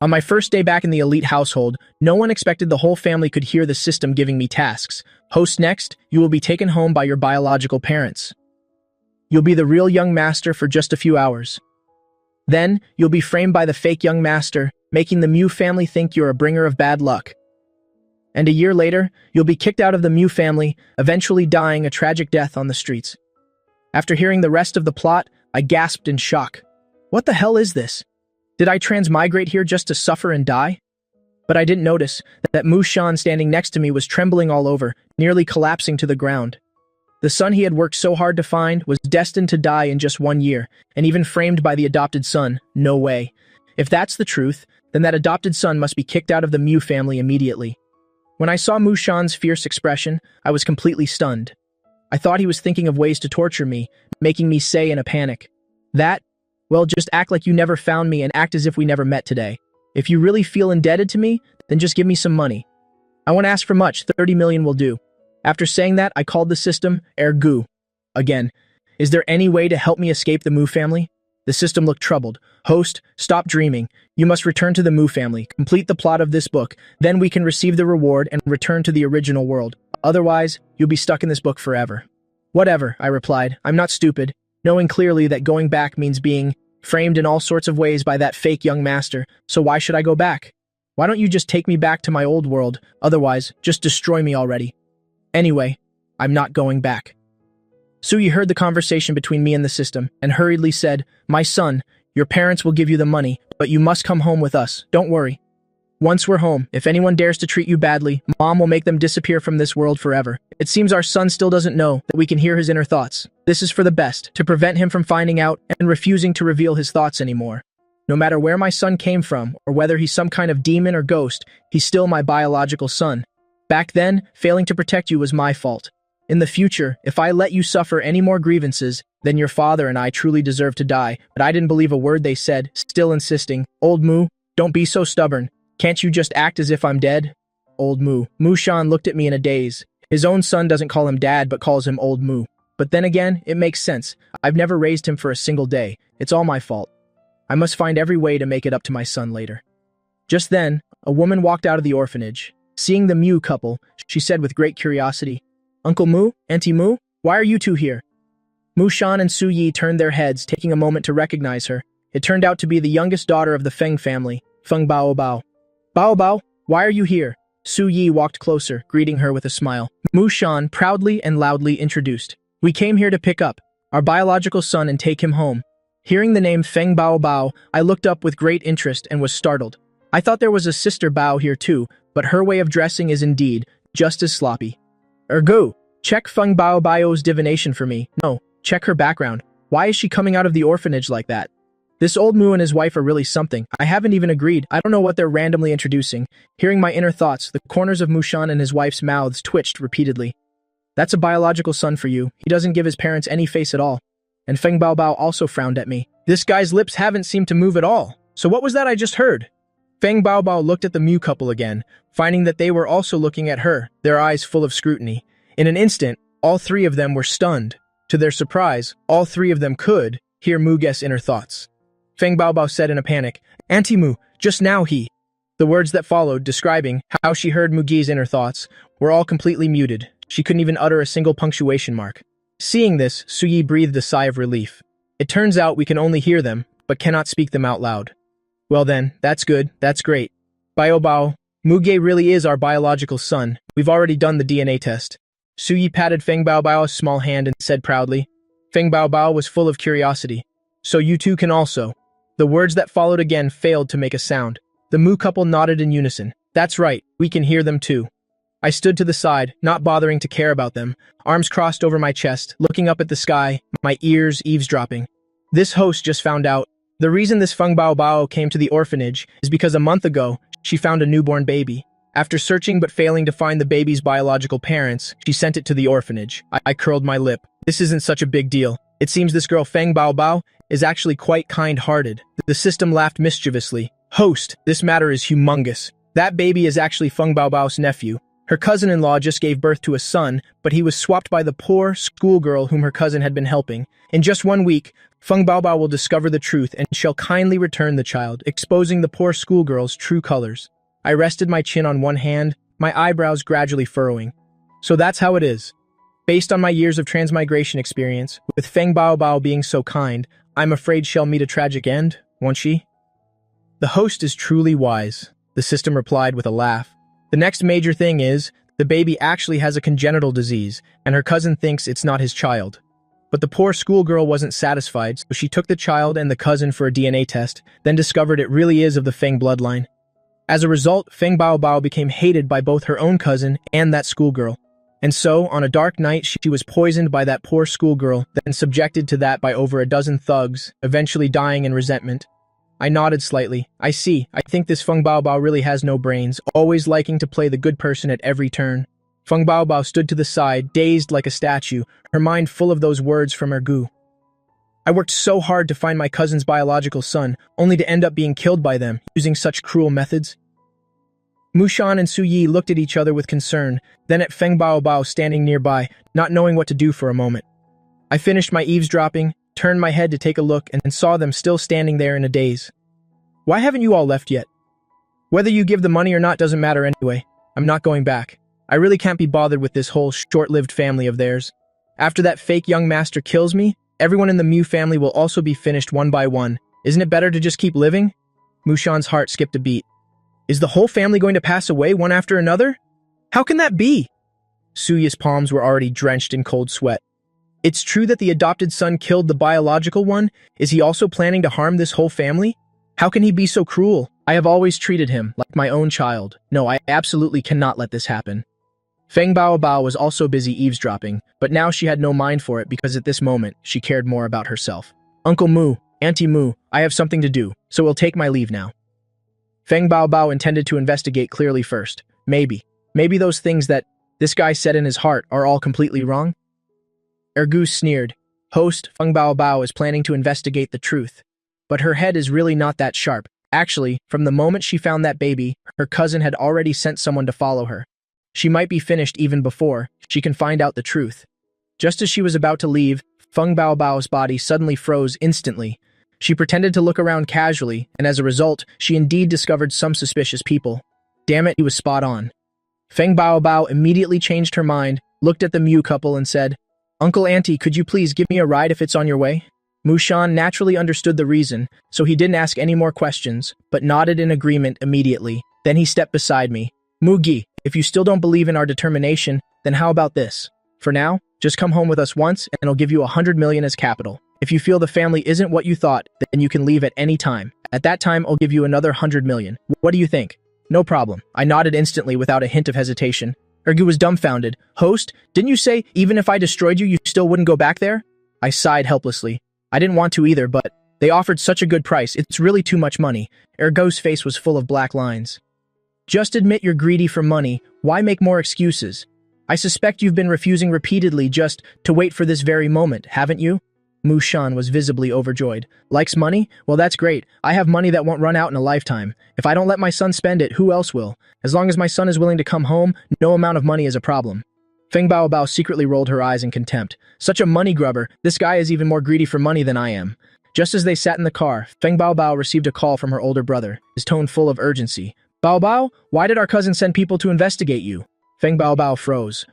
On my first day back in the elite household, no one expected the whole family could hear the system giving me tasks. Host next, you will be taken home by your biological parents. You'll be the real young master for just a few hours. Then, you'll be framed by the fake young master, making the Mew family think you're a bringer of bad luck. And a year later, you'll be kicked out of the Mew family, eventually dying a tragic death on the streets. After hearing the rest of the plot, I gasped in shock. What the hell is this? Did I transmigrate here just to suffer and die? But I didn't notice that Mushan standing next to me was trembling all over, nearly collapsing to the ground. The son he had worked so hard to find was destined to die in just 1 year, and even framed by the adopted son, no way. If that's the truth, then that adopted son must be kicked out of the Mew family immediately. When I saw Mushan's fierce expression, I was completely stunned. I thought he was thinking of ways to torture me, making me say in a panic, well, just act like you never found me and act as if we never met today. If you really feel indebted to me, then just give me some money. I won't ask for much, 30 million will do. After saying that, I called the system Ergu. Again, is there any way to help me escape the Mu family? The system looked troubled. Host, stop dreaming. You must return to the Mu family, complete the plot of this book, then we can receive the reward and return to the original world. Otherwise, you'll be stuck in this book forever. Whatever, I replied. I'm not stupid, knowing clearly that going back means being framed in all sorts of ways by that fake young master, so why should I go back? Why don't you just take me back to my old world, otherwise, just destroy me already. Anyway, I'm not going back. Suyi heard the conversation between me and the system, and hurriedly said, My son, your parents will give you the money, but you must come home with us, don't worry. Once we're home, if anyone dares to treat you badly, Mom will make them disappear from this world forever. It seems our son still doesn't know that we can hear his inner thoughts. This is for the best, to prevent him from finding out and refusing to reveal his thoughts anymore. No matter where my son came from, or whether he's some kind of demon or ghost, he's still my biological son. Back then, failing to protect you was my fault. In the future, if I let you suffer any more grievances, then your father and I truly deserve to die, but I didn't believe a word they said, still insisting, Old Mu, don't be so stubborn. Can't you just act as if I'm dead? Old Mu. Mushan looked at me in a daze. His own son doesn't call him dad, but calls him Old Mu. But then again, it makes sense. I've never raised him for a single day. It's all my fault. I must find every way to make it up to my son later. Just then, a woman walked out of the orphanage. Seeing the Mew couple, she said with great curiosity, Uncle Mu, Auntie Mu, why are you two here? Mushan and Su Yi turned their heads, taking a moment to recognize her. It turned out to be the youngest daughter of the Feng family, Feng Bao Bao. Bao Bao, why are you here? Su Yi walked closer, greeting her with a smile. Mushan proudly and loudly introduced. We came here to pick up our biological son and take him home. Hearing the name Feng Bao Bao, I looked up with great interest and was startled. I thought there was a sister Bao here too, but her way of dressing is indeed just as sloppy. Ergo, check Feng Bao Bao's divination for me. No, check her background. Why is she coming out of the orphanage like that? This old Mu and his wife are really something. I haven't even agreed. I don't know what they're randomly introducing. Hearing my inner thoughts, the corners of Mushan and his wife's mouths twitched repeatedly. That's a biological son for you. He doesn't give his parents any face at all. And Feng Bao Bao also frowned at me. This guy's lips haven't seemed to move at all. So what was that I just heard? Feng Bao Bao looked at the Mew couple again, finding that they were also looking at her, their eyes full of scrutiny. In an instant, all three of them were stunned. To their surprise, all three of them could hear Muge's inner thoughts. Feng Bao Bao said in a panic, Auntie Mu, just now he. The words that followed, describing how she heard Mugi's inner thoughts, were all completely muted. She couldn't even utter a single punctuation mark. Seeing this, Su Yi breathed a sigh of relief. It turns out we can only hear them, but cannot speak them out loud. Well then, that's good, that's great. Bao Bao, Muge really is our biological son. We've already done the DNA test. Su Yi patted Feng Bao Bao's small hand and said proudly. Feng Bao Bao was full of curiosity. So you two can also. The words that followed again failed to make a sound. The Mu couple nodded in unison. That's right, we can hear them too. I stood to the side, not bothering to care about them, arms crossed over my chest, looking up at the sky, my ears eavesdropping. This host just found out. The reason this Feng Bao Bao came to the orphanage is because a month ago, she found a newborn baby. After searching but failing to find the baby's biological parents, she sent it to the orphanage. I curled my lip. This isn't such a big deal. It seems this girl Feng Bao Bao is actually quite kind-hearted. The system laughed mischievously. Host, this matter is humongous. That baby is actually Feng Bao Bao's nephew. Her cousin-in-law just gave birth to a son, but he was swapped by the poor schoolgirl whom her cousin had been helping. In just 1 week, Feng Baobao will discover the truth and shall kindly return the child, exposing the poor schoolgirl's true colors. I rested my chin on one hand, my eyebrows gradually furrowing. So that's how it is. Based on my years of transmigration experience, with Feng Baobao being so kind, I'm afraid she'll meet a tragic end, won't she? The host is truly wise, the system replied with a laugh. The next major thing is, the baby actually has a congenital disease, and her cousin thinks it's not his child. But the poor schoolgirl wasn't satisfied, so she took the child and the cousin for a DNA test, then discovered it really is of the Feng bloodline. As a result, Feng Baobao became hated by both her own cousin and that schoolgirl. And so, on a dark night, she was poisoned by that poor schoolgirl, then subjected to that by over a dozen thugs, eventually dying in resentment. I nodded slightly. I see. I think this Feng Baobao really has no brains, always liking to play the good person at every turn. Feng Baobao stood to the side, dazed like a statue, her mind full of those words from Ergu. I worked so hard to find my cousin's biological son, only to end up being killed by them, using such cruel methods. Mushan and Su Yi looked at each other with concern, then at Feng Baobao standing nearby, not knowing what to do for a moment. I finished my eavesdropping, turned my head to take a look, and saw them still standing there in a daze. Why haven't you all left yet? Whether you give the money or not doesn't matter anyway. I'm not going back. I really can't be bothered with this whole short-lived family of theirs. After that fake young master kills me, everyone in the Mew family will also be finished one by one. Isn't it better to just keep living? Mushan's heart skipped a beat. Is the whole family going to pass away one after another? How can that be? Suya's palms were already drenched in cold sweat. It's true that the adopted son killed the biological one. Is he also planning to harm this whole family? How can he be so cruel? I have always treated him like my own child. No, I absolutely cannot let this happen. Feng Baobao was also busy eavesdropping, but now she had no mind for it because at this moment, she cared more about herself. Uncle Mu, Auntie Mu, I have something to do, so we'll take my leave now. Feng Baobao intended to investigate clearly first. Maybe those things that this guy said in his heart are all completely wrong? Ergu sneered. Host, Feng Baobao is planning to investigate the truth. But her head is really not that sharp. Actually, from the moment she found that baby, her cousin had already sent someone to follow her. She might be finished even before she can find out the truth. Just as she was about to leave, Feng Baobao's body suddenly froze instantly. She pretended to look around casually, and as a result, she indeed discovered some suspicious people. Damn it, he was spot on. Feng Baobao immediately changed her mind, looked at the Mew couple and said, Uncle Auntie, could you please give me a ride if it's on your way? Mushan naturally understood the reason, so he didn't ask any more questions, but nodded in agreement immediately. Then he stepped beside me. Mugi, if you still don't believe in our determination, then how about this? For now, just come home with us once and I'll give you 100 million as capital. If you feel the family isn't what you thought, then you can leave at any time. At that time, I'll give you another 100 million. What do you think? No problem. I nodded instantly without a hint of hesitation. Ergu was dumbfounded. Host, didn't you say even if I destroyed you, you still wouldn't go back there? I sighed helplessly. I didn't want to either, but they offered such a good price. It's really too much money. Ergu's face was full of black lines. Just admit you're greedy for money. Why make more excuses? I suspect you've been refusing repeatedly just to wait for this very moment, haven't you? Mushan was visibly overjoyed. Likes money? Well, that's great. I have money that won't run out in a lifetime. If I don't let my son spend it, who else will? As long as my son is willing to come home, no amount of money is a problem. Feng Baobao secretly rolled her eyes in contempt. Such a money grubber. This guy is even more greedy for money than I am. Just as they sat in the car, Feng Baobao received a call from her older brother, his tone full of urgency. Baobao, why did our cousin send people to investigate you? Feng Baobao froze.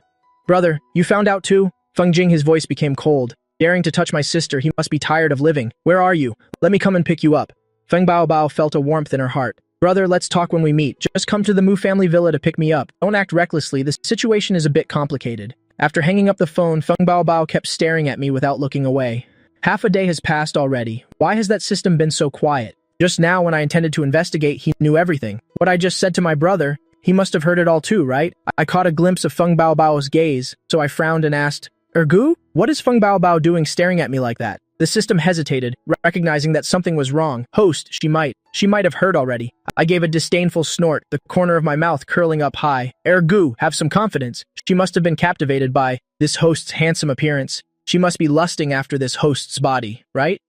Brother, you found out too? Feng Jing, his voice became cold. Daring to touch my sister, he must be tired of living. Where are you? Let me come and pick you up. Feng Baobao felt a warmth in her heart. Brother, let's talk when we meet. Just come to the Mu family villa to pick me up. Don't act recklessly. The situation is a bit complicated. After hanging up the phone, Feng Baobao kept staring at me without looking away. Half a day has passed already. Why has that system been so quiet? Just now, when I intended to investigate, he knew everything. What I just said to my brother, he must have heard it all too, right? I caught a glimpse of Feng Baobao's gaze, so I frowned and asked, Ergu? What is Feng Baobao doing staring at me like that? The system hesitated, recognizing that something was wrong. Host, she might have heard already. I gave a disdainful snort, the corner of my mouth curling up high. Ergu, have some confidence. She must have been captivated by this host's handsome appearance. She must be lusting after this host's body, right?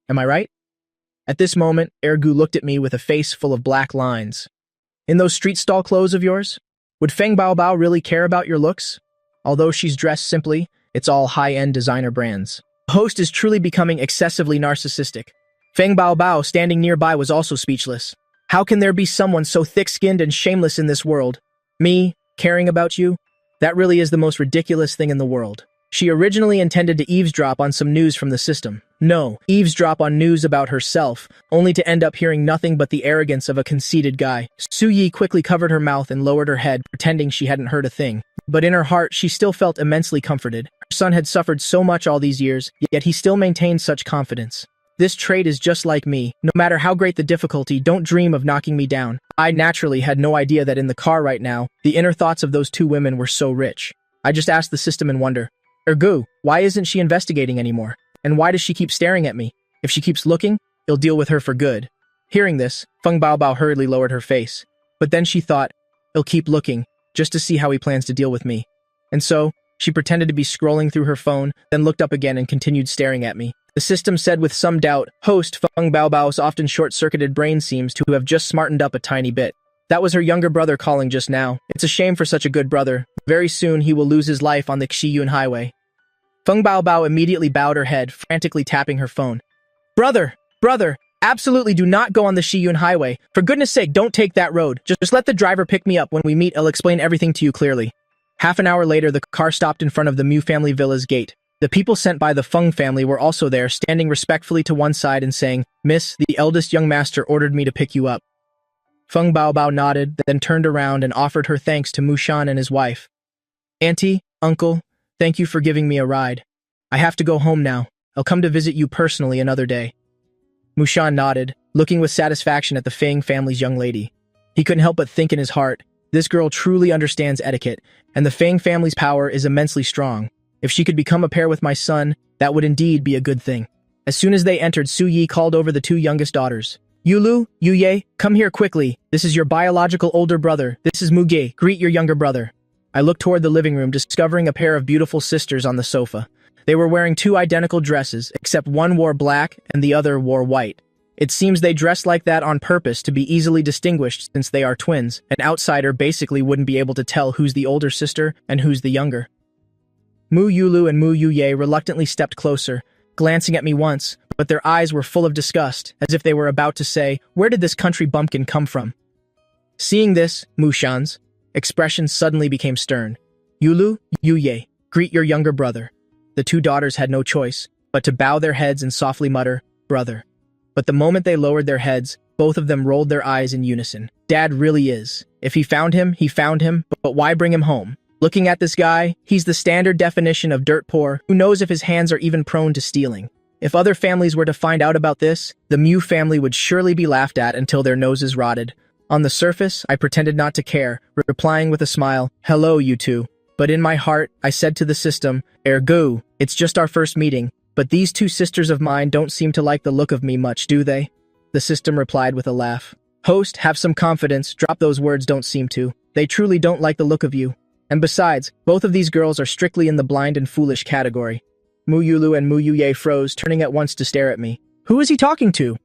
Am I right? At this moment, Ergu looked at me with a face full of black lines. In those street stall clothes of yours? Would Feng Baobao really care about your looks? Although she's dressed simply, it's all high-end designer brands. host is truly becoming excessively narcissistic. Feng Baobao, standing nearby, was also speechless. How can there be someone so thick-skinned and shameless in this world? Me, caring about you? That really is the most ridiculous thing in the world. She originally intended to eavesdrop on some news from the system. No, eavesdrop on news about herself, only to end up hearing nothing but the arrogance of a conceited guy. Su Yi quickly covered her mouth and lowered her head, pretending she hadn't heard a thing. But in her heart, she still felt immensely comforted. Her son had suffered so much all these years, yet he still maintained such confidence. This trait is just like me. No matter how great the difficulty, don't dream of knocking me down. I naturally had no idea that in the car right now, the inner thoughts of those two women were so rich. I just asked the system in wonder, Ergu, why isn't she investigating anymore? And why does she keep staring at me? If she keeps looking, he'll deal with her for good. Hearing this, Feng Baobao hurriedly lowered her face. But then she thought, he'll keep looking, just to see how he plans to deal with me. And so, she pretended to be scrolling through her phone, then looked up again and continued staring at me. The system said with some doubt, host Feng Baobao's often short-circuited brain seems to have just smartened up a tiny bit. That was her younger brother calling just now. It's a shame for such a good brother. Very soon he will lose his life on the Xiyun Highway. Feng Baobao immediately bowed her head, frantically tapping her phone. Brother! Absolutely do not go on the Xiyun Highway. For goodness sake, don't take that road. Just let the driver pick me up when we meet. I'll explain everything to you clearly. Half an hour later, the car stopped in front of the Mu family villa's gate. The people sent by the Feng family were also there, standing respectfully to one side and saying, Miss, the eldest young master ordered me to pick you up. Feng Baobao nodded, then turned around and offered her thanks to Mushan and his wife. Auntie, uncle, thank you for giving me a ride. I have to go home now. I'll come to visit you personally another day. Mushan nodded, looking with satisfaction at the Feng family's young lady. He couldn't help but think in his heart, this girl truly understands etiquette, and the Feng family's power is immensely strong. If she could become a pair with my son, that would indeed be a good thing. As soon as they entered, Su Yi called over the two youngest daughters. Yulu, Yuye, come here quickly. This is your biological older brother. This is Muge. Greet your younger brother. I looked toward the living room, discovering a pair of beautiful sisters on the sofa. They were wearing two identical dresses, except one wore black and the other wore white. It seems they dressed like that on purpose to be easily distinguished since they are twins. An outsider basically wouldn't be able to tell who's the older sister and who's the younger. Mu Yulu and Mu Yuye reluctantly stepped closer, glancing at me once, but their eyes were full of disgust, as if they were about to say, where did this country bumpkin come from? Seeing this, Mushan's expression suddenly became stern. Yulu, Yuye, greet your younger brother. The two daughters had no choice, but to bow their heads and softly mutter, brother. But the moment they lowered their heads, both of them rolled their eyes in unison. Dad really is. If he found him, but why bring him home? Looking at this guy, he's the standard definition of dirt poor, who knows if his hands are even prone to stealing. If other families were to find out about this, the Mu family would surely be laughed at until their noses rotted. On the surface, I pretended not to care, replying with a smile, hello, you two. But in my heart, I said to the system, Ergu, it's just our first meeting, but these two sisters of mine don't seem to like the look of me much, do they? The system replied with a laugh. Host, have some confidence, drop those words don't seem to. They truly don't like the look of you. And besides, both of these girls are strictly in the blind and foolish category. Mu Yulu and Mu Yuye froze, turning at once to stare at me. Who is he talking to?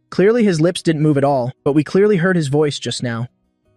Clearly his lips didn't move at all, but we clearly heard his voice just now.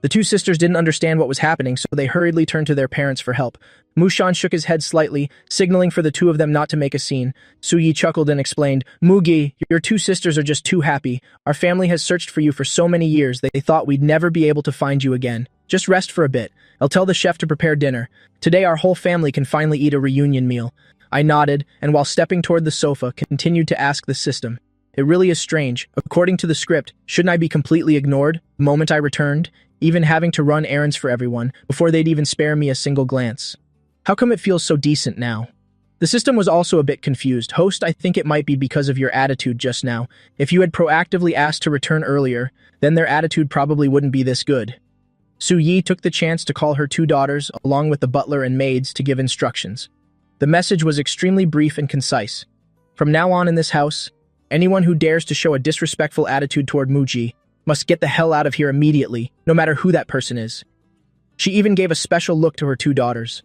The two sisters didn't understand what was happening, so they hurriedly turned to their parents for help. Mushan shook his head slightly, signaling for the two of them not to make a scene. Su Yi chuckled and explained, Mugi, your two sisters are just too happy. Our family has searched for you for so many years that they thought we'd never be able to find you again. Just rest for a bit. I'll tell the chef to prepare dinner. Today our whole family can finally eat a reunion meal. I nodded, and while stepping toward the sofa, continued to ask the system. It really is strange. According to the script, shouldn't I be completely ignored the moment I returned, even having to run errands for everyone, before they'd even spare me a single glance? How come it feels so decent now? The system was also a bit confused. Host, I think it might be because of your attitude just now. If you had proactively asked to return earlier, then their attitude probably wouldn't be this good. Su Yi took the chance to call her two daughters, along with the butler and maids, to give instructions. The message was extremely brief and concise. From now on in this house, anyone who dares to show a disrespectful attitude toward Muji must get the hell out of here immediately, no matter who that person is. She even gave a special look to her two daughters.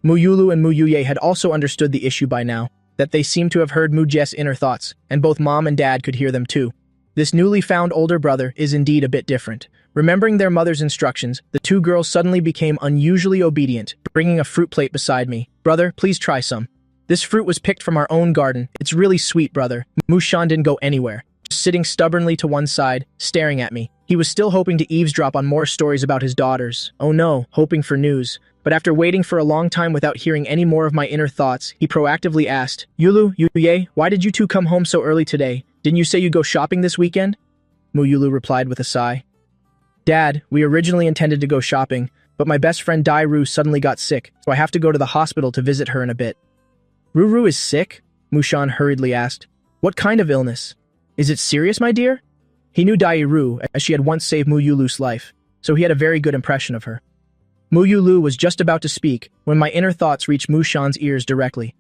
Mu Yulu and Mu Yuye had also understood the issue by now, that they seemed to have heard Mu Jie's inner thoughts, and both mom and dad could hear them too. This newly found older brother is indeed a bit different. Remembering their mother's instructions, the two girls suddenly became unusually obedient, bringing a fruit plate beside me. Brother, please try some. This fruit was picked from our own garden. It's really sweet, brother. Mushan didn't go anywhere, just sitting stubbornly to one side, staring at me. He was still hoping to eavesdrop on more stories about his daughters. Oh no, hoping for news. But after waiting for a long time without hearing any more of my inner thoughts, he proactively asked, Yulu, Yuye, why did you two come home so early today? Didn't you say you'd go shopping this weekend? Muyulu replied with a sigh. Dad, we originally intended to go shopping, but my best friend Dairu suddenly got sick, so I have to go to the hospital to visit her in a bit. Ruru is sick? Mushan hurriedly asked. What kind of illness? Is it serious, my dear? He knew Dairu, as she had once saved Muyulu's life, so he had a very good impression of her. Muyulu was just about to speak when my inner thoughts reached Mushan's ears directly.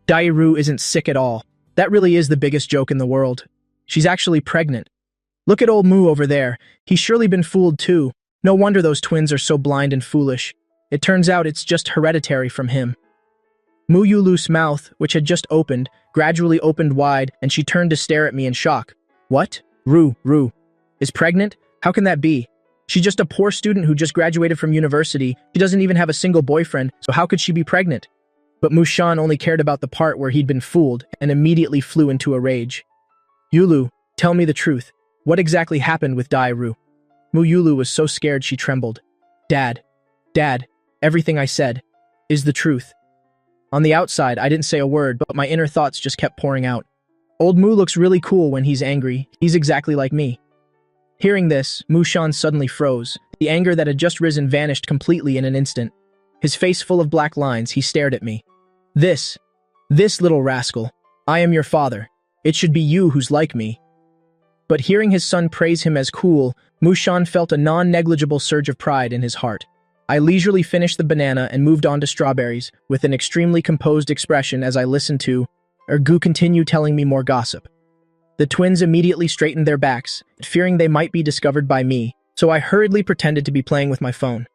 Dairu isn't sick at all. That really is the biggest joke in the world. She's actually pregnant. Look at old Mu over there. He's surely been fooled too. No wonder those twins are so blind and foolish. It turns out it's just hereditary from him. Muyulu's mouth, which had just opened, gradually opened wide, and she turned to stare at me in shock. What? Ru is pregnant? How can that be? She's just a poor student who just graduated from university. She doesn't even have a single boyfriend, so how could she be pregnant? But Mushan only cared about the part where he'd been fooled and immediately flew into a rage. Yulu, tell me the truth. What exactly happened with Dairu? Muyulu was so scared she trembled. Dad, everything I said is the truth. On the outside, I didn't say a word, but my inner thoughts just kept pouring out. Old Mu looks really cool when he's angry. He's exactly like me. Hearing this, Mushan suddenly froze. The anger that had just risen vanished completely in an instant. His face full of black lines, he stared at me. This little rascal. I am your father. It should be you who's like me. But hearing his son praise him as cool, Mushan felt a non-negligible surge of pride in his heart. I leisurely finished the banana and moved on to strawberries, with an extremely composed expression as I listened to Ergu continue telling me more gossip. The twins immediately straightened their backs, fearing they might be discovered by me, so I hurriedly pretended to be playing with my phone.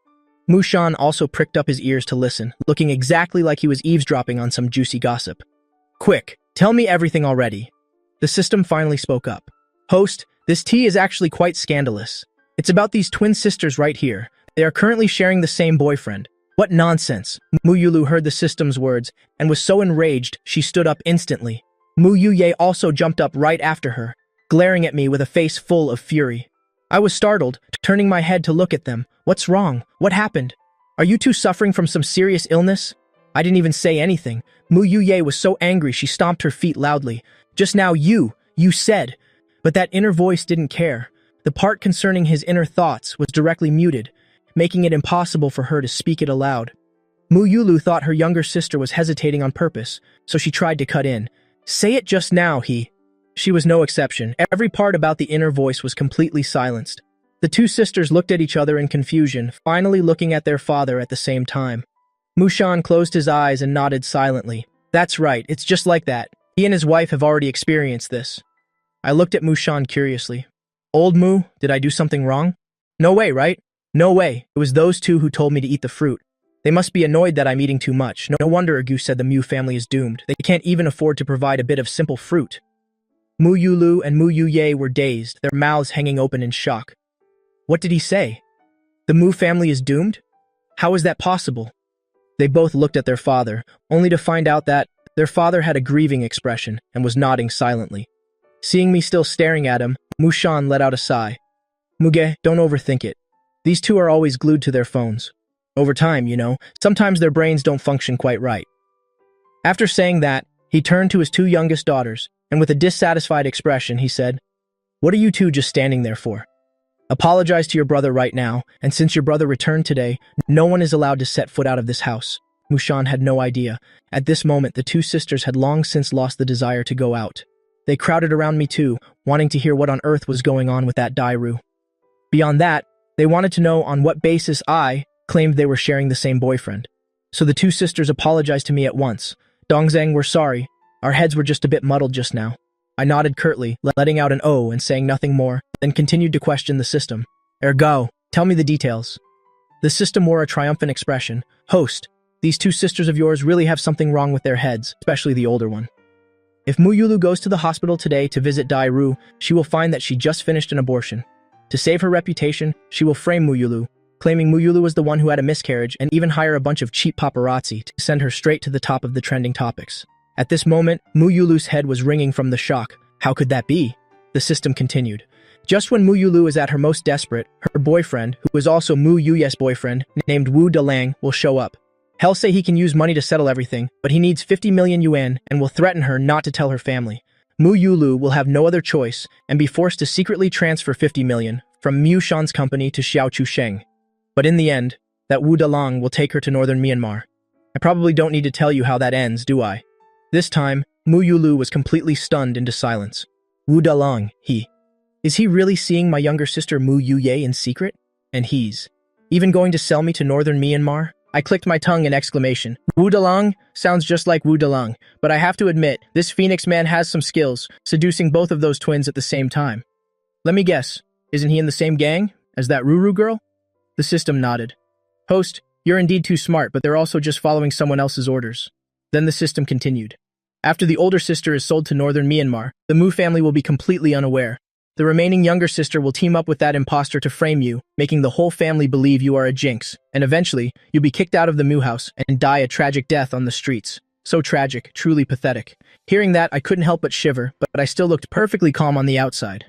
Mushan also pricked up his ears to listen, looking exactly like he was eavesdropping on some juicy gossip. Quick, tell me everything already. The system finally spoke up. Host, this tea is actually quite scandalous. It's about these twin sisters right here. They are currently sharing the same boyfriend. What nonsense! Muyulu heard the system's words and was so enraged she stood up instantly. Muyuye also jumped up right after her, glaring at me with a face full of fury. I was startled, turning my head to look at them. What's wrong? What happened? Are you two suffering from some serious illness? I didn't even say anything. Muyuye was so angry she stomped her feet loudly. Just now you said. But that inner voice didn't care. The part concerning his inner thoughts was directly muted, making it impossible for her to speak it aloud. Muyulu thought her younger sister was hesitating on purpose, so she tried to cut in. Say it just now, She was no exception. Every part about the inner voice was completely silenced. The two sisters looked at each other in confusion, finally looking at their father at the same time. Mushan closed his eyes and nodded silently. That's right, it's just like that. He and his wife have already experienced this. I looked at Mushan curiously. Old Mu, did I do something wrong? No way, right? No way. It was those two who told me to eat the fruit. They must be annoyed that I'm eating too much. No wonder Ergu said the Mu family is doomed. They can't even afford to provide a bit of simple fruit. Muyulu and Muyuye were dazed, their mouths hanging open in shock. What did he say? The Mu family is doomed? How is that possible? They both looked at their father, only to find out that their father had a grieving expression and was nodding silently. Seeing me still staring at him, Mushan let out a sigh. Muge, don't overthink it. These two are always glued to their phones. Over time, sometimes their brains don't function quite right. After saying that, he turned to his two youngest daughters, and with a dissatisfied expression, he said, What are you two just standing there for? Apologize to your brother right now, and since your brother returned today, no one is allowed to set foot out of this house. Mushan had no idea. At this moment, the two sisters had long since lost the desire to go out. They crowded around me too, wanting to hear what on earth was going on with that Dairu. Beyond that, they wanted to know on what basis I claimed they were sharing the same boyfriend. So the two sisters apologized to me at once. Dongzhang, we're sorry. Our heads were just a bit muddled just now. I nodded curtly, letting out an "oh" and saying nothing more, then continued to question the system. Ergo, tell me the details. The system wore a triumphant expression. Host, these two sisters of yours really have something wrong with their heads, especially the older one. If Muyulu goes to the hospital today to visit Dairu, she will find that she just finished an abortion. To save her reputation, she will frame Muyulu, claiming Muyulu was the one who had a miscarriage and even hire a bunch of cheap paparazzi to send her straight to the top of the trending topics. At this moment, Mu Yulu's head was ringing from the shock. How could that be? The system continued. Just when Mu Yulu is at her most desperate, her boyfriend, who is also Mu Yuye's boyfriend, named Wu Delang, will show up. He'll say he can use money to settle everything, but he needs 50 million yuan and will threaten her not to tell her family. Mu Yulu will have no other choice and be forced to secretly transfer 50 million from Mu Shan's company to Xiao Chusheng. But in the end, that Wu Delang will take her to northern Myanmar. I probably don't need to tell you how that ends, do I? This time, Mu Yulu was completely stunned into silence. Wu Delang, is he really seeing my younger sister Mu Yuye in secret? And he's even going to sell me to northern Myanmar? I clicked my tongue in exclamation. Wu Delang sounds just like Wu Delang, but I have to admit, this Phoenix man has some skills, seducing both of those twins at the same time. Let me guess, isn't he in the same gang as that Ruru girl? The system nodded. Host, you're indeed too smart, but they're also just following someone else's orders. Then the system continued. After the older sister is sold to northern Myanmar, the Mu family will be completely unaware. The remaining younger sister will team up with that imposter to frame you, making the whole family believe you are a jinx, and eventually, you'll be kicked out of the Mu house and die a tragic death on the streets. So tragic, truly pathetic. Hearing that, I couldn't help but shiver, but I still looked perfectly calm on the outside.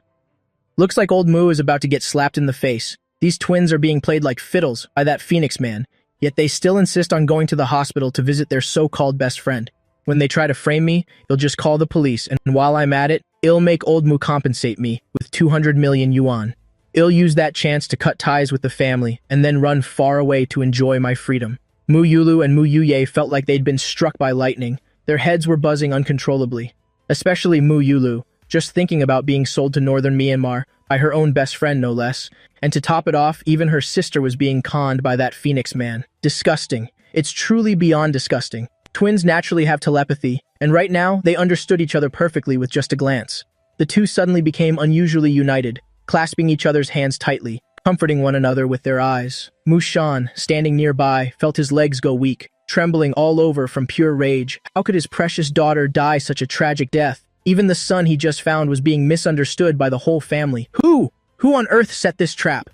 Looks like old Mu is about to get slapped in the face. These twins are being played like fiddles by that Phoenix man, yet they still insist on going to the hospital to visit their so-called best friend. When they try to frame me, you'll just call the police, and while I'm at it, I'll make old Mu compensate me with 200 million yuan. I'll use that chance to cut ties with the family, and then run far away to enjoy my freedom. Mu Yulu and Mu Yuye felt like they'd been struck by lightning. Their heads were buzzing uncontrollably. Especially Mu Yulu, just thinking about being sold to northern Myanmar, by her own best friend no less. And to top it off, even her sister was being conned by that Phoenix man. Disgusting. It's truly beyond disgusting. Twins naturally have telepathy, and right now, they understood each other perfectly with just a glance. The two suddenly became unusually united, clasping each other's hands tightly, comforting one another with their eyes. Mu Shan, standing nearby, felt his legs go weak, trembling all over from pure rage. How could his precious daughter die such a tragic death? Even the son he just found was being misunderstood by the whole family. Who on earth set this trap?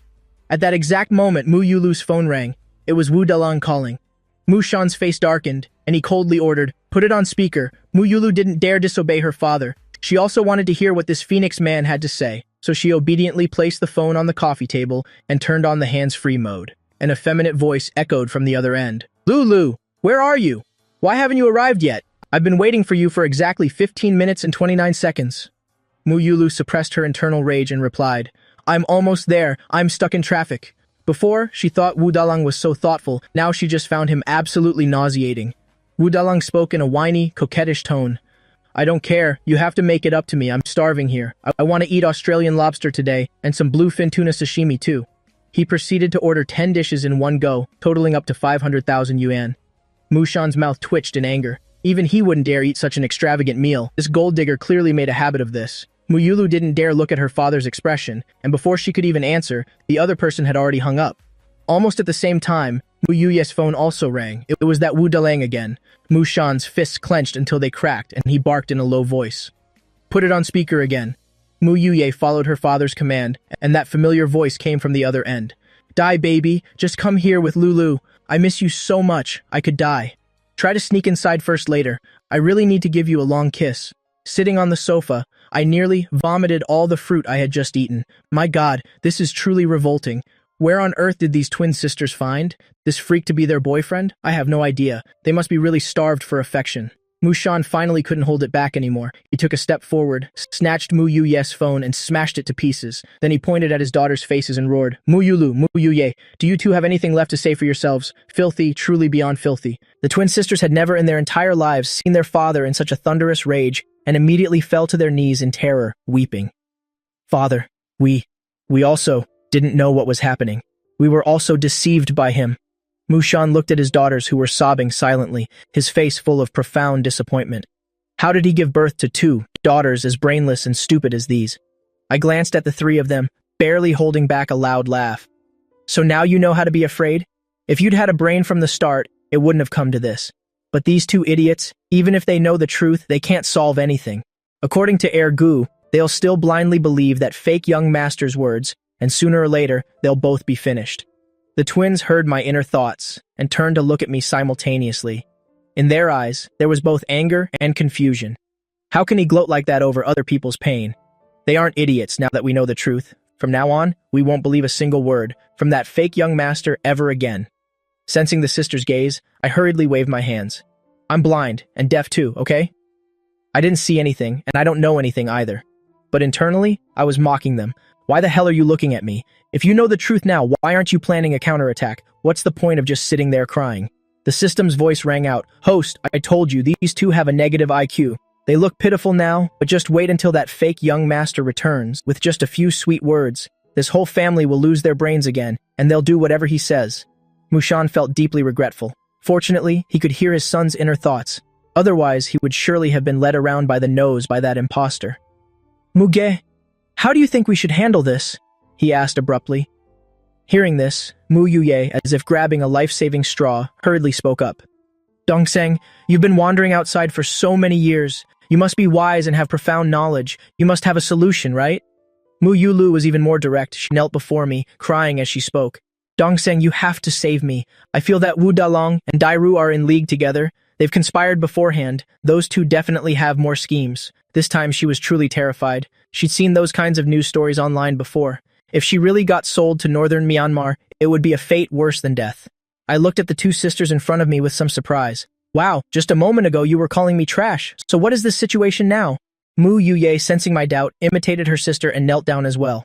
At that exact moment, Mu Yulu's phone rang. It was Wu Delang calling. Mu Shan's face darkened, and he coldly ordered, "Put it on speaker." Mu Yulu didn't dare disobey her father. She also wanted to hear what this Phoenix man had to say, so she obediently placed the phone on the coffee table and turned on the hands-free mode. An effeminate voice echoed from the other end. Lulu, where are you? Why haven't you arrived yet? I've been waiting for you for exactly 15 minutes and 29 seconds. Mu Yulu suppressed her internal rage and replied, I'm almost there. I'm stuck in traffic. Before, she thought Wu Dalang was so thoughtful. Now she just found him absolutely nauseating. Wu Dalang spoke in a whiny, coquettish tone. I don't care. You have to make it up to me. I'm starving here. I want to eat Australian lobster today, and some bluefin tuna sashimi too. He proceeded to order 10 dishes in one go, totaling up to 500,000 yuan. Mu Shan's mouth twitched in anger. Even he wouldn't dare eat such an extravagant meal. This gold digger clearly made a habit of this. Mu Yulu didn't dare look at her father's expression, and before she could even answer, the other person had already hung up. Almost at the same time, Mu Yuye's phone also rang. It was that Wu Dalang again. Mu Shan's fists clenched until they cracked, and he barked in a low voice. Put it on speaker again. Mu Yuye followed her father's command, and that familiar voice came from the other end. Die, baby. Just come here with Lulu. I miss you so much. I could die. Try to sneak inside first later. I really need to give you a long kiss. Sitting on the sofa, I nearly vomited all the fruit I had just eaten. My God, this is truly revolting. Where on earth did these twin sisters find this freak to be their boyfriend? I have no idea. They must be really starved for affection. Mu Shan finally couldn't hold it back anymore. He took a step forward, snatched Mu Yuye's phone and smashed it to pieces. Then he pointed at his daughter's faces and roared, Mu Yulu, Mu Yuye, do you two have anything left to say for yourselves? Filthy, truly beyond filthy. The twin sisters had never in their entire lives seen their father in such a thunderous rage and immediately fell to their knees in terror, weeping. Father, we also didn't know what was happening. We were also deceived by him. Mu Shan looked at his daughters who were sobbing silently, his face full of profound disappointment. How did he give birth to two daughters as brainless and stupid as these? I glanced at the three of them, barely holding back a loud laugh. So now you know how to be afraid? If you'd had a brain from the start, it wouldn't have come to this. But these two idiots, even if they know the truth, they can't solve anything. According to Ergu, they'll still blindly believe that fake young master's words, and sooner or later, they'll both be finished. The twins heard my inner thoughts and turned to look at me simultaneously. In their eyes, there was both anger and confusion. How can he gloat like that over other people's pain? They aren't idiots now that we know the truth. From now on, we won't believe a single word from that fake young master ever again. Sensing the sister's gaze, I hurriedly waved my hands. I'm blind and deaf too, okay? I didn't see anything, and I don't know anything either. But internally, I was mocking them. Why the hell are you looking at me? If you know the truth now, why aren't you planning a counterattack? What's the point of just sitting there crying? The system's voice rang out. Host, I told you, these two have a negative IQ. They look pitiful now, but just wait until that fake young master returns. With just a few sweet words, this whole family will lose their brains again, and they'll do whatever he says. Mushan felt deeply regretful. Fortunately, he could hear his son's inner thoughts. Otherwise, he would surely have been led around by the nose by that imposter. Muge, how do you think we should handle this? He asked abruptly. Hearing this, Mu Yuye, as if grabbing a life-saving straw, hurriedly spoke up. Dongseng, you've been wandering outside for so many years. You must be wise and have profound knowledge. You must have a solution, right? Mu Yulu was even more direct. She knelt before me, crying as she spoke. Dongseng, you have to save me. I feel that Wu Dalong and Dairu are in league together. They've conspired beforehand. Those two definitely have more schemes. This time she was truly terrified. She'd seen those kinds of news stories online before. If she really got sold to northern Myanmar, it would be a fate worse than death. I looked at the two sisters in front of me with some surprise. Wow, just a moment ago you were calling me trash. So what is this situation now? Mu Yuye, sensing my doubt, imitated her sister and knelt down as well.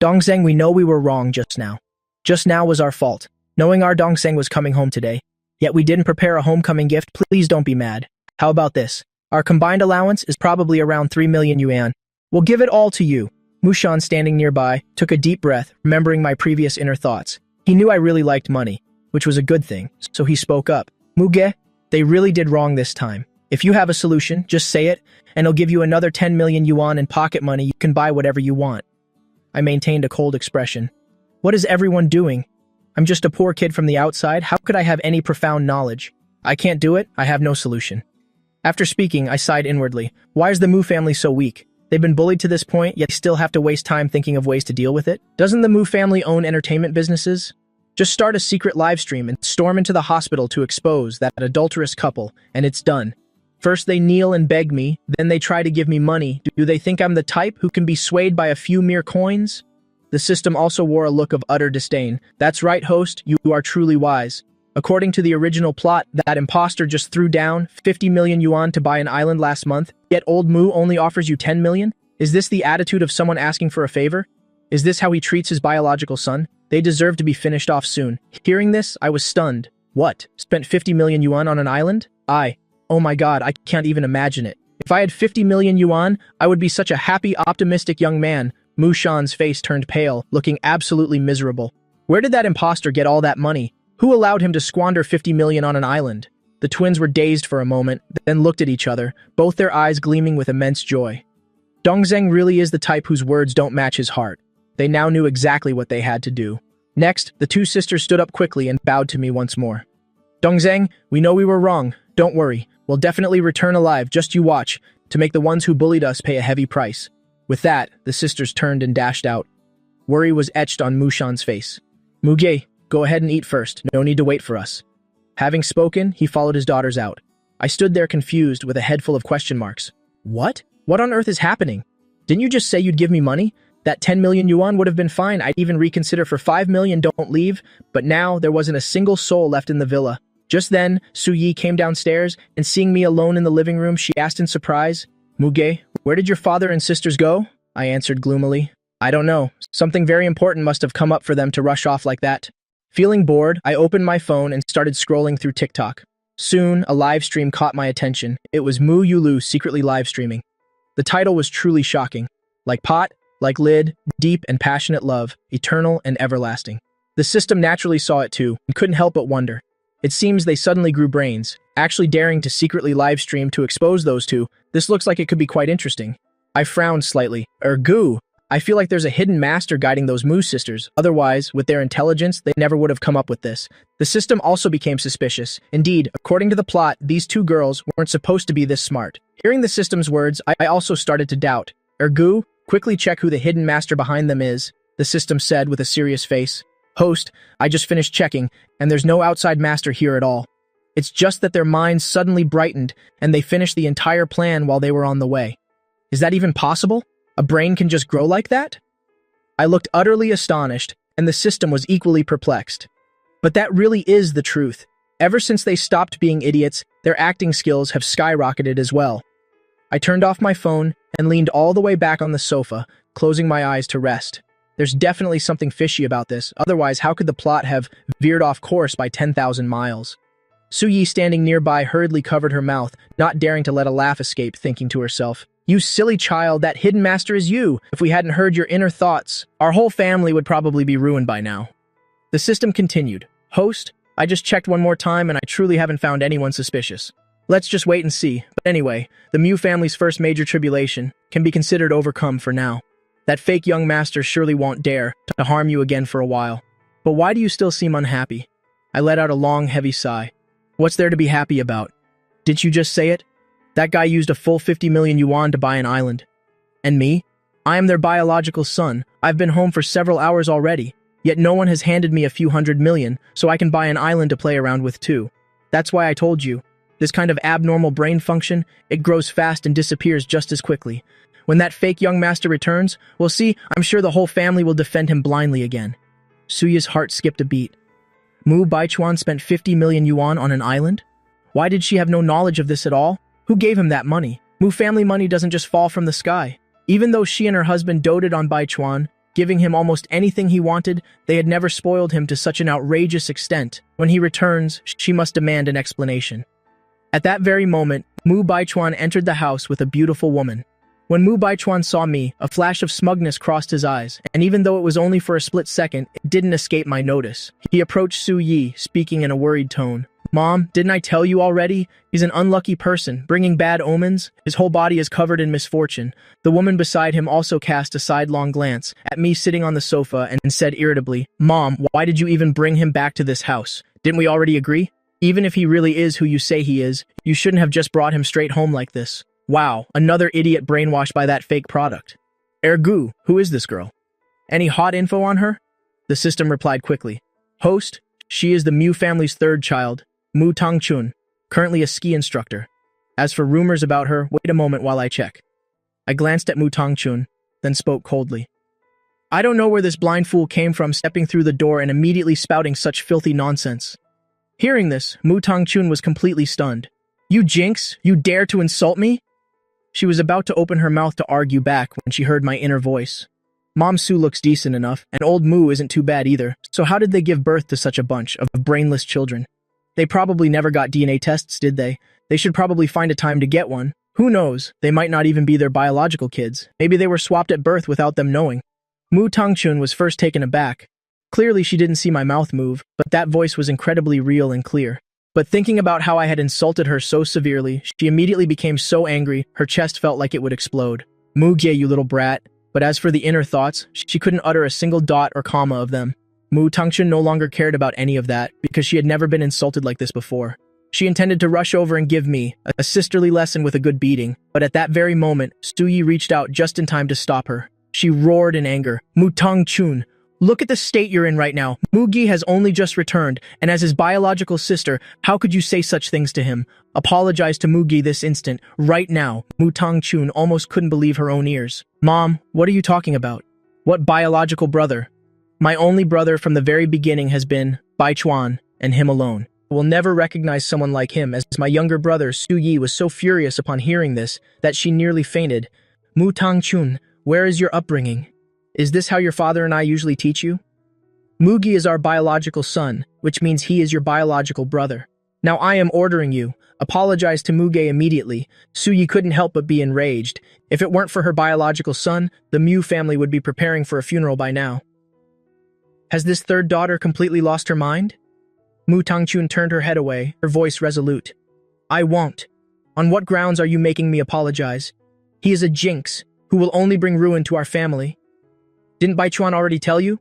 Dongseng, we know we were wrong just now. Just now was our fault, knowing our Dongseng was coming home today. Yet we didn't prepare a homecoming gift. Please don't be mad. How about this? Our combined allowance is probably around 3 million yuan. We'll give it all to you. Mushan, standing nearby, took a deep breath, remembering my previous inner thoughts. He knew I really liked money, which was a good thing, so he spoke up. Muge, they really did wrong this time. If you have a solution, just say it, and I'll give you another 10 million yuan in pocket money. You can buy whatever you want. I maintained a cold expression. What is everyone doing? I'm just a poor kid from the outside. How could I have any profound knowledge? I can't do it. I have no solution. After speaking, I sighed inwardly. Why is the Mu family so weak? They've been bullied to this point, yet still have to waste time thinking of ways to deal with it? Doesn't the Mu family own entertainment businesses? Just start a secret live stream and storm into the hospital to expose that adulterous couple, and it's done. First they kneel and beg me, then they try to give me money. Do they think I'm the type who can be swayed by a few mere coins? The system also wore a look of utter disdain. That's right, host, you are truly wise. According to the original plot, that imposter just threw down 50 million yuan to buy an island last month, yet old Mu only offers you 10 million? Is this the attitude of someone asking for a favor? Is this how he treats his biological son? They deserve to be finished off soon. Hearing this, I was stunned. What? Spent 50 million yuan on an island? Oh my god, I can't even imagine it. If I had 50 million yuan, I would be such a happy, optimistic young man. Mushan's face turned pale, looking absolutely miserable. Where did that imposter get all that money? Who allowed him to squander 50 million on an island? The twins were dazed for a moment, then looked at each other, both their eyes gleaming with immense joy. Dongzeng really is the type whose words don't match his heart. They now knew exactly what they had to do. Next, the two sisters stood up quickly and bowed to me once more. Dongzeng, we know we were wrong. Don't worry. We'll definitely return alive, just you watch, to make the ones who bullied us pay a heavy price. With that, the sisters turned and dashed out. Worry was etched on Mushan's face. Muge, go ahead and eat first. No need to wait for us. Having spoken, he followed his daughters out. I stood there confused with a head full of question marks. What? What on earth is happening? Didn't you just say you'd give me money? That 10 million yuan would have been fine. I'd even reconsider for 5 million, don't leave. But now, there wasn't a single soul left in the villa. Just then, Su Yi came downstairs, and seeing me alone in the living room, she asked in surprise, Muge, where did your father and sisters go? I answered gloomily. I don't know. Something very important must have come up for them to rush off like that. Feeling bored, I opened my phone and started scrolling through TikTok. Soon, a live stream caught my attention. It was Mu Yulu secretly live streaming. The title was truly shocking. Like pot, like lid, deep and passionate love, eternal and everlasting. The system naturally saw it too, and couldn't help but wonder. It seems they suddenly grew brains, actually daring to secretly live stream to expose those two. This looks like it could be quite interesting. I frowned slightly. Ergoo! I feel like there's a hidden master guiding those Mu sisters. Otherwise, with their intelligence, they never would have come up with this. The system also became suspicious. Indeed, according to the plot, these two girls weren't supposed to be this smart. Hearing the system's words, I also started to doubt. Ergoo, quickly check who the hidden master behind them is, the system said with a serious face. Host, I just finished checking, and there's no outside master here at all. It's just that their minds suddenly brightened and they finished the entire plan while they were on the way. Is that even possible? A brain can just grow like that? I looked utterly astonished, and the system was equally perplexed. But that really is the truth. Ever since they stopped being idiots, their acting skills have skyrocketed as well. I turned off my phone and leaned all the way back on the sofa, closing my eyes to rest. There's definitely something fishy about this, otherwise how could the plot have veered off course by 10,000 miles? Su-yi, standing nearby, hurriedly covered her mouth, not daring to let a laugh escape, thinking to herself, "You silly child, that hidden master is you. If we hadn't heard your inner thoughts, our whole family would probably be ruined by now." The system continued. "Host, I just checked one more time and I truly haven't found anyone suspicious. Let's just wait and see. But anyway, the Mew family's first major tribulation can be considered overcome for now. That fake young master surely won't dare to harm you again for a while. But why do you still seem unhappy?" I let out a long, heavy sigh. "What's there to be happy about? Didn't you just say it? That guy used a full 50 million yuan to buy an island. And me? I am their biological son. I've been home for several hours already, yet no one has handed me a few 100 million so I can buy an island to play around with too. That's why I told you. This kind of abnormal brain function, it grows fast and disappears just as quickly. When that fake young master returns, we'll see, I'm sure the whole family will defend him blindly again." Suya's heart skipped a beat. Mu Baichuan spent 50 million yuan on an island? Why did she have no knowledge of this at all? Who gave him that money? Mu family money doesn't just fall from the sky. Even though she and her husband doted on Baichuan, giving him almost anything he wanted, they had never spoiled him to such an outrageous extent. When he returns, she must demand an explanation. At that very moment, Mu Baichuan entered the house with a beautiful woman. When Mu Baichuan saw me, a flash of smugness crossed his eyes, and even though it was only for a split second, it didn't escape my notice. He approached Su Yi, speaking in a worried tone. "Mom, didn't I tell you already? He's an unlucky person, bringing bad omens. His whole body is covered in misfortune." The woman beside him also cast a sidelong glance at me sitting on the sofa and said irritably, "Mom, why did you even bring him back to this house? Didn't we already agree? Even if he really is who you say he is, you shouldn't have just brought him straight home like this." Wow, another idiot brainwashed by that fake product. "Ergu, who is this girl? Any hot info on her?" The system replied quickly. "Host, she is the Mew family's third child, Mu Tangchun, currently a ski instructor. As for rumors about her, wait a moment while I check." I glanced at Mu Tangchun, then spoke coldly. I don't know where this blind fool came from stepping through the door and immediately spouting such filthy nonsense. Hearing this, Mu Tangchun was completely stunned. "You jinx, you dare to insult me?" She was about to open her mouth to argue back when she heard my inner voice. "Mom Su looks decent enough, and old Mu isn't too bad either, so how did they give birth to such a bunch of brainless children? They probably never got DNA tests, did they? They should probably find a time to get one. Who knows, they might not even be their biological kids. Maybe they were swapped at birth without them knowing." Mu Tangchun was first taken aback. Clearly she didn't see my mouth move, but that voice was incredibly real and clear. But thinking about how I had insulted her so severely, she immediately became so angry, her chest felt like it would explode. "Mugie, you little brat." But as for the inner thoughts, she couldn't utter a single dot or comma of them. Mu Tangchun no longer cared about any of that, because she had never been insulted like this before. She intended to rush over and give me a sisterly lesson with a good beating, but at that very moment, Su Yi reached out just in time to stop her. She roared in anger. "Mu Tangchun, look at the state you're in right now. Mugi has only just returned, and as his biological sister, how could you say such things to him? Apologize to Mugi this instant, right now." Mu Tangchun almost couldn't believe her own ears. "Mom, what are you talking about? What biological brother? My only brother from the very beginning has been Baichuan, and him alone. I will never recognize someone like him, as my younger brother Su Yi was so furious upon hearing this that she nearly fainted. Mu Tangchun, where is your upbringing? Is this how your father and I usually teach you? Mugi is our biological son, which means he is your biological brother. Now I am ordering you. Apologize to Muge immediately." Su Yi couldn't help but be enraged. If it weren't for her biological son, the Mew family would be preparing for a funeral by now. Has this third daughter completely lost her mind? Mu Tangchun turned her head away, her voice resolute. "I won't. On what grounds are you making me apologize? He is a jinx, who will only bring ruin to our family. Didn't Baichuan already tell you?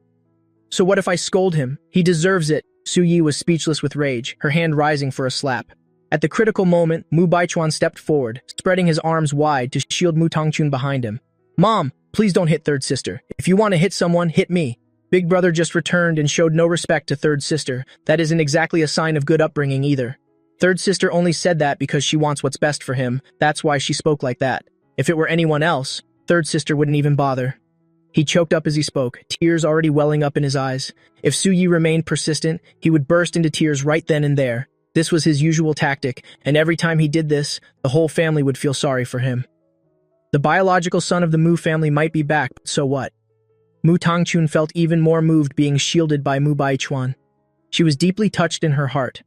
So what if I scold him? He deserves it." Su Yi was speechless with rage, her hand rising for a slap. At the critical moment, Mu Baichuan stepped forward, spreading his arms wide to shield Mu Tangchun behind him. "Mom, please don't hit third sister. If you want to hit someone, hit me. Big brother just returned and showed no respect to third sister. That isn't exactly a sign of good upbringing either." Third sister only said that because she wants what's best for him. That's why she spoke like that. If it were anyone else, third sister wouldn't even bother. He choked up as he spoke, tears already welling up in his eyes. If Suyi remained persistent, he would burst into tears right then and there. This was his usual tactic, and every time he did this, the whole family would feel sorry for him. The biological son of the Mu family might be back, but so what? Mu Tangchun felt even more moved being shielded by Mu Baichuan. She was deeply touched in her heart.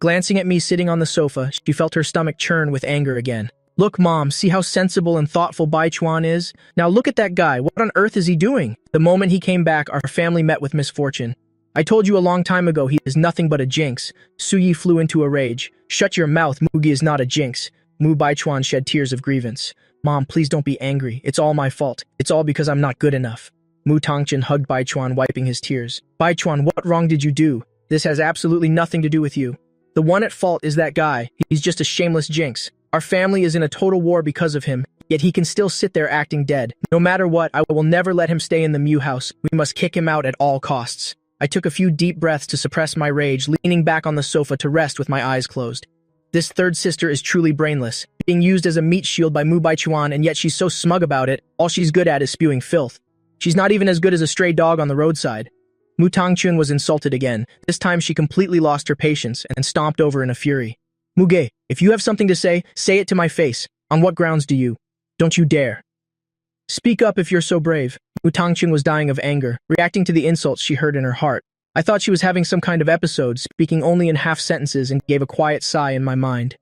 Glancing at me sitting on the sofa, she felt her stomach churn with anger again. Look, Mom, see how sensible and thoughtful Baichuan is? Now look at that guy, what on earth is he doing? The moment he came back, our family met with misfortune. I told you a long time ago he is nothing but a jinx. Suyi flew into a rage. Shut your mouth, Mugi is not a jinx. Mu Baichuan shed tears of grievance. Mom, please don't be angry. It's all my fault. It's all because I'm not good enough. Mu Tangchun hugged Baichuan, wiping his tears. Baichuan, what wrong did you do? This has absolutely nothing to do with you. The one at fault is that guy. He's just a shameless jinx. Our family is in a total war because of him, yet he can still sit there acting dead. No matter what, I will never let him stay in the Mu house. We must kick him out at all costs. I took a few deep breaths to suppress my rage, leaning back on the sofa to rest with my eyes closed. This third sister is truly brainless, being used as a meat shield by Mu Baichuan, and yet she's so smug about it. All she's good at is spewing filth. She's not even as good as a stray dog on the roadside. Mu Tangchun was insulted again. This time she completely lost her patience and stomped over in a fury. Muge, if you have something to say it to my face. On what grounds do you? Don't you dare. Speak up if you're so brave. Mu Tangchun was dying of anger, reacting to the insults she heard in her heart. I thought she was having some kind of episode, speaking only in half sentences, and gave a quiet sigh in my mind.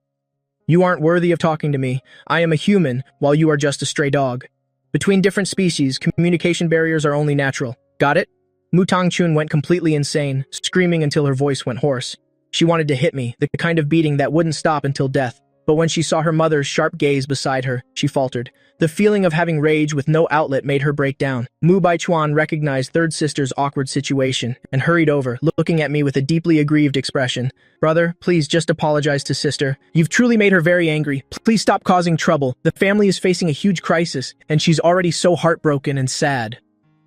You aren't worthy of talking to me. I am a human, while you are just a stray dog. Between different species, communication barriers are only natural. Got it? Mu Tangchun went completely insane, screaming until her voice went hoarse. She wanted to hit me, the kind of beating that wouldn't stop until death. But when she saw her mother's sharp gaze beside her, she faltered. The feeling of having rage with no outlet made her break down. Mu Baichuan recognized third sister's awkward situation and hurried over, looking at me with a deeply aggrieved expression. Brother, please just apologize to sister. You've truly made her very angry. Please stop causing trouble. The family is facing a huge crisis, and she's already so heartbroken and sad.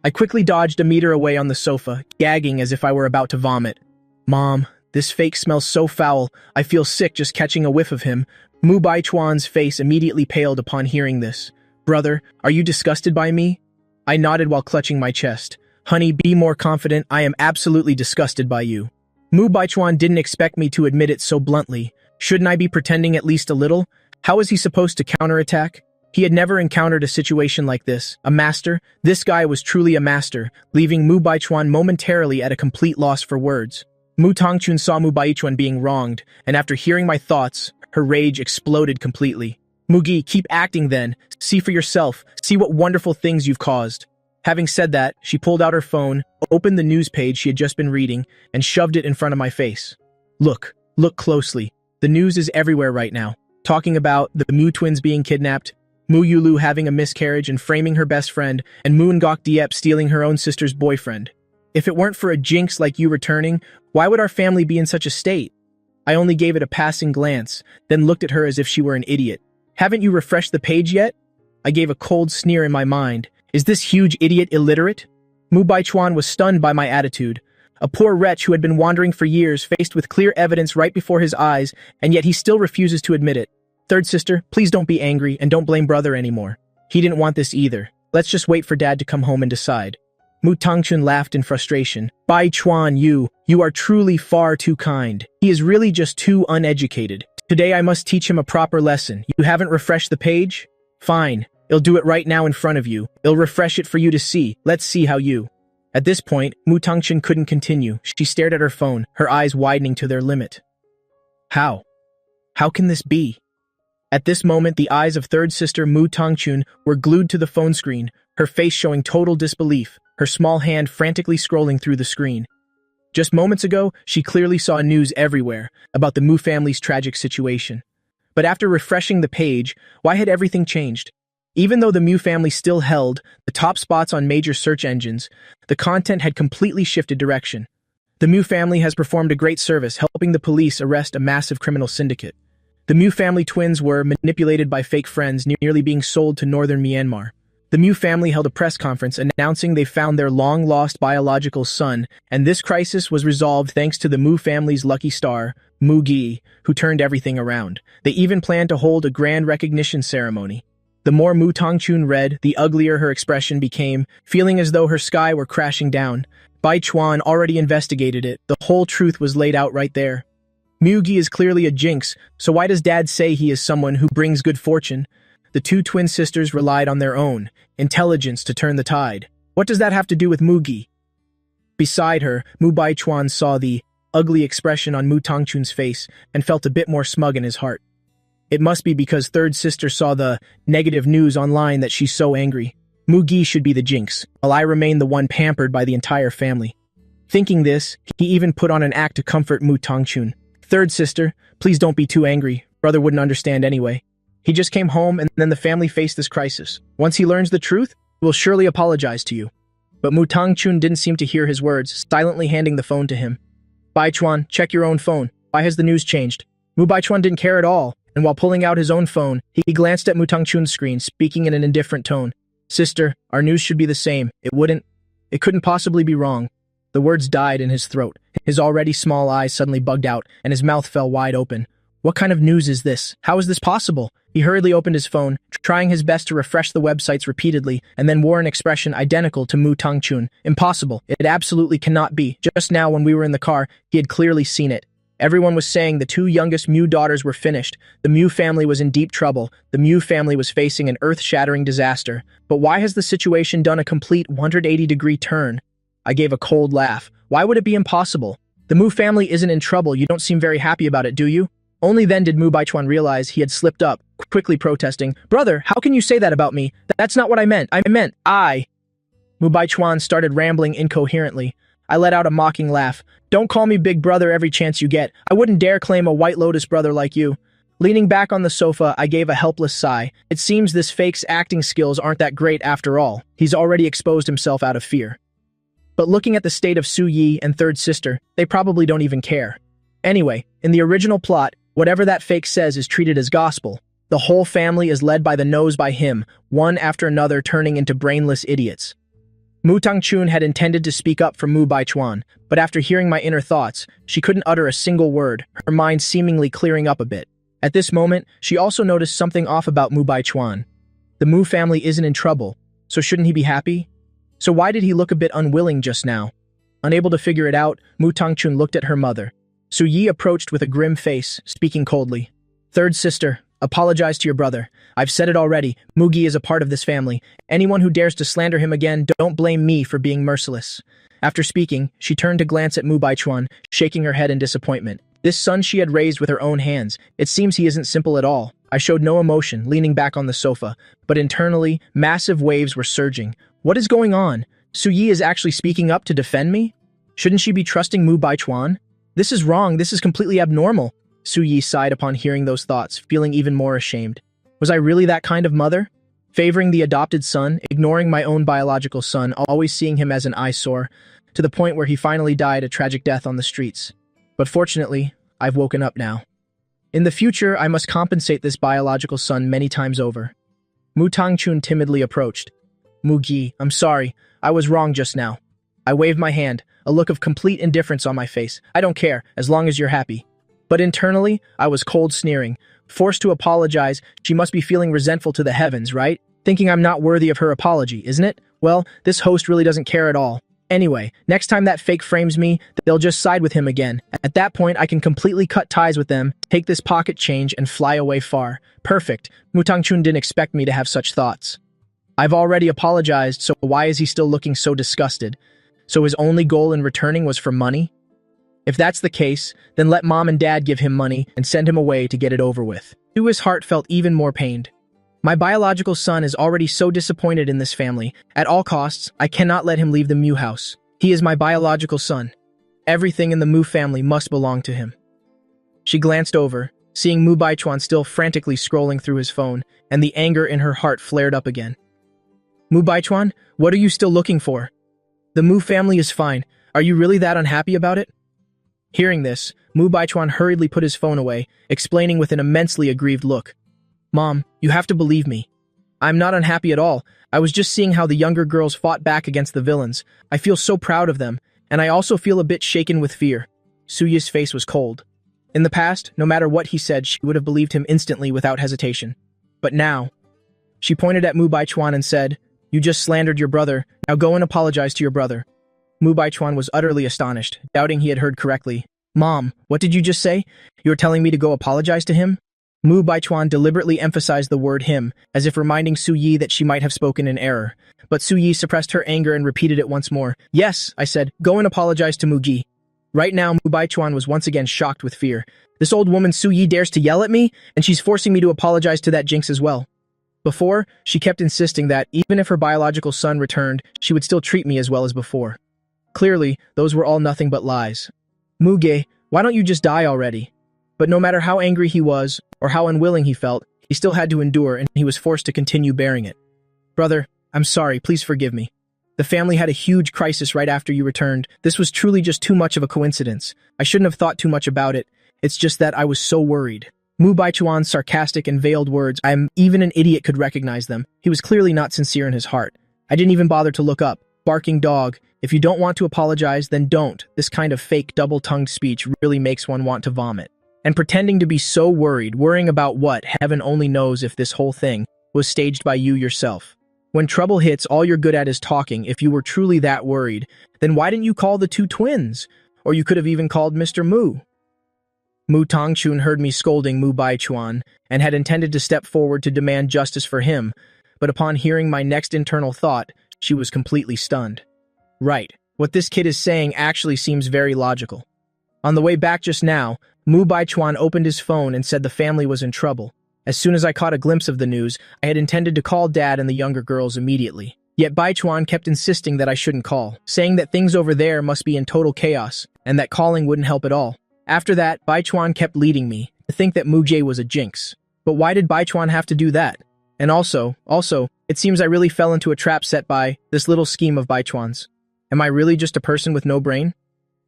I quickly dodged a meter away on the sofa, gagging as if I were about to vomit. Mom, this fake smells so foul. I feel sick just catching a whiff of him. Mu Baichuan's face immediately paled upon hearing this. Brother, are you disgusted by me? I nodded while clutching my chest. Honey, be more confident. I am absolutely disgusted by you. Mu Baichuan didn't expect me to admit it so bluntly. Shouldn't I be pretending at least a little? How was he supposed to counterattack? He had never encountered a situation like this. A master? This guy was truly a master, leaving Mu Baichuan momentarily at a complete loss for words. Mu Tangchun saw Mu Baichuan being wronged, and after hearing my thoughts, her rage exploded completely. Mugi, keep acting then. See for yourself. See what wonderful things you've caused. Having said that, she pulled out her phone, opened the news page she had just been reading, and shoved it in front of my face. Look closely. The news is everywhere right now. Talking about the Mu twins being kidnapped, Mu Yulu having a miscarriage and framing her best friend, and Mu Ngok Diep stealing her own sister's boyfriend. If it weren't for a jinx like you returning, why would our family be in such a state? I only gave it a passing glance, then looked at her as if she were an idiot. Haven't you refreshed the page yet? I gave a cold sneer in my mind. Is this huge idiot illiterate? Mu Baichuan was stunned by my attitude. A poor wretch who had been wandering for years, faced with clear evidence right before his eyes, and yet he still refuses to admit it. Third sister, please don't be angry and don't blame brother anymore. He didn't want this either. Let's just wait for dad to come home and decide. Mu Tangchun laughed in frustration. Baichuan, you are truly far too kind. He is really just too uneducated. Today I must teach him a proper lesson. You haven't refreshed the page? Fine. I'll do it right now in front of you. I'll refresh it for you to see. Let's see how you... At this point, Mu Tangchun couldn't continue. She stared at her phone, her eyes widening to their limit. How? How can this be? At this moment, the eyes of third sister Mu Tangchun were glued to the phone screen, her face showing total disbelief, her small hand frantically scrolling through the screen. Just moments ago, she clearly saw news everywhere about the Mu family's tragic situation. But after refreshing the page, why had everything changed? Even though the Mu family still held the top spots on major search engines, the content had completely shifted direction. The Mu family has performed a great service helping the police arrest a massive criminal syndicate. The Mu family twins were manipulated by fake friends, nearly being sold to northern Myanmar. The Mu family held a press conference announcing they found their long-lost biological son, and this crisis was resolved thanks to the Mu family's lucky star, Mu-gi, who turned everything around. They even planned to hold a grand recognition ceremony. The more Mu Tongchun read, the uglier her expression became, feeling as though her sky were crashing down. Bai Chuan already investigated it. The whole truth was laid out right there. Mu-gi is clearly a jinx, so why does Dad say he is someone who brings good fortune? The two twin sisters relied on their own intelligence to turn the tide. What does that have to do with Mu-gi? Beside her, Mu Baichuan saw the ugly expression on Mu Tongchun's face and felt a bit more smug in his heart. It must be because third sister saw the negative news online that she's so angry. Mu-gi should be the jinx, while I remain the one pampered by the entire family. Thinking this, he even put on an act to comfort Mu Tongchun. Third sister, please don't be too angry. Brother wouldn't understand anyway. He just came home and then the family faced this crisis. Once he learns the truth, he will surely apologize to you. But Mu Tongchun didn't seem to hear his words, silently handing the phone to him. Baichuan, check your own phone. Why has the news changed? Mu Baichuan didn't care at all, and while pulling out his own phone, he glanced at Mu Tongchun's screen, speaking in an indifferent tone. Sister, our news should be the same. It couldn't possibly be wrong. The words died in his throat. His already small eyes suddenly bugged out, and his mouth fell wide open. What kind of news is this? How is this possible? He hurriedly opened his phone, trying his best to refresh the websites repeatedly, and then wore an expression identical to Mu Tongchun. Impossible. It absolutely cannot be. Just now when we were in the car, he had clearly seen it. Everyone was saying the two youngest Mu daughters were finished. The Mu family was in deep trouble. The Mu family was facing an earth-shattering disaster. But why has the situation done a complete 180-degree turn? I gave a cold laugh. Why would it be impossible? The Mu family isn't in trouble. You don't seem very happy about it, do you? Only then did Mu Baichuan realize he had slipped up, quickly protesting, Brother, how can you say that about me? That's not what I meant. Mu Baichuan started rambling incoherently. I let out a mocking laugh. Don't call me big brother every chance you get. I wouldn't dare claim a White Lotus brother like you. Leaning back on the sofa, I gave a helpless sigh. It seems this fake's acting skills aren't that great after all. He's already exposed himself out of fear. But looking at the state of Su Yi and third sister, they probably don't even care. Anyway, in the original plot, whatever that fake says is treated as gospel. The whole family is led by the nose by him, one after another turning into brainless idiots. Mu Tongchun had intended to speak up for Mu Baichuan, but after hearing my inner thoughts, she couldn't utter a single word, her mind seemingly clearing up a bit. At this moment, she also noticed something off about Mu Baichuan. The Mu family isn't in trouble, so shouldn't he be happy? So why did he look a bit unwilling just now? Unable to figure it out, Mu Tongchun looked at her mother. Su Yi approached with a grim face, speaking coldly. Third sister, apologize to your brother. I've said it already, Mu-gi is a part of this family. Anyone who dares to slander him again, don't blame me for being merciless. After speaking, she turned to glance at Mu Baichuan, shaking her head in disappointment. This son she had raised with her own hands. It seems he isn't simple at all. I showed no emotion, leaning back on the sofa, but internally, massive waves were surging. What is going on? Su Yi is actually speaking up to defend me? Shouldn't she be trusting Mu Baichuan? This is wrong, this is completely abnormal. Su Yi sighed upon hearing those thoughts, feeling even more ashamed. Was I really that kind of mother? Favoring the adopted son, ignoring my own biological son, always seeing him as an eyesore, to the point where he finally died a tragic death on the streets. But fortunately, I've woken up now. In the future, I must compensate this biological son many times over. Mu Tongchun timidly approached. Mu-gi, I'm sorry, I was wrong just now. I waved my hand, a look of complete indifference on my face. I don't care, as long as you're happy. But internally, I was cold sneering. Forced to apologize, she must be feeling resentful to the heavens, right? Thinking I'm not worthy of her apology, isn't it? Well, this host really doesn't care at all. Anyway, next time that fake frames me, they'll just side with him again. At that point, I can completely cut ties with them, take this pocket change, and fly away far. Perfect. Mu Tongchun didn't expect me to have such thoughts. I've already apologized, so why is he still looking so disgusted? So his only goal in returning was for money? If that's the case, then let mom and dad give him money and send him away to get it over with. His heart felt even more pained. My biological son is already so disappointed in this family. At all costs, I cannot let him leave the Mu house. He is my biological son. Everything in the Mu family must belong to him. She glanced over, seeing Mu Baichuan still frantically scrolling through his phone, and the anger in her heart flared up again. Mu Baichuan, what are you still looking for? The Mu family is fine. Are you really that unhappy about it? Hearing this, Mu Baichuan hurriedly put his phone away, explaining with an immensely aggrieved look. Mom, you have to believe me. I'm not unhappy at all. I was just seeing how the younger girls fought back against the villains. I feel so proud of them, and I also feel a bit shaken with fear. Suye's face was cold. In the past, no matter what he said, she would have believed him instantly without hesitation. But now, she pointed at Mu Baichuan and said, "You just slandered your brother. Now go and apologize to your brother." Mu Baichuan was utterly astonished, doubting he had heard correctly. "Mom, what did you just say? You're telling me to go apologize to him?" Mu Baichuan deliberately emphasized the word him, as if reminding Su Yi that she might have spoken in error. But Su Yi suppressed her anger and repeated it once more. "Yes," I said, "go and apologize to Mu Gi." Right now, Mu Baichuan was once again shocked with fear. This old woman Su Yi dares to yell at me, and she's forcing me to apologize to that jinx as well. Before, she kept insisting that, even if her biological son returned, she would still treat me as well as before. Clearly, those were all nothing but lies. "Muge, why don't you just die already?" But no matter how angry he was, or how unwilling he felt, he still had to endure, and he was forced to continue bearing it. "Brother, I'm sorry, please forgive me. The family had a huge crisis right after you returned. This was truly just too much of a coincidence. I shouldn't have thought too much about it. It's just that I was so worried." Mu Baichuan's sarcastic and veiled words, even an idiot could recognize them. He was clearly not sincere in his heart. I didn't even bother to look up. Barking dog. If you don't want to apologize, then don't. This kind of fake double-tongued speech really makes one want to vomit. And pretending to be so worried, worrying about what, heaven only knows if this whole thing was staged by you yourself. When trouble hits, all you're good at is talking. If you were truly that worried, then why didn't you call the two twins? Or you could have even called Mr. Mu. Mu Tongchun heard me scolding Mu Baichuan and had intended to step forward to demand justice for him, but upon hearing my next internal thought, she was completely stunned. Right, what this kid is saying actually seems very logical. On the way back just now, Mu Baichuan opened his phone and said the family was in trouble. As soon as I caught a glimpse of the news, I had intended to call Dad and the younger girls immediately. Yet Baichuan kept insisting that I shouldn't call, saying that things over there must be in total chaos, and that calling wouldn't help at all. After that, Baichuan kept leading me to think that Mujie was a jinx. But why did Baichuan have to do that? And also, it seems I really fell into a trap set by this little scheme of Baichuan's. Am I really just a person with no brain?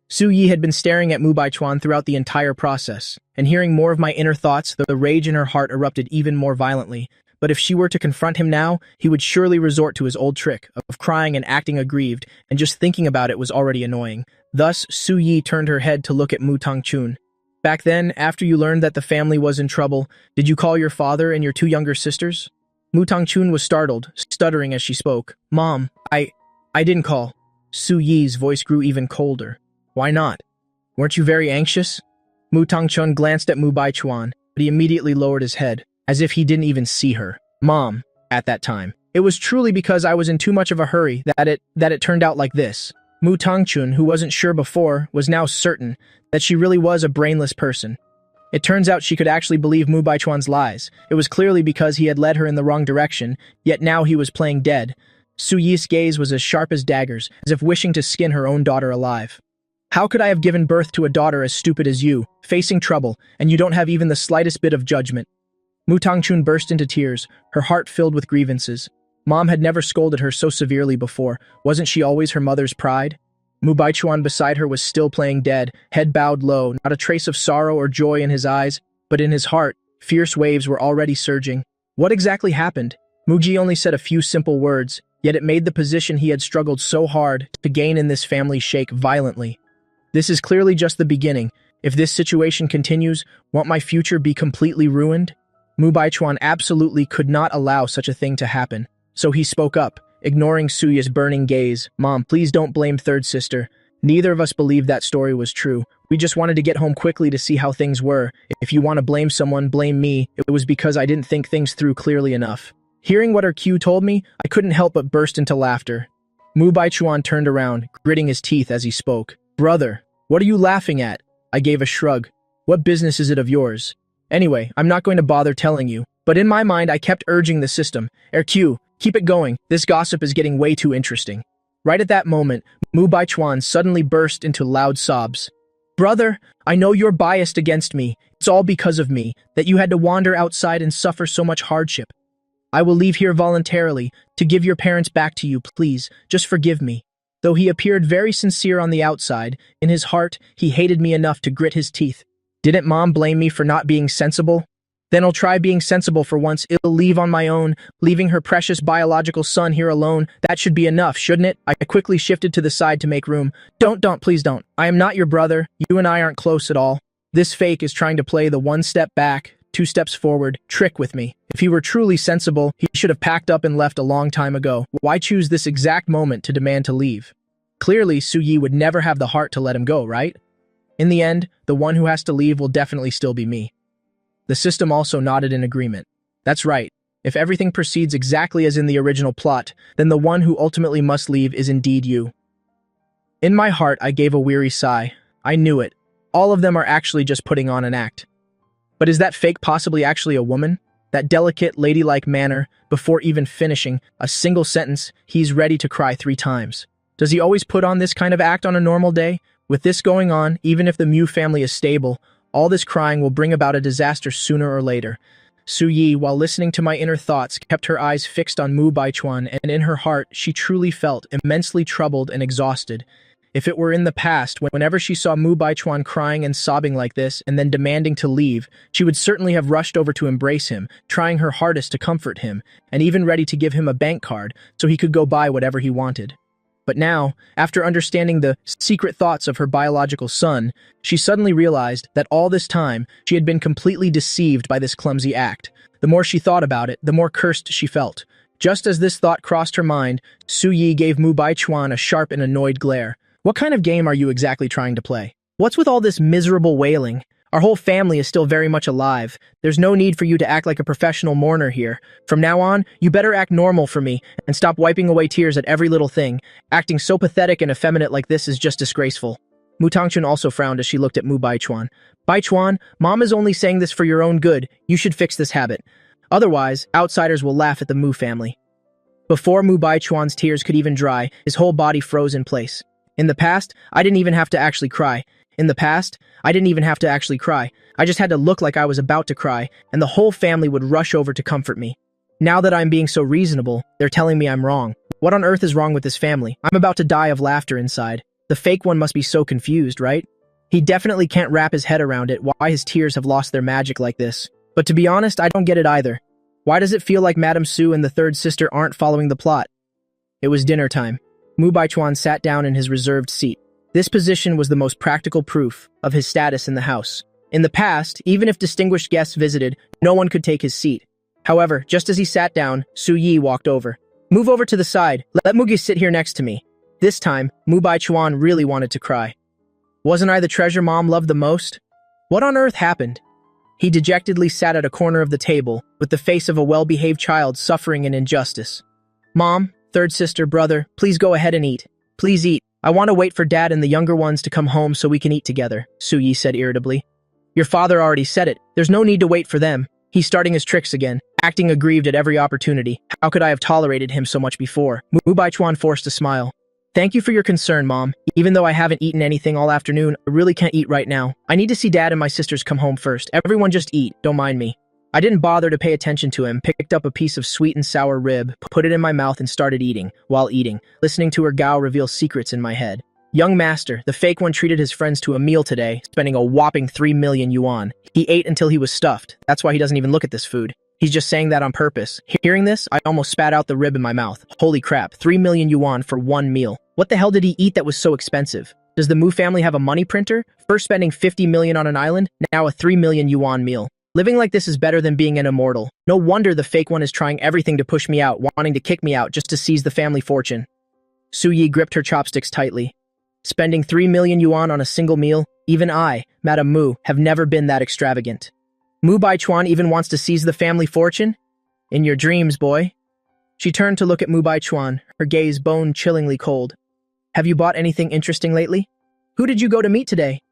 Su Yi had been staring at Mu Baichuan throughout the entire process, and hearing more of my inner thoughts, the rage in her heart erupted even more violently. But if she were to confront him now, he would surely resort to his old trick of crying and acting aggrieved, and just thinking about it was already annoying. Thus, Su Yi turned her head to look at Mu Tongchun. "Back then, after you learned that the family was in trouble, did you call your father and your two younger sisters?" Mu Tongchun was startled, stuttering as she spoke. "Mom, I didn't call." Su Yi's voice grew even colder. "Why not? Weren't you very anxious?" Mu Tongchun glanced at Mu Baichuan, but he immediately lowered his head, as if he didn't even see her. "Mom, at that time, it was truly because I was in too much of a hurry that it turned out like this." Mu Tongchun, who wasn't sure before, was now certain that she really was a brainless person. It turns out she could actually believe Mu Baichuan's lies. It was clearly because he had led her in the wrong direction, yet now he was playing dead. Su Yi's gaze was as sharp as daggers, as if wishing to skin her own daughter alive. "How could I have given birth to a daughter as stupid as you, facing trouble, and you don't have even the slightest bit of judgment?" Mu Tongchun burst into tears, her heart filled with grievances. Mom had never scolded her so severely before. Wasn't she always her mother's pride? Mu Baichuan beside her was still playing dead, head bowed low, not a trace of sorrow or joy in his eyes, but in his heart, fierce waves were already surging. What exactly happened? Muji only said a few simple words, yet it made the position he had struggled so hard to gain in this family shake violently. This is clearly just the beginning. If this situation continues, won't my future be completely ruined? Mu Baichuan absolutely could not allow such a thing to happen. So he spoke up, ignoring Suya's burning gaze. "Mom, please don't blame third sister. Neither of us believed that story was true. We just wanted to get home quickly to see how things were. If you want to blame someone, blame me. It was because I didn't think things through clearly enough." Hearing what her Q told me, I couldn't help but burst into laughter. Mu Baichuan turned around, gritting his teeth as he spoke. "Brother, what are you laughing at?" I gave a shrug. "What business is it of yours? Anyway, I'm not going to bother telling you. But in my mind, I kept urging the system. "RQ, keep it going. This gossip is getting way too interesting." Right at that moment, Mu Baichuan suddenly burst into loud sobs. "Brother, I know you're biased against me. It's all because of me, that you had to wander outside and suffer so much hardship. I will leave here voluntarily, to give your parents back to you, please. Just forgive me." Though he appeared very sincere on the outside, in his heart, he hated me enough to grit his teeth. Didn't Mom blame me for not being sensible? Then I'll try being sensible for once. I'll leave on my own, leaving her precious biological son here alone. That should be enough, shouldn't it? I quickly shifted to the side to make room. Please don't. I am not your brother. You and I aren't close at all. This fake is trying to play the one step back, two steps forward trick with me. If he were truly sensible, he should have packed up and left a long time ago. Why choose this exact moment to demand to leave? Clearly, Su-yi would never have the heart to let him go, right? In the end, the one who has to leave will definitely still be me. The system also nodded in agreement. That's right. If everything proceeds exactly as in the original plot, then the one who ultimately must leave is indeed you. In my heart, I gave a weary sigh. I knew it. All of them are actually just putting on an act. But is that fake possibly actually a woman? That delicate, ladylike manner, before even finishing a single sentence, he's ready to cry 3 times. Does he always put on this kind of act on a normal day? With this going on, even if the Mu family is stable, all this crying will bring about a disaster sooner or later. Su-yi, while listening to my inner thoughts, kept her eyes fixed on Mu Baichuan, and in her heart, she truly felt immensely troubled and exhausted. If it were in the past, whenever she saw Mu Baichuan crying and sobbing like this and then demanding to leave, she would certainly have rushed over to embrace him, trying her hardest to comfort him, and even ready to give him a bank card so he could go buy whatever he wanted. But now, after understanding the secret thoughts of her biological son, she suddenly realized that all this time she had been completely deceived by this clumsy act. The more she thought about it, the more cursed she felt. Just as this thought crossed her mind, Su-yi gave Mu Baichuan a sharp and annoyed glare. What kind of game are you exactly trying to play? What's with all this miserable wailing? Our whole family is still very much alive. There's no need for you to act like a professional mourner here. From now on, you better act normal for me and stop wiping away tears at every little thing. Acting so pathetic and effeminate like this is just disgraceful. Mu Tangchun also frowned as she looked at Mu Baichuan. Baichuan, Mom is only saying this for your own good. You should fix this habit. Otherwise, outsiders will laugh at the Mu family. Before Mu Baichuan's tears could even dry, his whole body froze in place. In the past, I didn't even have to actually cry. I just had to look like I was about to cry, and the whole family would rush over to comfort me. Now that I'm being so reasonable, they're telling me I'm wrong. What on earth is wrong with this family? I'm about to die of laughter inside. The fake one must be so confused, right? He definitely can't wrap his head around it why his tears have lost their magic like this. But to be honest, I don't get it either. Why does it feel like Madame Su and the third sister aren't following the plot? It was dinner time. Mu Baichuan sat down in his reserved seat. This position was the most practical proof of his status in the house. In the past, even if distinguished guests visited, no one could take his seat. However, just as he sat down, Su-yi walked over. Move over to the side. Let Mugi sit here next to me. This time, Mu Baichuan really wanted to cry. Wasn't I the treasure Mom loved the most? What on earth happened? He dejectedly sat at a corner of the table, with the face of a well-behaved child suffering an injustice. Mom, third sister, brother, please go ahead and eat. Please eat. I want to wait for Dad and the younger ones to come home so we can eat together, Su-yi said irritably. Your father already said it. There's no need to wait for them. He's starting his tricks again, acting aggrieved at every opportunity. How could I have tolerated him so much before? Mu Baichuan forced a smile. Thank you for your concern, Mom. Even though I haven't eaten anything all afternoon, I really can't eat right now. I need to see Dad and my sisters come home first. Everyone just eat, don't mind me. I didn't bother to pay attention to him, picked up a piece of sweet and sour rib, put it in my mouth and started eating. While eating, listening to her Gao reveal secrets in my head. Young master, the fake one treated his friends to a meal today, spending a whopping 3 million yuan. He ate until he was stuffed. That's why he doesn't even look at this food. He's just saying that on purpose. Hearing this, I almost spat out the rib in my mouth. Holy crap, 3 million yuan for one meal. What the hell did he eat that was so expensive? Does the Mu family have a money printer? First spending 50 million on an island, now a 3 million yuan meal. Living like this is better than being an immortal. No wonder the fake one is trying everything to push me out, wanting to kick me out just to seize the family fortune. Su-yi gripped her chopsticks tightly. Spending 3 million yuan on a single meal? Even I, Madame Mu, have never been that extravagant. Mu Baichuan even wants to seize the family fortune? In your dreams, boy. She turned to look at Mu Baichuan, her gaze bone-chillingly cold. Have you bought anything interesting lately? Who did you go to meet today?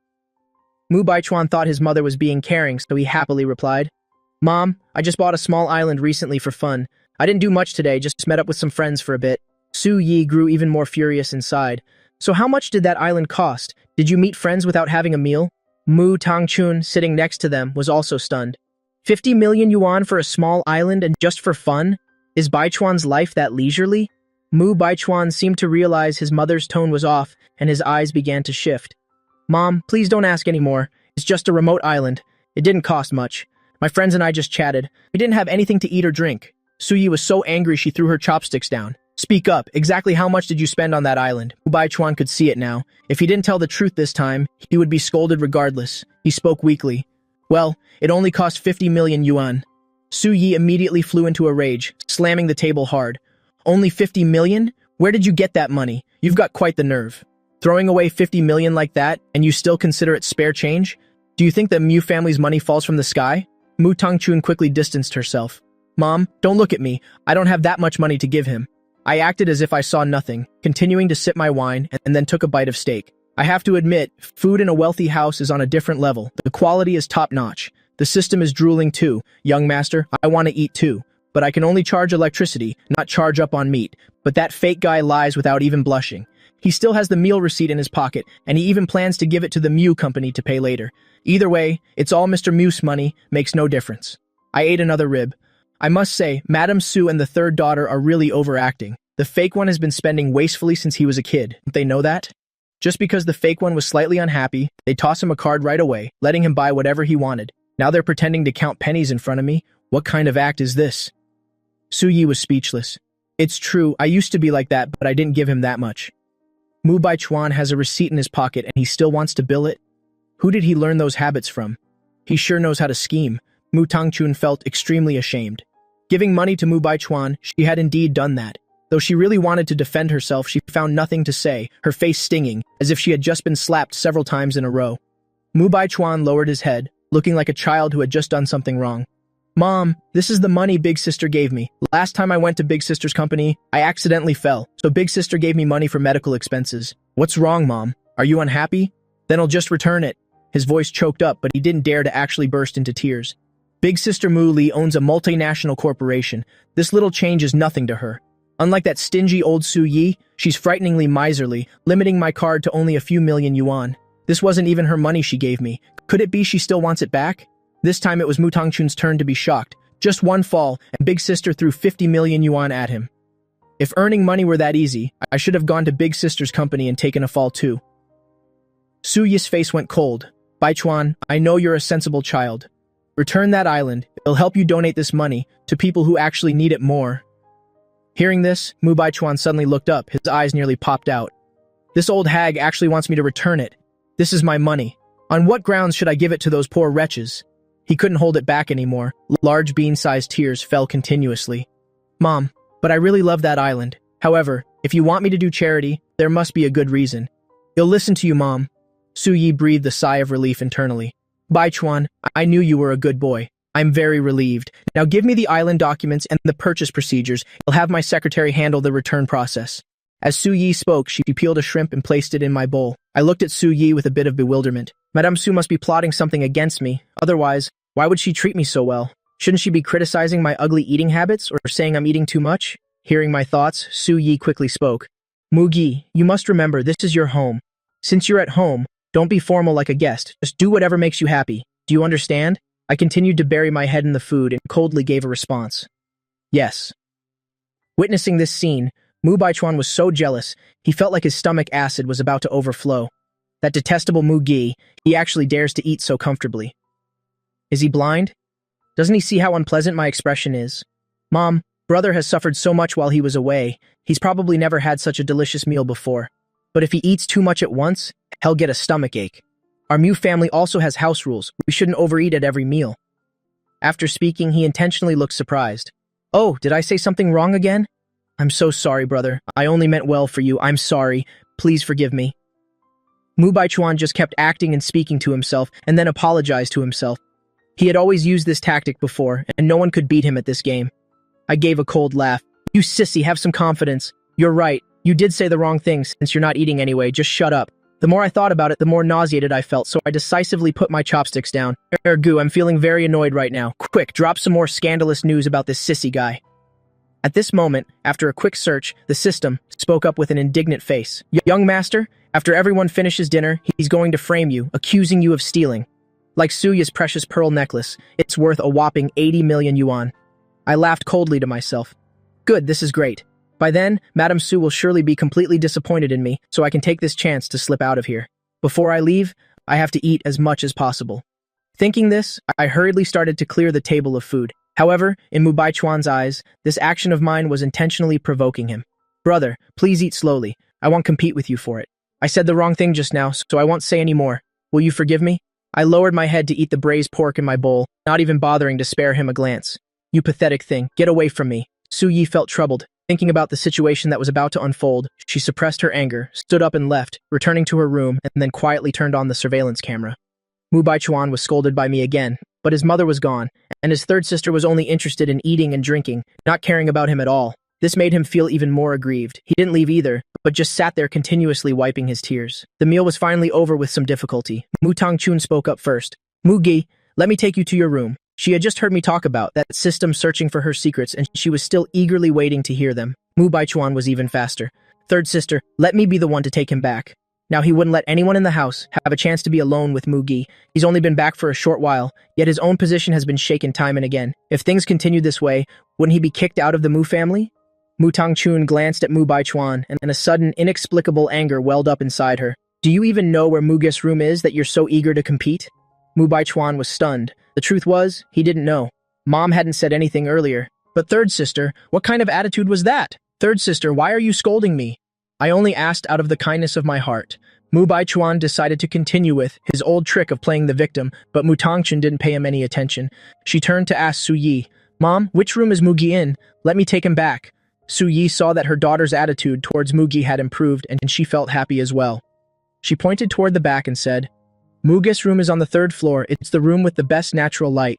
Mu Baichuan thought his mother was being caring, so he happily replied, Mom, I just bought a small island recently for fun. I didn't do much today, just met up with some friends for a bit. Su-yi grew even more furious inside. So how much did that island cost? Did you meet friends without having a meal? Mu Tangchun, sitting next to them, was also stunned. 50 million yuan for a small island and just for fun? Is Baichuan's life that leisurely? Mu Baichuan seemed to realize his mother's tone was off, and his eyes began to shift. Mom, please don't ask anymore. It's just a remote island. It didn't cost much. My friends and I just chatted. We didn't have anything to eat or drink. Suyi was so angry she threw her chopsticks down. Speak up. Exactly how much did you spend on that island? Bai Chuan could see it now. If he didn't tell the truth this time, he would be scolded regardless. He spoke weakly. Well, it only cost 50 million yuan. Su Yi immediately flew into a rage, slamming the table hard. Only 50 million? Where did you get that money? You've got quite the nerve. Throwing away 50 million like that, and you still consider it spare change? Do you think the Mu family's money falls from the sky? Mu Tongchun quickly distanced herself. Mom, don't look at me. I don't have that much money to give him. I acted as if I saw nothing, continuing to sip my wine, and then took a bite of steak. I have to admit, food in a wealthy house is on a different level. The quality is top-notch. The system is drooling too. Young master, I want to eat too. But I can only charge electricity, not charge up on meat. But that fake guy lies without even blushing. He still has the meal receipt in his pocket, and he even plans to give it to the Mu company to pay later. Either way, it's all Mr. Mu's money, makes no difference. I ate another rib. I must say, Madame Su and the third daughter are really overacting. The fake one has been spending wastefully since he was a kid. Don't they know that? Just because the fake one was slightly unhappy, they toss him a card right away, letting him buy whatever he wanted. Now they're pretending to count pennies in front of me. What kind of act is this? Su Yi was speechless. It's true, I used to be like that, but I didn't give him that much. Mu Baichuan has a receipt in his pocket and he still wants to bill it? Who did he learn those habits from? He sure knows how to scheme. Mu Tongchun felt extremely ashamed. Giving money to Mu Baichuan, she had indeed done that. Though she really wanted to defend herself, she found nothing to say, her face stinging, as if she had just been slapped several times in a row. Mu Baichuan lowered his head, looking like a child who had just done something wrong. Mom, this is the money Big Sister gave me. Last time I went to Big Sister's company, I accidentally fell, so Big Sister gave me money for medical expenses. What's wrong, Mom? Are you unhappy? Then I'll just return it. His voice choked up, but he didn't dare to actually burst into tears. Big Sister Mu Li owns a multinational corporation. This little change is nothing to her. Unlike that stingy old Su Yi, she's frighteningly miserly, limiting my card to only a few million yuan. This wasn't even her money she gave me. Could it be she still wants it back? This time it was Mu Tongchun's turn to be shocked. Just one fall, and Big Sister threw 50 million yuan at him. If earning money were that easy, I should have gone to Big Sister's company and taken a fall too. Su Yi's face went cold. Baichuan, I know you're a sensible child. Return that island. It'll help you donate this money to people who actually need it more. Hearing this, Mu Baichuan suddenly looked up, his eyes nearly popped out. This old hag actually wants me to return it. This is my money. On what grounds should I give it to those poor wretches? He couldn't hold it back anymore. Large bean-sized tears fell continuously. Mom, but I really love that island. However, if you want me to do charity, there must be a good reason. You'll listen to you, Mom. Su Yi breathed a sigh of relief internally. Baichuan, I knew you were a good boy. I'm very relieved. Now give me the island documents and the purchase procedures. I'll have my secretary handle the return process. As Su Yi spoke, she peeled a shrimp and placed it in my bowl. I looked at Su Yi with a bit of bewilderment. Madame Su must be plotting something against me. Otherwise, why would she treat me so well? Shouldn't she be criticizing my ugly eating habits or saying I'm eating too much? Hearing my thoughts, Su Yi quickly spoke. Mugi, you must remember this is your home. Since you're at home, don't be formal like a guest. Just do whatever makes you happy. Do you understand? I continued to bury my head in the food and coldly gave a response. Yes. Witnessing this scene, Mu Baichuan was so jealous, he felt like his stomach acid was about to overflow. That detestable Mu Gi, he actually dares to eat so comfortably. Is he blind? Doesn't he see how unpleasant my expression is? Mom, brother has suffered so much while he was away, he's probably never had such a delicious meal before. But if he eats too much at once, he'll get a stomach ache. Our Mu family also has house rules. We shouldn't overeat at every meal. After speaking, he intentionally looked surprised. Oh, did I say something wrong again? I'm so sorry, brother. I only meant well for you. I'm sorry. Please forgive me. Mu Baichuan just kept acting and speaking to himself, and then apologized to himself. He had always used this tactic before, and no one could beat him at this game. I gave a cold laugh. You sissy, have some confidence. You're right. You did say the wrong thing since you're not eating anyway. Just shut up. The more I thought about it, the more nauseated I felt, so I decisively put my chopsticks down. Ergu, I'm feeling very annoyed right now. Quick, drop some more scandalous news about this sissy guy. At this moment, after a quick search, the system spoke up with an indignant face. Young master, after everyone finishes dinner, he's going to frame you, accusing you of stealing. Like Suya's precious pearl necklace, it's worth a whopping 80 million yuan. I laughed coldly to myself. Good, this is great. By then, Madame Su will surely be completely disappointed in me, so I can take this chance to slip out of here. Before I leave, I have to eat as much as possible. Thinking this, I hurriedly started to clear the table of food. However, in Mu Baichuan's eyes, this action of mine was intentionally provoking him. Brother, please eat slowly. I won't compete with you for it. I said the wrong thing just now, so I won't say any more. Will you forgive me? I lowered my head to eat the braised pork in my bowl, not even bothering to spare him a glance. You pathetic thing, get away from me. Su Yi felt troubled. Thinking about the situation that was about to unfold, she suppressed her anger, stood up and left, returning to her room, and then quietly turned on the surveillance camera. Mu Baichuan was scolded by me again, but his mother was gone, and his third sister was only interested in eating and drinking, not caring about him at all. This made him feel even more aggrieved. He didn't leave either, but just sat there continuously wiping his tears. The meal was finally over with some difficulty. Mu Tangchun spoke up first. Mugi, let me take you to your room. She had just heard me talk about that system searching for her secrets, and she was still eagerly waiting to hear them. Mu Baichuan was even faster. Third sister, let me be the one to take him back. Now he wouldn't let anyone in the house have a chance to be alone with Mugi. He's only been back for a short while, yet his own position has been shaken time and again. If things continued this way, wouldn't he be kicked out of the Mu family? Mu Tangchun glanced at Mu Baichuan, and a sudden, inexplicable anger welled up inside her. Do you even know where Mugi's room is that you're so eager to compete? Mu Baichuan was stunned. The truth was, he didn't know. Mom hadn't said anything earlier. But third sister, what kind of attitude was that? Third sister, why are you scolding me? I only asked out of the kindness of my heart. Mu Baichuan decided to continue with his old trick of playing the victim, but Mu Tangchun didn't pay him any attention. She turned to ask Su Yi, Mom, which room is Mugi in? Let me take him back. Su Yi saw that her daughter's attitude towards Mugi had improved, and she felt happy as well. She pointed toward the back and said, Mugi's room is on the 3rd floor. It's the room with the best natural light.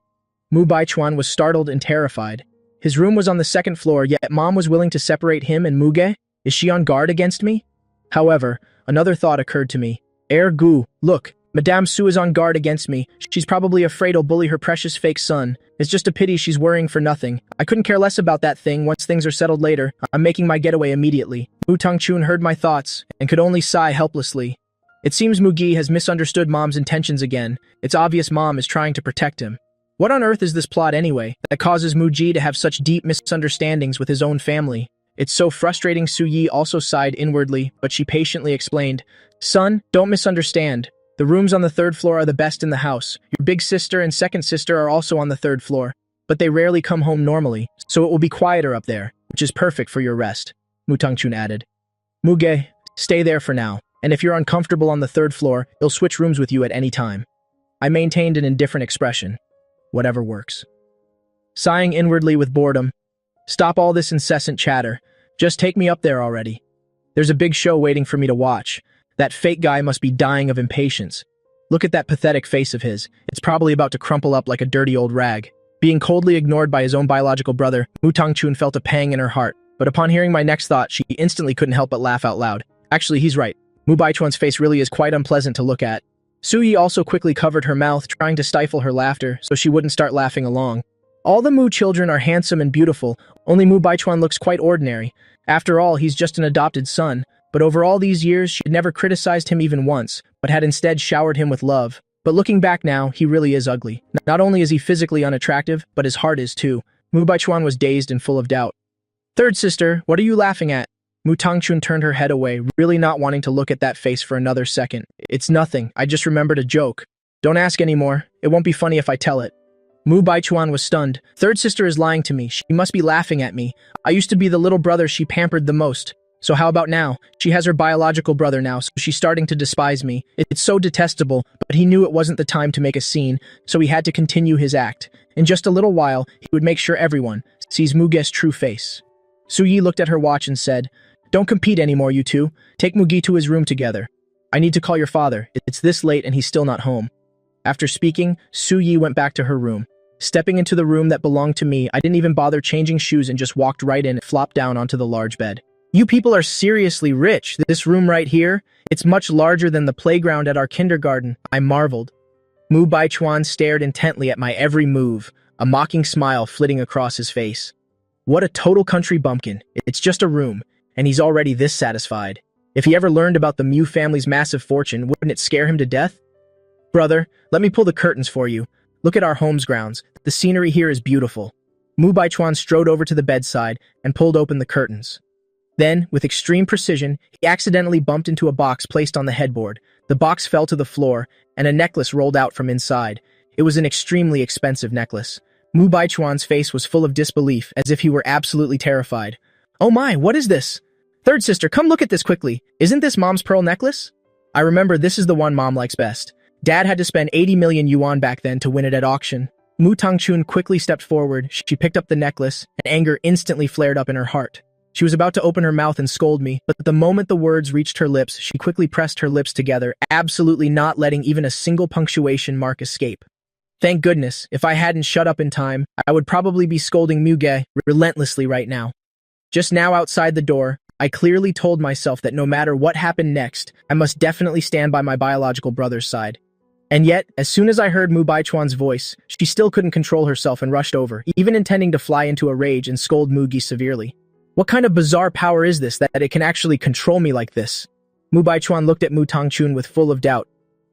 Mu Baichuan was startled and terrified. His room was on the 2nd floor, yet Mom was willing to separate him and Mugi? Is she on guard against me? However, another thought occurred to me. Ergo, look, Madame Su is on guard against me. She's probably afraid I'll bully her precious fake son. It's just a pity she's worrying for nothing. I couldn't care less about that thing once things are settled later. I'm making my getaway immediately. Mu Tangchun heard my thoughts and could only sigh helplessly. It seems Mugi has misunderstood Mom's intentions again. It's obvious Mom is trying to protect him. What on earth is this plot anyway, that causes Mugi to have such deep misunderstandings with his own family? It's so frustrating. Su Yi also sighed inwardly, but she patiently explained, Son, don't misunderstand. The rooms on the 3rd floor are the best in the house. Your big sister and second sister are also on the 3rd floor, but they rarely come home normally, so it will be quieter up there, which is perfect for your rest, Mu Tangchun added. Mugi, stay there for now, and if you're uncomfortable on the 3rd floor, he'll switch rooms with you at any time. I maintained an indifferent expression. Whatever works. Sighing inwardly with boredom, stop all this incessant chatter. Just take me up there already. There's a big show waiting for me to watch. That fake guy must be dying of impatience. Look at that pathetic face of his. It's probably about to crumple up like a dirty old rag. Being coldly ignored by his own biological brother, Mu Tangchun felt a pang in her heart. But upon hearing my next thought, she instantly couldn't help but laugh out loud. Actually, he's right. Mu Baichuan's face really is quite unpleasant to look at. Su Yi also quickly covered her mouth, trying to stifle her laughter so she wouldn't start laughing along. All the Mu children are handsome and beautiful, only Mu Baichuan looks quite ordinary. After all, he's just an adopted son, but over all these years, she had never criticized him even once, but had instead showered him with love. But looking back now, he really is ugly. Not only is he physically unattractive, but his heart is too. Mu Baichuan was dazed and full of doubt. Third sister, what are you laughing at? Mu Tangchun turned her head away, really not wanting to look at that face for another second. It's nothing, I just remembered a joke. Don't ask anymore, it won't be funny if I tell it. Mu Baichuan was stunned. Third sister is lying to me, she must be laughing at me. I used to be the little brother she pampered the most. So how about now? She has her biological brother now, so she's starting to despise me. It's so detestable, but he knew it wasn't the time to make a scene, so he had to continue his act. In just a little while, he would make sure everyone sees Mugi's true face. Su Yi looked at her watch and said, Don't compete anymore, you two. Take Mugi to his room together. I need to call your father. It's this late and he's still not home. After speaking, Su Yi went back to her room. Stepping into the room that belonged to me, I didn't even bother changing shoes and just walked right in and flopped down onto the large bed. You people are seriously rich. This room right here, it's much larger than the playground at our kindergarten. I marveled. Mu Baichuan stared intently at my every move, a mocking smile flitting across his face. What a total country bumpkin. It's just a room, and he's already this satisfied. If he ever learned about the Mu family's massive fortune, wouldn't it scare him to death? Brother, let me pull the curtains for you. Look at our home's grounds. The scenery here is beautiful. Mu Baichuan strode over to the bedside and pulled open the curtains. Then, with extreme precision, he accidentally bumped into a box placed on the headboard. The box fell to the floor, and a necklace rolled out from inside. It was an extremely expensive necklace. Mu Baichuan's face was full of disbelief, as if he were absolutely terrified. "Oh my, what is this? Third sister, come look at this quickly. Isn't this Mom's pearl necklace?" I remember this is the one Mom likes best. Dad had to spend 80 million yuan back then to win it at auction. Mu Tangchun quickly stepped forward. She picked up the necklace, and anger instantly flared up in her heart. She was about to open her mouth and scold me, but the moment the words reached her lips, she quickly pressed her lips together, absolutely not letting even a single punctuation mark escape. Thank goodness, if I hadn't shut up in time, I would probably be scolding Muge relentlessly right now. Just now outside the door, I clearly told myself that no matter what happened next, I must definitely stand by my biological brother's side. And yet, as soon as I heard Mu Baichuan's voice, she still couldn't control herself and rushed over, even intending to fly into a rage and scold Mugi severely. What kind of bizarre power is this that it can actually control me like this? Mu Baichuan looked at Mu Tangchun with full of doubt.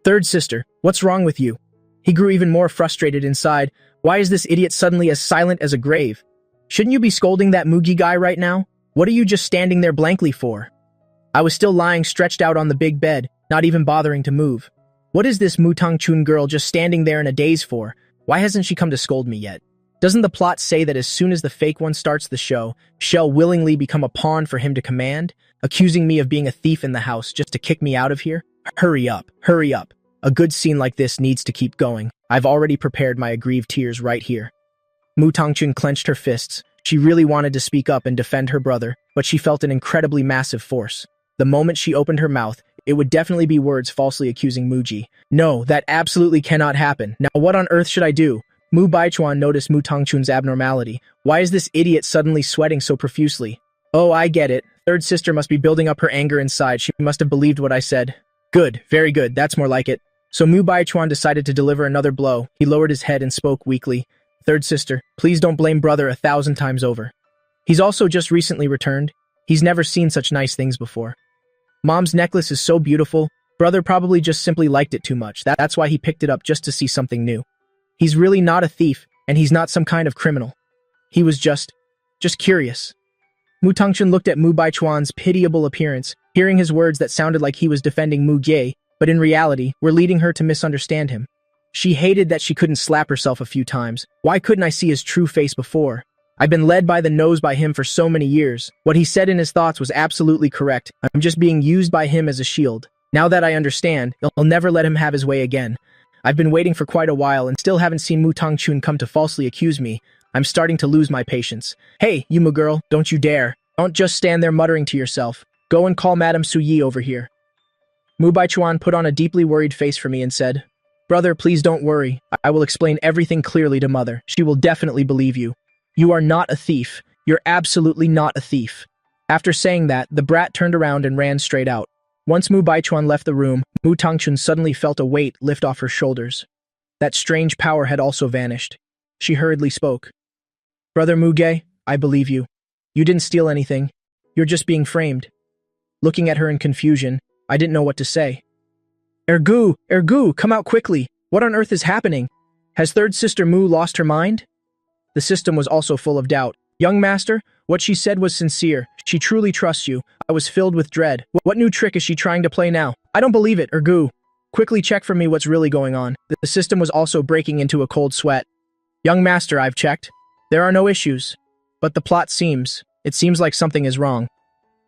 Third sister, what's wrong with you? He grew even more frustrated inside. Why is this idiot suddenly as silent as a grave? Shouldn't you be scolding that Mugi guy right now? What are you just standing there blankly for? I was still lying stretched out on the big bed, not even bothering to move. What is this Mu Tangchun girl just standing there in a daze for? Why hasn't she come to scold me yet? Doesn't the plot say that as soon as the fake one starts the show, she'll willingly become a pawn for him to command, accusing me of being a thief in the house just to kick me out of here? Hurry up, hurry up. A good scene like this needs to keep going. I've already prepared my aggrieved tears right here. Mu Tangchun clenched her fists. She really wanted to speak up and defend her brother, but she felt an incredibly massive force. The moment she opened her mouth, it would definitely be words falsely accusing Muji. No, that absolutely cannot happen. Now what on earth should I do? Mu Baichuan noticed Mu Tangchun's abnormality. Why is this idiot suddenly sweating so profusely? Oh, I get it. Third sister must be building up her anger inside. She must have believed what I said. Good, very good, that's more like it. So Mu Baichuan decided to deliver another blow. He lowered his head and spoke weakly. Third sister, please don't blame brother 1,000 times over. He's also just recently returned. He's never seen such nice things before. Mom's necklace is so beautiful. Brother probably just simply liked it too much. That's why he picked it up just to see something new. He's really not a thief, and he's not some kind of criminal. He was just curious. Mu Tangchun looked at Mu Baichuan's pitiable appearance, hearing his words that sounded like he was defending Mu Ge, but in reality, were leading her to misunderstand him. She hated that she couldn't slap herself a few times. Why couldn't I see his true face before? I've been led by the nose by him for so many years. What he said in his thoughts was absolutely correct. I'm just being used by him as a shield. Now that I understand, I'll never let him have his way again. I've been waiting for quite a while and still haven't seen Mu Tangchun come to falsely accuse me. I'm starting to lose my patience. Hey, you Mu girl, don't you dare. Don't just stand there muttering to yourself. Go and call Madame Su Yi over here. Mu Baichuan put on a deeply worried face for me and said, Brother, please don't worry. I will explain everything clearly to Mother. She will definitely believe you. You are not a thief. You're absolutely not a thief. After saying that, the brat turned around and ran straight out. Once Mu Baichuan left the room, Mu Tangchun suddenly felt a weight lift off her shoulders. That strange power had also vanished. She hurriedly spoke. Brother Muge, I believe you. You didn't steal anything. You're just being framed. Looking at her in confusion, I didn't know what to say. Ergu, come out quickly. What on earth is happening? Has third sister Mu lost her mind? The system was also full of doubt. Young master, what she said was sincere. She truly trusts you. I was filled with dread. What new trick is she trying to play now? I don't believe it, Ergu. Quickly check for me what's really going on. The system was also breaking into a cold sweat. Young master, I've checked. There are no issues. But the plot seems like something is wrong.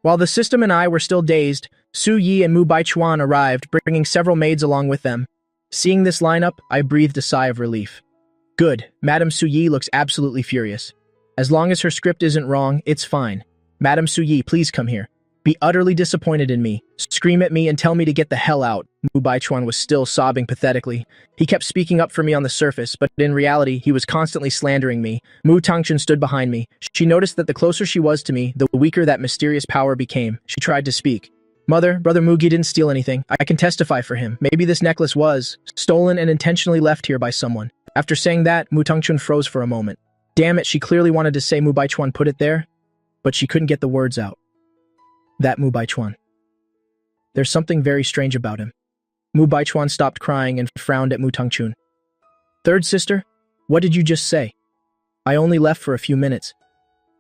While the system and I were still dazed, Su Yi and Mu Baichuan arrived, bringing several maids along with them. Seeing this lineup, I breathed a sigh of relief. Good, Madame Su Yi looks absolutely furious. As long as her script isn't wrong, it's fine. Madame Su Yi, please come here. Be utterly disappointed in me. Scream at me and tell me to get the hell out. Mu Baichuan was still sobbing pathetically. He kept speaking up for me on the surface, but in reality, he was constantly slandering me. Mu Tangchun stood behind me. She noticed that the closer she was to me, the weaker that mysterious power became. She tried to speak. Mother, Brother Mugi didn't steal anything. I can testify for him. Maybe this necklace was stolen and intentionally left here by someone. After saying that, Mu Tangchun froze for a moment. Damn it, she clearly wanted to say Mu Baichuan put it there, but she couldn't get the words out. That Mu Baichuan. There's something very strange about him. Mu Baichuan stopped crying and frowned at Mu Tangchun. Third sister, what did you just say? I only left for a few minutes.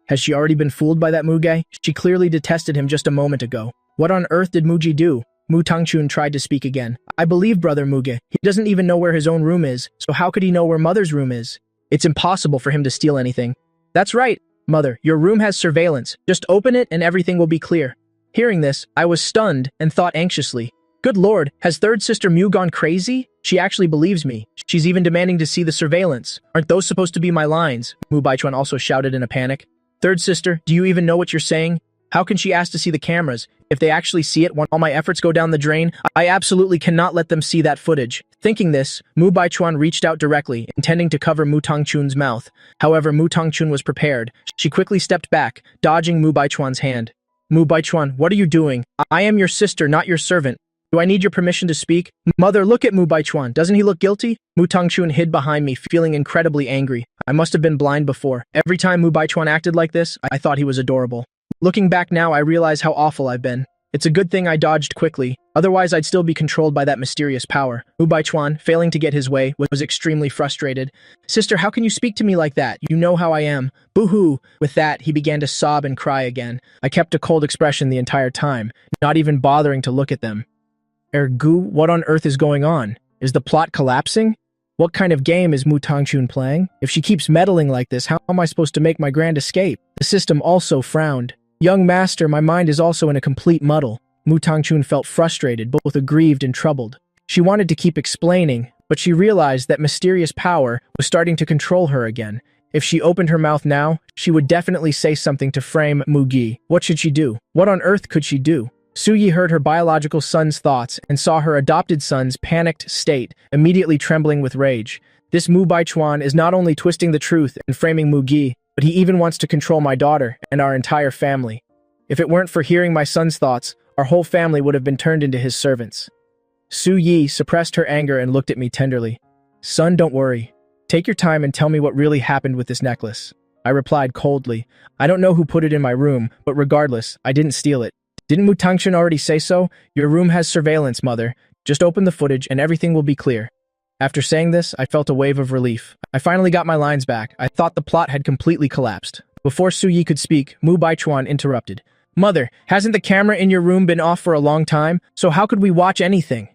Has she already been fooled by that Muge? She clearly detested him just a moment ago. What on earth did Muji do? Mu Tangchun tried to speak again. I believe Brother Muge. He doesn't even know where his own room is, so how could he know where Mother's room is? It's impossible for him to steal anything. That's right, Mother. Your room has surveillance. Just open it and everything will be clear. Hearing this, I was stunned and thought anxiously. Good Lord, has third sister Mu gone crazy? She actually believes me. She's even demanding to see the surveillance. Aren't those supposed to be my lines? Mu Baichuan also shouted in a panic. Third sister, do you even know what you're saying? How can she ask to see the cameras? If they actually see it, when all my efforts go down the drain, I absolutely cannot let them see that footage. Thinking this, Mu Baichuan reached out directly, intending to cover Mu Tangchun's mouth. However, Mu Tangchun was prepared. She quickly stepped back, dodging Mu Baichuan's hand. Mu Baichuan, what are you doing? I am your sister, not your servant. Do I need your permission to speak? Mother, look at Mu Baichuan. Doesn't he look guilty? Mu Tangchun hid behind me, feeling incredibly angry. I must have been blind before. Every time Mu Baichuan acted like this, I thought he was adorable. Looking back now, I realize how awful I've been. It's a good thing I dodged quickly, otherwise I'd still be controlled by that mysterious power. Mu Baichuan, failing to get his way, was extremely frustrated. Sister, how can you speak to me like that? You know how I am. Boo-hoo. With that, he began to sob and cry again. I kept a cold expression the entire time, not even bothering to look at them. Ergu, what on earth is going on? Is the plot collapsing? What kind of game is Mu Tangchun playing? If she keeps meddling like this, how am I supposed to make my grand escape? The system also frowned. Young master, my mind is also in a complete muddle. Mu Tangchun felt frustrated, both aggrieved and troubled. She wanted to keep explaining, but she realized that mysterious power was starting to control her again. If she opened her mouth now, she would definitely say something to frame Mugi. What should she do? What on earth could she do? Suyi heard her biological son's thoughts and saw her adopted son's panicked state, immediately trembling with rage. This Mu Baichuan is not only twisting the truth and framing Mugi, but he even wants to control my daughter and our entire family. If it weren't for hearing my son's thoughts, our whole family would have been turned into his servants. Su Yi suppressed her anger and looked at me tenderly. Son, don't worry. Take your time and tell me what really happened with this necklace. I replied coldly. I don't know who put it in my room, but regardless, I didn't steal it. Didn't Mu Tangchun already say so? Your room has surveillance, Mother. Just open the footage and everything will be clear. After saying this, I felt a wave of relief. I finally got my lines back. I thought the plot had completely collapsed. Before Su Yi could speak, Mu Baichuan interrupted. Mother, hasn't the camera in your room been off for a long time? So how could we watch anything?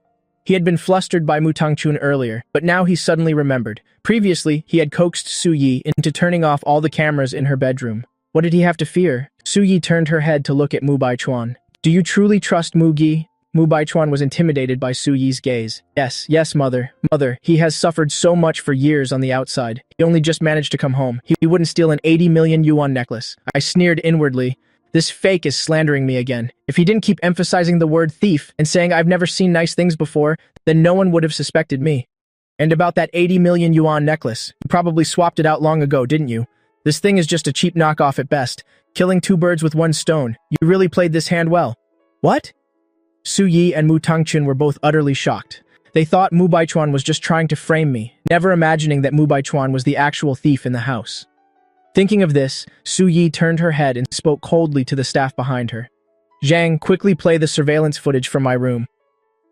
He had been flustered by Mu Tangchun earlier, but now he suddenly remembered. Previously, he had coaxed Su Yi into turning off all the cameras in her bedroom. What did he have to fear? Su Yi turned her head to look at Mu Baichuan. Do you truly trust Mugi? Mu Baichuan was intimidated by Su Yi's gaze. Yes, Mother. Mother, he has suffered so much for years on the outside. He only just managed to come home. He wouldn't steal an 80 million yuan necklace. I sneered inwardly. This fake is slandering me again. If he didn't keep emphasizing the word thief and saying I've never seen nice things before, then no one would have suspected me. And about that 80 million yuan necklace, you probably swapped it out long ago, didn't you? This thing is just a cheap knockoff at best. Killing two birds with one stone. You really played this hand well. What? Su Yi and Mu Tangchun were both utterly shocked. They thought Mu Baichuan was just trying to frame me, never imagining that Mu Baichuan was the actual thief in the house. Thinking of this, Su Yi turned her head and spoke coldly to the staff behind her. Zhang, quickly play the surveillance footage from my room.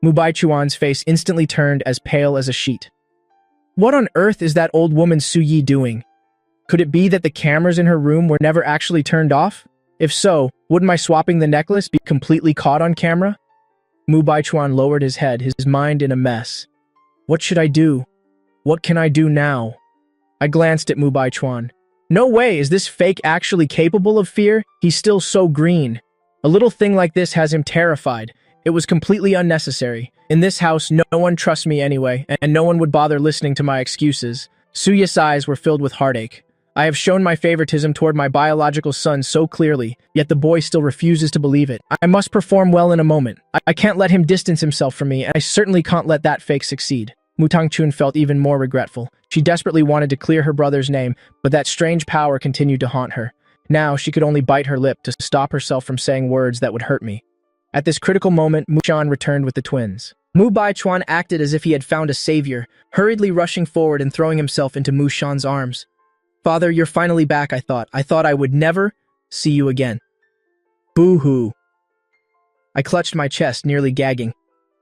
Mu Baichuan's face instantly turned as pale as a sheet. What on earth is that old woman Su Yi doing? Could it be that the cameras in her room were never actually turned off? If so, wouldn't my swapping the necklace be completely caught on camera? Mu Baichuan lowered his head, his mind in a mess. What should I do? What can I do now? I glanced at Mu Baichuan. No way, is this fake actually capable of fear? He's still so green. A little thing like this has him terrified. It was completely unnecessary. In this house, no one trusts me anyway, and no one would bother listening to my excuses. Suya's eyes were filled with heartache. I have shown my favoritism toward my biological son so clearly, yet the boy still refuses to believe it. I must perform well in a moment. I can't let him distance himself from me, and I certainly can't let that fake succeed. Mu Tangchun felt even more regretful. She desperately wanted to clear her brother's name, but that strange power continued to haunt her. Now she could only bite her lip to stop herself from saying words that would hurt me. At this critical moment, Mu Shan returned with the twins. Mu Baichuan acted as if he had found a savior, hurriedly rushing forward and throwing himself into Mu Shan's arms. Father, you're finally back, I thought. I thought I would never see you again. Boo-hoo. I clutched my chest, nearly gagging.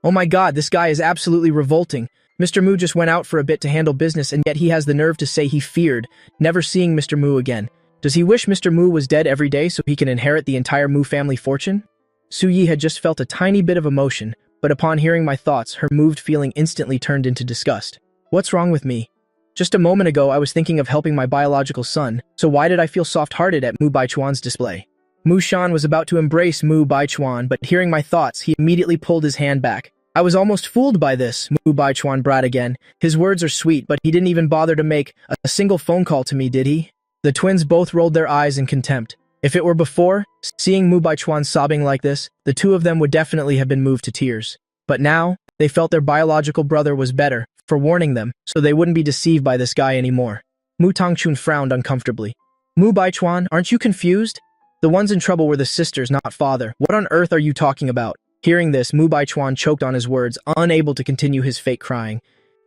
Oh my god, this guy is absolutely revolting. Mr. Mu just went out for a bit to handle business, and yet he has the nerve to say he feared never seeing Mr. Mu again. Does he wish Mr. Mu was dead every day so he can inherit the entire Mu family fortune? Su Yi had just felt a tiny bit of emotion, but upon hearing my thoughts, her moved feeling instantly turned into disgust. What's wrong with me? Just a moment ago, I was thinking of helping my biological son, so why did I feel soft-hearted at Mu Baichuan's display? Mu Shan was about to embrace Mu Baichuan, but hearing my thoughts, he immediately pulled his hand back. I was almost fooled by this, Mu Baichuan brat again. His words are sweet, but he didn't even bother to make a single phone call to me, did he? The twins both rolled their eyes in contempt. If it were before, seeing Mu Baichuan sobbing like this, the two of them would definitely have been moved to tears. But now, they felt their biological brother was better for warning them, so they wouldn't be deceived by this guy anymore. Mu Tongchun frowned uncomfortably. Mu Baichuan, aren't you confused? The ones in trouble were the sisters, not father. What on earth are you talking about? Hearing this, Mu Baichuan choked on his words, unable to continue his fake crying.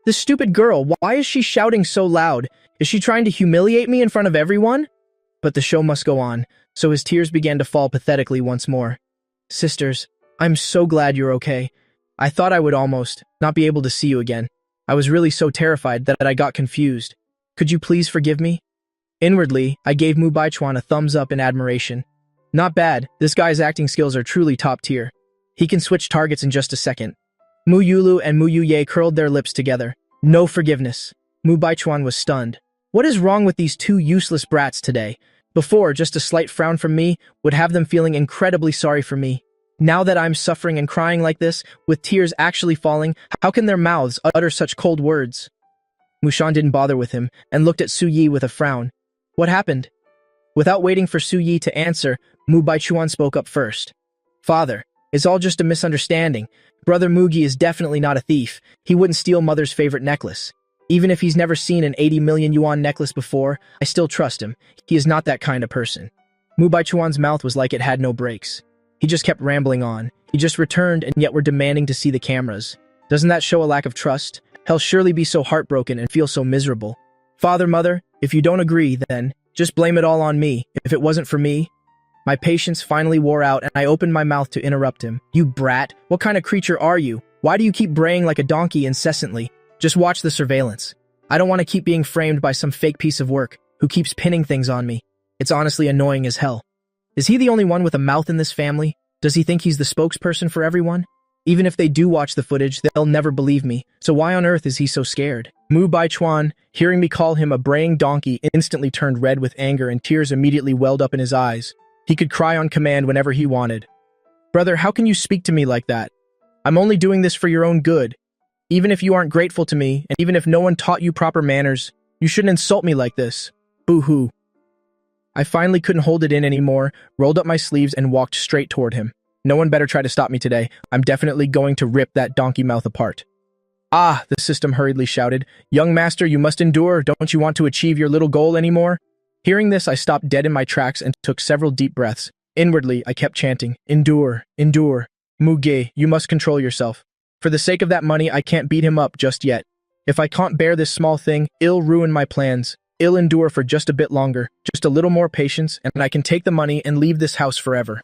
This stupid girl, why is she shouting so loud? Is she trying to humiliate me in front of everyone? But the show must go on, so his tears began to fall pathetically once more. Sisters, I'm so glad you're okay. I thought I would almost not be able to see you again. I was really so terrified that I got confused. Could you please forgive me? Inwardly, I gave Mu Baichuan a thumbs up in admiration. Not bad, this guy's acting skills are truly top tier. He can switch targets in just a second. Mu Yulu and Mu Yuye curled their lips together. No forgiveness. Mu Baichuan was stunned. What is wrong with these two useless brats today? Before, just a slight frown from me would have them feeling incredibly sorry for me. Now that I'm suffering and crying like this, with tears actually falling, how can their mouths utter such cold words? Mushan didn't bother with him and looked at Su Yi with a frown. What happened? Without waiting for Su Yi to answer, Mu Baichuan spoke up first. Father, it's all just a misunderstanding. Brother Mugi is definitely not a thief. He wouldn't steal mother's favorite necklace. Even if he's never seen an 80 million yuan necklace before, I still trust him. He is not that kind of person. Mu Baichuan's mouth was like it had no brakes. He just kept rambling on. He just returned and yet were demanding to see the cameras. Doesn't that show a lack of trust? He'll surely be so heartbroken and feel so miserable. Father, mother, if you don't agree, then just blame it all on me. If it wasn't for me... My patience finally wore out and I opened my mouth to interrupt him. You brat, what kind of creature are you? Why do you keep braying like a donkey incessantly? Just watch the surveillance. I don't want to keep being framed by some fake piece of work who keeps pinning things on me. It's honestly annoying as hell. Is he the only one with a mouth in this family? Does he think he's the spokesperson for everyone? Even if they do watch the footage, they'll never believe me. So why on earth is he so scared? Mu Baichuan, hearing me call him a braying donkey, instantly turned red with anger and tears immediately welled up in his eyes. He could cry on command whenever he wanted. Brother, how can you speak to me like that? I'm only doing this for your own good. Even if you aren't grateful to me, and even if no one taught you proper manners, you shouldn't insult me like this. Boo-hoo. I finally couldn't hold it in anymore, rolled up my sleeves and walked straight toward him. No one better try to stop me today. I'm definitely going to rip that donkey mouth apart. Ah, the system hurriedly shouted. Young master, you must endure. Don't you want to achieve your little goal anymore? Hearing this, I stopped dead in my tracks and took several deep breaths. Inwardly, I kept chanting, endure, endure. Muge, you must control yourself. For the sake of that money, I can't beat him up just yet. If I can't bear this small thing, it'll ruin my plans. I'll endure for just a bit longer, just a little more patience, and I can take the money and leave this house forever.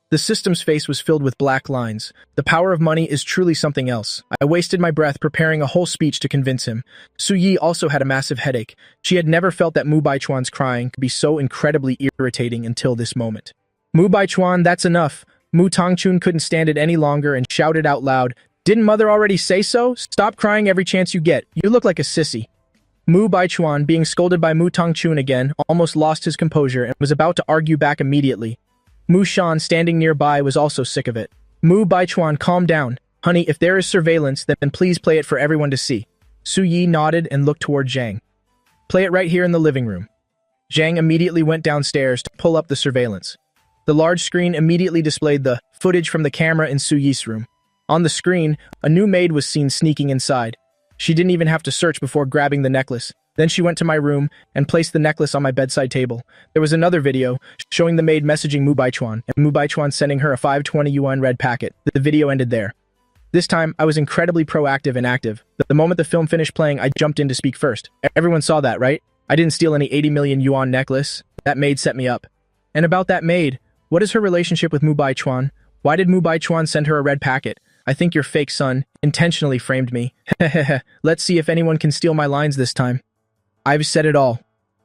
The system's face was filled with black lines. The power of money is truly something else. I wasted my breath preparing a whole speech to convince him. Su Yi also had a massive headache. She had never felt that Mu Baichuan's crying could be so incredibly irritating until this moment. Mu Baichuan, that's enough. Mu Tongchun couldn't stand it any longer and shouted out loud, Didn't mother already say so? Stop crying every chance you get. You look like a sissy. Mu Baichuan, being scolded by Mu Tongchun again, almost lost his composure and was about to argue back immediately. Mu Shan, standing nearby, was also sick of it. Mu Baichuan, calm down. Honey, if there is surveillance, then please play it for everyone to see. Su Yi nodded and looked toward Zhang. Play it right here in the living room. Zhang immediately went downstairs to pull up the surveillance. The large screen immediately displayed the footage from the camera in Su Yi's room. On the screen, a new maid was seen sneaking inside. She didn't even have to search before grabbing the necklace. Then she went to my room and placed the necklace on my bedside table. There was another video showing the maid messaging Mu Baichuan, and Mu Baichuan sending her a 520 yuan red packet. The video ended there. This time, I was incredibly proactive and active. The moment the film finished playing, I jumped in to speak first. Everyone saw that, right? I didn't steal any 80 million yuan necklace. That maid set me up. And about that maid, what is her relationship with Mu Baichuan? Why did Mu Baichuan send her a red packet? I think your fake son intentionally framed me. Hehehe. Let's see if anyone can steal my lines this time. I've said it all.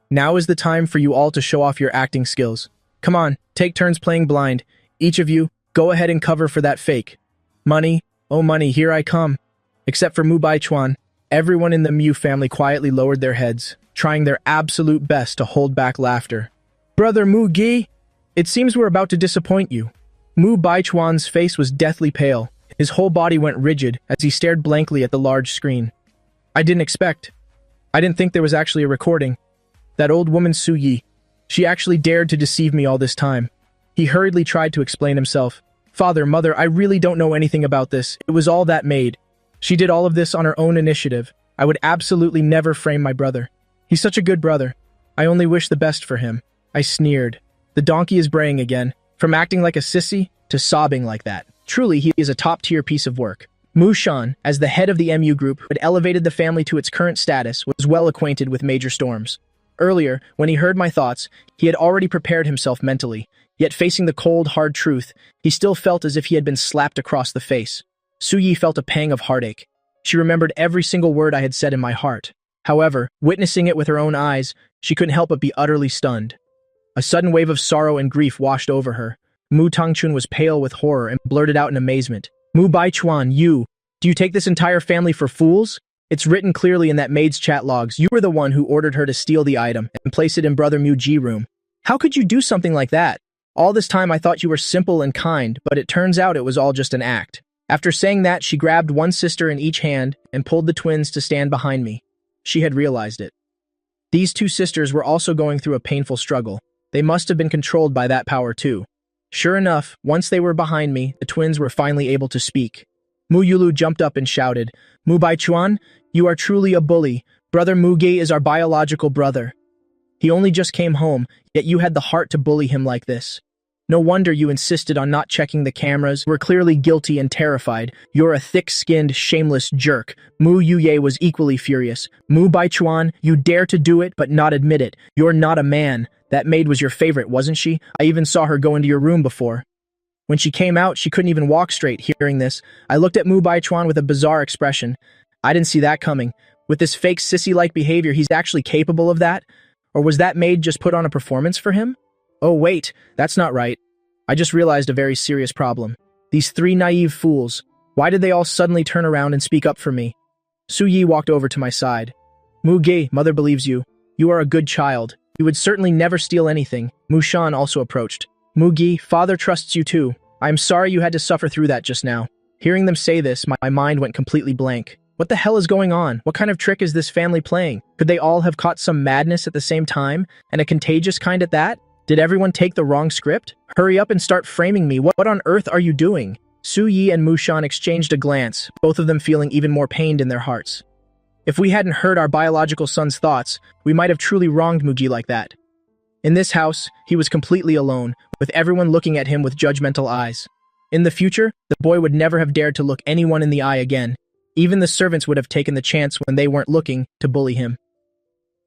Now is the time for you all to show off your acting skills. Come on, take turns playing blind. Each of you, go ahead and cover for that fake. Money, Oh money, here I come. Except for Mu Baichuan, everyone in the Mu family quietly lowered their heads, trying their absolute best to hold back laughter. Brother Mu Gi, it seems we're about to disappoint you. Mu Baichuan's face was deathly pale. His whole body went rigid as he stared blankly at the large screen. I didn't think there was actually a recording. That old woman Su Yi, she actually dared to deceive me all this time. He hurriedly tried to explain himself. Father, mother, I really don't know anything about this. It was all that maid. She did all of this on her own initiative. I would absolutely never frame my brother. He's such a good brother. I only wish the best for him. I sneered. The donkey is braying again. From acting like a sissy to sobbing like that. Truly, he is a top-tier piece of work. Mu Shan, as the head of the MU group who had elevated the family to its current status, was well acquainted with major storms. Earlier, when he heard my thoughts, he had already prepared himself mentally. Yet facing the cold, hard truth, he still felt as if he had been slapped across the face. Su Yi felt a pang of heartache. She remembered every single word I had said in my heart. However, witnessing it with her own eyes, she couldn't help but be utterly stunned. A sudden wave of sorrow and grief washed over her. Mu Tangchun was pale with horror and blurted out in amazement. Mu Baichuan, do you take this entire family for fools? It's written clearly in that maid's chat logs. You were the one who ordered her to steal the item and place it in Brother Mu Ji's room. How could you do something like that? All this time I thought you were simple and kind, but it turns out it was all just an act. After saying that, she grabbed one sister in each hand and pulled the twins to stand behind me. She had realized it. These two sisters were also going through a painful struggle. They must have been controlled by that power too. Sure enough, once they were behind me, the twins were finally able to speak. Mu Yulu jumped up and shouted, Mu Baichuan, you are truly a bully. Brother Mu Gi is our biological brother. He only just came home, yet you had the heart to bully him like this. No wonder you insisted on not checking the cameras. We're clearly guilty and terrified. You're a thick-skinned, shameless jerk. Mu Yuye was equally furious. Mu Baichuan, you dare to do it but not admit it. You're not a man. That maid was your favorite, wasn't she? I even saw her go into your room before. When she came out, she couldn't even walk straight. Hearing this, I looked at Mu Baichuan with a bizarre expression. I didn't see that coming. With this fake sissy-like behavior, he's actually capable of that? Or was that maid just put on a performance for him? Oh wait, that's not right. I just realized a very serious problem. These three naive fools, why did they all suddenly turn around and speak up for me? Su Yi walked over to my side. Mu Ge, mother believes you. You are a good child. You would certainly never steal anything. Mu Shan also approached. Mu Gi, father trusts you too. I am sorry you had to suffer through that just now. Hearing them say this, my mind went completely blank. What the hell is going on? What kind of trick is this family playing? Could they all have caught some madness at the same time? And a contagious kind at that? Did everyone take the wrong script? Hurry up and start framing me. What on earth are you doing? Su Yi and Mu Shan exchanged a glance, both of them feeling even more pained in their hearts. If we hadn't heard our biological son's thoughts, we might have truly wronged Mu Gi like that. In this house, he was completely alone, with everyone looking at him with judgmental eyes. In the future, the boy would never have dared to look anyone in the eye again. Even the servants would have taken the chance when they weren't looking to bully him.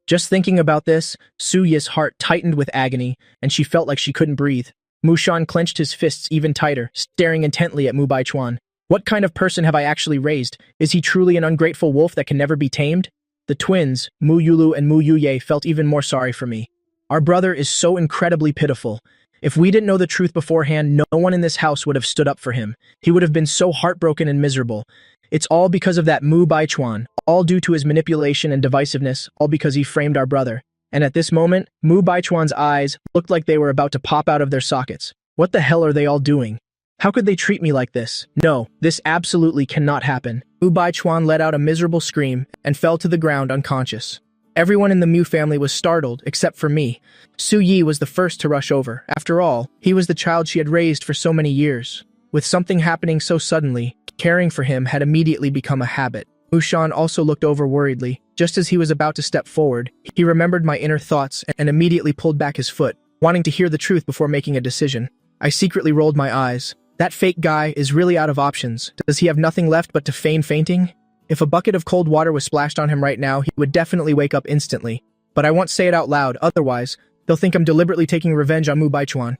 Just thinking about this, Su Yi's heart tightened with agony, and she felt like she couldn't breathe. Mu Shan clenched his fists even tighter, staring intently at Mu Baichuan. What kind of person have I actually raised? Is he truly an ungrateful wolf that can never be tamed? The twins, Mu Yulu and Mu Yuye, felt even more sorry for me. Our brother is so incredibly pitiful. If we didn't know the truth beforehand, no one in this house would have stood up for him. He would have been so heartbroken and miserable. It's all because of that Mu Baichuan, all due to his manipulation and divisiveness, all because he framed our brother. And at this moment, Mu Baichuan's eyes looked like they were about to pop out of their sockets. What the hell are they all doing? How could they treat me like this? No, this absolutely cannot happen. Mu Baichuan let out a miserable scream and fell to the ground unconscious. Everyone in the Mu family was startled, except for me. Su Yi was the first to rush over. After all, he was the child she had raised for so many years. With something happening so suddenly, caring for him had immediately become a habit. Mu Shan also looked over worriedly. Just as he was about to step forward, he remembered my inner thoughts and immediately pulled back his foot, wanting to hear the truth before making a decision. I secretly rolled my eyes. That fake guy is really out of options. Does he have nothing left but to feign fainting? If a bucket of cold water was splashed on him right now, he would definitely wake up instantly. But I won't say it out loud, otherwise, they'll think I'm deliberately taking revenge on Mu Baichuan.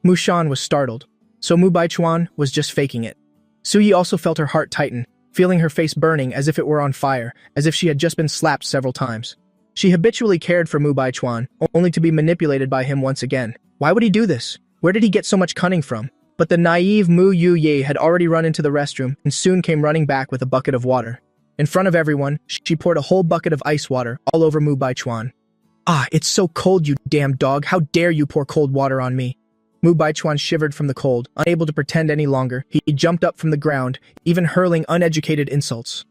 Mu Shan was startled. So Mu Baichuan was just faking it. Su Yi also felt her heart tighten, feeling her face burning as if it were on fire, as if she had just been slapped several times. She habitually cared for Mu Baichuan, only to be manipulated by him once again. Why would he do this? Where did he get so much cunning from? But the naive Mu Yu-ye had already run into the restroom and soon came running back with a bucket of water. In front of everyone, she poured a whole bucket of ice water all over Mu Baichuan. "Ah, it's so cold, you damn dog. How dare you pour cold water on me?" Mu Baichuan shivered from the cold, unable to pretend any longer. He jumped up from the ground, even hurling uneducated insults.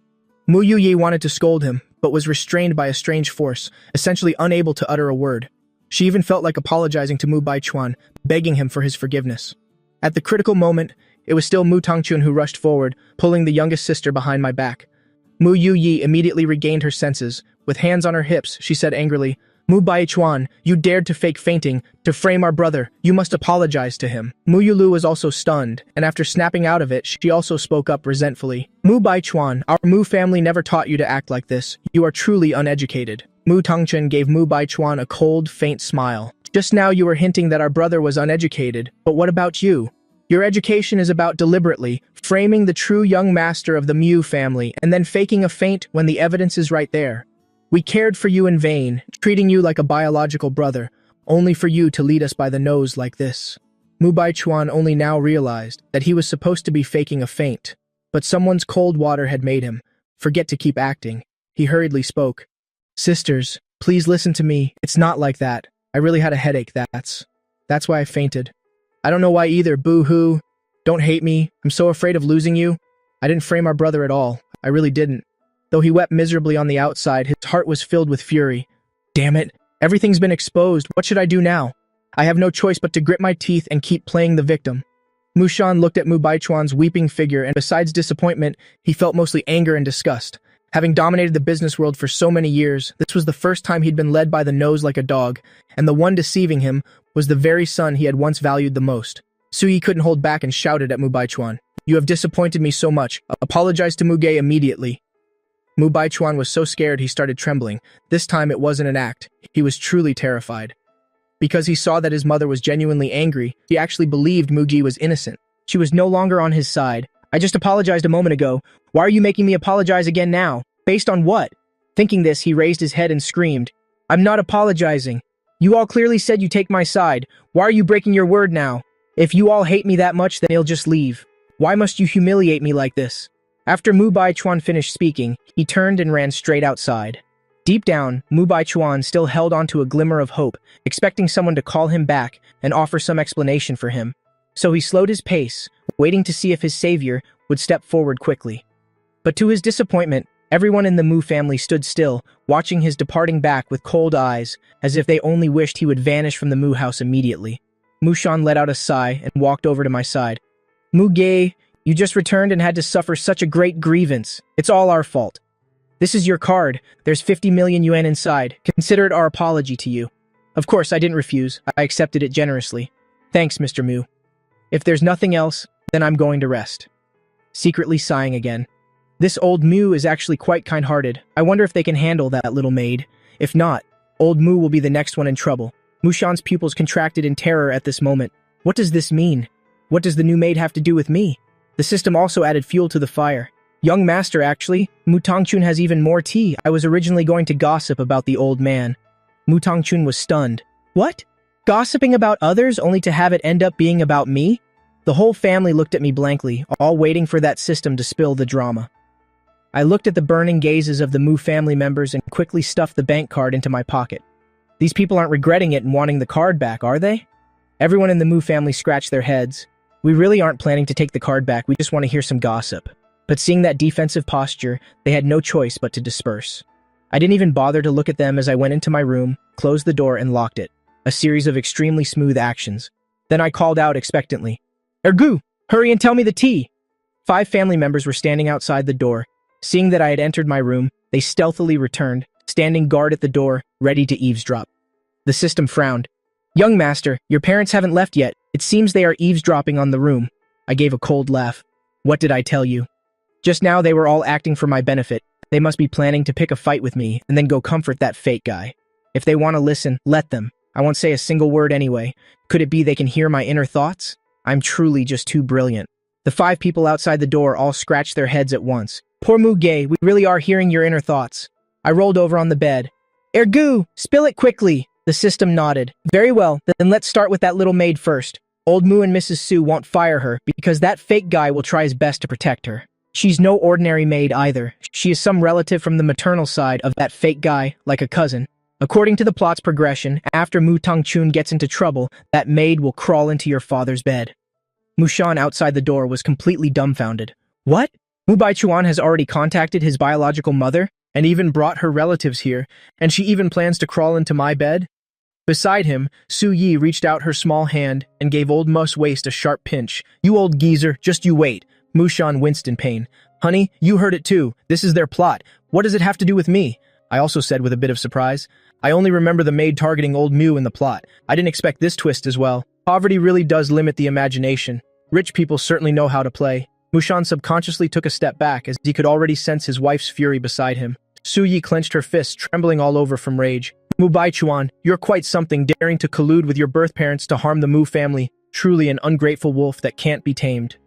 Mu Yu-ye wanted to scold him, but was restrained by a strange force, essentially unable to utter a word. She even felt like apologizing to Mu Baichuan, begging him for his forgiveness. At the critical moment, it was still Mu Tangchun who rushed forward, pulling the youngest sister behind my back. Mu Yu-ye immediately regained her senses. With hands on her hips, she said angrily, "Mu Baichuan, you dared to fake fainting, to frame our brother. You must apologize to him." Mu Yulu was also stunned, and after snapping out of it, she also spoke up resentfully. "Mu Baichuan, our Mu family never taught you to act like this. You are truly uneducated." Mu Tangchun gave Mu Baichuan a cold, faint smile. "Just now you were hinting that our brother was uneducated, but what about you? Your education is about deliberately framing the true young master of the Mu family and then faking a faint when the evidence is right there. We cared for you in vain, treating you like a biological brother, only for you to lead us by the nose like this." Mu Baichuan only now realized that he was supposed to be faking a faint, but someone's cold water had made him forget to keep acting. He hurriedly spoke. "Sisters, please listen to me. It's not like that. I really had a headache, that's why I fainted. I don't know why either, boo-hoo. Don't hate me. I'm so afraid of losing you. I didn't frame our brother at all. I really didn't." Though he wept miserably on the outside, his heart was filled with fury. "Damn it. Everything's been exposed. What should I do now? I have no choice but to grit my teeth and keep playing the victim." Mushan looked at Mu Baichuan's weeping figure, and besides disappointment, he felt mostly anger and disgust. Having dominated the business world for so many years, this was the first time he'd been led by the nose like a dog, and the one deceiving him was the very son he had once valued the most. Suyi couldn't hold back and shouted at Mu Baichuan, "You have disappointed me so much. Apologize to Muge immediately." Mu Baichuan was so scared he started trembling. This time it wasn't an act. He was truly terrified. Because he saw that his mother was genuinely angry, he actually believed Mugi was innocent. She was no longer on his side. "I just apologized a moment ago. Why are you making me apologize again now? Based on what?" Thinking this, he raised his head and screamed, "I'm not apologizing. You all clearly said you take my side. Why are you breaking your word now? If you all hate me that much, then I'll just leave. Why must you humiliate me like this?" After Mu Baichuan finished speaking, he turned and ran straight outside. Deep down, Mu Baichuan still held on to a glimmer of hope, expecting someone to call him back and offer some explanation for him. So he slowed his pace, waiting to see if his savior would step forward quickly. But to his disappointment, everyone in the Mu family stood still, watching his departing back with cold eyes, as if they only wished he would vanish from the Mu house immediately. Mushan let out a sigh and walked over to my side. "Muge, you just returned and had to suffer such a great grievance. It's all our fault. This is your card. There's 50 million yuan inside. Consider it our apology to you." Of course, I didn't refuse. I accepted it generously. "Thanks, Mr. Mu. If there's nothing else, then I'm going to rest." Secretly sighing again. This old Mu is actually quite kind-hearted. I wonder if they can handle that little maid. If not, old Mu will be the next one in trouble. Mushan's pupils contracted in terror at this moment. What does this mean? What does the new maid have to do with me? The system also added fuel to the fire. "Young master, actually, Mu Tangchun has even more tea. I was originally going to gossip about the old man." Mu Tangchun was stunned. "What? Gossiping about others only to have it end up being about me?" The whole family looked at me blankly, all waiting for that system to spill the drama. I looked at the burning gazes of the Mu family members and quickly stuffed the bank card into my pocket. These people aren't regretting it and wanting the card back, are they? Everyone in the Mu family scratched their heads. We really aren't planning to take the card back, we just want to hear some gossip. But seeing that defensive posture, they had no choice but to disperse. I didn't even bother to look at them as I went into my room, closed the door, and locked it. A series of extremely smooth actions. Then I called out expectantly, "Ergu, hurry and tell me the tea!" 5 family members were standing outside the door. Seeing that I had entered my room, they stealthily returned, standing guard at the door, ready to eavesdrop. The system frowned. "Young master, your parents haven't left yet. It seems they are eavesdropping on the room." I gave a cold laugh. "What did I tell you? Just now they were all acting for my benefit. They must be planning to pick a fight with me and then go comfort that fake guy. If they want to listen, let them. I won't say a single word anyway. Could it be they can hear my inner thoughts? I'm truly just too brilliant." The 5 people outside the door all scratched their heads at once. "Poor Muge, we really are hearing your inner thoughts." I rolled over on the bed. "Ergu, spill it quickly." The system nodded. "Very well, then let's start with that little maid first. Old Moo and Mrs. Su won't fire her because that fake guy will try his best to protect her. She's no ordinary maid either. She is some relative from the maternal side of that fake guy, like a cousin. According to the plot's progression, after Mu Tongchun gets into trouble, that maid will crawl into your father's bed. Mushan outside the door was completely dumbfounded. What? Mu Baichuan has already contacted his biological mother and even brought her relatives here, and she even plans to crawl into my bed? Beside him, Su Yi reached out her small hand and gave old Mu's waist a sharp pinch. You old geezer, just you wait. Mushan winced in pain. Honey, you heard it too. This is their plot. What does it have to do with me? I also said with a bit of surprise. I only remember the maid targeting old Mu in the plot. I didn't expect this twist as well. Poverty really does limit the imagination. Rich people certainly know how to play. Mushan subconsciously took a step back as he could already sense his wife's fury beside him. Su Yi clenched her fists, trembling all over from rage. Mu Baichuan, you're quite something, daring to collude with your birth parents to harm the Mu family. Truly an ungrateful wolf that can't be tamed.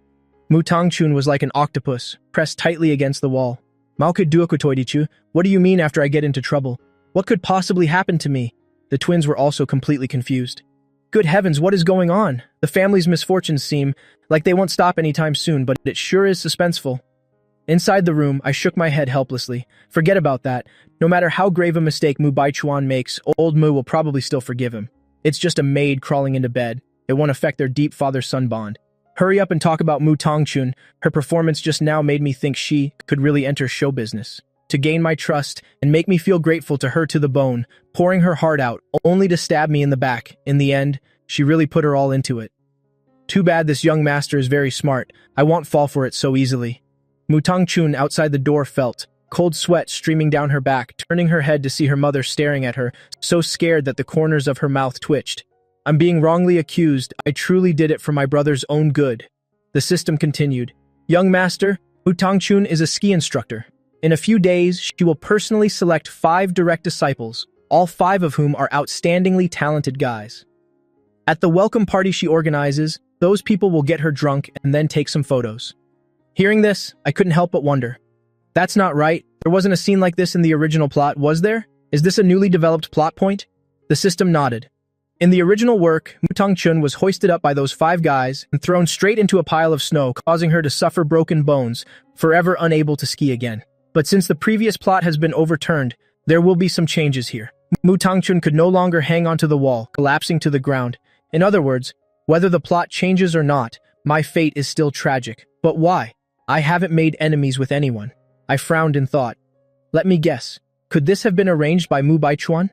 Mu Tongchun was like an octopus, pressed tightly against the wall. Maoke duokutoidichu, what do you mean after I get into trouble? What could possibly happen to me? The twins were also completely confused. Good heavens, what is going on? The family's misfortunes seem like they won't stop anytime soon, but it sure is suspenseful. Inside the room, I shook my head helplessly. Forget about that. No matter how grave a mistake Mu Baichuan makes, old Mu will probably still forgive him. It's just a maid crawling into bed. It won't affect their deep father-son bond. Hurry up and talk about Mu Tongchun. Her performance just now made me think she could really enter show business. To gain my trust and make me feel grateful to her to the bone, pouring her heart out, only to stab me in the back. In the end, she really put her all into it. Too bad this young master is very smart. I won't fall for it so easily. Mu Tongchun outside the door felt cold sweat streaming down her back, turning her head to see her mother staring at her, so scared that the corners of her mouth twitched. I'm being wrongly accused. I truly did it for my brother's own good. The system continued. Young master, Mu Tongchun is a ski instructor. In a few days, she will personally select 5 direct disciples, all 5 of whom are outstandingly talented guys. At the welcome party she organizes, those people will get her drunk and then take some photos. Hearing this, I couldn't help but wonder. That's not right. There wasn't a scene like this in the original plot, was there? Is this a newly developed plot point? The system nodded. In the original work, Mu Tongchun was hoisted up by those 5 guys and thrown straight into a pile of snow, causing her to suffer broken bones, forever unable to ski again. But since the previous plot has been overturned, there will be some changes here. Mu Tongchun could no longer hang onto the wall, collapsing to the ground. In other words, whether the plot changes or not, my fate is still tragic. But why? I haven't made enemies with anyone. I frowned in thought. Let me guess. Could this have been arranged by Mu Baichuan?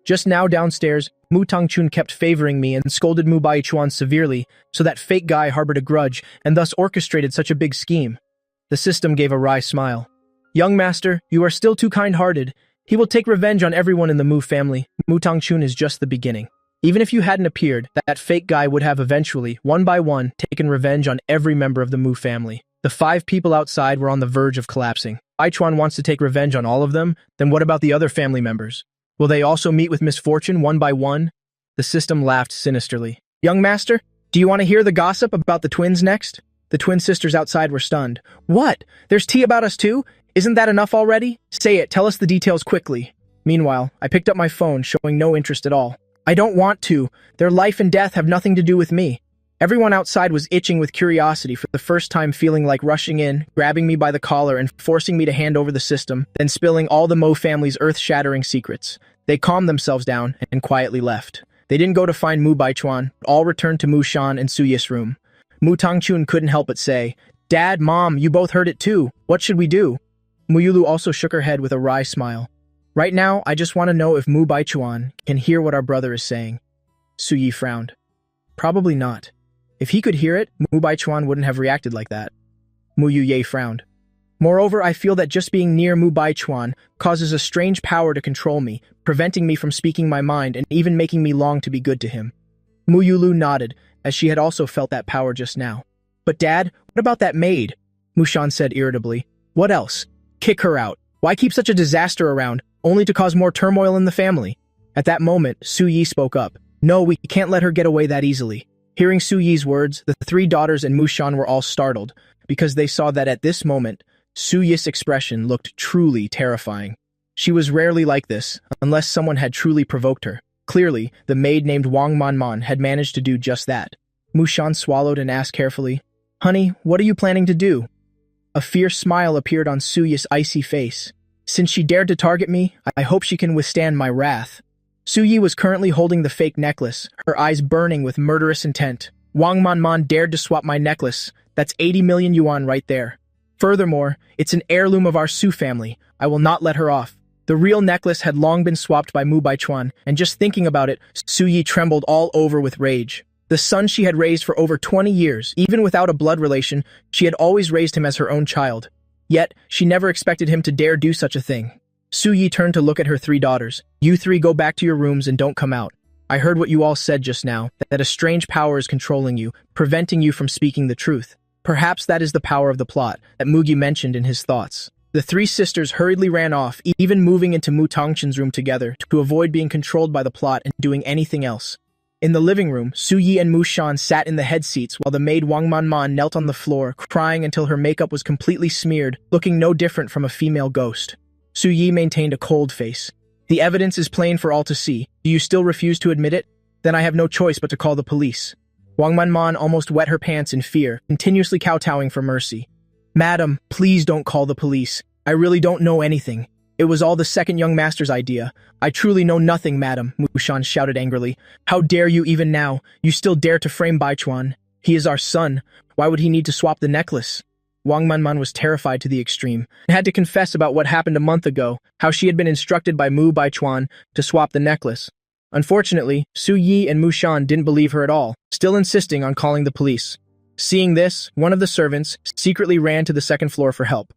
Just now downstairs, Mu Tongchun kept favoring me and scolded Mu Baichuan severely, so that fake guy harbored a grudge and thus orchestrated such a big scheme. The system gave a wry smile. Young master, you are still too kind-hearted. He will take revenge on everyone in the Mu family. Mu Tongchun is just the beginning. Even if you hadn't appeared, that fake guy would have eventually, one by one, taken revenge on every member of the Mu family. The 5 people outside were on the verge of collapsing. Baichuan wants to take revenge on all of them, then what about the other family members? Will they also meet with misfortune one by one? The system laughed sinisterly. Young master, do you want to hear the gossip about the twins next? The twin sisters outside were stunned. What? There's tea about us too? Isn't that enough already? Say it, tell us the details quickly. Meanwhile, I picked up my phone, showing no interest at all. I don't want to. Their life and death have nothing to do with me. Everyone outside was itching with curiosity, for the first time feeling like rushing in, grabbing me by the collar and forcing me to hand over the system, then spilling all the Mo family's earth-shattering secrets. They calmed themselves down and quietly left. They didn't go to find Mu Baichuan, all returned to Mu Shan and Su Yi's room. Mu Tongchun couldn't help but say, Dad, Mom, you both heard it too. What should we do? Mu Yulu also shook her head with a wry smile. Right now, I just want to know if Mu Baichuan can hear what our brother is saying. Su Yi frowned. Probably not. If he could hear it, Mu Baichuan wouldn't have reacted like that. Mu Yuye frowned. Moreover, I feel that just being near Mu Baichuan causes a strange power to control me, preventing me from speaking my mind and even making me long to be good to him. Mu Yulu nodded, as she had also felt that power just now. But Dad, what about that maid? Mu Shan said irritably. What else? Kick her out. Why keep such a disaster around, only to cause more turmoil in the family? At that moment, Su Yi spoke up. No, we can't let her get away that easily. Hearing Su Yi's words, the 3 daughters and Mu Shan were all startled, because they saw that at this moment, Su Yi's expression looked truly terrifying. She was rarely like this, unless someone had truly provoked her. Clearly, the maid named Wang Manman had managed to do just that. Mushan swallowed and asked carefully. Honey, what are you planning to do? A fierce smile appeared on Suyi's icy face. Since she dared to target me, I hope she can withstand my wrath. Suyi was currently holding the fake necklace, her eyes burning with murderous intent. Wang Manman dared to swap my necklace. That's 80 million yuan right there. Furthermore, it's an heirloom of our Su family. I will not let her off. The real necklace had long been swapped by Mu Baichuan, and just thinking about it, Suyi trembled all over with rage. The son she had raised for over 20 years, even without a blood relation, she had always raised him as her own child. Yet, she never expected him to dare do such a thing. Suyi turned to look at her 3 daughters. You 3 go back to your rooms and don't come out. I heard what you all said just now, that a strange power is controlling you, preventing you from speaking the truth. Perhaps that is the power of the plot that Mugi mentioned in his thoughts. The 3 sisters hurriedly ran off, even moving into Mu Tongchen's room together to avoid being controlled by the plot and doing anything else. In the living room, Suyi and Mushan sat in the head seats while the maid Wang Manman knelt on the floor, crying until her makeup was completely smeared, looking no different from a female ghost. Suyi maintained a cold face. The evidence is plain for all to see. Do you still refuse to admit it? Then I have no choice but to call the police. Wang Manman almost wet her pants in fear, continuously kowtowing for mercy. Madam, please don't call the police. I really don't know anything. It was all the second young master's idea. I truly know nothing, madam, Mushan shouted angrily. How dare you even now? You still dare to frame Baichuan. He is our son. Why would he need to swap the necklace? Wang Manman was terrified to the extreme and had to confess about what happened a month ago, how she had been instructed by Mu Baichuan to swap the necklace. Unfortunately, Su Yi and Mushan didn't believe her at all, still insisting on calling the police. Seeing this, one of the servants secretly ran to the second floor for help.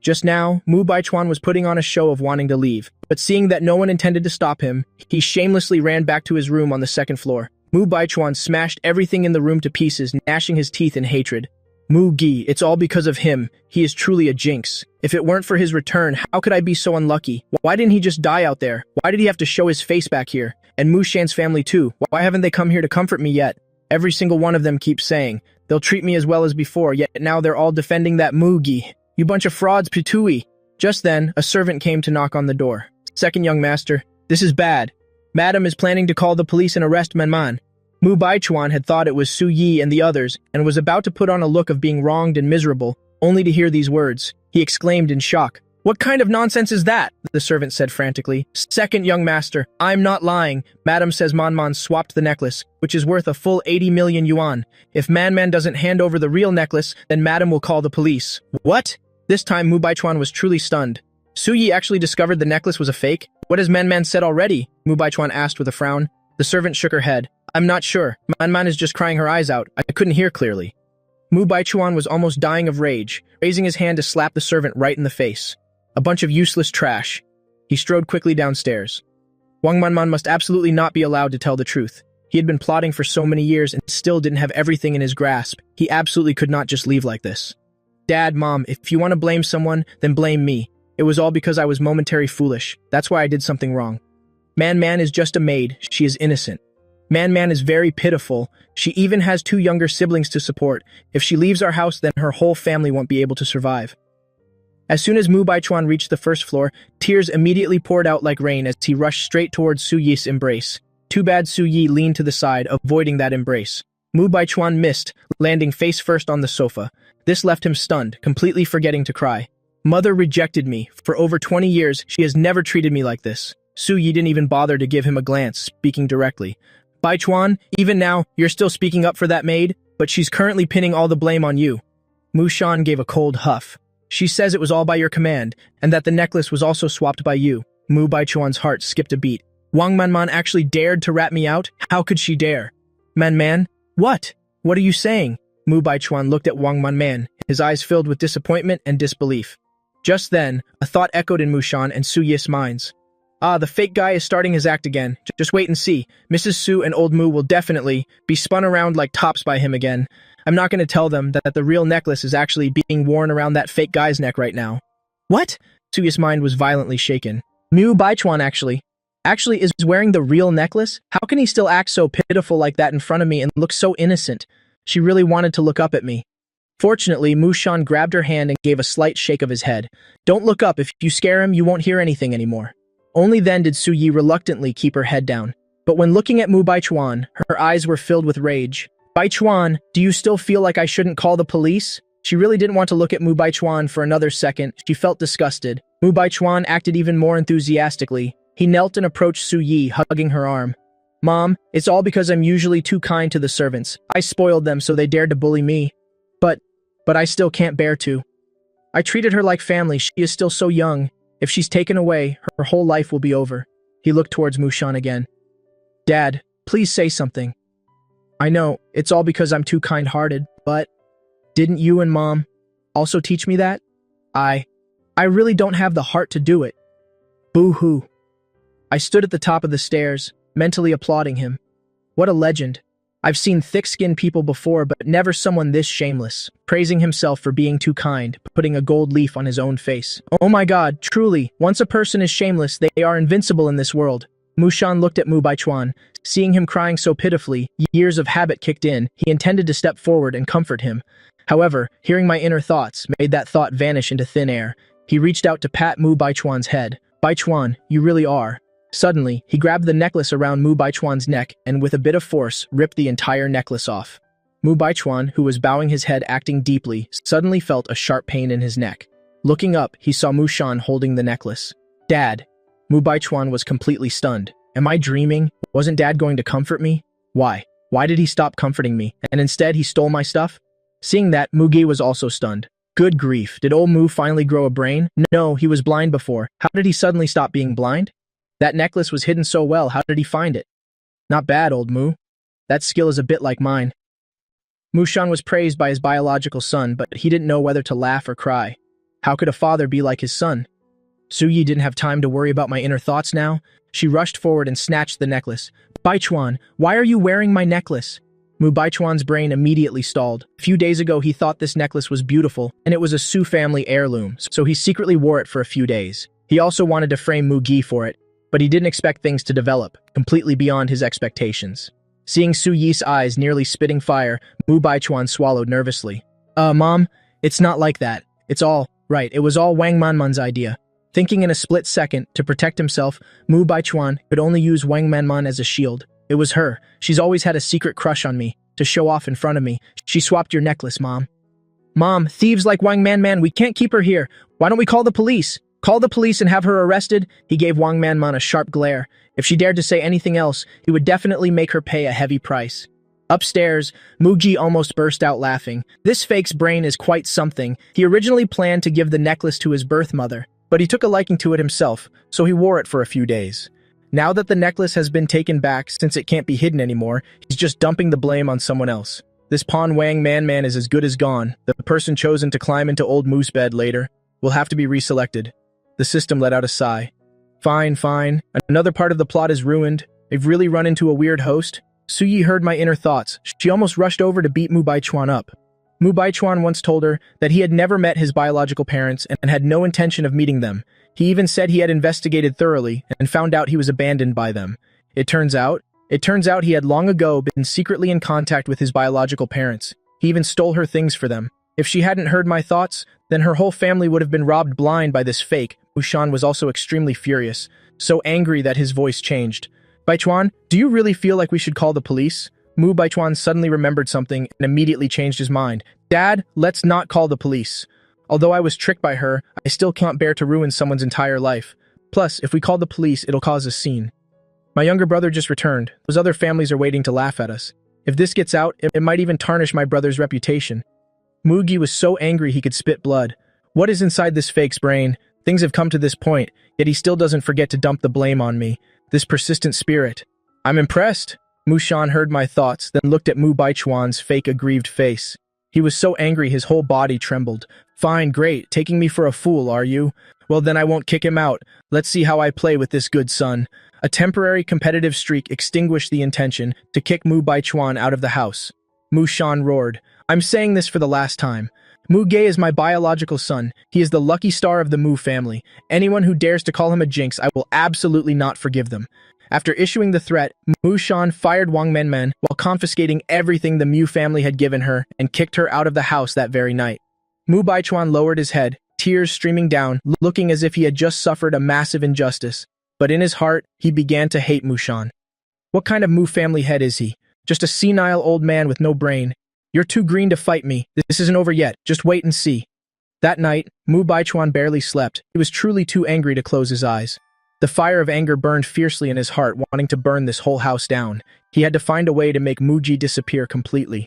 Just now, Mu Baichuan was putting on a show of wanting to leave, but seeing that no one intended to stop him, he shamelessly ran back to his room on the second floor. Mu Baichuan smashed everything in the room to pieces, gnashing his teeth in hatred. Mu Gi, it's all because of him. He is truly a jinx. If it weren't for his return, how could I be so unlucky? Why didn't he just die out there? Why did he have to show his face back here? And Mu Shan's family too. Why haven't they come here to comfort me yet? Every single one of them keeps saying, they'll treat me as well as before, yet now they're all defending that Mu Gi. You bunch of frauds, Pitui. Just then, a servant came to knock on the door. Second young master, this is bad. Madam is planning to call the police and arrest Manman. Mu Baichuan had thought it was Su Yi and the others and was about to put on a look of being wronged and miserable, only to hear these words. He exclaimed in shock. What kind of nonsense is that? The servant said frantically. Second young master, I'm not lying. Madam says Manman swapped the necklace, which is worth a full 80 million yuan. If Manman doesn't hand over the real necklace, then Madam will call the police. What? This time Mu Baichuan was truly stunned. Su Yi actually discovered the necklace was a fake? What has Manman said already? Mu Baichuan asked with a frown. The servant shook her head. I'm not sure. Manman is just crying her eyes out. I couldn't hear clearly. Mu Baichuan was almost dying of rage, raising his hand to slap the servant right in the face. A bunch of useless trash. He strode quickly downstairs. Wang Manman must absolutely not be allowed to tell the truth. He had been plotting for so many years and still didn't have everything in his grasp. He absolutely could not just leave like this. Dad, Mom, if you want to blame someone, then blame me. It was all because I was momentary foolish. That's why I did something wrong. Man is just a maid. She is innocent. Man is very pitiful. She even has 2 younger siblings to support. If she leaves our house, then her whole family won't be able to survive. As soon as Mu Baichuan reached the first floor, tears immediately poured out like rain as he rushed straight towards Su Yi's embrace. Too bad Su Yi leaned to the side, avoiding that embrace. Mu Baichuan missed, landing face first on the sofa. This left him stunned, completely forgetting to cry. Mother rejected me. For over 20 years, she has never treated me like this. Su Yi didn't even bother to give him a glance, speaking directly. Baichuan, even now, you're still speaking up for that maid, but she's currently pinning all the blame on you. Mushan gave a cold huff. She says it was all by your command, and that the necklace was also swapped by you. Mu Baichuan's heart skipped a beat. Wang Manman actually dared to rat me out? How could she dare? Manman? What? What are you saying? Mu Baichuan looked at Wang Manman, his eyes filled with disappointment and disbelief. Just then, a thought echoed in Mushan and Su Yi's minds. The fake guy is starting his act again. Just wait and see. Mrs. Su and old Mu will definitely be spun around like tops by him again. I'm not going to tell them that the real necklace is actually being worn around that fake guy's neck right now. What? Su Yi's mind was violently shaken. Mu Baichuan actually is wearing the real necklace? How can he still act so pitiful like that in front of me and look so innocent? She really wanted to look up at me. Fortunately, Mushan grabbed her hand and gave a slight shake of his head. Don't look up. If you scare him, you won't hear anything anymore. Only then did Su Yi reluctantly keep her head down. But when looking at Mu Baichuan, her eyes were filled with rage. Baichuan, do you still feel like I shouldn't call the police? She really didn't want to look at Mu Baichuan for another second. She felt disgusted. Mu Baichuan acted even more enthusiastically. He knelt and approached Su Yi, hugging her arm. Mom, it's all because I'm usually too kind to the servants. I spoiled them so they dared to bully me. But I still can't bear to. I treated her like family. She is still so young. If she's taken away, her whole life will be over. He looked towards Mushan again. Dad, please say something. I know, it's all because I'm too kind-hearted, but didn't you and Mom also teach me that? I really don't have the heart to do it. Boo-hoo. I stood at the top of the stairs, mentally applauding him. What a legend. I've seen thick-skinned people before, but never someone this shameless, praising himself for being too kind, putting a gold leaf on his own face. Oh my god, truly, once a person is shameless, they are invincible in this world. Mushan looked at Mu Baichuan. Seeing him crying so pitifully, years of habit kicked in. He intended to step forward and comfort him. However, hearing my inner thoughts made that thought vanish into thin air. He reached out to pat Mu Baichuan's head. Baichuan, you really are. Suddenly, he grabbed the necklace around Mu Baichuan's neck and with a bit of force, ripped the entire necklace off. Mu Baichuan, who was bowing his head acting deeply, suddenly felt a sharp pain in his neck. Looking up, he saw Mushan holding the necklace. Dad. Mu Baichuan was completely stunned. Am I dreaming? Wasn't Dad going to comfort me? Why? Why did he stop comforting me, and instead he stole my stuff? Seeing that, Mugi was also stunned. Good grief, did old Mu finally grow a brain? No, he was blind before. How did he suddenly stop being blind? That necklace was hidden so well, how did he find it? Not bad, old Mu. That skill is a bit like mine. Mushan was praised by his biological son, but he didn't know whether to laugh or cry. How could a father be like his son? Su Yi didn't have time to worry about my inner thoughts now. She rushed forward and snatched the necklace. Baichuan, why are you wearing my necklace? Mu Baichuan's brain immediately stalled. A few days ago, he thought this necklace was beautiful, and it was a Su family heirloom, so he secretly wore it for a few days. He also wanted to frame Mu Gi for it, but he didn't expect things to develop, completely beyond his expectations. Seeing Su Yi's eyes nearly spitting fire, Mu Baichuan swallowed nervously. Mom, it's not like that. It's all right. It was all Wang Manman's idea. Thinking in a split second, to protect himself, Mu Baichuan could only use Wang Manman as a shield. It was her. She's always had a secret crush on me, to show off in front of me. She swapped your necklace, Mom. Mom, thieves like Wang Manman, we can't keep her here. Why don't we call the police? Call the police and have her arrested? He gave Wang Manman a sharp glare. If she dared to say anything else, he would definitely make her pay a heavy price. Upstairs, Muji almost burst out laughing. This fake's brain is quite something. He originally planned to give the necklace to his birth mother, but he took a liking to it himself, so he wore it for a few days. Now that the necklace has been taken back since it can't be hidden anymore, he's just dumping the blame on someone else. This pawn Wang Man is as good as gone. The person chosen to climb into old Moo's bed later will have to be reselected. The system let out a sigh. Fine. Another part of the plot is ruined. They've really run into a weird host. Su Yi heard my inner thoughts. She almost rushed over to beat Mu Baichuan up. Mu Baichuan once told her that he had never met his biological parents and had no intention of meeting them. He even said he had investigated thoroughly and found out he was abandoned by them. It turns out he had long ago been secretly in contact with his biological parents. He even stole her things for them. If she hadn't heard my thoughts, then her whole family would have been robbed blind by this fake. Mushan was also extremely furious, so angry that his voice changed. Baichuan, do you really feel like we should call the police? Mu Baichuan suddenly remembered something and immediately changed his mind. Dad, let's not call the police. Although I was tricked by her, I still can't bear to ruin someone's entire life. Plus, if we call the police, it'll cause a scene. My younger brother just returned. Those other families are waiting to laugh at us. If this gets out, it might even tarnish my brother's reputation. Mugi was so angry he could spit blood. What is inside this fake's brain? Things have come to this point, yet he still doesn't forget to dump the blame on me. This persistent spirit. I'm impressed. Mushan heard my thoughts, then looked at Mu Baichuan's fake aggrieved face. He was so angry his whole body trembled. Fine, great, taking me for a fool, are you? Well then I won't kick him out. Let's see how I play with this good son. A temporary competitive streak extinguished the intention to kick Mu Baichuan out of the house. Mushan roared. I'm saying this for the last time. Mu Ge is my biological son. He is the lucky star of the Mu family. Anyone who dares to call him a jinx, I will absolutely not forgive them. After issuing the threat, Mushan fired Wang Menmen while confiscating everything the Mu family had given her and kicked her out of the house that very night. Mu Baichuan lowered his head, tears streaming down, looking as if he had just suffered a massive injustice. But in his heart, he began to hate Mushan. What kind of Mu family head is he? Just a senile old man with no brain. You're too green to fight me. This isn't over yet. Just wait and see. That night, Mu Baichuan barely slept. He was truly too angry to close his eyes. The fire of anger burned fiercely in his heart, wanting to burn this whole house down. He had to find a way to make Muji disappear completely.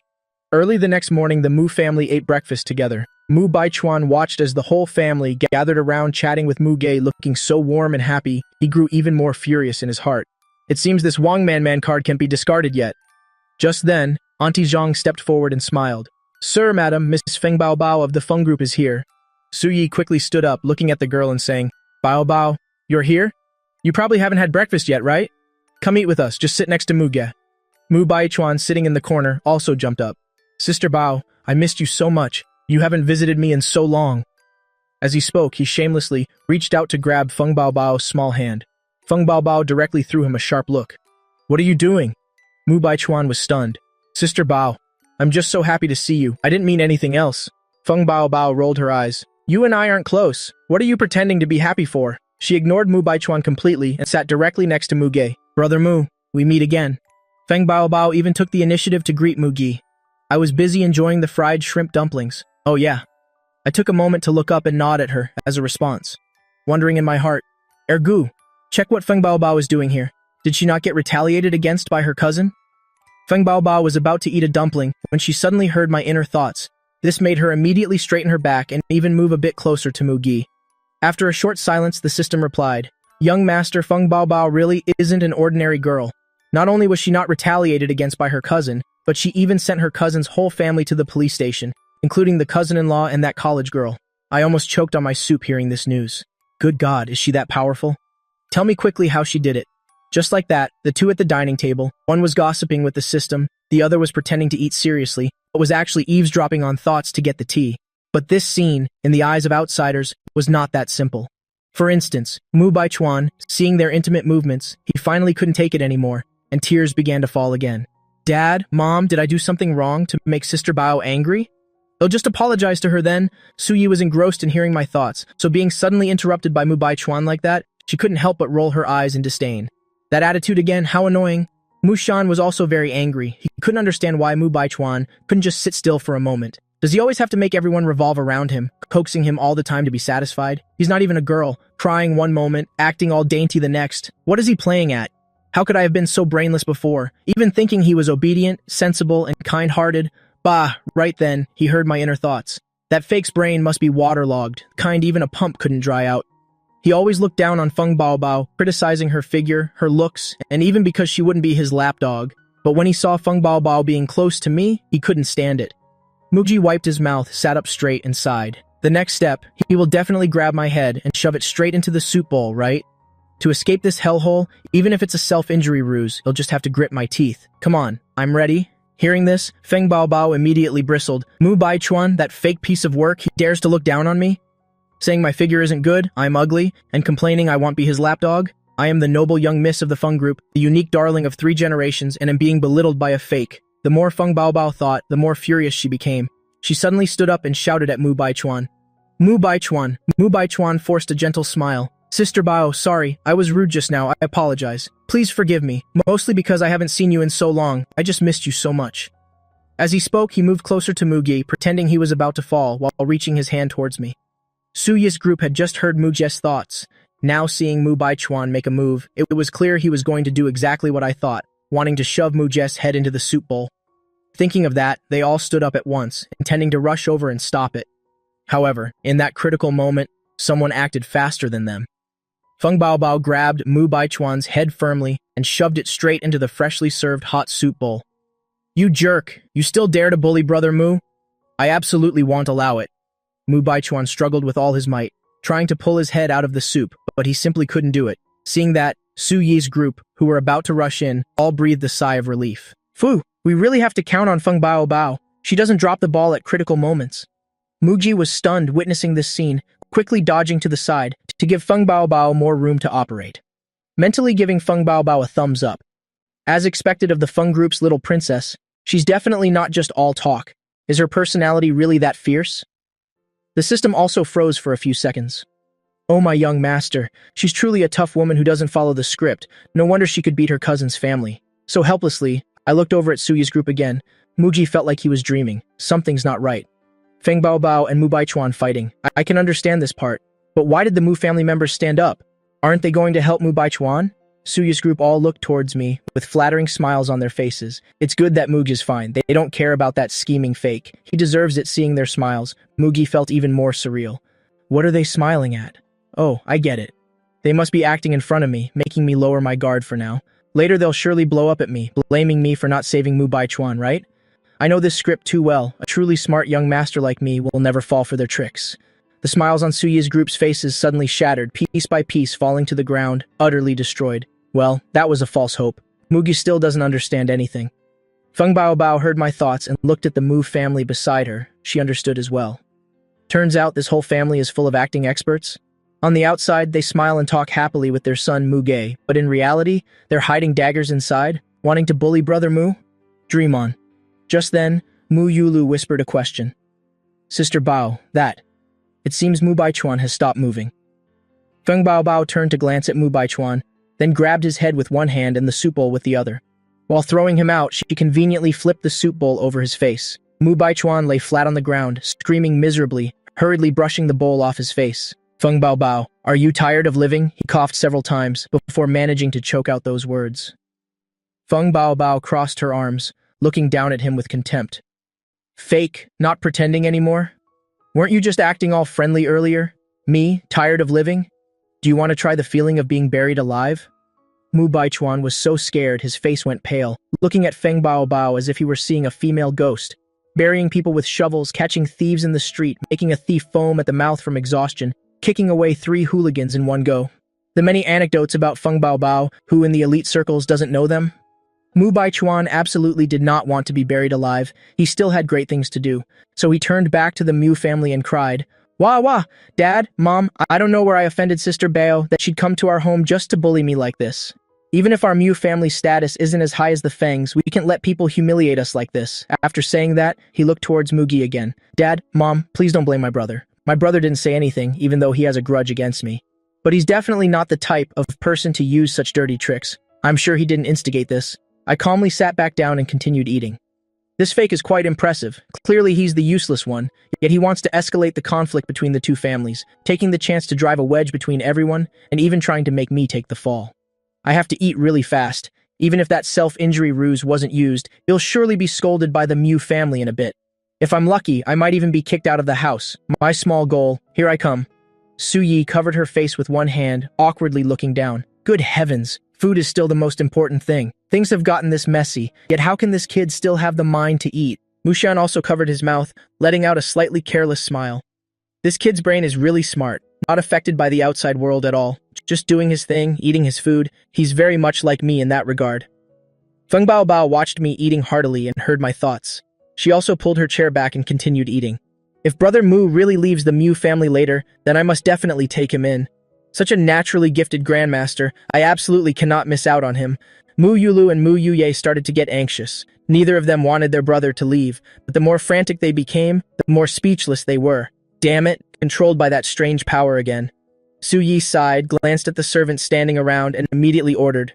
Early the next morning, the Mu family ate breakfast together. Mu Baichuan watched as the whole family gathered around chatting with Mu Ge, looking so warm and happy. He grew even more furious in his heart. It seems this Wang Man card can't be discarded yet. Just then, Auntie Zhang stepped forward and smiled. Sir, madam, Miss Feng Bao Bao of the Feng Group is here. Su Yi quickly stood up, looking at the girl and saying, Bao Bao, you're here? You probably haven't had breakfast yet, right? Come eat with us, just sit next to Mu Ge. Mu Baichuan, sitting in the corner, also jumped up. Sister Bao, I missed you so much. You haven't visited me in so long. As he spoke, he shamelessly reached out to grab Feng Bao Bao's small hand. Feng Bao Bao directly threw him a sharp look. What are you doing? Mu Baichuan was stunned. Sister Bao, I'm just so happy to see you. I didn't mean anything else. Feng Bao Bao rolled her eyes. You and I aren't close. What are you pretending to be happy for? She ignored Mu Baichuan completely and sat directly next to Mu Ge. Brother Mu, we meet again. Feng Bao Bao even took the initiative to greet Mu Ge. I was busy enjoying the fried shrimp dumplings. Oh yeah. I took a moment to look up and nod at her as a response. Wondering in my heart, Ergu, check what Feng Bao Bao is doing here. Did she not get retaliated against by her cousin? Feng Bao Bao was about to eat a dumpling when she suddenly heard my inner thoughts. This made her immediately straighten her back and even move a bit closer to Mu Ge. After a short silence, the system replied, Young Master, Feng Bao Bao really isn't an ordinary girl. Not only was she not retaliated against by her cousin, but she even sent her cousin's whole family to the police station, including the cousin-in-law and that college girl. I almost choked on my soup hearing this news. Good God, is she that powerful? Tell me quickly how she did it. Just like that, the two at the dining table, one was gossiping with the system, the other was pretending to eat seriously, but was actually eavesdropping on thoughts to get the tea. But this scene, in the eyes of outsiders, was not that simple. For instance, Mu Baichuan, seeing their intimate movements, he finally couldn't take it anymore, and tears began to fall again. Dad, Mom, did I do something wrong to make Sister Bao angry? They'll just apologize to her then. Su Yi was engrossed in hearing my thoughts, so being suddenly interrupted by Mu Baichuan like that, she couldn't help but roll her eyes in disdain. That attitude again, how annoying. Mu Shan was also very angry. He couldn't understand why Mu Baichuan couldn't just sit still for a moment. Does he always have to make everyone revolve around him, coaxing him all the time to be satisfied? He's not even a girl, crying one moment, acting all dainty the next. What is he playing at? How could I have been so brainless before, even thinking he was obedient, sensible, and kind-hearted? Bah, right then, he heard my inner thoughts. That fake's brain must be waterlogged, kind even a pump couldn't dry out. He always looked down on Feng Bao Bao, criticizing her figure, her looks, and even because she wouldn't be his lapdog. But when he saw Feng Bao Bao being close to me, he couldn't stand it. Muji wiped his mouth, sat up straight, and sighed. The next step, he will definitely grab my head and shove it straight into the soup bowl, right? To escape this hellhole, even if it's a self-injury ruse, he'll just have to grit my teeth. Come on, I'm ready. Hearing this, Feng Bao Bao immediately bristled. Mu Baichuan, that fake piece of work, he dares to look down on me? Saying my figure isn't good, I'm ugly, and complaining I won't be his lapdog? I am the noble young miss of the Feng Group, the unique darling of 3 generations, and am being belittled by a fake. The more Feng Bao Bao thought, the more furious she became. She suddenly stood up and shouted at Mu Baichuan. Mu Baichuan. Mu Baichuan forced a gentle smile. Sister Bao, sorry, I was rude just now, I apologize. Please forgive me, mostly because I haven't seen you in so long, I just missed you so much. As he spoke, he moved closer to Mu Ge, pretending he was about to fall while reaching his hand towards me. Su Yi's group had just heard Mu Ge's thoughts. Now seeing Mu Baichuan make a move, it was clear he was going to do exactly what I thought, wanting to shove Mu Ge's head into the soup bowl. Thinking of that, they all stood up at once, intending to rush over and stop it. However, in that critical moment, someone acted faster than them. Feng Bao Bao grabbed Mu Baichuan's head firmly and shoved it straight into the freshly served hot soup bowl. You jerk! You still dare to bully Brother Mu? I absolutely won't allow it. Mu Baichuan struggled with all his might, trying to pull his head out of the soup, but he simply couldn't do it. Seeing that, Su Yi's group, who were about to rush in, all breathed a sigh of relief. Phew! We really have to count on Feng Bao Bao. She doesn't drop the ball at critical moments. Muji was stunned witnessing this scene, quickly dodging to the side to give Feng Bao Bao more room to operate. Mentally giving Feng Bao Bao a thumbs up. As expected of the Feng Group's little princess, she's definitely not just all talk. Is her personality really that fierce? The system also froze for a few seconds. Oh my young master, she's truly a tough woman who doesn't follow the script. No wonder she could beat her cousin's family. So helplessly, I looked over at Suyi's group again. Muji felt like he was dreaming. Something's not right. Feng Baobao and Mu Baichuan fighting. I can understand this part. But why did the Mu family members stand up? Aren't they going to help Mu Baichuan? Suyi's group all looked towards me, with flattering smiles on their faces. It's good that Mugi is fine. They don't care about that scheming fake. He deserves it. Seeing their smiles, Mugi felt even more surreal. What are they smiling at? Oh, I get it. They must be acting in front of me, making me lower my guard for now. Later they'll surely blow up at me, blaming me for not saving Mu Baichuan, right? I know this script too well. A truly smart young master like me will never fall for their tricks. The smiles on Suyi's group's faces suddenly shattered, piece by piece falling to the ground, utterly destroyed. Well, that was a false hope. Mugi still doesn't understand anything. Feng Baobao heard my thoughts and looked at the Mu family beside her. She understood as well. Turns out this whole family is full of acting experts. On the outside, they smile and talk happily with their son Mu Ge, but in reality, they're hiding daggers inside, wanting to bully brother Mu? Dream on. Just then, Mu Yulu whispered a question. Sister Bao, that. It seems Mu Baichuan has stopped moving. Feng Baobao turned to glance at Mu Baichuan, then grabbed his head with one hand and the soup bowl with the other. While throwing him out, she conveniently flipped the soup bowl over his face. Mu Baichuan lay flat on the ground, screaming miserably, hurriedly brushing the bowl off his face. Feng Baobao, are you tired of living? He coughed several times, before managing to choke out those words. Feng Baobao crossed her arms, looking down at him with contempt. Fake, not pretending anymore? Weren't you just acting all friendly earlier? Me, tired of living? Do you want to try the feeling of being buried alive? Mu Baichuan was so scared his face went pale, looking at Feng Baobao as if he were seeing a female ghost. Burying people with shovels, catching thieves in the street, making a thief foam at the mouth from exhaustion, kicking away 3 hooligans in one go. The many anecdotes about Feng Baobao, who in the elite circles doesn't know them? Mu Baichuan absolutely did not want to be buried alive. He still had great things to do. So he turned back to the Mu family and cried, Wah wah, Dad, Mom, I don't know where I offended Sister Bao that she'd come to our home just to bully me like this. Even if our Mu family status isn't as high as the Fangs, we can't let people humiliate us like this. After saying that, he looked towards Mugi again. Dad, Mom, please don't blame my brother. My brother didn't say anything, even though he has a grudge against me. But he's definitely not the type of person to use such dirty tricks. I'm sure he didn't instigate this. I calmly sat back down and continued eating. This fake is quite impressive. Clearly he's the useless one, yet he wants to escalate the conflict between the two families, taking the chance to drive a wedge between everyone, and even trying to make me take the fall. I have to eat really fast. Even if that self-injury ruse wasn't used, he'll surely be scolded by the Mu family in a bit. If I'm lucky, I might even be kicked out of the house. My small goal, here I come. Su Yi covered her face with one hand, awkwardly looking down. Good heavens, food is still the most important thing. Things have gotten this messy, yet how can this kid still have the mind to eat? Mushan also covered his mouth, letting out a slightly careless smile. This kid's brain is really smart, not affected by the outside world at all. Just doing his thing, eating his food. He's very much like me in that regard. Feng Baobao watched me eating heartily and heard my thoughts. She also pulled her chair back and continued eating. If Brother Mu really leaves the Mu family later, then I must definitely take him in. Such a naturally gifted grandmaster, I absolutely cannot miss out on him. Mu Yulu and Mu Yuye started to get anxious. Neither of them wanted their brother to leave, but the more frantic they became, the more speechless they were. Damn it, controlled by that strange power again. Su Yi sighed, glanced at the servants standing around, and immediately ordered,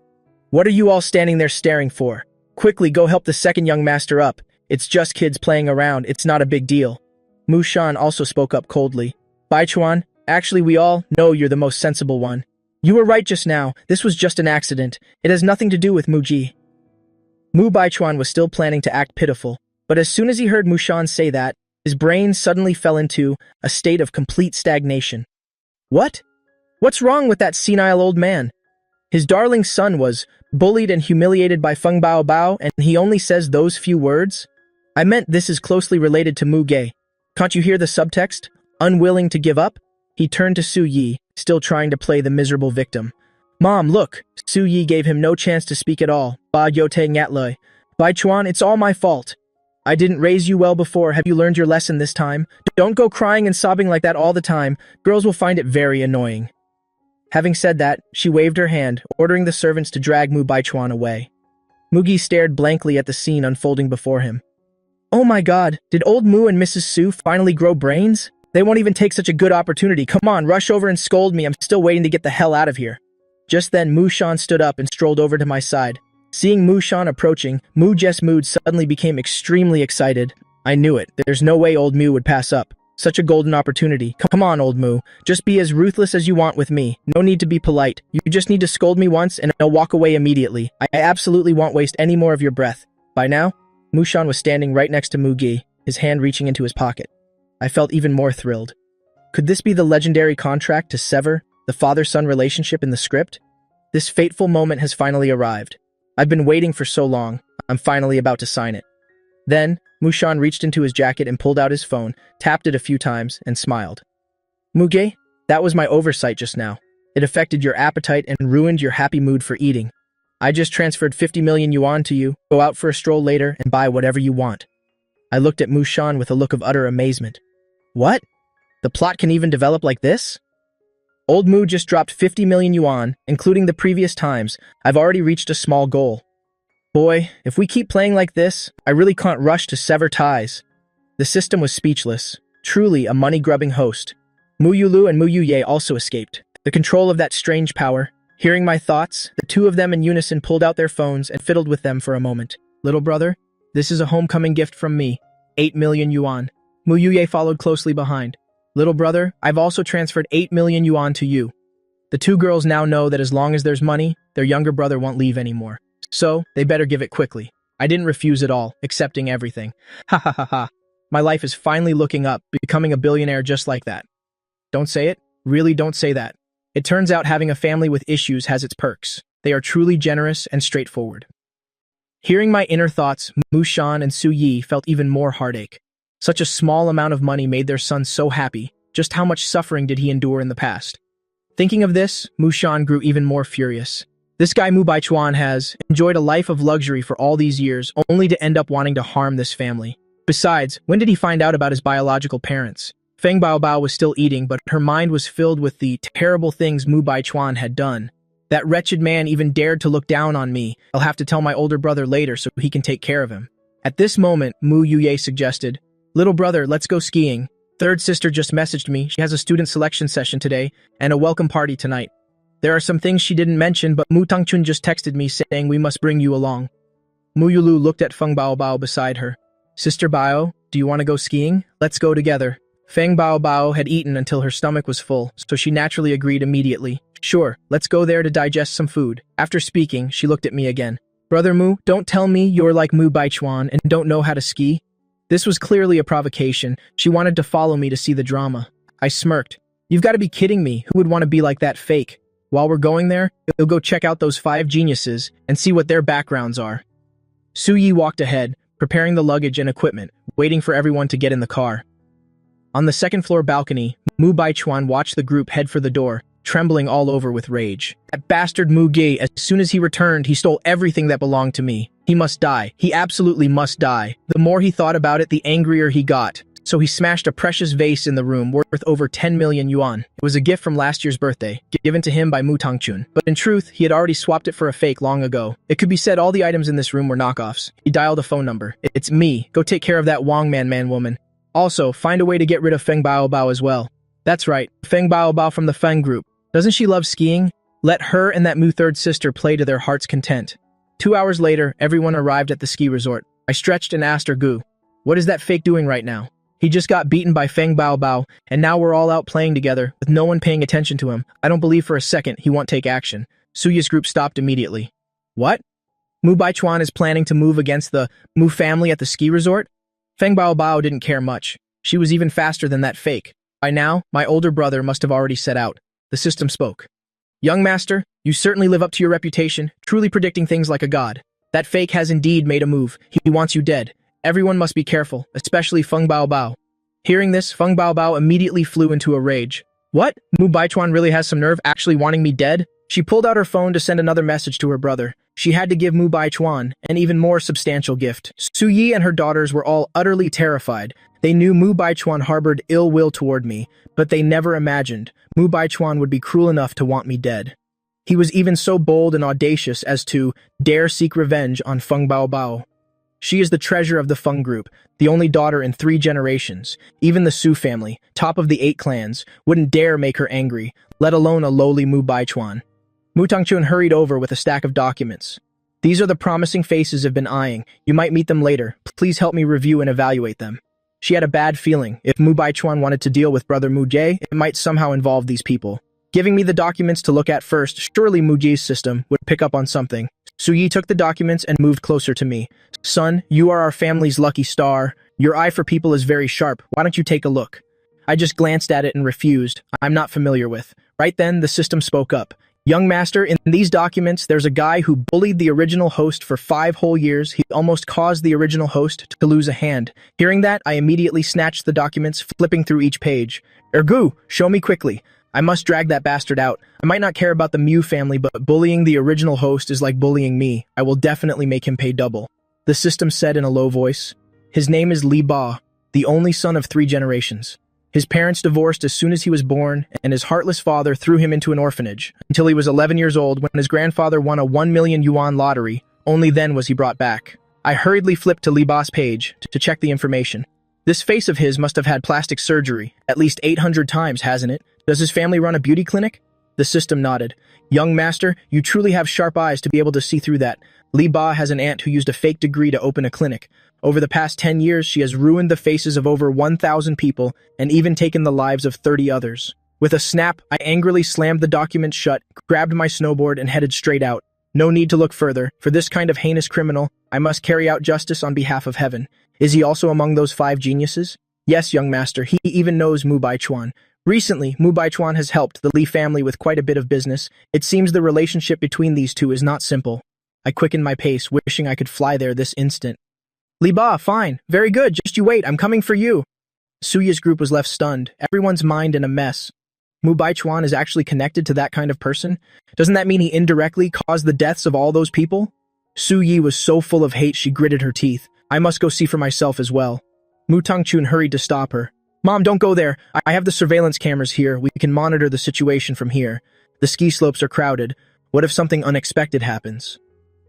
What are you all standing there staring for? Quickly go help the second young master up. It's just kids playing around, it's not a big deal. Mu Shan also spoke up coldly. Baichuan, actually we all know you're the most sensible one. You were right just now, this was just an accident. It has nothing to do with Mu Ji. Mu Baichuan was still planning to act pitiful, but as soon as he heard Mu Shan say that, his brain suddenly fell into a state of complete stagnation. What? What's wrong with that senile old man? His darling son was bullied and humiliated by Feng Baobao, and he only says those few words? I meant this is closely related to Mu Ge. Can't you hear the subtext? Unwilling to give up? He turned to Su Yi, still trying to play the miserable victim. Mom, look! Su Yi gave him no chance to speak at all. Ba Yote Ngatloi. Baichuan, it's all my fault. I didn't raise you well before. Have you learned your lesson this time? Don't go crying and sobbing like that all the time. Girls will find it very annoying. Having said that, she waved her hand, ordering the servants to drag Mu Baichuan away. Mugi stared blankly at the scene unfolding before him. Oh my god, did old Mu and Mrs. Su finally grow brains? They won't even take such a good opportunity. Come on, rush over and scold me. I'm still waiting to get the hell out of here. Just then, Mu Shan stood up and strolled over to my side. Seeing Mu Shan approaching, Mu Jes Mood suddenly became extremely excited. I knew it. There's no way old Mu would pass up. Such a golden opportunity. Come on, old Mu. Just be as ruthless as you want with me. No need to be polite. You just need to scold me once and I'll walk away immediately. I absolutely won't waste any more of your breath. By now, Mu Shan was standing right next to Mu Gi, his hand reaching into his pocket. I felt even more thrilled. Could this be the legendary contract to sever the father-son relationship in the script? This fateful moment has finally arrived. I've been waiting for so long. I'm finally about to sign it. Then, Mu Shan reached into his jacket and pulled out his phone, tapped it a few times, and smiled. Muge, that was my oversight just now. It affected your appetite and ruined your happy mood for eating. I just transferred 50 million yuan to you. Go out for a stroll later and buy whatever you want. I looked at Mu Shan with a look of utter amazement. What? The plot can even develop like this? Old Mu just dropped 50 million yuan, including the previous times. I've already reached a small goal. Boy, if we keep playing like this, I really can't rush to sever ties. The system was speechless. Truly a money-grubbing host. Mu Yulu and Mu Yuye also escaped. The control of that strange power. Hearing my thoughts, the two of them in unison pulled out their phones and fiddled with them for a moment. Little brother, this is a homecoming gift from me. 8 million yuan. Mu Yuye followed closely behind. Little brother, I've also transferred 8 million yuan to you. The two girls now know that as long as there's money, their younger brother won't leave anymore. So, they better give it quickly. I didn't refuse at all, accepting everything. Ha ha ha ha. My life is finally looking up, becoming a billionaire just like that. Don't say it. Really don't say that. It turns out having a family with issues has its perks. They are truly generous and straightforward. Hearing my inner thoughts, Mu Shan and Su Yi felt even more heartache. Such a small amount of money made their son so happy. Just how much suffering did he endure in the past? Thinking of this, Mu Shan grew even more furious. This guy Mu Baichuan has enjoyed a life of luxury for all these years, only to end up wanting to harm this family. Besides, when did he find out about his biological parents? Feng Baobao was still eating, but her mind was filled with the terrible things Mu Baichuan had done. That wretched man even dared to look down on me. I'll have to tell my older brother later so he can take care of him. At this moment, Mu Yuye suggested, "Little brother, let's go skiing. Third sister just messaged me. She has a student selection session today and a welcome party tonight. There are some things she didn't mention, but Mu Tangchun just texted me saying we must bring you along." Mu Yulu looked at Feng Baobao beside her. "Sister Bao, do you want to go skiing? Let's go together." Feng Baobao had eaten until her stomach was full, so she naturally agreed immediately. "Sure, let's go there to digest some food." After speaking, she looked at me again. "Brother Mu, don't tell me you're like Mu Baichuan and don't know how to ski." This was clearly a provocation. She wanted to follow me to see the drama. I smirked. "You've got to be kidding me. Who would want to be like that fake? While we're going there, you'll go check out those 5 geniuses and see what their backgrounds are." Su Yi walked ahead, preparing the luggage and equipment, waiting for everyone to get in the car. On the second-floor balcony, Mu Baichuan watched the group head for the door, trembling all over with rage. That bastard Mu Gi, as soon as he returned, he stole everything that belonged to me. He must die. He absolutely must die. The more he thought about it, the angrier he got. So he smashed a precious vase in the room worth over 10 million yuan. It was a gift from last year's birthday, given to him by Mu Tangchun. But in truth, he had already swapped it for a fake long ago. It could be said all the items in this room were knockoffs. He dialed a phone number. "It's me. Go take care of that Wang man woman. Also, find a way to get rid of Feng Baobao as well." That's right, Feng Baobao from the Feng group. Doesn't she love skiing? Let her and that Mu third sister play to their heart's content. 2 hours later, everyone arrived at the ski resort. I stretched and asked Ergu, "What is that fake doing right now?" He just got beaten by Feng Baobao, and now we're all out playing together, with no one paying attention to him. I don't believe for a second he won't take action. Suya's group stopped immediately. What? Mu Baichuan is planning to move against the Mu family at the ski resort? Feng Baobao didn't care much. She was even faster than that fake. By now, my older brother must have already set out. The system spoke. "Young master, you certainly live up to your reputation, truly predicting things like a god. That fake has indeed made a move. He wants you dead. Everyone must be careful, especially Feng Baobao." Hearing this, Feng Baobao immediately flew into a rage. What? Mu Baichuan really has some nerve actually wanting me dead? She pulled out her phone to send another message to her brother. She had to give Mu Baichuan an even more substantial gift. Su Yi and her daughters were all utterly terrified. They knew Mu Baichuan harbored ill will toward me, but they never imagined Mu Baichuan would be cruel enough to want me dead. He was even so bold and audacious as to dare seek revenge on Feng Baobao. She is the treasure of the Feng group, the only daughter in 3 generations. Even the Su family, top of the 8 clans, wouldn't dare make her angry, let alone a lowly Mu Baichuan. Mu Tangchun hurried over with a stack of documents. These are the promising faces I've been eyeing. You might meet them later. Please help me review and evaluate them. She had a bad feeling. If Mu Baichuan wanted to deal with brother Mu Jie, it might somehow involve these people. Giving me the documents to look at first, surely Mu Jie's system would pick up on something. Su Yi took the documents and moved closer to me. Son, you are our family's lucky star. Your eye for people is very sharp. Why don't you take a look? I just glanced at it and refused. I'm not familiar with. Right then, the system spoke up. Young master, in these documents, there's a guy who bullied the original host for 5 whole years. He almost caused the original host to lose a hand. Hearing that, I immediately snatched the documents, flipping through each page. Ergu, show me quickly. I must drag that bastard out. I might not care about the Mu family, but bullying the original host is like bullying me. I will definitely make him pay double. The system said in a low voice. His name is Li Ba, the only son of 3 generations. His parents divorced as soon as he was born, and his heartless father threw him into an orphanage until he was 11 years old when his grandfather won a 1 million yuan lottery. Only then was he brought back. I hurriedly flipped to Li Ba's page to check the information. This face of his must have had plastic surgery, at least 800 times, hasn't it? Does his family run a beauty clinic? The system nodded. Young master, you truly have sharp eyes to be able to see through that. Li Ba has an aunt who used a fake degree to open a clinic. Over the past 10 years, she has ruined the faces of over 1,000 people and even taken the lives of 30 others. With a snap, I angrily slammed the document shut, grabbed my snowboard, and headed straight out. No need to look further. For this kind of heinous criminal, I must carry out justice on behalf of heaven. Is he also among those 5 geniuses? Yes, young master, he even knows Mu Baichuan. Recently, Mu Baichuan has helped the Li family with quite a bit of business. It seems the relationship between these two is not simple. I quickened my pace, wishing I could fly there this instant. Li Ba, fine. Very good. Just you wait. I'm coming for you. Suya's group was left stunned, everyone's mind in a mess. Mu Baichuan is actually connected to that kind of person? Doesn't that mean he indirectly caused the deaths of all those people? Su Yi was so full of hate she gritted her teeth. I must go see for myself as well. Mu Tangchun hurried to stop her. Mom, don't go there. I have the surveillance cameras here. We can monitor the situation from here. The ski slopes are crowded. What if something unexpected happens?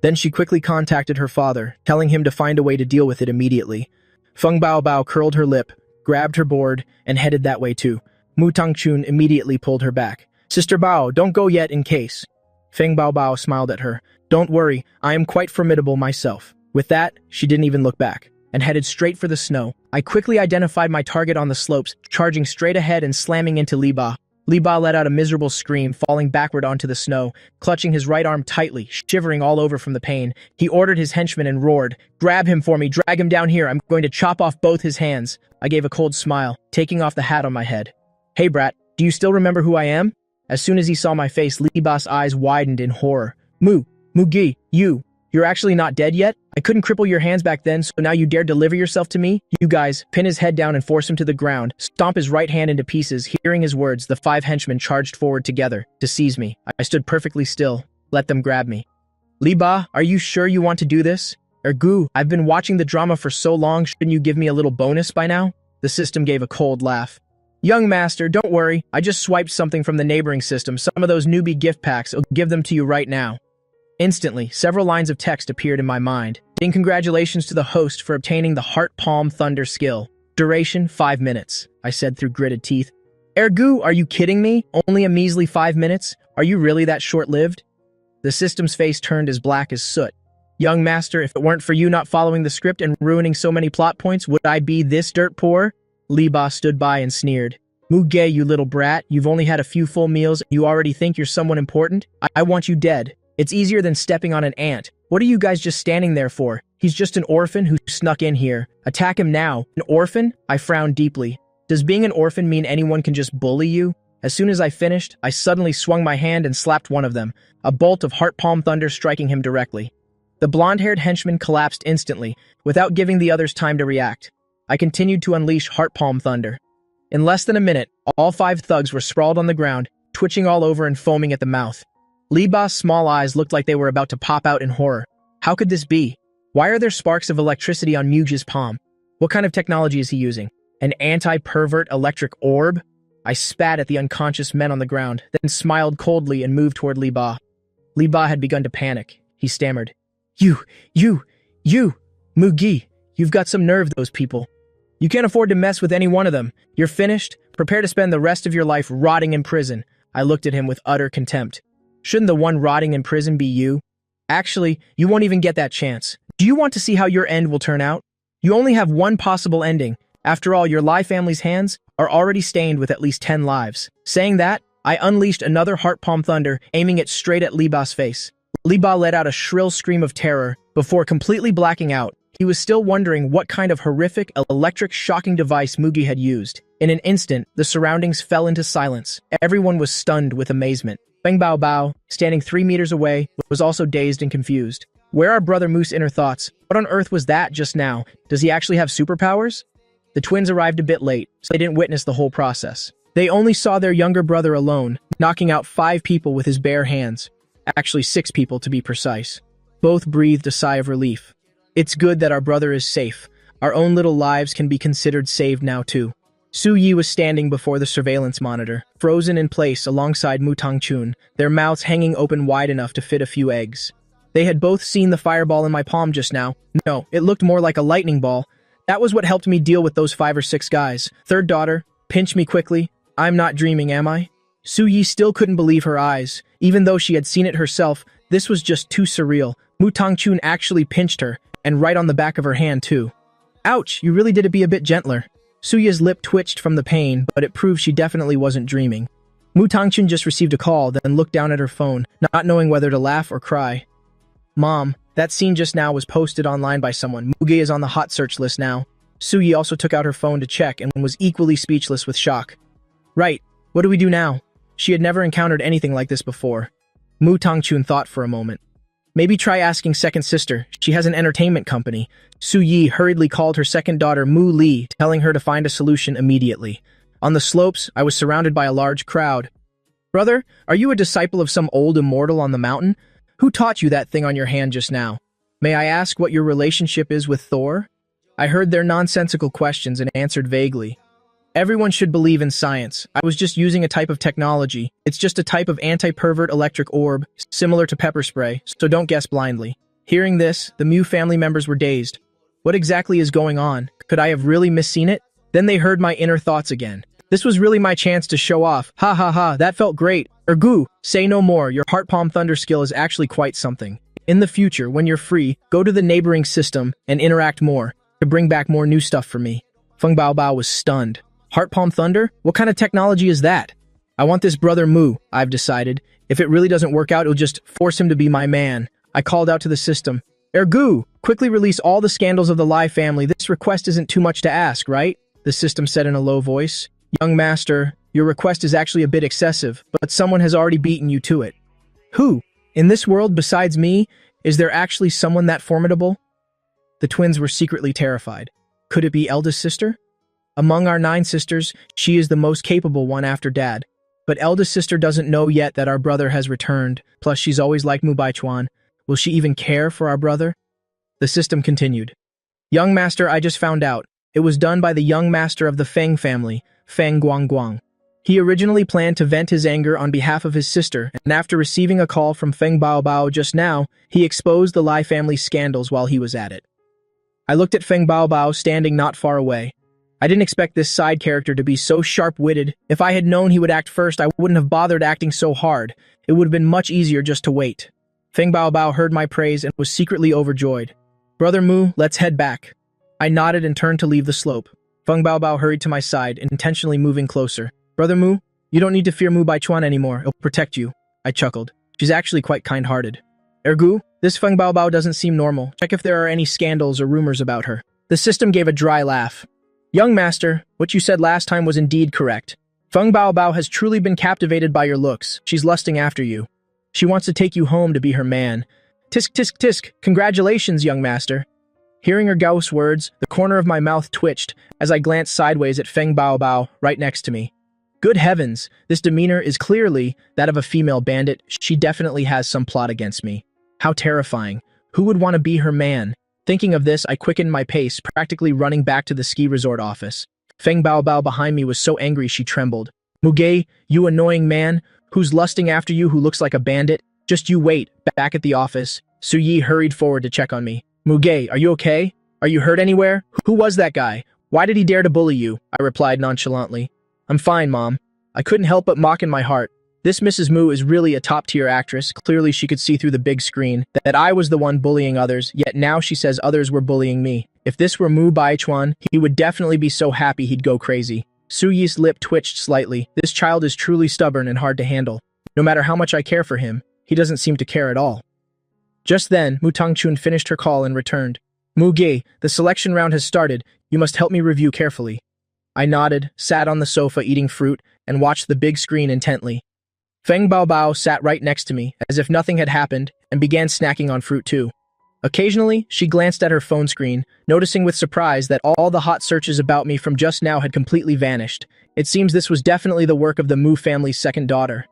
Then she quickly contacted her father, telling him to find a way to deal with it immediately. Feng Baobao curled her lip, grabbed her board, and headed that way too. Mu Tangchun immediately pulled her back. Sister Bao, don't go yet in case. Feng Baobao smiled at her. Don't worry, I am quite formidable myself. With that, she didn't even look back, and headed straight for the snow. I quickly identified my target on the slopes, charging straight ahead and slamming into Li Ba. Li Ba let out a miserable scream, falling backward onto the snow, clutching his right arm tightly, shivering all over from the pain. He ordered his henchmen and roared, "Grab him for me, drag him down here, I'm going to chop off both his hands." I gave a cold smile, taking off the hat on my head. Hey brat, do you still remember who I am? As soon as he saw my face, Li Ba's eyes widened in horror. Mugi, you're actually not dead yet? I couldn't cripple your hands back then, so now you dare deliver yourself to me? You guys, pin his head down and force him to the ground, stomp his right hand into pieces. Hearing his words, the 5 henchmen charged forward together to seize me. I stood perfectly still. Let them grab me. Li Ba, are you sure you want to do this? Ergu, I've been watching the drama for so long, shouldn't you give me a little bonus by now? The system gave a cold laugh. Young master, don't worry. I just swiped something from the neighboring system, some of those newbie gift packs. I'll give them to you right now. Instantly, several lines of text appeared in my mind. Congratulations to the host for obtaining the Heart Palm Thunder skill. Duration, 5 minutes, I said through gritted teeth. Ergu, are you kidding me? Only a measly 5 minutes? Are you really that short-lived? The system's face turned as black as soot. Young master, if it weren't for you not following the script and ruining so many plot points, would I be this dirt poor? Li Ba stood by and sneered. Muge, you little brat, you've only had a few full meals, you already think you're someone important? I want you dead. It's easier than stepping on an ant. What are you guys just standing there for? He's just an orphan who snuck in here. Attack him now. An orphan? I frowned deeply. Does being an orphan mean anyone can just bully you? As soon as I finished, I suddenly swung my hand and slapped one of them, a bolt of Heart Palm Thunder striking him directly. The blonde-haired henchman collapsed instantly, without giving the others time to react. I continued to unleash Heart Palm Thunder. In less than a minute, all 5 thugs were sprawled on the ground, twitching all over and foaming at the mouth. Li Ba's small eyes looked like they were about to pop out in horror. How could this be? Why are there sparks of electricity on Muge's palm? What kind of technology is he using? An anti-pervert electric orb? I spat at the unconscious men on the ground, then smiled coldly and moved toward Li Ba. Li Ba had begun to panic. He stammered. You, Mugi, you've got some nerve, those people. You can't afford to mess with any one of them. You're finished. Prepare to spend the rest of your life rotting in prison. I looked at him with utter contempt. Shouldn't the one rotting in prison be you? Actually, you won't even get that chance. Do you want to see how your end will turn out? You only have one possible ending. After all, your Lai family's hands are already stained with at least 10 lives. Saying that, I unleashed another heart palm thunder, aiming it straight at Li Ba's face. Li Ba let out a shrill scream of terror before completely blacking out. He was still wondering what kind of horrific, electric shocking device Mugi had used. In an instant, the surroundings fell into silence. Everyone was stunned with amazement. Feng Bao Bao, standing 3 meters away, was also dazed and confused. Where are Brother Moo's inner thoughts? What on earth was that just now? Does he actually have superpowers? The twins arrived a bit late, so they didn't witness the whole process. They only saw their younger brother alone, knocking out 5 people with his bare hands. Actually 6 people to be precise. Both breathed a sigh of relief. It's good that our brother is safe. Our own little lives can be considered saved now too. Su Yi was standing before the surveillance monitor, frozen in place alongside Mu Tangchun, their mouths hanging open wide enough to fit a few eggs. They had both seen the fireball in my palm just now. No, it looked more like a lightning ball. That was what helped me deal with those 5 or 6 guys. Third daughter, pinch me quickly. I'm not dreaming, am I? Su Yi still couldn't believe her eyes. Even though she had seen it herself, this was just too surreal. Mu Tangchun actually pinched her, and right on the back of her hand too. Ouch, you really did it be a bit gentler. Suya's lip twitched from the pain, but it proved she definitely wasn't dreaming. Mu Tangchun just received a call, then looked down at her phone, not knowing whether to laugh or cry. Mom, that scene just now was posted online by someone. Muge is on the hot search list now. Suyi also took out her phone to check and was equally speechless with shock. Right, what do we do now? She had never encountered anything like this before. Mu Tangchun thought for a moment. Maybe try asking second sister. She has an entertainment company. Su Yi hurriedly called her second daughter Mu Li, telling her to find a solution immediately. On the slopes, I was surrounded by a large crowd. Brother, are you a disciple of some old immortal on the mountain? Who taught you that thing on your hand just now? May I ask what your relationship is with Thor? I heard their nonsensical questions and answered vaguely. Everyone should believe in science. I was just using a type of technology. It's just a type of anti-pervert electric orb, similar to pepper spray, so don't guess blindly. Hearing this, the Mew family members were dazed. What exactly is going on? Could I have really misseen it? Then they heard my inner thoughts again. This was really my chance to show off. Ha ha ha, that felt great. Ergu, say no more, your heart palm thunder skill is actually quite something. In the future, when you're free, go to the neighboring system and interact more, to bring back more new stuff for me. Feng Bao Bao was stunned. Heart palm thunder? What kind of technology is that? I want this brother Mu, I've decided. If it really doesn't work out, it'll just force him to be my man. I called out to the system. Ergu, quickly release all the scandals of the Lai family. This request isn't too much to ask, right? The system said in a low voice. Young master, your request is actually a bit excessive, but someone has already beaten you to it. Who? In this world, besides me, is there actually someone that formidable? The twins were secretly terrified. Could it be eldest sister? Among our 9 sisters, she is the most capable one after Dad. But eldest sister doesn't know yet that our brother has returned, plus she's always liked Mu Baichuan. Will she even care for our brother? The system continued. Young master, I just found out. It was done by the young master of the Feng family, Feng Guangguang. He originally planned to vent his anger on behalf of his sister, and after receiving a call from Feng Bao Bao just now, he exposed the Lai family's scandals while he was at it. I looked at Feng Bao Bao standing not far away. I didn't expect this side character to be so sharp-witted. If I had known he would act first, I wouldn't have bothered acting so hard. It would have been much easier just to wait. Feng Bao Bao heard my praise and was secretly overjoyed. Brother Mu, let's head back. I nodded and turned to leave the slope. Feng Bao Bao hurried to my side, intentionally moving closer. Brother Mu, you don't need to fear Mu Baichuan anymore. It'll protect you. I chuckled. She's actually quite kind-hearted. Ergu, this Feng Bao Bao doesn't seem normal. Check if there are any scandals or rumors about her. The system gave a dry laugh. Young master, what you said last time was indeed correct. Feng Bao Bao has truly been captivated by your looks. She's lusting after you. She wants to take you home to be her man. Tisk tisk tisk, congratulations, young master. Hearing her gauss words, the corner of my mouth twitched as I glanced sideways at Feng Bao Bao right next to me. Good heavens, this demeanor is clearly that of a female bandit. She definitely has some plot against me. How terrifying. Who would want to be her man? Thinking of this, I quickened my pace, practically running back to the ski resort office. Feng Bao Bao behind me was so angry she trembled. Muge, you annoying man, who's lusting after you who looks like a bandit? Just you wait, back at the office. Su Yi hurried forward to check on me. Muge, are you okay? Are you hurt anywhere? Who was that guy? Why did he dare to bully you? I replied nonchalantly. I'm fine, Mom. I couldn't help but mock in my heart. This Mrs. Mu is really a top-tier actress. Clearly she could see through the big screen that I was the one bullying others, yet now she says others were bullying me. If this were Mu Baichuan, he would definitely be so happy he'd go crazy. Su Yi's lip twitched slightly. This child is truly stubborn and hard to handle. No matter how much I care for him, he doesn't seem to care at all. Just then, Mu Tangchun finished her call and returned. Mu Ge, the selection round has started. You must help me review carefully. I nodded, sat on the sofa eating fruit, and watched the big screen intently. Feng Baobao sat right next to me, as if nothing had happened, and began snacking on fruit too. Occasionally, she glanced at her phone screen, noticing with surprise that all the hot searches about me from just now had completely vanished. It seems this was definitely the work of the Mu family's second daughter.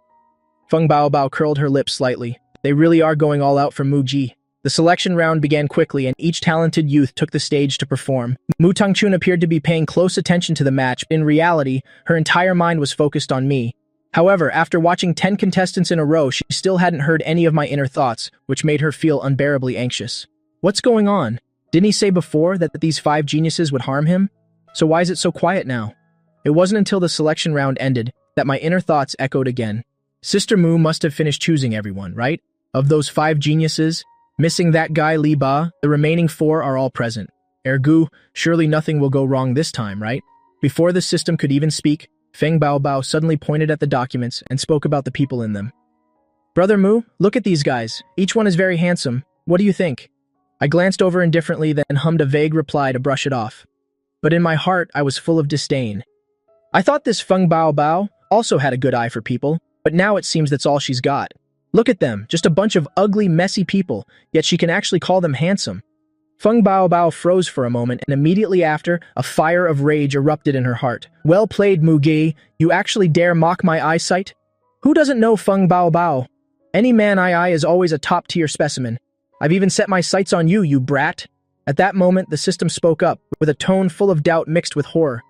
Feng Baobao curled her lips slightly. They really are going all out for Mu Ji. The selection round began quickly, and each talented youth took the stage to perform. Mu Tangchun appeared to be paying close attention to the match. In reality, her entire mind was focused on me. However, after watching 10 contestants in a row, she still hadn't heard any of my inner thoughts, which made her feel unbearably anxious. What's going on? Didn't he say before that these 5 geniuses would harm him? So why is it so quiet now? It wasn't until the selection round ended that my inner thoughts echoed again. Sister Mu must have finished choosing everyone, right? Of those 5 geniuses, missing that guy Li Ba, the remaining 4 are all present. Ergo, surely nothing will go wrong this time, right? Before the system could even speak, Feng Baobao suddenly pointed at the documents and spoke about the people in them. Brother Mu, look at these guys. Each one is very handsome. What do you think? I glanced over indifferently, then hummed a vague reply to brush it off. But in my heart, I was full of disdain. I thought this Feng Baobao also had a good eye for people, but now it seems that's all she's got. Look at them, just a bunch of ugly, messy people, yet she can actually call them handsome. Feng Baobao froze for a moment, and immediately after, a fire of rage erupted in her heart. Well played, Mu Ge. You actually dare mock my eyesight? Who doesn't know Feng Baobao? Any man I is always a top-tier specimen. I've even set my sights on you, you brat. At that moment, the system spoke up, with a tone full of doubt mixed with horror.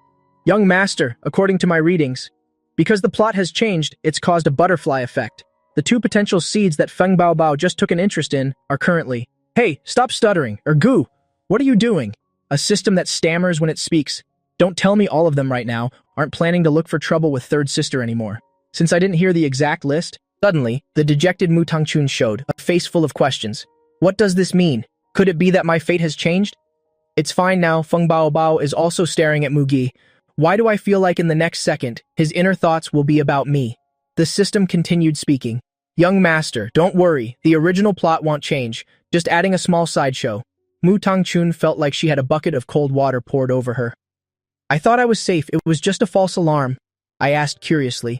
Young master, according to my readings, because the plot has changed, it's caused a butterfly effect. The 2 potential seeds that Feng Baobao just took an interest in are currently... Hey, stop stuttering, Ergo! What are you doing? A system that stammers when it speaks. Don't tell me all of them right now aren't planning to look for trouble with third sister anymore. Since I didn't hear the exact list, suddenly, the dejected Mu Tangchun showed, a face full of questions. What does this mean? Could it be that my fate has changed? It's fine now, Feng Baobao is also staring at Mu Ge. Why do I feel like in the next second, his inner thoughts will be about me? The system continued speaking. Young master, don't worry, the original plot won't change, just adding a small sideshow. Mu Tangchun felt like she had a bucket of cold water poured over her. I thought I was safe, it was just a false alarm. I asked curiously.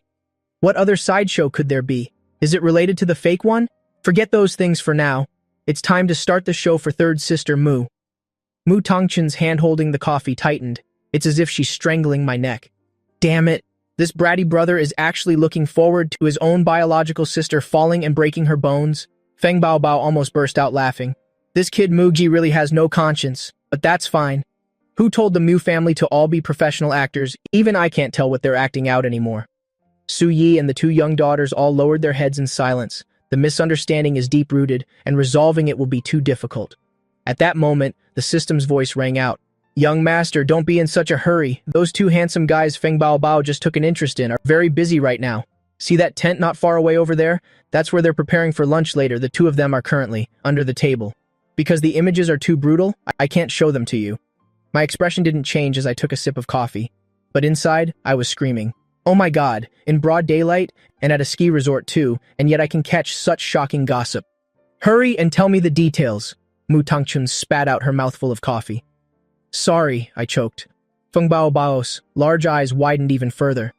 What other sideshow could there be? Is it related to the fake one? Forget those things for now. It's time to start the show for third sister Mu. Mu Tangchun's hand holding the coffee tightened. It's as if she's strangling my neck. Damn it. This bratty brother is actually looking forward to his own biological sister falling and breaking her bones. Feng Baobao almost burst out laughing. This kid Mu Ji really has no conscience, but that's fine. Who told the Mu family to all be professional actors? Even I can't tell what they're acting out anymore. Su Yi and the 2 young daughters all lowered their heads in silence. The misunderstanding is deep-rooted, and resolving it will be too difficult. At that moment, the system's voice rang out. Young master, don't be in such a hurry. Those 2 handsome guys Feng Baobao just took an interest in are very busy right now. See that tent not far away over there? That's where they're preparing for lunch later. The 2 of them are currently under the table. Because the images are too brutal, I can't show them to you. My expression didn't change as I took a sip of coffee. But inside, I was screaming. Oh my god, in broad daylight, and at a ski resort too, and yet I can catch such shocking gossip. Hurry and tell me the details. Mu Tangchun spat out her mouthful of coffee. Sorry, I choked. Feng Baobao's large eyes widened even further.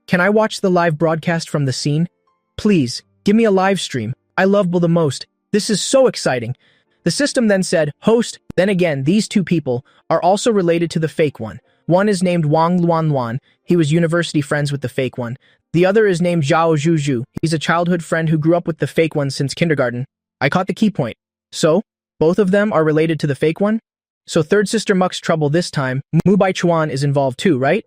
Can I watch the live broadcast from the scene? Please, give me a live stream. I love Bull the most. This is so exciting. The system then said, host, then again, these 2 people are also related to the fake one. One is named Wang Luanluan. He was university friends with the fake one. The other is named Zhao Zhuzhu. He's a childhood friend who grew up with the fake one since kindergarten. I caught the key point. So, both of them are related to the fake one? So third sister Muck's trouble this time, Mu Baichuan is involved too, right?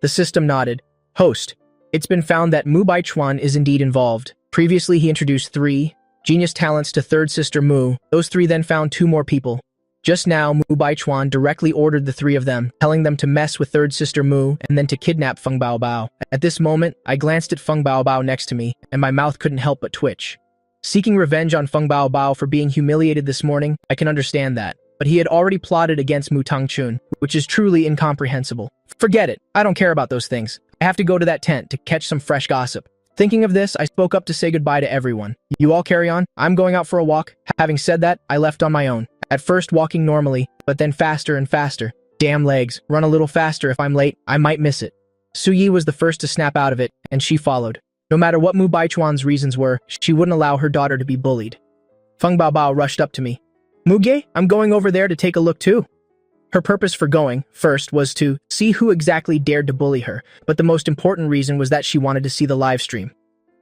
The system nodded. Host, it's been found that Mu Baichuan is indeed involved. Previously he introduced 3 genius talents to third sister Mu. Those 3 then found 2 more people. Just now, Mu Baichuan directly ordered the three of them, telling them to mess with third sister Mu and then to kidnap Feng Baobao. At this moment, I glanced at Feng Baobao next to me, and my mouth couldn't help but twitch. Seeking revenge on Feng Baobao for being humiliated this morning, I can understand that. But he had already plotted against Mu Tangchun, which is truly incomprehensible. Forget it, I don't care about those things. I have to go to that tent to catch some fresh gossip. Thinking of this, I spoke up to say goodbye to everyone. You all carry on, I'm going out for a walk. Having said that, I left on my own. At first walking normally, but then faster and faster. Damn legs, run a little faster if I'm late, I might miss it. Su Yi was the first to snap out of it, and she followed. No matter what Mu Baichuan's reasons were, she wouldn't allow her daughter to be bullied. Feng Baobao rushed up to me. Muge, I'm going over there to take a look too. Her purpose for going, first, was to see who exactly dared to bully her, but the most important reason was that she wanted to see the live stream.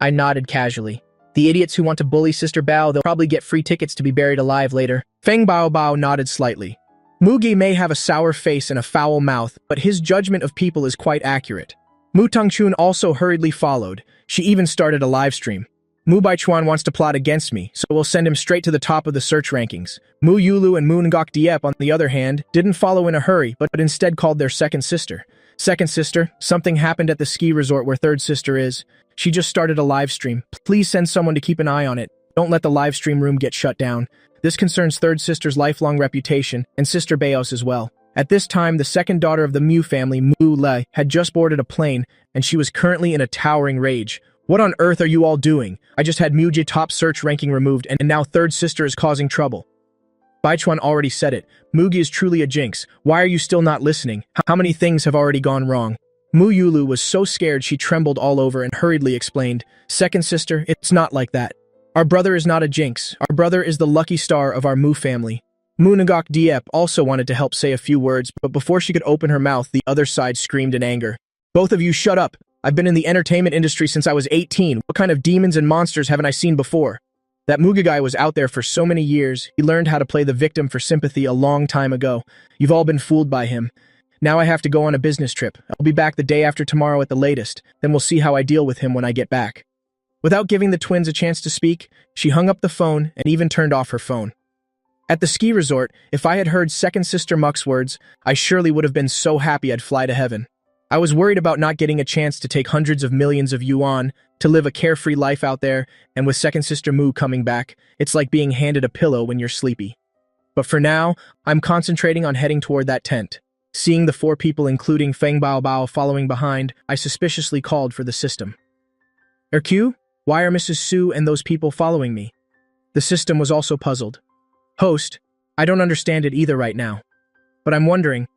I nodded casually. The idiots who want to bully Sister Bao, they'll probably get free tickets to be buried alive later. Feng Baobao nodded slightly. Muge may have a sour face and a foul mouth, but his judgment of people is quite accurate. Mu Tangchun also hurriedly followed. She even started a live stream. Mu Baichuan wants to plot against me, so we'll send him straight to the top of the search rankings. Mu Yulu and Mu Ngok Diep, on the other hand, didn't follow in a hurry, but instead called their second sister. Second sister, something happened at the ski resort where third sister is. She just started a live stream. Please send someone to keep an eye on it. Don't let the live stream room get shut down. This concerns third sister's lifelong reputation, and sister Beos as well. At this time, the second daughter of the Mu family, Mu Le, had just boarded a plane, and she was currently in a towering rage. What on earth are you all doing? I just had Muji top search ranking removed, and now third sister is causing trouble. Baichuan already said it. Mugi is truly a jinx. Why are you still not listening? How many things have already gone wrong? Mu Yulu was so scared she trembled all over and hurriedly explained, Second sister, it's not like that. Our brother is not a jinx. Our brother is the lucky star of our Mu family. Mu Ngok Diep also wanted to help say a few words, but before she could open her mouth, the other side screamed in anger. Both of you shut up. I've been in the entertainment industry since I was 18. What kind of demons and monsters haven't I seen before? That Muga guy was out there for so many years. He learned how to play the victim for sympathy a long time ago. You've all been fooled by him. Now I have to go on a business trip. I'll be back the day after tomorrow at the latest. Then we'll see how I deal with him when I get back. Without giving the twins a chance to speak, she hung up the phone and even turned off her phone. At the ski resort, if I had heard second sister Muck's words, I surely would have been so happy I'd fly to heaven. I was worried about not getting a chance to take hundreds of millions of yuan, to live a carefree life out there, and with second sister Mu coming back, it's like being handed a pillow when you're sleepy. But for now, I'm concentrating on heading toward that tent. Seeing the four people including Feng Baobao following behind, I suspiciously called for the system. Erq, why are Mrs. Su and those people following me? The system was also puzzled. Host, I don't understand it either right now. But I'm wondering,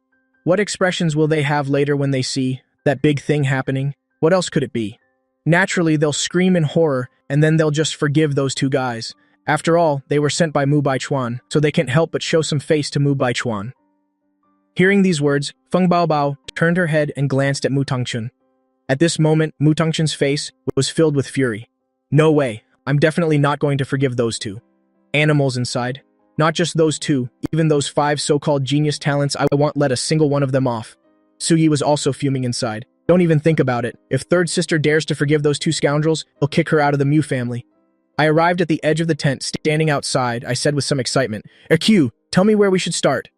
what expressions will they have later when they see that big thing happening? What else could it be? Naturally, they'll scream in horror, and then they'll just forgive those two guys. After all, they were sent by Mu Baichuan, so they can't help but show some face to Mu Baichuan. Hearing these words, Feng Baobao turned her head and glanced at Mu Tangchun. At this moment, Mu Tangchun's face was filled with fury. No way, I'm definitely not going to forgive those two. Animals inside. Not just those two, even those 5 so-called genius talents, I won't let a single one of them off. Su Yi was also fuming inside. Don't even think about it. If third sister dares to forgive those two scoundrels, he'll kick her out of the Mu family. I arrived at the edge of the tent, standing outside. I said with some excitement, Erq, tell me where we should start.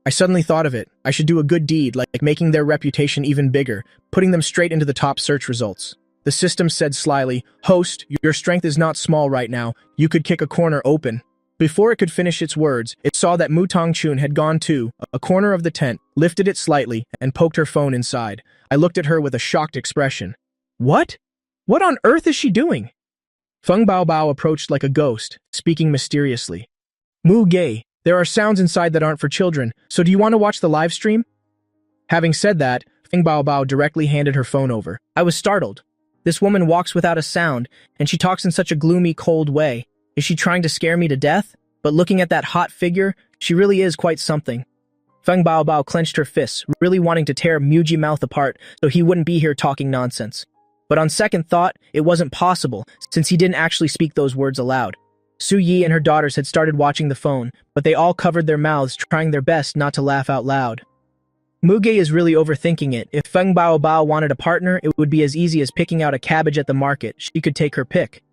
I suddenly thought of it. I should do a good deed, like making their reputation even bigger, putting them straight into the top search results. The system said slyly, Host, your strength is not small right now. You could kick a corner open. Before it could finish its words, it saw that Mu Tangchun had gone to a corner of the tent, lifted it slightly, and poked her phone inside. I looked at her with a shocked expression. What? What on earth is she doing? Feng Baobao approached like a ghost, speaking mysteriously. Mu Gay, there are sounds inside that aren't for children, so do you want to watch the live stream? Having said that, Feng Baobao directly handed her phone over. I was startled. This woman walks without a sound, and she talks in such a gloomy, cold way. Is she trying to scare me to death? But looking at that hot figure, she really is quite something. Feng Baobao clenched her fists, really wanting to tear Muji mouth apart so he wouldn't be here talking nonsense. But on second thought, it wasn't possible, since he didn't actually speak those words aloud. Su Yi and her daughters had started watching the phone, but they all covered their mouths, trying their best not to laugh out loud. Muge is really overthinking it. If Feng Baobao wanted a partner, it would be as easy as picking out a cabbage at the market. She could take her pick.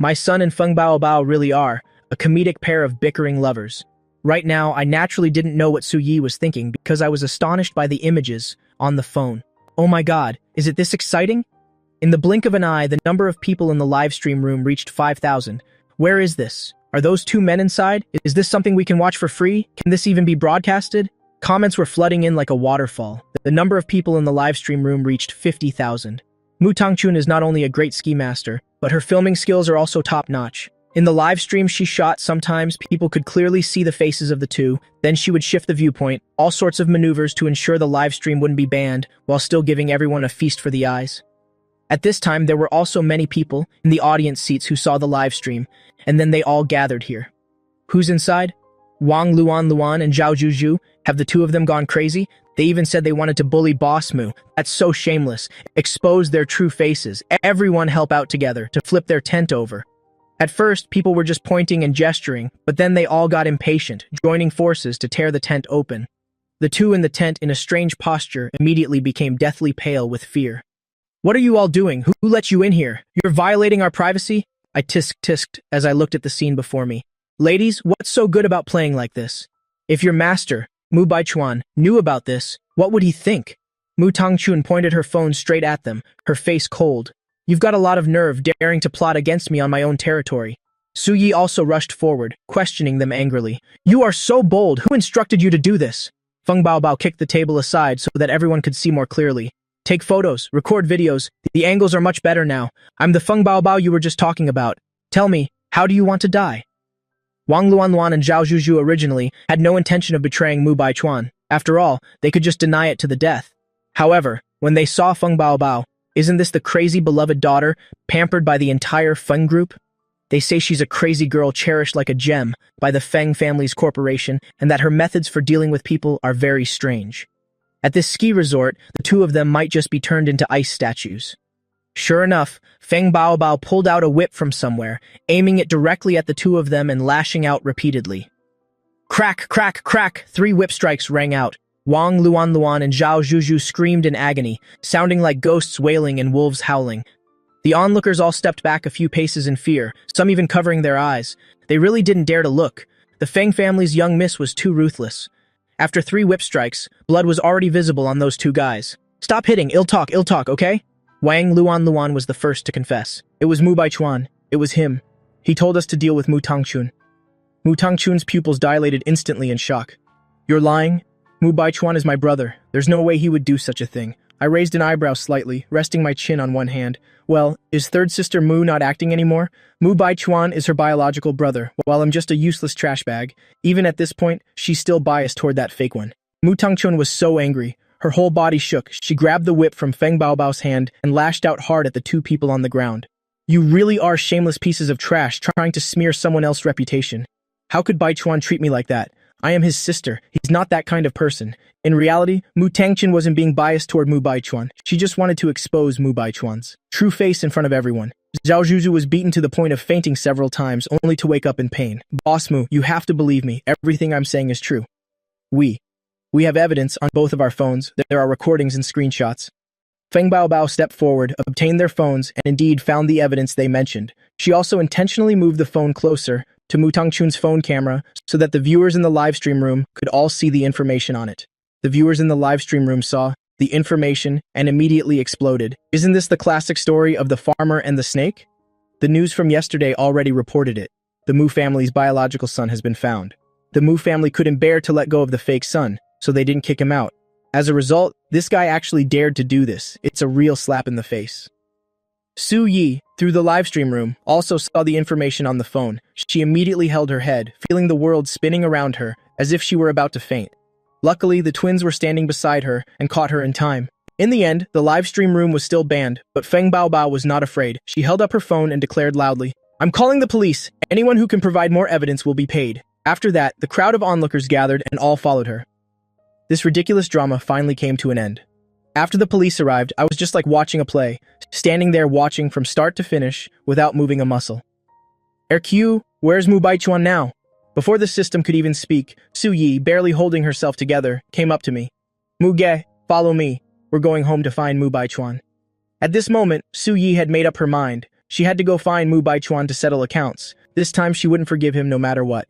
My son and Feng Baobao really are a comedic pair of bickering lovers. Right now, I naturally didn't know what Su Yi was thinking because I was astonished by the images on the phone. Oh my god, is it this exciting? In the blink of an eye, the number of people in the live stream room reached 5,000. Where is this? Are those two men inside? Is this something we can watch for free? Can this even be broadcasted? Comments were flooding in like a waterfall. The number of people in the live stream room reached 50,000. Mu Tangchun is not only a great ski master, but her filming skills are also top-notch. In the live stream she shot, sometimes people could clearly see the faces of the two, then she would shift the viewpoint, all sorts of maneuvers to ensure the live stream wouldn't be banned, while still giving everyone a feast for the eyes. At this time, there were also many people in the audience seats who saw the live stream, and then they all gathered here. Who's inside? Wang Luan and Zhao Zhuzhu. Have the two of them gone crazy? They even said they wanted to bully Boss Mu. That's so shameless. Expose their true faces. Everyone help out together to flip their tent over. At first, people were just pointing and gesturing, but then they all got impatient, joining forces to tear the tent open. The two in the tent, in a strange posture, immediately became deathly pale with fear. What are you all doing? Who let you in here? You're violating our privacy? I tisked as I looked at the scene before me. Ladies, what's so good about playing like this? If your master, Mu Baichuan, knew about this, what would he think? Mu Tangchun pointed her phone straight at them, her face cold. You've got a lot of nerve daring to plot against me on my own territory. Su Yi also rushed forward, questioning them angrily. You are so bold. Who instructed you to do this? Feng Baobao kicked the table aside so that everyone could see more clearly. Take photos, record videos. The angles are much better now. I'm the Feng Baobao you were just talking about. Tell me, how do you want to die? Wang Luan and Zhao Zhuzhu originally had no intention of betraying Mu Baichuan. After all, they could just deny it to the death. However, when they saw Feng Baobao, isn't this the crazy beloved daughter, pampered by the entire Feng group? They say she's a crazy girl cherished like a gem by the Feng family's corporation, and that her methods for dealing with people are very strange. At this ski resort, the two of them might just be turned into ice statues. Sure enough, Feng Baobao pulled out a whip from somewhere, aiming it directly at the two of them and lashing out repeatedly. Crack, crack, crack! 3 whip strikes rang out. Wang Luan and Zhao Zhuzhu screamed in agony, sounding like ghosts wailing and wolves howling. The onlookers all stepped back a few paces in fear, some even covering their eyes. They really didn't dare to look. The Feng family's young miss was too ruthless. After 3 whip strikes, blood was already visible on those 2 guys. Stop hitting, ill talk, okay? Wang Luan was the first to confess. It was Mu Baichuan. It was him. He told us to deal with Mu Tangchun. Mu Tangchun's pupils dilated instantly in shock. You're lying? Mu Baichuan is my brother. There's no way he would do such a thing. I raised an eyebrow slightly, resting my chin on one hand. Well, is third sister Mu not acting anymore? Mu Baichuan is her biological brother, while I'm just a useless trash bag. Even at this point, she's still biased toward that fake one. Mu Tangchun was so angry. Her whole body shook. She grabbed the whip from Feng Baobao's hand and lashed out hard at the 2 people on the ground. You really are shameless pieces of trash trying to smear someone else's reputation. How could Baichuan treat me like that? I am his sister. He's not that kind of person. In reality, Mu Tangchun wasn't being biased toward Mu Baichuan. She just wanted to expose Mu Baichuan's true face in front of everyone. Zhao Zhuzhu was beaten to the point of fainting several times, only to wake up in pain. Boss Mu, you have to believe me. Everything I'm saying is true. We have evidence on both of our phones. There are recordings and screenshots. Feng Baobao stepped forward, obtained their phones, and indeed found the evidence they mentioned. She also intentionally moved the phone closer to Mu Tangchun's phone camera so that the viewers in the live stream room could all see the information on it. The viewers in the live stream room saw the information and immediately exploded. Isn't this the classic story of the farmer and the snake? The news from yesterday already reported it. The Mu family's biological son has been found. The Mu family couldn't bear to let go of the fake son, so they didn't kick him out. As a result, this guy actually dared to do this. It's a real slap in the face. Su Yi, through the livestream room, also saw the information on the phone. She immediately held her head, feeling the world spinning around her, as if she were about to faint. Luckily, the twins were standing beside her and caught her in time. In the end, the livestream room was still banned, but Feng Baobao was not afraid. She held up her phone and declared loudly, "I'm calling the police. Anyone who can provide more evidence will be paid." After that, the crowd of onlookers gathered and all followed her. This ridiculous drama finally came to an end. After the police arrived, I was just like watching a play, standing there watching from start to finish without moving a muscle. RQ, where's Mu Baichuan now? Before the system could even speak, Su Yi, barely holding herself together, came up to me. Mu Ge, follow me. We're going home to find Mu Baichuan. At this moment, Su Yi had made up her mind. She had to go find Mu Baichuan to settle accounts. This time she wouldn't forgive him no matter what.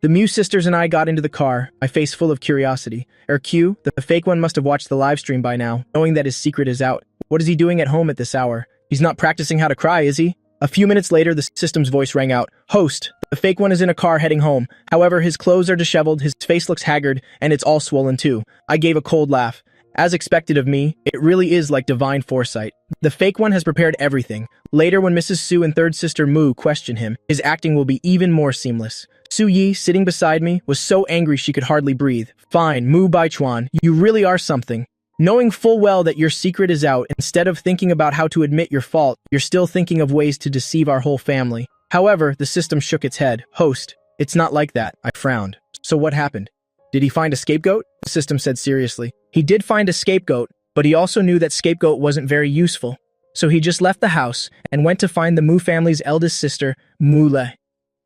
The Mew sisters and I got into the car, my face full of curiosity. Q, the fake one must have watched the live stream by now, knowing that his secret is out. What is he doing at home at this hour? He's not practicing how to cry, is he? A few minutes later, the system's voice rang out. Host, the fake one is in a car heading home. However, his clothes are disheveled, his face looks haggard, and it's all swollen too. I gave a cold laugh. As expected of me, it really is like divine foresight. The fake one has prepared everything. Later, when Mrs. Su and third sister Mu question him, his acting will be even more seamless. Su Yi, sitting beside me, was so angry she could hardly breathe. Fine, Mu Baichuan, you really are something. Knowing full well that your secret is out, instead of thinking about how to admit your fault, you're still thinking of ways to deceive our whole family. However, the system shook its head. Host, it's not like that. I frowned. So what happened? Did he find a scapegoat? The system said seriously. He did find a scapegoat, but he also knew that scapegoat wasn't very useful. So he just left the house and went to find the Mu family's eldest sister, Mu Le.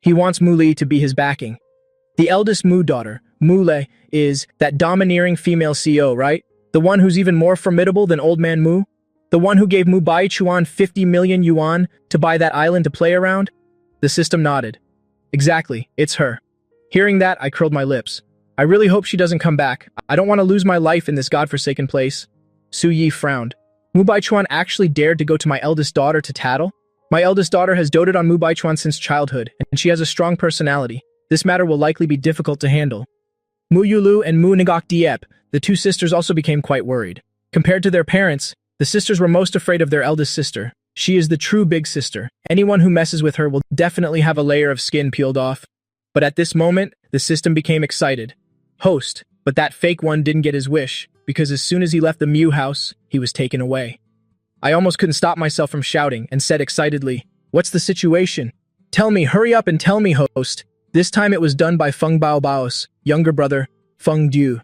He wants Mu Li to be his backing. The eldest Mu daughter, Mu Le, is that domineering female CEO, right? The one who's even more formidable than Old Man Mu? The one who gave Mu Baichuan 50 million yuan to buy that island to play around? The system nodded. Exactly, it's her. Hearing that, I curled my lips. I really hope she doesn't come back. I don't want to lose my life in this godforsaken place. Su Yi frowned. Mu Baichuan actually dared to go to my eldest daughter to tattle? My eldest daughter has doted on Mu Baichuan since childhood, and she has a strong personality. This matter will likely be difficult to handle. Mu Yulu and Mu Ngok Diep, the two sisters, also became quite worried. Compared to their parents, the sisters were most afraid of their eldest sister. She is the true big sister. Anyone who messes with her will definitely have a layer of skin peeled off. But at this moment, the system became excited. Host, but that fake one didn't get his wish, because as soon as he left the Mew house, he was taken away. I almost couldn't stop myself from shouting and said excitedly, "What's the situation? Tell me, hurry up and tell me, host." This time it was done by Feng Baobao's younger brother, Feng Du.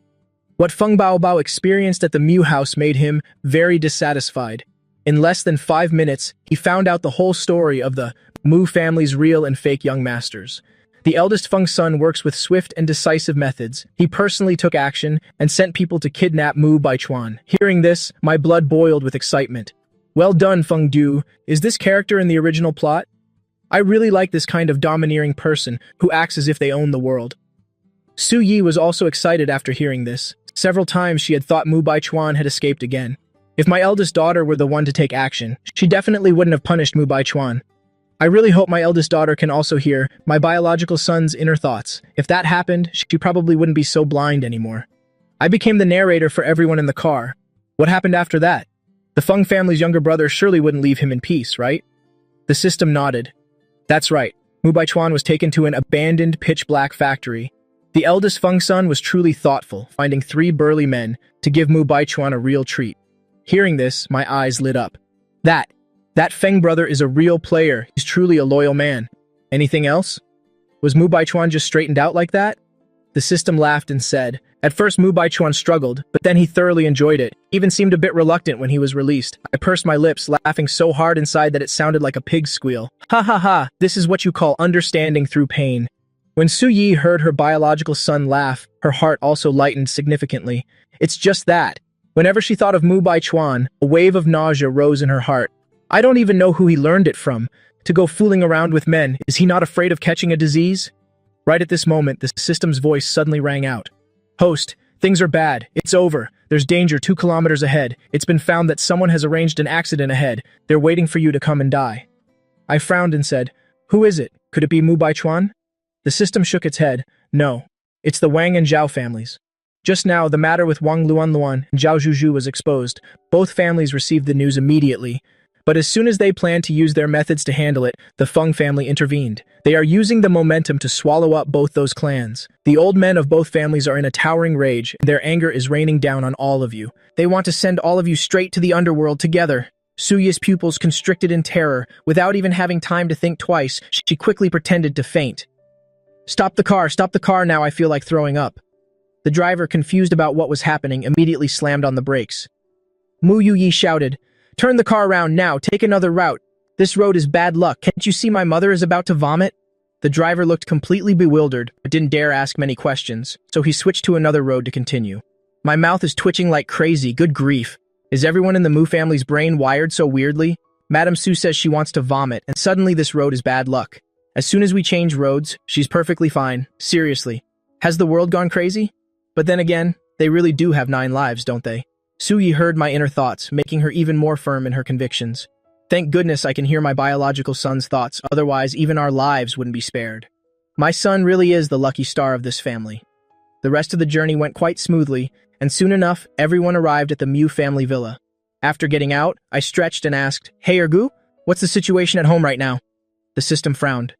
What Feng Baobao experienced at the Mew house made him very dissatisfied. In less than 5 minutes, he found out the whole story of the Mu family's real and fake young masters. The eldest Feng son works with swift and decisive methods. He personally took action and sent people to kidnap Mu Baichuan. Hearing this, my blood boiled with excitement. Well done, Feng Du. Is this character in the original plot? I really like this kind of domineering person who acts as if they own the world. Su Yi was also excited after hearing this. Several times she had thought Mu Baichuan had escaped again. If my eldest daughter were the one to take action, she definitely wouldn't have punished Mu Baichuan. I really hope my eldest daughter can also hear my biological son's inner thoughts. If that happened, she probably wouldn't be so blind anymore. I became the narrator for everyone in the car. What happened after that? The Feng family's younger brother surely wouldn't leave him in peace, right? The system nodded. That's right. Mu Baichuan was taken to an abandoned pitch-black factory. The eldest Feng son was truly thoughtful, finding 3 burly men to give Mu Baichuan a real treat. Hearing this, my eyes lit up. That Feng brother is a real player. He's truly a loyal man. Anything else? Was Mu Baichuan just straightened out like that? The system laughed and said, at first Mu Baichuan struggled, but then he thoroughly enjoyed it, even seemed a bit reluctant when he was released. I pursed my lips, laughing so hard inside that it sounded like a pig's squeal. Ha ha ha, this is what you call understanding through pain. When Su Yi heard her biological son laugh, her heart also lightened significantly. It's just that. Whenever she thought of Mu Baichuan, a wave of nausea rose in her heart. I don't even know who he learned it from. To go fooling around with men, is he not afraid of catching a disease? Right at this moment, the system's voice suddenly rang out. Host, things are bad. It's over. There's danger 2 kilometers ahead. It's been found that someone has arranged an accident ahead. They're waiting for you to come and die. I frowned and said, who is it? Could it be Mu Baichuan? The system shook its head. No. It's the Wang and Zhao families. Just now, the matter with Wang Luan and Zhao Zhuzhu was exposed. Both families received the news immediately. But as soon as they planned to use their methods to handle it, the Feng family intervened. They are using the momentum to swallow up both those clans. The old men of both families are in a towering rage, and their anger is raining down on all of you. They want to send all of you straight to the underworld together. Su Yi's pupils constricted in terror. Without even having time to think twice, she quickly pretended to faint. Stop the car now, I feel like throwing up. The driver, confused about what was happening, immediately slammed on the brakes. Mu Yuyi shouted, turn the car around now, take another route. This road is bad luck. Can't you see my mother is about to vomit? The driver looked completely bewildered, but didn't dare ask many questions, so he switched to another road to continue. My mouth is twitching like crazy, good grief. Is everyone in the Mu family's brain wired so weirdly? Madame Su says she wants to vomit, and suddenly this road is bad luck. As soon as we change roads, she's perfectly fine. Seriously. Has the world gone crazy? But then again, they really do have 9 lives, don't they? Suyi heard my inner thoughts, making her even more firm in her convictions. Thank goodness I can hear my biological son's thoughts, otherwise even our lives wouldn't be spared. My son really is the lucky star of this family. The rest of the journey went quite smoothly, and soon enough, everyone arrived at the Mew family villa. After getting out, I stretched and asked, "Hey Ergu, what's the situation at home right now?" The system frowned.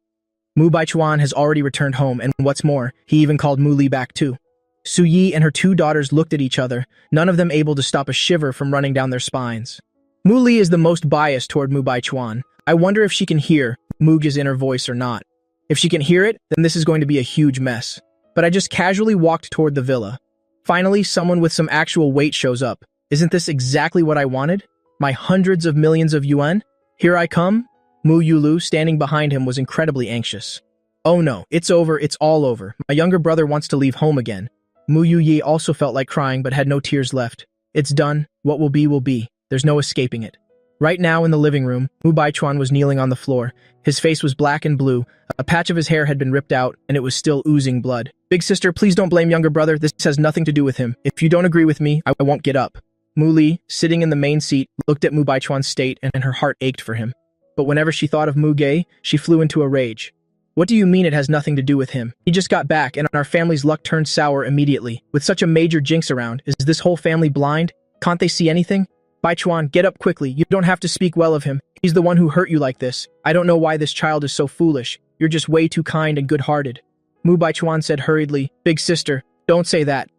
Mu Baichuan has already returned home, and what's more, he even called Mu Li back too. Su Yi and her 2 daughters looked at each other, none of them able to stop a shiver from running down their spines. Mu Li is the most biased toward Mu Baichuan. I wonder if she can hear Muge's inner voice or not. If she can hear it, then this is going to be a huge mess. But I just casually walked toward the villa. Finally, someone with some actual weight shows up. Isn't this exactly what I wanted? My hundreds of millions of yuan? Here I come? Mu Yulu, standing behind him, was incredibly anxious. Oh no, it's over, it's all over. My younger brother wants to leave home again. Mu Yuyi also felt like crying but had no tears left. It's done. What will be will be. There's no escaping it. Right now in the living room, Mu Baichuan was kneeling on the floor. His face was black and blue. A patch of his hair had been ripped out, and it was still oozing blood. Big sister, please don't blame younger brother. This has nothing to do with him. If you don't agree with me, I won't get up. Mu Li, sitting in the main seat, looked at Mu Baichuan's state, and her heart ached for him. But whenever she thought of Mu Ge, she flew into a rage. What do you mean it has nothing to do with him? He just got back, and our family's luck turned sour immediately. With such a major jinx around, is this whole family blind? Can't they see anything? Baichuan, get up quickly. You don't have to speak well of him. He's the one who hurt you like this. I don't know why this child is so foolish. You're just way too kind and good-hearted. Mu Baichuan said hurriedly, Big sister, don't say that.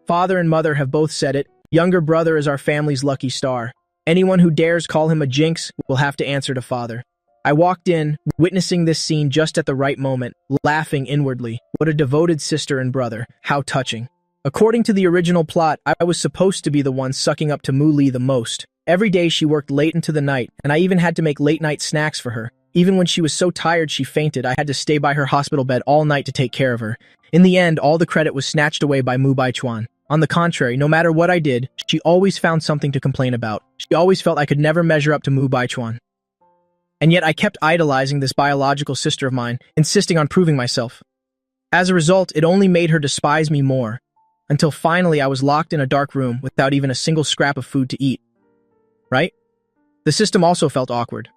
Father and mother have both said it. Younger brother is our family's lucky star. Anyone who dares call him a jinx will have to answer to father. I walked in, witnessing this scene just at the right moment, laughing inwardly. What a devoted sister and brother. How touching. According to the original plot, I was supposed to be the one sucking up to Mu Li the most. Every day she worked late into the night, and I even had to make late-night snacks for her. Even when she was so tired she fainted, I had to stay by her hospital bed all night to take care of her. In the end, all the credit was snatched away by Mu Baichuan. On the contrary, no matter what I did, she always found something to complain about. She always felt I could never measure up to Mu Baichuan. And yet I kept idolizing this biological sister of mine, insisting on proving myself. As a result, it only made her despise me more, until finally I was locked in a dark room without even a single scrap of food to eat. Right? The system also felt awkward.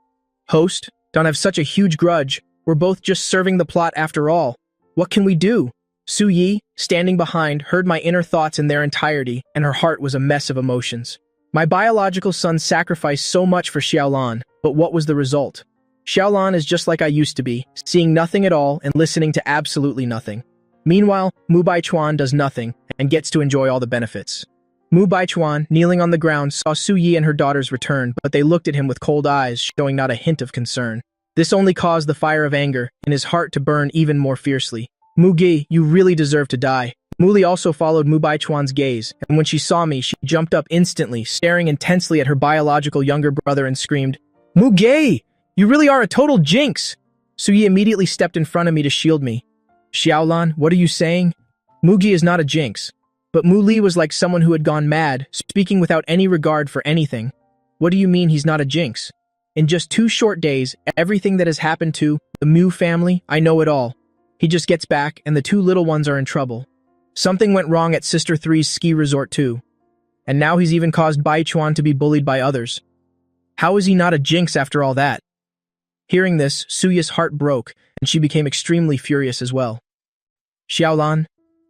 Host, don't have such a huge grudge. We're both just serving the plot after all. What can we do? Su Yi, standing behind, heard my inner thoughts in their entirety, and her heart was a mess of emotions. My biological son sacrificed so much for Xiaolan, but what was the result? Xiaolan is just like I used to be, seeing nothing at all and listening to absolutely nothing. Meanwhile, Mu Baichuan does nothing and gets to enjoy all the benefits. Mu Baichuan, kneeling on the ground, saw Su Yi and her daughters return, but they looked at him with cold eyes, showing not a hint of concern. This only caused the fire of anger in his heart to burn even more fiercely. Mu Ge, you really deserve to die. Mu Li also followed Mu Baichuan's gaze, and when she saw me, she jumped up instantly, staring intensely at her biological younger brother and screamed, Mu Ge! You really are a total jinx! Su Yi immediately stepped in front of me to shield me. Xiaolan, what are you saying? Mu Ge is not a jinx. But Mu Li was like someone who had gone mad, speaking without any regard for anything. What do you mean he's not a jinx? In just 2 short days, everything that has happened to the Mew family, I know it all. He just gets back, and the 2 little ones are in trouble. Something went wrong at Sister 3's ski resort too. And now he's even caused Baichuan to be bullied by others. How is he not a jinx after all that? Hearing this, Suya's heart broke, and she became extremely furious as well. Xiaolan,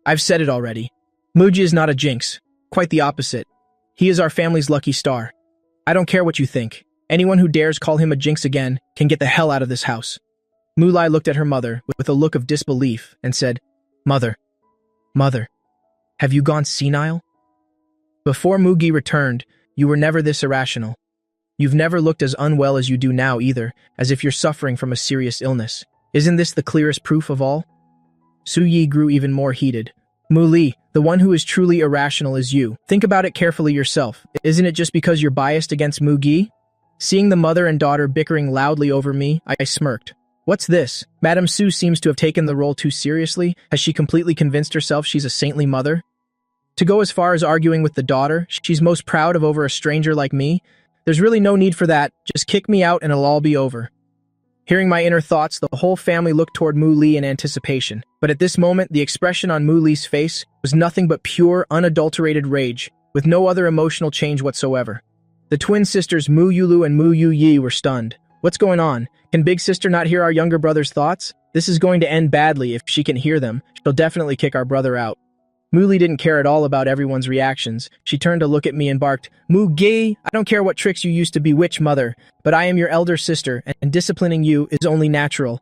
I've said it already. Muji is not a jinx. Quite the opposite. He is our family's lucky star. I don't care what you think. Anyone who dares call him a jinx again can get the hell out of this house. Mu Lai looked at her mother with a look of disbelief and said, Mother, have you gone senile? Before Mugi returned, you were never this irrational. You've never looked as unwell as you do now either, as if you're suffering from a serious illness. Isn't this the clearest proof of all? Su Yi grew even more heated. Mu Li, the one who is truly irrational is you. Think about it carefully yourself. Isn't it just because you're biased against Mu Gi? Seeing the mother and daughter bickering loudly over me, I smirked. What's this? Madame Su seems to have taken the role too seriously. Has she completely convinced herself she's a saintly mother? To go as far as arguing with the daughter, she's most proud of over a stranger like me? There's really no need for that. Just kick me out and it'll all be over. Hearing my inner thoughts, the whole family looked toward Mu Li in anticipation. But at this moment, the expression on Mu Li's face was nothing but pure, unadulterated rage, with no other emotional change whatsoever. The twin sisters Mu Yulu and Mu Yu Yi were stunned. What's going on? Can big sister not hear our younger brother's thoughts? This is going to end badly if she can hear them. She'll definitely kick our brother out. Mu Li didn't care at all about everyone's reactions. She turned to look at me and barked, "Mu Gi, I don't care what tricks you used to bewitch mother, but I am your elder sister, and disciplining you is only natural."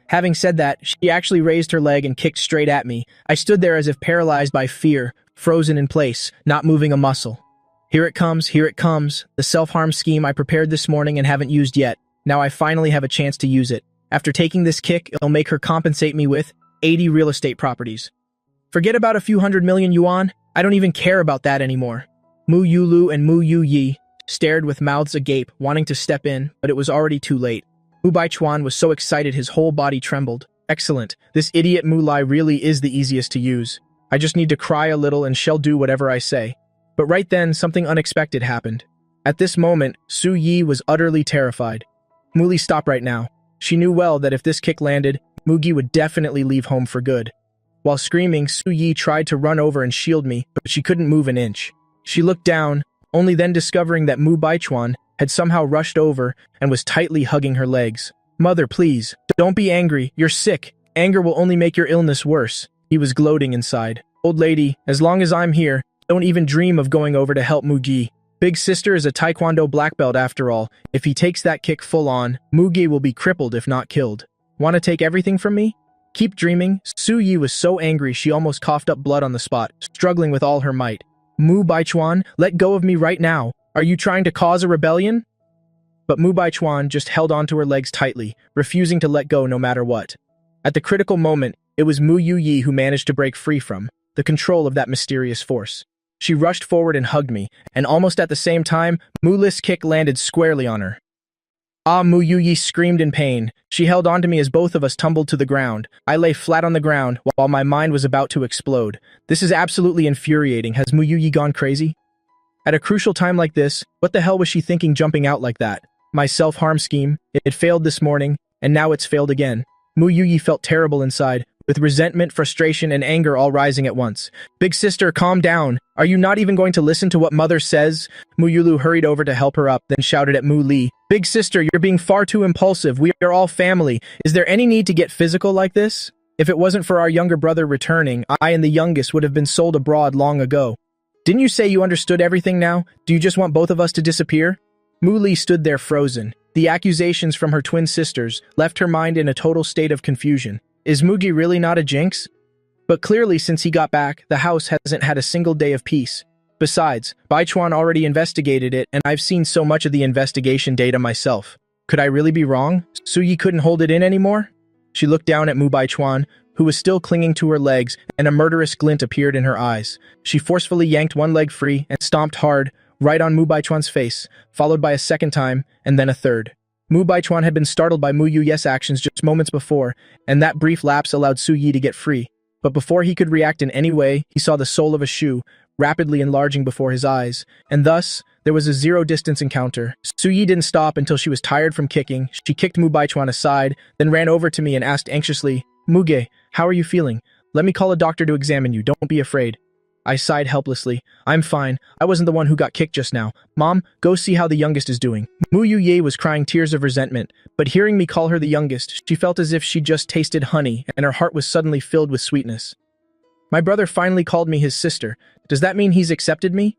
Having said that, she actually raised her leg and kicked straight at me. I stood there as if paralyzed by fear, frozen in place, not moving a muscle. Here it comes, the self-harm scheme I prepared this morning and haven't used yet. Now I finally have a chance to use it. After taking this kick, it'll make her compensate me with 80 real estate properties. Forget about a few hundred million yuan. I don't even care about that anymore. Mu Yulu and Mu Yu Yi stared with mouths agape, wanting to step in, but it was already too late. Mu Baichuan was so excited his whole body trembled. Excellent. This idiot Mu Lai really is the easiest to use. I just need to cry a little and she'll do whatever I say. But right then, something unexpected happened. At this moment, Su Yi was utterly terrified. Mu Li, stop right now. She knew well that if this kick landed, Mugi would definitely leave home for good. While screaming, Su Yi tried to run over and shield me, but she couldn't move an inch. She looked down, only then discovering that Mu Baichuan had somehow rushed over and was tightly hugging her legs. "Mother, please, don't be angry. You're sick. Anger will only make your illness worse." He was gloating inside. "Old lady, as long as I'm here, don't even dream of going over to help Mugi. Big sister is a Taekwondo black belt after all. If he takes that kick full on, Mugi will be crippled if not killed. Want to take everything from me? Keep dreaming." Su Yi was so angry she almost coughed up blood on the spot, struggling with all her might. "Mu Baichuan, let go of me right now. Are you trying to cause a rebellion?" But Mu Baichuan just held onto her legs tightly, refusing to let go no matter what. At the critical moment, it was Mu Yu Yi who managed to break free from the control of that mysterious force. She rushed forward and hugged me, and almost at the same time, Mu Li's kick landed squarely on her. Ah, Mu Yu Yi screamed in pain. She held onto me as both of us tumbled to the ground. I lay flat on the ground while my mind was about to explode. This is absolutely infuriating. Has Mu Yu Yi gone crazy? At a crucial time like this, what the hell was she thinking jumping out like that? My self-harm scheme, it failed this morning, and now it's failed again. Mu Yu Yi felt terrible inside, with resentment, frustration, and anger all rising at once. "Big sister, calm down. Are you not even going to listen to what mother says?" Mu Yulu hurried over to help her up, then shouted at Mu Li, "Big sister, you're being far too impulsive. We are all family. Is there any need to get physical like this? If it wasn't for our younger brother returning, I and the youngest would have been sold abroad long ago. Didn't you say you understood everything now? Do you just want both of us to disappear?" Mu Li stood there frozen. The accusations from her twin sisters left her mind in a total state of confusion. Is Mugi really not a jinx? But clearly, since he got back, the house hasn't had a single day of peace. Besides, Baichuan already investigated it, and I've seen so much of the investigation data myself. Could I really be wrong? Su Yi couldn't hold it in anymore? She looked down at Mu Baichuan, who was still clinging to her legs, and a murderous glint appeared in her eyes. She forcefully yanked one leg free and stomped hard, right on Mu Baichuan's face, followed by a second time, and then a third. Mu Baichuan had been startled by Mu Yu's actions just moments before, and that brief lapse allowed Su Yi to get free. But before he could react in any way, he saw the sole of a shoe rapidly enlarging before his eyes, and thus, there was a zero-distance encounter. Su Yi didn't stop until she was tired from kicking. She kicked Mu Baichuan aside, then ran over to me and asked anxiously, "Muge, how are you feeling? Let me call a doctor to examine you. Don't be afraid." I sighed helplessly. "I'm fine. I wasn't the one who got kicked just now. Mom, go see how the youngest is doing." Mu Yu was crying tears of resentment, but hearing me call her the youngest, she felt as if she'd just tasted honey, and her heart was suddenly filled with sweetness. My brother finally called me his sister. Does that mean he's accepted me?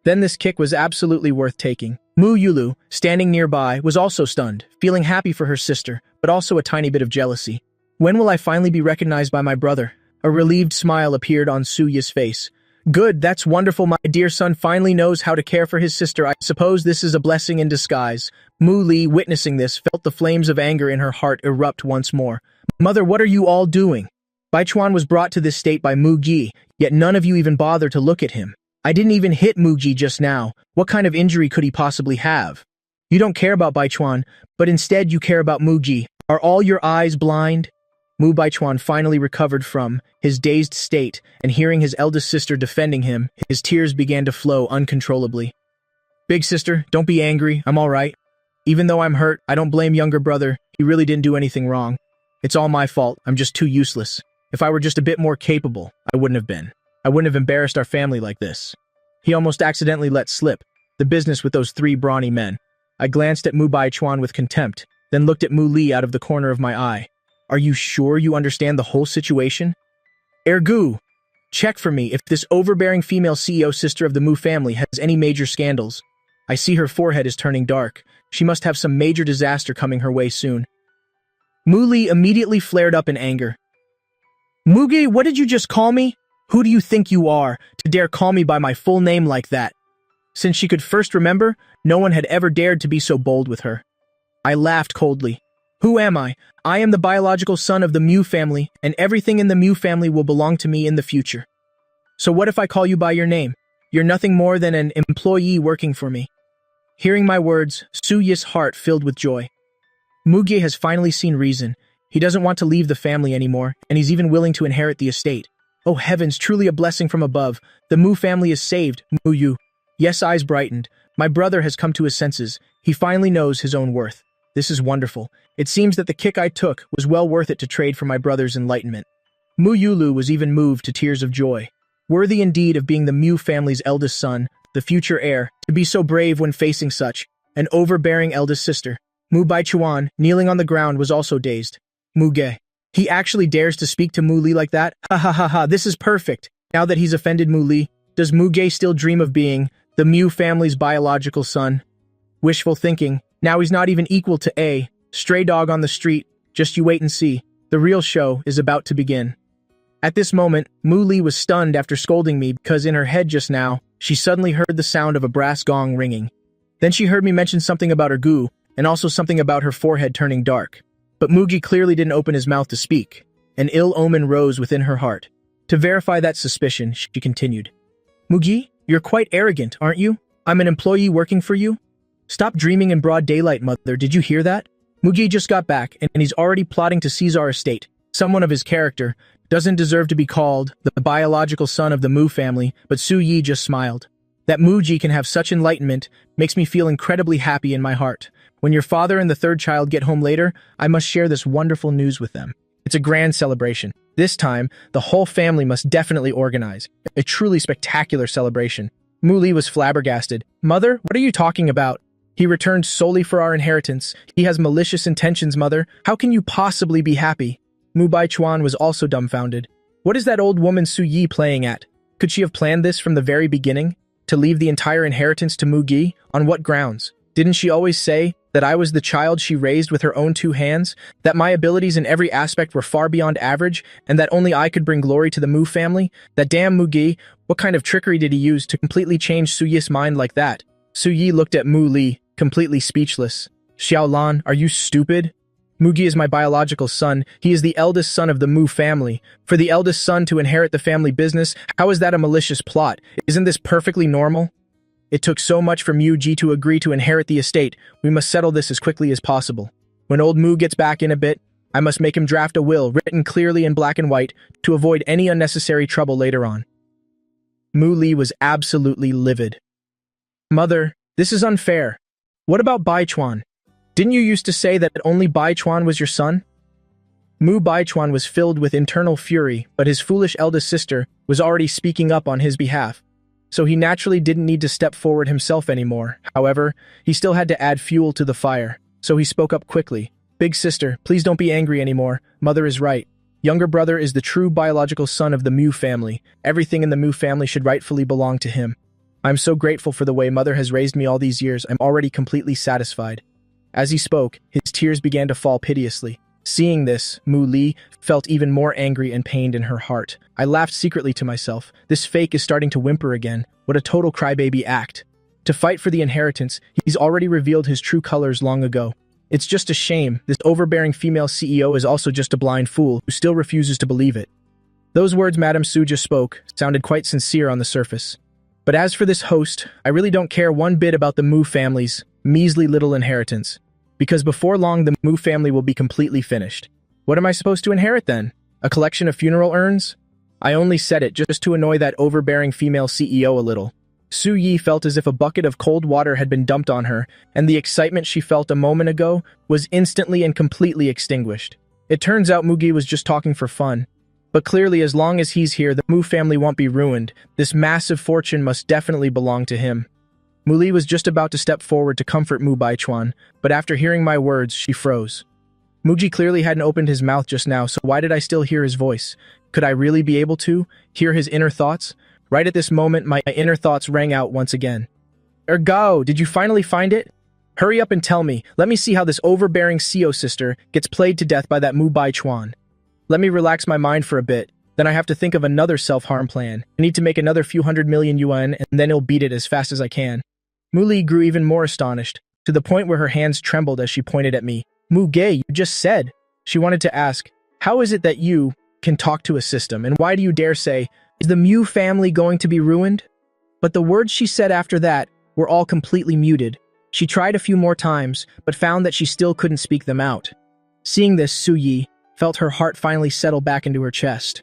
Then this kick was absolutely worth taking. Mu Yulu, standing nearby, was also stunned, feeling happy for her sister, but also a tiny bit of jealousy. When will I finally be recognized by my brother? A relieved smile appeared on Su Yi's face. "Good, that's wonderful. My dear son finally knows how to care for his sister. I suppose this is a blessing in disguise." Mu Li, witnessing this, felt the flames of anger in her heart erupt once more. "Mother, what are you all doing? Baichuan was brought to this state by Mu Gi, yet none of you even bother to look at him. I didn't even hit Mu Gi just now. What kind of injury could he possibly have? You don't care about Baichuan, but instead you care about Mu Gi. Are all your eyes blind?" Mu Baichuan finally recovered from his dazed state, and hearing his eldest sister defending him, his tears began to flow uncontrollably. "Big sister, don't be angry. I'm all right. Even though I'm hurt, I don't blame younger brother. He really didn't do anything wrong. It's all my fault. I'm just too useless. If I were just a bit more capable, I wouldn't have been. I wouldn't have embarrassed our family like this. He almost accidentally let slip the business with those three brawny men. I glanced at Mu Baichuan with contempt, then looked at Mu Li out of the corner of my eye. Are you sure you understand the whole situation? Ergu, check for me if this overbearing female CEO sister of the Mu family has any major scandals. I see her forehead is turning dark. She must have some major disaster coming her way soon. Mu Li immediately flared up in anger. Muge, what did you just call me? Who do you think you are, to dare call me by my full name like that? Since she could first remember, no one had ever dared to be so bold with her. I laughed coldly. Who am I? I am the biological son of the Mu family, and everything in the Mu family will belong to me in the future. So what if I call you by your name? You're nothing more than an employee working for me. Hearing my words, Su Yi's heart filled with joy. Muge has finally seen reason. He doesn't want to leave the family anymore, and he's even willing to inherit the estate. Oh heavens, truly a blessing from above. The Mu family is saved, Mu Yu. Yes, eyes brightened. My brother has come to his senses. He finally knows his own worth. This is wonderful. It seems that the kick I took was well worth it to trade for my brother's enlightenment. Mu Yulu was even moved to tears of joy. Worthy indeed of being the Mu family's eldest son, the future heir, to be so brave when facing such an overbearing eldest sister. Mu Baichuan, kneeling on the ground, was also dazed. Muge. He actually dares to speak to Mu Li like that? Ha ha ha ha, this is perfect. Now that he's offended Mu Li, does Muge still dream of being the Mu family's biological son? Wishful thinking. Now he's not even equal to a stray dog on the street. Just you wait and see. The real show is about to begin. At this moment, Mu Li was stunned after scolding me because in her head just now, she suddenly heard the sound of a brass gong ringing. Then she heard me mention something about her goo, and also something about her forehead turning dark. But Mugi clearly didn't open his mouth to speak. An ill omen rose within her heart. To verify that suspicion, she continued. Mugi, you're quite arrogant, aren't you? I'm an employee working for you? Stop dreaming in broad daylight, mother. Did you hear that? Mugi just got back, and he's already plotting to seize our estate. Someone of his character doesn't deserve to be called the biological son of the Mu family, but Su Yi just smiled. That Muji can have such enlightenment makes me feel incredibly happy in my heart. When your father and the third child get home later, I must share this wonderful news with them. It's a grand celebration. This time, the whole family must definitely organize. A truly spectacular celebration. Mu Li was flabbergasted. Mother, what are you talking about? He returned solely for our inheritance. He has malicious intentions, mother. How can you possibly be happy? Mu Baichuan was also dumbfounded. What is that old woman Su Yi playing at? Could she have planned this from the very beginning? To leave the entire inheritance to Mu Gi? On what grounds? Didn't she always say that I was the child she raised with her own two hands? That my abilities in every aspect were far beyond average? And that only I could bring glory to the Mu family? That damn Mu Gi, what kind of trickery did he use to completely change Su Yi's mind like that? Su Yi looked at Mu Li, completely speechless. Xiaolan, are you stupid? Mugi is my biological son. He is the eldest son of the Mu family. For the eldest son to inherit the family business, how is that a malicious plot? Isn't this perfectly normal? It took so much for Mu Ji to agree to inherit the estate. We must settle this as quickly as possible. When old Mu gets back in a bit, I must make him draft a will written clearly in black and white to avoid any unnecessary trouble later on. Mu Li was absolutely livid. Mother, this is unfair. What about Baichuan? Didn't you used to say that only Baichuan was your son? Mu Baichuan was filled with internal fury, but his foolish eldest sister was already speaking up on his behalf. So he naturally didn't need to step forward himself anymore. However, he still had to add fuel to the fire. So he spoke up quickly. Big sister, please don't be angry anymore. Mother is right. Younger brother is the true biological son of the Mu family. Everything in the Mu family should rightfully belong to him. I'm so grateful for the way mother has raised me all these years. I'm already completely satisfied. As he spoke, his tears began to fall piteously. Seeing this, Mu Li felt even more angry and pained in her heart. I laughed secretly to myself. This fake is starting to whimper again. What a total crybaby act. To fight for the inheritance, he's already revealed his true colors long ago. It's just a shame. This overbearing female CEO is also just a blind fool who still refuses to believe it. Those words Madame Su just spoke sounded quite sincere on the surface. But as for this host, I really don't care one bit about the Mu family's measly little inheritance. Because before long, the Mu family will be completely finished. What am I supposed to inherit then? A collection of funeral urns? I only said it just to annoy that overbearing female CEO a little. Su Yi felt as if a bucket of cold water had been dumped on her, and the excitement she felt a moment ago was instantly and completely extinguished. It turns out Mugi was just talking for fun. But clearly, as long as he's here, the Mu family won't be ruined. This massive fortune must definitely belong to him. Mu Li was just about to step forward to comfort Mu Baichuan, but after hearing my words, she froze. Muji clearly hadn't opened his mouth just now, so why did I still hear his voice? Could I really be able to hear his inner thoughts? Right at this moment, my inner thoughts rang out once again. Ergao, did you finally find it? Hurry up and tell me. Let me see how this overbearing Seo sister gets played to death by that Mu Baichuan. Let me relax my mind for a bit. Then I have to think of another self-harm plan. I need to make another few hundred million yuan, and then I'll beat it as fast as I can. Mu Li grew even more astonished, to the point where her hands trembled as she pointed at me. Mu Ge, you just said. She wanted to ask, how is it that you can talk to a system, and why do you dare say, is the Mu family going to be ruined? But the words she said after that were all completely muted. She tried a few more times, but found that she still couldn't speak them out. Seeing this, Su Yi felt her heart finally settle back into her chest.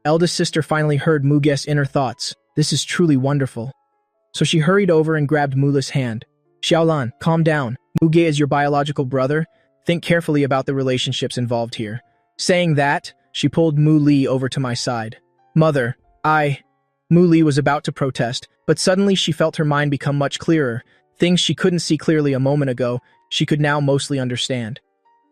Eldest sister finally heard Muge's inner thoughts. This is truly wonderful. So she hurried over and grabbed Mula's hand. Xiaolan, calm down. Muge is your biological brother. Think carefully about the relationships involved here. Saying that, she pulled Mu Li over to my side. Mother, Mu Li was about to protest, but suddenly she felt her mind become much clearer. Things she couldn't see clearly a moment ago, she could now mostly understand.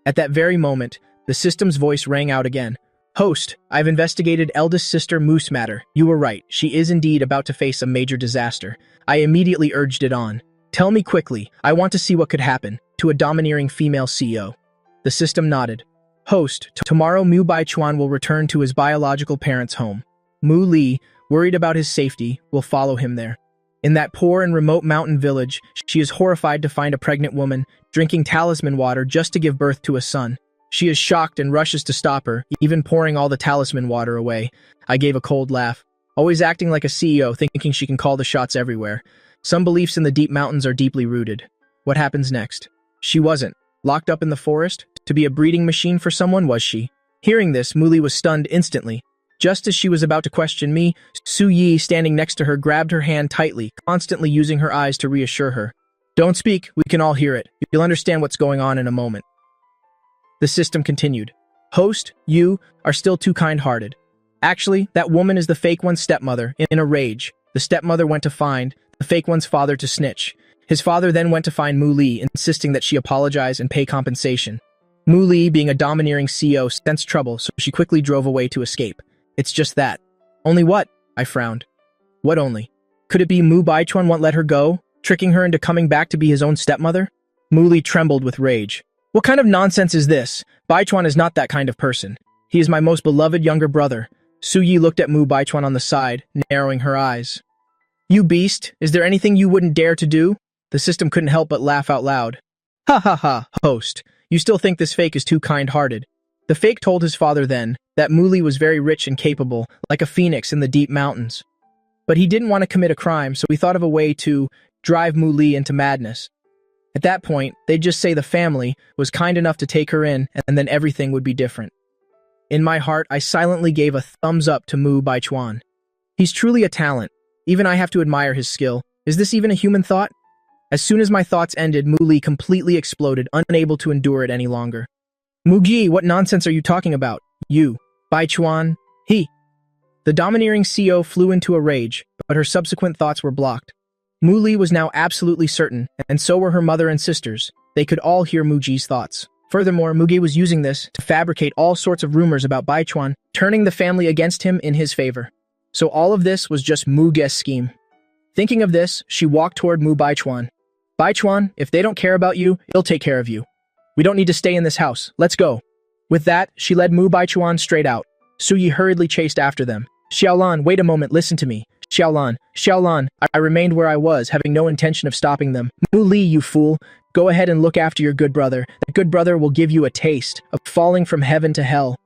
At that very moment, the system's voice rang out again. Host, I've investigated eldest sister Mu's matter. You were right, she is indeed about to face a major disaster. I immediately urged it on. Tell me quickly, I want to see what could happen to a domineering female CEO. The system nodded. Host, tomorrow Mu Baichuan will return to his biological parents' home. Mu Li, worried about his safety, will follow him there. In that poor and remote mountain village, she is horrified to find a pregnant woman drinking talisman water just to give birth to a son. She is shocked and rushes to stop her, even pouring all the talisman water away. I gave a cold laugh. Always acting like a CEO, thinking she can call the shots everywhere. Some beliefs in the deep mountains are deeply rooted. What happens next? She wasn't. Locked up in the forest? To be a breeding machine for someone, was she? Hearing this, Mu Li was stunned instantly. Just as she was about to question me, Su Yi, standing next to her, grabbed her hand tightly, constantly using her eyes to reassure her. Don't speak, we can all hear it. You'll understand what's going on in a moment. The system continued. Host, you are still too kind-hearted. Actually, that woman is the fake one's stepmother. In a rage, the stepmother went to find the fake one's father to snitch. His father then went to find Mu Li, insisting that she apologize and pay compensation. Mu Li, being a domineering CEO, sensed trouble, so she quickly drove away to escape. It's just that. Only what? I frowned. What only? Could it be Mu Baichuan won't let her go, tricking her into coming back to be his own stepmother? Mu Li trembled with rage. What kind of nonsense is this? Baichuan is not that kind of person. He is my most beloved younger brother. Su Yi looked at Mu Baichuan on the side, narrowing her eyes. You beast, is there anything you wouldn't dare to do? The system couldn't help but laugh out loud. Ha ha ha, host. You still think this fake is too kind-hearted. The fake told his father then that Mu Li was very rich and capable, like a phoenix in the deep mountains. But he didn't want to commit a crime, so he thought of a way to drive Mu Li into madness. At that point, they'd just say the family was kind enough to take her in, and then everything would be different. In my heart, I silently gave a thumbs up to Mu Baichuan. He's truly a talent. Even I have to admire his skill. Is this even a human thought? As soon as my thoughts ended, Mu Li completely exploded, unable to endure it any longer. Mugi, what nonsense are you talking about? You. Baichuan. He. The domineering CEO flew into a rage, but her subsequent thoughts were blocked. Mu Li was now absolutely certain, and so were her mother and sisters. They could all hear Muji's thoughts. Furthermore, Mugi was using this to fabricate all sorts of rumors about Baichuan, turning the family against him in his favor. So all of this was just Muge's scheme. Thinking of this, she walked toward Mu Baichuan. Baichuan, if they don't care about you, he'll take care of you. We don't need to stay in this house. Let's go. With that, she led Mu Baichuan straight out. Su Yi hurriedly chased after them. Xiaolan, wait a moment, listen to me. Xiaolan, I remained where I was, having no intention of stopping them. Mu Li, you fool. Go ahead and look after your good brother. That good brother will give you a taste of falling from heaven to hell.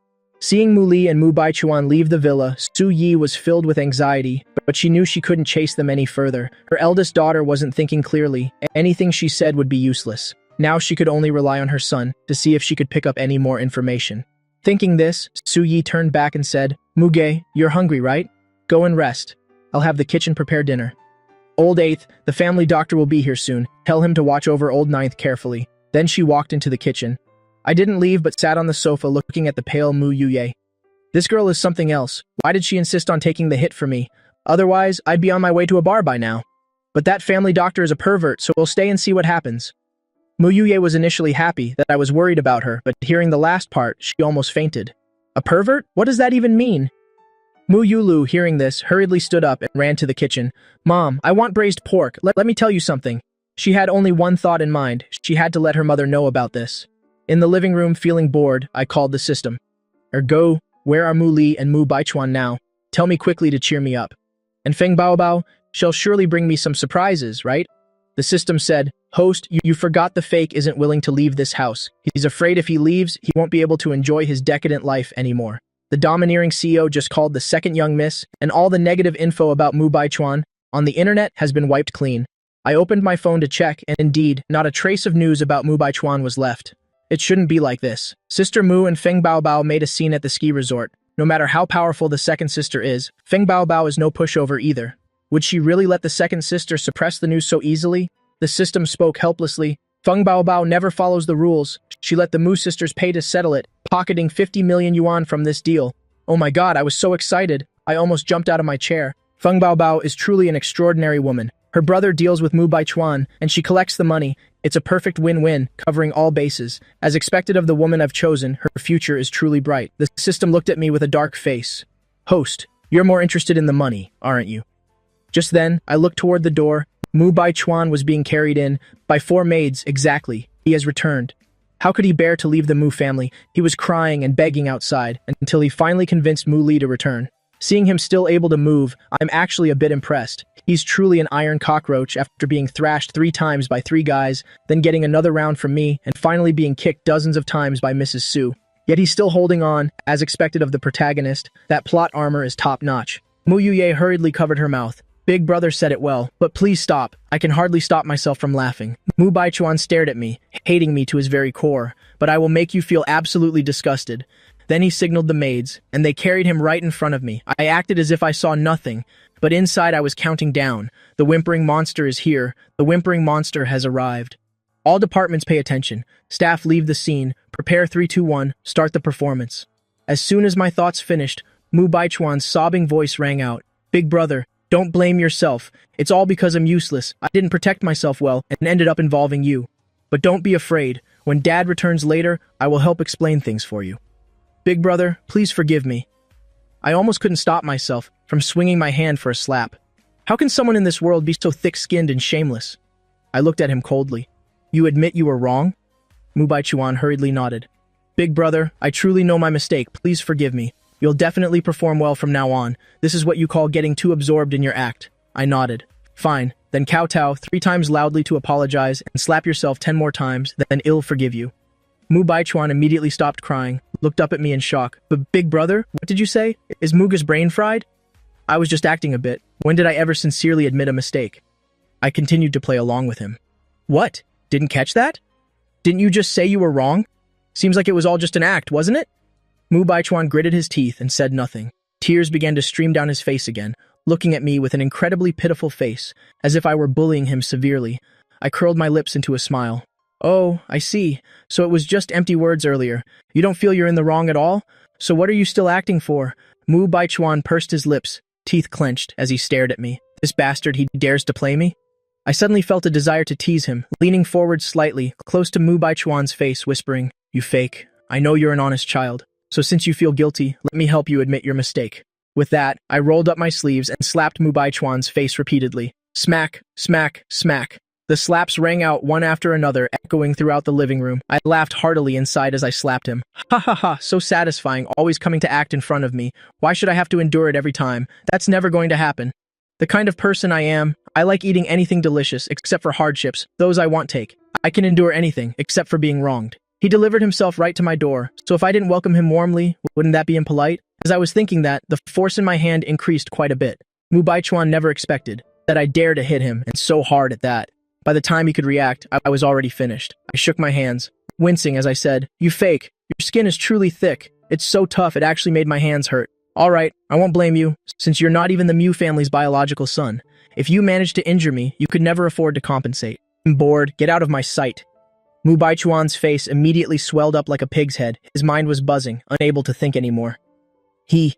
Seeing Mu Li and Mu Baichuan leave the villa, Su Yi was filled with anxiety, but she knew she couldn't chase them any further. Her eldest daughter wasn't thinking clearly. Anything she said would be useless. Now she could only rely on her son to see if she could pick up any more information. Thinking this, Su Yi turned back and said, Muge, you're hungry, right? Go and rest. I'll have the kitchen prepare dinner. Old 8th, the family doctor will be here soon. Tell him to watch over old 9th carefully. Then she walked into the kitchen. I didn't leave but sat on the sofa looking at the pale Mu Yuye. This girl is something else. Why did she insist on taking the hit for me? Otherwise, I'd be on my way to a bar by now. But that family doctor is a pervert, so we'll stay and see what happens. Mu Yuye was initially happy that I was worried about her, but hearing the last part, she almost fainted. A pervert? What does that even mean? Mu Yulu, hearing this, hurriedly stood up and ran to the kitchen. Mom, I want braised pork. Let me tell you something. She had only one thought in mind. She had to let her mother know about this. In the living room, feeling bored, I called the system. Ergo, where are Mu Li and Mu Baichuan now? Tell me quickly to cheer me up. And Feng Baobao shall surely bring me some surprises, right? The system said, Host, you forgot the fake isn't willing to leave this house. He's afraid if he leaves, he won't be able to enjoy his decadent life anymore. The domineering CEO just called the second young miss, and all the negative info about Mu Baichuan on the internet has been wiped clean. I opened my phone to check, and indeed, not a trace of news about Mu Baichuan was left. It shouldn't be like this. Sister Mu and Feng Baobao made a scene at the ski resort. No matter how powerful the second sister is, Feng Baobao is no pushover either. Would she really let the second sister suppress the news so easily? The system spoke helplessly. Feng Baobao never follows the rules. She let the Mu sisters pay to settle it, pocketing 50 million yuan from this deal. Oh my god, I was so excited. I almost jumped out of my chair. Feng Baobao is truly an extraordinary woman. Her brother deals with Mu Baichuan, and she collects the money. It's a perfect win-win, covering all bases. As expected of the woman I've chosen, her future is truly bright. The system looked at me with a dark face. Host, you're more interested in the money, aren't you? Just then, I looked toward the door. Mu Baichuan was being carried in by 4 maids, exactly. He has returned. How could he bear to leave the Mu family? He was crying and begging outside, until he finally convinced Mu Li to return. Seeing him still able to move, I'm actually a bit impressed. He's truly an iron cockroach after being thrashed 3 times by 3 guys, then getting another round from me, and finally being kicked dozens of times by Mrs. Su. Yet he's still holding on, as expected of the protagonist. That plot armor is top-notch. Mu Yuye hurriedly covered her mouth. Big brother said it well, but please stop. I can hardly stop myself from laughing. Mu Baichuan stared at me, hating me to his very core, but I will make you feel absolutely disgusted. Then he signaled the maids, and they carried him right in front of me. I acted as if I saw nothing, but inside I was counting down. The whimpering monster is here. The whimpering monster has arrived. All departments pay attention. Staff leave the scene. Prepare 3, 2, 1. Start the performance. As soon as my thoughts finished, Mu Baichuan's sobbing voice rang out. Big brother, don't blame yourself. It's all because I'm useless. I didn't protect myself well and ended up involving you. But don't be afraid. When Dad returns later, I will help explain things for you. Big brother, please forgive me. I almost couldn't stop myself from swinging my hand for a slap. How can someone in this world be so thick-skinned and shameless? I looked at him coldly. You admit you were wrong? Mu Baichuan hurriedly nodded. Big brother, I truly know my mistake. Please forgive me. You'll definitely perform well from now on. This is what you call getting too absorbed in your act. I nodded. Fine. Then kowtow 3 times loudly to apologize and slap yourself 10 more times, then I'll forgive you. Mu Baichuan immediately stopped crying, looked up at me in shock. But big brother, what did you say? Is Muga's brain fried? I was just acting a bit. When did I ever sincerely admit a mistake? I continued to play along with him. What? Didn't catch that? Didn't you just say you were wrong? Seems like it was all just an act, wasn't it? Mu Baichuan gritted his teeth and said nothing. Tears began to stream down his face again, looking at me with an incredibly pitiful face, as if I were bullying him severely. I curled my lips into a smile. Oh, I see. So it was just empty words earlier. You don't feel you're in the wrong at all? So what are you still acting for? Mu Baichuan pursed his lips, teeth clenched, as he stared at me. This bastard, he dares to play me? I suddenly felt a desire to tease him, leaning forward slightly, close to Mu Baichuan's face, whispering, You fake. I know you're an honest child. So since you feel guilty, let me help you admit your mistake. With that, I rolled up my sleeves and slapped Mu Baichuan's face repeatedly. Smack, smack, smack. The slaps rang out one after another, echoing throughout the living room. I laughed heartily inside as I slapped him. Ha ha ha, so satisfying, always coming to act in front of me. Why should I have to endure it every time? That's never going to happen. The kind of person I am, I like eating anything delicious, except for hardships, those I want take. I can endure anything, except for being wronged. He delivered himself right to my door, so if I didn't welcome him warmly, wouldn't that be impolite? As I was thinking that, the force in my hand increased quite a bit. Mu Baichuan never expected that I dare to hit him, and so hard at that. By the time he could react, I was already finished. I shook my hands, wincing as I said, You fake. Your skin is truly thick. It's so tough it actually made my hands hurt. All right, I won't blame you, since you're not even the Mew family's biological son. If you managed to injure me, you could never afford to compensate. I'm bored. Get out of my sight. Mu Baichuan's face immediately swelled up like a pig's head. His mind was buzzing, unable to think anymore. He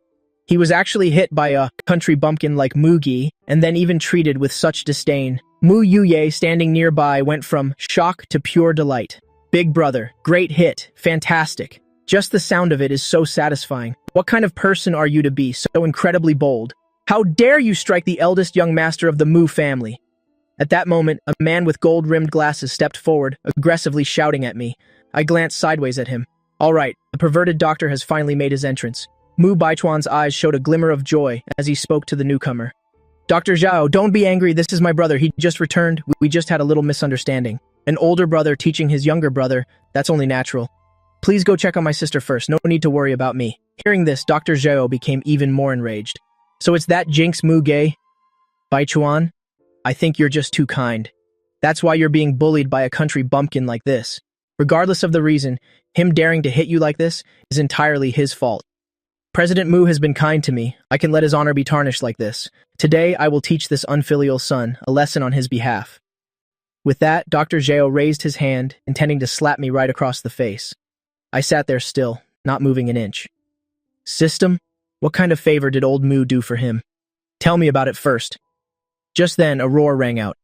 was actually hit by a country bumpkin like Mugi, and then even treated with such disdain. Mu Yuye, standing nearby, went from shock to pure delight. Big brother, great hit, fantastic. Just the sound of it is so satisfying. What kind of person are you to be so incredibly bold? How dare you strike the eldest young master of the Mu family? At that moment, a man with gold-rimmed glasses stepped forward, aggressively shouting at me. I glanced sideways at him. All right, the perverted doctor has finally made his entrance. Mu Baichuan's eyes showed a glimmer of joy as he spoke to the newcomer. Dr. Zhao, don't be angry, this is my brother, he just returned, we just had a little misunderstanding. An older brother teaching his younger brother, that's only natural. Please go check on my sister first, no need to worry about me. Hearing this, Dr. Zhao became even more enraged. So it's that Jinx Mu Gay? Baichuan? I think you're just too kind. That's why you're being bullied by a country bumpkin like this. Regardless of the reason, him daring to hit you like this is entirely his fault. President Mu has been kind to me. I can let his honor be tarnished like this. Today, I will teach this unfilial son a lesson on his behalf. With that, Dr. Zhao raised his hand, intending to slap me right across the face. I sat there still, not moving an inch. System? What kind of favor did old Mu do for him? Tell me about it first. Just then, a roar rang out.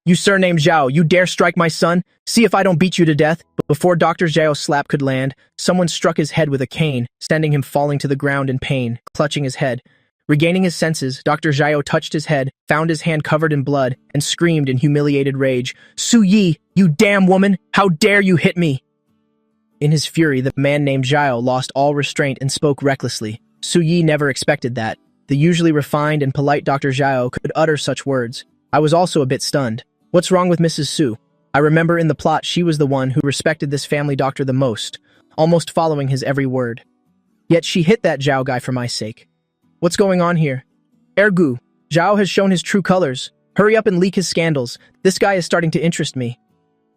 You surnamed Zhao, you dare strike my son? See if I don't beat you to death. But before Dr. Zhao's slap could land, someone struck his head with a cane, sending him falling to the ground in pain, clutching his head. Regaining his senses, Dr. Zhao touched his head, found his hand covered in blood, and screamed in humiliated rage, Su Yi, you damn woman! How dare you hit me! In his fury, the man named Zhao lost all restraint and spoke recklessly. Su Yi never expected that. The usually refined and polite Dr. Zhao could utter such words. I was also a bit stunned. What's wrong with Mrs. Su? I remember in the plot she was the one who respected this family doctor the most, almost following his every word. Yet she hit that Zhao guy for my sake. What's going on here? Ergu, Zhao has shown his true colors. Hurry up and leak his scandals. This guy is starting to interest me.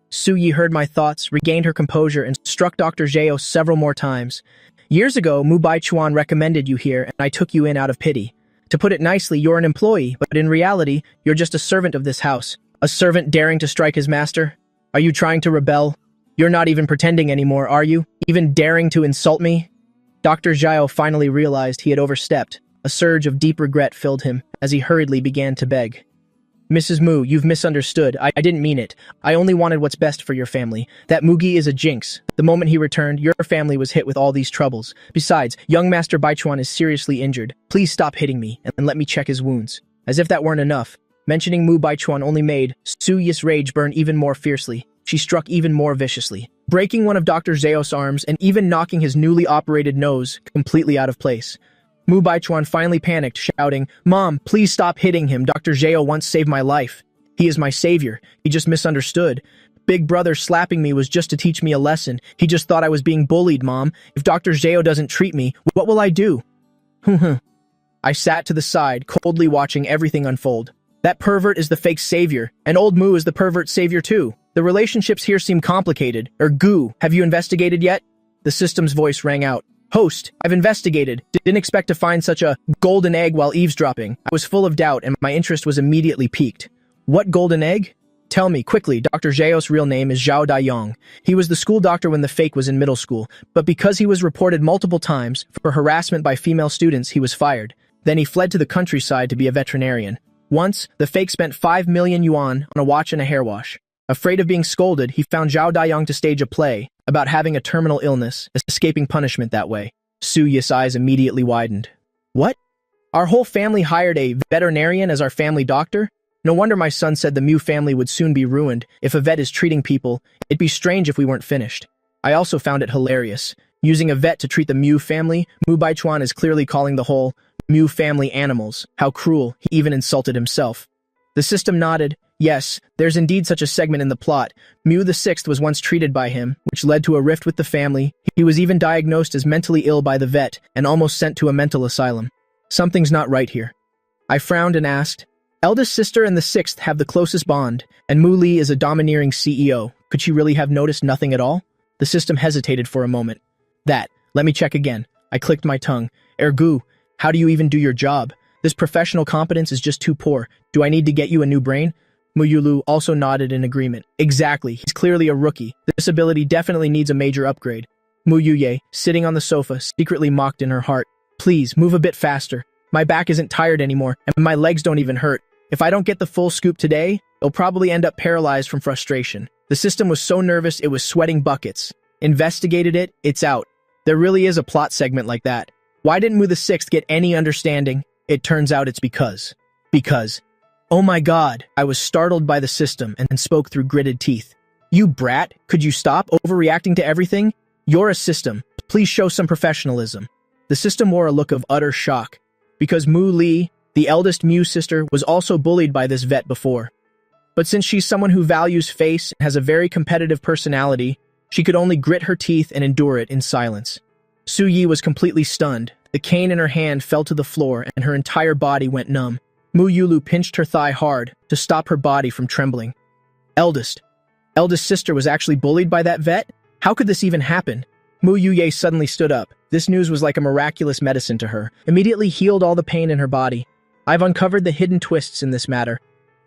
Su Yi heard my thoughts, regained her composure, and struck Dr. Zhao several more times. Years ago, Mu Baichuan recommended you here, and I took you in out of pity. To put it nicely, you're an employee, but in reality, you're just a servant of this house. A servant daring to strike his master? Are you trying to rebel? You're not even pretending anymore, are you? Even daring to insult me? Dr. Zhao finally realized he had overstepped. A surge of deep regret filled him as he hurriedly began to beg. Mrs. Mu, you've misunderstood. I didn't mean it. I only wanted what's best for your family. That Mugi is a jinx. The moment he returned, your family was hit with all these troubles. Besides, young Master Baichuan is seriously injured. Please stop hitting me and let me check his wounds. As if that weren't enough, mentioning Mu Baichuan only made Su Yi's rage burn even more fiercely. She struck even more viciously, breaking one of Dr. Zhao's arms and even knocking his newly operated nose completely out of place. Mu Baichuan finally panicked, shouting, Mom, please stop hitting him. Dr. Zhao once saved my life. He is my savior. He just misunderstood. Big brother slapping me was just to teach me a lesson. He just thought I was being bullied, Mom. If Dr. Zhao doesn't treat me, what will I do? I sat to the side, coldly watching everything unfold. That pervert is the fake savior, and old Mu is the pervert savior too. The relationships here seem complicated. Goo, have you investigated yet? The system's voice rang out. Host, I've investigated. Didn't expect to find such a golden egg while eavesdropping. I was full of doubt and my interest was immediately piqued. What golden egg? Tell me, quickly. Dr. Zhao's real name is Zhao Daiyong. He was the school doctor when the fake was in middle school, but because he was reported multiple times for harassment by female students, he was fired. Then he fled to the countryside to be a veterinarian. Once, the fake spent 5 million yuan on a watch and a hair wash. Afraid of being scolded, he found Zhao Daiyong to stage a play about having a terminal illness, escaping punishment that way. Su Yi's eyes immediately widened. What? Our whole family hired a veterinarian as our family doctor? No wonder my son said the Mu family would soon be ruined. If a vet is treating people, it'd be strange if we weren't finished. I also found it hilarious. Using a vet to treat the Mu family, Mu Baichuan is clearly calling the whole Mu family animals. How cruel. He even insulted himself. The system nodded. Yes, there's indeed such a segment in the plot. Mu the Sixth was once treated by him, which led to a rift with the family. He was even diagnosed as mentally ill by the vet and almost sent to a mental asylum. Something's not right here. I frowned and asked, Eldest sister and the Sixth have the closest bond, and Mu Li is a domineering CEO. Could she really have noticed nothing at all? The system hesitated for a moment. Let me check again. I clicked my tongue. Ergu, How do you even do your job? This professional competence is just too poor. Do I need to get you a new brain? Mu Yulu also nodded in agreement. Exactly, he's clearly a rookie. This ability definitely needs a major upgrade. Mu Yuye, sitting on the sofa, secretly mocked in her heart. Please, move a bit faster. My back isn't tired anymore, and my legs don't even hurt. If I don't get the full scoop today, I'll probably end up paralyzed from frustration. The system was so nervous it was sweating buckets. Investigated it, it's out. There really is a plot segment like that. Why didn't Mu the Sixth get any understanding? It turns out it's because. Oh my god, I was startled by the system and spoke through gritted teeth. You brat, could you stop overreacting to everything? You're a system. Please show some professionalism. The system wore a look of utter shock. Because Mu Li, the eldest Mu sister, was also bullied by this vet before. But since she's someone who values face and has a very competitive personality, she could only grit her teeth and endure it in silence. Su Yi was completely stunned. The cane in her hand fell to the floor and her entire body went numb. Mu Yulu pinched her thigh hard to stop her body from trembling. Eldest sister was actually bullied by that vet? How could this even happen? Mu Yuye suddenly stood up. This news was like a miraculous medicine to her. Immediately healed all the pain in her body. I've uncovered the hidden twists in this matter.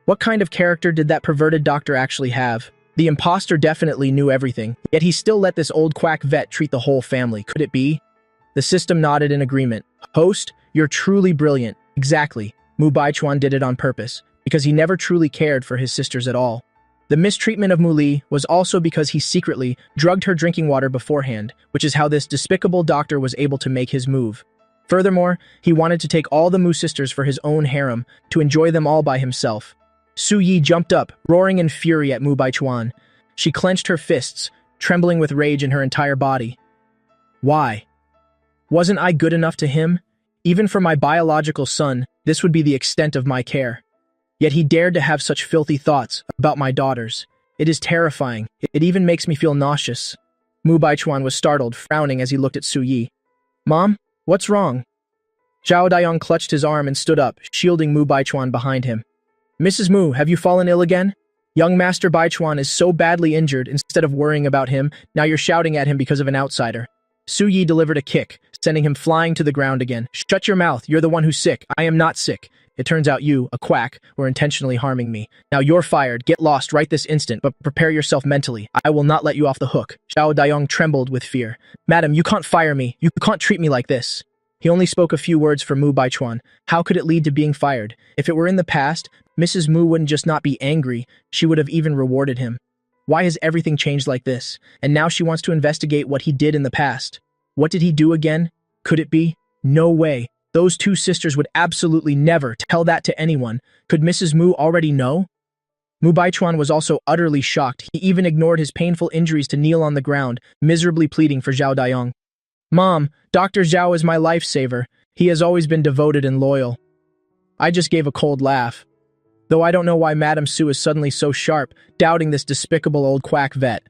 What kind of character did that perverted doctor actually have? The imposter definitely knew everything, yet he still let this old quack vet treat the whole family. Could it be? The system nodded in agreement. Host, you're truly brilliant. Exactly. Mu Baichuan did it on purpose, because he never truly cared for his sisters at all. The mistreatment of Mu Li was also because he secretly drugged her drinking water beforehand, which is how this despicable doctor was able to make his move. Furthermore, he wanted to take all the Mu sisters for his own harem, to enjoy them all by himself. Su Yi jumped up, roaring in fury at Mu Baichuan. She clenched her fists, trembling with rage in her entire body. Why? Wasn't I good enough to him? Even for my biological son, this would be the extent of my care. Yet he dared to have such filthy thoughts about my daughters. It is terrifying. It even makes me feel nauseous. Mu Baichuan was startled, frowning as he looked at Su Yi. Mom, what's wrong? Zhao Dayong clutched his arm and stood up, shielding Mu Baichuan behind him. Mrs. Mu, have you fallen ill again? Young Master Baichuan is so badly injured. Instead of worrying about him, now you're shouting at him because of an outsider. Su Yi delivered a kick, sending him flying to the ground again. Shut your mouth, you're the one who's sick. I am not sick. It turns out you, a quack, were intentionally harming me. Now you're fired, get lost right this instant, but prepare yourself mentally. I will not let you off the hook. Zhao Dayong trembled with fear. Madam, you can't fire me. You can't treat me like this. He only spoke a few words for Mu Baichuan. How could it lead to being fired? If it were in the past, Mrs. Mu wouldn't just not be angry, she would have even rewarded him. Why has everything changed like this? And now she wants to investigate what he did in the past. What did he do again? Could it be? No way. Those two sisters would absolutely never tell that to anyone. Could Mrs. Mu already know? Mu Baichuan was also utterly shocked. He even ignored his painful injuries to kneel on the ground, miserably pleading for Zhao Dayong. Mom, Dr. Zhao is my lifesaver. He has always been devoted and loyal. I just gave a cold laugh. Though I don't know why Madame Su is suddenly so sharp, doubting this despicable old quack vet.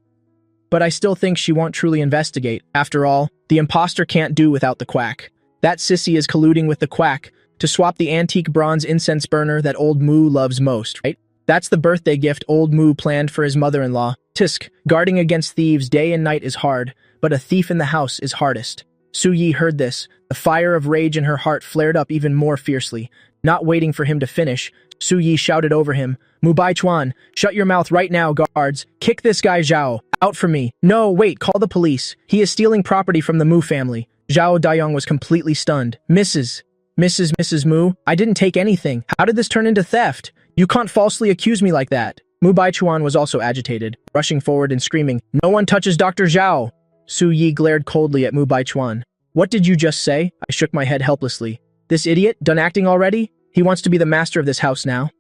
But I still think she won't truly investigate. After all, the imposter can't do without the quack. That sissy is colluding with the quack to swap the antique bronze incense burner that old Mu loves most, right? That's the birthday gift old Mu planned for his mother-in-law. Tisk, guarding against thieves day and night is hard, but a thief in the house is hardest. Su Yi heard this. The fire of rage in her heart flared up even more fiercely. Not waiting for him to finish, Su Yi shouted over him, Mu Baichuan, shut your mouth right now, guards. Kick this guy Zhao. Out for me. No, wait, call the police. He is stealing property from the Mu family. Zhao Dayong was completely stunned. Mrs. Mu, I didn't take anything. How did this turn into theft? You can't falsely accuse me like that. Mu Baichuan was also agitated, rushing forward and screaming, No one touches Dr. Zhao. Su Yi glared coldly at Mu Baichuan. What did you just say? I shook my head helplessly. This idiot, done acting already? He wants to be the master of this house now.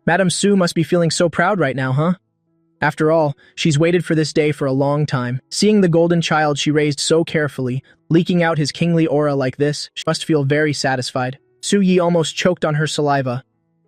Madame Su must be feeling so proud right now, huh? After all, she's waited for this day for a long time. Seeing the golden child she raised so carefully, leaking out his kingly aura like this, she must feel very satisfied. Su Yi almost choked on her saliva.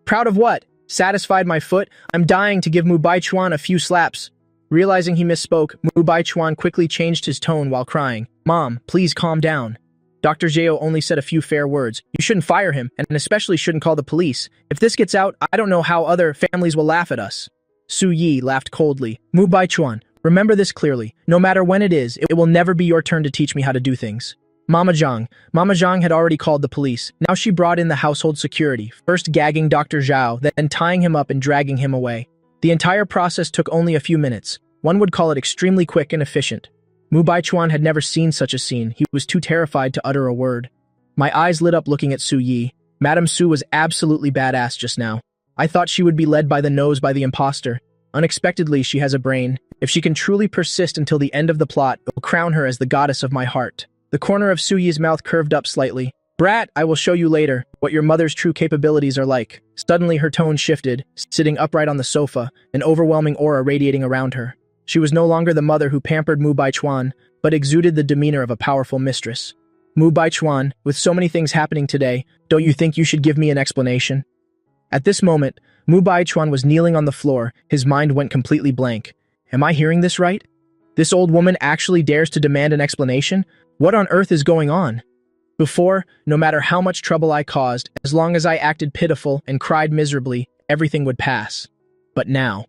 Proud of what? Satisfied my foot? I'm dying to give Mu Baichuan a few slaps. Realizing he misspoke, Mu Baichuan quickly changed his tone while crying. Mom, please calm down. Dr. Zhao only said a few fair words. You shouldn't fire him, and especially shouldn't call the police. If this gets out, I don't know how other families will laugh at us. Su Yi laughed coldly. Mu Baichuan, remember this clearly. No matter when it is, it will never be your turn to teach me how to do things. Mama Zhang. Mama Zhang had already called the police. Now she brought in the household security, first gagging Dr. Zhao, then tying him up and dragging him away. The entire process took only a few minutes. One would call it extremely quick and efficient. Mu Baichuan had never seen such a scene. He was too terrified to utter a word. My eyes lit up looking at Su Yi. Madame Su was absolutely badass just now. I thought she would be led by the nose by the imposter. Unexpectedly, she has a brain. If she can truly persist until the end of the plot, it will crown her as the goddess of my heart. The corner of Su Yi's mouth curved up slightly. Brat, I will show you later what your mother's true capabilities are like. Suddenly her tone shifted, sitting upright on the sofa, an overwhelming aura radiating around her. She was no longer the mother who pampered Mu Baichuan, but exuded the demeanor of a powerful mistress. Mu Baichuan, with so many things happening today, don't you think you should give me an explanation? At this moment, Mu Baichuan was kneeling on the floor. His mind went completely blank. Am I hearing this right? This old woman actually dares to demand an explanation? What on earth is going on? Before, no matter how much trouble I caused, as long as I acted pitiful and cried miserably, everything would pass. But now,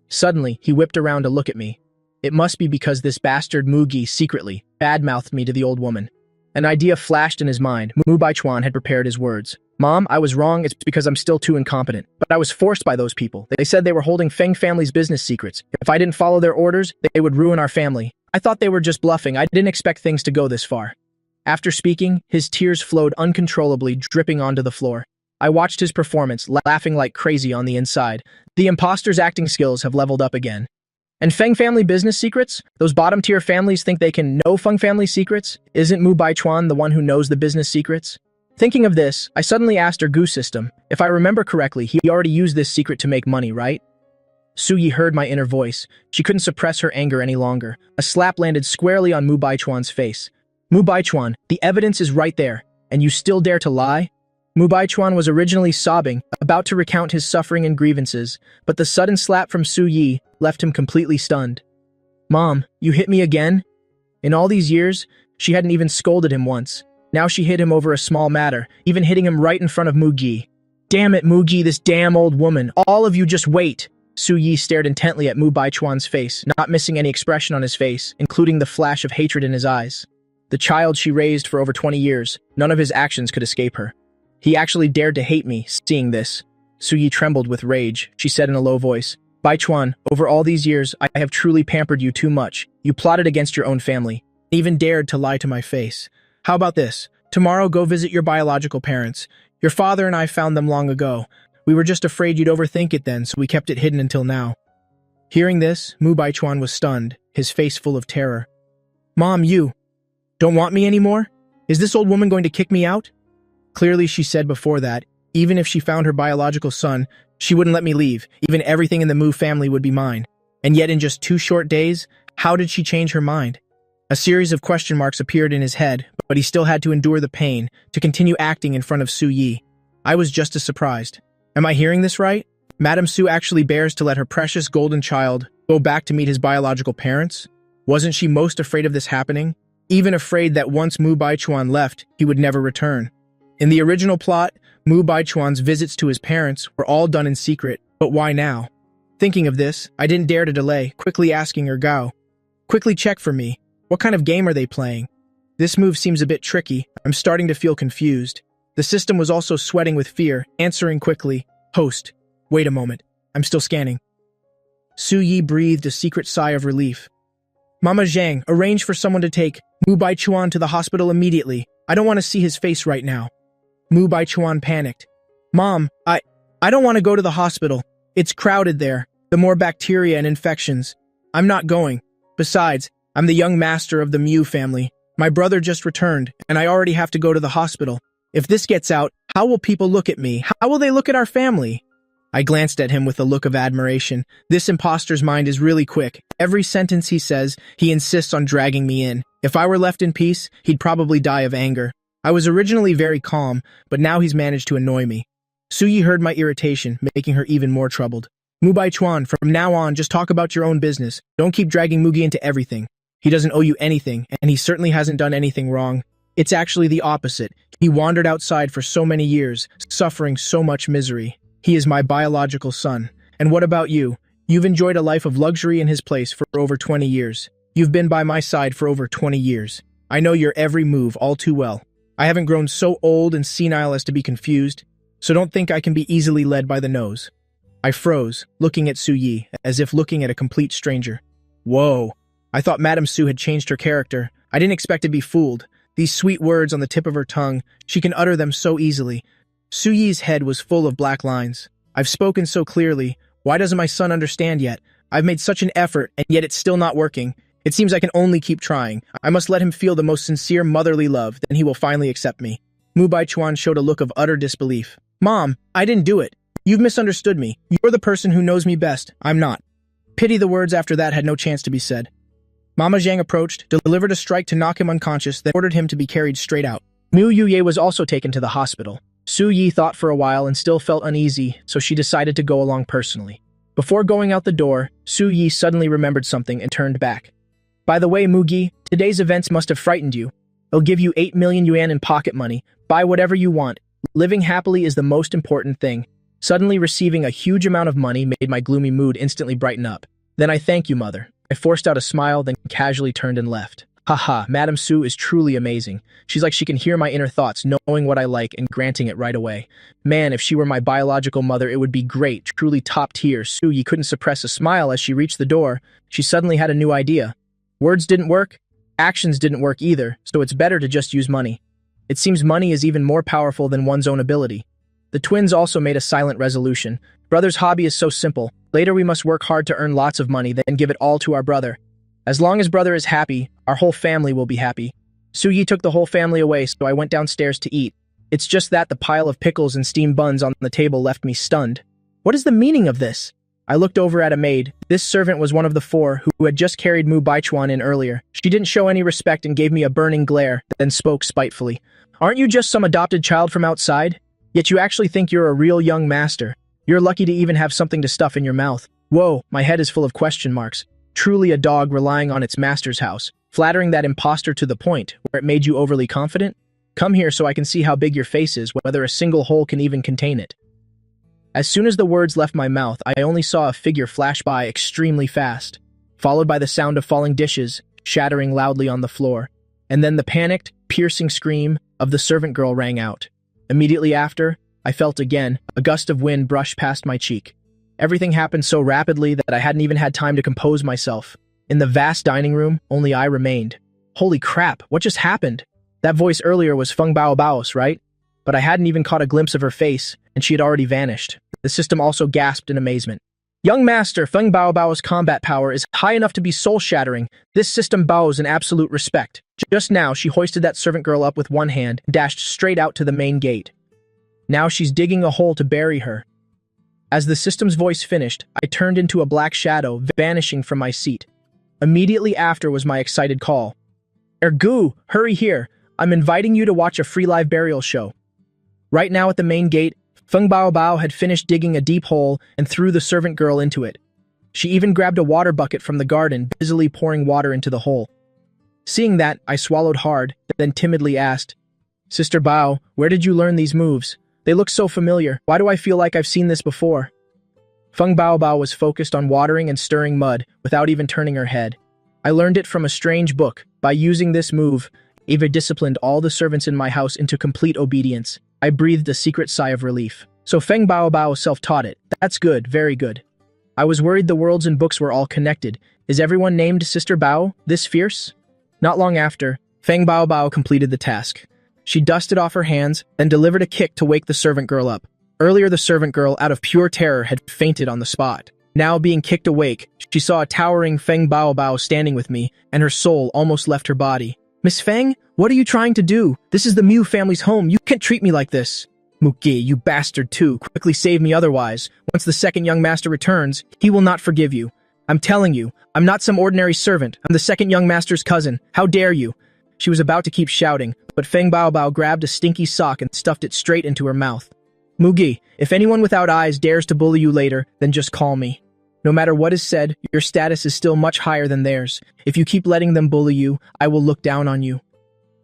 suddenly, he whipped around to look at me. It must be because this bastard Mugi secretly badmouthed me to the old woman. An idea flashed in his mind. Mu Baichuan had prepared his words. Mom, I was wrong. It's because I'm still too incompetent. But I was forced by those people. They said they were holding Feng family's business secrets. If I didn't follow their orders, they would ruin our family. I thought they were just bluffing. I didn't expect things to go this far. After speaking, his tears flowed uncontrollably, dripping onto the floor. I watched his performance, laughing like crazy on the inside. The imposter's acting skills have leveled up again. And Feng family business secrets? Those bottom-tier families think they can know Feng family secrets? Isn't Mu Baichuan the one who knows the business secrets? Thinking of this, I suddenly asked her Gu system. If I remember correctly, he already used this secret to make money, right? Su Yi heard my inner voice. She couldn't suppress her anger any longer. A slap landed squarely on Mu Baichuan's face. Mu Baichuan, the evidence is right there, and you still dare to lie? Mu Baichuan was originally sobbing, about to recount his suffering and grievances, but the sudden slap from Su Yi left him completely stunned. Mom, you hit me again? In all these years, she hadn't even scolded him once. Now she hit him over a small matter, even hitting him right in front of Mugi. Damn it, Mugi, this damn old woman. All of you just wait. Su Yi stared intently at Mu Baichuan's face, not missing any expression on his face, including the flash of hatred in his eyes. The child she raised for over 20 years, none of his actions could escape her. He actually dared to hate me, seeing this. Su Yi trembled with rage. She said in a low voice, Baichuan, over all these years, I have truly pampered you too much. You plotted against your own family, even dared to lie to my face. How about this? Tomorrow go visit your biological parents. Your father and I found them long ago. We were just afraid you'd overthink it then, so we kept it hidden until now. Hearing this, Mu Baichuan was stunned, his face full of terror. Mom, you don't want me anymore? Is this old woman going to kick me out? Clearly, she said before that, even if she found her biological son, she wouldn't let me leave. Even everything in the Mu family would be mine. And yet in just 2 short days, how did she change her mind? A series of question marks appeared in his head, but he still had to endure the pain, to continue acting in front of Su Yi. I was just as surprised. Am I hearing this right? Madame Su actually bears to let her precious golden child go back to meet his biological parents? Wasn't she most afraid of this happening? Even afraid that once Mu Baichuan left, he would never return. In the original plot, Mu Baichuan's visits to his parents were all done in secret, but why now? Thinking of this, I didn't dare to delay, quickly asking her Gao, quickly check for me. What kind of game are they playing? This move seems a bit tricky. I'm starting to feel confused. The system was also sweating with fear, answering quickly, Host. Wait a moment. I'm still scanning. Su Yi breathed a secret sigh of relief. Mama Zhang, arrange for someone to take Mu Baichuan to the hospital immediately. I don't want to see his face right now. Mu Baichuan panicked. Mom, I don't want to go to the hospital. It's crowded there. The more bacteria and infections. I'm not going. Besides, I'm the young master of the Mu family. My brother just returned, and I already have to go to the hospital. If this gets out, how will people look at me? How will they look at our family? I glanced at him with a look of admiration. This imposter's mind is really quick. Every sentence he says, he insists on dragging me in. If I were left in peace, he'd probably die of anger. I was originally very calm, but now he's managed to annoy me. Su Yi heard my irritation, making her even more troubled. Mu Baichuan, from now on, just talk about your own business. Don't keep dragging Mugi into everything. He doesn't owe you anything, and he certainly hasn't done anything wrong. It's actually the opposite. He wandered outside for so many years, suffering so much misery. He is my biological son. And what about you? You've enjoyed a life of luxury in his place for over 20 years. You've been by my side for over 20 years. I know your every move all too well. I haven't grown so old and senile as to be confused, so don't think I can be easily led by the nose. I froze, looking at Su Yi, as if looking at a complete stranger. Whoa. I thought Madame Su had changed her character. I didn't expect to be fooled. These sweet words on the tip of her tongue, she can utter them so easily. Su Yi's head was full of black lines. I've spoken so clearly. Why doesn't my son understand yet? I've made such an effort, and yet it's still not working. It seems I can only keep trying. I must let him feel the most sincere motherly love, then he will finally accept me. Mu Baichuan showed a look of utter disbelief. Mom, I didn't do it. You've misunderstood me. You're the person who knows me best. I'm not. Pity the words after that had no chance to be said. Mama Zhang approached, delivered a strike to knock him unconscious, then ordered him to be carried straight out. Mu Yuye was also taken to the hospital. Su Yi thought for a while and still felt uneasy, so she decided to go along personally. Before going out the door, Su Yi suddenly remembered something and turned back. By the way, Mugi, today's events must have frightened you. They'll give you 8 million yuan in pocket money. Buy whatever you want. Living happily is the most important thing. Suddenly receiving a huge amount of money made my gloomy mood instantly brighten up. Then I thank you, mother. I forced out a smile, then casually turned and left. Haha, Madame Su is truly amazing. She's like she can hear my inner thoughts, knowing what I like and granting it right away. Man, if she were my biological mother, it would be great, truly top tier. Su Yi couldn't suppress a smile as she reached the door. She suddenly had a new idea. Words didn't work, actions didn't work either, so it's better to just use money. It seems money is even more powerful than one's own ability. The twins also made a silent resolution. Brother's hobby is so simple. Later we must work hard to earn lots of money, then give it all to our brother. As long as brother is happy, our whole family will be happy. Su Yi took the whole family away, so I went downstairs to eat. It's just that the pile of pickles and steamed buns on the table left me stunned. What is the meaning of this? I looked over at a maid. This servant was one of the 4 who had just carried Mu Baichuan in earlier. She didn't show any respect and gave me a burning glare, then spoke spitefully. Aren't you just some adopted child from outside? Yet you actually think you're a real young master. You're lucky to even have something to stuff in your mouth. Whoa, my head is full of question marks. Truly a dog relying on its master's house, flattering that imposter to the point where it made you overly confident? Come here so I can see how big your face is, whether a single hole can even contain it. As soon as the words left my mouth, I only saw a figure flash by extremely fast, followed by the sound of falling dishes, shattering loudly on the floor, and then the panicked, piercing scream of the servant girl rang out. Immediately after, I felt again a gust of wind brush past my cheek. Everything happened so rapidly that I hadn't even had time to compose myself. In the vast dining room, only I remained. Holy crap, what just happened? That voice earlier was Feng Baobao's, right? But I hadn't even caught a glimpse of her face, and she had already vanished. The system also gasped in amazement. Young master, Feng Baobao's combat power is high enough to be soul-shattering. This system bows in absolute respect. Just now, she hoisted that servant girl up with one hand and dashed straight out to the main gate. Now she's digging a hole to bury her. As the system's voice finished, I turned into a black shadow, vanishing from my seat. Immediately after was my excited call. Ergu, hurry here. I'm inviting you to watch a free live burial show. Right now at the main gate, Feng Baobao had finished digging a deep hole and threw the servant girl into it. She even grabbed a water bucket from the garden, busily pouring water into the hole. Seeing that, I swallowed hard, then timidly asked, Sister Bao, where did you learn these moves? They look so familiar. Why do I feel like I've seen this before? Feng Baobao was focused on watering and stirring mud without even turning her head. I learned it from a strange book. By using this move, Eva disciplined all the servants in my house into complete obedience. I breathed a secret sigh of relief. So Feng Baobao self-taught it. That's good, very good. I was worried the worlds and books were all connected. Is everyone named Sister Bao this fierce? Not long after, Feng Baobao completed the task. She dusted off her hands, then delivered a kick to wake the servant girl up. Earlier, the servant girl, out of pure terror, had fainted on the spot. Now, being kicked awake, she saw a towering Feng Baobao standing with me, and her soul almost left her body. Miss Feng, what are you trying to do? This is the Mu family's home. You can't treat me like this. Muki, you bastard too. Quickly save me otherwise. Once the second young master returns, he will not forgive you. I'm telling you, I'm not some ordinary servant. I'm the second young master's cousin. How dare you? She was about to keep shouting, but Feng Baobao grabbed a stinky sock and stuffed it straight into her mouth. Mugi, if anyone without eyes dares to bully you later, then just call me. No matter what is said, your status is still much higher than theirs. If you keep letting them bully you, I will look down on you.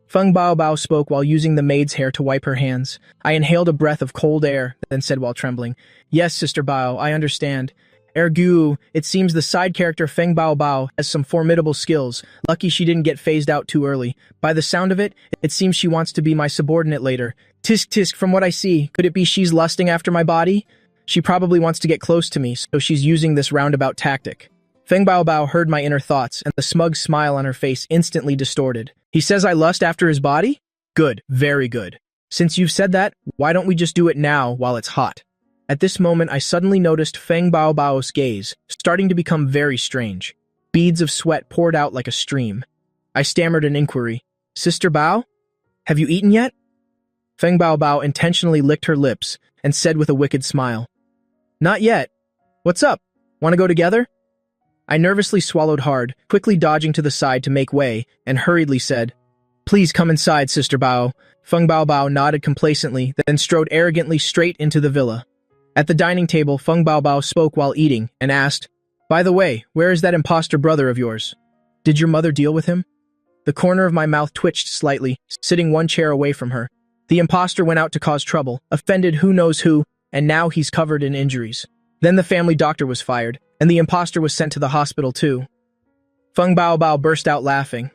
Feng Baobao spoke while using the maid's hair to wipe her hands. I inhaled a breath of cold air, then said while trembling, Yes, Sister Bao, I understand. Ergu, it seems the side character Feng Baobao has some formidable skills. Lucky she didn't get phased out too early. By the sound of it, it seems she wants to be my subordinate later. Tisk tisk, from what I see, could it be she's lusting after my body? She probably wants to get close to me, so she's using this roundabout tactic. Feng Baobao heard my inner thoughts, and the smug smile on her face instantly distorted. He says I lust after his body? Good, very good. Since you've said that, why don't we just do it now while it's hot? At this moment, I suddenly noticed Feng Baobao's gaze, starting to become very strange. Beads of sweat poured out like a stream. I stammered an inquiry. Sister Bao? Have you eaten yet? Feng Baobao intentionally licked her lips and said with a wicked smile. Not yet. What's up? Want to go together? I nervously swallowed hard, quickly dodging to the side to make way, and hurriedly said, Please come inside, Sister Bao. Feng Baobao nodded complacently, then strode arrogantly straight into the villa. At the dining table, Feng Baobao spoke while eating, and asked, By the way, where is that imposter brother of yours? Did your mother deal with him? The corner of my mouth twitched slightly, sitting one chair away from her. The imposter went out to cause trouble, offended who knows who, and now he's covered in injuries. Then the family doctor was fired, and the imposter was sent to the hospital too. Feng Baobao burst out laughing.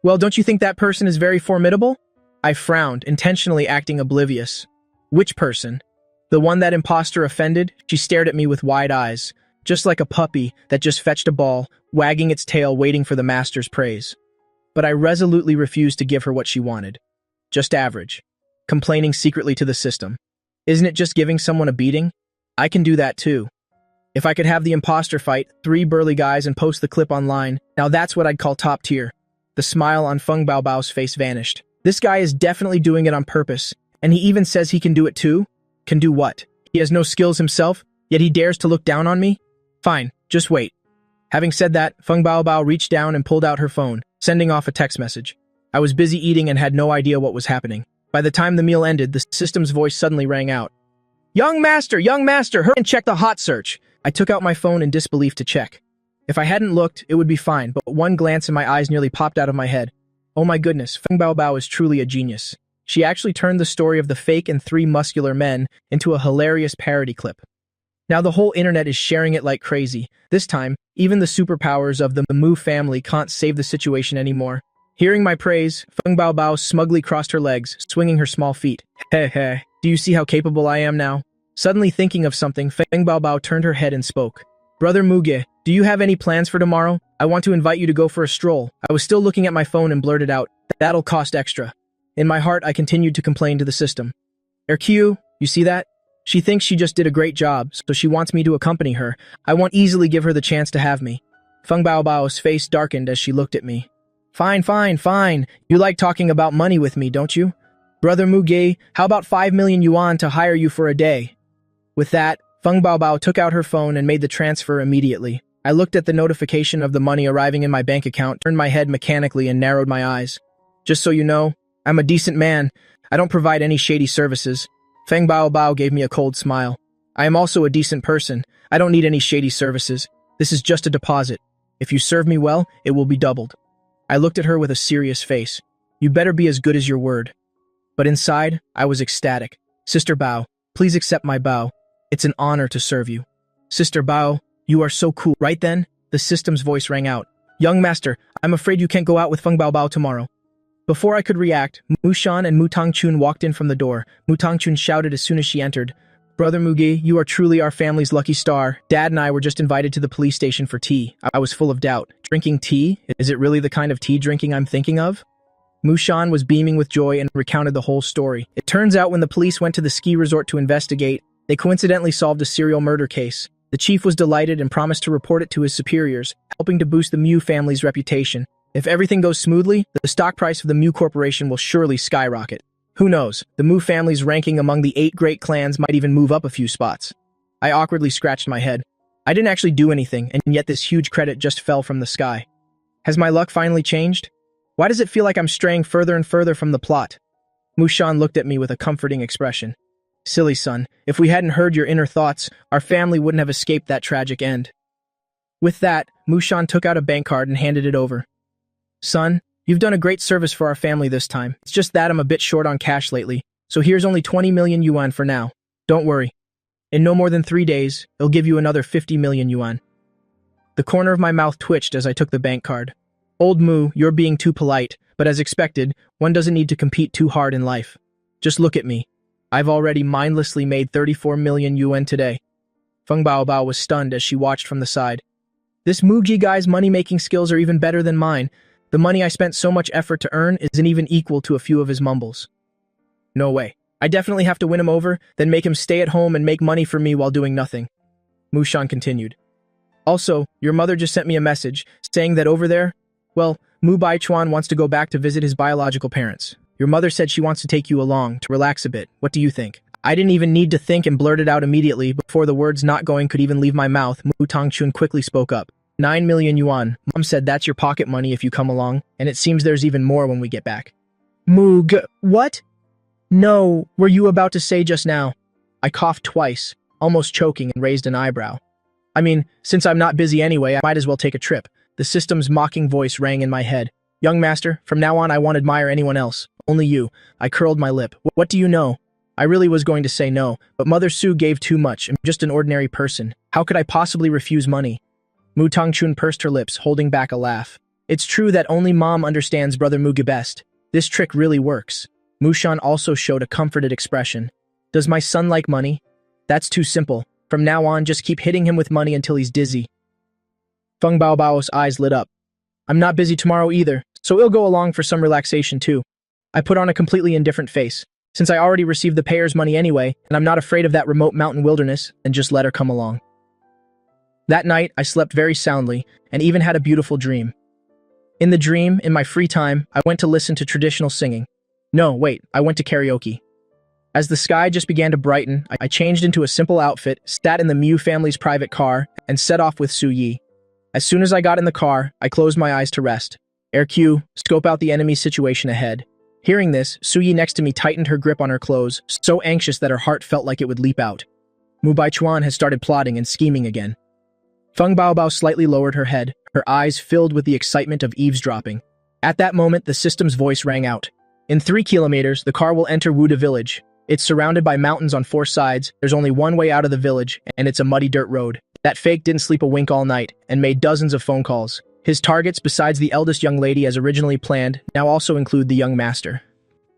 Well, don't you think that person is very formidable? I frowned, intentionally acting oblivious. Which person? The one that imposter offended? She stared at me with wide eyes, just like a puppy that just fetched a ball, wagging its tail waiting for the master's praise. But I resolutely refused to give her what she wanted. Just average. Complaining secretly to the system. Isn't it just giving someone a beating? I can do that too. If I could have the imposter fight 3 burly guys and post the clip online, now that's what I'd call top tier. The smile on Feng Baobao's face vanished. This guy is definitely doing it on purpose, and he even says he can do it too? Can do what? He has no skills himself, yet he dares to look down on me? Fine, just wait. Having said that, Feng Baobao reached down and pulled out her phone, sending off a text message. I was busy eating and had no idea what was happening. By the time the meal ended, the system's voice suddenly rang out. Young master, hurry and check the hot search. I took out my phone in disbelief to check. If I hadn't looked, it would be fine, but one glance and my eyes nearly popped out of my head. Oh my goodness, Feng Baobao is truly a genius. She actually turned the story of the fake and 3 muscular men into a hilarious parody clip. Now the whole internet is sharing it like crazy. This time, even the superpowers of the Mu family can't save the situation anymore. Hearing my praise, Feng Baobao smugly crossed her legs, swinging her small feet. Heh heh, do you see how capable I am now? Suddenly thinking of something, Feng Baobao turned her head and spoke. Brother Muge, do you have any plans for tomorrow? I want to invite you to go for a stroll. I was still looking at my phone and blurted out, That'll cost extra. In my heart, I continued to complain to the system. RQ, you see that? She thinks she just did a great job, so she wants me to accompany her. I won't easily give her the chance to have me. Feng Baobao's face darkened as she looked at me. Fine. You like talking about money with me, don't you? Brother Muge, how about 5 million yuan to hire you for a day? With that, Feng Baobao took out her phone and made the transfer immediately. I looked at the notification of the money arriving in my bank account, turned my head mechanically, and narrowed my eyes. Just so you know, I'm a decent man. I don't provide any shady services. Feng Baobao gave me a cold smile. I am also a decent person. I don't need any shady services. This is just a deposit. If you serve me well, it will be doubled. I looked at her with a serious face. You better be as good as your word. But inside, I was ecstatic. Sister Bao, please accept my bow. It's an honor to serve you. Sister Bao, you are so cool. Right then, the system's voice rang out. Young master, I'm afraid you can't go out with Feng Baobao tomorrow. Before I could react, Mu Shan and Mu Tongchun walked in from the door. Mu Tongchun shouted as soon as she entered. Brother Mugi, you are truly our family's lucky star. Dad and I were just invited to the police station for tea. I was full of doubt. Drinking tea? Is it really the kind of tea drinking I'm thinking of? Mu Shan was beaming with joy and recounted the whole story. It turns out when the police went to the ski resort to investigate, they coincidentally solved a serial murder case. The chief was delighted and promised to report it to his superiors, helping to boost the Mu family's reputation. If everything goes smoothly, the stock price of the Mu Corporation will surely skyrocket. Who knows, the Mu family's ranking among the 8 great clans might even move up a few spots. I awkwardly scratched my head. I didn't actually do anything, and yet this huge credit just fell from the sky. Has my luck finally changed? Why does it feel like I'm straying further and further from the plot? Mu Shan looked at me with a comforting expression. Silly son, if we hadn't heard your inner thoughts, our family wouldn't have escaped that tragic end. With that, Mu Shan took out a bank card and handed it over. Son, you've done a great service for our family this time. It's just that I'm a bit short on cash lately, so here's only 20 million yuan for now. Don't worry. In no more than 3 days, it'll give you another 50 million yuan. The corner of my mouth twitched as I took the bank card. Old Mu, you're being too polite, but as expected, one doesn't need to compete too hard in life. Just look at me. I've already mindlessly made 34 million yuan today. Feng Baobao was stunned as she watched from the side. This Muji guy's money-making skills are even better than mine. The money I spent so much effort to earn isn't even equal to a few of his mumbles. No way. I definitely have to win him over, then make him stay at home and make money for me while doing nothing. Mu Shan continued. Also, your mother just sent me a message, saying that over there, well, Mu Baichuan wants to go back to visit his biological parents. Your mother said she wants to take you along, to relax a bit. What do you think? I didn't even need to think and blurted out immediately before the words not going could even leave my mouth. Mu Tongchun quickly spoke up. 9 million yuan. Mom said that's your pocket money if you come along, and it seems there's even more when we get back. What? No, were you about to say just now? I coughed twice, almost choking, and raised an eyebrow. I mean, since I'm not busy anyway, I might as well take a trip. The system's mocking voice rang in my head. Young master, from now on I won't admire anyone else. Only you. I curled my lip. What do you know? I really was going to say no, but Mother Su gave too much. I'm just an ordinary person. How could I possibly refuse money? Mu Tongchun pursed her lips, holding back a laugh. It's true that only Mom understands Brother Muge best. This trick really works. Mu Shan also showed a comforted expression. Does my son like money? That's too simple. From now on, just keep hitting him with money until he's dizzy. Feng Baobao's eyes lit up. I'm not busy tomorrow either, so he'll go along for some relaxation too. I put on a completely indifferent face. Since I already received the payer's money anyway, and I'm not afraid of that remote mountain wilderness, then just let her come along. That night, I slept very soundly, and even had a beautiful dream. In the dream, in my free time, I went to listen to traditional singing. No, wait, I went to karaoke. As the sky just began to brighten, I changed into a simple outfit, sat in the Miu family's private car, and set off with Su Yi. As soon as I got in the car, I closed my eyes to rest. RQ, scope out the enemy situation ahead. Hearing this, Su Yi next to me tightened her grip on her clothes, so anxious that her heart felt like it would leap out. Mu Baichuan has started plotting and scheming again. Feng Baobao slightly lowered her head, her eyes filled with the excitement of eavesdropping. At that moment, the system's voice rang out. In 3 kilometers, the car will enter Wuda village. It's surrounded by mountains on 4 sides, there's only one way out of the village, and it's a muddy dirt road. That fake didn't sleep a wink all night, and made dozens of phone calls. His targets, besides the eldest young lady as originally planned, now also include the young master.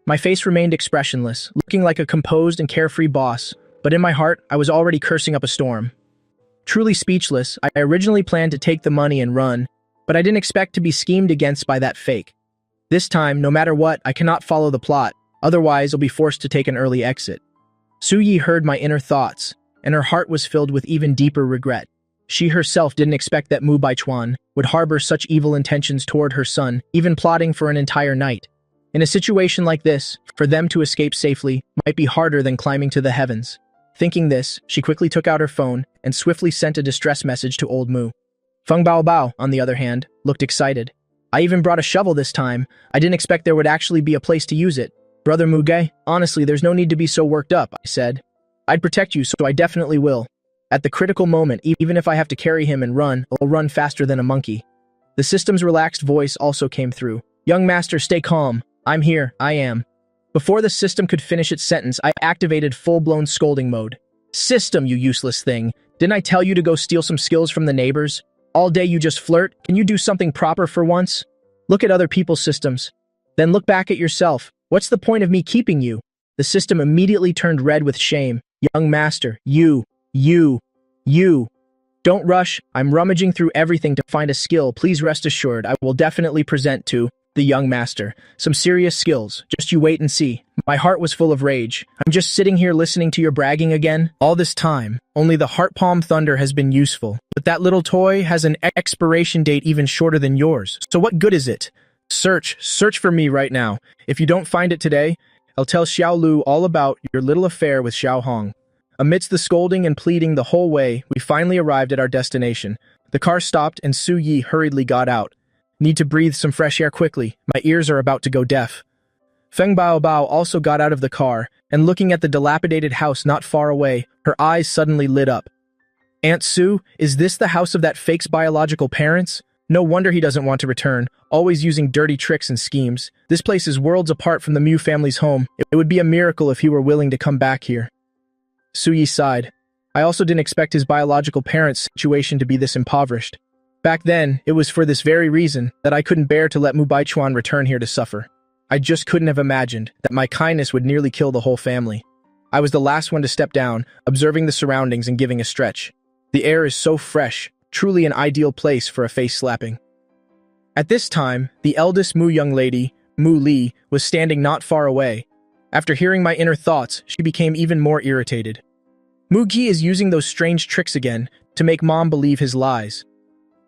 My face remained expressionless, looking like a composed and carefree boss, but in my heart, I was already cursing up a storm. Truly speechless, I originally planned to take the money and run, but I didn't expect to be schemed against by that fake. This time, no matter what, I cannot follow the plot, otherwise I'll be forced to take an early exit. Su Yi heard my inner thoughts, and her heart was filled with even deeper regret. She herself didn't expect that Mu Baichuan would harbor such evil intentions toward her son, even plotting for an entire night. In a situation like this, for them to escape safely might be harder than climbing to the heavens. Thinking this, she quickly took out her phone and swiftly sent a distress message to old Mu. Feng Baobao, on the other hand, looked excited. I even brought a shovel this time. I didn't expect there would actually be a place to use it. Brother Muge, honestly, there's no need to be so worked up, I said. I'd protect you, so I definitely will. At the critical moment, even if I have to carry him and run, I'll run faster than a monkey. The system's relaxed voice also came through. Young master, stay calm. I'm here, I am. Before the system could finish its sentence, I activated full-blown scolding mode. System, you useless thing. Didn't I tell you to go steal some skills from the neighbors? All day you just flirt? Can you do something proper for once? Look at other people's systems. Then look back at yourself. What's the point of me keeping you? The system immediately turned red with shame. Young master, you. Don't rush. I'm rummaging through everything to find a skill. Please rest assured, I will definitely present to the young master some serious skills. Just you wait and see. My heart was full of rage. I'm just sitting here listening to your bragging again. All this time, only the heart palm thunder has been useful. But that little toy has an expiration date even shorter than yours. So what good is it? Search for me right now. If you don't find it today, I'll tell Xiao Lu all about your little affair with Xiao Hong. Amidst the scolding and pleading the whole way, we finally arrived at our destination. The car stopped and Su Yi hurriedly got out. Need to breathe some fresh air quickly. My ears are about to go deaf. Feng Baobao also got out of the car, and looking at the dilapidated house not far away, her eyes suddenly lit up. Aunt Su, is this the house of that fake's biological parents? No wonder he doesn't want to return, always using dirty tricks and schemes. This place is worlds apart from the Miu family's home. It would be a miracle if he were willing to come back here. Su Yi sighed. I also didn't expect his biological parents' situation to be this impoverished. Back then, it was for this very reason that I couldn't bear to let Mu Baichuan return here to suffer. I just couldn't have imagined that my kindness would nearly kill the whole family. I was the last one to step down, observing the surroundings and giving a stretch. The air is so fresh, truly an ideal place for a face slapping. At this time, the eldest Mu young lady, Mu Li, was standing not far away. After hearing my inner thoughts, she became even more irritated. Mu Gi is using those strange tricks again to make Mom believe his lies.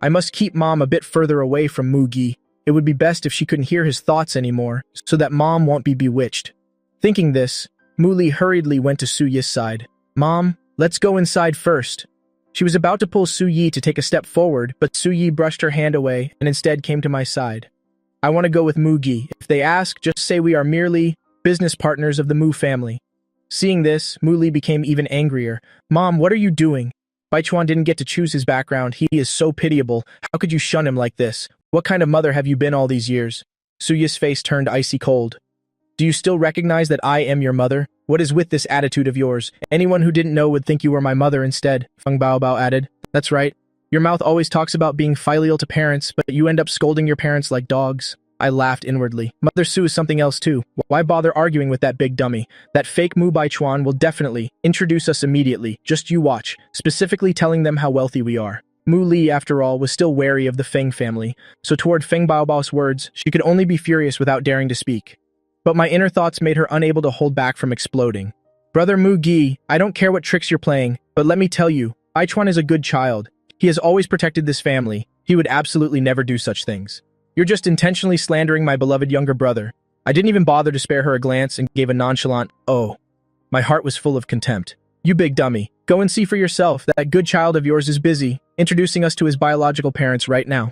I must keep Mom a bit further away from Mu Gi. It would be best if she couldn't hear his thoughts anymore, so that Mom won't be bewitched. Thinking this, Mu Li hurriedly went to Su Yi's side. Mom, let's go inside first. She was about to pull Su Yi to take a step forward, but Su Yi brushed her hand away and instead came to my side. I want to go with Mu Gi. If they ask, just say we are merely business partners of the Mu family. Seeing this, Mu Li became even angrier. Mom, what are you doing? Baichuan didn't get to choose his background. He is so pitiable. How could you shun him like this? What kind of mother have you been all these years? Su Yi's face turned icy cold. Do you still recognize that I am your mother? What is with this attitude of yours? Anyone who didn't know would think you were my mother instead, Feng Baobao added. That's right. Your mouth always talks about being filial to parents, but you end up scolding your parents like dogs. I laughed inwardly. Mother Su is something else too. Why bother arguing with that big dummy? That fake Mu Baichuan will definitely introduce us immediately. Just you watch, specifically telling them how wealthy we are. Mu Li, after all, was still wary of the Feng family, so toward Feng Baobao's words, she could only be furious without daring to speak. But my inner thoughts made her unable to hold back from exploding. Brother Mu Gi, I don't care what tricks you're playing, but let me tell you, Baichuan is a good child. He has always protected this family. He would absolutely never do such things. You're just intentionally slandering my beloved younger brother. I didn't even bother to spare her a glance and gave a nonchalant, oh. My heart was full of contempt. You big dummy. Go and see for yourself. That good child of yours is busy, introducing us to his biological parents right now.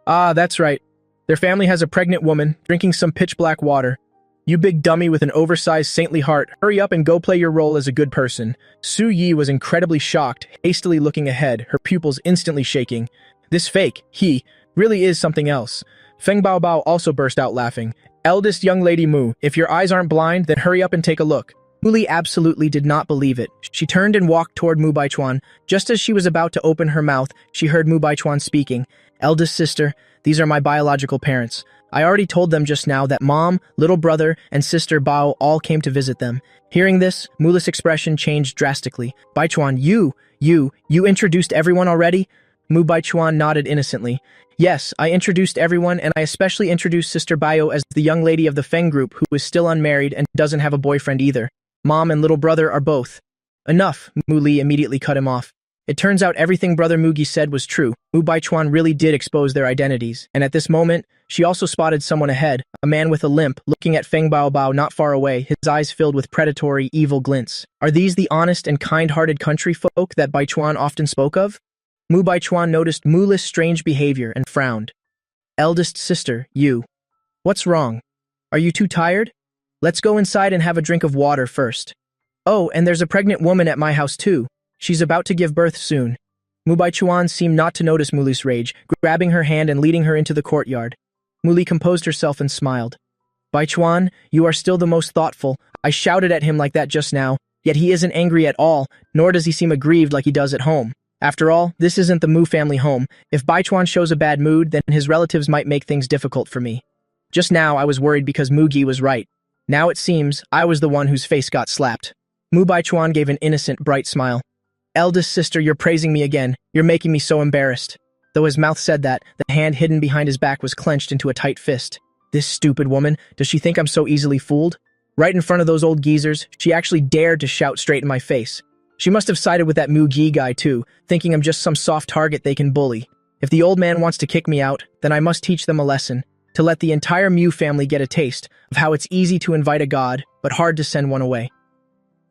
Ah, that's right. Their family has a pregnant woman, drinking some pitch-black water. You big dummy with an oversized saintly heart, hurry up and go play your role as a good person. Su Yi was incredibly shocked, hastily looking ahead, her pupils instantly shaking. This fake, he, really is something else. Feng Baobao also burst out laughing. Eldest young lady Mu, if your eyes aren't blind, then hurry up and take a look. Mu Li absolutely did not believe it. She turned and walked toward Mu Baichuan. Just as she was about to open her mouth, she heard Mu Baichuan speaking. Eldest sister, these are my biological parents. I already told them just now that Mom, little brother, and sister Bao all came to visit them. Hearing this, Muli's expression changed drastically. Baichuan, you introduced everyone already? Mu Baichuan nodded innocently. Yes, I introduced everyone, and I especially introduced Sister Bayo as the young lady of the Feng group who is still unmarried and doesn't have a boyfriend either. Mom and little brother are both. Enough, Mu Li immediately cut him off. It turns out everything Brother Mugi said was true. Mu Baichuan really did expose their identities, and at this moment, she also spotted someone ahead, a man with a limp, looking at Feng Baobao not far away, his eyes filled with predatory, evil glints. Are these the honest and kind-hearted country folk that Baichuan often spoke of? Mu Baichuan noticed Muli's strange behavior and frowned. Eldest sister, you. What's wrong? Are you too tired? Let's go inside and have a drink of water first. Oh, and there's a pregnant woman at my house too. She's about to give birth soon. Mu Baichuan seemed not to notice Muli's rage, grabbing her hand and leading her into the courtyard. Muli composed herself and smiled. Baichuan, you are still the most thoughtful. I shouted at him like that just now, yet he isn't angry at all, nor does he seem aggrieved like he does at home. After all, this isn't the Mu family home. If Baichuan shows a bad mood, then his relatives might make things difficult for me. Just now, I was worried because Mugi was right. Now it seems I was the one whose face got slapped. Mu Baichuan gave an innocent, bright smile. Eldest sister, you're praising me again. You're making me so embarrassed. Though his mouth said that, the hand hidden behind his back was clenched into a tight fist. This stupid woman, does she think I'm so easily fooled? Right in front of those old geezers, she actually dared to shout straight in my face. She must have sided with that Mu Gi guy too, thinking I'm just some soft target they can bully. If the old man wants to kick me out, then I must teach them a lesson, to let the entire Mu family get a taste of how it's easy to invite a god, but hard to send one away.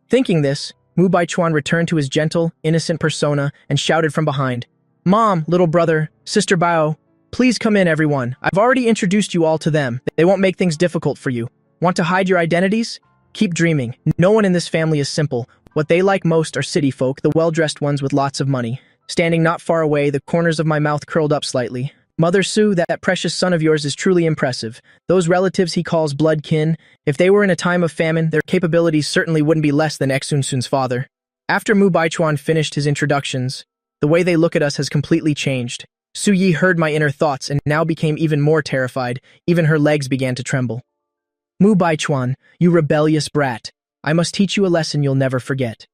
Thinking this, Mu Baichuan returned to his gentle, innocent persona and shouted from behind, Mom, little brother, Sister Bao, please come in everyone. I've already introduced you all to them. They won't make things difficult for you. Want to hide your identities? Keep dreaming. No one in this family is simple. What they like most are city folk, the well-dressed ones with lots of money. Standing not far away, the corners of my mouth curled up slightly. Mother Su, that precious son of yours is truly impressive. Those relatives he calls blood kin, if they were in a time of famine, their capabilities certainly wouldn't be less than Exun Sun's father. After Mu Baichuan finished his introductions, the way they look at us has completely changed. Su Yi heard my inner thoughts and now became even more terrified. Even her legs began to tremble. Mu Baichuan, you rebellious brat. I must teach you a lesson you'll never forget.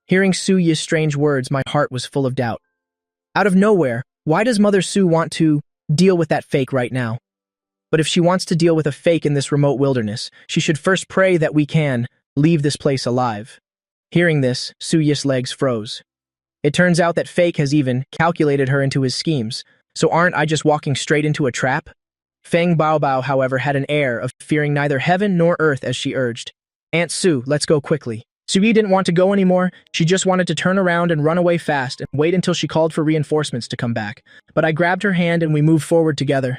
Hearing Su Yi's strange words, my heart was full of doubt. Out of nowhere, why does Mother Su want to deal with that fake right now? But if she wants to deal with a fake in this remote wilderness, she should first pray that we can leave this place alive. Hearing this, Su Yi's legs froze. It turns out that fake has even calculated her into his schemes, so aren't I just walking straight into a trap? Feng Baobao, however, had an air of fearing neither heaven nor earth as she urged, Aunt Su, let's go quickly. Su Yi didn't want to go anymore. She just wanted to turn around and run away fast and wait until she called for reinforcements to come back. But I grabbed her hand and we moved forward together.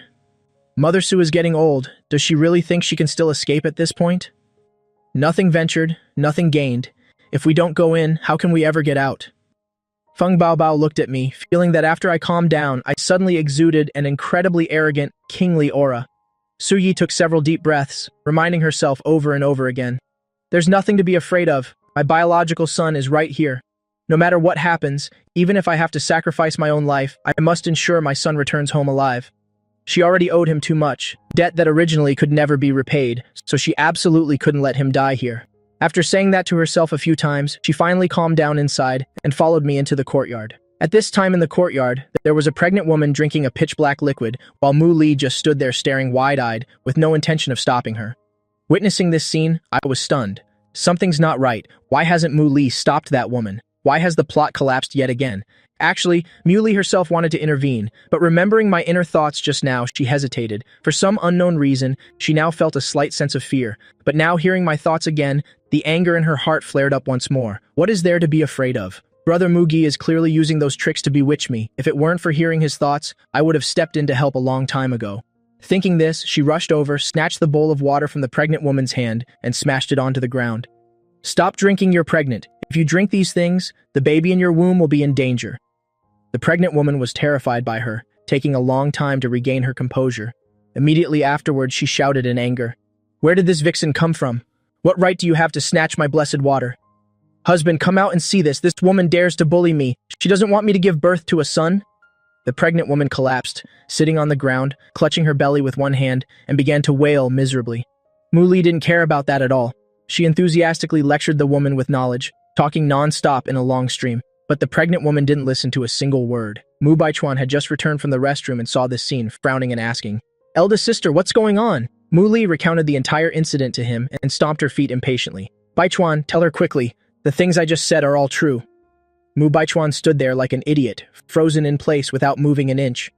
Mother Su is getting old. Does she really think she can still escape at this point? Nothing ventured, nothing gained. If we don't go in, how can we ever get out? Feng Baobao looked at me, feeling that after I calmed down, I suddenly exuded an incredibly arrogant, kingly aura. Su Yi took several deep breaths, reminding herself over and over again. There's nothing to be afraid of. My biological son is right here. No matter what happens, even if I have to sacrifice my own life, I must ensure my son returns home alive. She already owed him too much, debt that originally could never be repaid, so she absolutely couldn't let him die here. After saying that to herself a few times, she finally calmed down inside and followed me into the courtyard. At this time in the courtyard, there was a pregnant woman drinking a pitch-black liquid, while Mu Li just stood there staring wide-eyed, with no intention of stopping her. Witnessing this scene, I was stunned. Something's not right. Why hasn't Mu Li stopped that woman? Why has the plot collapsed yet again? Actually, Mu Li herself wanted to intervene, but remembering my inner thoughts just now, she hesitated. For some unknown reason, she now felt a slight sense of fear. But now hearing my thoughts again, the anger in her heart flared up once more. What is there to be afraid of? Brother Mugi is clearly using those tricks to bewitch me. If it weren't for hearing his thoughts, I would have stepped in to help a long time ago. Thinking this, she rushed over, snatched the bowl of water from the pregnant woman's hand, and smashed it onto the ground. Stop drinking, you're pregnant. If you drink these things, the baby in your womb will be in danger. The pregnant woman was terrified by her, taking a long time to regain her composure. Immediately afterwards, she shouted in anger. Where did this vixen come from? What right do you have to snatch my blessed water? Husband, come out and see this. This woman dares to bully me. She doesn't want me to give birth to a son. The pregnant woman collapsed, sitting on the ground, clutching her belly with one hand, and began to wail miserably. Mu Li didn't care about that at all. She enthusiastically lectured the woman with knowledge, talking non-stop in a long stream. But the pregnant woman didn't listen to a single word. Mu Baichuan had just returned from the restroom and saw this scene, frowning and asking, Eldest sister, what's going on? Mu Li recounted the entire incident to him and stomped her feet impatiently. Baichuan, tell her quickly. The things I just said are all true. Mu Baichuan stood there like an idiot, frozen in place without moving an inch.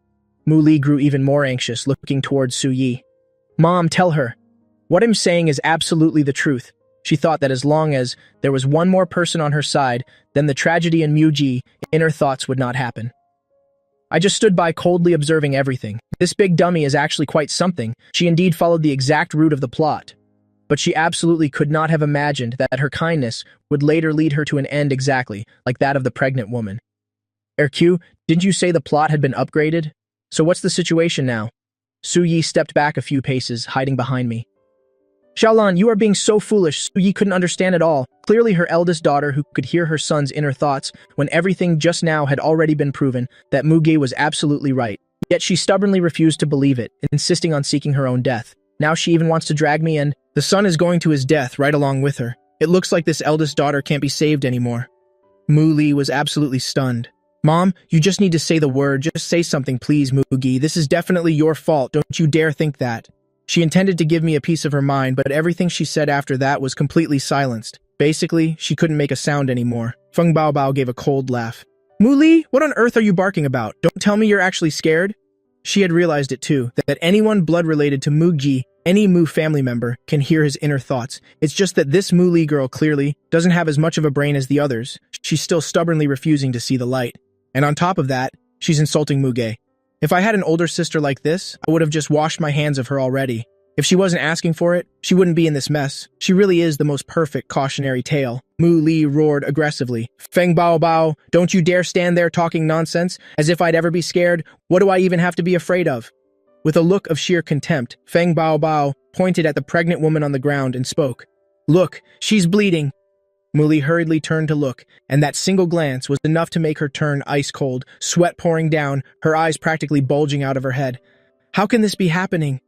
Mu Li grew even more anxious, looking towards Su Yi. Mom, tell her. What I'm saying is absolutely the truth. She thought that as long as there was one more person on her side, then the tragedy in Muji, inner thoughts would not happen. I just stood by coldly observing everything. This big dummy is actually quite something. She indeed followed the exact route of the plot. But she absolutely could not have imagined that her kindness would later lead her to an end exactly like that of the pregnant woman. RQ, didn't you say the plot had been upgraded? So what's the situation now? Su Yi stepped back a few paces, hiding behind me. Xiaolan, you are being so foolish. Su Yi couldn't understand at all. Clearly her eldest daughter who could hear her son's inner thoughts when everything just now had already been proven that Mugi was absolutely right. Yet she stubbornly refused to believe it, insisting on seeking her own death. Now she even wants to drag me in. The son is going to his death right along with her. It looks like this eldest daughter can't be saved anymore. Mu Li was absolutely stunned. Mom, you just need to say the word. Just say something, please, Mugi. This is definitely your fault. Don't you dare think that. She intended to give me a piece of her mind, but everything she said after that was completely silenced. Basically, she couldn't make a sound anymore. Feng Baobao gave a cold laugh. Mu Li, what on earth are you barking about? Don't tell me you're actually scared? She had realized it too, that anyone blood-related to Mugi, any Mu family member, can hear his inner thoughts. It's just that this Mu Li girl clearly doesn't have as much of a brain as the others. She's still stubbornly refusing to see the light. And on top of that, she's insulting Muge. If I had an older sister like this, I would have just washed my hands of her already. If she wasn't asking for it, she wouldn't be in this mess. She really is the most perfect cautionary tale. Mu Li roared aggressively. Feng Baobao, don't you dare stand there talking nonsense, as if I'd ever be scared. What do I even have to be afraid of? With a look of sheer contempt, Feng Baobao pointed at the pregnant woman on the ground and spoke. Look, she's bleeding. Muli hurriedly turned to look, and that single glance was enough to make her turn ice cold, sweat pouring down, her eyes practically bulging out of her head. How can this be happening?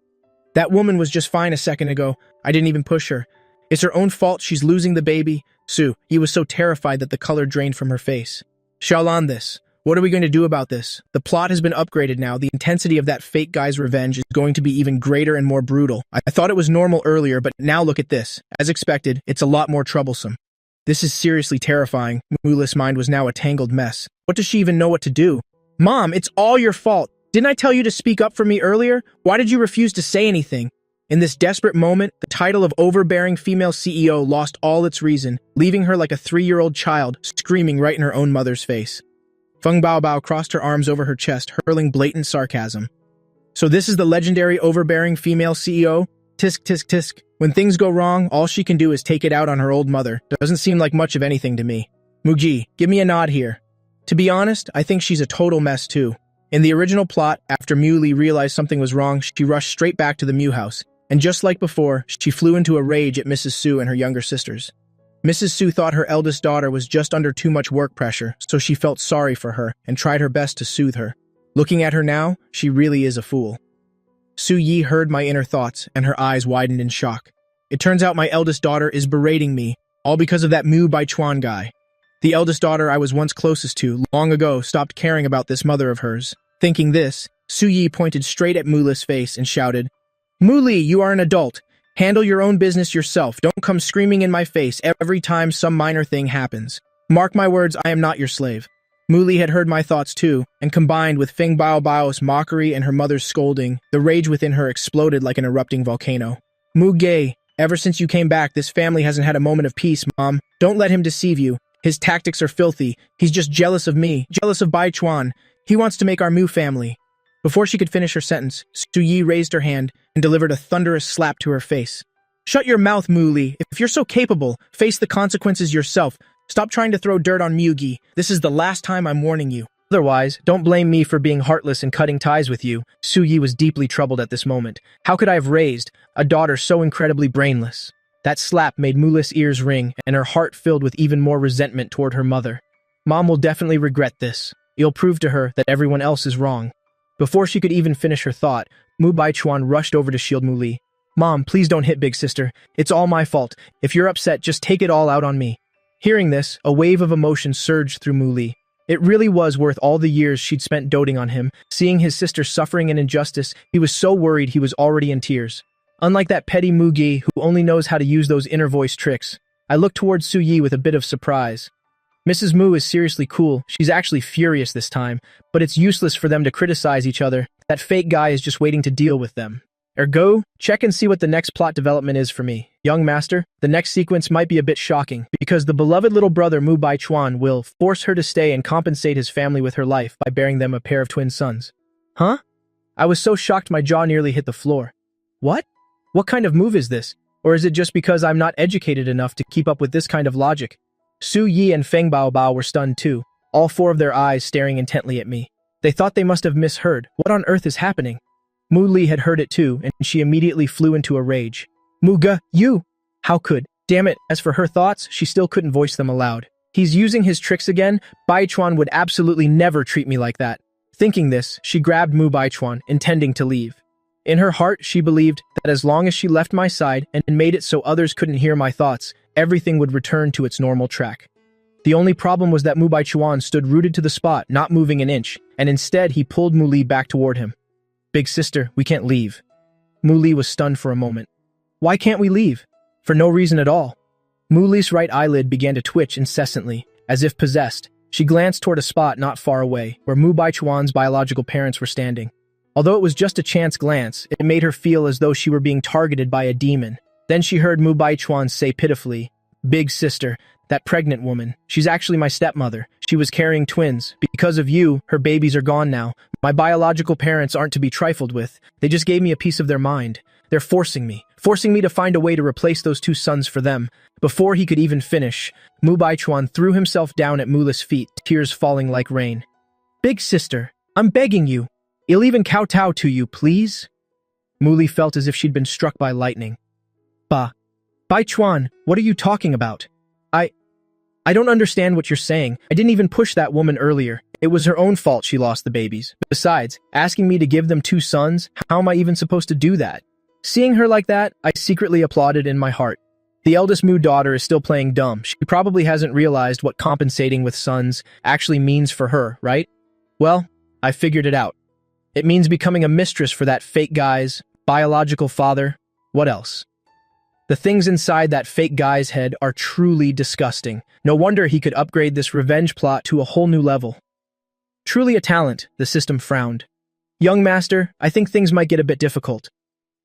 That woman was just fine a second ago. I didn't even push her. It's her own fault she's losing the baby. Sue, he was so terrified that the color drained from her face. Shalan this. What are we going to do about this? The plot has been upgraded now. The intensity of that fake guy's revenge is going to be even greater and more brutal. I thought it was normal earlier, but now look at this. As expected, it's a lot more troublesome. This is seriously terrifying. Muli's mind was now a tangled mess. What does she even know what to do? Mom, it's all your fault. Didn't I tell you to speak up for me earlier? Why did you refuse to say anything? In this desperate moment, the title of overbearing female CEO lost all its reason, leaving her like a 3-year-old child, screaming right in her own mother's face. Feng Baobao crossed her arms over her chest, hurling blatant sarcasm. So this is the legendary overbearing female CEO? Tisk, tisk, tisk. When things go wrong, all she can do is take it out on her old mother. Doesn't seem like much of anything to me. Muji, give me a nod here. To be honest, I think she's a total mess too. In the original plot, after Muli realized something was wrong, she rushed straight back to the Mew house. And just like before, she flew into a rage at Mrs. Su and her younger sisters. Mrs. Su thought her eldest daughter was just under too much work pressure, so she felt sorry for her and tried her best to soothe her. Looking at her now, she really is a fool. Su Yi heard my inner thoughts, and her eyes widened in shock. It turns out my eldest daughter is berating me, all because of that Mu Baichuan guy. The eldest daughter I was once closest to, long ago, stopped caring about this mother of hers. Thinking this, Su Yi pointed straight at Muli's face and shouted, Muli, you are an adult. Handle your own business yourself. Don't come screaming in my face every time some minor thing happens. Mark my words, I am not your slave. Muli had heard my thoughts too, and combined with Feng Baobao's mockery and her mother's scolding, the rage within her exploded like an erupting volcano. Mu Gei, ever since you came back, this family hasn't had a moment of peace, Mom. Don't let him deceive you. His tactics are filthy. He's just jealous of me, jealous of Bai Chuan. He wants to make our Mu family. Before she could finish her sentence, Su Yi raised her hand and delivered a thunderous slap to her face. Shut your mouth, Muli. If you're so capable, face the consequences yourself. Stop trying to throw dirt on Mugi. This is the last time I'm warning you. Otherwise, don't blame me for being heartless and cutting ties with you. Su Yi was deeply troubled at this moment. How could I have raised a daughter so incredibly brainless? That slap made Muli's ears ring, and her heart filled with even more resentment toward her mother. Mom will definitely regret this. You'll prove to her that everyone else is wrong. Before she could even finish her thought, Mu Baichuan rushed over to shield Muli. Mom, please don't hit big sister. It's all my fault. If you're upset, just take it all out on me. Hearing this, a wave of emotion surged through Muli. It really was worth all the years she'd spent doting on him. Seeing his sister suffering an injustice, he was so worried he was already in tears. Unlike that petty Mugi who only knows how to use those inner voice tricks, I looked towards Su Yi with a bit of surprise. Mrs. Mu is seriously cool. She's actually furious this time, but it's useless for them to criticize each other. That fake guy is just waiting to deal with them. Ergo, check and see what the next plot development is for me. Young master, the next sequence might be a bit shocking, because the beloved little brother Mu Baichuan will force her to stay and compensate his family with her life by bearing them a pair of twin sons. Huh? I was so shocked my jaw nearly hit the floor. What? What kind of move is this? Or is it just because I'm not educated enough to keep up with this kind of logic? Su Yi and Feng Baobao were stunned too, all four of their eyes staring intently at me. They thought they must have misheard. What on earth is happening? Mu Li had heard it too, and she immediately flew into a rage. Muga, you! How could? Damn it, as for her thoughts, she still couldn't voice them aloud. He's using his tricks again? Baichuan would absolutely never treat me like that. Thinking this, she grabbed Mu Baichuan, intending to leave. In her heart, she believed that as long as she left my side and made it so others couldn't hear my thoughts, everything would return to its normal track. The only problem was that Mu Baichuan stood rooted to the spot, not moving an inch, and instead he pulled Mu Li back toward him. Big sister, we can't leave. Mu Li was stunned for a moment. Why can't we leave? For no reason at all. Mu Li's right eyelid began to twitch incessantly, as if possessed. She glanced toward a spot not far away, where Mu Baichuan's biological parents were standing. Although it was just a chance glance, it made her feel as though she were being targeted by a demon. Then she heard Mu Baichuan say pitifully, Big sister, that pregnant woman, she's actually my stepmother. She was carrying twins. Because of you, her babies are gone now. My biological parents aren't to be trifled with. They just gave me a piece of their mind. They're forcing me to find a way to replace those two sons for them. Before he could even finish, Mu Baichuan threw himself down at Muli's feet, tears falling like rain. Big sister, I'm begging you. I'll even kowtow to you, please? Muli felt as if she'd been struck by lightning. Baichuan, what are you talking about? I don't understand what you're saying. I didn't even push that woman earlier. It was her own fault she lost the babies. Besides, asking me to give them 2 sons, how am I even supposed to do that? Seeing her like that, I secretly applauded in my heart. The eldest Mu daughter is still playing dumb. She probably hasn't realized what compensating with sons actually means for her, right? Well, I figured it out. It means becoming a mistress for that fake guy's biological father. What else? The things inside that fake guy's head are truly disgusting. No wonder he could upgrade this revenge plot to a whole new level. Truly a talent, the system frowned. Young master, I think things might get a bit difficult.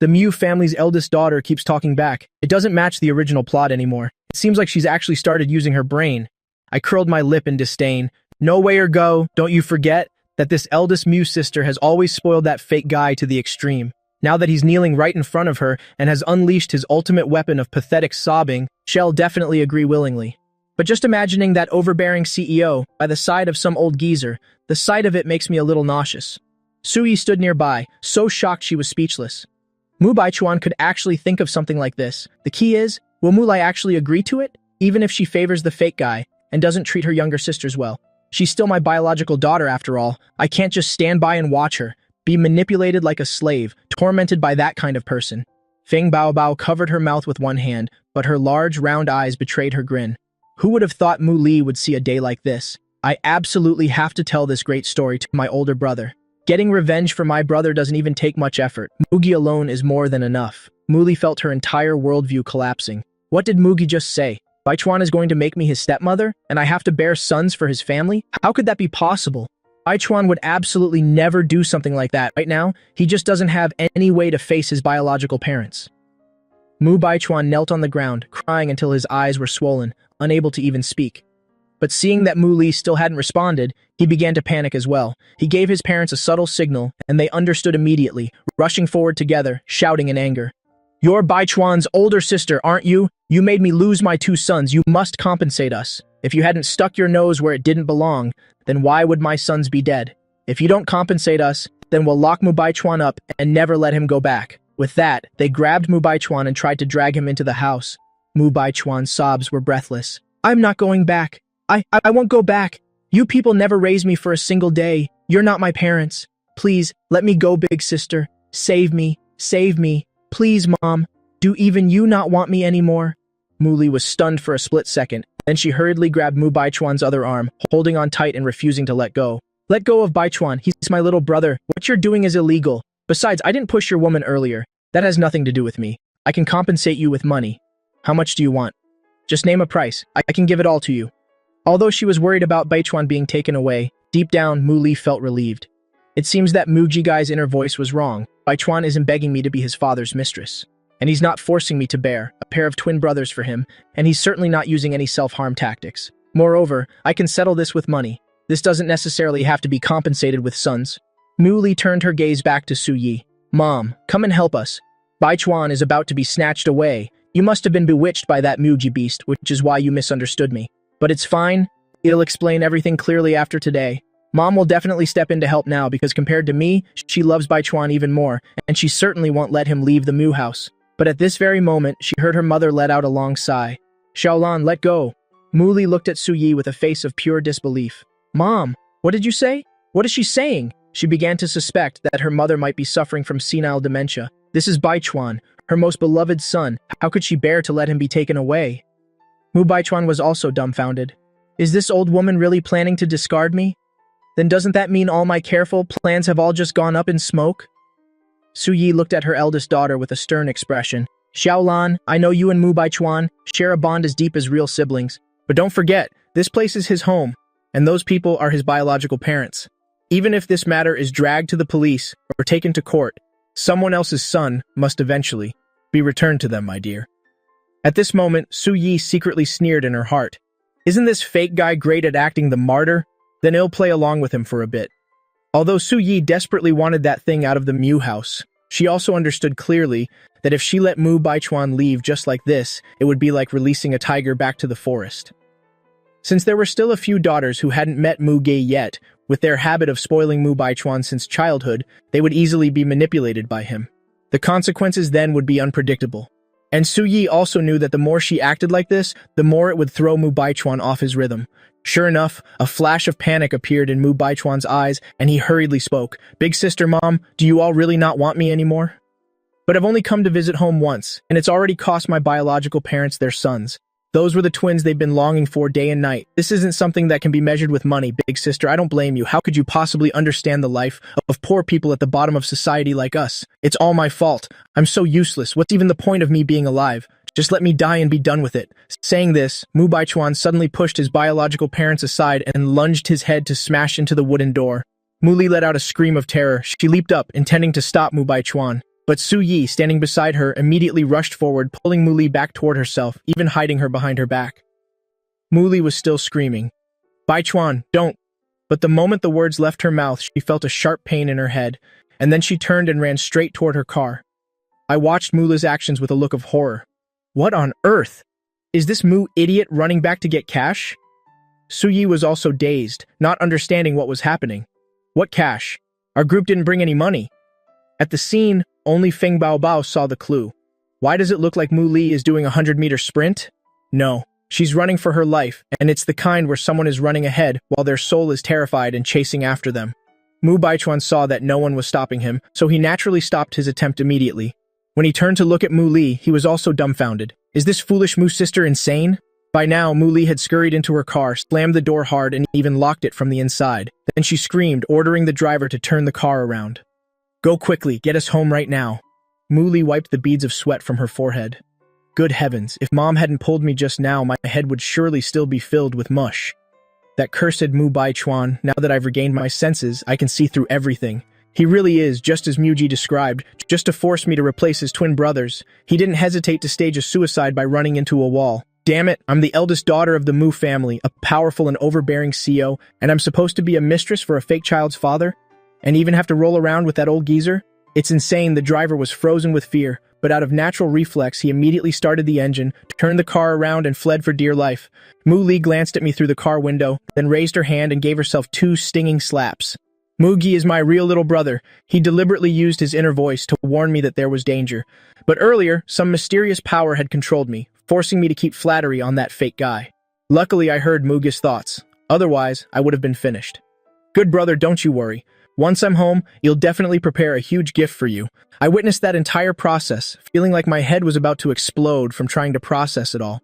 The Mu family's eldest daughter keeps talking back. It doesn't match the original plot anymore. It seems like she's actually started using her brain. I curled my lip in disdain. No way or go, don't you forget that this eldest Mu sister has always spoiled that fake guy to the extreme. Now that he's kneeling right in front of her and has unleashed his ultimate weapon of pathetic sobbing, she'll definitely agree willingly. But just imagining that overbearing CEO by the side of some old geezer, the sight of it makes me a little nauseous. Suyi stood nearby, so shocked she was speechless. Mu Baichuan could actually think of something like this. The key is, will Mu Lai actually agree to it, even if she favors the fake guy and doesn't treat her younger sisters well? She's still my biological daughter after all. I can't just stand by and watch her, be manipulated like a slave, tormented by that kind of person. Feng Baobao covered her mouth with one hand, but her large, round eyes betrayed her grin. Who would have thought Mu Li would see a day like this? I absolutely have to tell this great story to my older brother. Getting revenge for my brother doesn't even take much effort. Mugi alone is more than enough. Mu Li felt her entire worldview collapsing. What did Mugi just say? Baichuan is going to make me his stepmother, and I have to bear sons for his family? How could that be possible? Baichuan would absolutely never do something like that. Right now, he just doesn't have any way to face his biological parents. Mu Baichuan knelt on the ground, crying until his eyes were swollen, unable to even speak. But seeing that Mu Li still hadn't responded, he began to panic as well. He gave his parents a subtle signal, and they understood immediately, rushing forward together, shouting in anger. You're Baichuan's older sister, aren't you? You made me lose my 2 sons. You must compensate us. If you hadn't stuck your nose where it didn't belong, then why would my sons be dead? If you don't compensate us, then we'll lock Mu Baichuan up and never let him go back. With that, they grabbed Mu Baichuan and tried to drag him into the house. Mu Baichuan's sobs were breathless. I'm not going back. I won't go back. You people never raised me for a single day. You're not my parents. Please, let me go, big sister. Save me. Save me. Please, Mom. Do even you not want me anymore? Mu Li was stunned for a split second. Then she hurriedly grabbed Mu Baichuan's other arm, holding on tight and refusing to let go. Let go of Baichuan. He's my little brother. What you're doing is illegal. Besides, I didn't push your woman earlier. That has nothing to do with me. I can compensate you with money. How much do you want? Just name a price. I can give it all to you. Although she was worried about Baichuan being taken away, deep down, Mu Li felt relieved. It seems that Mu Jigai's inner voice was wrong. Baichuan isn't begging me to be his father's mistress. And he's not forcing me to bear a pair of twin brothers for him, and he's certainly not using any self-harm tactics. Moreover, I can settle this with money. This doesn't necessarily have to be compensated with sons. Mu Li turned her gaze back to Su Yi. Mom, come and help us. Baichuan is about to be snatched away. You must have been bewitched by that Muji beast, which is why you misunderstood me. But it's fine. It'll explain everything clearly after today. Mom will definitely step in to help now because compared to me, she loves Baichuan even more, and she certainly won't let him leave the Mu house. But at this very moment, she heard her mother let out a long sigh. Xiaolan, let go. Mu Li looked at Su Yi with a face of pure disbelief. Mom, what did you say? What is she saying? She began to suspect that her mother might be suffering from senile dementia. This is Baichuan, her most beloved son. How could she bear to let him be taken away? Mu Baichuan was also dumbfounded. Is this old woman really planning to discard me? Then doesn't that mean all my careful plans have all just gone up in smoke? Su Yi looked at her eldest daughter with a stern expression. Xiaolan, I know you and Mu Baichuan share a bond as deep as real siblings. But don't forget, this place is his home, and those people are his biological parents. Even if this matter is dragged to the police or taken to court, someone else's son must eventually be returned to them, my dear. At this moment, Su Yi secretly sneered in her heart. Isn't this fake guy great at acting the martyr? Then he'll play along with him for a bit. Although Su Yi desperately wanted that thing out of the Mu house, she also understood clearly that if she let Mu Baichuan leave just like this, it would be like releasing a tiger back to the forest. Since there were still a few daughters who hadn't met Mu Ge yet, with their habit of spoiling Mu Baichuan since childhood, they would easily be manipulated by him. The consequences then would be unpredictable. And Su Yi also knew that the more she acted like this, the more it would throw Mu Baichuan off his rhythm. Sure enough, a flash of panic appeared in Mu Baichuan's eyes, and he hurriedly spoke. "Big sister, mom, do you all really not want me anymore? But I've only come to visit home once, and it's already cost my biological parents their sons. Those were the twins they've been longing for day and night. This isn't something that can be measured with money, big sister. I don't blame you. How could you possibly understand the life of poor people at the bottom of society like us? It's all my fault. I'm so useless. What's even the point of me being alive? Just let me die and be done with it." Saying this, Mu Baichuan suddenly pushed his biological parents aside and lunged his head to smash into the wooden door. Mu Li let out a scream of terror. She leaped up, intending to stop Mu Baichuan. But Su Yi, standing beside her, immediately rushed forward, pulling Mu Li back toward herself, even hiding her behind her back. Mu Li was still screaming, "Baichuan, don't!" But the moment the words left her mouth, she felt a sharp pain in her head, and then she turned and ran straight toward her car. I watched Mu Li's actions with a look of horror. What on earth? Is this Mu idiot running back to get cash? Su Yi was also dazed, not understanding what was happening. What cash? Our group didn't bring any money. At the scene, only Feng Baobao saw the clue. Why does it look like Mu Li is doing a 100-meter sprint? No, she's running for her life, and it's the kind where someone is running ahead while their soul is terrified and chasing after them. Mu Baichuan saw that no one was stopping him, so he naturally stopped his attempt immediately. When he turned to look at Mu Li, he was also dumbfounded. Is this foolish Mu sister insane? By now, Mu Li had scurried into her car, slammed the door hard, and even locked it from the inside. Then she screamed, ordering the driver to turn the car around. "Go quickly, get us home right now." Mu Li wiped the beads of sweat from her forehead. Good heavens, if Mom hadn't pulled me just now, my head would surely still be filled with mush. That cursed Mu Baichuan, now that I've regained my senses, I can see through everything. He really is, just as Muji described, just to force me to replace his twin brothers. He didn't hesitate to stage a suicide by running into a wall. Damn it, I'm the eldest daughter of the Mu family, a powerful and overbearing CEO, and I'm supposed to be a mistress for a fake child's father? And even have to roll around with that old geezer? It's insane. The driver was frozen with fear, but out of natural reflex, he immediately started the engine, turned the car around, and fled for dear life. Mu Li glanced at me through the car window, then raised her hand and gave herself 2 stinging slaps. Mugi is my real little brother. He deliberately used his inner voice to warn me that there was danger. But earlier, some mysterious power had controlled me, forcing me to keep flattery on that fake guy. Luckily, I heard Mugi's thoughts. Otherwise, I would have been finished. Good brother, don't you worry. Once I'm home, you'll definitely prepare a huge gift for you. I witnessed that entire process, feeling like my head was about to explode from trying to process it all.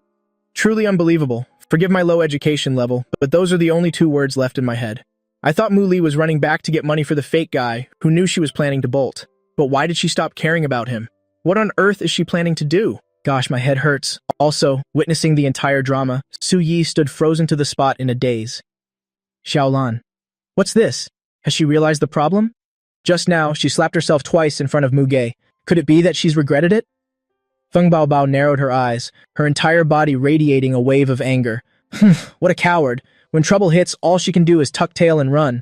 Truly unbelievable. Forgive my low education level, but those are the only 2 words left in my head. I thought Mu Li was running back to get money for the fake guy, who knew she was planning to bolt. But why did she stop caring about him? What on earth is she planning to do? Gosh, my head hurts. Also, witnessing the entire drama, Su Yi stood frozen to the spot in a daze. Xiaolan. What's this? Has she realized the problem? Just now, she slapped herself twice in front of Mu Ge. Could it be that she's regretted it? Feng Baobao narrowed her eyes, her entire body radiating a wave of anger. What a coward. When trouble hits, all she can do is tuck tail and run.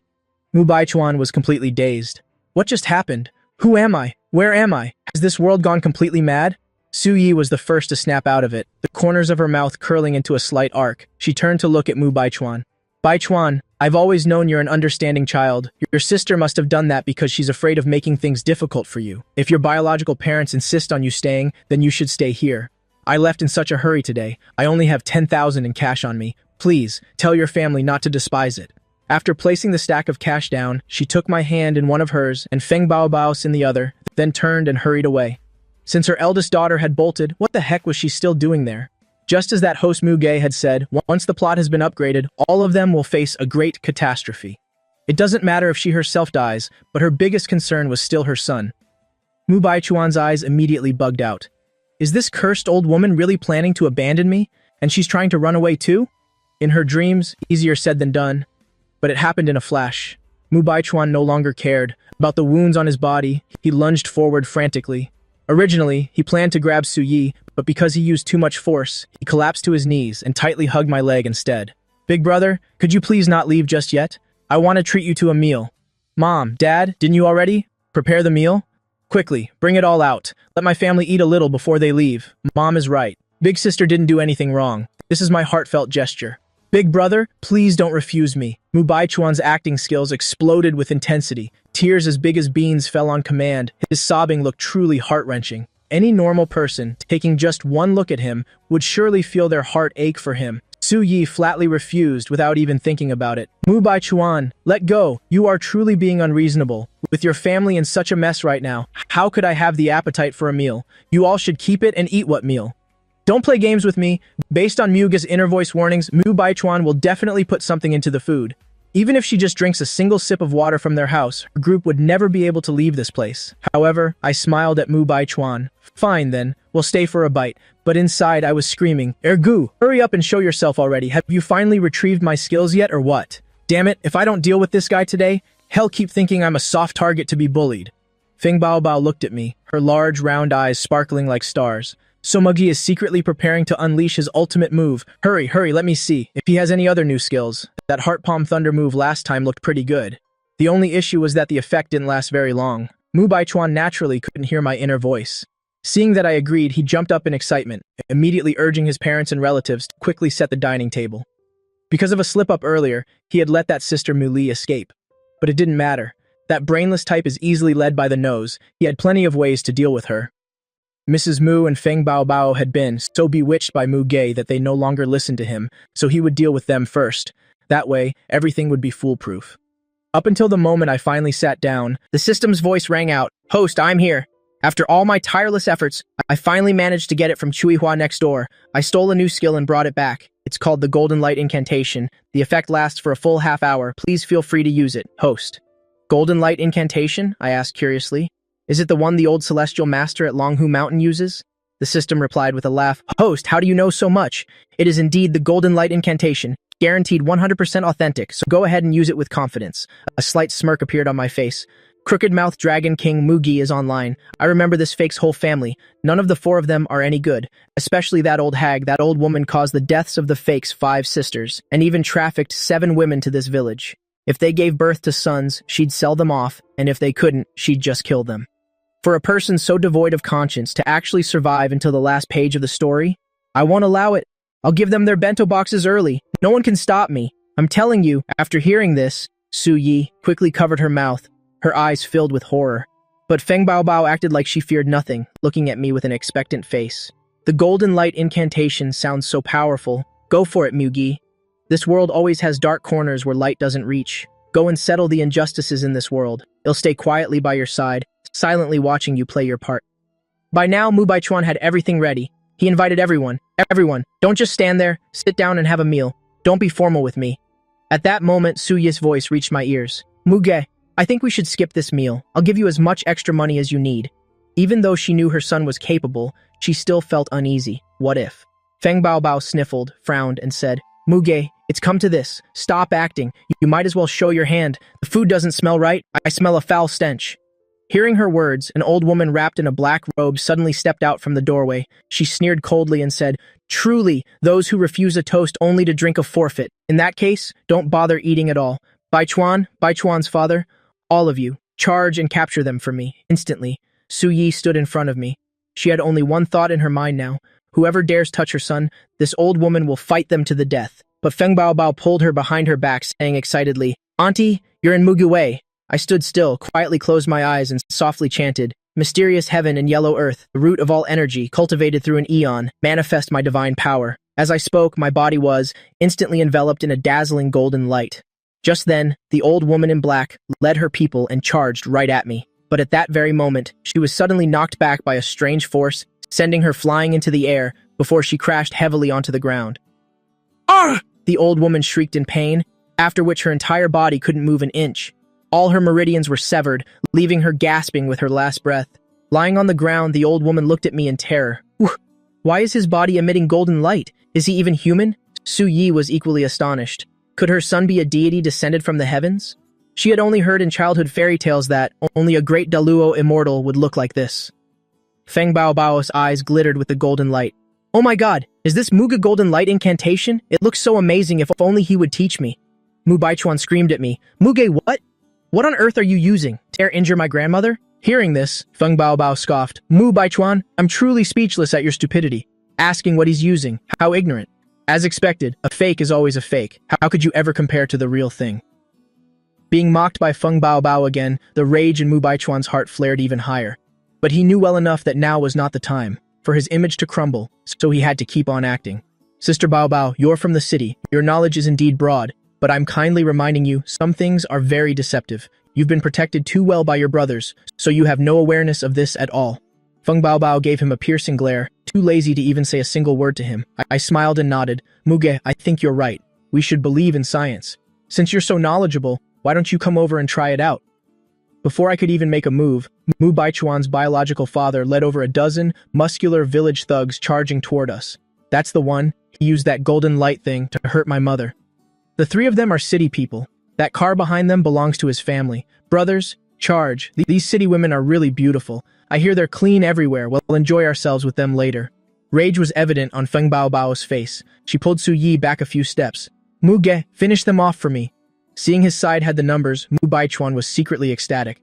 Mu Baichuan was completely dazed. What just happened? Who am I? Where am I? Has this world gone completely mad? Su Yi was the first to snap out of it, the corners of her mouth curling into a slight arc. She turned to look at Mu Baichuan. Baichuan, I've always known you're an understanding child. Your sister must have done that because she's afraid of making things difficult for you. If your biological parents insist on you staying, then you should stay here. I left in such a hurry today. I only have 10,000 in cash on me. Please, tell your family not to despise it. After placing the stack of cash down, she took my hand in one of hers and Feng Baobao's in the other, then turned and hurried away. Since her eldest daughter had bolted, what the heck was she still doing there? Just as that host Mu Ge had said, once the plot has been upgraded, all of them will face a great catastrophe. It doesn't matter if she herself dies, but her biggest concern was still her son. Mu Baichuan's eyes immediately bugged out. Is this cursed old woman really planning to abandon me? And she's trying to run away too? In her dreams, easier said than done. But it happened in a flash. Mu Baichuan no longer cared about the wounds on his body. He lunged forward frantically. Originally, he planned to grab Su Yi, but because he used too much force, he collapsed to his knees and tightly hugged my leg instead. Big brother, could you please not leave just yet? I want to treat you to a meal. Mom, Dad, didn't you already prepare the meal? Quickly, bring it all out. Let my family eat a little before they leave. Mom is right. Big sister didn't do anything wrong. This is my heartfelt gesture. Big brother, please don't refuse me. Mu Baichuan's acting skills exploded with intensity. Tears as big as beans fell on command. His sobbing looked truly heart-wrenching. Any normal person, taking just one look at him, would surely feel their heart ache for him. Su Yi flatly refused without even thinking about it. Mu Baichuan, let go. You are truly being unreasonable. With your family in such a mess right now, how could I have the appetite for a meal? You all should keep it and eat what meal? Don't play games with me. Based on Muga's inner voice warnings, Mu Baichuan will definitely put something into the food. Even if she just drinks a single sip of water from their house, her group would never be able to leave this place. However, I smiled at Mu Baichuan. Fine then, we'll stay for a bite. But inside I was screaming, Ergu, hurry up and show yourself already. Have you finally retrieved my skills yet or what? Damn it, if I don't deal with this guy today, hell keep thinking I'm a soft target to be bullied. Feng Baobao looked at me, her large round eyes sparkling like stars. So Muggy is secretly preparing to unleash his ultimate move. Hurry, let me see if he has any other new skills. That Heart Palm Thunder move last time looked pretty good. The only issue was that the effect didn't last very long. Mu Baichuan naturally couldn't hear my inner voice. Seeing that I agreed, he jumped up in excitement, immediately urging his parents and relatives to quickly set the dining table. Because of a slip-up earlier, he had let that sister Mu Li escape. But it didn't matter. That brainless type is easily led by the nose. He had plenty of ways to deal with her. Mrs. Mu and Feng Baobao had been so bewitched by Mu Ge that they no longer listened to him, so he would deal with them first. That way, everything would be foolproof. Up until the moment I finally sat down, the system's voice rang out, Host, I'm here. After all my tireless efforts, I finally managed to get it from Chui Hua next door. I stole a new skill and brought it back. It's called the Golden Light Incantation. The effect lasts for a full half hour. Please feel free to use it, host. Golden Light Incantation? I asked curiously. Is it the one the old celestial master at Longhu Mountain uses? The system replied with a laugh. Host, how do you know so much? It is indeed the Golden Light Incantation, guaranteed 100% authentic, so go ahead and use it with confidence. A slight smirk appeared on my face. Crooked Mouth Dragon King Mugi is online. I remember this fake's whole family. None of the four of them are any good. Especially that old hag. That old woman caused the deaths of the fake's 5 sisters, and even trafficked 7 women to this village. If they gave birth to sons, she'd sell them off, and if they couldn't, she'd just kill them. For a person so devoid of conscience to actually survive until the last page of the story, I won't allow it. I'll give them their bento boxes early. No one can stop me. I'm telling you, after hearing this, Su Yi quickly covered her mouth, her eyes filled with horror. But Feng Baobao acted like she feared nothing, looking at me with an expectant face. The Golden Light Incantation sounds so powerful. Go for it, Mugi. This world always has dark corners where light doesn't reach. Go and settle the injustices in this world. It'll stay quietly by your side, silently watching you play your part. By now, Mu Baichuan had everything ready. He invited everyone. Everyone, don't just stand there. Sit down and have a meal. Don't be formal with me. At that moment, Su Yi's voice reached my ears. Muge, I think we should skip this meal. I'll give you as much extra money as you need. Even though she knew her son was capable, she still felt uneasy. What if? Feng Baobao sniffled, frowned, and said, Muge, it's come to this. Stop acting. You might as well show your hand. The food doesn't smell right. I smell a foul stench. Hearing her words, an old woman wrapped in a black robe suddenly stepped out from the doorway. She sneered coldly and said, Truly, those who refuse a toast only to drink a forfeit. In that case, don't bother eating at all. Baichuan's father, all of you, charge and capture them for me, instantly. Su Yi stood in front of me. She had only one thought in her mind now. Whoever dares touch her son, this old woman will fight them to the death. But Feng Baobao pulled her behind her back, saying excitedly, Auntie, you're in Muguwei. I stood still, quietly closed my eyes, and softly chanted, Mysterious heaven and yellow earth, the root of all energy, cultivated through an eon, manifest my divine power. As I spoke, my body was instantly enveloped in a dazzling golden light. Just then, the old woman in black led her people and charged right at me. But at that very moment, she was suddenly knocked back by a strange force, sending her flying into the air before she crashed heavily onto the ground. Ah! The old woman shrieked in pain, after which her entire body couldn't move an inch. All her meridians were severed, leaving her gasping with her last breath. Lying on the ground, the old woman looked at me in terror. Why is his body emitting golden light? Is he even human? Su Yi was equally astonished. Could her son be a deity descended from the heavens? She had only heard in childhood fairy tales that only a great Daluo immortal would look like this. Feng Baobao's eyes glittered with the golden light. Oh my god, is this Muga Golden Light Incantation? It looks so amazing, if only he would teach me. Mu Baichuan screamed at me. Muge, what? What on earth are you using? Dare injure my grandmother? Hearing this, Feng Baobao scoffed. Mu Baichuan, I'm truly speechless at your stupidity. Asking what he's using. How ignorant. As expected, a fake is always a fake. How could you ever compare to the real thing? Being mocked by Feng Baobao again, the rage in Mu Baichuan's heart flared even higher. But he knew well enough that now was not the time for his image to crumble, so he had to keep on acting. Sister Bao Bao, you're from the city. Your knowledge is indeed broad, but I'm kindly reminding you, some things are very deceptive. You've been protected too well by your brothers, so you have no awareness of this at all. Feng Bao Bao gave him a piercing glare, too lazy to even say a single word to him. I smiled and nodded. Muge, I think you're right. We should believe in science. Since you're so knowledgeable, why don't you come over and try it out? Before I could even make a move, Mu Baichuan's biological father led over a dozen muscular village thugs charging toward us. That's the one. He used that golden light thing to hurt my mother. The three of them are city people. That car behind them belongs to his family. Brothers, charge. These city women are really beautiful. I hear they're clean everywhere. We'll enjoy ourselves with them later. Rage was evident on Feng Bao Bao's face. She pulled Su Yi back a few steps. Muge, finish them off for me. Seeing his side had the numbers, Mu Baichuan was secretly ecstatic.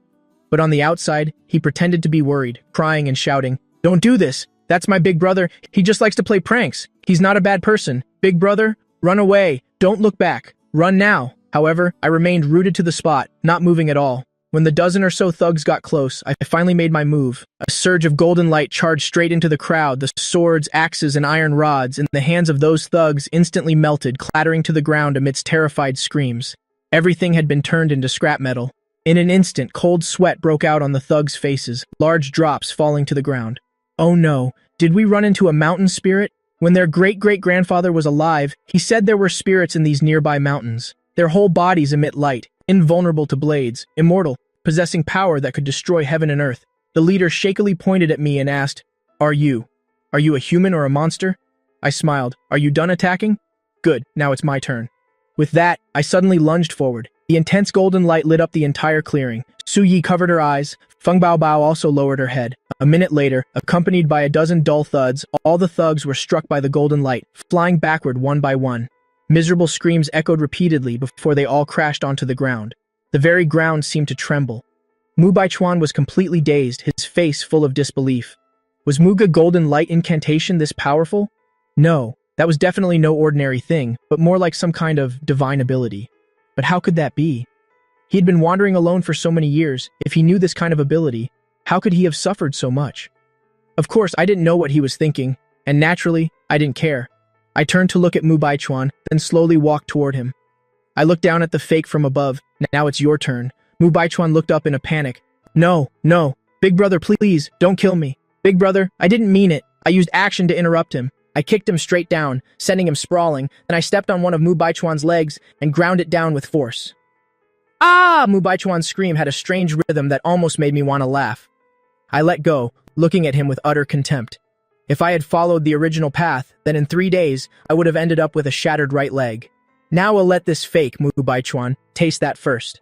But on the outside, he pretended to be worried, crying and shouting, "Don't do this! That's my big brother. He just likes to play pranks. He's not a bad person. Big brother, run away. Don't look back. Run now." However, I remained rooted to the spot, not moving at all. When the dozen or so thugs got close, I finally made my move. A surge of golden light charged straight into the crowd. The swords, axes, and iron rods in the hands of those thugs instantly melted, clattering to the ground amidst terrified screams. Everything had been turned into scrap metal. In an instant, cold sweat broke out on the thugs' faces, large drops falling to the ground. Oh no, did we run into a mountain spirit? When their great-great-grandfather was alive, he said there were spirits in these nearby mountains. Their whole bodies emit light, invulnerable to blades, immortal, possessing power that could destroy heaven and earth. The leader shakily pointed at me and asked, Are you a human or a monster? I smiled. Are you done attacking? Good, now it's my turn. With that, I suddenly lunged forward. The intense golden light lit up the entire clearing. Su Yi covered her eyes. Feng Bao Bao also lowered her head. A minute later, accompanied by a dozen dull thuds, all the thugs were struck by the golden light, flying backward one by one. Miserable screams echoed repeatedly before they all crashed onto the ground. The very ground seemed to tremble. Mu Baichuan was completely dazed, his face full of disbelief. Was Muga golden light incantation this powerful? No, that was definitely no ordinary thing, but more like some kind of divine ability. But how could that be? He had been wandering alone for so many years. If he knew this kind of ability, how could he have suffered so much? Of course, I didn't know what he was thinking, and naturally, I didn't care. I turned to look at Mu Baichuan, then slowly walked toward him. I looked down at the fake from above. Now it's your turn. Mu Baichuan looked up in a panic. No, Big brother, please, don't kill me. Big brother, I didn't mean it. I used action to interrupt him. I kicked him straight down, sending him sprawling, then I stepped on one of Mu Baichuan's legs and ground it down with force. Ah! Mu Baichuan's scream had a strange rhythm that almost made me want to laugh. I let go, looking at him with utter contempt. If I had followed the original path, then in 3 days, I would have ended up with a shattered right leg. Now I'll let this fake Mu Baichuan taste that first.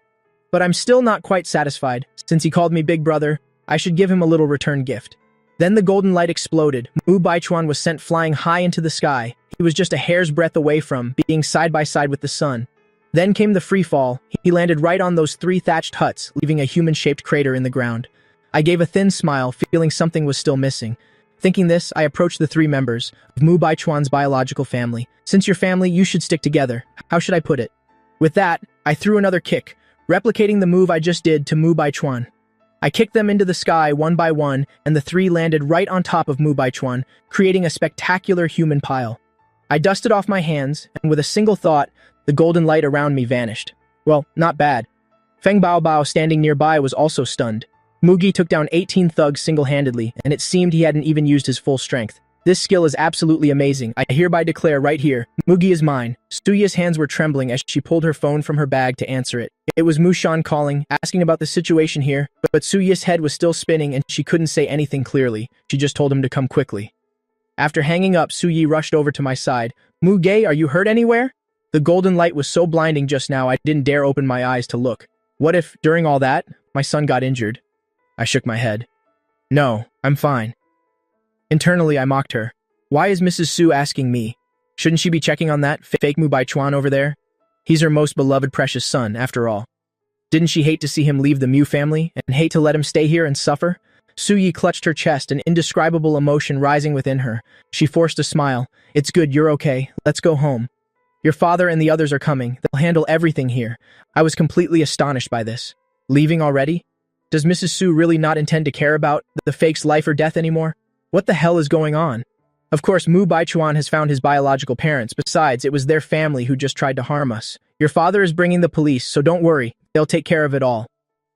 But I'm still not quite satisfied. Since he called me big brother, I should give him a little return gift. Then the golden light exploded. Mu Baichuan was sent flying high into the sky. He was just a hair's breadth away from being side by side with the sun. Then came the free fall. He landed right on those 3 thatched huts, leaving a human-shaped crater in the ground. I gave a thin smile, feeling something was still missing. Thinking this, I approached the 3 members of Mu Baichuan's biological family. Since you're family, you should stick together. How should I put it? With that, I threw another kick, replicating the move I just did to Mu Baichuan. I kicked them into the sky one by one, and the 3 landed right on top of Mu Baichuan, creating a spectacular human pile. I dusted off my hands, and with a single thought, the golden light around me vanished. Well, not bad. Feng Bao Bao standing nearby was also stunned. Mugi took down 18 thugs single-handedly, and it seemed he hadn't even used his full strength. This skill is absolutely amazing. I hereby declare right here, Mugi is mine. Suya's hands were trembling as she pulled her phone from her bag to answer it. It was Mushan calling, asking about the situation here, but Suya's head was still spinning and she couldn't say anything clearly. She just told him to come quickly. After hanging up, Suyi rushed over to my side. Muge, are you hurt anywhere? The golden light was so blinding just now I didn't dare open my eyes to look. What if, during all that, my son got injured? I shook my head. No, I'm fine. Internally, I mocked her. Why is Mrs. Su asking me? Shouldn't she be checking on that fake Mu Baichuan over there? He's her most beloved precious son, after all. Didn't she hate to see him leave the Mu family, and hate to let him stay here and suffer? Suyi clutched her chest, an indescribable emotion rising within her. She forced a smile. It's good, you're okay. Let's go home. Your father and the others are coming. They'll handle everything here. I was completely astonished by this. Leaving already? Does Mrs. Su really not intend to care about the fake's life or death anymore? What the hell is going on? Of course, Mu Baichuan has found his biological parents. Besides, it was their family who just tried to harm us. Your father is bringing the police, so don't worry. They'll take care of it all.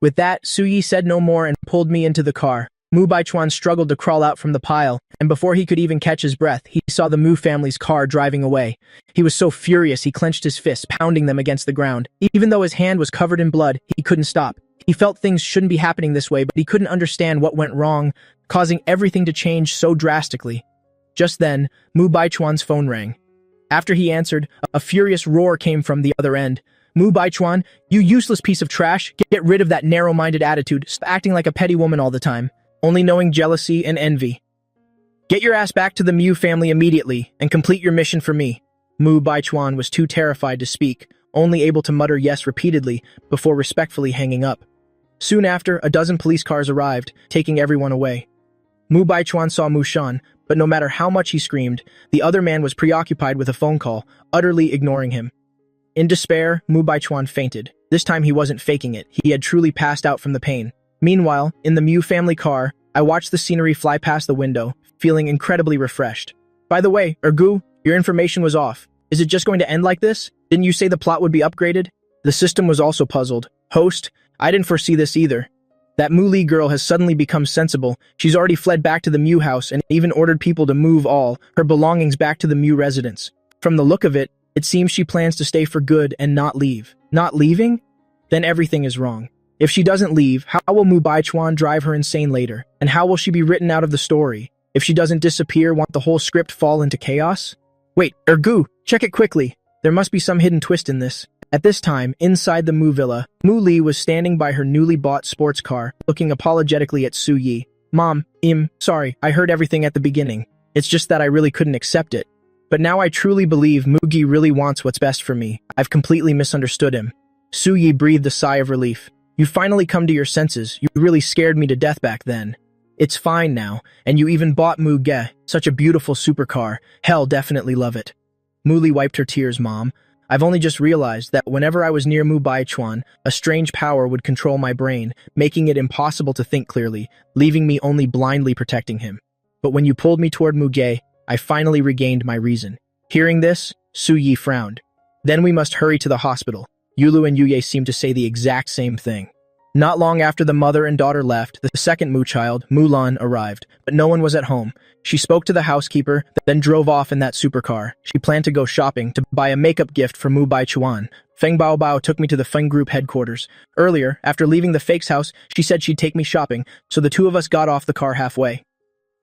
With that, Su Yi said no more and pulled me into the car. Mu Baichuan struggled to crawl out from the pile, and before he could even catch his breath, he saw the Mu family's car driving away. He was so furious he clenched his fists, pounding them against the ground. Even though his hand was covered in blood, he couldn't stop. He felt things shouldn't be happening this way, but he couldn't understand what went wrong, causing everything to change so drastically. Just then, Mu Baichuan's phone rang. After he answered, a furious roar came from the other end. Mu Baichuan, you useless piece of trash, get rid of that narrow-minded attitude, stop acting like a petty woman all the time, only knowing jealousy and envy. Get your ass back to the Mu family immediately and complete your mission for me. Mu Baichuan was too terrified to speak, only able to mutter yes repeatedly before respectfully hanging up. Soon after, a dozen police cars arrived, taking everyone away. Mu Baichuan saw Mu Shan, but no matter how much he screamed, the other man was preoccupied with a phone call, utterly ignoring him. In despair, Mu Baichuan fainted. This time he wasn't faking it, he had truly passed out from the pain. Meanwhile, in the Mu family car, I watched the scenery fly past the window, feeling incredibly refreshed. By the way, Ergu, your information was off. Is it just going to end like this? Didn't you say the plot would be upgraded? The system was also puzzled. Host, I didn't foresee this either. That Mu Li girl has suddenly become sensible. She's already fled back to the Mu house and even ordered people to move all her belongings back to the Mu residence. From the look of it, it seems she plans to stay for good and not leave. Not leaving? Then everything is wrong. If she doesn't leave, how will Mu Baichuan drive her insane later? And how will she be written out of the story? If she doesn't disappear, won't the whole script fall into chaos? Wait, Ergu, check it quickly. There must be some hidden twist in this. At this time, inside the Mu villa, Mu Li was standing by her newly bought sports car, looking apologetically at Su Yi. Mom, sorry, I heard everything at the beginning. It's just that I really couldn't accept it. But now I truly believe Mugi really wants what's best for me. I've completely misunderstood him. Su Yi breathed a sigh of relief. You finally come to your senses. You really scared me to death back then. It's fine now, and you even bought Mu Ge, such a beautiful supercar. Hell, definitely love it. Mu Li wiped her tears, Mom. I've only just realized that whenever I was near Mu Baichuan, a strange power would control my brain, making it impossible to think clearly, leaving me only blindly protecting him. But when you pulled me toward Mu Ge, I finally regained my reason. Hearing this, Su Yi frowned. Then we must hurry to the hospital. Yulu and Yuye seemed to say the exact same thing. Not long after the mother and daughter left, the second Mu child, Mulan, arrived, but no one was at home. She spoke to the housekeeper, then drove off in that supercar. She planned to go shopping to buy a makeup gift for Mu Baichuan. Feng Baobao took me to the Feng Group headquarters. Earlier, after leaving the fake's house, she said she'd take me shopping, so the two of us got off the car halfway.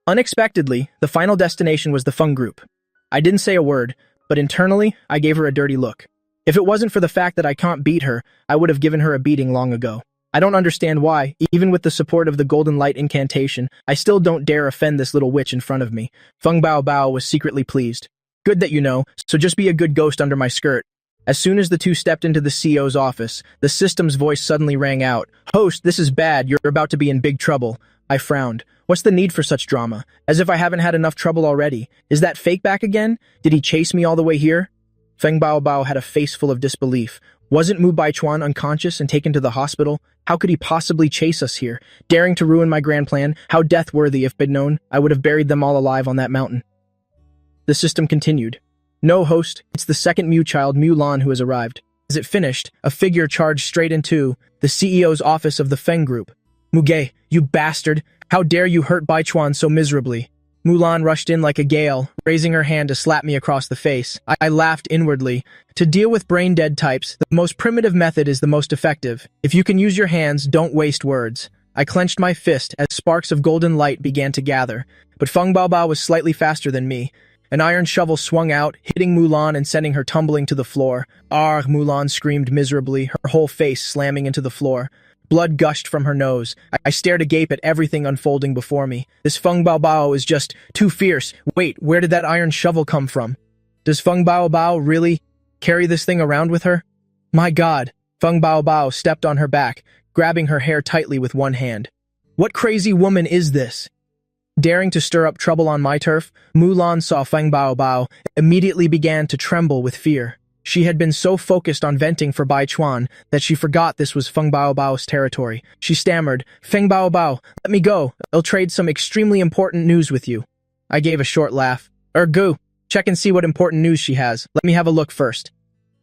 Unexpectedly, the final destination was the Feng Group. I didn't say a word, but internally, I gave her a dirty look. If it wasn't for the fact that I can't beat her, I would have given her a beating long ago. I don't understand why, even with the support of the Golden Light incantation, I still don't dare offend this little witch in front of me. Feng Baobao was secretly pleased. Good that you know, so just be a good ghost under my skirt. As soon as the two stepped into the CEO's office, the system's voice suddenly rang out. Host, this is bad, you're about to be in big trouble. I frowned. What's the need for such drama? As if I haven't had enough trouble already. Is that fake back again? Did he chase me all the way here? Feng Baobao had a face full of disbelief. Wasn't Mu Baichuan unconscious and taken to the hospital? How could he possibly chase us here? Daring to ruin my grand plan? How death-worthy if been known, I would have buried them all alive on that mountain. The system continued. No, host, it's the second Mu child, Mulan, who has arrived. As it finished, a figure charged straight into the CEO's office of the Feng Group. Muge, you bastard! How dare you hurt Baichuan so miserably? Mulan rushed in like a gale, raising her hand to slap me across the face. I laughed inwardly. To deal with brain-dead types, the most primitive method is the most effective. If you can use your hands, don't waste words. I clenched my fist as sparks of golden light began to gather, but Feng Baobao was slightly faster than me. An iron shovel swung out, hitting Mulan and sending her tumbling to the floor. Argh, Mulan screamed miserably, her whole face slamming into the floor. Blood gushed from her nose. I stared agape at everything unfolding before me. This Feng Baobao is just too fierce. Wait, where did that iron shovel come from? Does Feng Baobao really carry this thing around with her? My God! Feng Baobao stepped on her back, grabbing her hair tightly with one hand. What crazy woman is this? Daring to stir up trouble on my turf, Mulan saw Feng Baobao, immediately began to tremble with fear. She had been so focused on venting for Bai Chuan that she forgot this was Feng Baobao's territory. She stammered, "Feng Baobao, let me go. I'll trade some extremely important news with you." I gave a short laugh. Go, check and see what important news she has. Let me have a look first."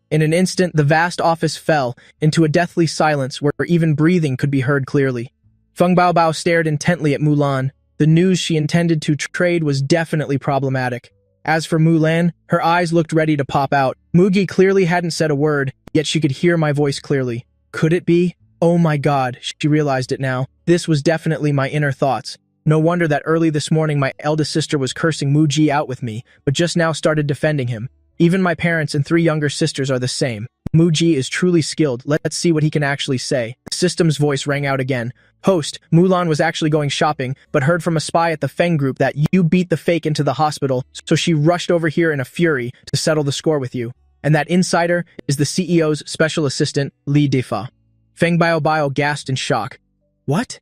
In an instant, the vast office fell into a deathly silence where even breathing could be heard clearly. Feng Baobao stared intently at Mulan. The news she intended to trade was definitely problematic. As for Mulan, her eyes looked ready to pop out. Mugi clearly hadn't said a word, yet she could hear my voice clearly. Could it be? Oh my god, she realized it now. This was definitely my inner thoughts. No wonder that early this morning my eldest sister was cursing Muji out with me, but just now started defending him. Even my parents and 3 younger sisters are the same. Muji is truly skilled. Let's see what he can actually say. The system's voice rang out again. "Host, Mulan was actually going shopping, but heard from a spy at the Feng group that you beat the fake into the hospital, so she rushed over here in a fury to settle the score with you. And that insider is the CEO's special assistant, Li Defa." Feng Baobao gasped in shock. "What?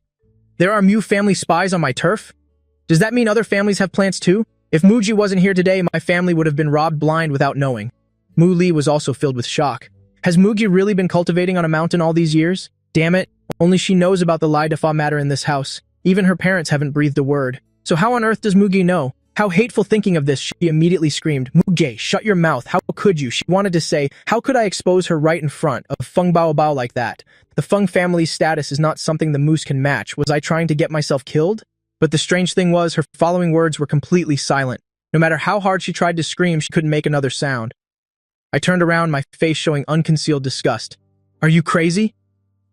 There are Mu family spies on my turf? Does that mean other families have plants too? If Muji wasn't here today, my family would have been robbed blind without knowing." Mu Li was also filled with shock. Has Mugi really been cultivating on a mountain all these years? Damn it, only she knows about the Lai Defa matter in this house. Even her parents haven't breathed a word. So how on earth does Mugi know? How hateful! Thinking of this, she immediately screamed, "Mugi, shut your mouth, how could you?" She wanted to say, how could I expose her right in front of Feng Baobao like that? The Feng family's status is not something the moose can match. Was I trying to get myself killed? But the strange thing was, her following words were completely silent. No matter how hard she tried to scream, she couldn't make another sound. I turned around, my face showing unconcealed disgust. "Are you crazy?"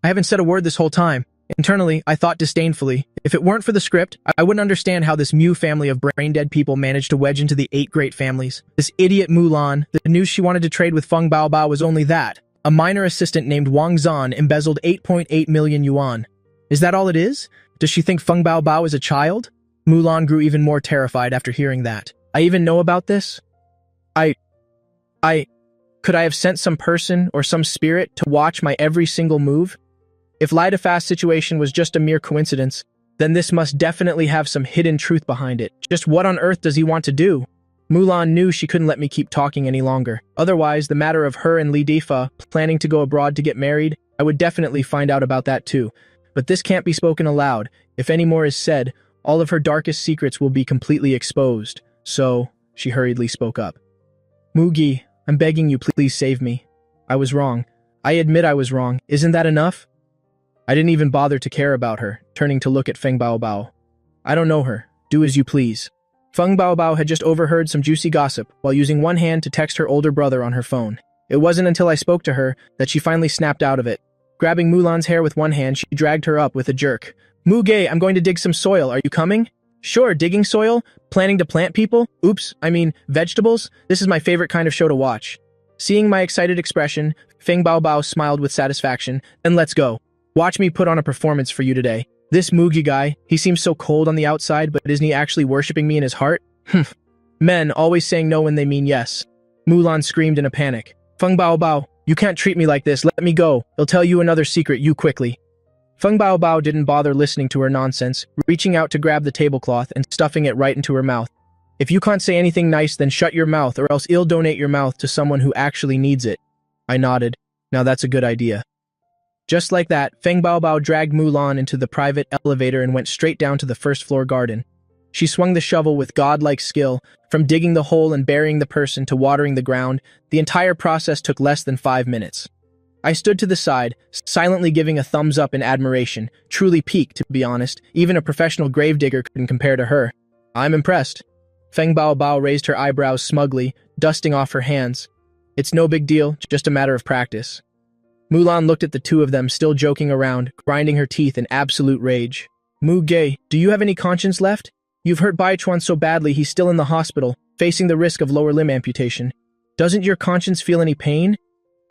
I haven't said a word this whole time. Internally, I thought disdainfully, if it weren't for the script, I wouldn't understand how this Mu family of brain-dead people managed to wedge into the 8 great families. This idiot Mulan, the news she wanted to trade with Feng Baobao was only that. A minor assistant named Wang Zan embezzled 8.8 million yuan. Is that all it is? Does she think Feng Baobao is a child? Mulan grew even more terrified after hearing that. I even know about this? Could I have sent some person or some spirit to watch my every single move? If Lai Defa's situation was just a mere coincidence, then this must definitely have some hidden truth behind it. Just what on earth does he want to do? Mulan knew she couldn't let me keep talking any longer. Otherwise, the matter of her and Li Defa planning to go abroad to get married, I would definitely find out about that too. But this can't be spoken aloud. If any more is said, all of her darkest secrets will be completely exposed. So, she hurriedly spoke up. "Mugi, I'm begging you, please save me. I was wrong. I admit I was wrong. Isn't that enough?" I didn't even bother to care about her, turning to look at Feng Baobao. "I don't know her. Do as you please." Feng Baobao had just overheard some juicy gossip while using one hand to text her older brother on her phone. It wasn't until I spoke to her that she finally snapped out of it. Grabbing Mulan's hair with one hand, she dragged her up with a jerk. "Muge, I'm going to dig some soil. Are you coming?" "Sure, digging soil? Planning to plant people? Vegetables? This is my favorite kind of show to watch." Seeing my excited expression, Feng Baobao smiled with satisfaction. "Then let's go. Watch me put on a performance for you today. This Mugi guy, he seems so cold on the outside, but isn't he actually worshipping me in his heart? Men always saying no when they mean yes." Mulan screamed in a panic. "Feng Baobao, you can't treat me like this. Let me go. I'll tell you another secret, you quickly." Feng Baobao didn't bother listening to her nonsense, reaching out to grab the tablecloth and stuffing it right into her mouth. "If you can't say anything nice, then shut your mouth, or else I'll donate your mouth to someone who actually needs it." I nodded. Now that's a good idea. Just like that, Feng Baobao dragged Mulan into the private elevator and went straight down to the first-floor garden. She swung the shovel with godlike skill. From digging the hole and burying the person to watering the ground, the entire process took less than 5 minutes. I stood to the side, silently giving a thumbs up in admiration. Truly peaked, to be honest. Even a professional gravedigger couldn't compare to her. I'm impressed. Feng Baobao raised her eyebrows smugly, dusting off her hands. "It's no big deal, just a matter of practice." Mulan looked at the two of them still joking around, grinding her teeth in absolute rage. "Muge, do you have any conscience left? You've hurt Bai Chuan so badly he's still in the hospital, facing the risk of lower limb amputation. Doesn't your conscience feel any pain?"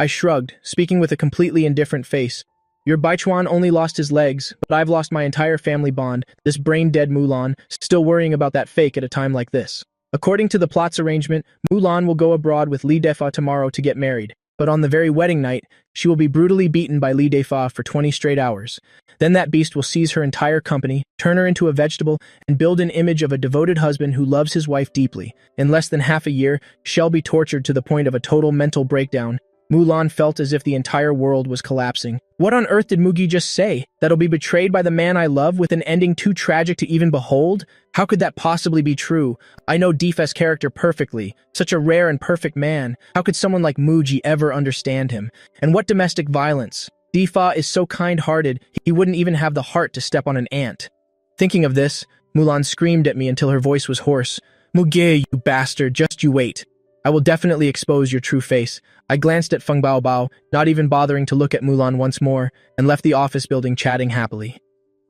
I shrugged, speaking with a completely indifferent face. "Your Bai Chuan only lost his legs, but I've lost my entire family bond, this brain-dead Mulan, still worrying about that fake at a time like this. According to the plot's arrangement, Mulan will go abroad with Li Defa tomorrow to get married. but on the very wedding night, she will be brutally beaten by Li Defa for 20 straight hours. Then that beast will seize her entire company, turn her into a vegetable, and build an image of a devoted husband who loves his wife deeply. In less than half a year, she'll be tortured to the point of a total mental breakdown. Mulan felt as if the entire world was collapsing. What on earth did Mugi just say? That I'll be betrayed by the man I love with an ending too tragic to even behold? How could that possibly be true? I know Defe's character perfectly. Such a rare and perfect man. How could someone like Mugi ever understand him? And what domestic violence? Defa is so kind-hearted, he wouldn't even have the heart to step on an ant. Thinking of this, Mulan screamed at me until her voice was hoarse. Muge, you bastard, just you wait. I will definitely expose your true face. I glanced at Feng Baobao, not even bothering to look at Mulan once more, and left the office building chatting happily.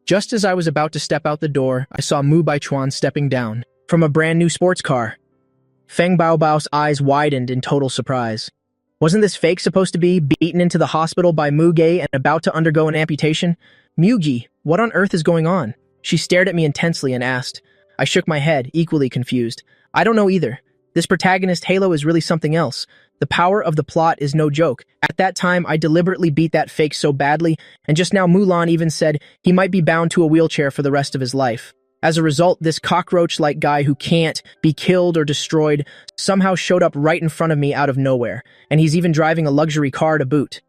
Just as I was about to step out the door, I saw Mu Baichuan stepping down from a brand new sports car. Feng Baobao's eyes widened in total surprise. Wasn't this fake supposed to be beaten into the hospital by Muge and about to undergo an amputation? Mugi, what on earth is going on? She stared at me intensely and asked. I shook my head, equally confused. I don't know either. This protagonist Halo is really something else. The power of the plot is no joke. At that time, I deliberately beat that fake so badly, and just now Mulan even said he might be bound to a wheelchair for the rest of his life. As a result, this cockroach-like guy who can't be killed or destroyed somehow showed up right in front of me out of nowhere, and he's even driving a luxury car to boot.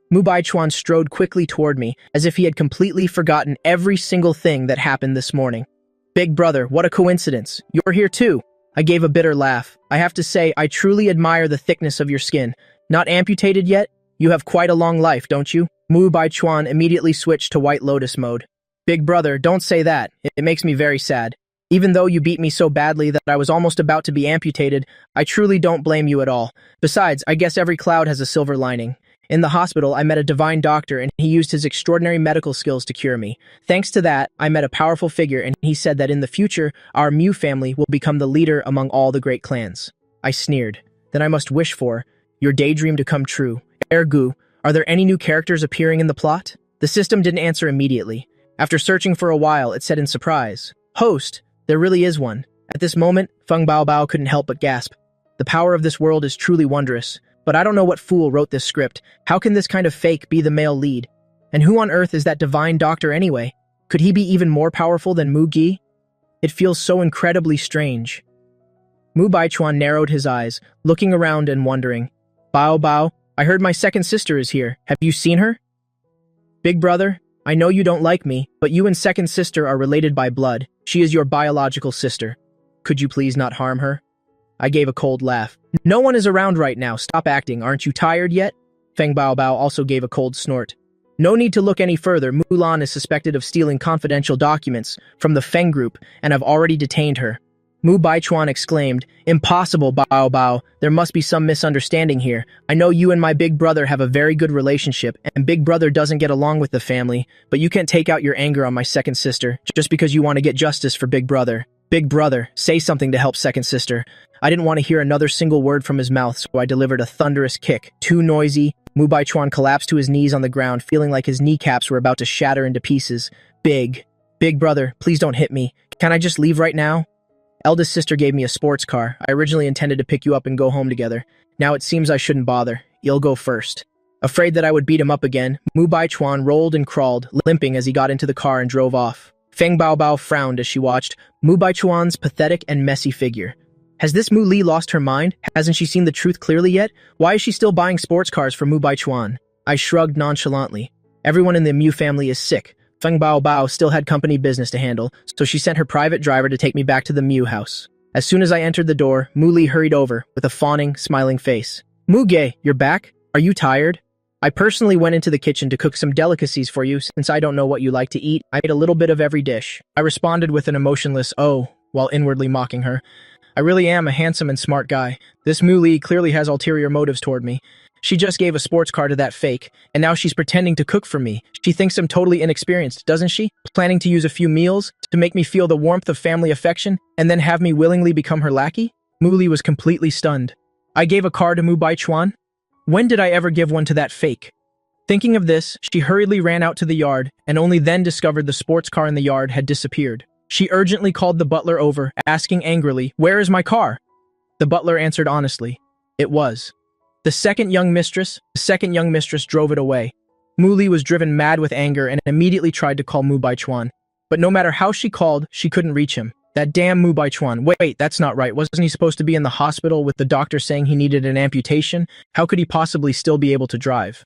Mu Baichuan strode quickly toward me, as if he had completely forgotten every single thing that happened this morning. Big brother, what a coincidence. You're here too. I gave a bitter laugh. I have to say, I truly admire the thickness of your skin. Not amputated yet? You have quite a long life, don't you? Mu Baichuan immediately switched to White Lotus mode. Big brother, don't say that. It makes me very sad. Even though you beat me so badly that I was almost about to be amputated, I truly don't blame you at all. Besides, I guess every cloud has a silver lining. In the hospital, I met a divine doctor and he used his extraordinary medical skills to cure me. Thanks to that, I met a powerful figure and he said that in the future, our Mew family will become the leader among all the great clans. I sneered. Then I must wish for your daydream to come true. Ergu, are there any new characters appearing in the plot? The system didn't answer immediately. After searching for a while, it said in surprise, Host, there really is one. At this moment, Feng Baobao couldn't help but gasp. The power of this world is truly wondrous. But I don't know what fool wrote this script. How can this kind of fake be the male lead? And who on earth is that divine doctor anyway? Could he be even more powerful than Mu Gi? It feels so incredibly strange. Mu Baichuan narrowed his eyes, looking around and wondering. Bao Bao, I heard my second sister is here. Have you seen her? Big brother, I know you don't like me, but you and second sister are related by blood. She is your biological sister. Could you please not harm her? I gave a cold laugh. No one is around right now. Stop acting. Aren't you tired yet? Feng Baobao also gave a cold snort. No need to look any further. Mulan is suspected of stealing confidential documents from the Feng group and have already detained her. Mu Baichuan exclaimed, Impossible, Bao Bao. There must be some misunderstanding here. I know you and my big brother have a very good relationship, and big brother doesn't get along with the family, but you can't take out your anger on my second sister just because you want to get justice for big brother. Big brother, say something to help second sister. I didn't want to hear another single word from his mouth, so I delivered a thunderous kick. Too noisy, Mu Baichuan collapsed to his knees on the ground, feeling like his kneecaps were about to shatter into pieces. Big brother, please don't hit me. Can I just leave right now? Eldest sister gave me a sports car. I originally intended to pick you up and go home together. Now it seems I shouldn't bother. You'll go first. Afraid that I would beat him up again, Mu Baichuan rolled and crawled, limping as he got into the car and drove off. Feng Baobao frowned as she watched Mu Baichuan's pathetic and messy figure. Has this Mu Li lost her mind? Hasn't she seen the truth clearly yet? Why is she still buying sports cars for Mu Baichuan? I shrugged nonchalantly. Everyone in the Mu family is sick. Feng Baobao still had company business to handle, so she sent her private driver to take me back to the Mu house. As soon as I entered the door, Mu Li hurried over with a fawning, smiling face. Muge, you're back? Are you tired? I personally went into the kitchen to cook some delicacies for you since I don't know what you like to eat. I ate a little bit of every dish. I responded with an emotionless oh, while inwardly mocking her. I really am a handsome and smart guy. This Mu Li clearly has ulterior motives toward me. She just gave a sports car to that fake, and now she's pretending to cook for me. She thinks I'm totally inexperienced, doesn't she? Planning to use a few meals to make me feel the warmth of family affection and then have me willingly become her lackey? Mu Li was completely stunned. I gave a car to Mu Baichuan? When did I ever give one to that fake? Thinking of this, she hurriedly ran out to the yard and only then discovered the sports car in the yard had disappeared. She urgently called the butler over, asking angrily, "Where is my car?" The butler answered honestly, "It was." The second young mistress drove it away. Mu Li was driven mad with anger and immediately tried to call Mu Baichuan. But no matter how she called, she couldn't reach him. That damn Mu Baichuan. Wait, that's not right. Wasn't he supposed to be in the hospital with the doctor saying he needed an amputation? How could he possibly still be able to drive?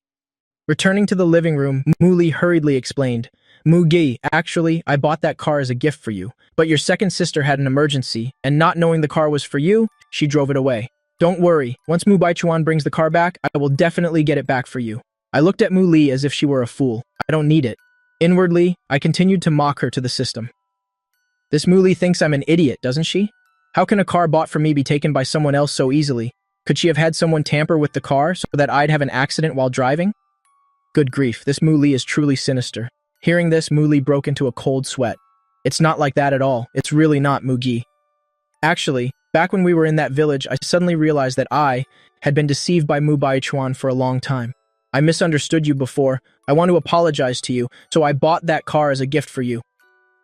Returning to the living room, Mu Li hurriedly explained, Mugi, actually, I bought that car as a gift for you. But your second sister had an emergency, and not knowing the car was for you, she drove it away. Don't worry, once Mu Baichuan brings the car back, I will definitely get it back for you. I looked at Mu Li as if she were a fool. I don't need it. Inwardly, I continued to mock her to the system. This Mu Li thinks I'm an idiot, doesn't she? How can a car bought for me be taken by someone else so easily? Could she have had someone tamper with the car so that I'd have an accident while driving? Good grief, this Mu Li is truly sinister. Hearing this, Mu Li broke into a cold sweat. It's not like that at all. It's really not, Mugi. Actually, back when we were in that village, I suddenly realized that I had been deceived by Mu Baichuan for a long time. I misunderstood you before. I want to apologize to you, so I bought that car as a gift for you.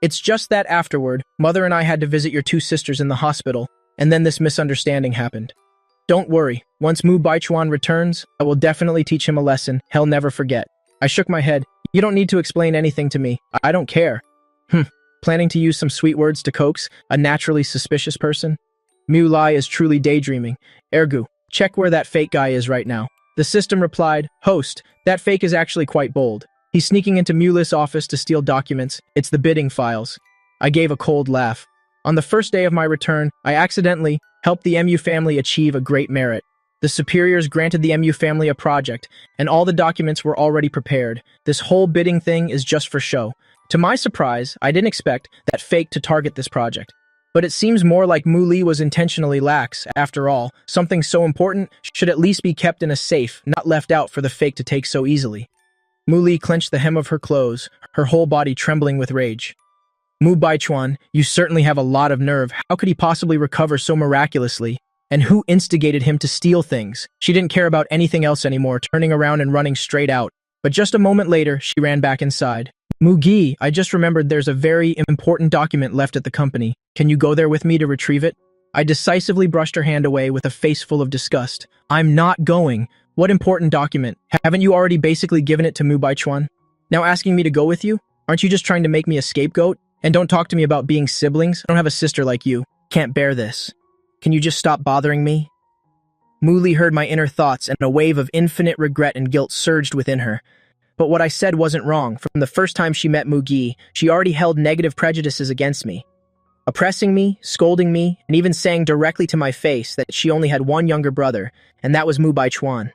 It's just that afterward, Mother and I had to visit your two sisters in the hospital, and then this misunderstanding happened. Don't worry, once Mu Baichuan returns, I will definitely teach him a lesson he'll never forget. I shook my head. You don't need to explain anything to me. I don't care. Planning to use some sweet words to coax a naturally suspicious person? Mu Lai is truly daydreaming. Ergu, check where that fake guy is right now. The system replied, Host, that fake is actually quite bold. He's sneaking into Muli's office to steal documents. It's the bidding files. I gave a cold laugh. On the first day of my return, I accidentally helped the MU family achieve a great merit. The superiors granted the MU family a project, and all the documents were already prepared. This whole bidding thing is just for show. To my surprise, I didn't expect that fake to target this project. But it seems more like Mu Li was intentionally lax. After all, something so important should at least be kept in a safe, not left out for the fake to take so easily. Mu Li clenched the hem of her clothes, her whole body trembling with rage. Mu Baichuan, you certainly have a lot of nerve. How could he possibly recover so miraculously? And who instigated him to steal things? She didn't care about anything else anymore, turning around and running straight out. But just a moment later, she ran back inside. Mugi, I just remembered there's a very important document left at the company. Can you go there with me to retrieve it? I decisively brushed her hand away with a face full of disgust. I'm not going. What important document? Haven't you already basically given it to Mu Baichuan? Now asking me to go with you? Aren't you just trying to make me a scapegoat? And don't talk to me about being siblings. I don't have a sister like you. Can't bear this. Can you just stop bothering me? Mu Li heard my inner thoughts, and a wave of infinite regret and guilt surged within her. But what I said wasn't wrong. From the first time she met Mugi, she already held negative prejudices against me. Oppressing me, scolding me, and even saying directly to my face that she only had one younger brother, and that was Mu Baichuan.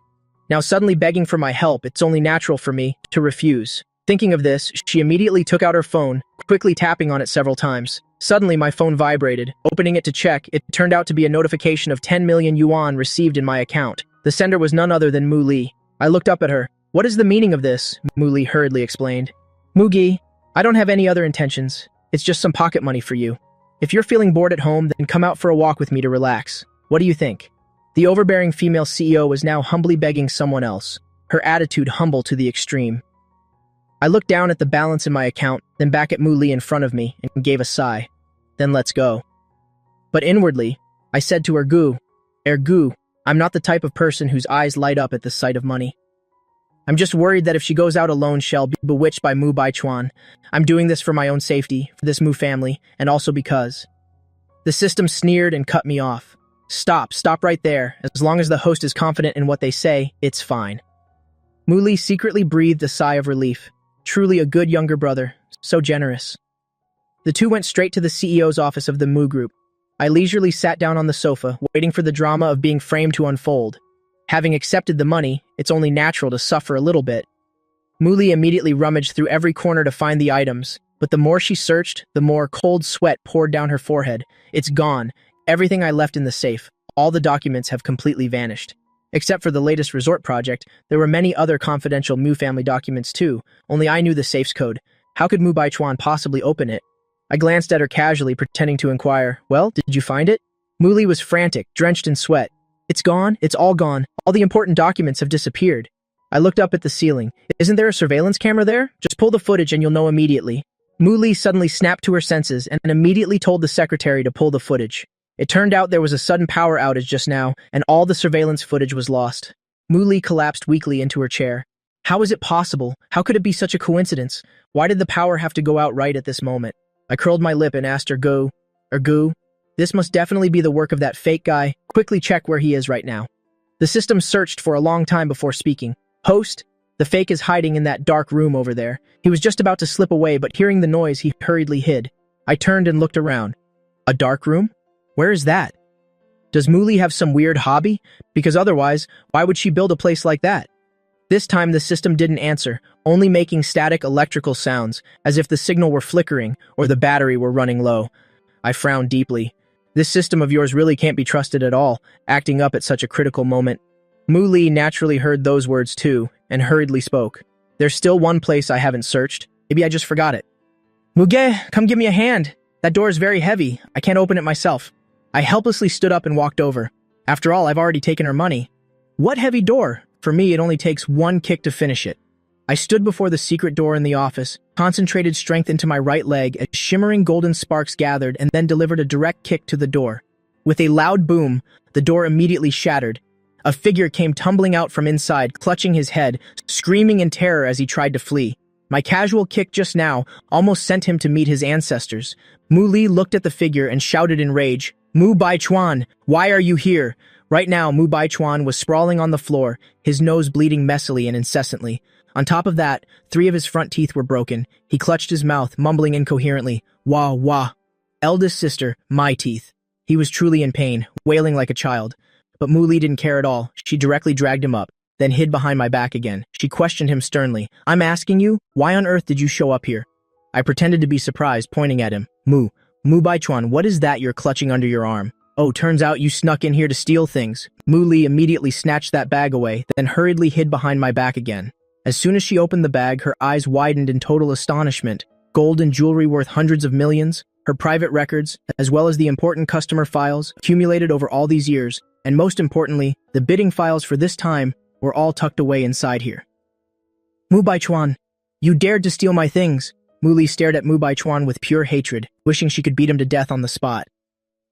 Now suddenly begging for my help, it's only natural for me to refuse. Thinking of this, she immediately took out her phone, quickly tapping on it several times. Suddenly, my phone vibrated. Opening it to check, it turned out to be a notification of 10 million yuan received in my account. The sender was none other than Mu Li. I looked up at her. What is the meaning of this? Mu Li hurriedly explained. Mugi, I don't have any other intentions. It's just some pocket money for you. If you're feeling bored at home, then come out for a walk with me to relax. What do you think? The overbearing female CEO was now humbly begging someone else, her attitude humble to the extreme. I looked down at the balance in my account, then back at Mu Li in front of me, and gave a sigh. Then let's go. But inwardly, I said to Ergu, I'm not the type of person whose eyes light up at the sight of money. I'm just worried that if she goes out alone, she'll be bewitched by Mu Baichuan. I'm doing this for my own safety, for this Mu family, and also because. The system sneered and cut me off. Stop right there. As long as the host is confident in what they say, it's fine. Mu Li secretly breathed a sigh of relief. Truly a good younger brother, so generous. The two went straight to the CEO's office of the Mu Group. I leisurely sat down on the sofa, waiting for the drama of being framed to unfold. Having accepted the money, it's only natural to suffer a little bit. Mu Li immediately rummaged through every corner to find the items, but the more she searched, the more cold sweat poured down her forehead. It's gone. Everything I left in the safe. All the documents have completely vanished. Except for the latest resort project, there were many other confidential Mu family documents too, only I knew the safe's code. How could Mu Baichuan possibly open it? I glanced at her casually, pretending to inquire, Well, did you find it? Mu Li was frantic, drenched in sweat. It's gone, it's all gone. All the important documents have disappeared. I looked up at the ceiling. Isn't there a surveillance camera there? Just pull the footage and you'll know immediately. Mu Li suddenly snapped to her senses and immediately told the secretary to pull the footage. It turned out there was a sudden power outage just now, and all the surveillance footage was lost. Mu Li collapsed weakly into her chair. How is it possible? How could it be such a coincidence? Why did the power have to go out right at this moment? I curled my lip and asked her, Goo, this must definitely be the work of that fake guy. Quickly check where he is right now. The system searched for a long time before speaking. Host, the fake is hiding in that dark room over there. He was just about to slip away, but hearing the noise, he hurriedly hid. I turned and looked around. A dark room? Where is that? Does Mu Li have some weird hobby? Because otherwise, why would she build a place like that? This time the system didn't answer, only making static electrical sounds, as if the signal were flickering or the battery were running low. I frowned deeply. This system of yours really can't be trusted at all, acting up at such a critical moment. Mu Li naturally heard those words too, and hurriedly spoke. There's still one place I haven't searched. Maybe I just forgot it. Muge, come give me a hand. That door is very heavy. I can't open it myself. I helplessly stood up and walked over. After all, I've already taken her money. What heavy door? For me, it only takes one kick to finish it. I stood before the secret door in the office, concentrated strength into my right leg as shimmering golden sparks gathered, and then delivered a direct kick to the door. With a loud boom, the door immediately shattered. A figure came tumbling out from inside, clutching his head, screaming in terror as he tried to flee. My casual kick just now almost sent him to meet his ancestors. Mu Li looked at the figure and shouted in rage, Mu Baichuan, why are you here? Right now, Mu Baichuan was sprawling on the floor, his nose bleeding messily and incessantly. On top of that, 3 of his front teeth were broken. He clutched his mouth, mumbling incoherently, wah, wah. Eldest sister, my teeth. He was truly in pain, wailing like a child. But Mu Li didn't care at all. She directly dragged him up, then hid behind my back again. She questioned him sternly. I'm asking you, why on earth did you show up here? I pretended to be surprised, pointing at him. Mu Baichuan, what is that you're clutching under your arm? Oh, turns out you snuck in here to steal things. Mu Li immediately snatched that bag away, then hurriedly hid behind my back again. As soon as she opened the bag, her eyes widened in total astonishment. Gold and jewelry worth hundreds of millions, her private records, as well as the important customer files accumulated over all these years, and most importantly, the bidding files for this time were all tucked away inside here. Mu Baichuan, you dared to steal my things. Mu Li stared at Mu Baichuan with pure hatred, wishing she could beat him to death on the spot.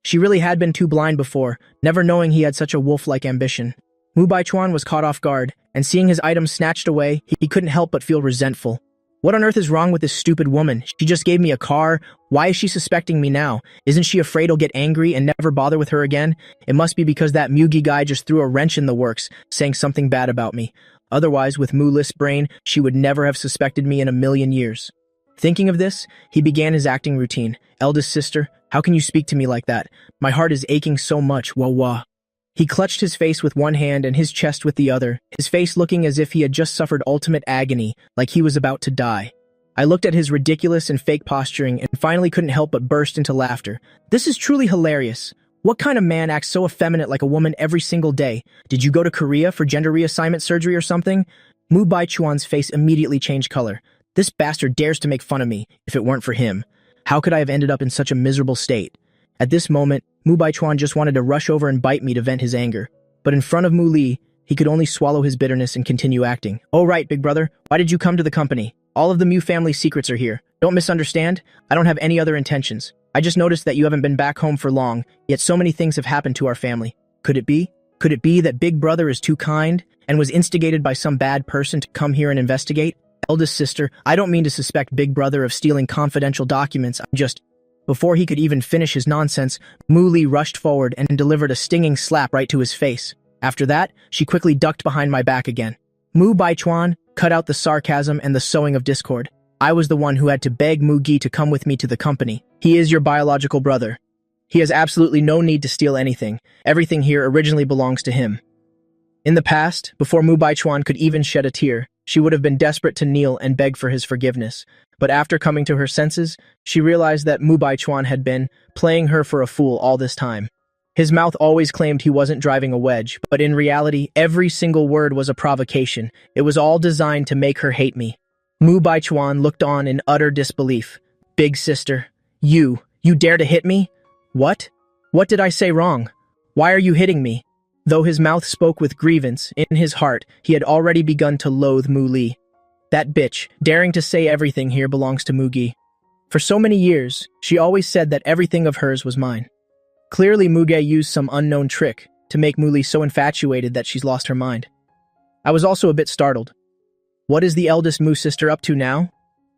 She really had been too blind before, never knowing he had such a wolf-like ambition. Mu Baichuan was caught off guard, and seeing his items snatched away, he couldn't help but feel resentful. What on earth is wrong with this stupid woman? She just gave me a car. Why is she suspecting me now? Isn't she afraid I'll get angry and never bother with her again? It must be because that Mugi guy just threw a wrench in the works, saying something bad about me. Otherwise, with Mu-less brain, she would never have suspected me in a million years. Thinking of this, he began his acting routine. Eldest sister, how can you speak to me like that? My heart is aching so much, wah wah. He clutched his face with one hand and his chest with the other, his face looking as if he had just suffered ultimate agony, like he was about to die. I looked at his ridiculous and fake posturing and finally couldn't help but burst into laughter. This is truly hilarious. What kind of man acts so effeminate like a woman every single day? Did you go to Korea for gender reassignment surgery or something? Mu Baichuan's face immediately changed color. This bastard dares to make fun of me. If it weren't for him, how could I have ended up in such a miserable state? At this moment, Mu Baichuan just wanted to rush over and bite me to vent his anger. But in front of Mu Li, he could only swallow his bitterness and continue acting. Oh right, big brother, why did you come to the company? All of the Mu family secrets are here. Don't misunderstand. I don't have any other intentions. I just noticed that you haven't been back home for long, yet so many things have happened to our family. Could it be? Could it be that big brother is too kind and was instigated by some bad person to come here and investigate? Eldest sister, I don't mean to suspect big brother of stealing confidential documents. I'm just... Before he could even finish his nonsense, Mu Li rushed forward and delivered a stinging slap right to his face. After that, she quickly ducked behind my back again. Mu Baichuan, cut out the sarcasm and the sowing of discord. I was the one who had to beg Mu Gi to come with me to the company. He is your biological brother. He has absolutely no need to steal anything. Everything here originally belongs to him. In the past, before Mu Baichuan could even shed a tear, she would have been desperate to kneel and beg for his forgiveness. But after coming to her senses, she realized that Mu Baichuan had been playing her for a fool all this time. His mouth always claimed he wasn't driving a wedge, but in reality, every single word was a provocation. It was all designed to make her hate me. Mu Baichuan looked on in utter disbelief. Big sister, you dare to hit me? What? What did I say wrong? Why are you hitting me? Though his mouth spoke with grievance, in his heart, he had already begun to loathe Mu Li. That bitch, daring to say everything here belongs to Mugi. For so many years, she always said that everything of hers was mine. Clearly Mugi used some unknown trick to make Mu Li so infatuated that she's lost her mind. I was also a bit startled. What is the eldest Mu sister up to now?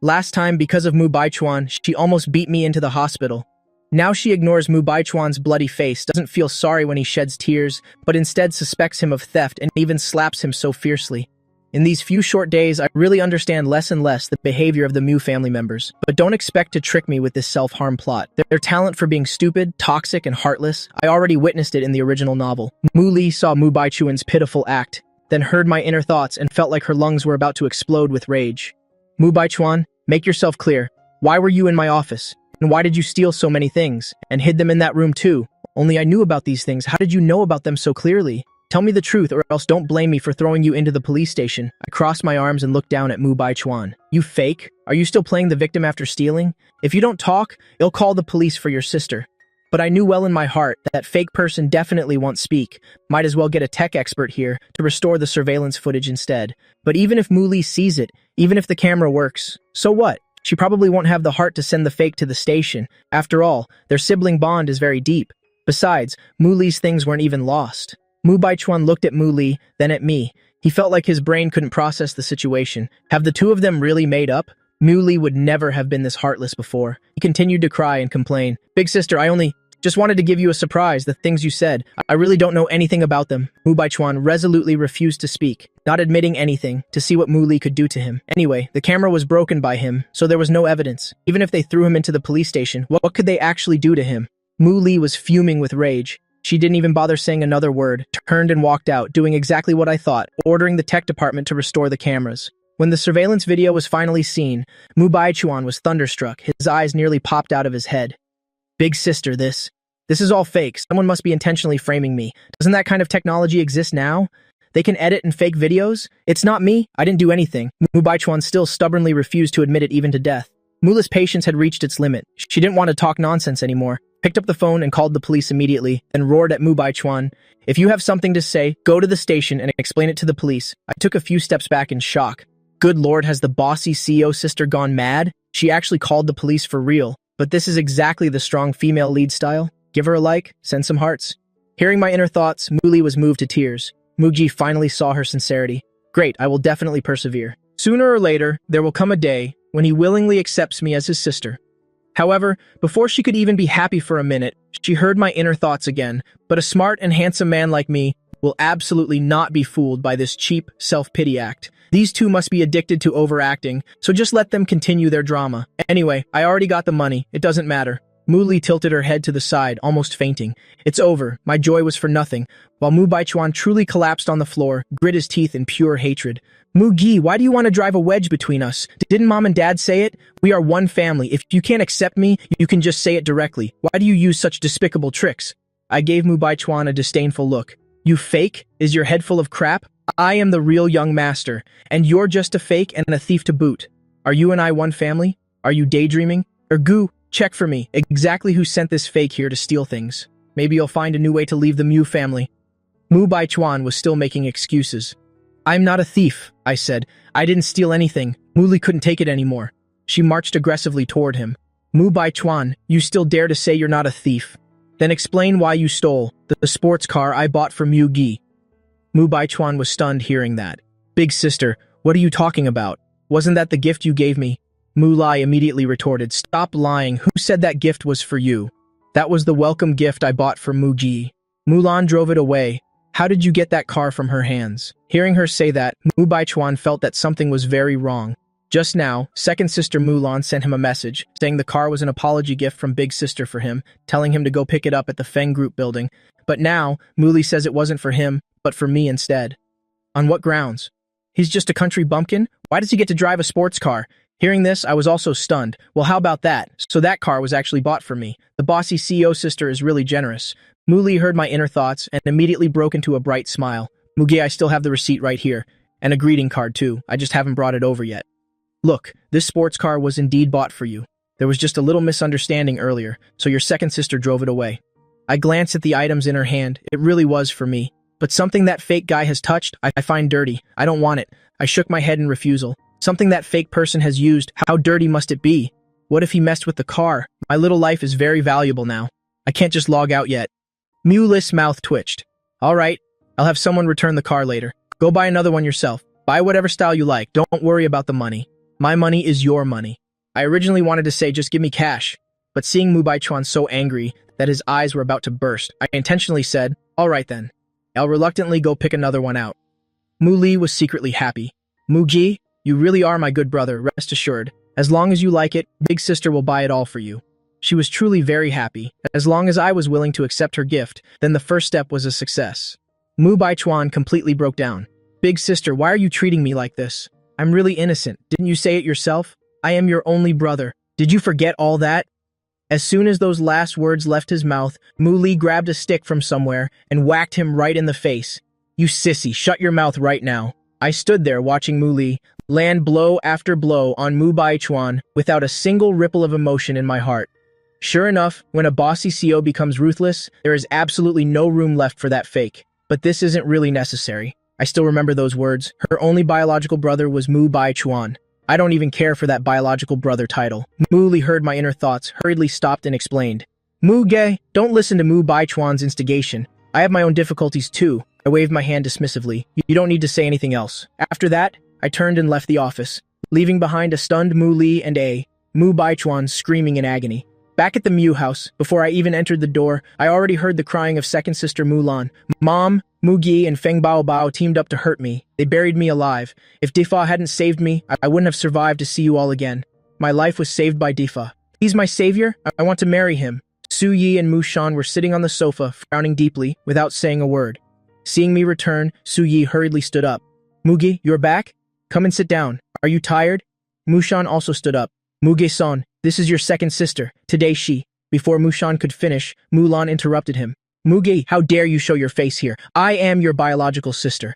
Last time, because of Mu Baichuan, she almost beat me into the hospital. Now she ignores Mu Baichuan's bloody face, doesn't feel sorry when he sheds tears, but instead suspects him of theft and even slaps him so fiercely. In these few short days, I really understand less and less the behavior of the Mu family members, but don't expect to trick me with this self-harm plot. Their talent for being stupid, toxic, and heartless, I already witnessed it in the original novel. Mu Li saw Mu Baichuan's pitiful act, then heard my inner thoughts and felt like her lungs were about to explode with rage. Mu Baichuan, make yourself clear. Why were you in my office? And why did you steal so many things? And hid them in that room too? Only I knew about these things. How did you know about them so clearly? Tell me the truth, or else don't blame me for throwing you into the police station. I crossed my arms and looked down at Mu Baichuan. You fake? Are you still playing the victim after stealing? If you don't talk, you'll call the police for your sister. But I knew well in my heart that fake person definitely won't speak. Might as well get a tech expert here to restore the surveillance footage instead. But even if Mu Li sees it, even if the camera works, so what? She probably won't have the heart to send the fake to the station. After all, their sibling bond is very deep. Besides, Mu Li's things weren't even lost. Mu Baichuan looked at Mu Li, then at me. He felt like his brain couldn't process the situation. Have the two of them really made up? Mu Li would never have been this heartless before. He continued to cry and complain. Big sister, I only just wanted to give you a surprise, the things you said. I really don't know anything about them. Mu Baichuan resolutely refused to speak, not admitting anything, to see what Mu Li could do to him. Anyway, the camera was broken by him, so there was no evidence. Even if they threw him into the police station, what could they actually do to him? Mu Li was fuming with rage. She didn't even bother saying another word, turned and walked out, doing exactly what I thought, ordering the tech department to restore the cameras. When the surveillance video was finally seen, Mu Baichuan was thunderstruck. His eyes nearly popped out of his head. Big sister, this is all fake. Someone must be intentionally framing me. Doesn't that kind of technology exist now? They can edit and fake videos? It's not me. I didn't do anything. Mu Baichuan still stubbornly refused to admit it even to death. Mula's patience had reached its limit. She didn't want to talk nonsense anymore. Picked up the phone and called the police immediately, then roared at Mu Baichuan. If you have something to say, go to the station and explain it to the police. I took a few steps back in shock. Good lord, has the bossy CEO sister gone mad? She actually called the police for real. But this is exactly the strong female lead style. Give her a like, send some hearts. Hearing my inner thoughts, Muli was moved to tears. Muji finally saw her sincerity. Great, I will definitely persevere. Sooner or later, there will come a day when he willingly accepts me as his sister. However, before she could even be happy for a minute, she heard my inner thoughts again. But a smart and handsome man like me will absolutely not be fooled by this cheap self-pity act. These two must be addicted to overacting, so just let them continue their drama. Anyway, I already got the money. It doesn't matter. Muli tilted her head to the side, almost fainting. It's over. My joy was for nothing. While Mu Baichuan truly collapsed on the floor, grit his teeth in pure hatred. Mugi, why do you want to drive a wedge between us? Didn't mom and dad say it? We are one family. If you can't accept me, you can just say it directly. Why do you use such despicable tricks? I gave Mu Baichuan a disdainful look. You fake? Is your head full of crap? I am the real young master, and you're just a fake and a thief to boot. Are you and I one family? Are you daydreaming? Ergu, check for me. Exactly who sent this fake here to steal things. Maybe you'll find a new way to leave the Mu family. Mu Baichuan was still making excuses. I'm not a thief, I said. I didn't steal anything. Muli couldn't take it anymore. She marched aggressively toward him. Mu Baichuan, you still dare to say you're not a thief? Then explain why you stole the sports car I bought for Mu Gi. Mu Baichuan was stunned hearing that. Big sister, what are you talking about? Wasn't that the gift you gave me? Mu Lai immediately retorted, stop lying. Who said that gift was for you? That was the welcome gift I bought for Mu Gi. Mulan drove it away. How did you get that car from her hands? Hearing her say that, Mu Baichuan felt that something was very wrong. Just now, second sister Mulan sent him a message, saying the car was an apology gift from big sister for him, telling him to go pick it up at the Feng Group building. But now, Muli says it wasn't for him, but for me instead. On what grounds? He's just a country bumpkin? Why does he get to drive a sports car? Hearing this, I was also stunned. Well, how about that? So that car was actually bought for me. The bossy CEO sister is really generous. Muli heard my inner thoughts and immediately broke into a bright smile. Mugi, I still have the receipt right here. And a greeting card too. I just haven't brought it over yet. Look, this sports car was indeed bought for you. There was just a little misunderstanding earlier, so your second sister drove it away. I glanced at the items in her hand. It really was for me. But something that fake guy has touched, I find dirty. I don't want it. I shook my head in refusal. Something that fake person has used, how dirty must it be? What if he messed with the car? My little life is very valuable now. I can't just log out yet. Muli's mouth twitched. All right, I'll have someone return the car later. Go buy another one yourself. Buy whatever style you like. Don't worry about the money. My money is your money. I originally wanted to say just give me cash, but seeing Mu Baichuan so angry that his eyes were about to burst, I intentionally said, all right then. I'll reluctantly go pick another one out. Mu Li was secretly happy. Mu Ji, you really are my good brother, rest assured. As long as you like it, big sister will buy it all for you. She was truly very happy. As long as I was willing to accept her gift, then the first step was a success. Mu Baichuan completely broke down. Big sister, why are you treating me like this? I'm really innocent. Didn't you say it yourself? I am your only brother. Did you forget all that? As soon as those last words left his mouth, Mu Li grabbed a stick from somewhere and whacked him right in the face. You sissy, shut your mouth right now. I stood there watching Mu Li land blow after blow on Mu Baichuan without a single ripple of emotion in my heart. Sure enough, when a bossy CO becomes ruthless, there is absolutely no room left for that fake. But this isn't really necessary. I still remember those words. Her only biological brother was Mu Baichuan. I don't even care for that biological brother title. Mu Li heard my inner thoughts, hurriedly stopped and explained. Mu Ge, don't listen to Mu Baichuan's instigation. I have my own difficulties too. I waved my hand dismissively. You don't need to say anything else. After that, I turned and left the office, leaving behind a stunned Mu Li and Mu Baichuan screaming in agony. Back at the Mu house, before I even entered the door, I already heard the crying of second sister Mulan. Mom, Mu Gi, and Feng Baobao teamed up to hurt me. They buried me alive. If Difa hadn't saved me, I wouldn't have survived to see you all again. My life was saved by Difa. He's my savior. I want to marry him. Su Yi and Mu Shan were sitting on the sofa, frowning deeply, without saying a word. Seeing me return, Su Yi hurriedly stood up. Mugi, you're back? Come and sit down. Are you tired? Mu Shan also stood up. Muge-san, this is your second sister. Today she. Before Mu Shan could finish, Mulan interrupted him. Mugi, how dare you show your face here? I am your biological sister.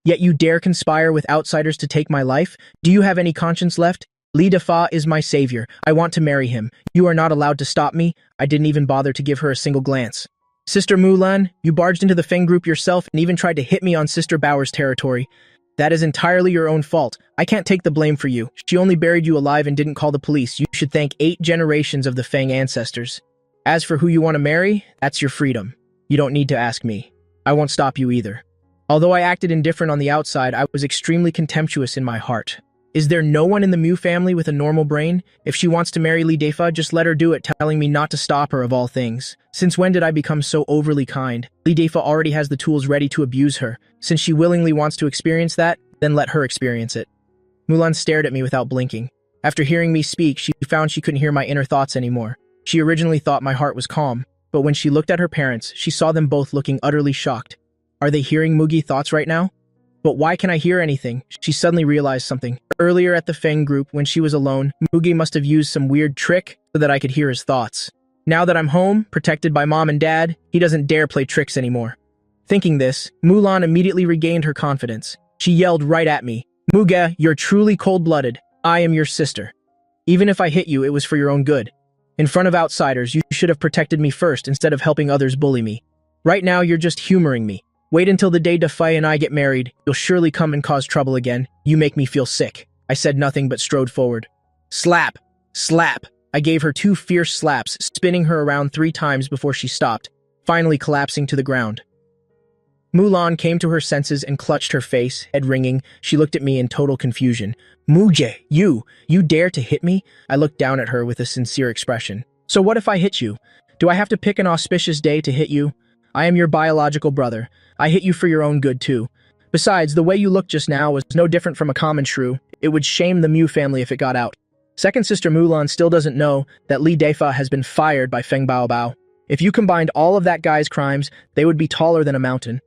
Yet you dare conspire with outsiders to take my life? Do you have any conscience left? Li Defa is my savior. I want to marry him. You are not allowed to stop me. I didn't even bother to give her a single glance. Sister Mulan, you barged into the Feng group yourself and even tried to hit me on Sister Bauer's territory. That is entirely your own fault. I can't take the blame for you. She only buried you alive and didn't call the police. You should thank 8 generations of the Feng ancestors. As for who you want to marry, that's your freedom. You don't need to ask me. I won't stop you either. Although I acted indifferent on the outside, I was extremely contemptuous in my heart. Is there no one in the Mu family with a normal brain? If she wants to marry Li Defa, just let her do it, telling me not to stop her of all things. Since when did I become so overly kind? Li Defa already has the tools ready to abuse her. Since she willingly wants to experience that, then let her experience it. Mulan stared at me without blinking. After hearing me speak, she found she couldn't hear my inner thoughts anymore. She originally thought my heart was calm, but when she looked at her parents, she saw them both looking utterly shocked. Are they hearing Mugi thoughts right now? But why can I hear anything? She suddenly realized something. Earlier at the Feng group, when she was alone, Mugi must have used some weird trick so that I could hear his thoughts. Now that I'm home, protected by mom and dad, he doesn't dare play tricks anymore. Thinking this, Mulan immediately regained her confidence. She yelled right at me. Muge, you're truly cold-blooded. I am your sister. Even if I hit you, it was for your own good. In front of outsiders, you should have protected me first instead of helping others bully me. Right now, you're just humoring me. Wait until the day Defei and I get married. You'll surely come and cause trouble again. You make me feel sick. I said nothing but strode forward. Slap! Slap! I gave her 2 fierce slaps, spinning her around 3 times before she stopped, finally collapsing to the ground. Mulan came to her senses and clutched her face, head ringing. She looked at me in total confusion. Muje, you dare to hit me? I looked down at her with a sincere expression. So what if I hit you? Do I have to pick an auspicious day to hit you? I am your biological brother. I hit you for your own good too. Besides, the way you looked just now was no different from a common shrew. It would shame the Mu family if it got out. Second sister Mulan still doesn't know that Li Defa has been fired by Feng Baobao. If you combined all of that guy's crimes, they would be taller than a mountain.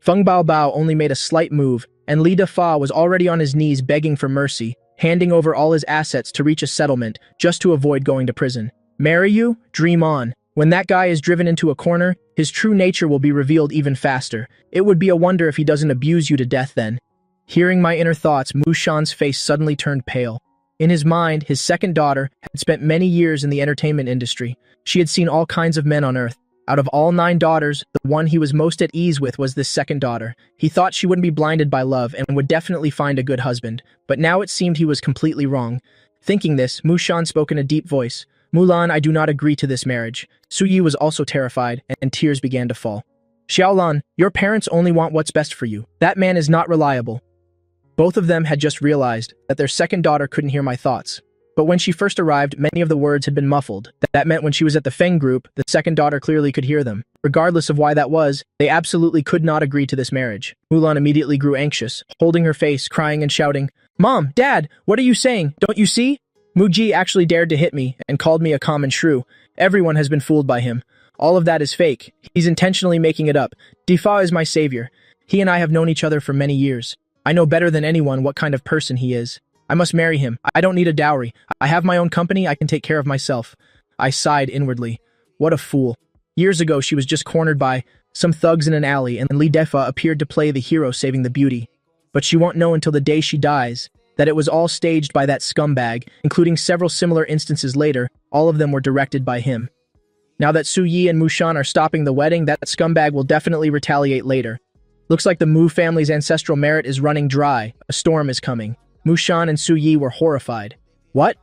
Feng Baobao only made a slight move, and Li Defa was already on his knees begging for mercy, handing over all his assets to reach a settlement just to avoid going to prison. Marry you? Dream on. When that guy is driven into a corner, his true nature will be revealed even faster. It would be a wonder if he doesn't abuse you to death then. Hearing my inner thoughts, Mu Shan's face suddenly turned pale. In his mind, his second daughter had spent many years in the entertainment industry. She had seen all kinds of men on Earth. Out of all 9 daughters, the one he was most at ease with was this second daughter. He thought she wouldn't be blinded by love and would definitely find a good husband, but now it seemed he was completely wrong. Thinking this, Mu Shan spoke in a deep voice. Mulan, I do not agree to this marriage. Su Yi was also terrified, and tears began to fall. Xiaolan, your parents only want what's best for you. That man is not reliable. Both of them had just realized that their second daughter couldn't hear my thoughts. But when she first arrived, many of the words had been muffled. That meant when she was at the Feng group, the second daughter clearly could hear them. Regardless of why that was, they absolutely could not agree to this marriage. Mulan immediately grew anxious, holding her face, crying and shouting, "Mom, Dad, what are you saying? Don't you see? Muji actually dared to hit me and called me a common shrew. Everyone has been fooled by him. All of that is fake. He's intentionally making it up. Difa is my savior. He and I have known each other for many years. I know better than anyone what kind of person he is. I must marry him. I don't need a dowry. I have my own company. I can take care of myself." I sighed inwardly. What a fool. Years ago, she was just cornered by some thugs in an alley, and Li Defa appeared to play the hero saving the beauty. But she won't know until the day she dies that it was all staged by that scumbag, including several similar instances later. All of them were directed by him. Now that Su Yi and Mushan are stopping the wedding, that scumbag will definitely retaliate later. Looks like the Mu family's ancestral merit is running dry. A storm is coming. Mushan and Su Yi were horrified. What?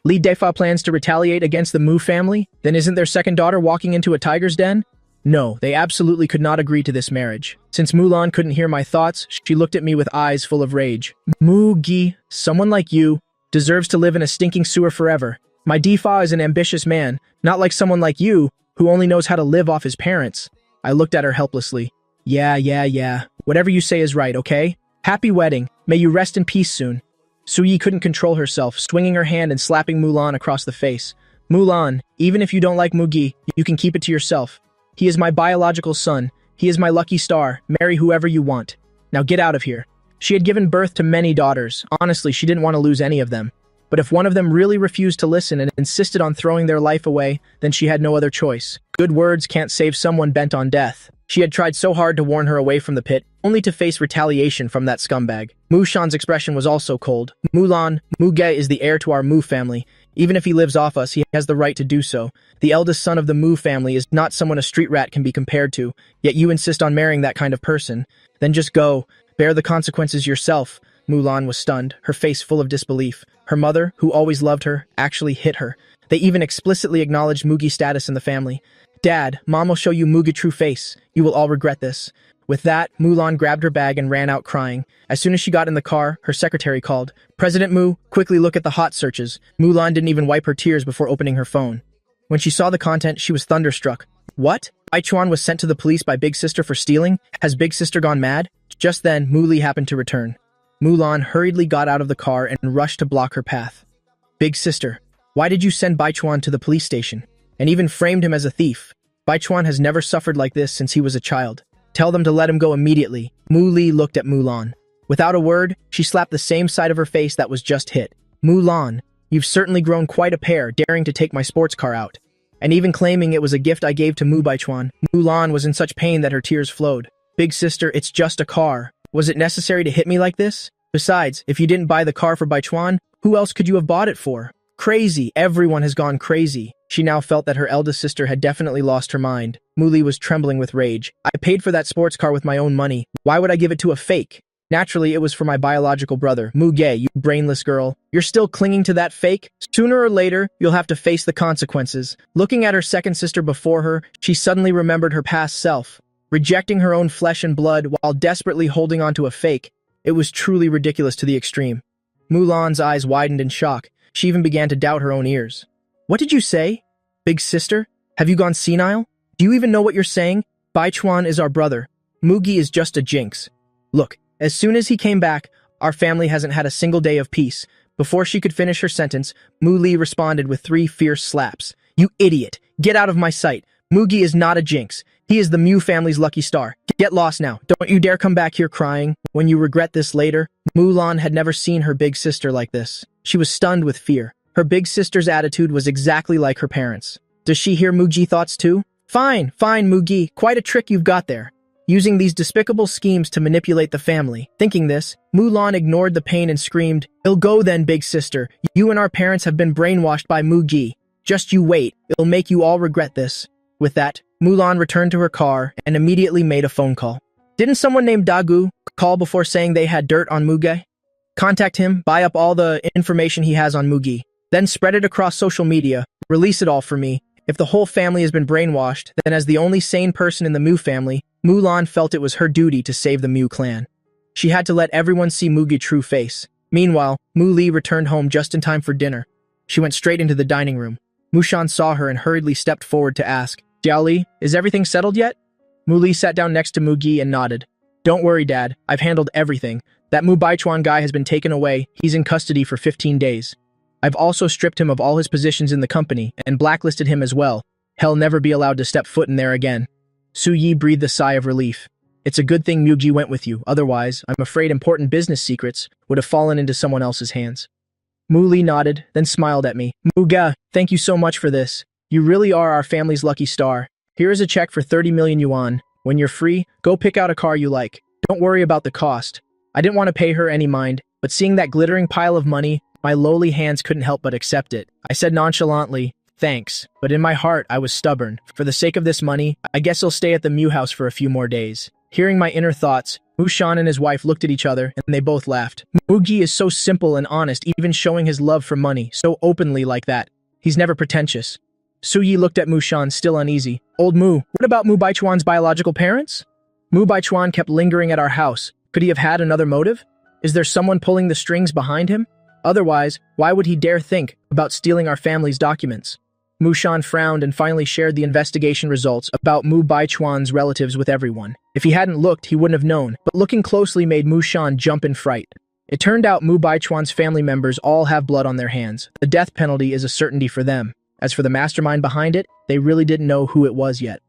Li Defa plans to retaliate against the Mu family? Then isn't their second daughter walking into a tiger's den? No, they absolutely could not agree to this marriage. Since Mulan couldn't hear my thoughts, she looked at me with eyes full of rage. Mu-gi, someone like you, deserves to live in a stinking sewer forever. My Difa is an ambitious man, not like someone like you, who only knows how to live off his parents. I looked at her helplessly. Yeah. Whatever you say is right, okay? Happy wedding. May you rest in peace soon. Su Yi couldn't control herself, swinging her hand and slapping Mulan across the face. Mulan, even if you don't like Mugi, you can keep it to yourself. He is my biological son. He is my lucky star. Marry whoever you want. Now get out of here. She had given birth to many daughters. Honestly, she didn't want to lose any of them. But if one of them really refused to listen and insisted on throwing their life away, then she had no other choice. Good words can't save someone bent on death. She had tried so hard to warn her away from the pit, only to face retaliation from that scumbag. Mushan's expression was also cold. Mulan, Muge is the heir to our Mu family. Even if he lives off us, he has the right to do so. The eldest son of the Mu family is not someone a street rat can be compared to, yet you insist on marrying that kind of person. Then just go. Bear the consequences yourself. Mulan was stunned, her face full of disbelief. Her mother, who always loved her, actually hit her. They even explicitly acknowledged Mugi's status in the family. Dad, Mom will show you Mugi's true face. You will all regret this. With that, Mulan grabbed her bag and ran out crying. As soon as she got in the car, her secretary called. President Mu, quickly look at the hot searches. Mulan didn't even wipe her tears before opening her phone. When she saw the content, she was thunderstruck. What? Bai Chuan was sent to the police by Big Sister for stealing? Has Big Sister gone mad? Just then, Mu Li happened to return. Mulan hurriedly got out of the car and rushed to block her path. Big Sister, why did you send Bai Chuan to the police station? And even framed him as a thief? Bai Chuan has never suffered like this since he was a child. Tell them to let him go immediately. Mu Li looked at Mulan. Without a word, she slapped the same side of her face that was just hit. Mulan, you've certainly grown quite a pair, daring to take my sports car out. And even claiming it was a gift I gave to Mu Bai Chuan. Mulan was in such pain that her tears flowed. Big Sister, it's just a car. Was it necessary to hit me like this? Besides, if you didn't buy the car for Bai Chuan, who else could you have bought it for? Crazy. Everyone has gone crazy. She now felt that her eldest sister had definitely lost her mind. Mu Li was trembling with rage. I paid for that sports car with my own money. Why would I give it to a fake? Naturally, it was for my biological brother, Mu Ge, you brainless girl. You're still clinging to that fake? Sooner or later, you'll have to face the consequences. Looking at her second sister before her, she suddenly remembered her past self. Rejecting her own flesh and blood while desperately holding on to a fake. It was truly ridiculous to the extreme. Mulan's eyes widened in shock. She even began to doubt her own ears. What did you say? Big Sister? Have you gone senile? Do you even know what you're saying? Bai Chuan is our brother. Mugi is just a jinx. Look, as soon as he came back, our family hasn't had a single day of peace. Before she could finish her sentence, Mu Li responded with 3 fierce slaps. You idiot! Get out of my sight! Mugi is not a jinx. He is the Mu family's lucky star. Get lost now. Don't you dare come back here crying. When you regret this later. Mulan had never seen her big sister like this. She was stunned with fear. Her big sister's attitude was exactly like her parents. Does she hear Mugi thoughts too? Fine, Mugi. Quite a trick you've got there. Using these despicable schemes to manipulate the family. Thinking this, Mulan ignored the pain and screamed, It'll go then, big sister. You and our parents have been brainwashed by Mugi. Just you wait. It'll make you all regret this. With that, Mulan returned to her car and immediately made a phone call. Didn't someone named Dagu call before saying they had dirt on Mugi? Contact him, buy up all the information he has on Mugi. Then spread it across social media. Release it all for me. If the whole family has been brainwashed, then as the only sane person in the Mu family, Mulan felt it was her duty to save the Mu clan. She had to let everyone see Mugi's true face. Meanwhile, Mu Li returned home just in time for dinner. She went straight into the dining room. Mushan saw her and hurriedly stepped forward to ask, "Jiao Li, is everything settled yet?" Mu Li sat down next to Mugi and nodded. "Don't worry, Dad. I've handled everything. That Mu Baichuan guy has been taken away. He's in custody for 15 days. I've also stripped him of all his positions in the company and blacklisted him as well. He'll never be allowed to step foot in there again." Su Yi breathed a sigh of relief. "It's a good thing Mugi went with you. Otherwise, I'm afraid important business secrets would have fallen into someone else's hands." Mu Li nodded, then smiled at me. "Muga, thank you so much for this. You really are our family's lucky star. Here is a check for 30 million yuan. When you're free, go pick out a car you like. Don't worry about the cost." I didn't want to pay her any mind, but seeing that glittering pile of money, my lowly hands couldn't help but accept it. I said nonchalantly, "Thanks," but in my heart, I was stubborn. For the sake of this money, I guess I'll stay at the Mu house for a few more days. Hearing my inner thoughts, Mushan and his wife looked at each other, and they both laughed. Mugi is so simple and honest, even showing his love for money so openly like that. He's never pretentious. Su Yi looked at Mushan, still uneasy. "Old Mu, what about Mu Baichuan's biological parents?" Mu Baichuan kept lingering at our house. Could he have had another motive? Is there someone pulling the strings behind him? Otherwise, why would he dare think about stealing our family's documents? Mushan frowned and finally shared the investigation results about Mu Baichuan's relatives with everyone. If he hadn't looked, he wouldn't have known, but looking closely made Mushan jump in fright. It turned out Mu Baichuan's family members all have blood on their hands. The death penalty is a certainty for them. As for the mastermind behind it, they really didn't know who it was yet.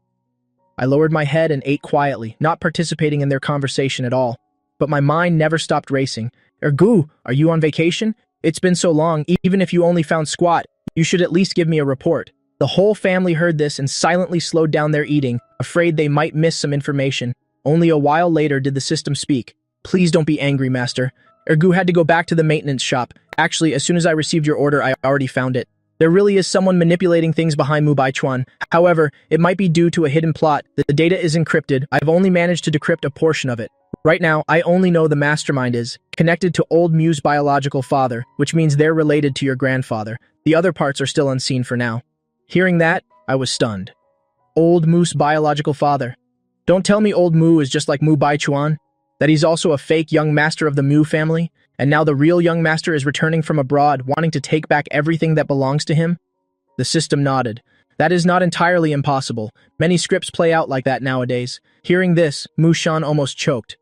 I lowered my head and ate quietly, not participating in their conversation at all. But my mind never stopped racing. "Ergu, are you on vacation? It's been so long, even if you only found squat, you should at least give me a report." The whole family heard this and silently slowed down their eating, afraid they might miss some information. Only a while later did the system speak. "Please don't be angry, Master. Ergu had to go back to the maintenance shop. Actually, as soon as I received your order, I already found it. There really is someone manipulating things behind Mu Baichuan. However, it might be due to a hidden plot. The data is encrypted. I've only managed to decrypt a portion of it. Right now, I only know the mastermind is connected to old Mu's biological father, which means they're related to your grandfather. The other parts are still unseen for now." Hearing that, I was stunned. Old Mu's biological father. Don't tell me old Mu is just like Mu Baichuan, that he's also a fake young master of the Mu family, and now the real young master is returning from abroad, wanting to take back everything that belongs to him? The system nodded. That is not entirely impossible. Many scripts play out like that nowadays. Hearing this, Mushan almost choked.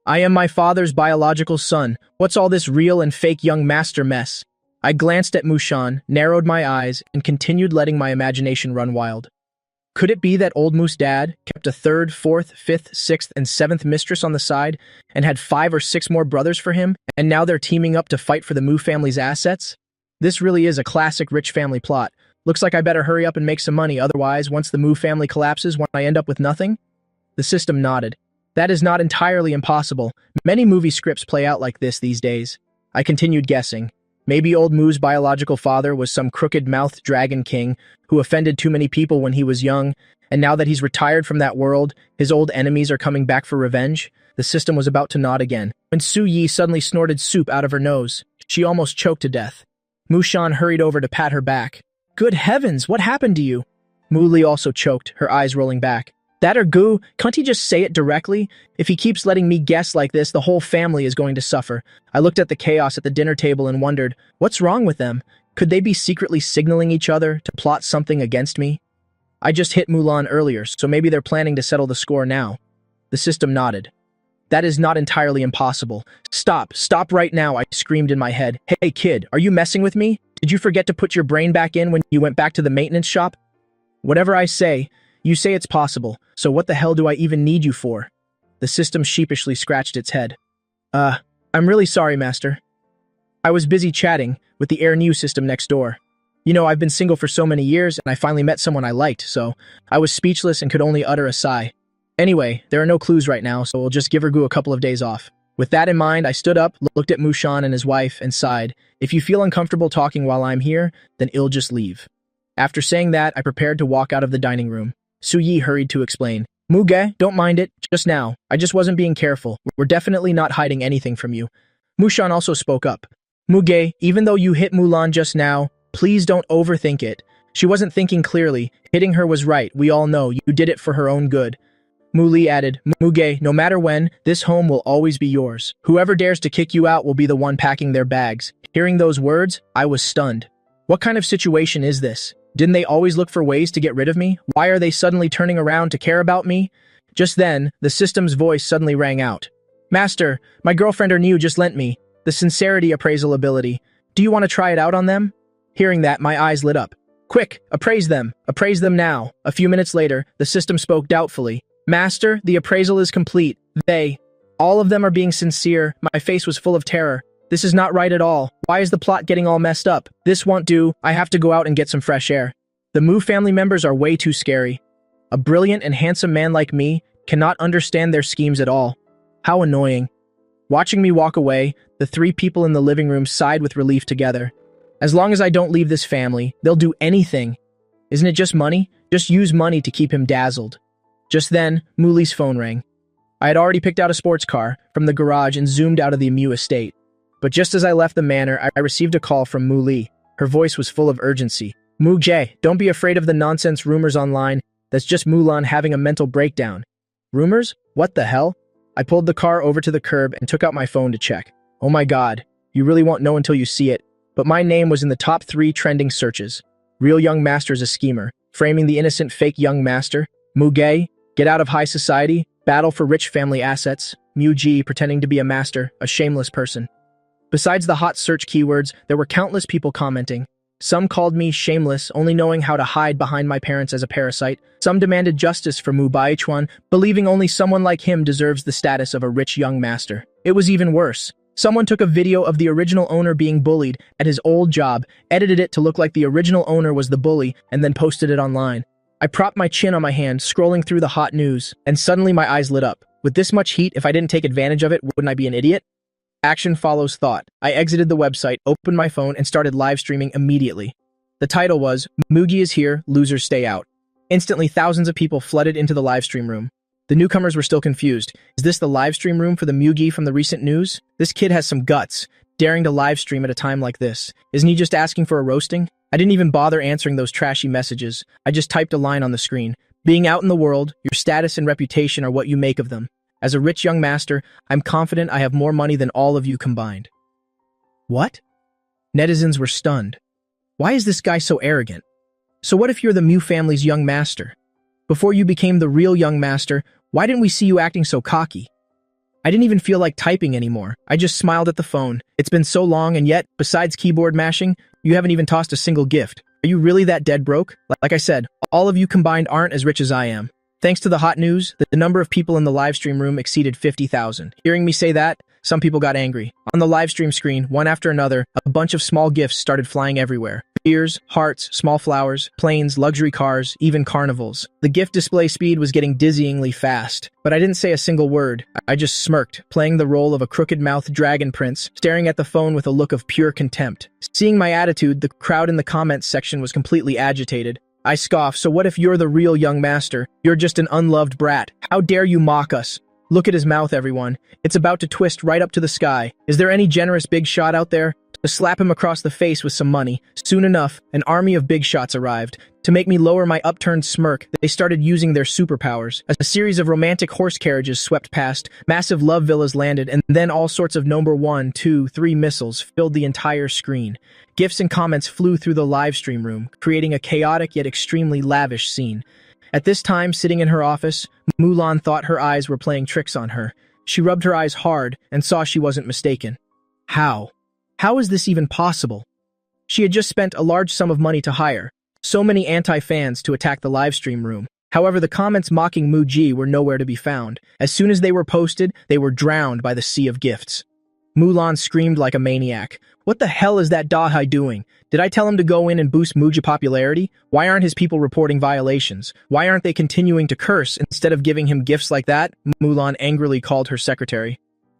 "I am my father's biological son. What's all this real and fake young master mess?" I glanced at Mushan, narrowed my eyes, and continued letting my imagination run wild. Could it be that old Mu's dad kept a third, fourth, fifth, sixth, and seventh mistress on the side and had 5 or 6 more brothers for him, and now they're teaming up to fight for the Mu family's assets? This really is a classic rich family plot. Looks like I better hurry up and make some money, otherwise, once the Mu family collapses, won't I end up with nothing? The system nodded. That is not entirely impossible. Many movie scripts play out like this these days. I continued guessing. Maybe old Mu's biological father was some crooked-mouthed dragon king who offended too many people when he was young, and now that he's retired from that world, his old enemies are coming back for revenge? The system was about to nod again, when Su Yi suddenly snorted soup out of her nose. She almost choked to death. Mushan hurried over to pat her back. "Good heavens, what happened to you?" Mu Li also choked, her eyes rolling back. "That Ergu, can't he just say it directly? If he keeps letting me guess like this, the whole family is going to suffer." I looked at the chaos at the dinner table and wondered, what's wrong with them? Could they be secretly signaling each other to plot something against me? I just hit Mulan earlier, so maybe they're planning to settle the score now. The system nodded. "That is not entirely impossible. Stop right now," I screamed in my head. "Hey kid, are you messing with me? Did you forget to put your brain back in when you went back to the maintenance shop? Whatever I say, you say it's possible, so what the hell do I even need you for?" The system sheepishly scratched its head. I'm really sorry, Master. I was busy chatting with the Air New system next door. You know, I've been single for so many years, and I finally met someone I liked, so I was speechless and could only utter a sigh. Anyway, there are no clues right now, so we'll just give Ergu a couple of days off. With that in mind, I stood up, looked at Mushan and his wife, and sighed. If you feel uncomfortable talking while I'm here, then I'll just leave. After saying that, I prepared to walk out of the dining room. Su Yi hurried to explain. Muge, don't mind it, just now. I just wasn't being careful. We're definitely not hiding anything from you. Mushan also spoke up. Muge, even though you hit Mulan just now, please don't overthink it. She wasn't thinking clearly. Hitting her was right, we all know. You did it for her own good. Li added, Muge, no matter when, this home will always be yours. Whoever dares to kick you out will be the one packing their bags. Hearing those words, I was stunned. What kind of situation is this? Didn't they always look for ways to get rid of me? Why are they suddenly turning around to care about me? Just then, the system's voice suddenly rang out. Master, my girlfriend or new just lent me the sincerity appraisal ability. Do you want to try it out on them? Hearing that, my eyes lit up. Quick, appraise them now. A few minutes later, the system spoke doubtfully. Master, the appraisal is complete. All of them are being sincere. My face was full of terror. This is not right at all. Why is the plot getting all messed up? This won't do. I have to go out and get some fresh air. The Mu family members are way too scary. A brilliant and handsome man like me cannot understand their schemes at all. How annoying. Watching me walk away, the three people in the living room sighed with relief together. As long as I don't leave this family, they'll do anything. Isn't it just money? Just use money to keep him dazzled. Just then, Muli's phone rang. I had already picked out a sports car from the garage and zoomed out of the Mu estate. But just as I left the manor, I received a call from Li. Her voice was full of urgency. Muge, don't be afraid of the nonsense rumors online. That's just Mulan having a mental breakdown. Rumors? What the hell? I pulled the car over to the curb and took out my phone to check. Oh my god, you really won't know until you see it. But my name was in the top 3 trending searches. Real young master is a schemer. Framing the innocent fake young master. Muge, get out of high society. Battle for rich family assets. Muji, pretending to be a master, a shameless person. Besides the hot search keywords, there were countless people commenting. Some called me shameless, only knowing how to hide behind my parents as a parasite. Some demanded justice for Mu Baichuan, believing only someone like him deserves the status of a rich young master. It was even worse. Someone took a video of the original owner being bullied at his old job, edited it to look like the original owner was the bully, and then posted it online. I propped my chin on my hand, scrolling through the hot news, and suddenly my eyes lit up. With this much heat, if I didn't take advantage of it, wouldn't I be an idiot? Action follows thought. I exited the website, opened my phone, and started live streaming immediately. The title was, Mugi is here, losers stay out. Instantly, thousands of people flooded into the live stream room. The newcomers were still confused. Is this the live stream room for the Mugi from the recent news? This kid has some guts, daring to live stream at a time like this. Isn't he just asking for a roasting? I didn't even bother answering those trashy messages. I just typed a line on the screen. Being out in the world, your status and reputation are what you make of them. As a rich young master, I'm confident I have more money than all of you combined. What? Netizens were stunned. Why is this guy so arrogant? So what if you're the Mu family's young master? Before you became the real young master, why didn't we see you acting so cocky? I didn't even feel like typing anymore. I just smiled at the phone. It's been so long, and yet, besides keyboard mashing, you haven't even tossed a single gift. Are you really that dead broke? Like I said, all of you combined aren't as rich as I am. Thanks to the hot news, the number of people in the live stream room exceeded 50,000. Hearing me say that, some people got angry. On the live stream screen, one after another, a bunch of small gifts started flying everywhere. Beers, hearts, small flowers, planes, luxury cars, even carnivals. The gift display speed was getting dizzyingly fast, but I didn't say a single word. I just smirked, playing the role of a crooked-mouthed dragon prince, staring at the phone with a look of pure contempt. Seeing my attitude, the crowd in the comments section was completely agitated. I scoffed, so what if you're the real young master? You're just an unloved brat. How dare you mock us? Look at his mouth, everyone. It's about to twist right up to the sky. Is there any generous big shot out there? To slap him across the face with some money. Soon enough, an army of big shots arrived. To make me lower my upturned smirk, they started using their superpowers. A series of romantic horse carriages swept past, massive love villas landed, and then all sorts of number 1, 2, 3 missiles filled the entire screen. Gifts and comments flew through the live stream room, creating a chaotic yet extremely lavish scene. At this time, sitting in her office, Mulan thought her eyes were playing tricks on her. She rubbed her eyes hard and saw she wasn't mistaken. How? How is this even possible? She had just spent a large sum of money to hire so many anti-fans to attack the live stream room. However, the comments mocking Muji were nowhere to be found. As soon as they were posted, they were drowned by the sea of gifts. Mulan screamed like a maniac. What the hell is that Dahai doing? Did I tell him to go in and boost Muji popularity? Why aren't his people reporting violations? Why aren't they continuing to curse instead of giving him gifts like that? Mulan angrily called her secretary.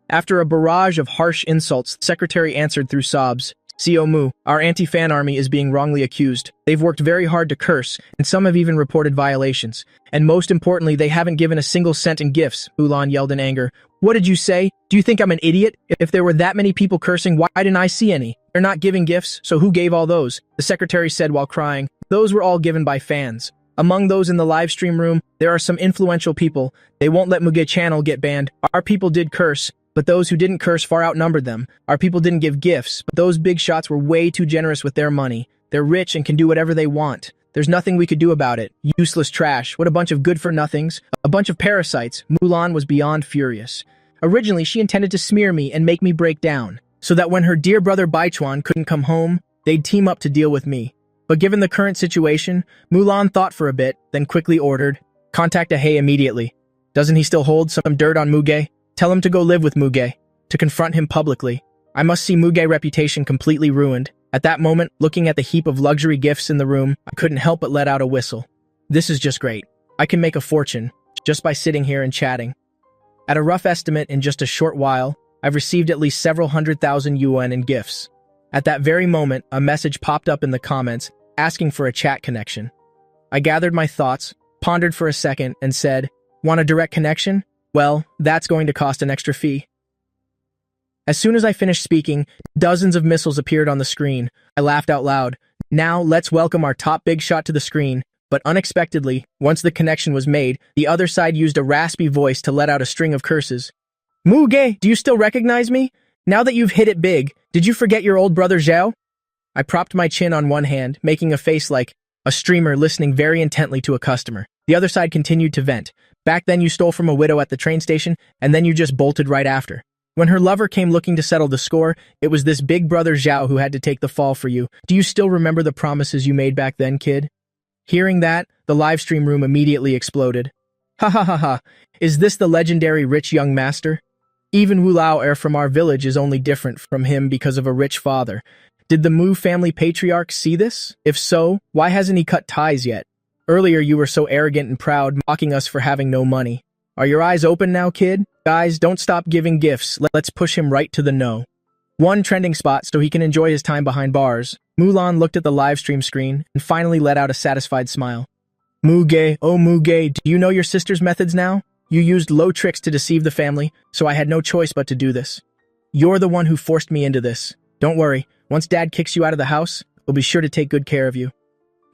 After a barrage of harsh insults, the secretary answered through sobs. CO Mu, our anti-fan army is being wrongly accused. They've worked very hard to curse, and some have even reported violations. And most importantly, they haven't given a single cent in gifts, Mulan yelled in anger. What did you say? Do you think I'm an idiot? If there were that many people cursing, why didn't I see any? They're not giving gifts, so who gave all those? The secretary said while crying. Those were all given by fans. Among those in the live stream room, there are some influential people. They won't let Muge channel get banned. Our people did curse, but those who didn't curse far outnumbered them. Our people didn't give gifts, but those big shots were way too generous with their money. They're rich and can do whatever they want. There's nothing we could do about it. Useless trash. What a bunch of good-for-nothings. A bunch of parasites. Mulan was beyond furious. Originally, she intended to smear me and make me break down, so that when her dear brother Baichuan couldn't come home, they'd team up to deal with me. But given the current situation, Mulan thought for a bit, then quickly ordered, "Contact Ahei immediately. Doesn't he still hold some dirt on Muge? Tell him to go live with Muge, to confront him publicly. I must see Muge's reputation completely ruined." At that moment, looking at the heap of luxury gifts in the room, I couldn't help but let out a whistle. This is just great. I can make a fortune, just by sitting here and chatting. At a rough estimate, in just a short while, I've received at least several 100,000 yuan in gifts. At that very moment, a message popped up in the comments, asking for a chat connection. I gathered my thoughts, pondered for a second, and said, "Want a direct connection? Well, that's going to cost an extra fee." As soon as I finished speaking, dozens of missiles appeared on the screen. I laughed out loud. Now, let's welcome our top big shot to the screen. But unexpectedly, once the connection was made, the other side used a raspy voice to let out a string of curses. "Muge, do you still recognize me? Now that you've hit it big, did you forget your old brother Zhao?" I propped my chin on one hand, making a face like a streamer listening very intently to a customer. The other side continued to vent. "Back then you stole from a widow at the train station, and then you just bolted right after. When her lover came looking to settle the score, it was this big brother Zhao who had to take the fall for you. Do you still remember the promises you made back then, kid?" Hearing that, the live stream room immediately exploded. "Ha ha ha ha, is this the legendary rich young master? Even Wu Lao heir from our village is only different from him because of a rich father. Did the Mu family patriarch see this? If so, why hasn't he cut ties yet? Earlier you were so arrogant and proud, mocking us for having no money. Are your eyes open now, kid? Guys, don't stop giving gifts. Let's push him right to the no. One trending spot so he can enjoy his time behind bars." Mulan looked at the live stream screen and finally let out a satisfied smile. "Muge, oh Muge, do you know your sister's methods now? You used low tricks to deceive the family, so I had no choice but to do this. You're the one who forced me into this. Don't worry, once Dad kicks you out of the house, we'll be sure to take good care of you."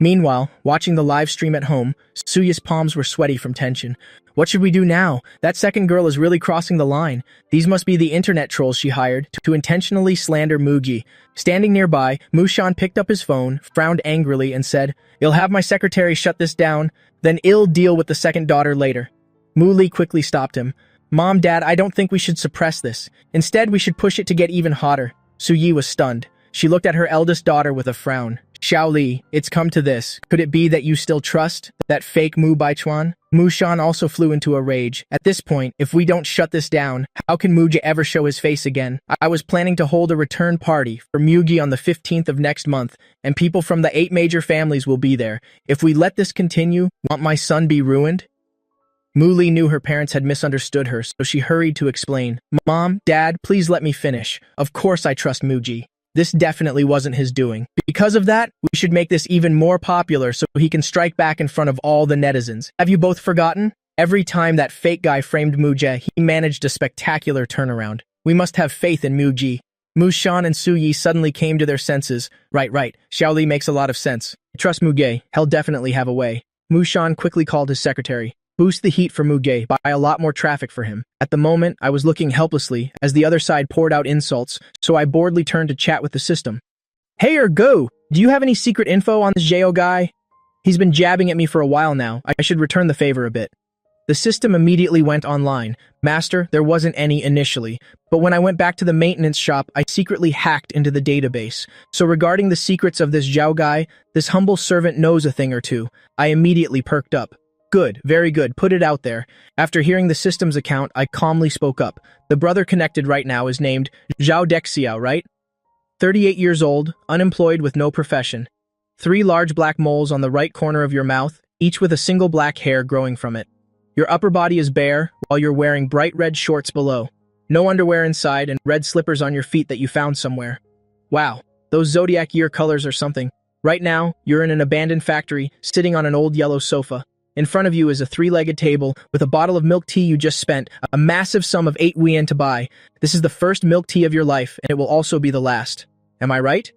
Meanwhile, watching the live stream at home, Suya's palms were sweaty from tension. What should we do now? That second girl is really crossing the line. These must be the internet trolls she hired to intentionally slander Mugi. Standing nearby, Mushan picked up his phone, frowned angrily, and said, "You'll have my secretary shut this down, then I'll deal with the second daughter later." Muli quickly stopped him. "Mom, Dad, I don't think we should suppress this. Instead, we should push it to get even hotter." Suyi was stunned. She looked at her eldest daughter with a frown. "Xiaoli, it's come to this. Could it be that you still trust that fake Mu Baichuan?" Mushan also flew into a rage. "At this point, if we don't shut this down, how can Muji ever show his face again? I was planning to hold a return party for Mugi on the 15th of next month, and people from the 8 major families will be there. If we let this continue, won't my son be ruined?" Muli knew her parents had misunderstood her, so she hurried to explain. "Mom, Dad, please let me finish. Of course I trust Muji. This definitely wasn't his doing. Because of that, we should make this even more popular so he can strike back in front of all the netizens. Have you both forgotten? Every time that fake guy framed Muji, he managed a spectacular turnaround. We must have faith in Muji." Mushan and Suyi suddenly came to their senses. Right. Xiaoli makes a lot of sense. Trust Muge, he'll definitely have a way. Mushan quickly called his secretary. "Boost the heat for Muge, buy a lot more traffic for him." At the moment, I was looking helplessly as the other side poured out insults, so I boredly turned to chat with the system. "Hey Go, do you have any secret info on this Zhao guy? He's been jabbing at me for a while now. I should return the favor a bit." The system immediately went online. "Master, there wasn't any initially, but when I went back to the maintenance shop, I secretly hacked into the database. So regarding the secrets of this Zhao guy, this humble servant knows a thing or two." I immediately perked up. "Good, very good, put it out there." After hearing the system's account, I calmly spoke up. "The brother connected right now is named Zhao Dexiao, right? 38 years old, unemployed with no profession. 3 large black moles on the right corner of your mouth, each with a single black hair growing from it. Your upper body is bare, while you're wearing bright red shorts below. No underwear inside and red slippers on your feet that you found somewhere. Wow, those zodiac year colors are something. Right now, you're in an abandoned factory, sitting on an old yellow sofa. In front of you is a 3-legged table with a bottle of milk tea you just spent a massive sum of 8 yuan to buy. This is the first milk tea of your life, and it will also be the last. Am I right?"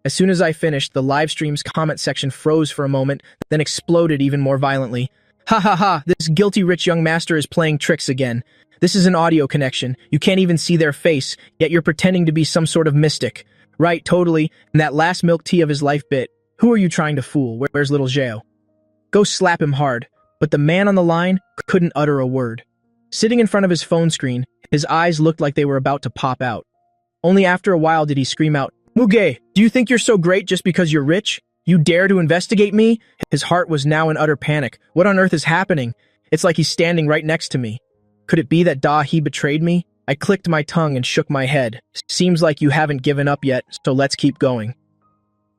As soon as I finished, the live stream's comment section froze for a moment, then exploded even more violently. Ha ha ha, this guilty rich young master is playing tricks again. This is an audio connection. You can't even see their face, yet you're pretending to be some sort of mystic. Right, totally, and that last milk tea of his life bit. Who are you trying to fool? Where's little Zhao? Go slap him hard. But the man on the line couldn't utter a word. Sitting in front of his phone screen, his eyes looked like they were about to pop out. Only after a while did he scream out, "Muge, do you think you're so great just because you're rich? You dare to investigate me?" His heart was now in utter panic. What on earth is happening? It's like he's standing right next to me. Could it be that he betrayed me? I clicked my tongue and shook my head. Seems like you haven't given up yet, so let's keep going.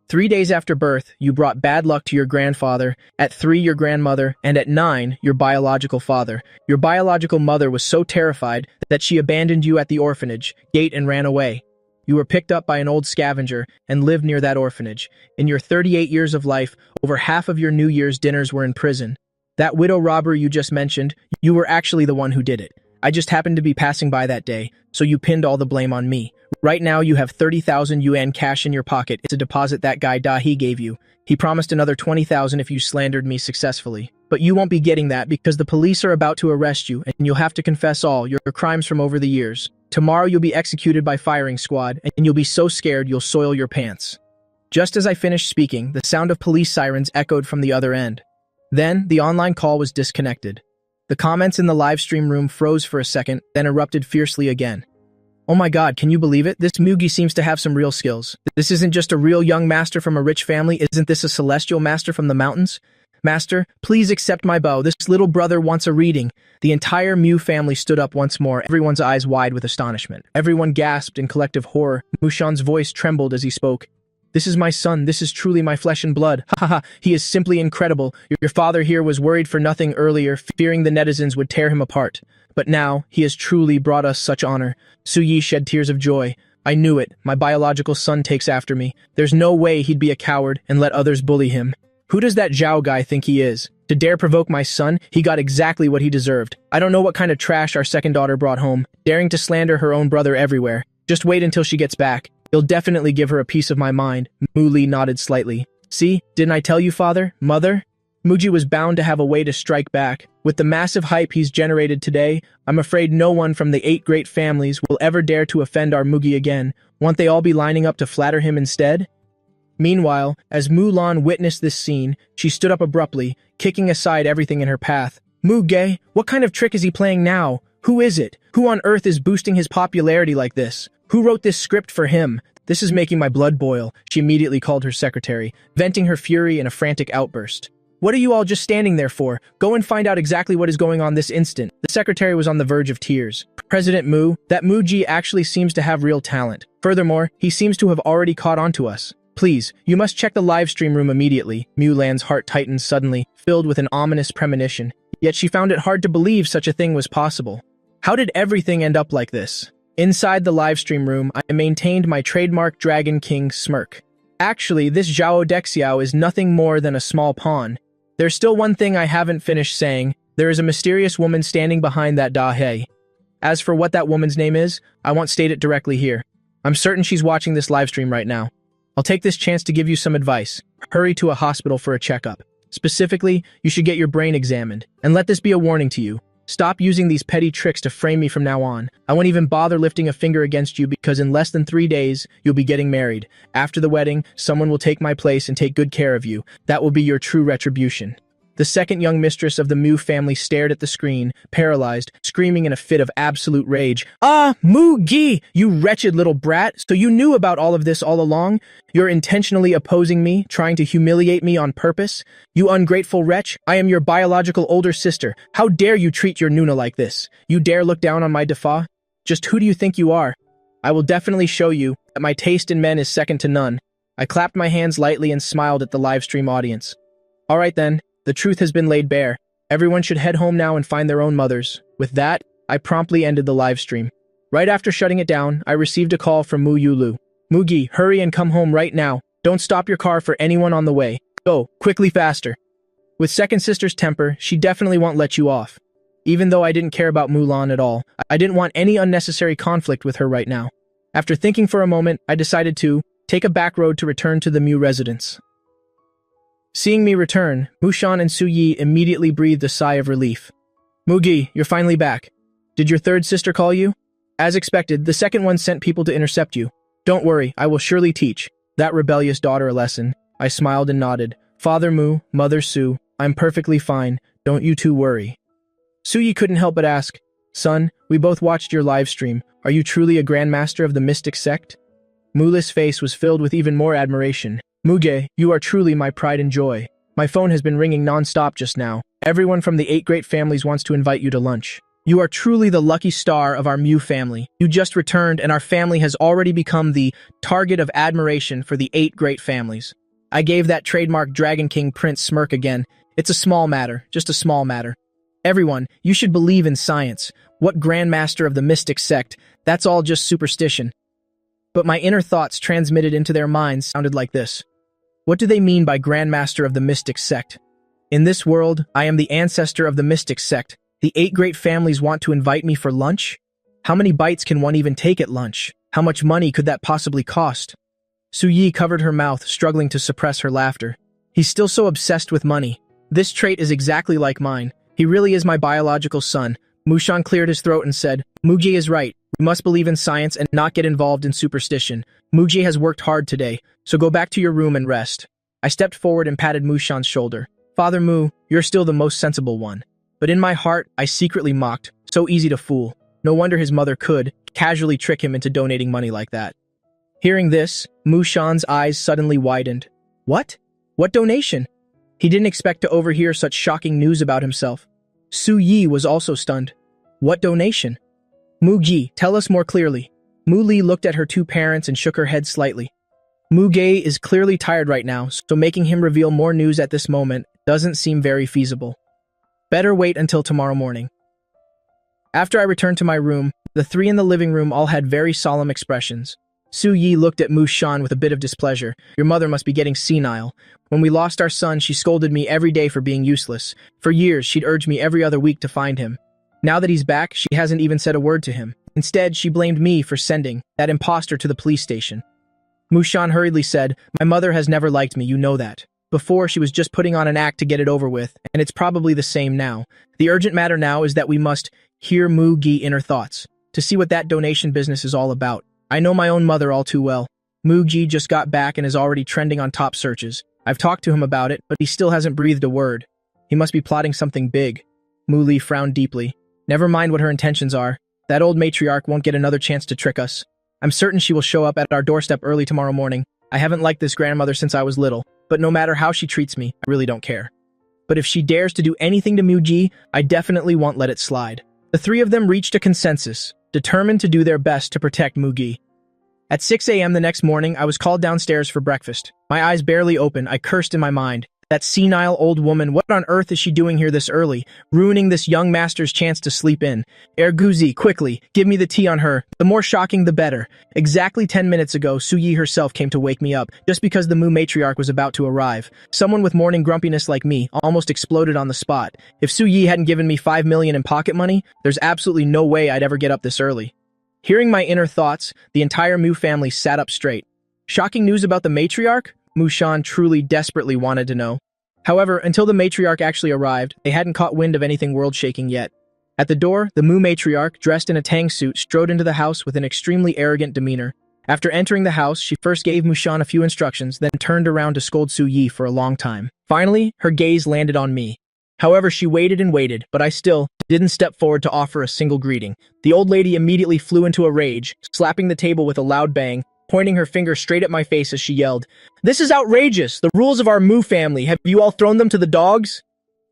3 days after birth, you brought bad luck to your grandfather, at 3 your grandmother, and at 9 your biological father. Your biological mother was so terrified that she abandoned you at the orphanage gate and ran away. You were picked up by an old scavenger and lived near that orphanage. In your 38 years of life, over half of your New Year's dinners were in prison. That widow robbery you just mentioned, you were actually the one who did it. I just happened to be passing by that day, so you pinned all the blame on me. Right now you have 30,000 yuan cash in your pocket. It's a deposit that guy he gave you. He promised another 20,000 if you slandered me successfully. But you won't be getting that because the police are about to arrest you and you'll have to confess all your crimes from over the years. Tomorrow you'll be executed by firing squad and you'll be so scared you'll soil your pants. Just as I finished speaking, the sound of police sirens echoed from the other end. Then the online call was disconnected. The comments in the live stream room froze for a second, then erupted fiercely again. Oh my god, can you believe it? This Mugi seems to have some real skills. This isn't just a real young master from a rich family, isn't this a celestial master from the mountains? Master, please accept my bow. This little brother wants a reading. The entire Mu family stood up once more, everyone's eyes wide with astonishment. Everyone gasped in collective horror. Mushan's voice trembled as he spoke. This is my son. This is truly my flesh and blood. Ha ha ha. He is simply incredible. Your father here was worried for nothing earlier, fearing the netizens would tear him apart. But now, he has truly brought us such honor. Su Yi shed tears of joy. I knew it. My biological son takes after me. There's no way he'd be a coward and let others bully him. Who does that Zhao guy think he is? To dare provoke my son, he got exactly what he deserved. I don't know what kind of trash our second daughter brought home, daring to slander her own brother everywhere. Just wait until she gets back. You'll definitely give her a piece of my mind. Mu Li nodded slightly. See, didn't I tell you, father? Mother? Muji was bound to have a way to strike back. With the massive hype he's generated today, I'm afraid no one from the 8 great families will ever dare to offend our Mugi again. Won't they all be lining up to flatter him instead? Meanwhile, as Mulan witnessed this scene, she stood up abruptly, kicking aside everything in her path. Muge, what kind of trick is he playing now? Who is it? Who on earth is boosting his popularity like this? Who wrote this script for him? This is making my blood boil, she immediately called her secretary, venting her fury in a frantic outburst. What are you all just standing there for? Go and find out exactly what is going on this instant. The secretary was on the verge of tears. President Mu, that Muji actually seems to have real talent. Furthermore, he seems to have already caught on to us. Please, you must check the live stream room immediately. Mulan's heart tightened suddenly, filled with an ominous premonition. Yet she found it hard to believe such a thing was possible. How did everything end up like this? Inside the live stream room, I maintained my trademark Dragon King smirk. Actually, this Zhao Dexiao is nothing more than a small pawn. There's still one thing I haven't finished saying. There is a mysterious woman standing behind that He. As for what that woman's name is, I won't state it directly here. I'm certain she's watching this live stream right now. I'll take this chance to give you some advice. Hurry to a hospital for a checkup. Specifically, you should get your brain examined. And let this be a warning to you. Stop using these petty tricks to frame me from now on. I won't even bother lifting a finger against you because in less than 3 days, you'll be getting married. After the wedding, someone will take my place and take good care of you. That will be your true retribution. The second young mistress of the Mu family stared at the screen, paralyzed, screaming in a fit of absolute rage. Ah, Mu-gi, you wretched little brat! So you knew about all of this all along? You're intentionally opposing me, trying to humiliate me on purpose? You ungrateful wretch, I am your biological older sister. How dare you treat your Nuna like this? You dare look down on my Dafa? Just who do you think you are? I will definitely show you that my taste in men is second to none. I clapped my hands lightly and smiled at the live stream audience. All right then. The truth has been laid bare. Everyone should head home now and find their own mothers. With that, I promptly ended the live stream. Right after shutting it down, I received a call from Mu Yulu. Mugi, hurry and come home right now. Don't stop your car for anyone on the way. Go, quickly faster. With second sister's temper, she definitely won't let you off. Even though I didn't care about Mulan at all, I didn't want any unnecessary conflict with her right now. After thinking for a moment, I decided to Take a back road to return to the Mu residence. Seeing me return, Mushan and Su-yi immediately breathed a sigh of relief. Mugi, you're finally back. Did your third sister call you? As expected, the second one sent people to intercept you. Don't worry, I will surely teach that rebellious daughter a lesson. I smiled and nodded. Father Mu, Mother Su, I'm perfectly fine. Don't you two worry. Su-yi couldn't help but ask, Son, we both watched your live stream. Are you truly a grandmaster of the mystic sect? Mula's face was filled with even more admiration. Muge, you are truly my pride and joy. My phone has been ringing non-stop just now. Everyone from the 8 great families wants to invite you to lunch. You are truly the lucky star of our Mu family. You just returned and our family has already become the target of admiration for the 8 great families. I gave that trademark Dragon King Prince smirk again. It's a small matter, just a small matter. Everyone, you should believe in science. What grandmaster of the mystic sect? That's all just superstition. But my inner thoughts transmitted into their minds sounded like this. What do they mean by grandmaster of the mystic sect? In this world, I am the ancestor of the mystic sect. The 8 great families want to invite me for lunch? How many bites can one even take at lunch? How much money could that possibly cost? Su-yi covered her mouth, struggling to suppress her laughter. He's still so obsessed with money. This trait is exactly like mine. He really is my biological son. Mushan cleared his throat and said, Mugi is right. We must believe in science and not get involved in superstition. Mugi has worked hard today, so go back to your room and rest. I stepped forward and patted Mushan's shoulder. Father Mu, you're still the most sensible one. But in my heart, I secretly mocked. So easy to fool. No wonder his mother could casually trick him into donating money like that. Hearing this, Mushan's eyes suddenly widened. What? What donation? He didn't expect to overhear such shocking news about himself. Su-yi was also stunned. What donation? Mugi, tell us more clearly. Mu-li looked at her 2 parents and shook her head slightly. Muge is clearly tired right now, so making him reveal more news at this moment doesn't seem very feasible. Better wait until tomorrow morning. After I returned to my room, the 3 in the living room all had very solemn expressions. Su-yi looked at Mushan with a bit of displeasure. Your mother must be getting senile. When we lost our son, she scolded me every day for being useless. For years, she'd urged me every other week to find him. Now that he's back, she hasn't even said a word to him. Instead, she blamed me for sending that imposter to the police station. Mushan hurriedly said, My mother has never liked me, you know that. Before, she was just putting on an act to get it over with, and it's probably the same now. The urgent matter now is that we must hear Mugi inner thoughts, to see what that donation business is all about. I know my own mother all too well. Mugi just got back and is already trending on top searches. I've talked to him about it, but he still hasn't breathed a word. He must be plotting something big. Mu-li frowned deeply. Never mind what her intentions are. That old matriarch won't get another chance to trick us. I'm certain she will show up at our doorstep early tomorrow morning. I haven't liked this grandmother since I was little, but no matter how she treats me, I really don't care. But if she dares to do anything to Mugi, I definitely won't let it slide. The 3 of them reached a consensus, determined to do their best to protect Mugi. At 6 a.m. the next morning, I was called downstairs for breakfast. My eyes barely open, I cursed in my mind. That senile old woman, what on earth is she doing here this early, ruining this young master's chance to sleep in? Erguzi, quickly, give me the tea on her. The more shocking, the better. Exactly 10 minutes ago, Su-yi herself came to wake me up, just because the Mu matriarch was about to arrive. Someone with morning grumpiness like me almost exploded on the spot. If Su-yi hadn't given me 5 million in pocket money, there's absolutely no way I'd ever get up this early. Hearing my inner thoughts, the entire Mu family sat up straight. Shocking news about the matriarch? Mushan truly desperately wanted to know. However, until the matriarch actually arrived, they hadn't caught wind of anything world-shaking yet. At the door, the Mu matriarch, dressed in a tang suit, strode into the house with an extremely arrogant demeanor. After entering the house, she first gave Mushan a few instructions, then turned around to scold Su-yi for a long time. Finally, her gaze landed on me. However, she waited and waited, but I still didn't step forward to offer a single greeting. The old lady immediately flew into a rage, slapping the table with a loud bang, pointing her finger straight at my face as she yelled, "This is outrageous! The rules of our Mu family, have you all thrown them to the dogs?"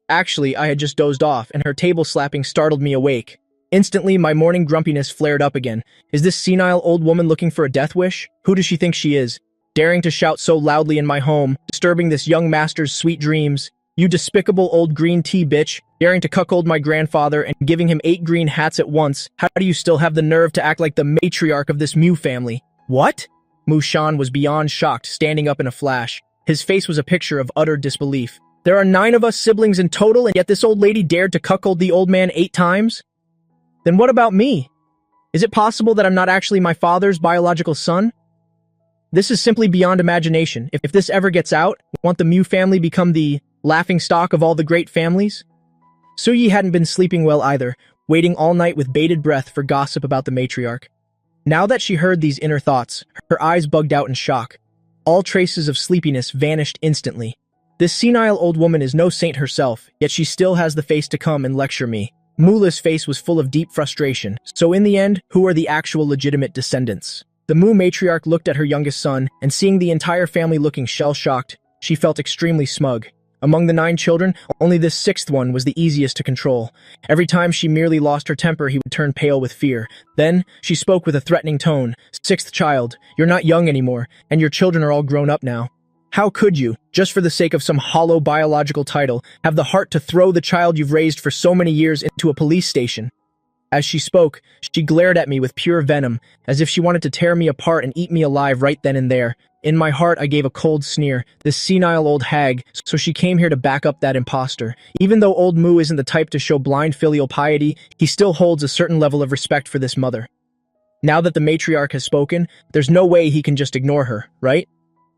Actually, I had just dozed off, and her table slapping startled me awake. Instantly, my morning grumpiness flared up again. Is this senile old woman looking for a death wish? Who does she think she is? Daring to shout so loudly in my home, disturbing this young master's sweet dreams. You despicable old green tea bitch, daring to cuckold my grandfather and giving him 8 green hats at once. How do you still have the nerve to act like the matriarch of this Mu family? What? Mushan was beyond shocked, standing up in a flash. His face was a picture of utter disbelief. There are 9 of us siblings in total, and yet this old lady dared to cuckold the old man 8 times? Then what about me? Is it possible that I'm not actually my father's biological son? This is simply beyond imagination. If this ever gets out, won't the Mew family become the laughing stock of all the great families? Suyi hadn't been sleeping well either, waiting all night with bated breath for gossip about the matriarch. Now that she heard these inner thoughts, her eyes bugged out in shock. All traces of sleepiness vanished instantly. This senile old woman is no saint herself, yet she still has the face to come and lecture me. Mula's face was full of deep frustration. So in the end, who are the actual legitimate descendants? The Mu matriarch looked at her youngest son, and seeing the entire family looking shell-shocked, she felt extremely smug. Among the 9 children, only this 6th one was the easiest to control. Every time she merely lost her temper, he would turn pale with fear. Then, she spoke with a threatening tone. 6th child, you're not young anymore, and your children are all grown up now. How could you, just for the sake of some hollow biological title, have the heart to throw the child you've raised for so many years into a police station? As she spoke, she glared at me with pure venom, as if she wanted to tear me apart and eat me alive right then and there. In my heart, I gave a cold sneer. This senile old hag, so she came here to back up that imposter. Even though old Mu isn't the type to show blind filial piety, he still holds a certain level of respect for this mother. Now that the matriarch has spoken, there's no way he can just ignore her, right?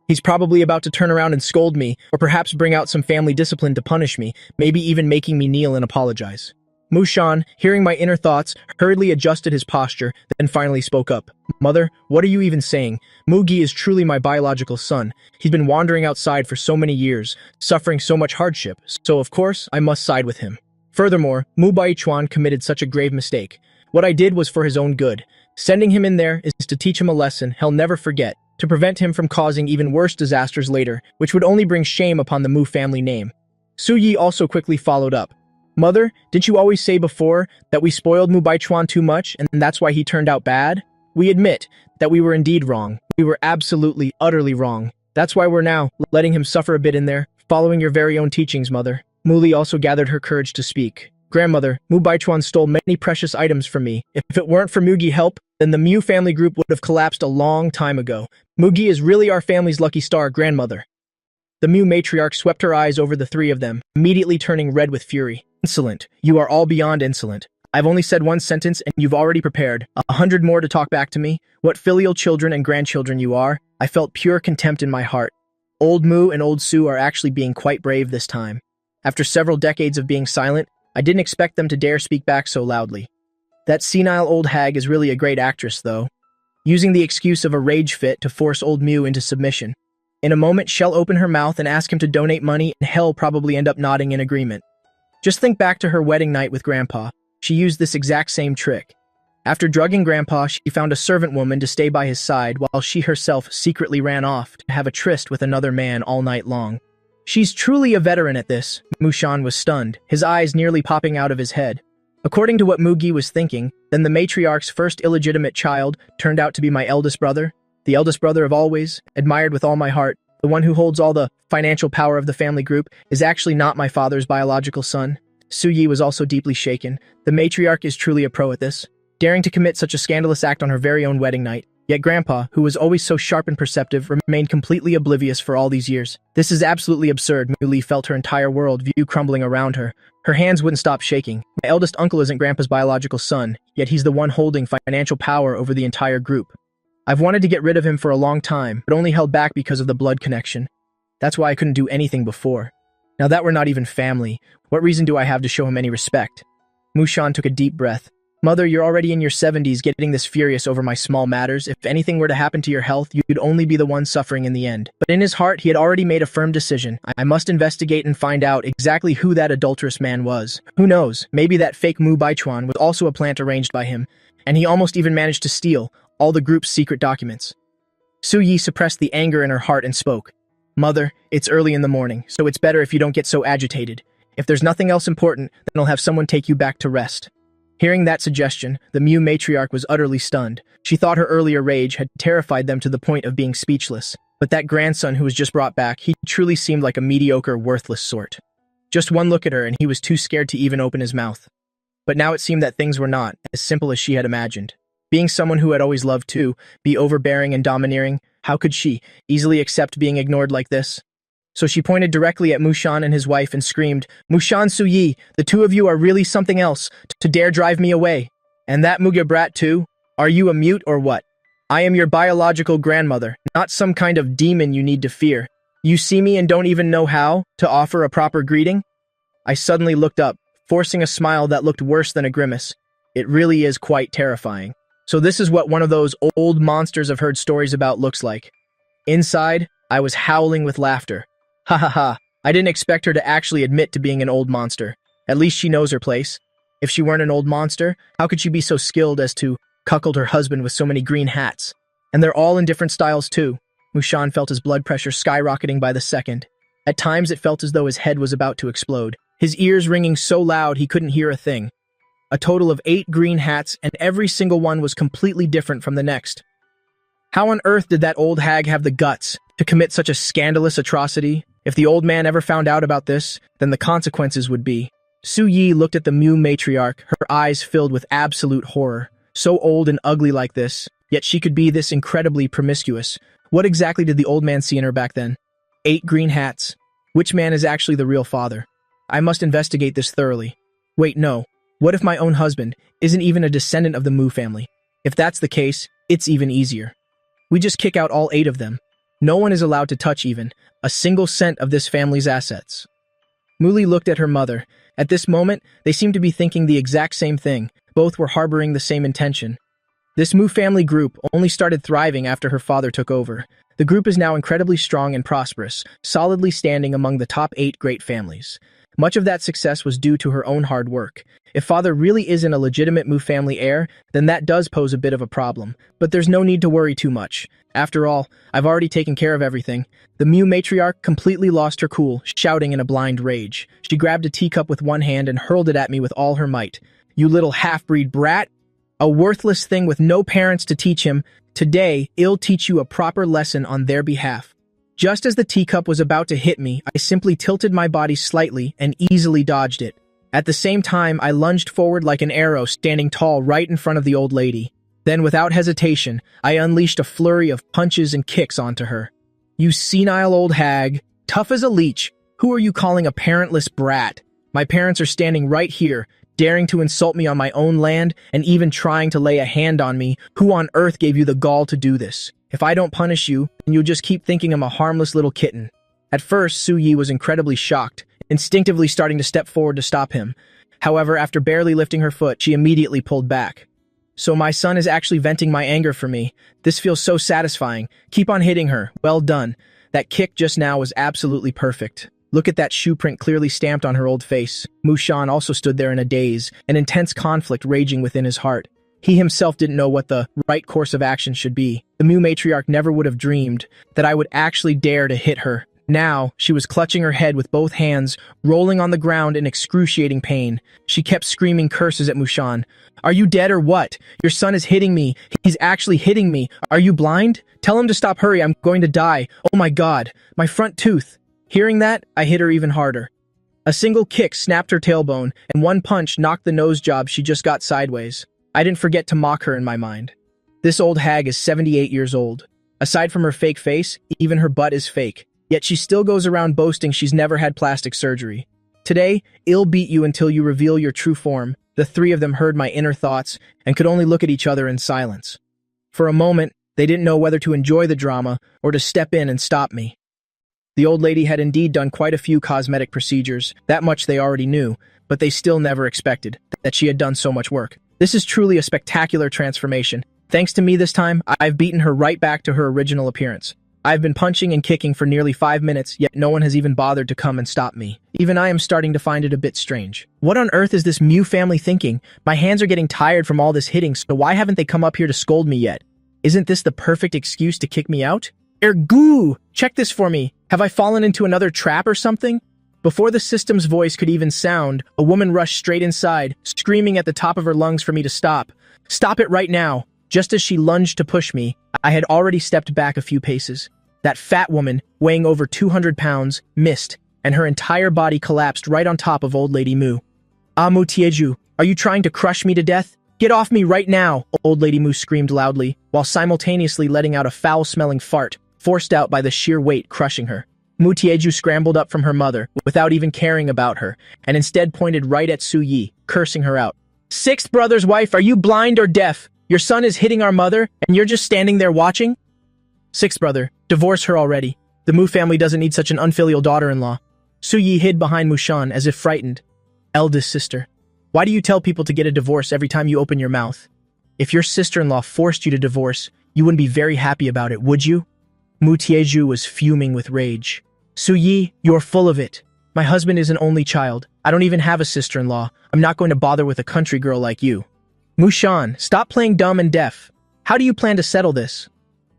He's probably about to turn around and scold me, or perhaps bring out some family discipline to punish me, maybe even making me kneel and apologize. Mushan, hearing my inner thoughts, hurriedly adjusted his posture, then finally spoke up. Mother, what are you even saying? Mugi is truly my biological son. He's been wandering outside for so many years, suffering so much hardship, so of course, I must side with him. Furthermore, Mu Baichuan committed such a grave mistake. What I did was for his own good. Sending him in there is to teach him a lesson he'll never forget, to prevent him from causing even worse disasters later, which would only bring shame upon the Mu family name. Suyi also quickly followed up. Mother, didn't you always say before that we spoiled Mu Baichuan too much and that's why he turned out bad? We admit that we were indeed wrong. We were absolutely, utterly wrong. That's why we're now letting him suffer a bit in there, following your very own teachings, Mother. Muli also gathered her courage to speak. Grandmother, Mu Baichuan stole many precious items from me. If it weren't for Mugi's help, then the Mu family group would have collapsed a long time ago. Mugi is really our family's lucky star, Grandmother. The Mu matriarch swept her eyes over the 3 of them, immediately turning red with fury. Insolent. You are all beyond insolent. I've only said 1 sentence and you've already prepared 100 more to talk back to me. What filial children and grandchildren you are. I felt pure contempt in my heart. Old Mu and Old Su are actually being quite brave this time. After several decades of being silent, I didn't expect them to dare speak back so loudly. That senile old hag is really a great actress, though, using the excuse of a rage fit to force old Mu into submission. In a moment, she'll open her mouth and ask him to donate money, and he'll probably end up nodding in agreement. Just think back to her wedding night with Grandpa. She used this exact same trick. After drugging Grandpa, she found a servant woman to stay by his side while she herself secretly ran off to have a tryst with another man all night long. She's truly a veteran at this. Mushan was stunned, his eyes nearly popping out of his head. According to what Mugi was thinking, then the matriarch's first illegitimate child turned out to be my eldest brother, the eldest brother of always, admired with all my heart. The one who holds all the financial power of the family group is actually not my father's biological son. Suyi was also deeply shaken. The matriarch is truly a pro at this, daring to commit such a scandalous act on her very own wedding night. Yet Grandpa, who was always so sharp and perceptive, remained completely oblivious for all these years. This is absolutely absurd. Muli felt her entire world view crumbling around her. Her hands wouldn't stop shaking. My eldest uncle isn't Grandpa's biological son, yet he's the one holding financial power over the entire group. I've wanted to get rid of him for a long time, but only held back because of the blood connection. That's why I couldn't do anything before. Now that we're not even family, what reason do I have to show him any respect? Mushan took a deep breath. Mother, you're already in your 70s getting this furious over my small matters. If anything were to happen to your health, you'd only be the one suffering in the end. But in his heart, he had already made a firm decision. I must investigate and find out exactly who that adulterous man was. Who knows, maybe that fake Mu Baichuan was also a plant arranged by him, and he almost even managed to steal all the group's secret documents. Suyi suppressed the anger in her heart and spoke. Mother, it's early in the morning, so it's better if you don't get so agitated. If there's nothing else important, then I'll have someone take you back to rest. Hearing that suggestion, the Mu matriarch was utterly stunned. She thought her earlier rage had terrified them to the point of being speechless. But that grandson who was just brought back, he truly seemed like a mediocre, worthless sort. Just one look at her and he was too scared to even open his mouth. But now it seemed that things were not as simple as she had imagined. Being someone who had always loved to be overbearing and domineering, how could she easily accept being ignored like this? So she pointed directly at Mushan and his wife and screamed, Mushan Suyi, the two of you are really something else to dare drive me away. And that Muga brat too? Are you a mute or what? I am your biological grandmother, not some kind of demon you need to fear. You see me and don't even know how to offer a proper greeting? I suddenly looked up, forcing a smile that looked worse than a grimace. It really is quite terrifying. So this is what one of those old monsters I've heard stories about looks like. Inside, I was howling with laughter. Ha ha ha, I didn't expect her to actually admit to being an old monster. At least she knows her place. If she weren't an old monster, how could she be so skilled as to cuckold her husband with so many green hats? And they're all in different styles too. Mushan felt his blood pressure skyrocketing by the second. At times it felt as though his head was about to explode, his ears ringing so loud he couldn't hear a thing. A total of 8 green hats, and every single one was completely different from the next. How on earth did that old hag have the guts to commit such a scandalous atrocity? If the old man ever found out about this, then the consequences would be. Su Yi looked at the Mu matriarch, her eyes filled with absolute horror. So old and ugly like this, yet she could be this incredibly promiscuous. What exactly did the old man see in her back then? 8 green hats. Which man is actually the real father? I must investigate this thoroughly. Wait, no. What if my own husband isn't even a descendant of the Mu family? If that's the case, it's even easier. We just kick out all 8 of them. No one is allowed to touch even a single cent of this family's assets. Muli looked at her mother. At this moment, they seemed to be thinking the exact same thing. Both were harboring the same intention. This Mu family group only started thriving after her father took over. The group is now incredibly strong and prosperous, solidly standing among the top 8 great families. Much of that success was due to her own hard work. If father really isn't a legitimate Mu family heir, then that does pose a bit of a problem. But there's no need to worry too much. After all, I've already taken care of everything. The Mu matriarch completely lost her cool, shouting in a blind rage. She grabbed a teacup with one hand and hurled it at me with all her might. You little half-breed brat! A worthless thing with no parents to teach him. Today, I'll teach you a proper lesson on their behalf. Just as the teacup was about to hit me, I simply tilted my body slightly and easily dodged it. At the same time, I lunged forward like an arrow, standing tall right in front of the old lady. Then, without hesitation, I unleashed a flurry of punches and kicks onto her. You senile old hag, tough as a leech. Who are you calling a parentless brat? My parents are standing right here, daring to insult me on my own land and even trying to lay a hand on me. Who on earth gave you the gall to do this? If I don't punish you, then you'll just keep thinking I'm a harmless little kitten. At first, Su Yi was incredibly shocked, instinctively starting to step forward to stop him. However, after barely lifting her foot, she immediately pulled back. So my son is actually venting my anger for me. This feels so satisfying. Keep on hitting her. Well done. That kick just now was absolutely perfect. Look at that shoe print clearly stamped on her old face. Mushan also stood there in a daze, an intense conflict raging within his heart. He himself didn't know what the right course of action should be. The Mu matriarch never would have dreamed that I would actually dare to hit her. Now, she was clutching her head with both hands, rolling on the ground in excruciating pain. She kept screaming curses at Mushan. Are you dead or what? Your son is hitting me. He's actually hitting me. Are you blind? Tell him to stop. Hurry, I'm going to die. Oh my god, my front tooth. Hearing that, I hit her even harder. A single kick snapped her tailbone, and one punch knocked the nose job she just got sideways. I didn't forget to mock her in my mind. This old hag is 78 years old. Aside from her fake face, even her butt is fake. Yet she still goes around boasting she's never had plastic surgery. Today, I'll beat you until you reveal your true form. The 3 of them heard my inner thoughts and could only look at each other in silence. For a moment, they didn't know whether to enjoy the drama or to step in and stop me. The old lady had indeed done quite a few cosmetic procedures. That much they already knew, but they still never expected that she had done so much work. This is truly a spectacular transformation. Thanks to me this time, I've beaten her right back to her original appearance. I've been punching and kicking for nearly 5 minutes, yet no one has even bothered to come and stop me. Even I am starting to find it a bit strange. What on earth is this Mu family thinking? My hands are getting tired from all this hitting, so why haven't they come up here to scold me yet? Isn't this the perfect excuse to kick me out? Ergoo! Check this for me. Have I fallen into another trap or something? Before the system's voice could even sound, a woman rushed straight inside, screaming at the top of her lungs for me to stop. Stop it right now! Just as she lunged to push me, I had already stepped back a few paces. That fat woman, weighing over 200 pounds, missed, and her entire body collapsed right on top of Old Lady Mu. Ah, Mu Tieju, are you trying to crush me to death? Get off me right now! Old Lady Mu screamed loudly, while simultaneously letting out a foul-smelling fart, forced out by the sheer weight crushing her. Mu Tieju scrambled up from her mother, without even caring about her, and instead pointed right at Su Yi, cursing her out. Sixth brother's wife, are you blind or deaf? Your son is hitting our mother, and you're just standing there watching? Sixth brother, divorce her already. The Mu family doesn't need such an unfilial daughter-in-law. Su Yi hid behind Mushan as if frightened. Eldest sister, why do you tell people to get a divorce every time you open your mouth? If your sister-in-law forced you to divorce, you wouldn't be very happy about it, would you? Mu Tieju was fuming with rage. Su Yi, you're full of it. My husband is an only child. I don't even have a sister-in-law. I'm not going to bother with a country girl like you. Mushan, stop playing dumb and deaf. How do you plan to settle this?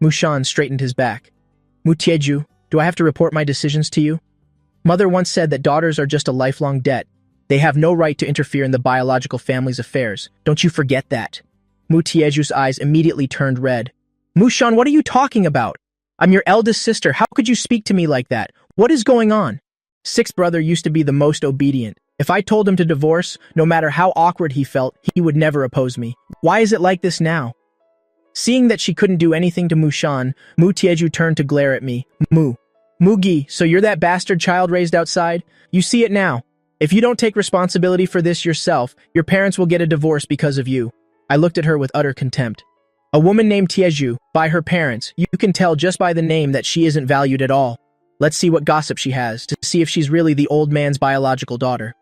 Mushan straightened his back. Mu Tieju, do I have to report my decisions to you? Mother once said that daughters are just a lifelong debt. They have no right to interfere in the biological family's affairs. Don't you forget that. Mu Tieju's eyes immediately turned red. Mushan, what are you talking about? I'm your eldest sister. How could you speak to me like that? What is going on? Sixth brother used to be the most obedient. If I told him to divorce, no matter how awkward he felt, he would never oppose me. Why is it like this now? Seeing that she couldn't do anything to Mushan, Mu Tieju turned to glare at me. Mugi, so you're that bastard child raised outside? You see it now. If you don't take responsibility for this yourself, your parents will get a divorce because of you. I looked at her with utter contempt. A woman named Tieju, by her parents, you can tell just by the name that she isn't valued at all. Let's see what gossip she has, to see if she's really the old man's biological daughter.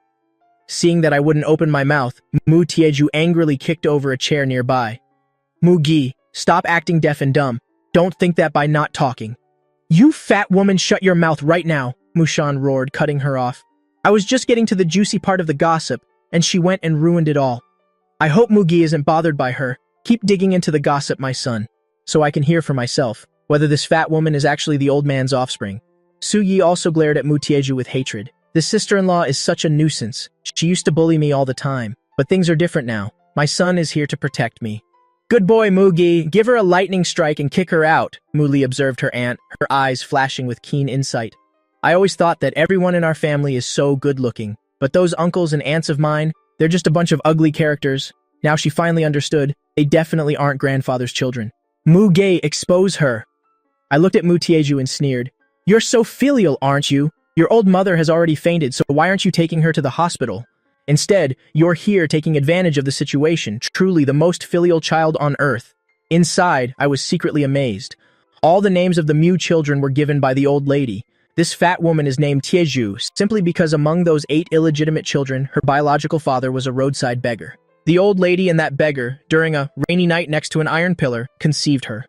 Seeing that I wouldn't open my mouth, Mu Tieju angrily kicked over a chair nearby. Mugi, stop acting deaf and dumb. Don't think that by not talking. You fat woman, shut your mouth right now, Mushan roared, cutting her off. I was just getting to the juicy part of the gossip, and she went and ruined it all. I hope Mugi isn't bothered by her. Keep digging into the gossip, my son, so I can hear for myself whether this fat woman is actually the old man's offspring. Su Yi also glared at Mu Tieju with hatred. This sister-in-law is such a nuisance. She used to bully me all the time, but things are different now. My son is here to protect me. Good boy, Mugi. Give her a lightning strike and kick her out, Muli observed her aunt, her eyes flashing with keen insight. I always thought that everyone in our family is so good-looking, but those uncles and aunts of mine, they're just a bunch of ugly characters. Now she finally understood, they definitely aren't grandfather's children. Mugi, expose her. I looked at Mu Tieju and sneered. You're so filial, aren't you? Your old mother has already fainted, so why aren't you taking her to the hospital? Instead, you're here taking advantage of the situation, truly the most filial child on earth. Inside, I was secretly amazed. All the names of the Mu children were given by the old lady. This fat woman is named Tieju simply because among those 8 illegitimate children, her biological father was a roadside beggar. The old lady and that beggar, during a rainy night next to an iron pillar, conceived her.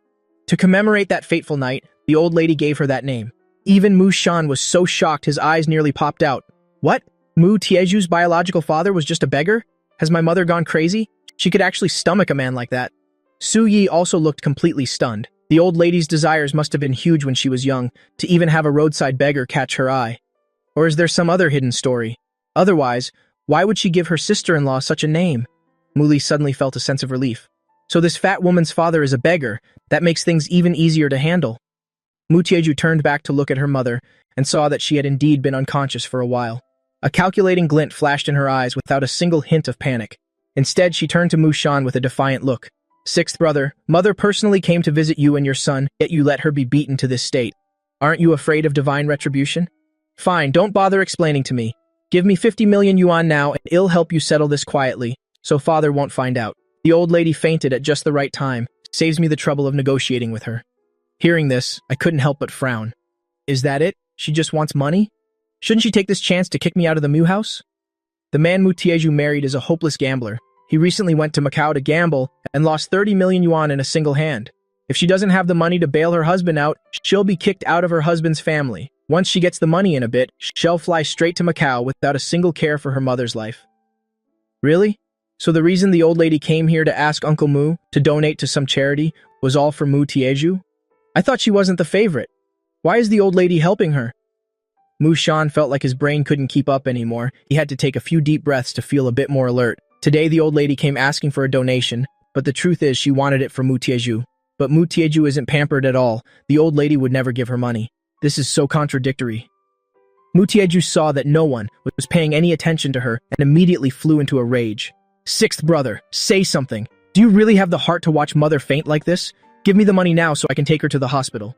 To commemorate that fateful night, the old lady gave her that name. Even Mushan was so shocked his eyes nearly popped out. What? Mu Tieju's biological father was just a beggar? Has my mother gone crazy? She could actually stomach a man like that. Su Yi also looked completely stunned. The old lady's desires must have been huge when she was young, to even have a roadside beggar catch her eye. Or is there some other hidden story? Otherwise, why would she give her sister-in-law such a name? Muli suddenly felt a sense of relief. So this fat woman's father is a beggar. That makes things even easier to handle. Mu Tieju turned back to look at her mother and saw that she had indeed been unconscious for a while. A calculating glint flashed in her eyes without a single hint of panic. Instead, she turned to Mushan with a defiant look. Sixth brother, mother personally came to visit you and your son, yet you let her be beaten to this state. Aren't you afraid of divine retribution? Fine, don't bother explaining to me. Give me 50 million yuan now and I'll help you settle this quietly, so father won't find out. The old lady fainted at just the right time, saves me the trouble of negotiating with her. Hearing this, I couldn't help but frown. Is that it? She just wants money? Shouldn't she take this chance to kick me out of the Mu house? The man Mu Tieju married is a hopeless gambler. He recently went to Macau to gamble and lost 30 million yuan in a single hand. If she doesn't have the money to bail her husband out, she'll be kicked out of her husband's family. Once she gets the money in a bit, she'll fly straight to Macau without a single care for her mother's life. Really? So the reason the old lady came here to ask Uncle Mu to donate to some charity was all for Mu Tieju? I thought she wasn't the favorite. Why is the old lady helping her? Mushan felt like his brain couldn't keep up anymore. He had to take a few deep breaths to feel a bit more alert. Today the old lady came asking for a donation, but the truth is she wanted it for Mu Tieju. But Mu Tieju isn't pampered at all. The old lady would never give her money. This is so contradictory. Mu Tieju saw that no one was paying any attention to her and immediately flew into a rage. Sixth brother, say something. Do you really have the heart to watch mother faint like this? Give me the money now so I can take her to the hospital.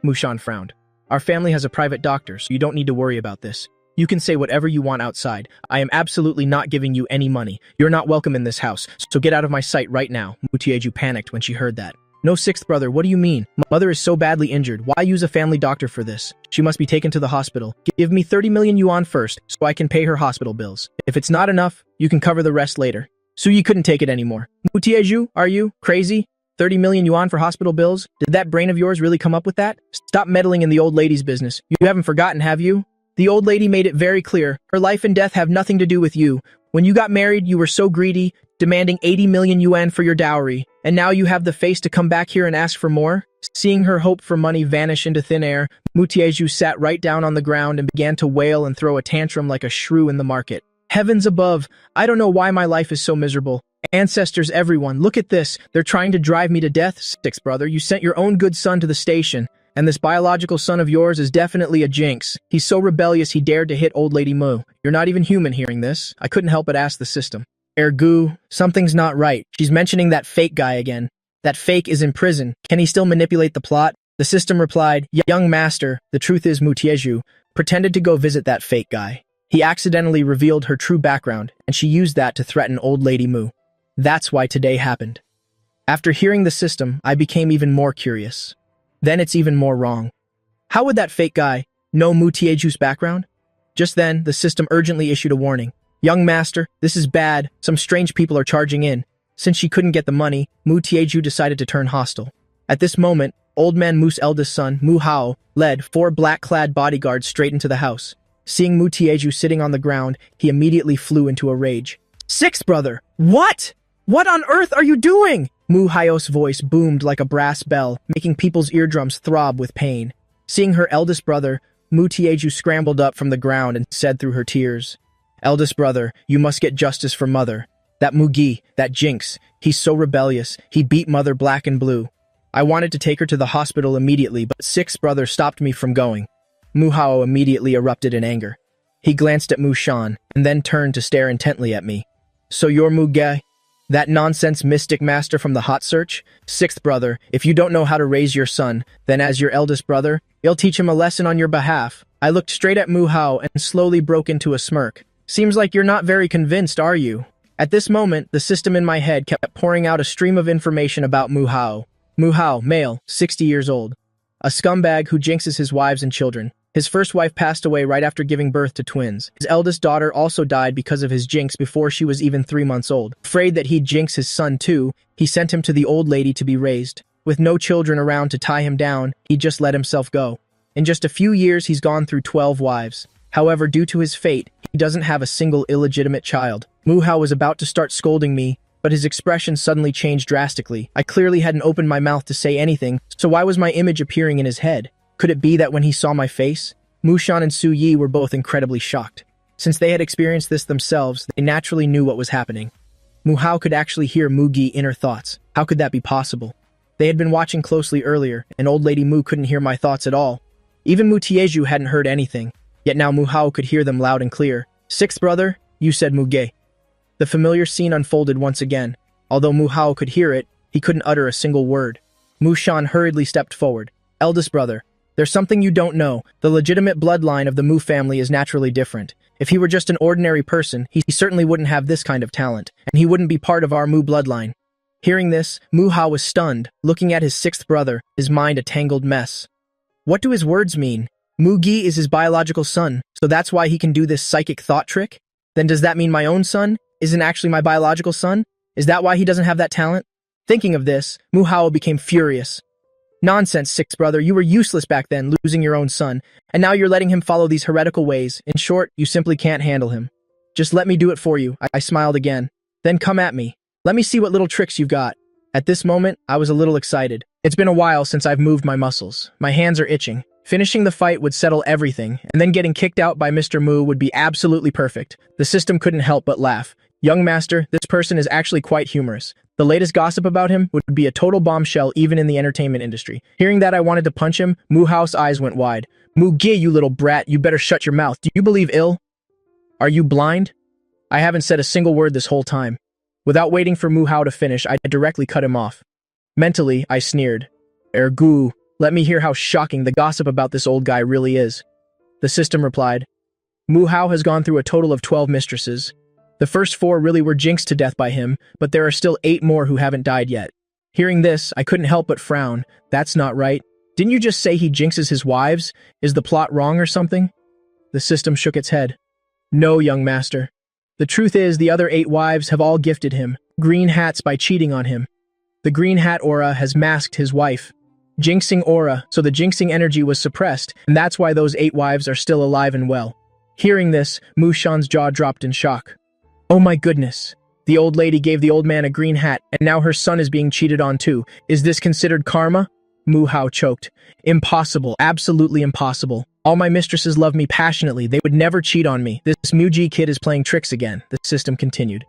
Mushan frowned. Our family has a private doctor, so you don't need to worry about this. You can say whatever you want outside. I am absolutely not giving you any money. You're not welcome in this house, so get out of my sight right now. Mutieju panicked when she heard that. No, sixth brother, what do you mean? My mother is so badly injured. Why use a family doctor for this? She must be taken to the hospital. Give me 30 million yuan first, so I can pay her hospital bills. If it's not enough, you can cover the rest later. Suyi couldn't take it anymore. Mutieju, are you crazy? 30 million yuan for hospital bills? Did that brain of yours really come up with that? Stop meddling in the old lady's business. You haven't forgotten, have you? The old lady made it very clear. Her life and death have nothing to do with you. When you got married, you were so greedy, demanding 80 million yuan for your dowry. And now you have the face to come back here and ask for more? Seeing her hope for money vanish into thin air, Mutieju sat right down on the ground and began to wail and throw a tantrum like a shrew in the market. Heavens above, I don't know why my life is so miserable. Ancestors, everyone, look at this. They're trying to drive me to death. Sixth brother, you sent your own good son to the station. And this biological son of yours is definitely a jinx. He's so rebellious he dared to hit old lady Mu. You're not even human hearing this. I couldn't help but ask the system. Ergu, something's not right. She's mentioning that fake guy again. That fake is in prison. Can he still manipulate the plot? The system replied, young master, the truth is Mutieju pretended to go visit that fake guy. He accidentally revealed her true background, and she used that to threaten old lady Mu. That's why today happened. After hearing the system, I became even more curious. Then it's even more wrong. How would that fake guy know Mutieju's background? Just then, the system urgently issued a warning. Young master, this is bad. Some strange people are charging in. Since she couldn't get the money, Mutieju decided to turn hostile. At this moment, old man Mu's eldest son, Mu Hao, led 4 black-clad bodyguards straight into the house. Seeing Mutieju sitting on the ground, he immediately flew into a rage. Sixth brother, what? What on earth are you doing? Mu Hao's voice boomed like a brass bell, making people's eardrums throb with pain. Seeing her eldest brother, Mutieju scrambled up from the ground and said through her tears, Eldest brother, you must get justice for mother. That Mugi, that jinx, he's so rebellious, he beat mother black and blue. I wanted to take her to the hospital immediately, but sixth brother stopped me from going. Mu Hao immediately erupted in anger. He glanced at Mu Shan, and then turned to stare intently at me. So you're Mu Ge? That nonsense mystic master from the hot search? Sixth brother, if you don't know how to raise your son, then as your eldest brother, you'll teach him a lesson on your behalf. I looked straight at Mu Hao and slowly broke into a smirk. Seems like you're not very convinced, are you? At this moment, the system in my head kept pouring out a stream of information about Mu Hao. Mu Hao, male, 60 years old. A scumbag who jinxes his wives and children. His first wife passed away right after giving birth to twins. His eldest daughter also died because of his jinx before she was even 3 months old. Afraid that he'd jinx his son too, he sent him to the old lady to be raised. With no children around to tie him down, he just let himself go. In just a few years, he's gone through 12 wives. However, due to his fate, he doesn't have a single illegitimate child. Mu Hao was about to start scolding me, but his expression suddenly changed drastically. I clearly hadn't opened my mouth to say anything, so why was my image appearing in his head? Could it be that when he saw my face? Mu Shan and Su Yi were both incredibly shocked. Since they had experienced this themselves, they naturally knew what was happening. Mu Hao could actually hear Mugi's inner thoughts. How could that be possible? They had been watching closely earlier, and old lady Mu couldn't hear my thoughts at all. Even Mutieju hadn't heard anything, yet now Mu Hao could hear them loud and clear. Sixth brother, you said Muge. The familiar scene unfolded once again. Although Mu Hao could hear it, he couldn't utter a single word. Mu Shan hurriedly stepped forward. Eldest brother, there's something you don't know. The legitimate bloodline of the Mu family is naturally different. If he were just an ordinary person, he certainly wouldn't have this kind of talent, and he wouldn't be part of our Mu bloodline. Hearing this, Mu Hao was stunned, looking at his sixth brother, his mind a tangled mess. What do his words mean? Mugi is his biological son, so that's why he can do this psychic thought trick? Then does that mean my own son isn't actually my biological son? Is that why he doesn't have that talent? Thinking of this, Mu Hao became furious. Nonsense, sixth brother, you were useless back then, losing your own son, and now you're letting him follow these heretical ways. In short, you simply can't handle him. Just let me do it for you. I smiled again. Then come at me. Let me see what little tricks you've got. At this moment, I was a little excited. It's been a while since I've moved my muscles. My hands are itching. Finishing the fight would settle everything, and then getting kicked out by Mr. Mu would be absolutely perfect. The system couldn't help but laugh. Young master, this person is actually quite humorous. The latest gossip about him would be a total bombshell even in the entertainment industry. Hearing that I wanted to punch him, Mu Hao's eyes went wide. Mugi, you little brat, you better shut your mouth. Do you believe ill? Are you blind? I haven't said a single word this whole time. Without waiting for Mu Hao to finish, I directly cut him off. Mentally, I sneered. Ergu, let me hear how shocking the gossip about this old guy really is. The system replied. Mu Hao has gone through a total of 12 mistresses. The first 4 really were jinxed to death by him, but there are still 8 more who haven't died yet. Hearing this, I couldn't help but frown. That's not right. Didn't you just say he jinxes his wives? Is the plot wrong or something? The system shook its head. No, young master. The truth is, the other 8 wives have all gifted him green hats by cheating on him. The green hat aura has masked his wife. Jinxing aura, so the jinxing energy was suppressed, and that's why those 8 wives are still alive and well. Hearing this, Mu Shan's jaw dropped in shock. Oh my goodness. The old lady gave the old man a green hat, and now her son is being cheated on too. Is this considered karma? Mu Hao choked. Impossible, absolutely impossible. All my mistresses love me passionately. They would never cheat on me. This Muji kid is playing tricks again, the system continued.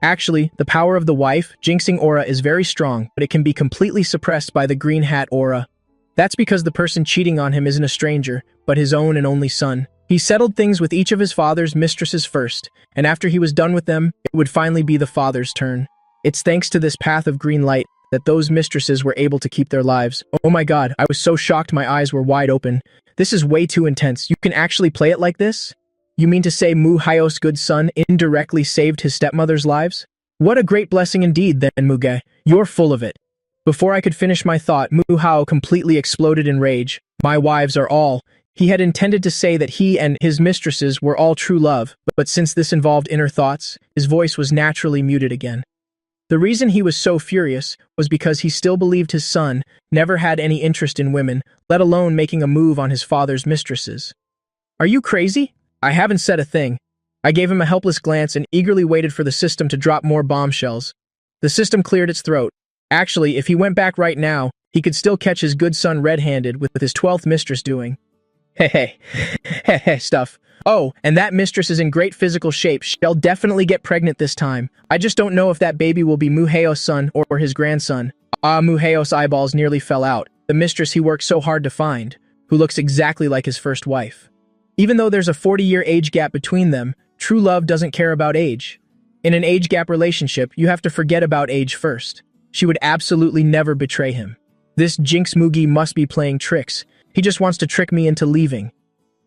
Actually, the power of the wife, jinxing aura, is very strong, but it can be completely suppressed by the green hat aura. That's because the person cheating on him isn't a stranger, but his own and only son. He settled things with each of his father's mistresses first, and after he was done with them, it would finally be the father's turn. It's thanks to this path of green light that those mistresses were able to keep their lives. Oh my god, I was so shocked my eyes were wide open. This is way too intense. You can actually play it like this? You mean to say Mu Hao's good son indirectly saved his stepmother's lives? What a great blessing indeed then, Muge. You're full of it. Before I could finish my thought, Mu Hao completely exploded in rage. My wives are all. He had intended to say that he and his mistresses were all true love, but since this involved inner thoughts, his voice was naturally muted again. The reason he was so furious was because he still believed his son never had any interest in women, let alone making a move on his father's mistresses. Are you crazy? I haven't said a thing. I gave him a helpless glance and eagerly waited for the system to drop more bombshells. The system cleared its throat. Actually, if he went back right now, he could still catch his good son red-handed with his 12th mistress doing. Heh stuff. Oh, and that mistress is in great physical shape. She'll definitely get pregnant this time. I just don't know if that baby will be Mu Hao's son or his grandson. Mu Hao's eyeballs nearly fell out. The mistress he worked so hard to find, who looks exactly like his first wife. Even though there's a 40-year age gap between them, true love doesn't care about age. In an age gap relationship, you have to forget about age first. She would absolutely never betray him. This Jinx Mugi must be playing tricks. He just wants to trick me into leaving.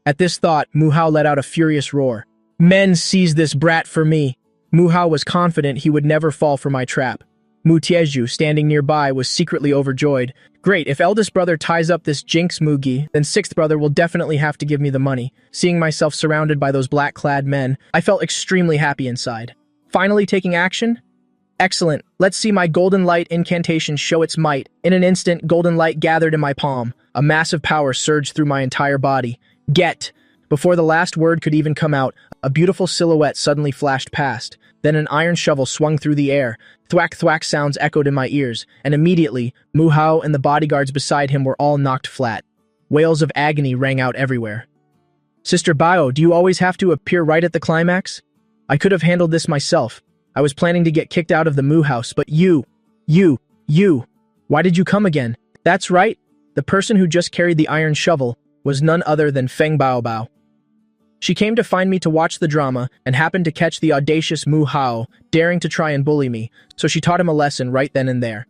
At this thought, Mu Hao let out a furious roar. Men, seize this brat for me. Mu Hao was confident he would never fall for my trap. Mu Tieju, standing nearby, was secretly overjoyed. Great, if eldest brother ties up this Jinx Mugi, then sixth brother will definitely have to give me the money. Seeing myself surrounded by those black-clad men, I felt extremely happy inside. Finally taking action? Excellent. Let's see my golden light incantation show its might. In an instant, golden light gathered in my palm. A massive power surged through my entire body. Get! Before the last word could even come out, a beautiful silhouette suddenly flashed past. Then an iron shovel swung through the air. Thwack thwack sounds echoed in my ears, and immediately, Mu Hao and the bodyguards beside him were all knocked flat. Wails of agony rang out everywhere. Sister Bao, do you always have to appear right at the climax? I could have handled this myself. I was planning to get kicked out of the Mu house, but you. Why did you come again? That's right. The person who just carried the iron shovel was none other than Feng Baobao. She came to find me to watch the drama and happened to catch the audacious Mu Hao daring to try and bully me, so she taught him a lesson right then and there.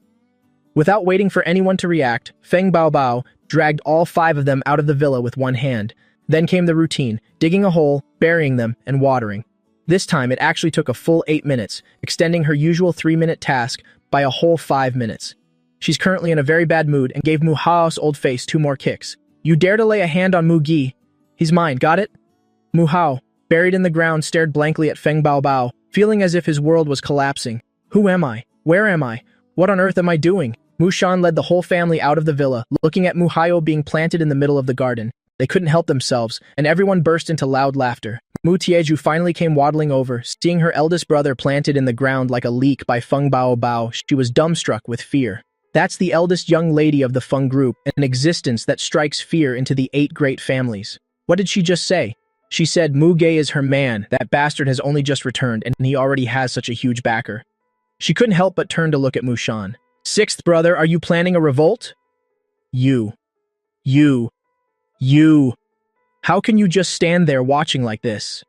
Without waiting for anyone to react, Feng Baobao dragged all 5 of them out of the villa with one hand. Then came the routine, digging a hole, burying them, and watering. This time it actually took a full 8 minutes, extending her usual 3-minute task by a whole 5 minutes. She's currently in a very bad mood and gave Mu Hao's old face 2 more kicks. You dare to lay a hand on Mu Gi? He's mine, got it? Mu Hao, buried in the ground, stared blankly at Feng Baobao, feeling as if his world was collapsing. Who am I? Where am I? What on earth am I doing? Mu Shan led the whole family out of the villa, looking at Mu Hao being planted in the middle of the garden. They couldn't help themselves, and everyone burst into loud laughter. Mu Tieju finally came waddling over, seeing her eldest brother planted in the ground like a leek by Feng Baobao. She was dumbstruck with fear. That's the eldest young lady of the Feng group, an existence that strikes fear into the 8 great families. What did she just say? She said Mu Ge is her man. That bastard has only just returned, and he already has such a huge backer. She couldn't help but turn to look at Mu Shan. Sixth brother, are you planning a revolt? You. How can you just stand there watching like this?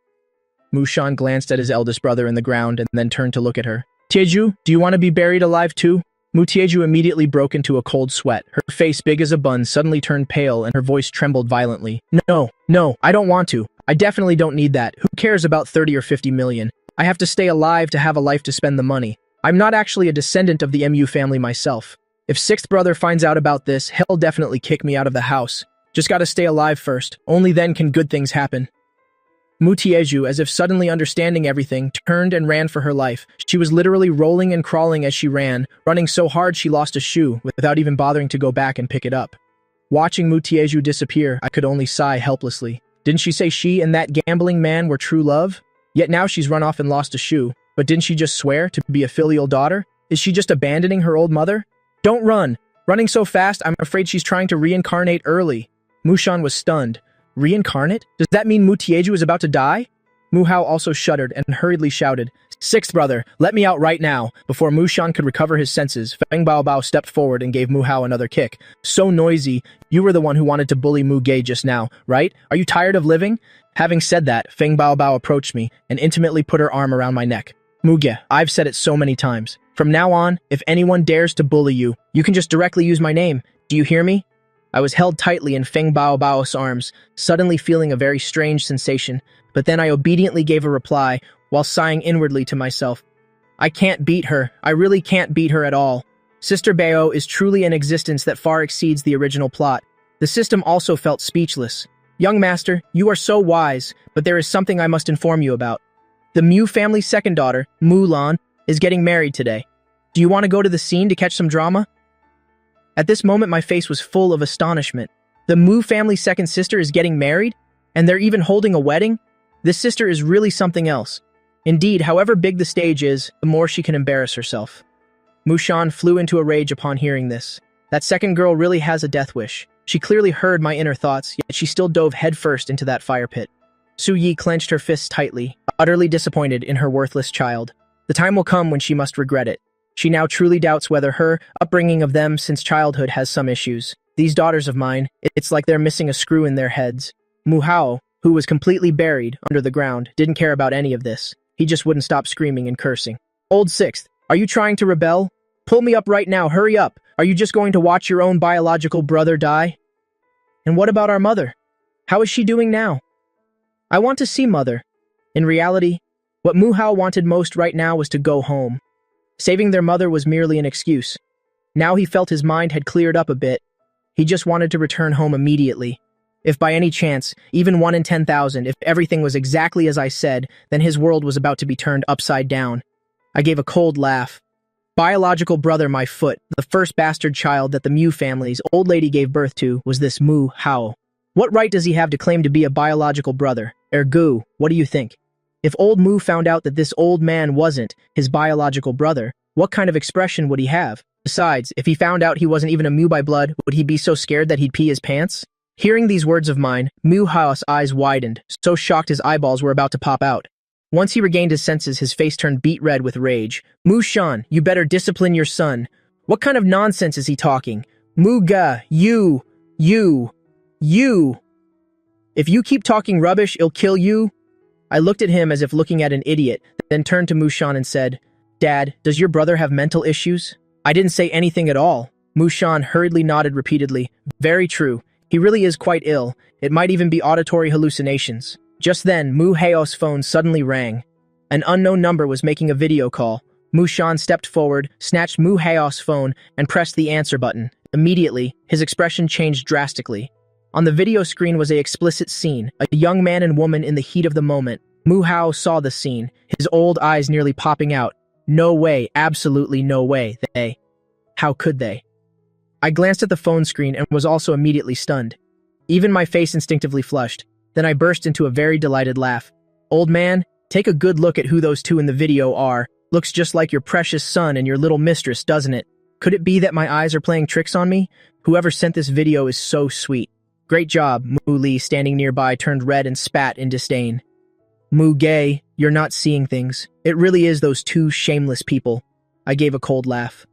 Mu Shan glanced at his eldest brother in the ground and then turned to look at her. Tieju, do you want to be buried alive too? Mu Tieju immediately broke into a cold sweat. Her face, big as a bun, suddenly turned pale and her voice trembled violently. No, no, I don't want to. I definitely don't need that. Who cares about 30 or 50 million? I have to stay alive to have a life to spend the money. I'm not actually a descendant of the MU family myself. If sixth brother finds out about this, he'll definitely kick me out of the house. Just gotta stay alive first. Only then can good things happen. Mu Tieju, as if suddenly understanding everything, turned and ran for her life. She was literally rolling and crawling as she ran, running so hard she lost a shoe, without even bothering to go back and pick it up. Watching Mu Tieju disappear, I could only sigh helplessly. Didn't she say she and that gambling man were true love? Yet now she's run off and lost a shoe. But didn't she just swear to be a filial daughter? Is she just abandoning her old mother? Don't run! Running so fast, I'm afraid she's trying to reincarnate early. Mushan was stunned. Reincarnate? Does that mean Mu Tieju is about to die? Mu Hao also shuddered and hurriedly shouted, "Sixth brother, let me out right now!" Before Mushan could recover his senses, Feng Baobao stepped forward and gave Mu Hao another kick. "So noisy. You were the one who wanted to bully Mu Ge just now, right? Are you tired of living?" Having said that, Feng Baobao approached me and intimately put her arm around my neck. "Mu Ge, I've said it so many times. From now on, if anyone dares to bully you, you can just directly use my name. Do you hear me?" I was held tightly in Feng Baobao's arms, suddenly feeling a very strange sensation, but then I obediently gave a reply, while sighing inwardly to myself. I can't beat her. I really can't beat her at all. Sister Bao is truly an existence that far exceeds the original plot. The system also felt speechless. "Young master, you are so wise, but there is something I must inform you about. The Mu family's second daughter, Mu Lan, is getting married today. Do you want to go to the scene to catch some drama?" At this moment, my face was full of astonishment. The Mu family's second sister is getting married? And they're even holding a wedding? This sister is really something else. Indeed, however big the stage is, the more she can embarrass herself. Mushan flew into a rage upon hearing this. That second girl really has a death wish. She clearly heard my inner thoughts, yet she still dove headfirst into that fire pit. Su Yi clenched her fists tightly, utterly disappointed in her worthless child. The time will come when she must regret it. She now truly doubts whether her upbringing of them since childhood has some issues. These daughters of mine, it's like they're missing a screw in their heads. Mu Hao, who was completely buried under the ground, didn't care about any of this. He just wouldn't stop screaming and cursing. "Old Sixth, are you trying to rebel? Pull me up right now, hurry up! Are you just going to watch your own biological brother die? And what about our mother? How is she doing now? I want to see mother." In reality, what Mu Hao wanted most right now was to go home. Saving their mother was merely an excuse. Now he felt his mind had cleared up a bit. He just wanted to return home immediately. If by any chance, even 1 in 10,000, if everything was exactly as I said, then his world was about to be turned upside down. I gave a cold laugh. Biological brother, my foot, the first bastard child that the Mu family's old lady gave birth to, was this Mu Hao. What right does he have to claim to be a biological brother? Ergo, what do you think? If old Mu found out that this old man wasn't his biological brother, what kind of expression would he have? Besides, if he found out he wasn't even a Mu by blood, would he be so scared that he'd pee his pants? Hearing these words of mine, Mu Hao's eyes widened, so shocked his eyeballs were about to pop out. Once he regained his senses, his face turned beet red with rage. "Mu Shan, you better discipline your son. What kind of nonsense is he talking? Mu Ga, you. If you keep talking rubbish, it'll kill you." I looked at him as if looking at an idiot, then turned to Mushan and said, "Dad, does your brother have mental issues?" I didn't say anything at all. Mushan hurriedly nodded repeatedly. "Very true. He really is quite ill. It might even be auditory hallucinations." Just then, Mu Hao's phone suddenly rang. An unknown number was making a video call. Mushan stepped forward, snatched Mu Hao's phone, and pressed the answer button. Immediately, his expression changed drastically. On the video screen was an explicit scene, a young man and woman in the heat of the moment. Mu Hao saw the scene, his old eyes nearly popping out. No way, absolutely no way, they. How could they? I glanced at the phone screen and was also immediately stunned. Even my face instinctively flushed. Then I burst into a very delighted laugh. "Old man, take a good look at who those two in the video are. Looks just like your precious son and your little mistress, doesn't it? Could it be that my eyes are playing tricks on me? Whoever sent this video is so sweet. Great job." Mu Li, standing nearby, turned red and spat in disdain. "Mu Ge, you're not seeing things. It really is those two shameless people." I gave a cold laugh.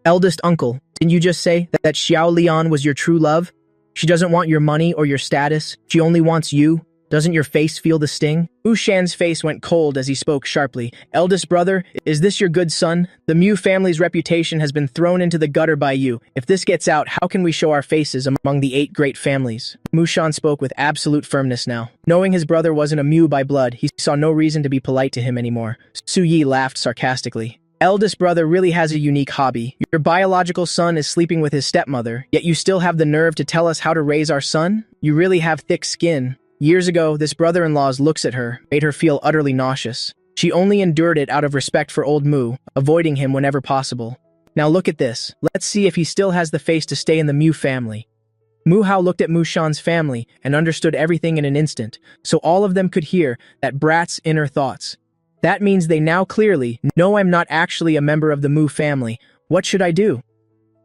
"Eldest uncle, didn't you just say that Xiao Lian was your true love? She doesn't want your money or your status. She only wants you. Doesn't your face feel the sting? Mu Shan's face went cold as he spoke sharply. Eldest brother, is this your good son? The Mu family's reputation has been thrown into the gutter by you. If this gets out, how can we show our faces among the 8 great families? Mu Shan spoke with absolute firmness now. Knowing his brother wasn't a Mu by blood, he saw no reason to be polite to him anymore. Su Yi laughed sarcastically. Eldest brother really has a unique hobby. Your biological son is sleeping with his stepmother, yet you still have the nerve to tell us how to raise our son? You really have thick skin. Years ago, this brother-in-law's looks at her made her feel utterly nauseous. She only endured it out of respect for old Mu, avoiding him whenever possible. Now look at this. Let's see if he still has the face to stay in the Mu family. Mu Hao looked at Mu Shan's family and understood everything in an instant, so all of them could hear that brat's inner thoughts. That means they now clearly know I'm not actually a member of the Mu family. What should I do?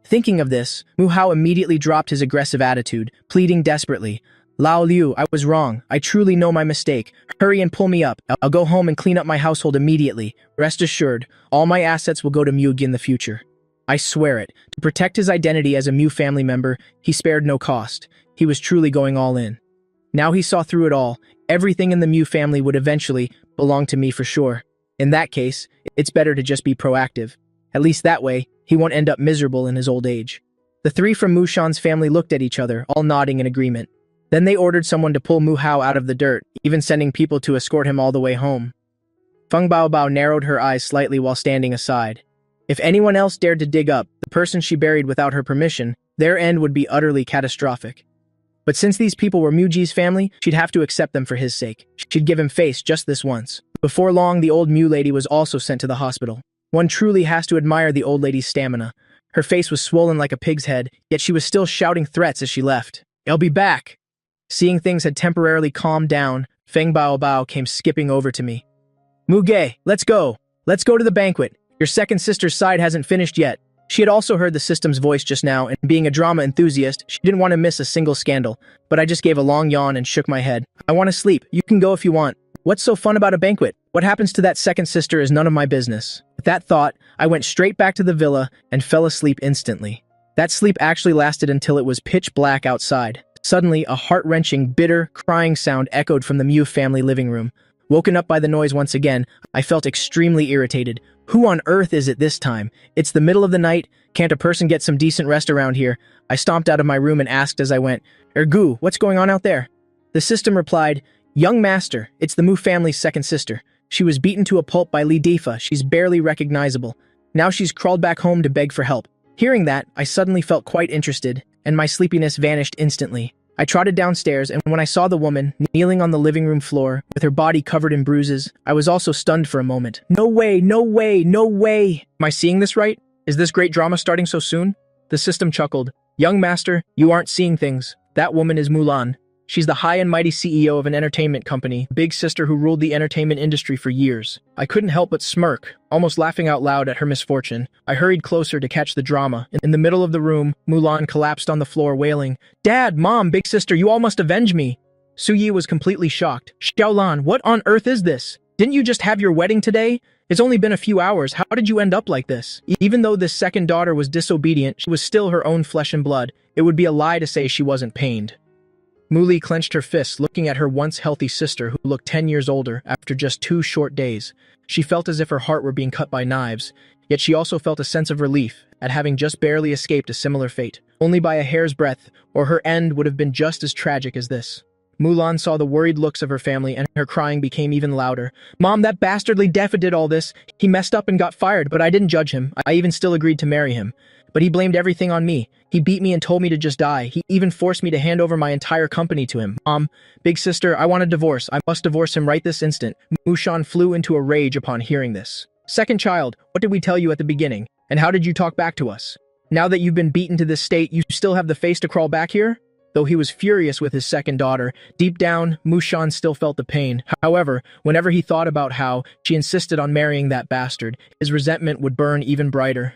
Thinking of this, Mu Hao immediately dropped his aggressive attitude, pleading desperately. Lao Liu, I was wrong. I truly know my mistake. Hurry and pull me up. I'll go home and clean up my household immediately. Rest assured, all my assets will go to Mu in the future. I swear it. To protect his identity as a Mu family member, he spared no cost. He was truly going all in. Now he saw through it all. Everything in the Mu family would eventually belong to me for sure. In that case, it's better to just be proactive. At least that way, he won't end up miserable in his old age. The 3 from Mu Shan's family looked at each other, all nodding in agreement. Then they ordered someone to pull Mu Hao out of the dirt, even sending people to escort him all the way home. Feng Baobao narrowed her eyes slightly while standing aside. If anyone else dared to dig up the person she buried without her permission, their end would be utterly catastrophic. But since these people were Muji's family, she'd have to accept them for his sake. She'd give him face just this once. Before long, the old Mu lady was also sent to the hospital. One truly has to admire the old lady's stamina. Her face was swollen like a pig's head, yet she was still shouting threats as she left. I'll be back! Seeing things had temporarily calmed down, Feng Baobao came skipping over to me. Mu Ge, let's go! Let's go to the banquet. Your second sister's side hasn't finished yet. She had also heard the system's voice just now, and being a drama enthusiast, she didn't want to miss a single scandal. But I just gave a long yawn and shook my head. I want to sleep. You can go if you want. What's so fun about a banquet? What happens to that second sister is none of my business. With that thought, I went straight back to the villa and fell asleep instantly. That sleep actually lasted until it was pitch black outside. Suddenly, a heart-wrenching, bitter, crying sound echoed from the Mu family living room. Woken up by the noise once again, I felt extremely irritated. Who on earth is it this time? It's the middle of the night. Can't a person get some decent rest around here? I stomped out of my room and asked as I went, Ergu, what's going on out there? The system replied, Young master, it's the Mu family's second sister. She was beaten to a pulp by Li Difa. She's barely recognizable. Now she's crawled back home to beg for help. Hearing that, I suddenly felt quite interested, and my sleepiness vanished instantly. I trotted downstairs, and when I saw the woman kneeling on the living room floor, with her body covered in bruises, I was also stunned for a moment. No way, no way, no way! Am I seeing this right? Is this great drama starting so soon? The system chuckled. Young master, you aren't seeing things. That woman is Mulan. She's the high and mighty CEO of an entertainment company, big sister who ruled the entertainment industry for years. I couldn't help but smirk, almost laughing out loud at her misfortune. I hurried closer to catch the drama. In the middle of the room, Mulan collapsed on the floor wailing, Dad, Mom, big sister, you all must avenge me. Su Yi was completely shocked. Xiaolan, what on earth is this? Didn't you just have your wedding today? It's only been a few hours. How did you end up like this? Even though this second daughter was disobedient, she was still her own flesh and blood. It would be a lie to say she wasn't pained. Muli clenched her fists, looking at her once healthy sister who looked 10 years older after just 2 short days. She felt as if her heart were being cut by knives, yet she also felt a sense of relief at having just barely escaped a similar fate. Only by a hair's breadth, or her end would have been just as tragic as this. Mulan saw the worried looks of her family and her crying became even louder. Mom, that bastardly Defa did all this. He messed up and got fired, but I didn't judge him. I even still agreed to marry him. But he blamed everything on me. He beat me and told me to just die. He even forced me to hand over my entire company to him. Mom, big sister, I want a divorce. I must divorce him right this instant. Mushan flew into a rage upon hearing this. Second child, what did we tell you at the beginning? And how did you talk back to us? Now that you've been beaten to this state, you still have the face to crawl back here? Though he was furious with his second daughter, deep down, Mushan still felt the pain. However, whenever he thought about how she insisted on marrying that bastard, his resentment would burn even brighter.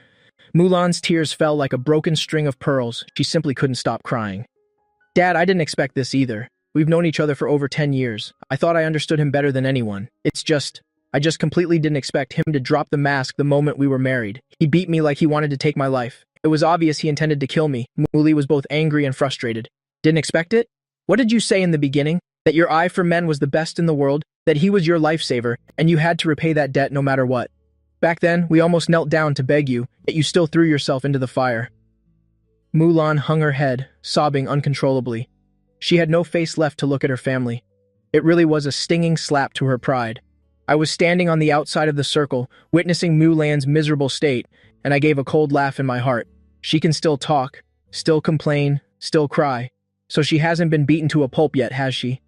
Mulan's tears fell like a broken string of pearls. She simply couldn't stop crying. Dad, I didn't expect this either. We've known each other for over 10 years. I thought I understood him better than anyone. I just completely didn't expect him to drop the mask the moment we were married. He beat me like he wanted to take my life. It was obvious he intended to kill me. Muli was both angry and frustrated. Didn't expect it? What did you say in the beginning? That your eye for men was the best in the world, that he was your lifesaver, and you had to repay that debt no matter what. Back then, we almost knelt down to beg you, yet you still threw yourself into the fire. Mulan hung her head, sobbing uncontrollably. She had no face left to look at her family. It really was a stinging slap to her pride. I was standing on the outside of the circle, witnessing Mulan's miserable state, and I gave a cold laugh in my heart. She can still talk, still complain, still cry. So she hasn't been beaten to a pulp yet, has she?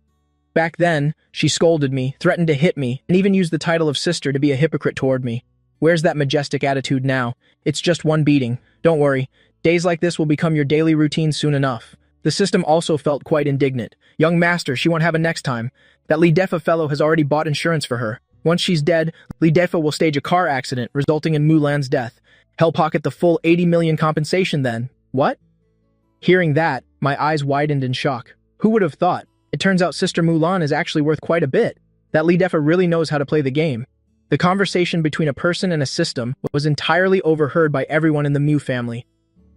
Back then, she scolded me, threatened to hit me, and even used the title of sister to be a hypocrite toward me. Where's that majestic attitude now? It's just one beating. Don't worry. Days like this will become your daily routine soon enough. The system also felt quite indignant. Young master, she won't have a next time. That Li Defa fellow has already bought insurance for her. Once she's dead, Li Defa will stage a car accident, resulting in Mulan's death. He'll pocket the full 80 million compensation then. What? Hearing that, my eyes widened in shock. Who would have thought? It turns out Sister Mulan is actually worth quite a bit. That Li Defa really knows how to play the game. The conversation between a person and a system was entirely overheard by everyone in the Mu family.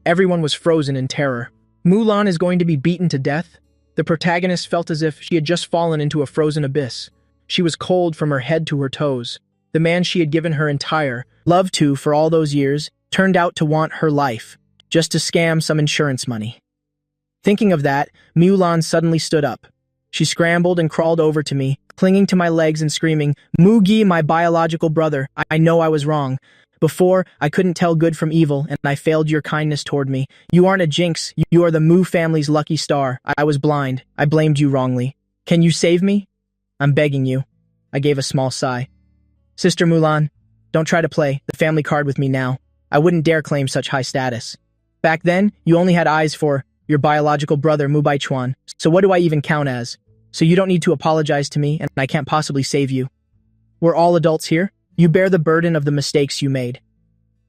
Everyone was frozen in terror. Mulan is going to be beaten to death? The protagonist felt as if she had just fallen into a frozen abyss. She was cold from her head to her toes. The man she had given her entire love to for all those years turned out to want her life, just to scam some insurance money. Thinking of that, Mulan suddenly stood up. She scrambled and crawled over to me, clinging to my legs and screaming, "Mugi, my biological brother, I know I was wrong. Before, I couldn't tell good from evil, and I failed your kindness toward me. You aren't a jinx, you are the Mu family's lucky star. I was blind. I blamed you wrongly. Can you save me? I'm begging you." I gave a small sigh. "Sister Mulan, don't try to play the family card with me now. I wouldn't dare claim such high status. Back then, you only had eyes for your biological brother Mu Baichuan, so what do I even count as? So you don't need to apologize to me, and I can't possibly save you. We're all adults here. You bear the burden of the mistakes you made."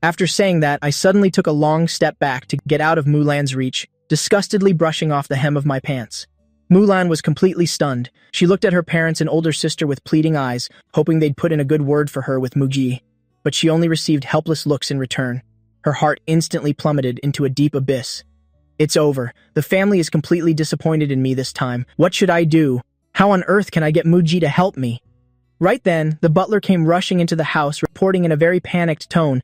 After saying that, I suddenly took a long step back to get out of Mulan's reach, disgustedly brushing off the hem of my pants. Mulan was completely stunned. She looked at her parents and older sister with pleading eyes, hoping they'd put in a good word for her with Mugi. But she only received helpless looks in return. Her heart instantly plummeted into a deep abyss. It's over. The family is completely disappointed in me this time. What should I do? How on earth can I get Mugi to help me? Right then, the butler came rushing into the house, reporting in a very panicked tone,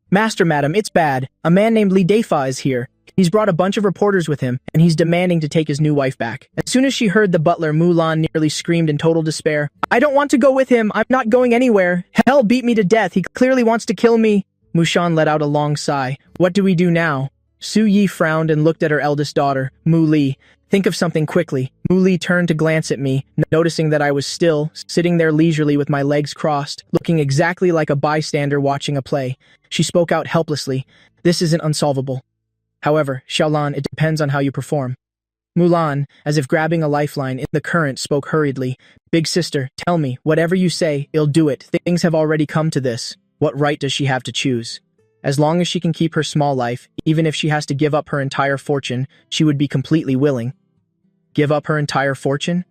"Master, madam, it's bad. A man named Li Defa is here. He's brought a bunch of reporters with him, and he's demanding to take his new wife back." As soon as she heard the butler, Mulan nearly screamed in total despair, "I don't want to go with him. I'm not going anywhere. Hell beat me to death. He clearly wants to kill me." Mushan let out a long sigh. "What do we do now?" Su Yi frowned and looked at her eldest daughter, Mu Li. "Think of something quickly." Mu Li turned to glance at me, noticing that I was still sitting there leisurely with my legs crossed, looking exactly like a bystander watching a play. She spoke out helplessly, "This isn't unsolvable. However, Xiaolan, it depends on how you perform." Mulan, as if grabbing a lifeline in the current, spoke hurriedly, "Big sister, tell me, whatever you say, I'll do it. Things have already come to this. What right does she have to choose? As long as she can keep her small life, even if she has to give up her entire fortune, she would be completely willing." Give up her entire fortune?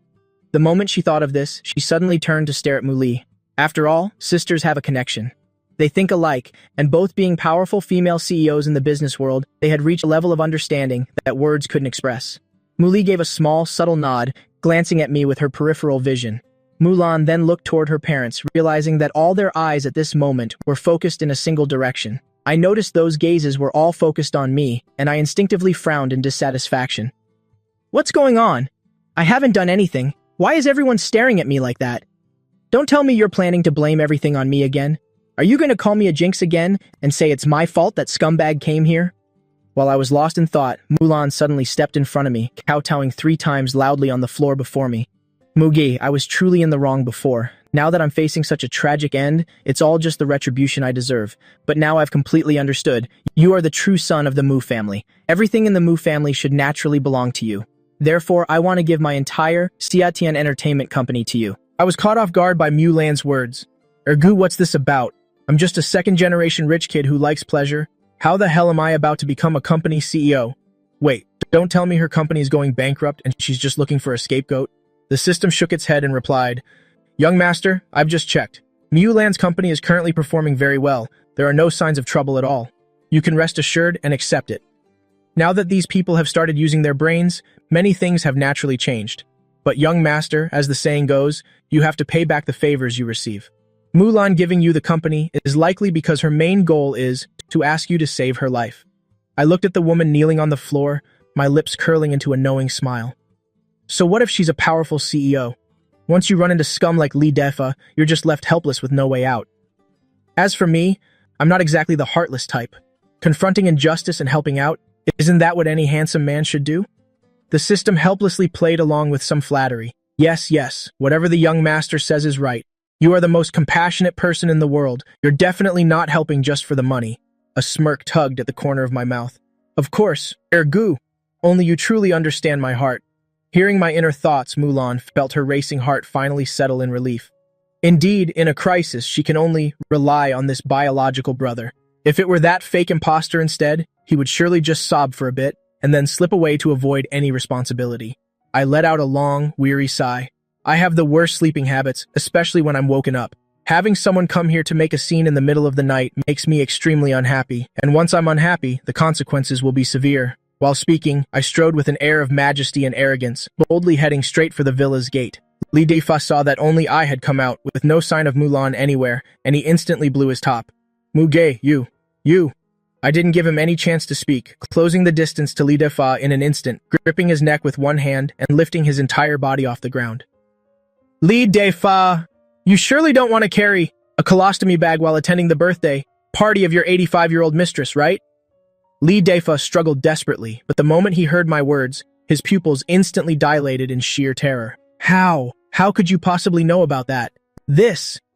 The moment she thought of this, she suddenly turned to stare at Mu Li. After all, sisters have a connection. They think alike, and both being powerful female CEOs in the business world, they had reached a level of understanding that words couldn't express. Mu Li gave a small, subtle nod, glancing at me with her peripheral vision. Mulan then looked toward her parents, realizing that all their eyes at this moment were focused in a single direction. I noticed those gazes were all focused on me, and I instinctively frowned in dissatisfaction. What's going on? I haven't done anything. Why is everyone staring at me like that? Don't tell me you're planning to blame everything on me again. Are you going to call me a jinx again and say it's my fault that scumbag came here? While I was lost in thought, Mulan suddenly stepped in front of me, kowtowing 3 times loudly on the floor before me. Mugi, I was truly in the wrong before. Now that I'm facing such a tragic end, it's all just the retribution I deserve. But now I've completely understood. You are the true son of the Mu family. Everything in the Mu family should naturally belong to you. Therefore, I want to give my entire Xiatian Entertainment Company to you. I was caught off guard by Mulan's words. Ergu, what's this about? I'm just a second-generation rich kid who likes pleasure. How the hell am I about to become a company CEO? Wait, don't tell me her company is going bankrupt and she's just looking for a scapegoat? The system shook its head and replied, Young master, I've just checked. Mulan's company is currently performing very well. There are no signs of trouble at all. You can rest assured and accept it. Now that these people have started using their brains, many things have naturally changed. But young master, as the saying goes, you have to pay back the favors you receive. Mulan giving you the company is likely because her main goal is to ask you to save her life. I looked at the woman kneeling on the floor, my lips curling into a knowing smile. So what if she's a powerful CEO? Once you run into scum like Li Defa, you're just left helpless with no way out. As for me, I'm not exactly the heartless type. Confronting injustice and helping out, isn't that what any handsome man should do? The system helplessly played along with some flattery. Yes, yes, whatever the young master says is right. You are the most compassionate person in the world. You're definitely not helping just for the money. A smirk tugged at the corner of my mouth. Of course, ergo. Only you truly understand my heart. Hearing my inner thoughts, Mulan felt her racing heart finally settle in relief. Indeed, in a crisis, she can only rely on this biological brother. If it were that fake imposter instead, he would surely just sob for a bit and then slip away to avoid any responsibility. I let out a long, weary sigh. I have the worst sleeping habits, especially when I'm woken up. Having someone come here to make a scene in the middle of the night makes me extremely unhappy, and once I'm unhappy, the consequences will be severe. While speaking, I strode with an air of majesty and arrogance, boldly heading straight for the villa's gate. Li Defa saw that only I had come out, with no sign of Mulan anywhere, and he instantly blew his top. Muge, you. I didn't give him any chance to speak, closing the distance to Li Defa in an instant, gripping his neck with one hand and lifting his entire body off the ground. Li Defa, you surely don't want to carry a colostomy bag while attending the birthday party of your 85-year-old mistress, right? Li Defa struggled desperately, but the moment he heard my words, his pupils instantly dilated in sheer terror. How? How could you possibly know about that?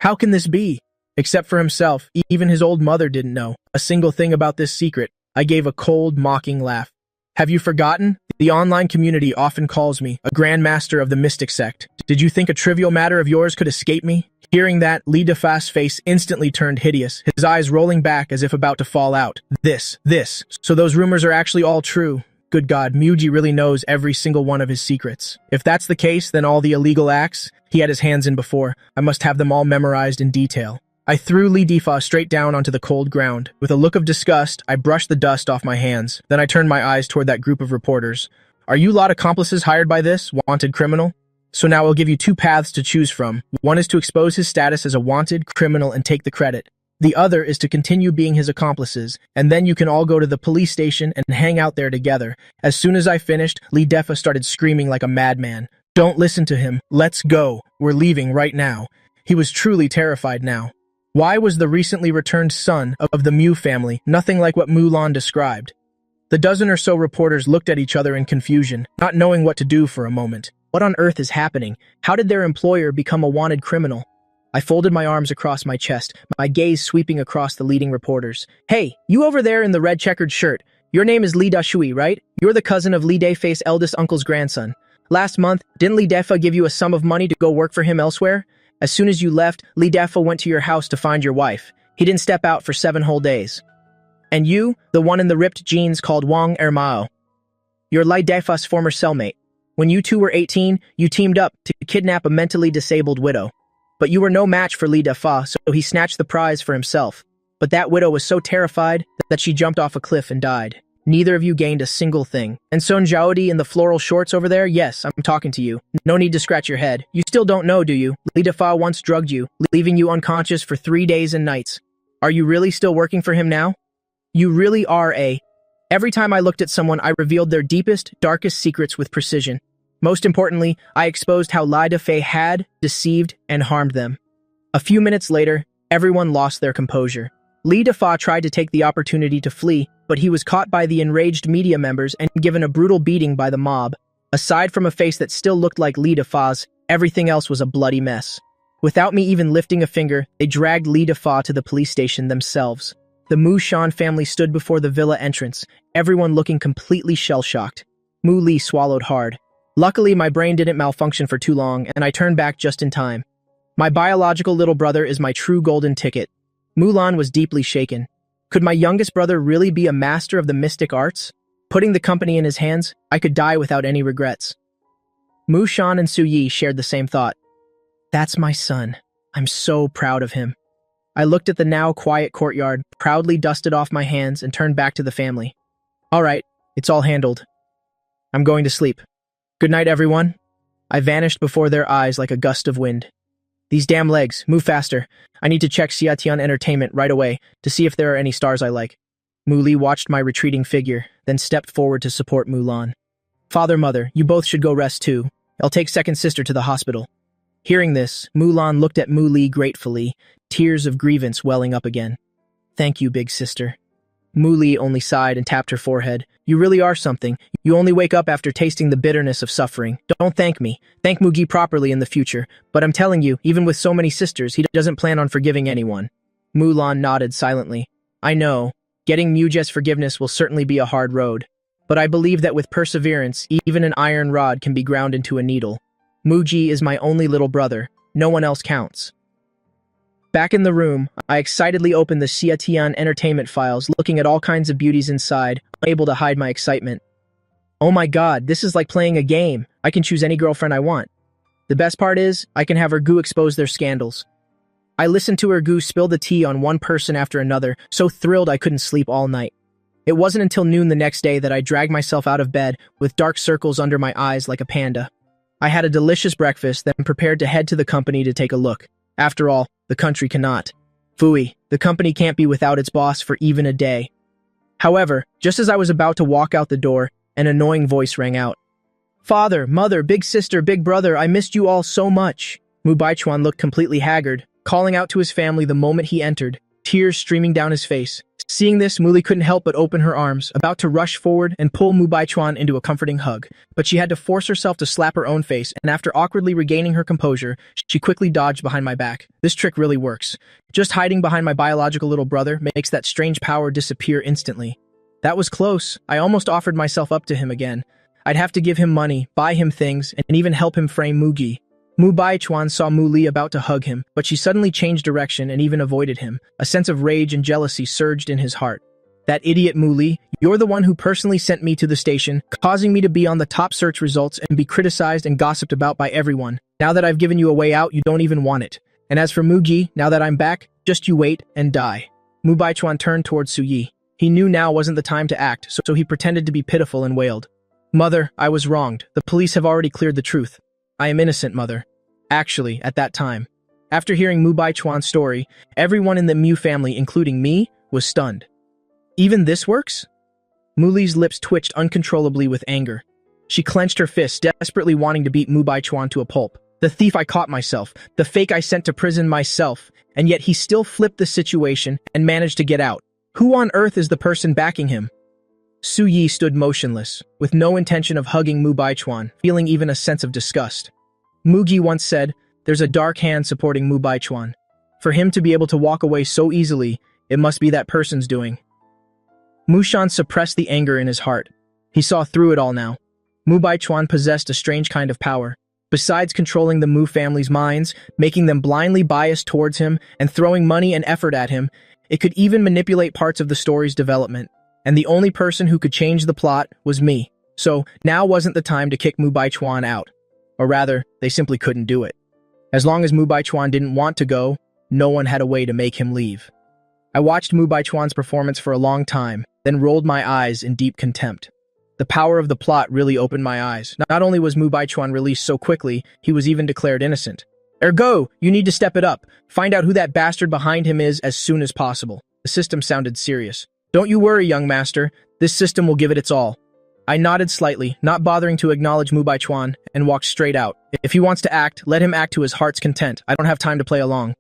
How can this be? Except for himself, even his old mother didn't know a single thing about this secret. I gave a cold, mocking laugh. Have you forgotten? The online community often calls me a grandmaster of the mystic sect. Did you think a trivial matter of yours could escape me? Hearing that, Li Defa's face instantly turned hideous, his eyes rolling back as if about to fall out. So those rumors are actually all true. Good God, Muji really knows every single one of his secrets. If that's the case, then all the illegal acts he had his hands in before, I must have them all memorized in detail. I threw Li Defa straight down onto the cold ground. With a look of disgust, I brushed the dust off my hands. Then I turned my eyes toward that group of reporters. Are you lot accomplices hired by this wanted criminal? So now I'll give you two paths to choose from. One is to expose his status as a wanted criminal and take the credit. The other is to continue being his accomplices, and then you can all go to the police station and hang out there together. As soon as I finished, Li Defa started screaming like a madman. Don't listen to him. Let's go. We're leaving right now. He was truly terrified now. Why was the recently returned son of the Mu family nothing like what Mulan described? The dozen or so reporters looked at each other in confusion, not knowing what to do for a moment. What on earth is happening? How did their employer become a wanted criminal? I folded my arms across my chest, my gaze sweeping across the leading reporters. Hey, you over there in the red checkered shirt. Your name is Li Dashui, right? You're the cousin of Li Defei's eldest uncle's grandson. Last month, didn't Li Defa give you a sum of money to go work for him elsewhere? As soon as you left, Li Defa went to your house to find your wife. He didn't step out for 7 whole days. And you, the one in the ripped jeans called Wang Ermao. You're Li Defa's former cellmate. When you two were 18, you teamed up to kidnap a mentally disabled widow. But you were no match for Li Defa, so he snatched the prize for himself. But that widow was so terrified that she jumped off a cliff and died. Neither of you gained a single thing. And Son Zhaodi in the floral shorts over there? Yes, I'm talking to you. No need to scratch your head. You still don't know, do you? Li Defa once drugged you, leaving you unconscious for 3 days and nights. Are you really still working for him now? You really are a... Every time I looked at someone, I revealed their deepest, darkest secrets with precision. Most importantly, I exposed how Li Defei had deceived and harmed them. A few minutes later, everyone lost their composure. Li Defa tried to take the opportunity to flee, but he was caught by the enraged media members and given a brutal beating by the mob. Aside from a face that still looked like Li Defa's, everything else was a bloody mess. Without me even lifting a finger, they dragged Li Defa to the police station themselves. The Mu Shan family stood before the villa entrance, everyone looking completely shell-shocked. Mu Li swallowed hard. Luckily, my brain didn't malfunction for too long, and I turned back just in time. My biological little brother is my true golden ticket. Mulan was deeply shaken. Could my youngest brother really be a master of the mystic arts? Putting the company in his hands, I could die without any regrets. Mu Shan and Su Yi shared the same thought. That's my son. I'm so proud of him. I looked at the now quiet courtyard, proudly dusted off my hands, and turned back to the family. All right, it's all handled. I'm going to sleep. Good night, everyone. I vanished before their eyes like a gust of wind. These damn legs, move faster. I need to check Xiatian Entertainment right away to see if there are any stars I like. Mu Li watched my retreating figure, then stepped forward to support Mulan. Father, mother, you both should go rest too. I'll take second sister to the hospital. Hearing this, Mulan looked at Mu Li gratefully, tears of grievance welling up again. Thank you, big sister. Mu Li only sighed and tapped her forehead. You really are something. You only wake up after tasting the bitterness of suffering. Don't thank me. Thank Mugi properly in the future. But I'm telling you, even with so many sisters, he doesn't plan on forgiving anyone. Mulan nodded silently. I know. Getting Muge's forgiveness will certainly be a hard road. But I believe that with perseverance, even an iron rod can be ground into a needle. Mugi is my only little brother. No one else counts. Back in the room, I excitedly opened the Xiatian Entertainment files, looking at all kinds of beauties inside, unable to hide my excitement. Oh my god, this is like playing a game. I can choose any girlfriend I want. The best part is, I can have her goo expose their scandals. I listened to her goo spill the tea on one person after another, so thrilled I couldn't sleep all night. It wasn't until noon the next day that I dragged myself out of bed, with dark circles under my eyes like a panda. I had a delicious breakfast, then prepared to head to the company to take a look. After all, the country cannot. Phooey, the company can't be without its boss for even a day. However, just as I was about to walk out the door, an annoying voice rang out. Father, mother, big sister, big brother, I missed you all so much. Mu Baichuan looked completely haggard, calling out to his family the moment he entered, tears streaming down his face. Seeing this, Mu Li couldn't help but open her arms, about to rush forward and pull Mu Baichuan into a comforting hug. But she had to force herself to slap her own face, and after awkwardly regaining her composure, she quickly dodged behind my back. This trick really works. Just hiding behind my biological little brother makes that strange power disappear instantly. That was close. I almost offered myself up to him again. I'd have to give him money, buy him things, and even help him frame Mugi. Mu Baichuan saw Mu Li about to hug him, but she suddenly changed direction and even avoided him. A sense of rage and jealousy surged in his heart. That idiot Mu Li, you're the one who personally sent me to the station, causing me to be on the top search results and be criticized and gossiped about by everyone. Now that I've given you a way out, you don't even want it. And as for Mugi, now that I'm back, just you wait and die. Mu Baichuan turned towards Su Yi. He knew now wasn't the time to act, so he pretended to be pitiful and wailed. Mother, I was wronged. The police have already cleared the truth. I am innocent, mother. Actually, at that time. After hearing Mu Baichuan's story, everyone in the Mu family, including me, was stunned. Even this works? Mu Li's lips twitched uncontrollably with anger. She clenched her fists, desperately wanting to beat Mu Baichuan to a pulp. The thief I caught myself, the fake I sent to prison myself, and yet he still flipped the situation and managed to get out. Who on earth is the person backing him? Su Yi stood motionless, with no intention of hugging Mu Baichuan, feeling even a sense of disgust. Mugi once said, there's a dark hand supporting Mu Baichuan. For him to be able to walk away so easily, it must be that person's doing. Mushan suppressed the anger in his heart. He saw through it all now. Mu Baichuan possessed a strange kind of power. Besides controlling the Mu family's minds, making them blindly biased towards him, and throwing money and effort at him, it could even manipulate parts of the story's development. And the only person who could change the plot was me. So, now wasn't the time to kick Mu Baichuan out. Or rather, they simply couldn't do it. As long as Mu Baichuan didn't want to go, no one had a way to make him leave. I watched Mu Baichuan's performance for a long time, then rolled my eyes in deep contempt. The power of the plot really opened my eyes. Not only was Mu Baichuan released so quickly, he was even declared innocent. Ergo, you need to step it up. Find out who that bastard behind him is as soon as possible. The system sounded serious. Don't you worry, young master. This system will give it its all. I nodded slightly, not bothering to acknowledge Mu Baichuan, and walked straight out. If he wants to act, let him act to his heart's content. I don't have time to play along.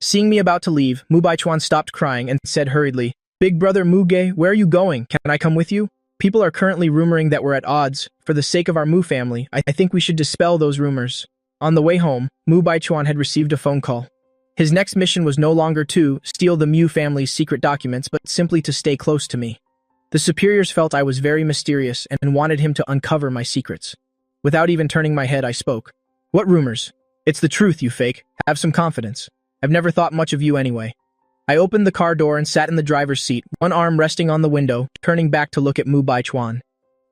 Seeing me about to leave, Mu Baichuan stopped crying and said hurriedly, Big brother Muge, where are you going? Can I come with you? People are currently rumoring that we're at odds. For the sake of our Mu family, I think we should dispel those rumors. On the way home, Mu Baichuan had received a phone call. His next mission was no longer to steal the Mu family's secret documents, but simply to stay close to me. The superiors felt I was very mysterious and wanted him to uncover my secrets. Without even turning my head, I spoke. What rumors? It's the truth, you fake. Have some confidence. I've never thought much of you anyway. I opened the car door and sat in the driver's seat, one arm resting on the window, turning back to look at Mu Baichuan.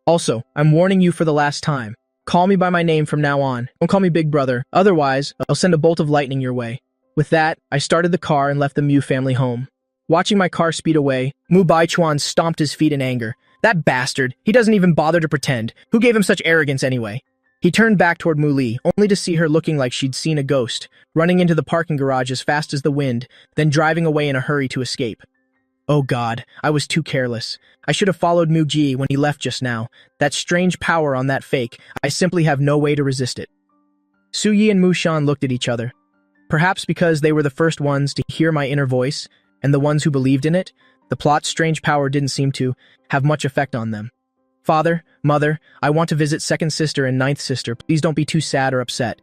Also, I'm warning you for the last time. Call me by my name from now on. Don't call me Big Brother. Otherwise, I'll send a bolt of lightning your way. With that, I started the car and left the Mu family home. Watching my car speed away, Mu Baichuan stomped his feet in anger. That bastard! He doesn't even bother to pretend. Who gave him such arrogance anyway? He turned back toward Mu Li, only to see her looking like she'd seen a ghost, running into the parking garage as fast as the wind, then driving away in a hurry to escape. Oh God, I was too careless. I should have followed Mu Ji when he left just now. That strange power on that fake, I simply have no way to resist it. Su Yi and Mu Shan looked at each other. Perhaps because they were the first ones to hear my inner voice, and the ones who believed in it, the plot's strange power didn't seem to have much effect on them. Father, Mother, I want to visit second sister and ninth sister. Please don't be too sad or upset.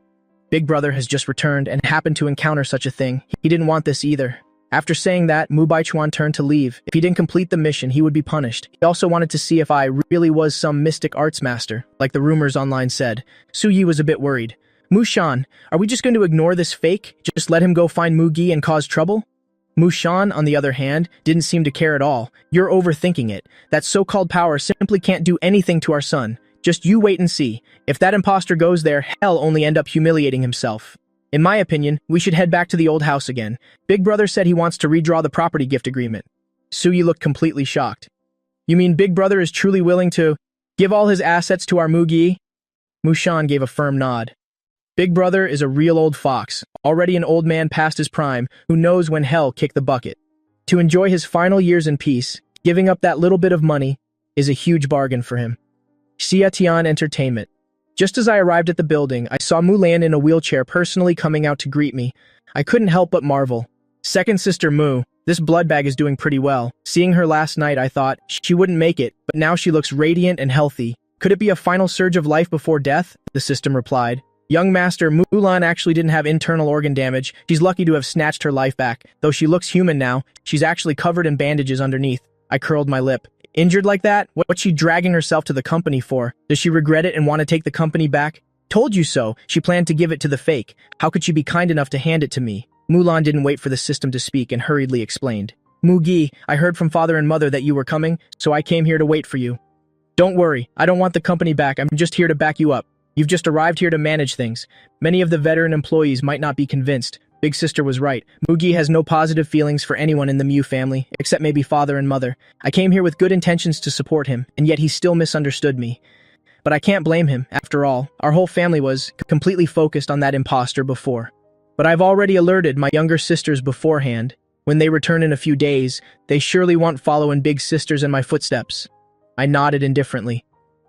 Big brother has just returned and happened to encounter such a thing. He didn't want this either. After saying that, Mu Baichuan turned to leave. If he didn't complete the mission, he would be punished. He also wanted to see if I really was some mystic arts master, like the rumors online said. Su Yi was a bit worried. Mu Shan, are we just going to ignore this fake? Just let him go find Mu Gi and cause trouble? Mu Shan, on the other hand, didn't seem to care at all. You're overthinking it. That so-called power simply can't do anything to our son. Just you wait and see. If that imposter goes there, he'll only end up humiliating himself. In my opinion, we should head back to the old house again. Big brother said he wants to redraw the property gift agreement. Su Yi looked completely shocked. You mean Big brother is truly willing to give all his assets to our Mu Gi? Mu Shan gave a firm nod. Big brother is a real old fox, already an old man past his prime, who knows when hell kicked the bucket. To enjoy his final years in peace, giving up that little bit of money is a huge bargain for him. Xiatian Entertainment. Just as I arrived at the building, I saw Mulan in a wheelchair personally coming out to greet me. I couldn't help but marvel. Second sister Mu, this blood bag is doing pretty well. Seeing her last night, I thought she wouldn't make it, but now she looks radiant and healthy. Could it be a final surge of life before death? The system replied. Young Master, Mulan actually didn't have internal organ damage. She's lucky to have snatched her life back. Though she looks human now, she's actually covered in bandages underneath. I curled my lip. Injured like that? What's she dragging herself to the company for? Does she regret it and want to take the company back? Told you so. She planned to give it to the fake. How could she be kind enough to hand it to me? Mulan didn't wait for the system to speak and hurriedly explained. Mu Gi, I heard from father and mother that you were coming, so I came here to wait for you. Don't worry, I don't want the company back. I'm just here to back you up. You've just arrived here to manage things. Many of the veteran employees might not be convinced. Big sister was right. Mu Gi has no positive feelings for anyone in the Mu family, except maybe father and mother. I came here with good intentions to support him, and yet he still misunderstood me. But I can't blame him. After all, our whole family was completely focused on that imposter before. But I've already alerted my younger sisters beforehand. When they return in a few days, they surely won't follow in big sisters in my footsteps. I nodded indifferently.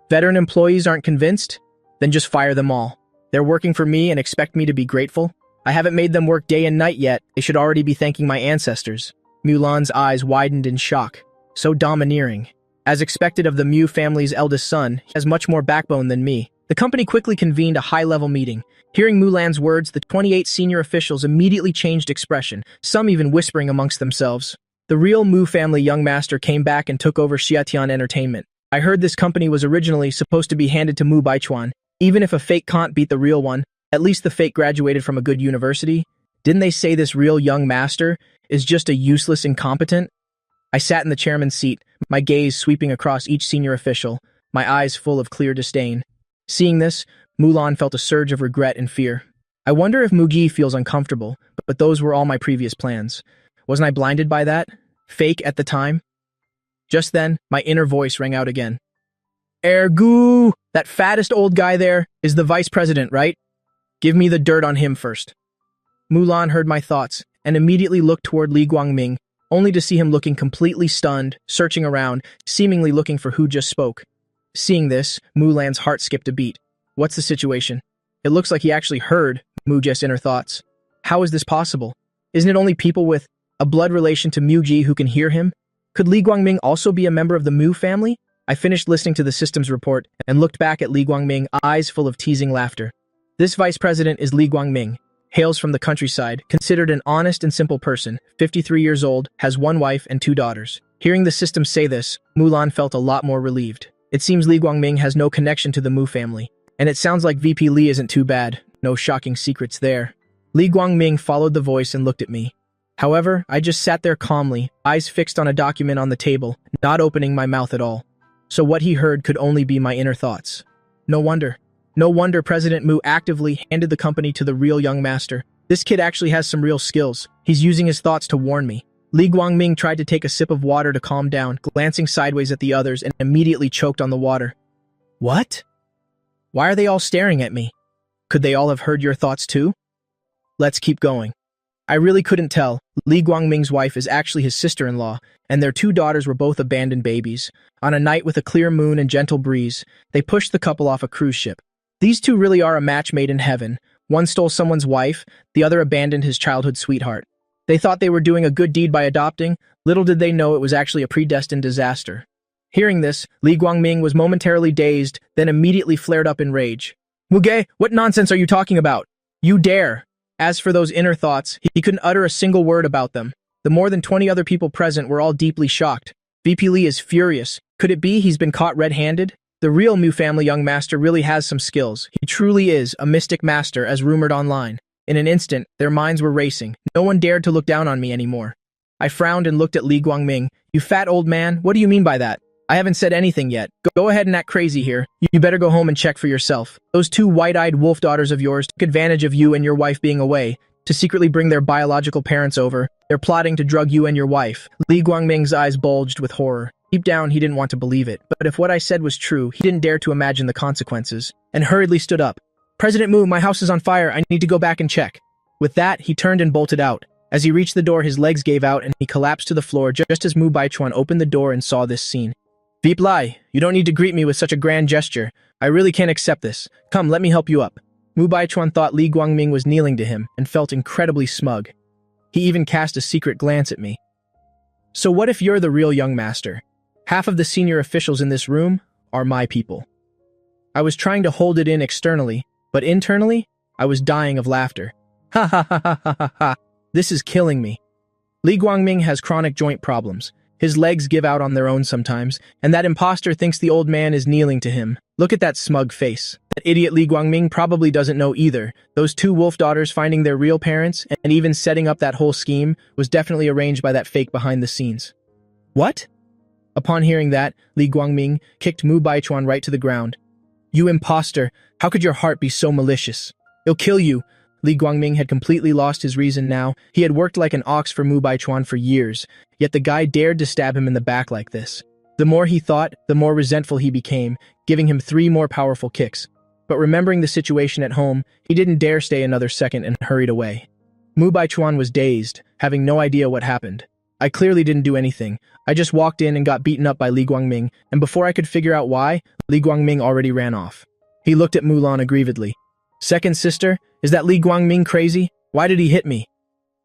Veteran employees aren't convinced? Then just fire them all. They're working for me and expect me to be grateful? I haven't made them work day and night yet. They should already be thanking my ancestors. Mulan's eyes widened in shock. So domineering. As expected of the Mu family's eldest son, he has much more backbone than me. The company quickly convened a high-level meeting. Hearing Mulan's words, the 28 senior officials immediately changed expression, some even whispering amongst themselves. The real Mu family young master came back and took over Xiatian Entertainment. I heard this company was originally supposed to be handed to Mu Baichuan. Even if a fake can't beat the real one, at least the fake graduated from a good university. Didn't they say this real young master is just a useless incompetent? I sat in the chairman's seat, my gaze sweeping across each senior official, my eyes full of clear disdain. Seeing this, Mulan felt a surge of regret and fear. I wonder if Mu Gi feels uncomfortable, but those were all my previous plans. Wasn't I blinded by that? Fake at the time? Just then, my inner voice rang out again. Ergu! That fattest old guy there is the vice president, right? Give me the dirt on him first. Mulan heard my thoughts and immediately looked toward Li Guangming, only to see him looking completely stunned, searching around, seemingly looking for who just spoke. Seeing this, Mulan's heart skipped a beat. What's the situation? It looks like he actually heard Mu's inner thoughts. How is this possible? Isn't it only people with a blood relation to Mu Ji who can hear him? Could Li Guangming also be a member of the Mu family? I finished listening to the systems report and looked back at Li Guangming, eyes full of teasing laughter. This vice president is Li Guangming. Hails from the countryside, considered an honest and simple person, 53 years old, has one wife and 2 daughters. Hearing the system say this, Mulan felt a lot more relieved. It seems Li Guangming has no connection to the Mu family. And it sounds like VP Li isn't too bad. No shocking secrets there. Li Guangming followed the voice and looked at me. However, I just sat there calmly, eyes fixed on a document on the table, not opening my mouth at all. So what he heard could only be my inner thoughts. No wonder President Mu actively handed the company to the real young master. This kid actually has some real skills. He's using his thoughts to warn me. Li Guangming tried to take a sip of water to calm down, glancing sideways at the others and immediately choked on the water. What? Why are they all staring at me? Could they all have heard your thoughts too? Let's keep going. I really couldn't tell. Li Guangming's wife is actually his sister-in-law, and their two daughters were both abandoned babies. On a night with a clear moon and gentle breeze, they pushed the couple off a cruise ship. These two really are a match made in heaven. One stole someone's wife, the other abandoned his childhood sweetheart. They thought they were doing a good deed by adopting. Little did they know it was actually a predestined disaster. Hearing this, Li Guangming was momentarily dazed, then immediately flared up in rage. Muge, what nonsense are you talking about? You dare! As for those inner thoughts, he couldn't utter a single word about them. The more than 20 other people present were all deeply shocked. VP Li is furious. Could it be he's been caught red-handed? The real Mu family young master really has some skills. He truly is a mystic master, as rumored online. In an instant, their minds were racing. No one dared to look down on me anymore. I frowned and looked at Li Guangming. You fat old man, what do you mean by that? I haven't said anything yet. Go ahead and act crazy here. You better go home and check for yourself. Those two white-eyed wolf daughters of yours took advantage of you and your wife being away to secretly bring their biological parents over. They're plotting to drug you and your wife. Li Guangming's eyes bulged with horror. Deep down, he didn't want to believe it, but if what I said was true, he didn't dare to imagine the consequences, and hurriedly stood up. President Mu, my house is on fire. I need to go back and check. With that, he turned and bolted out. As he reached the door, his legs gave out and he collapsed to the floor just as Mu Baichuan opened the door and saw this scene. Veep Lai, you don't need to greet me with such a grand gesture. I really can't accept this. Come, let me help you up. Mu Baichuan thought Li Guangming was kneeling to him and felt incredibly smug. He even cast a secret glance at me. So what if you're the real young master? Half of the senior officials in this room are my people. I was trying to hold it in externally, but internally, I was dying of laughter. Ha ha ha ha ha ha ha. This is killing me. Li Guangming has chronic joint problems. His legs give out on their own sometimes, and that imposter thinks the old man is kneeling to him. Look at that smug face. That idiot Li Guangming probably doesn't know either. Those two wolf daughters finding their real parents, and even setting up that whole scheme, was definitely arranged by that fake behind the scenes. What? Upon hearing that, Li Guangming kicked Mu Baichuan right to the ground. You imposter! How could your heart be so malicious? It'll kill you! Li Guangming had completely lost his reason now. He had worked like an ox for Mu Baichuan for years, yet the guy dared to stab him in the back like this. The more he thought, the more resentful he became, giving him 3 more powerful kicks. But remembering the situation at home, he didn't dare stay another second and hurried away. Mu Baichuan was dazed, having no idea what happened. I clearly didn't do anything. I just walked in and got beaten up by Li Guangming, and before I could figure out why, Li Guangming already ran off. He looked at Mulan aggrievedly. Second sister, is that Li Guangming crazy? Why did he hit me?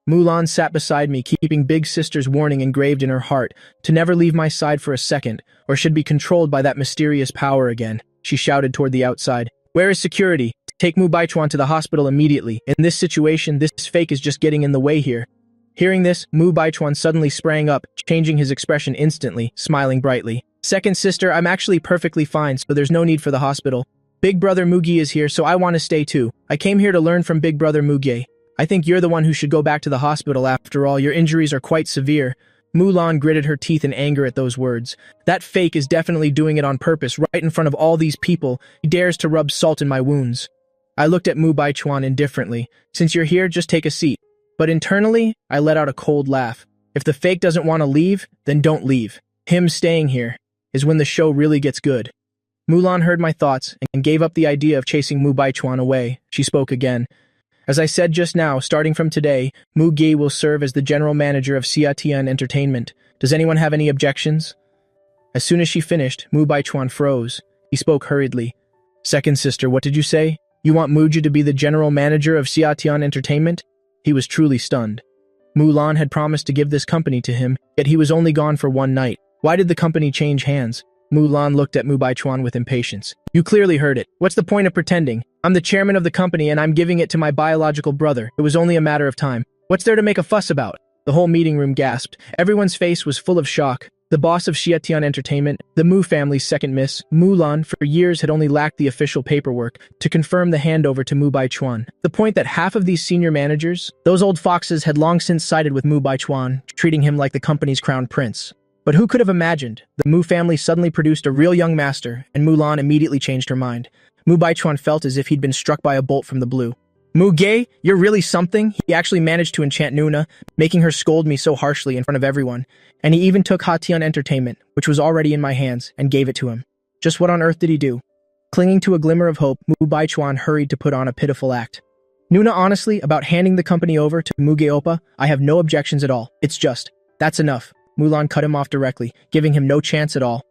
Mulan sat beside me, keeping big sister's warning engraved in her heart to never leave my side for a second, or should be controlled by that mysterious power again. She shouted toward the outside. Where is security? Take Mu Baichuan to the hospital immediately. In this situation, this fake is just getting in the way here. Hearing this, Mu Baichuan suddenly sprang up, changing his expression instantly, smiling brightly. Second sister, I'm actually perfectly fine, so there's no need for the hospital. Big brother Mugi is here, so I want to stay too. I came here to learn from big brother Muge. I think you're the one who should go back to the hospital. After all, your injuries are quite severe. Mulan gritted her teeth in anger at those words. That fake is definitely doing it on purpose, right in front of all these people. He dares to rub salt in my wounds. I looked at Mu Baichuan indifferently. Since you're here, just take a seat. But internally, I let out a cold laugh. If the fake doesn't want to leave, then don't leave. Him staying here is when the show really gets good. Mulan heard my thoughts and gave up the idea of chasing Mu Baichuan away. She spoke again. As I said just now, starting from today, Mu Ge will serve as the general manager of Xiatian Entertainment. Does anyone have any objections? As soon as she finished, Mu Baichuan froze. He spoke hurriedly. Second sister, what did you say? You want Muji to be the general manager of Xiatian Entertainment? He was truly stunned. Mulan had promised to give this company to him, yet he was only gone for 1 night. Why did the company change hands? Mulan looked at Mu Baichuan with impatience. You clearly heard it. What's the point of pretending? I'm the chairman of the company and I'm giving it to my biological brother. It was only a matter of time. What's there to make a fuss about? The whole meeting room gasped. Everyone's face was full of shock. The boss of Xiatian Entertainment, the Mu family's second miss, Mulan, for years had only lacked the official paperwork to confirm the handover to Mu Baichuan. The point that half of these senior managers, those old foxes, had long since sided with Mu Baichuan, treating him like the company's crown prince. But who could have imagined? The Mu family suddenly produced a real young master, and Mulan immediately changed her mind. Mu Baichuan felt as if he'd been struck by a bolt from the blue. Mu Ge, you're really something? He actually managed to enchant Nuna, making her scold me so harshly in front of everyone. And he even took Hatian Entertainment, which was already in my hands, and gave it to him. Just what on earth did he do? Clinging to a glimmer of hope, Mu Baichuan hurried to put on a pitiful act. Nuna, honestly, about handing the company over to Muge Oppa, I have no objections at all. It's just, that's enough. Mulan cut him off directly, giving him no chance at all.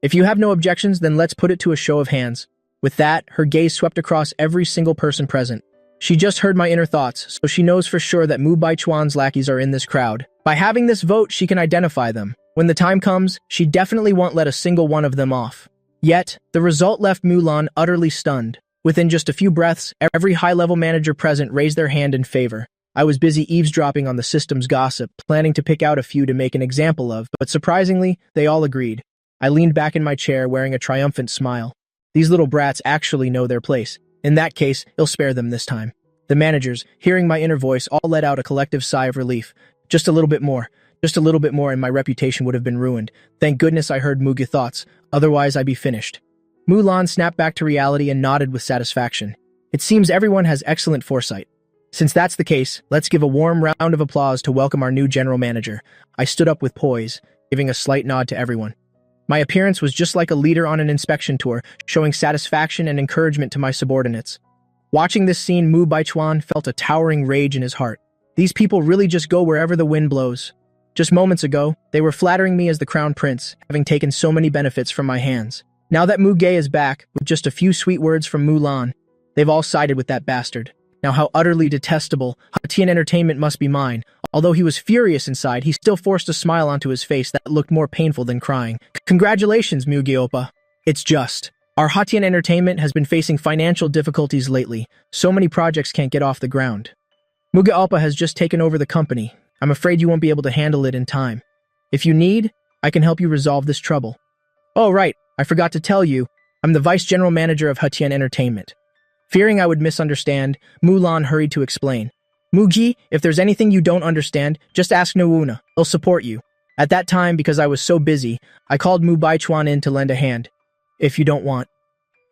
If you have no objections, then let's put it to a show of hands. With that, her gaze swept across every single person present. She just heard my inner thoughts, so she knows for sure that Mu Baichuan's lackeys are in this crowd. By having this vote, she can identify them. When the time comes, she definitely won't let a single one of them off. Yet, the result left Mulan utterly stunned. Within just a few breaths, every high-level manager present raised their hand in favor. I was busy eavesdropping on the system's gossip, planning to pick out a few to make an example of, but surprisingly, they all agreed. I leaned back in my chair wearing a triumphant smile. These little brats actually know their place. In that case, I'll spare them this time. The managers, hearing my inner voice, all let out a collective sigh of relief. Just a little bit more, and my reputation would have been ruined. Thank goodness I heard Mugi thoughts, otherwise I'd be finished. Mulan snapped back to reality and nodded with satisfaction. It seems everyone has excellent foresight. Since that's the case, let's give a warm round of applause to welcome our new general manager. I stood up with poise, giving a slight nod to everyone. My appearance was just like a leader on an inspection tour, showing satisfaction and encouragement to my subordinates. Watching this scene, Mu Baichuan felt a towering rage in his heart. These people really just go wherever the wind blows. Just moments ago, they were flattering me as the crown prince, having taken so many benefits from my hands. Now that Mu Ge is back, with just a few sweet words from Mulan, they've all sided with that bastard. Now how utterly detestable, Hatian Entertainment must be mine. Although he was furious inside, he still forced a smile onto his face that looked more painful than crying. Congratulations, Muge Oppa. It's just, our Hatian Entertainment has been facing financial difficulties lately. So many projects can't get off the ground. Muge Oppa has just taken over the company. I'm afraid you won't be able to handle it in time. If you need, I can help you resolve this trouble. Oh right, I forgot to tell you, I'm the Vice General Manager of Hatian Entertainment. Fearing I would misunderstand, Mulan hurried to explain. Mugi, if there's anything you don't understand, just ask Noona. He'll support you. At that time, because I was so busy, I called Mu Baichuan in to lend a hand. If you don't want.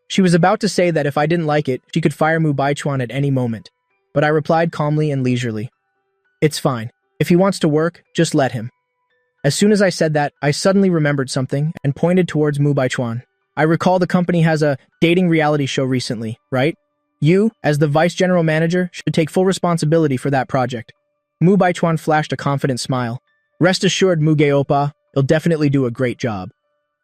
She was about to say that if I didn't like it, she could fire Mu Baichuan at any moment. But I replied calmly and leisurely. It's fine. If he wants to work, just let him. As soon as I said that, I suddenly remembered something and pointed towards Mu Baichuan. I recall the company has a dating reality show recently, right? You, as the Vice General Manager, should take full responsibility for that project. Mu Baichuan flashed a confident smile. Rest assured, Muge Oppa, he'll definitely do a great job.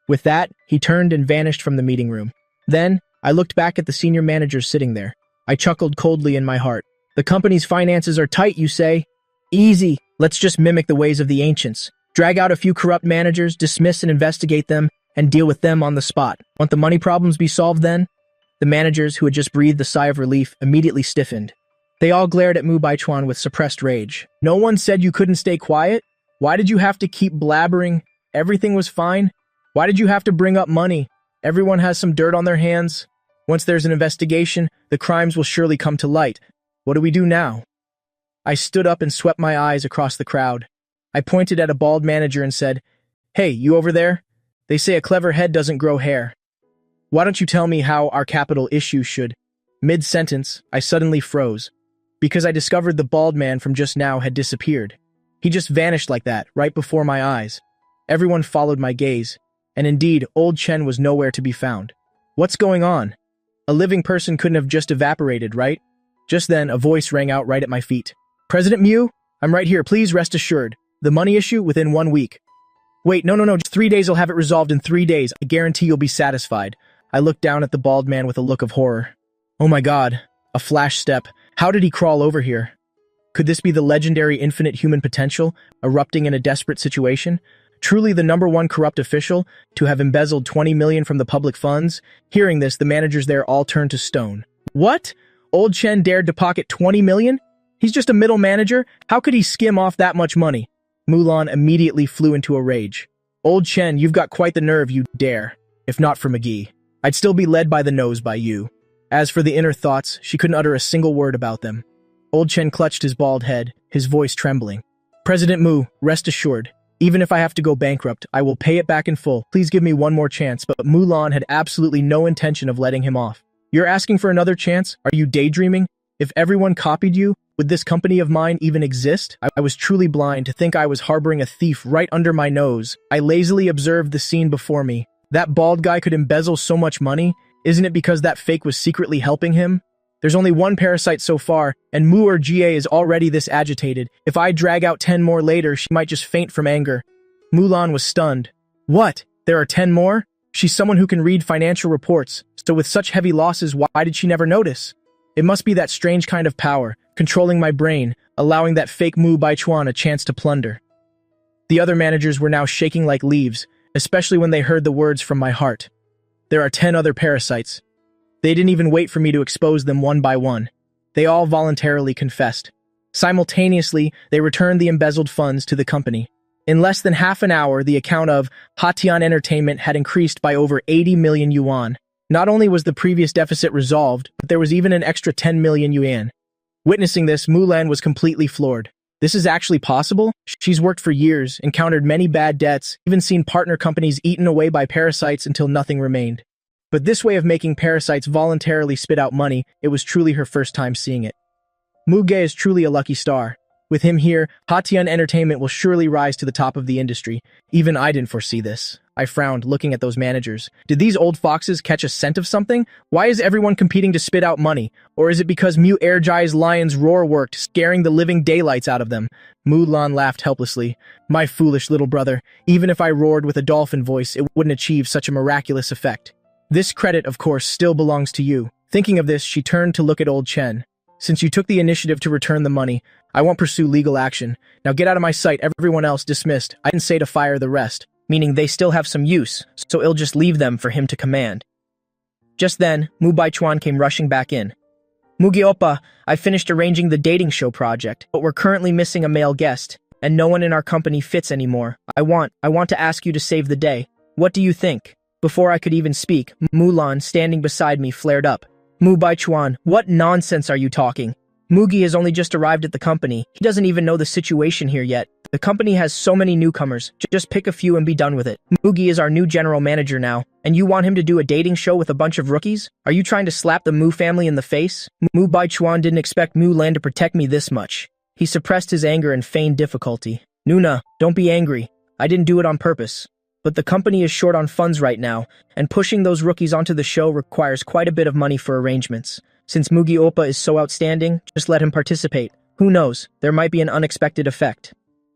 With that, he turned and vanished from the meeting room. Then, I looked back at the senior managers sitting there. I chuckled coldly in my heart. The company's finances are tight, you say? Easy. Let's just mimic the ways of the ancients. Drag out a few corrupt managers, dismiss and investigate them, and deal with them on the spot. Want the money problems be solved then? The managers, who had just breathed a sigh of relief, immediately stiffened. They all glared at Mu Baichuan with suppressed rage. No one said you couldn't stay quiet? Why did you have to keep blabbering? Everything was fine? Why did you have to bring up money? Everyone has some dirt on their hands. Once there's an investigation, the crimes will surely come to light. What do we do now? I stood up and swept my eyes across the crowd. I pointed at a bald manager and said, Hey, you over there? They say a clever head doesn't grow hair. Why don't you tell me how our capital issue should? Mid-sentence, I suddenly froze, because I discovered the bald man from just now had disappeared. He just vanished like that, right before my eyes. Everyone followed my gaze, and indeed, old Chen was nowhere to be found. What's going on? A living person couldn't have just evaporated, right? Just then, a voice rang out right at my feet. President Mew, I'm right here, please rest assured. The money issue within 1 week. Wait, no, just 3 days, I'll have it resolved in 3 days. I guarantee you'll be satisfied. I looked down at the bald man with a look of horror. Oh my god, a flash step. How did he crawl over here? Could this be the legendary infinite human potential, erupting in a desperate situation? Truly the #1 corrupt official, to have embezzled 20 million from the public funds? Hearing this, the managers there all turned to stone. What? Old Chen dared to pocket 20 million? He's just a middle manager? How could he skim off that much money? Mulan immediately flew into a rage. Old Chen, you've got quite the nerve, you dare. If not for McGee, I'd still be led by the nose by you. As for the inner thoughts, she couldn't utter a single word about them. Old Chen clutched his bald head, his voice trembling. President Mu, rest assured, even if I have to go bankrupt, I will pay it back in full. Please give me one more chance. But Mulan had absolutely no intention of letting him off. You're asking for another chance? Are you daydreaming? If everyone copied you, would this company of mine even exist? I was truly blind to think I was harboring a thief right under my nose. I lazily observed the scene before me. That bald guy could embezzle so much money. Isn't it because that fake was secretly helping him? There's only one parasite so far, and Mu or Jie is already this agitated. If I drag out 10 more later, she might just faint from anger. Mulan was stunned. What? There are 10 more? She's someone who can read financial reports, so with such heavy losses, why did she never notice? It must be that strange kind of power, controlling my brain, allowing that fake Mu Baichuan a chance to plunder. The other managers were now shaking like leaves, especially when they heard the words from my heart. There are 10 other parasites. They didn't even wait for me to expose them one by one. They all voluntarily confessed. Simultaneously, they returned the embezzled funds to the company. In less than half an hour, the account of Hatian Entertainment had increased by over 80 million yuan. Not only was the previous deficit resolved, but there was even an extra 10 million yuan. Witnessing this, Mulan was completely floored. This is actually possible? She's worked for years, encountered many bad debts, even seen partner companies eaten away by parasites until nothing remained. But this way of making parasites voluntarily spit out money, it was truly her first time seeing it. Mu Ge is truly a lucky star. With him here, Hatian Entertainment will surely rise to the top of the industry. Even I didn't foresee this. I frowned, looking at those managers. Did these old foxes catch a scent of something? Why is everyone competing to spit out money? Or is it because Mu Erjai's lion's roar worked, scaring the living daylights out of them? Mulan laughed helplessly. My foolish little brother. Even if I roared with a dolphin voice, it wouldn't achieve such a miraculous effect. This credit, of course, still belongs to you. Thinking of this, she turned to look at old Chen. Since you took the initiative to return the money, I won't pursue legal action. Now get out of my sight, everyone else dismissed. I didn't say to fire the rest, meaning they still have some use, so I'll just leave them for him to command. Just then, Mu Baichuan came rushing back in. Mugi Oppa, I finished arranging the dating show project, but we're currently missing a male guest, and no one in our company fits anymore. I want to ask you to save the day. What do you think? Before I could even speak, Mulan, standing beside me, flared up. Mu Baichuan, what nonsense are you talking? Mugi has only just arrived at the company. He doesn't even know the situation here yet. The company has so many newcomers. Just pick a few and be done with it. Mugi is our new general manager now, and you want him to do a dating show with a bunch of rookies? Are you trying to slap the Mu family in the face? Mu Baichuan didn't expect Mulan to protect me this much. He suppressed his anger and feigned difficulty. Nuna, don't be angry. I didn't do it on purpose. But the company is short on funds right now, and pushing those rookies onto the show requires quite a bit of money for arrangements. Since Mugi Oppa is so outstanding, just let him participate. Who knows, there might be an unexpected effect.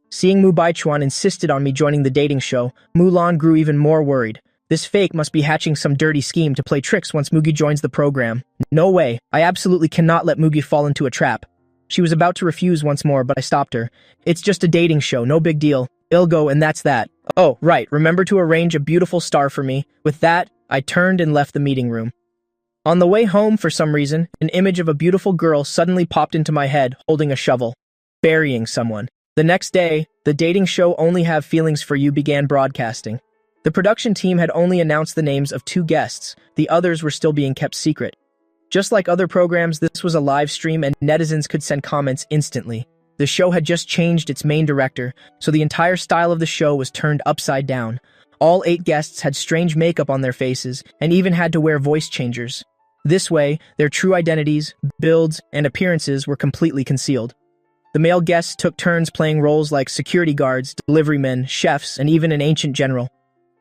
Seeing Mu Baichuan insisted on me joining the dating show, Mulan grew even more worried. This fake must be hatching some dirty scheme to play tricks once Mugi joins the program. No way, I absolutely cannot let Mugi fall into a trap. She was about to refuse once more, but I stopped her. It's just a dating show, no big deal. I'll go and that's that. Oh, right, remember to arrange a beautiful star for me. With that, I turned and left the meeting room. On the way home, for some reason, an image of a beautiful girl suddenly popped into my head, holding a shovel, burying someone. The next day, the dating show Only Have Feelings for You began broadcasting. The production team had only announced the names of 2 guests. The others were still being kept secret. Just like other programs, this was a live stream and netizens could send comments instantly. The show had just changed its main director, so the entire style of the show was turned upside down. All 8 guests had strange makeup on their faces and even had to wear voice changers. This way, their true identities, builds, and appearances were completely concealed. The male guests took turns playing roles like security guards, delivery men, chefs, and even an ancient general.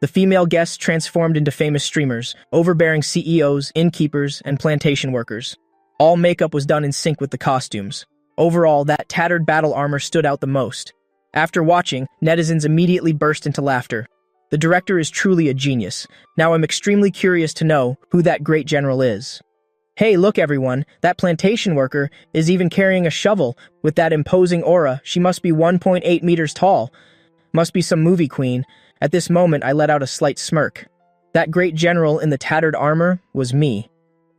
The female guests transformed into famous streamers, overbearing CEOs, innkeepers, and plantation workers. All makeup was done in sync with the costumes. Overall, that tattered battle armor stood out the most. After watching, netizens immediately burst into laughter. The director is truly a genius. Now I'm extremely curious to know who that great general is. Hey, look everyone, that plantation worker is even carrying a shovel. With that imposing aura, she must be 1.8 meters tall. Must be some movie queen. At this moment, I let out a slight smirk. That great general in the tattered armor was me.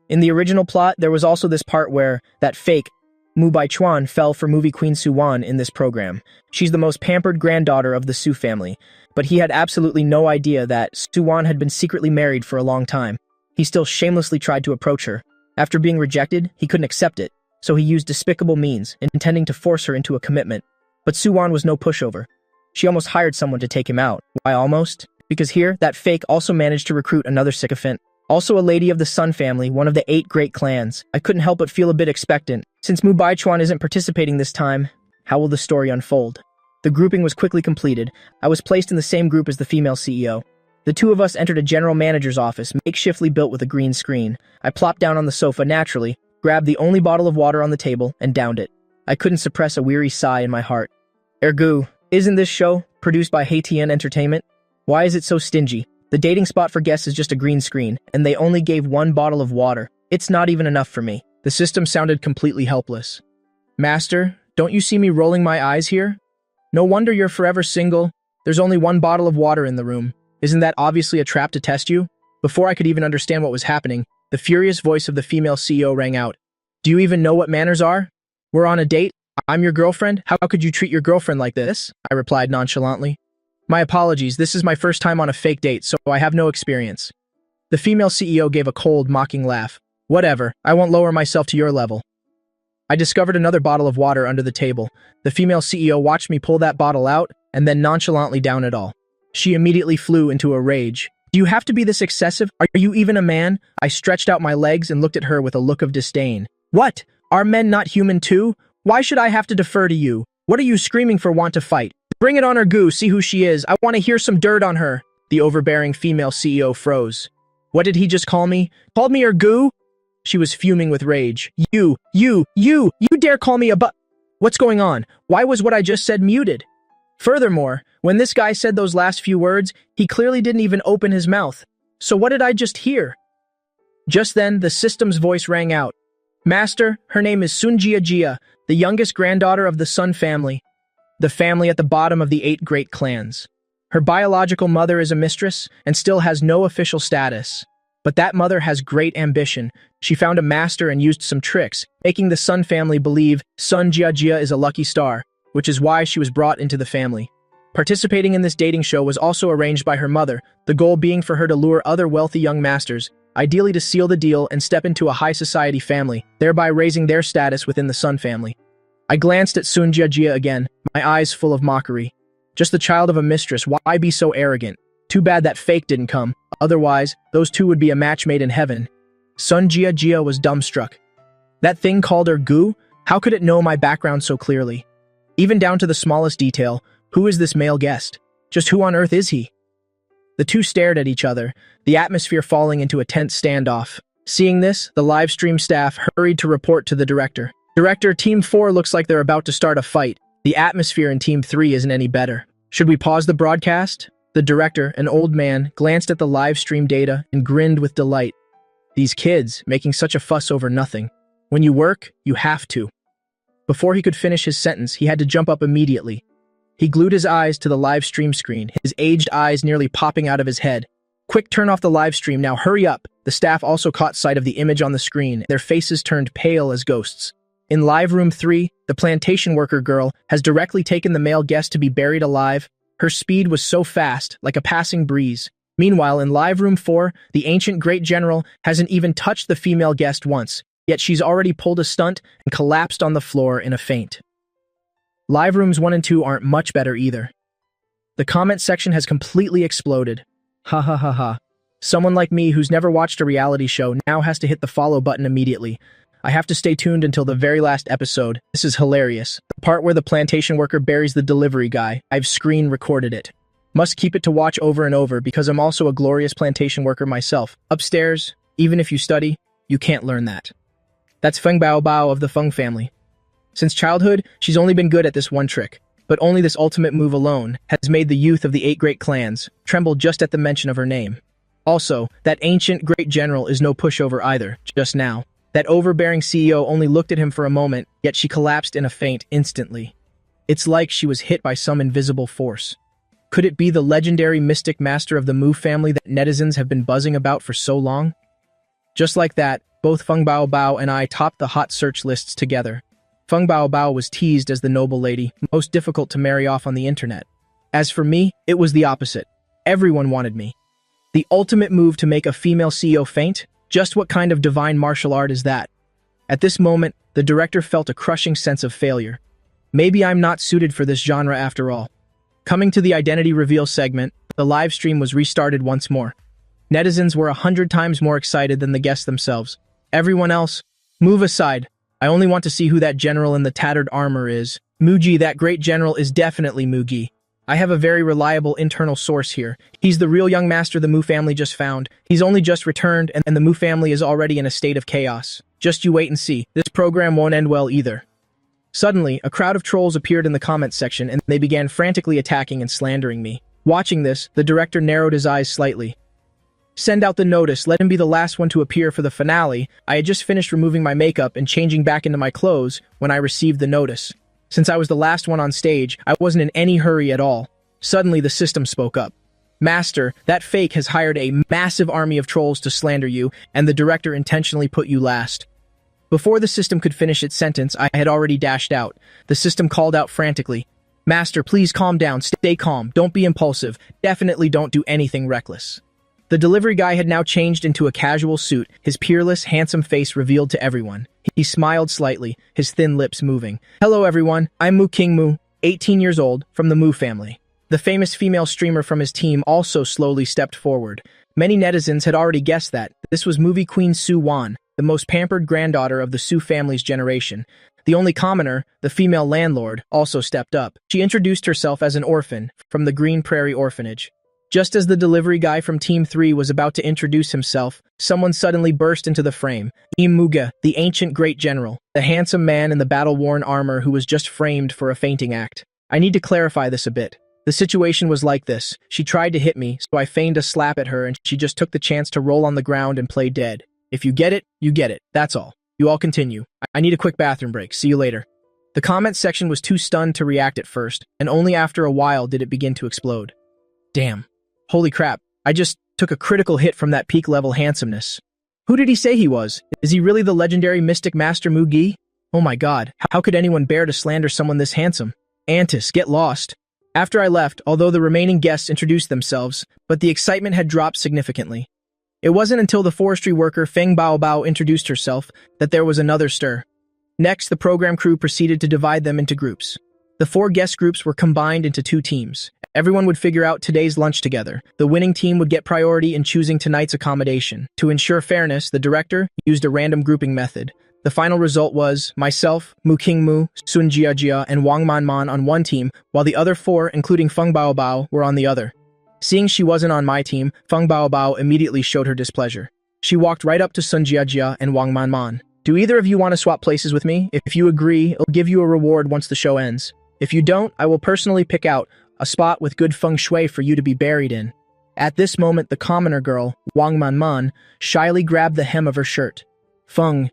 In the original plot, there was also this part where that fake Mu Baichuan fell for movie queen Su Wan in this program. She's the most pampered granddaughter of the Su family, but he had absolutely no idea that Su Wan had been secretly married for a long time. He still shamelessly tried to approach her. After being rejected, he couldn't accept it, so he used despicable means, intending to force her into a commitment. But Su Wan was no pushover. She almost hired someone to take him out. Why almost? Because here, that fake also managed to recruit another sycophant. Also a lady of the Sun family, one of the 8 great clans. I couldn't help but feel a bit expectant. Since Mu Baichuan isn't participating this time, how will the story unfold? The grouping was quickly completed. I was placed in the same group as the female CEO. The two of us entered a general manager's office, makeshiftly built with a green screen. I plopped down on the sofa naturally, grabbed the only bottle of water on the table, and downed it. I couldn't suppress a weary sigh in my heart. Ergu, isn't this show, produced by Haitian Entertainment? Why is it so stingy? The dating spot for guests is just a green screen, and they only gave one bottle of water. It's not even enough for me. The system sounded completely helpless. Master, don't you see me rolling my eyes here? No wonder you're forever single. There's only one bottle of water in the room. Isn't that obviously a trap to test you? Before I could even understand what was happening, the furious voice of the female CEO rang out. Do you even know what manners are? We're on a date. I'm your girlfriend. How could you treat your girlfriend like this? I replied nonchalantly. My apologies, this is my first time on a fake date, so I have no experience. The female CEO gave a cold, mocking laugh. Whatever, I won't lower myself to your level. I discovered another bottle of water under the table. The female CEO watched me pull that bottle out and then nonchalantly down it all. She immediately flew into a rage. Do you have to be this excessive? Are you even a man? I stretched out my legs and looked at her with a look of disdain. What? Are men not human too? Why should I have to defer to you? What are you screaming for? Want to fight? Bring it on her, Goo. See who she is. I want to hear some dirt on her. The overbearing female CEO froze. What did he just call me? Called me her Goo? She was fuming with rage. You dare call me a What's going on? Why was what I just said muted? Furthermore, when this guy said those last few words, he clearly didn't even open his mouth. So what did I just hear? Just then, the system's voice rang out. Master, her name is Sunjia, the youngest granddaughter of the Sun family. The family at the bottom of the 8 great clans. Her biological mother is a mistress and still has no official status. But that mother has great ambition. She found a master and used some tricks, making the Sun family believe Sunjia is a lucky star, which is why she was brought into the family. Participating in this dating show was also arranged by her mother, the goal being for her to lure other wealthy young masters, ideally to seal the deal and step into a high society family, thereby raising their status within the Sun family. I glanced at Sunjia again, my eyes full of mockery. Just the child of a mistress, why be so arrogant? Too bad that fake didn't come, otherwise, those two would be a match made in heaven. Sunjia was dumbstruck. That thing called her Goo? How could it know my background so clearly? Even down to the smallest detail, who is this male guest? Just who on earth is he? The two stared at each other, the atmosphere falling into a tense standoff. Seeing this, the live stream staff hurried to report to the director. Director, Team 4 looks like they're about to start a fight. The atmosphere in Team 3 isn't any better. Should we pause the broadcast? The director, an old man, glanced at the live stream data and grinned with delight. These kids, making such a fuss over nothing. When you work, you have to. Before he could finish his sentence, he had to jump up immediately. He glued his eyes to the live stream screen, his aged eyes nearly popping out of his head. Quick, turn off the live stream now, hurry up! The staff also caught sight of the image on the screen, their faces turned pale as ghosts. In Live Room 3, the plantation worker girl has directly taken the male guest to be buried alive. Her speed was so fast, like a passing breeze. Meanwhile, in Live Room 4, the ancient great general hasn't even touched the female guest once, yet she's already pulled a stunt and collapsed on the floor in a faint. Live Rooms 1 and 2 aren't much better either. The comment section has completely exploded. Ha ha ha ha. Someone like me who's never watched a reality show now has to hit the follow button immediately. I have to stay tuned until the very last episode. This is hilarious. The part where the plantation worker buries the delivery guy. I've screen recorded it. Must keep it to watch over and over because I'm also a glorious plantation worker myself. Upstairs, even if you study, you can't learn that. That's Feng Bao Bao of the Feng family. Since childhood, she's only been good at this one trick, but only this ultimate move alone has made the youth of the 8 great clans tremble just at the mention of her name. Also, that ancient great general is no pushover either, just now. That overbearing CEO only looked at him for a moment, yet she collapsed in a faint instantly. It's like she was hit by some invisible force. Could it be the legendary mystic master of the Mu family that netizens have been buzzing about for so long? Just like that, both Feng Bao Bao and I topped the hot search lists together. Feng Bao Bao was teased as the noble lady, most difficult to marry off on the internet. As for me, it was the opposite. Everyone wanted me. The ultimate move to make a female CEO faint? Just what kind of divine martial art is that? At this moment, the director felt a crushing sense of failure. Maybe I'm not suited for this genre after all. Coming to the identity reveal segment, the live stream was restarted once more. Netizens were 100 times more excited than the guests themselves. Everyone else, move aside. I only want to see who that general in the tattered armor is. Muji, that great general is definitely Mugi. I have a very reliable internal source here. He's the real young master the Mu family just found. He's only just returned, and the Mu family is already in a state of chaos. Just you wait and see. This program won't end well either. Suddenly, a crowd of trolls appeared in the comments section, and they began frantically attacking and slandering me. Watching this, the director narrowed his eyes slightly. Send out the notice, let him be the last one to appear for the finale. I had just finished removing my makeup and changing back into my clothes when I received the notice. Since I was the last one on stage, I wasn't in any hurry at all. Suddenly, the system spoke up. Master, that fake has hired a massive army of trolls to slander you, and the director intentionally put you last. Before the system could finish its sentence, I had already dashed out. The system called out frantically, Master, please calm down, stay calm, don't be impulsive, definitely don't do anything reckless. The delivery guy had now changed into a casual suit, his peerless, handsome face revealed to everyone. He smiled slightly, his thin lips moving. Hello everyone, I'm Mu King Mu, 18 years old, from the Mu family. The famous female streamer from his team also slowly stepped forward. Many netizens had already guessed that. This was movie queen Su Wan, the most pampered granddaughter of the Su family's generation. The only commoner, the female landlord, also stepped up. She introduced herself as an orphan from the Green Prairie Orphanage. Just as the delivery guy from Team 3 was about to introduce himself, someone suddenly burst into the frame. Muga, the ancient great general, the handsome man in the battle-worn armor who was just framed for a fainting act. I need to clarify this a bit. The situation was like this. She tried to hit me, so I feigned a slap at her and she just took the chance to roll on the ground and play dead. If you get it, you get it. That's all. You all continue. I need a quick bathroom break. See you later. The comment section was too stunned to react at first, and only after a while did it begin to explode. Damn. Holy crap, I just took a critical hit from that peak-level handsomeness. Who did he say he was? Is he really the legendary mystic master Mugi? Oh my god, how could anyone bear to slander someone this handsome? Antis, get lost. After I left, although the remaining guests introduced themselves, but the excitement had dropped significantly. It wasn't until the forestry worker Feng Baobao introduced herself that there was another stir. Next, the program crew proceeded to divide them into groups. The 4 guest groups were combined into 2 teams. Everyone would figure out today's lunch together. The winning team would get priority in choosing tonight's accommodation. To ensure fairness, the director used a random grouping method. The final result was myself, Mu King Mu, Sun Jiajia, and Wang Manman on one team, while the other 4, including Feng Baobao, were on the other. Seeing she wasn't on my team, Feng Baobao immediately showed her displeasure. She walked right up to Sun Jiajia and Wang Manman. Do either of you want to swap places with me? If you agree, I'll give you a reward once the show ends. If you don't, I will personally pick out a spot with good feng shui for you to be buried in. At this moment, the commoner girl, Wang Manman, shyly grabbed the hem of her shirt. Feng.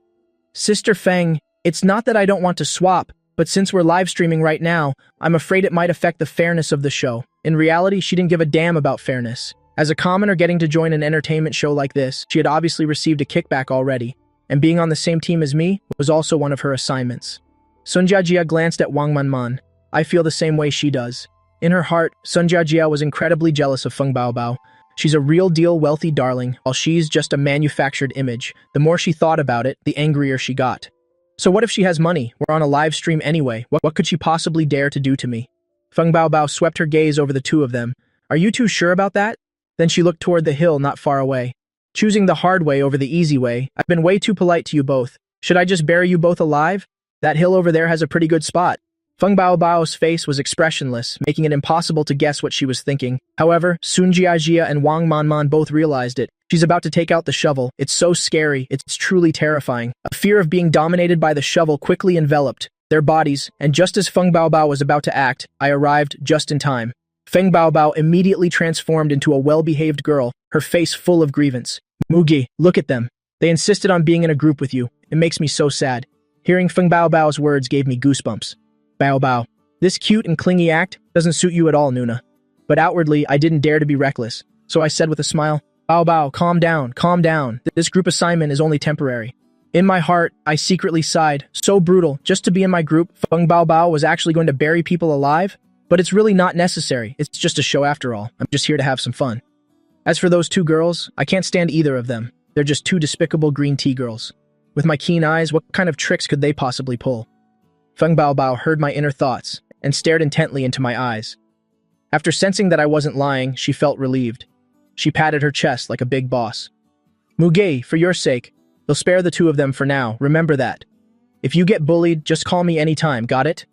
Sister Feng, it's not that I don't want to swap, but since we're live streaming right now, I'm afraid it might affect the fairness of the show. In reality, she didn't give a damn about fairness. As a commoner getting to join an entertainment show like this, she had obviously received a kickback already, and being on the same team as me was also one of her assignments. Sun Jiajia glanced at Wang Manman. I feel the same way she does. In her heart, Sun Jiajia was incredibly jealous of Feng Baobao. She's a real-deal wealthy darling, while she's just a manufactured image. The more she thought about it, the angrier she got. So what if she has money? We're on a live stream anyway. What could she possibly dare to do to me? Feng Baobao swept her gaze over the 2 of them. Are you too sure about that? Then she looked toward the hill not far away. Choosing the hard way over the easy way, I've been way too polite to you both. Should I just bury you both alive? That hill over there has a pretty good spot. Feng Baobao's face was expressionless, making it impossible to guess what she was thinking. However, Sun Jiajia and Wang Manman both realized it. She's about to take out the shovel. It's so scary, it's truly terrifying. A fear of being dominated by the shovel quickly enveloped their bodies, and just as Feng Baobao was about to act, I arrived just in time. Feng Baobao immediately transformed into a well-behaved girl, her face full of grievance. Mugi, look at them. They insisted on being in a group with you. It makes me so sad. Hearing Feng Baobao's words gave me goosebumps. Baobao, this cute and clingy act doesn't suit you at all, Nuna. But outwardly, I didn't dare to be reckless, so I said with a smile, Baobao, calm down, calm down. This group assignment is only temporary. In my heart, I secretly sighed. So brutal, just to be in my group, Feng Baobao was actually going to bury people alive? But it's really not necessary. It's just a show after all. I'm just here to have some fun. As for those 2 girls, I can't stand either of them. They're just 2 despicable green tea girls. With my keen eyes, what kind of tricks could they possibly pull? Feng Baobao heard my inner thoughts and stared intently into my eyes. After sensing that I wasn't lying, she felt relieved. She patted her chest like a big boss. Muge, for your sake, they'll spare the 2 of them for now, remember that. If you get bullied, just call me anytime, got it?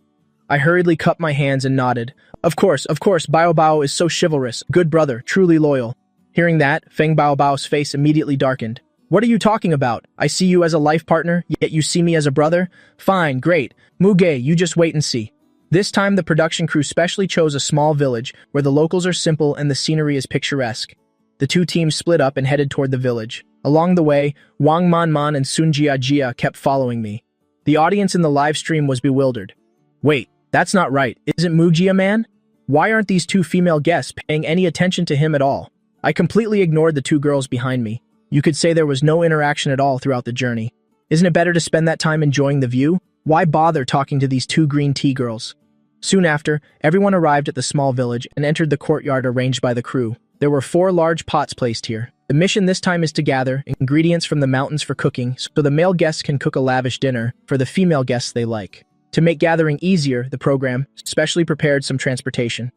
I hurriedly cupped my hands and nodded. Of course, Bao Bao is so chivalrous, good brother, truly loyal. Hearing that, Feng Bao Bao's face immediately darkened. What are you talking about? I see you as a life partner, yet you see me as a brother? Fine, great. Muge, you just wait and see. This time the production crew specially chose a small village where the locals are simple and the scenery is picturesque. The two teams split up and headed toward the village. Along the way, Wang Manman and Sun Jia kept following me. The audience in the live stream was bewildered. Wait, that's not right. Isn't Muji a man? Why aren't these two female guests paying any attention to him at all? I completely ignored the two girls behind me. You could say there was no interaction at all throughout the journey. Isn't it better to spend that time enjoying the view? Why bother talking to these two green tea girls? Soon after, everyone arrived at the small village and entered the courtyard arranged by the crew. There were 4 large pots placed here. The mission this time is to gather ingredients from the mountains for cooking so the male guests can cook a lavish dinner for the female guests they like. To make gathering easier, the program specially prepared some transportation.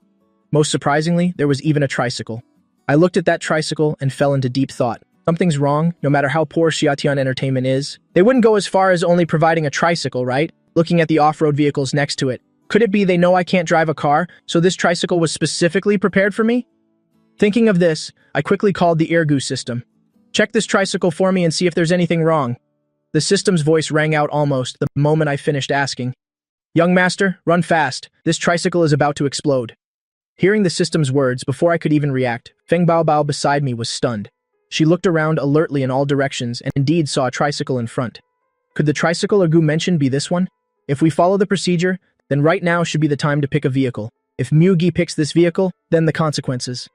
Most surprisingly, there was even a tricycle. I looked at that tricycle and fell into deep thought. Something's wrong, no matter how poor Xiatian Entertainment is. They wouldn't go as far as only providing a tricycle, right? Looking at the off-road vehicles next to it. Could it be they know I can't drive a car, so this tricycle was specifically prepared for me? Thinking of this, I quickly called the Irgu system. Check this tricycle for me and see if there's anything wrong. The system's voice rang out almost the moment I finished asking. Young master, run fast. This tricycle is about to explode. Hearing the system's words before I could even react, Feng Bao Bao beside me was stunned. She looked around alertly in all directions and indeed saw a tricycle in front. Could the tricycle Irgu mentioned be this one? If we follow the procedure, then right now should be the time to pick a vehicle. If Mugi picks this vehicle, then the consequences.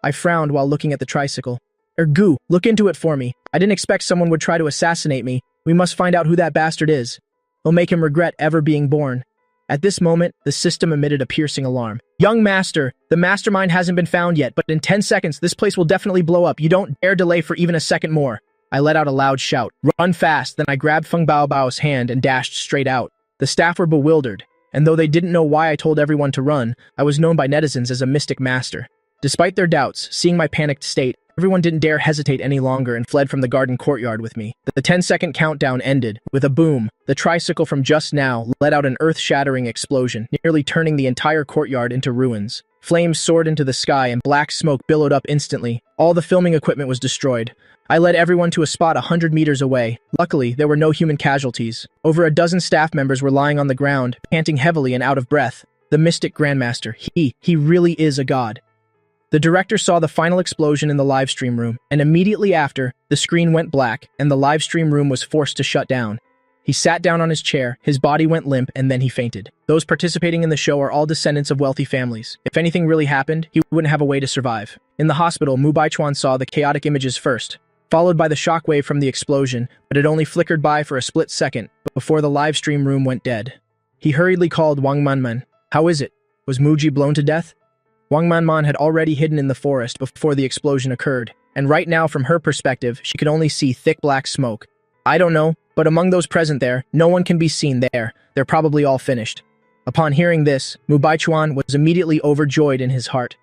I frowned while looking at the tricycle. Irgu, look into it for me. I didn't expect someone would try to assassinate me. We must find out who that bastard is. It'll make him regret ever being born. At this moment, the system emitted a piercing alarm. Young master, the mastermind hasn't been found yet, but in 10 seconds, this place will definitely blow up. You don't dare delay for even a second more. I let out a loud shout. Run fast, then I grabbed Feng Bao Bao's hand and dashed straight out. The staff were bewildered, and though they didn't know why I told everyone to run, I was known by netizens as a mystic master. Despite their doubts, seeing my panicked state, everyone didn't dare hesitate any longer and fled from the garden courtyard with me. The 10-second countdown ended. With a boom, the tricycle from just now let out an earth-shattering explosion, nearly turning the entire courtyard into ruins. Flames soared into the sky and black smoke billowed up instantly. All the filming equipment was destroyed. I led everyone to a spot 100 meters away. Luckily, there were no human casualties. Over a dozen staff members were lying on the ground, panting heavily and out of breath. The mystic grandmaster, he really is a god. The director saw the final explosion in the live stream room, and immediately after, the screen went black and the live stream room was forced to shut down. He sat down on his chair, his body went limp, and then he fainted. Those participating in the show are all descendants of wealthy families. If anything really happened, he wouldn't have a way to survive. In the hospital, Mu Baichuan saw the chaotic images first, followed by the shockwave from the explosion, but it only flickered by for a split second before the live stream room went dead. He hurriedly called Wang Manman. How is it? Was Muji blown to death? Wang Manman had already hidden in the forest before the explosion occurred, and right now from her perspective, she could only see thick black smoke. I don't know, but among those present there, no one can be seen there. They're probably all finished. Upon hearing this, Mu Baichuan was immediately overjoyed in his heart.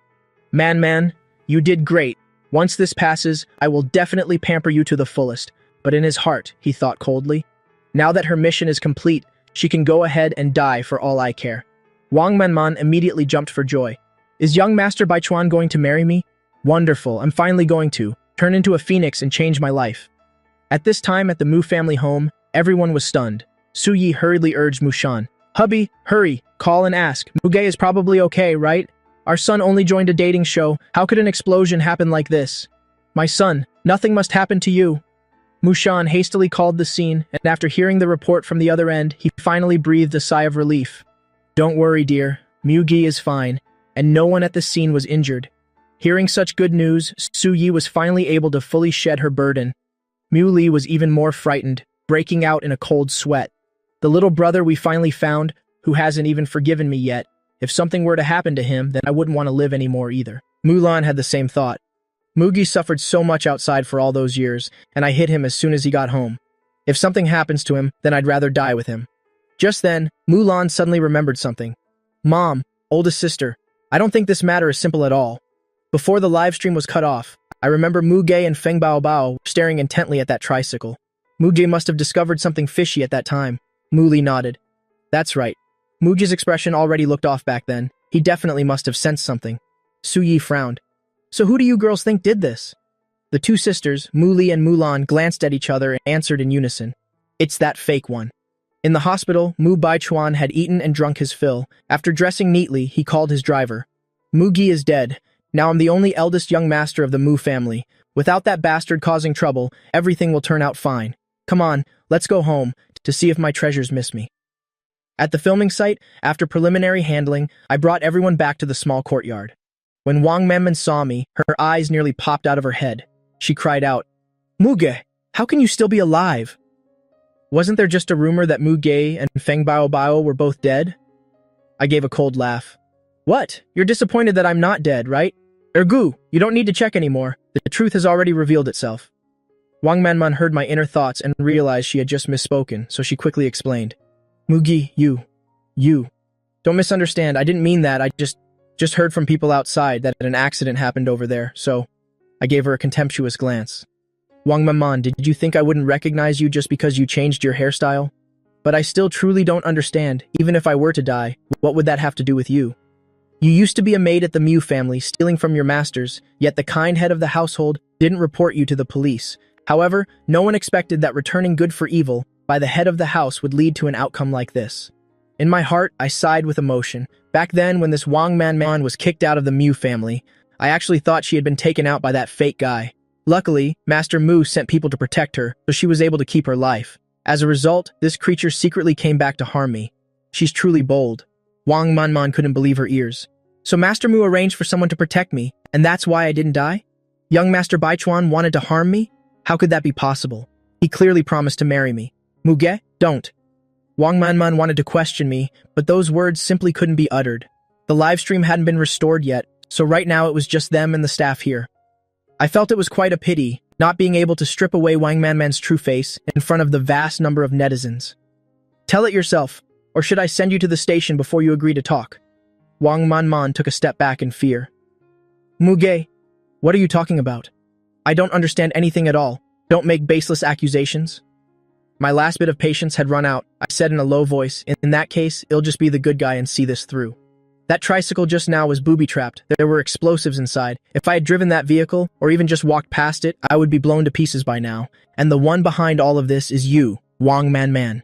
Man, you did great. Once this passes, I will definitely pamper you to the fullest. But in his heart, he thought coldly. Now that her mission is complete, she can go ahead and die for all I care. Wang Manman immediately jumped for joy. Is young Master Baichuan going to marry me? Wonderful, I'm finally going to turn into a phoenix and change my life. At this time at the Mu family home, everyone was stunned. Su Yi hurriedly urged Mushan. Hubby, hurry, call and ask. Muge is probably okay, right? Our son only joined a dating show. How could an explosion happen like this? My son, nothing must happen to you. Mushan hastily called the scene, and after hearing the report from the other end, he finally breathed a sigh of relief. Don't worry, dear. Mugi is fine, and no one at the scene was injured. Hearing such good news, Su Yi was finally able to fully shed her burden. Mu Li was even more frightened, breaking out in a cold sweat. The little brother we finally found, who hasn't even forgiven me yet. If something were to happen to him, then I wouldn't want to live anymore either. Mulan had the same thought. Mugi suffered so much outside for all those years, and I hit him as soon as he got home. If something happens to him, then I'd rather die with him. Just then, Mulan suddenly remembered something. Mom, oldest sister, I don't think this matter is simple at all. Before the live stream was cut off, I remember Muge and Feng Bao Bao staring intently at that tricycle. Muge must have discovered something fishy at that time. Mu Li nodded. That's right. Muge's expression already looked off back then. He definitely must have sensed something. Su Yi frowned. So who do you girls think did this? The two sisters, Mu Li and Mulan, glanced at each other and answered in unison. It's that fake one. In the hospital, Mu Baichuan had eaten and drunk his fill. After dressing neatly, he called his driver. Mu Gi is dead. Now I'm the only eldest young master of the Mu family. Without that bastard causing trouble, everything will turn out fine. Come on, let's go home to see if my treasures miss me. At the filming site, after preliminary handling, I brought everyone back to the small courtyard. When Wang Manman saw me, her eyes nearly popped out of her head. She cried out, Muge, how can you still be alive? Wasn't there just a rumor that Mu Ge and Feng Bao were both dead? I gave a cold laugh. What? You're disappointed that I'm not dead, right? Ergu, you don't need to check anymore. The truth has already revealed itself. Wang Manman heard my inner thoughts and realized she had just misspoken, so she quickly explained. Mugi, you. Don't misunderstand, I didn't mean that, I just heard from people outside that an accident happened over there, so... I gave her a contemptuous glance. Wang Manman, did you think I wouldn't recognize you just because you changed your hairstyle? But I still truly don't understand, even if I were to die, what would that have to do with you? You used to be a maid at the Mu family, stealing from your masters, yet the kind head of the household didn't report you to the police. However, no one expected that returning good for evil by the head of the house would lead to an outcome like this. In my heart, I sighed with emotion. Back then, when this Wang Manman was kicked out of the Mu family, I actually thought she had been taken out by that fake guy. Luckily, Master Mu sent people to protect her, so she was able to keep her life. As a result, this creature secretly came back to harm me. She's truly bold. Wang Manman couldn't believe her ears. So Master Mu arranged for someone to protect me, and that's why I didn't die? Young Master Baichuan wanted to harm me? How could that be possible? He clearly promised to marry me. Muge, don't. Wang Manman wanted to question me, but those words simply couldn't be uttered. The live stream hadn't been restored yet, so right now it was just them and the staff here. I felt it was quite a pity, not being able to strip away Wang Manman's true face in front of the vast number of netizens. Tell it yourself, or should I send you to the station before you agree to talk? Wang Manman took a step back in fear. Muge, what are you talking about? I don't understand anything at all. Don't make baseless accusations. My last bit of patience had run out. I said in a low voice, in that case, it'll just be the good guy and see this through. That tricycle just now was booby-trapped. There were explosives inside. If I had driven that vehicle, or even just walked past it, I would be blown to pieces by now. And the one behind all of this is you, Wang Manman.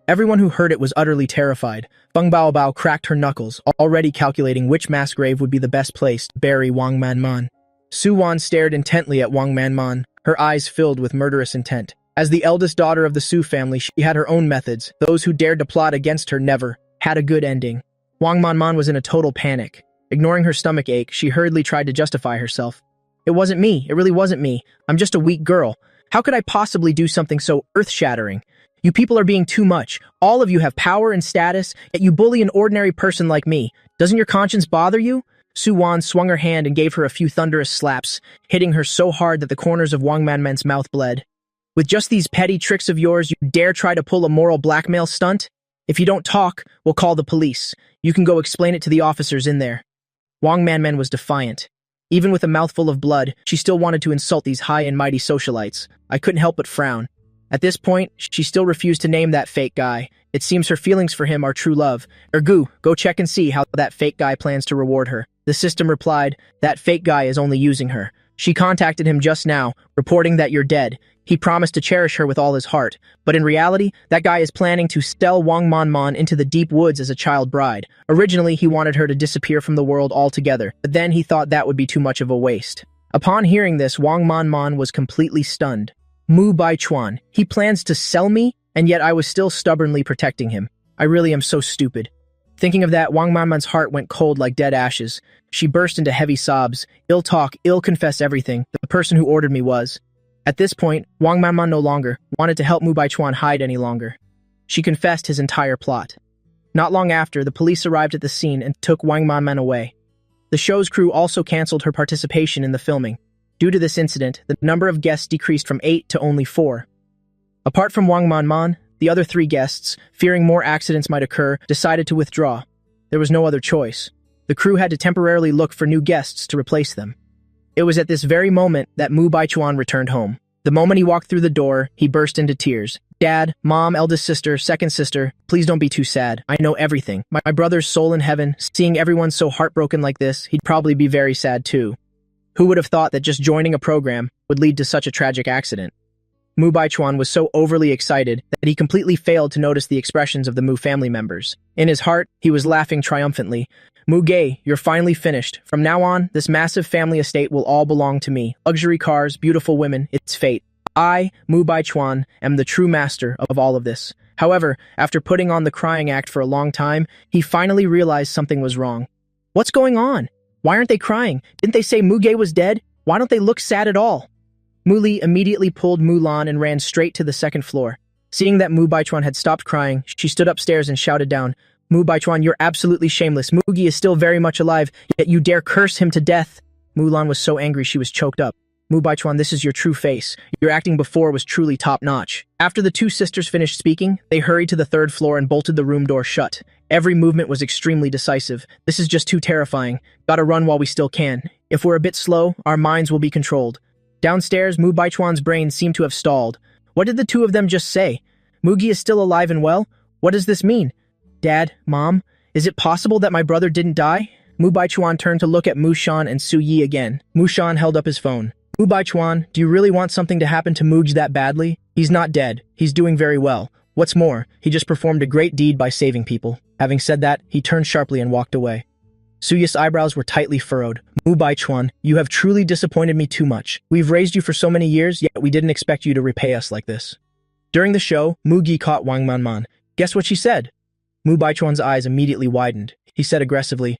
Everyone who heard it was utterly terrified. Feng Baobao cracked her knuckles, already calculating which mass grave would be the best place to bury Wang Manman. Su Wan stared intently at Wang Manman, her eyes filled with murderous intent. As the eldest daughter of the Su family, she had her own methods. Those who dared to plot against her never had a good ending. Wang Manman was in a total panic. Ignoring her stomach ache, she hurriedly tried to justify herself. It wasn't me. It really wasn't me. I'm just a weak girl. How could I possibly do something so earth-shattering? You people are being too much. All of you have power and status, yet you bully an ordinary person like me. Doesn't your conscience bother you? Su Wan swung her hand and gave her a few thunderous slaps, hitting her so hard that the corners of Wang Manman's mouth bled. With just these petty tricks of yours, you dare try to pull a moral blackmail stunt? If you don't talk, we'll call the police. You can go explain it to the officers in there. Wang Manman was defiant. Even with a mouthful of blood, she still wanted to insult these high and mighty socialites. I couldn't help but frown. At this point, she still refused to name that fake guy. It seems her feelings for him are true love. Ergu, go check and see how that fake guy plans to reward her. The system replied, that fake guy is only using her. She contacted him just now, reporting that you're dead. He promised to cherish her with all his heart, but in reality, that guy is planning to sell Wang Manman into the deep woods as a child bride. Originally, he wanted her to disappear from the world altogether, but then he thought that would be too much of a waste. Upon hearing this, Wang Manman was completely stunned. Mu Baichuan, he plans to sell me, and yet I was still stubbornly protecting him. I really am so stupid. Thinking of that, Wang Manman's heart went cold like dead ashes. She burst into heavy sobs. Ill talk, ill confess everything. The person who ordered me was. At this point, Wang Manman no longer wanted to help Mu Baichuan hide any longer. She confessed his entire plot. Not long after, the police arrived at the scene and took Wang Manman away. The show's crew also canceled her participation in the filming. Due to this incident, the number of guests decreased from 8 to only 4. Apart from Wang Manman, the other 3 guests, fearing more accidents might occur, decided to withdraw. There was no other choice. The crew had to temporarily look for new guests to replace them. It was at this very moment that Mu Baichuan returned home. The moment he walked through the door, he burst into tears. Dad, Mom, eldest sister, second sister, please don't be too sad. I know everything. My brother's soul in heaven, seeing everyone so heartbroken like this, he'd probably be very sad too. Who would have thought that just joining a program would lead to such a tragic accident? Mu Baichuan was so overly excited that he completely failed to notice the expressions of the Mu family members. In his heart, he was laughing triumphantly. Mu Ge, you're finally finished. From now on, this massive family estate will all belong to me. Luxury cars, beautiful women, it's fate. I, Mu Baichuan, am the true master of all of this. However, after putting on the crying act for a long time, he finally realized something was wrong. What's going on? Why aren't they crying? Didn't they say Mu Ge was dead? Why don't they look sad at all? Mu Li immediately pulled Mulan and ran straight to the second floor. Seeing that Mu Baichuan had stopped crying, she stood upstairs and shouted down, Mu Baichuan, you're absolutely shameless. Mugi is still very much alive, yet you dare curse him to death. Mulan was so angry she was choked up. Mu Baichuan, this is your true face. Your acting before was truly top-notch. After the two sisters finished speaking, they hurried to the third floor and bolted the room door shut. Every movement was extremely decisive. This is just too terrifying. Gotta run while we still can. If we're a bit slow, our minds will be controlled. Downstairs, Mu Baichuan's brain seemed to have stalled. What did the two of them just say? Mugi is still alive and well? What does this mean? Dad, Mom, is it possible that my brother didn't die? Mu Baichuan turned to look at Mu Shan and Su Yi again. Mu Shan held up his phone. Mu Baichuan, do you really want something to happen to Muj that badly? He's not dead. He's doing very well. What's more, he just performed a great deed by saving people. Having said that, he turned sharply and walked away. Suya's eyebrows were tightly furrowed. Mu Baichuan, you have truly disappointed me too much. We've raised you for so many years, yet we didn't expect you to repay us like this. During the show, Mu Gi caught Wang Manman. Guess what she said? Mu Baichuan's eyes immediately widened. He said aggressively,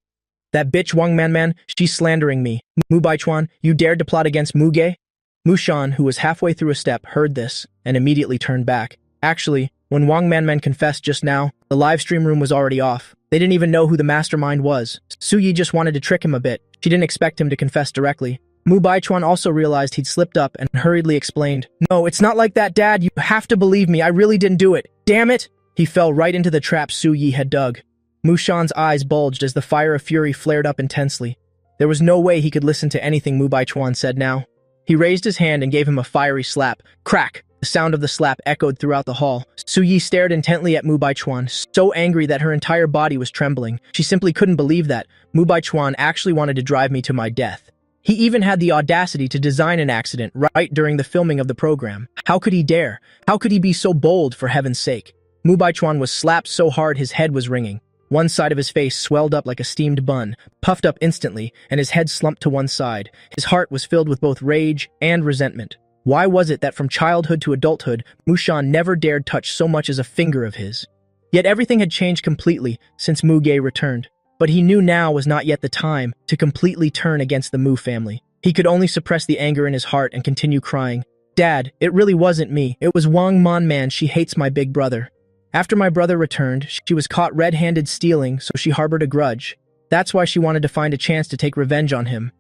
that bitch Wang Manman, she's slandering me. Mu Baichuan, you dared to plot against Mu Ge? Mu Shan, who was halfway through a step, heard this and immediately turned back. Actually, when Wang Manman confessed just now, the live stream room was already off. They didn't even know who the mastermind was. Su Yi just wanted to trick him a bit. She didn't expect him to confess directly. Mu Baichuan also realized he'd slipped up and hurriedly explained, no, it's not like that, Dad. You have to believe me. I really didn't do it. Damn it! He fell right into the trap Su Yi had dug. Mu Shan's eyes bulged as the fire of fury flared up intensely. There was no way he could listen to anything Mu Baichuan said now. He raised his hand and gave him a fiery slap. Crack! The sound of the slap echoed throughout the hall. Su Yi stared intently at Mu Baichuan, so angry that her entire body was trembling. She simply couldn't believe that Mu Baichuan actually wanted to drive me to my death. He even had the audacity to design an accident right during the filming of the program. How could he dare? How could he be so bold, for heaven's sake? Mu Baichuan was slapped so hard his head was ringing. One side of his face swelled up like a steamed bun, puffed up instantly, and his head slumped to one side. His heart was filled with both rage and resentment. Why was it that from childhood to adulthood, Mu Shan never dared touch so much as a finger of his? Yet everything had changed completely since Mu Ge returned. But he knew now was not yet the time to completely turn against the Mu family. He could only suppress the anger in his heart and continue crying. Dad, it really wasn't me. It was Wang Manman. She hates my big brother. After my brother returned, she was caught red-handed stealing, so she harbored a grudge. That's why she wanted to find a chance to take revenge on him.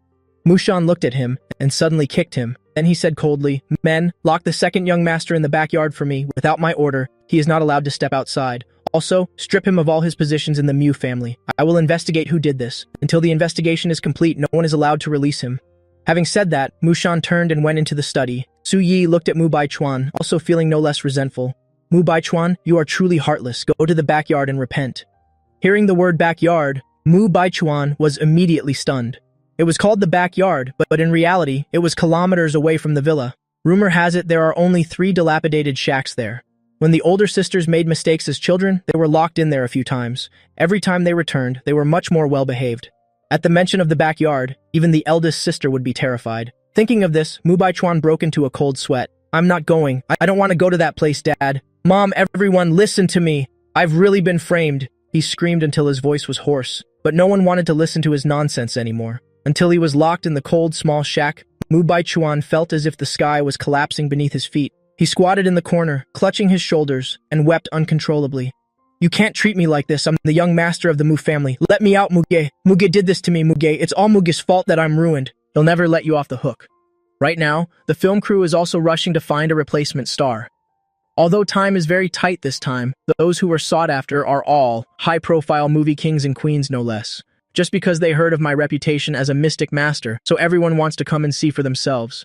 Mu Shan looked at him and suddenly kicked him. Then he said coldly, Men, lock the second young master in the backyard for me. Without my order, he is not allowed to step outside. Also, strip him of all his positions in the Mu family. I will investigate who did this. Until the investigation is complete, no one is allowed to release him. Having said that, Mu Shan turned and went into the study. Su Yi looked at Mu Baichuan, also feeling no less resentful. Mu Baichuan, you are truly heartless. Go to the backyard and repent. Hearing the word backyard, Mu Baichuan was immediately stunned. It was called the backyard, but in reality, it was kilometers away from the villa. Rumor has it there are only 3 dilapidated shacks there. When the older sisters made mistakes as children, they were locked in there a few times. Every time they returned, they were much more well-behaved. At the mention of the backyard, even the eldest sister would be terrified. Thinking of this, Mu Baichuan broke into a cold sweat. I'm not going. I don't want to go to that place, Dad. Mom, everyone, listen to me. I've really been framed. He screamed until his voice was hoarse, but no one wanted to listen to his nonsense anymore. Until he was locked in the cold, small shack, Mu Baichuan felt as if the sky was collapsing beneath his feet. He squatted in the corner, clutching his shoulders, and wept uncontrollably. You can't treat me like this. I'm the young master of the Mu family. Let me out, Muge. Muge did this to me, Muge. It's all Muge's fault that I'm ruined. He'll never let you off the hook. Right now, the film crew is also rushing to find a replacement star. Although time is very tight this time, those who were sought after are all high-profile movie kings and queens, no less. Just because they heard of my reputation as a mystic master, so everyone wants to come and see for themselves.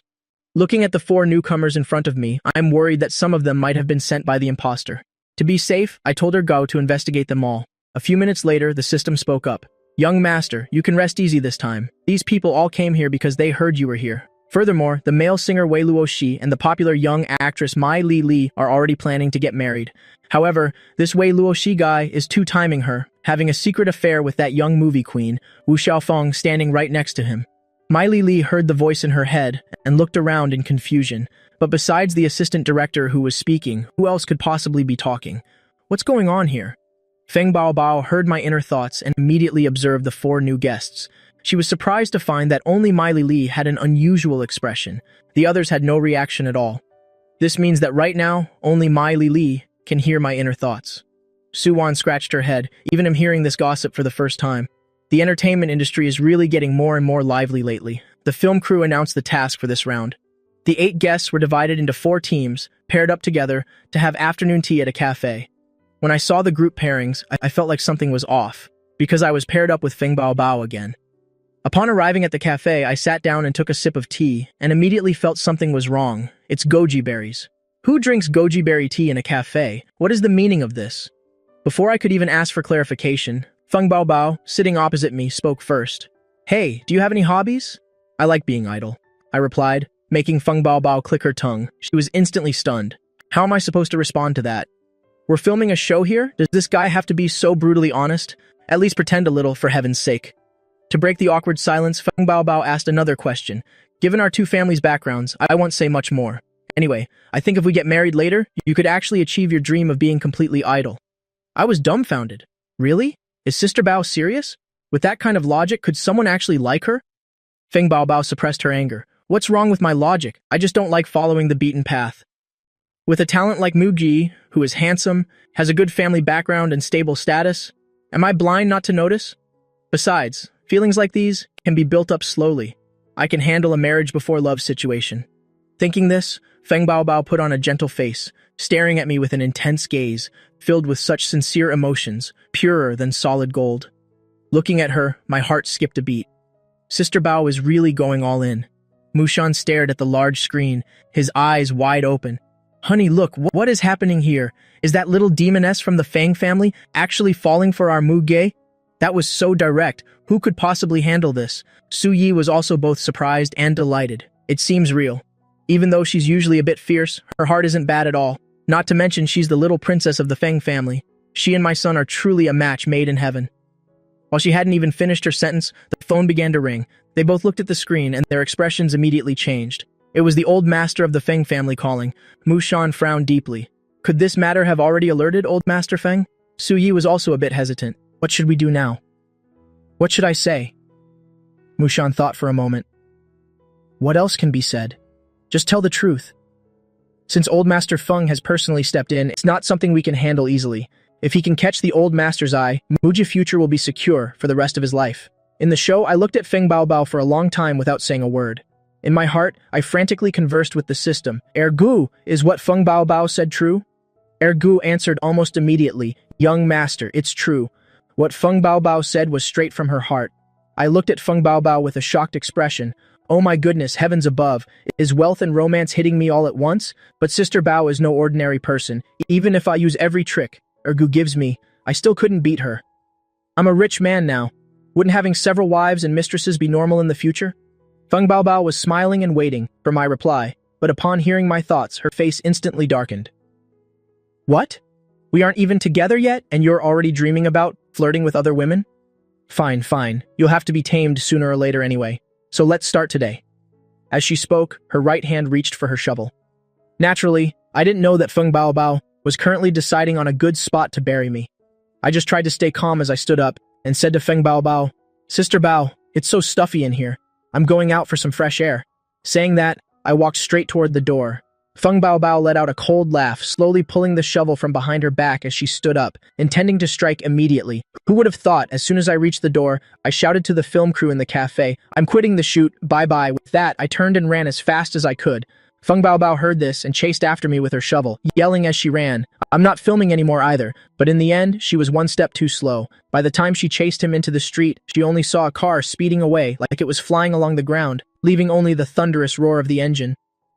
Looking at the four newcomers in front of me, I am worried that some of them might have been sent by the imposter. To be safe, I told her Gao to investigate them all. A few minutes later, the system spoke up. Young master, you can rest easy this time. These people all came here because they heard you were here. Furthermore, the male singer Wei Luoxi and the popular young actress Mai Li are already planning to get married. However, this Wei Luoxi guy is two-timing her, having a secret affair with that young movie queen, Wu Xiaofeng, standing right next to him. Mai Li heard the voice in her head and looked around in confusion. But besides the assistant director who was speaking, who else could possibly be talking? What's going on here? Feng Baobao heard my inner thoughts and immediately observed the four new guests. She was surprised to find that only Mai Li had an unusual expression. The others had no reaction at all. This means that right now, only Mai Li can hear my inner thoughts. Su Wan scratched her head, even him hearing this gossip for the first time. The entertainment industry is really getting more and more lively lately. The film crew announced the task for this round. The 8 guests were divided into 4 teams, paired up together, to have afternoon tea at a cafe. When I saw the group pairings, I felt like something was off, because I was paired up with Feng Baobao again. Upon arriving at the cafe, I sat down and took a sip of tea, and immediately felt something was wrong. It's goji berries. Who drinks goji berry tea in a cafe? What is the meaning of this? Before I could even ask for clarification, Feng Baobao, sitting opposite me, spoke first. Hey, do you have any hobbies? I like being idle, I replied, making Feng Baobao click her tongue. She was instantly stunned. How am I supposed to respond to that? We're filming a show here? Does this guy have to be so brutally honest? At least pretend a little, for heaven's sake. To break the awkward silence, Feng Baobao asked another question. Given our two families' backgrounds, I won't say much more. Anyway, I think if we get married later, you could actually achieve your dream of being completely idle. I was dumbfounded. Really? Is Sister Bao serious? With that kind of logic, could someone actually like her? Feng Baobao suppressed her anger. What's wrong with my logic? I just don't like following the beaten path. With a talent like Mu Ji, who is handsome, has a good family background and stable status, am I blind not to notice? Besides, feelings like these can be built up slowly. I can handle a marriage before love situation. Thinking this, Feng Baobao put on a gentle face, staring at me with an intense gaze, filled with such sincere emotions, purer than solid gold. Looking at her, my heart skipped a beat. Sister Bao is really going all in. Mushan stared at the large screen, his eyes wide open. Honey, look, what is happening here? Is that little demoness from the Fang family actually falling for our Mu Ge? That was so direct. Who could possibly handle this? Su Yi was also both surprised and delighted. It seems real. Even though she's usually a bit fierce, her heart isn't bad at all. Not to mention she's the little princess of the Feng family. She and my son are truly a match made in heaven. While she hadn't even finished her sentence, the phone began to ring. They both looked at the screen and their expressions immediately changed. It was the old master of the Feng family calling. Mushan frowned deeply. Could this matter have already alerted old Master Feng? Su Yi was also a bit hesitant. What should we do now? What should I say? Mushan thought for a moment. What else can be said? Just tell the truth. Since old Master Feng has personally stepped in, it's not something we can handle easily. If he can catch the old master's eye, Muji's future will be secure for the rest of his life. In the show, I looked at Feng Baobao for a long time without saying a word. In my heart, I frantically conversed with the system. Ergu, is what Feng Baobao said true? Ergu answered almost immediately. Young master, it's true. What Feng Baobao said was straight from her heart. I looked at Feng Baobao with a shocked expression. Oh my goodness, heavens above, is wealth and romance hitting me all at once? But Sister Bao is no ordinary person. Even if I use every trick Ergu gives me, I still couldn't beat her. I'm a rich man now. Wouldn't having several wives and mistresses be normal in the future? Feng Baobao was smiling and waiting for my reply, but upon hearing my thoughts, her face instantly darkened. What? We aren't even together yet, and you're already dreaming about flirting with other women? Fine. You'll have to be tamed sooner or later anyway. So let's start today. As she spoke, her right hand reached for her shovel. Naturally, I didn't know that Feng Baobao was currently deciding on a good spot to bury me. I just tried to stay calm as I stood up and said to Feng Baobao, Sister Bao, it's so stuffy in here. I'm going out for some fresh air. Saying that, I walked straight toward the door. Feng Baobao let out a cold laugh, slowly pulling the shovel from behind her back as she stood up, intending to strike immediately. Who would have thought, as soon as I reached the door, I shouted to the film crew in the cafe, I'm quitting the shoot, bye-bye. With that, I turned and ran as fast as I could. Feng Baobao heard this and chased after me with her shovel, yelling as she ran. I'm not filming anymore either, but in the end, she was one step too slow. By the time she chased him into the street, she only saw a car speeding away like it was flying along the ground, leaving only the thunderous roar of the engine.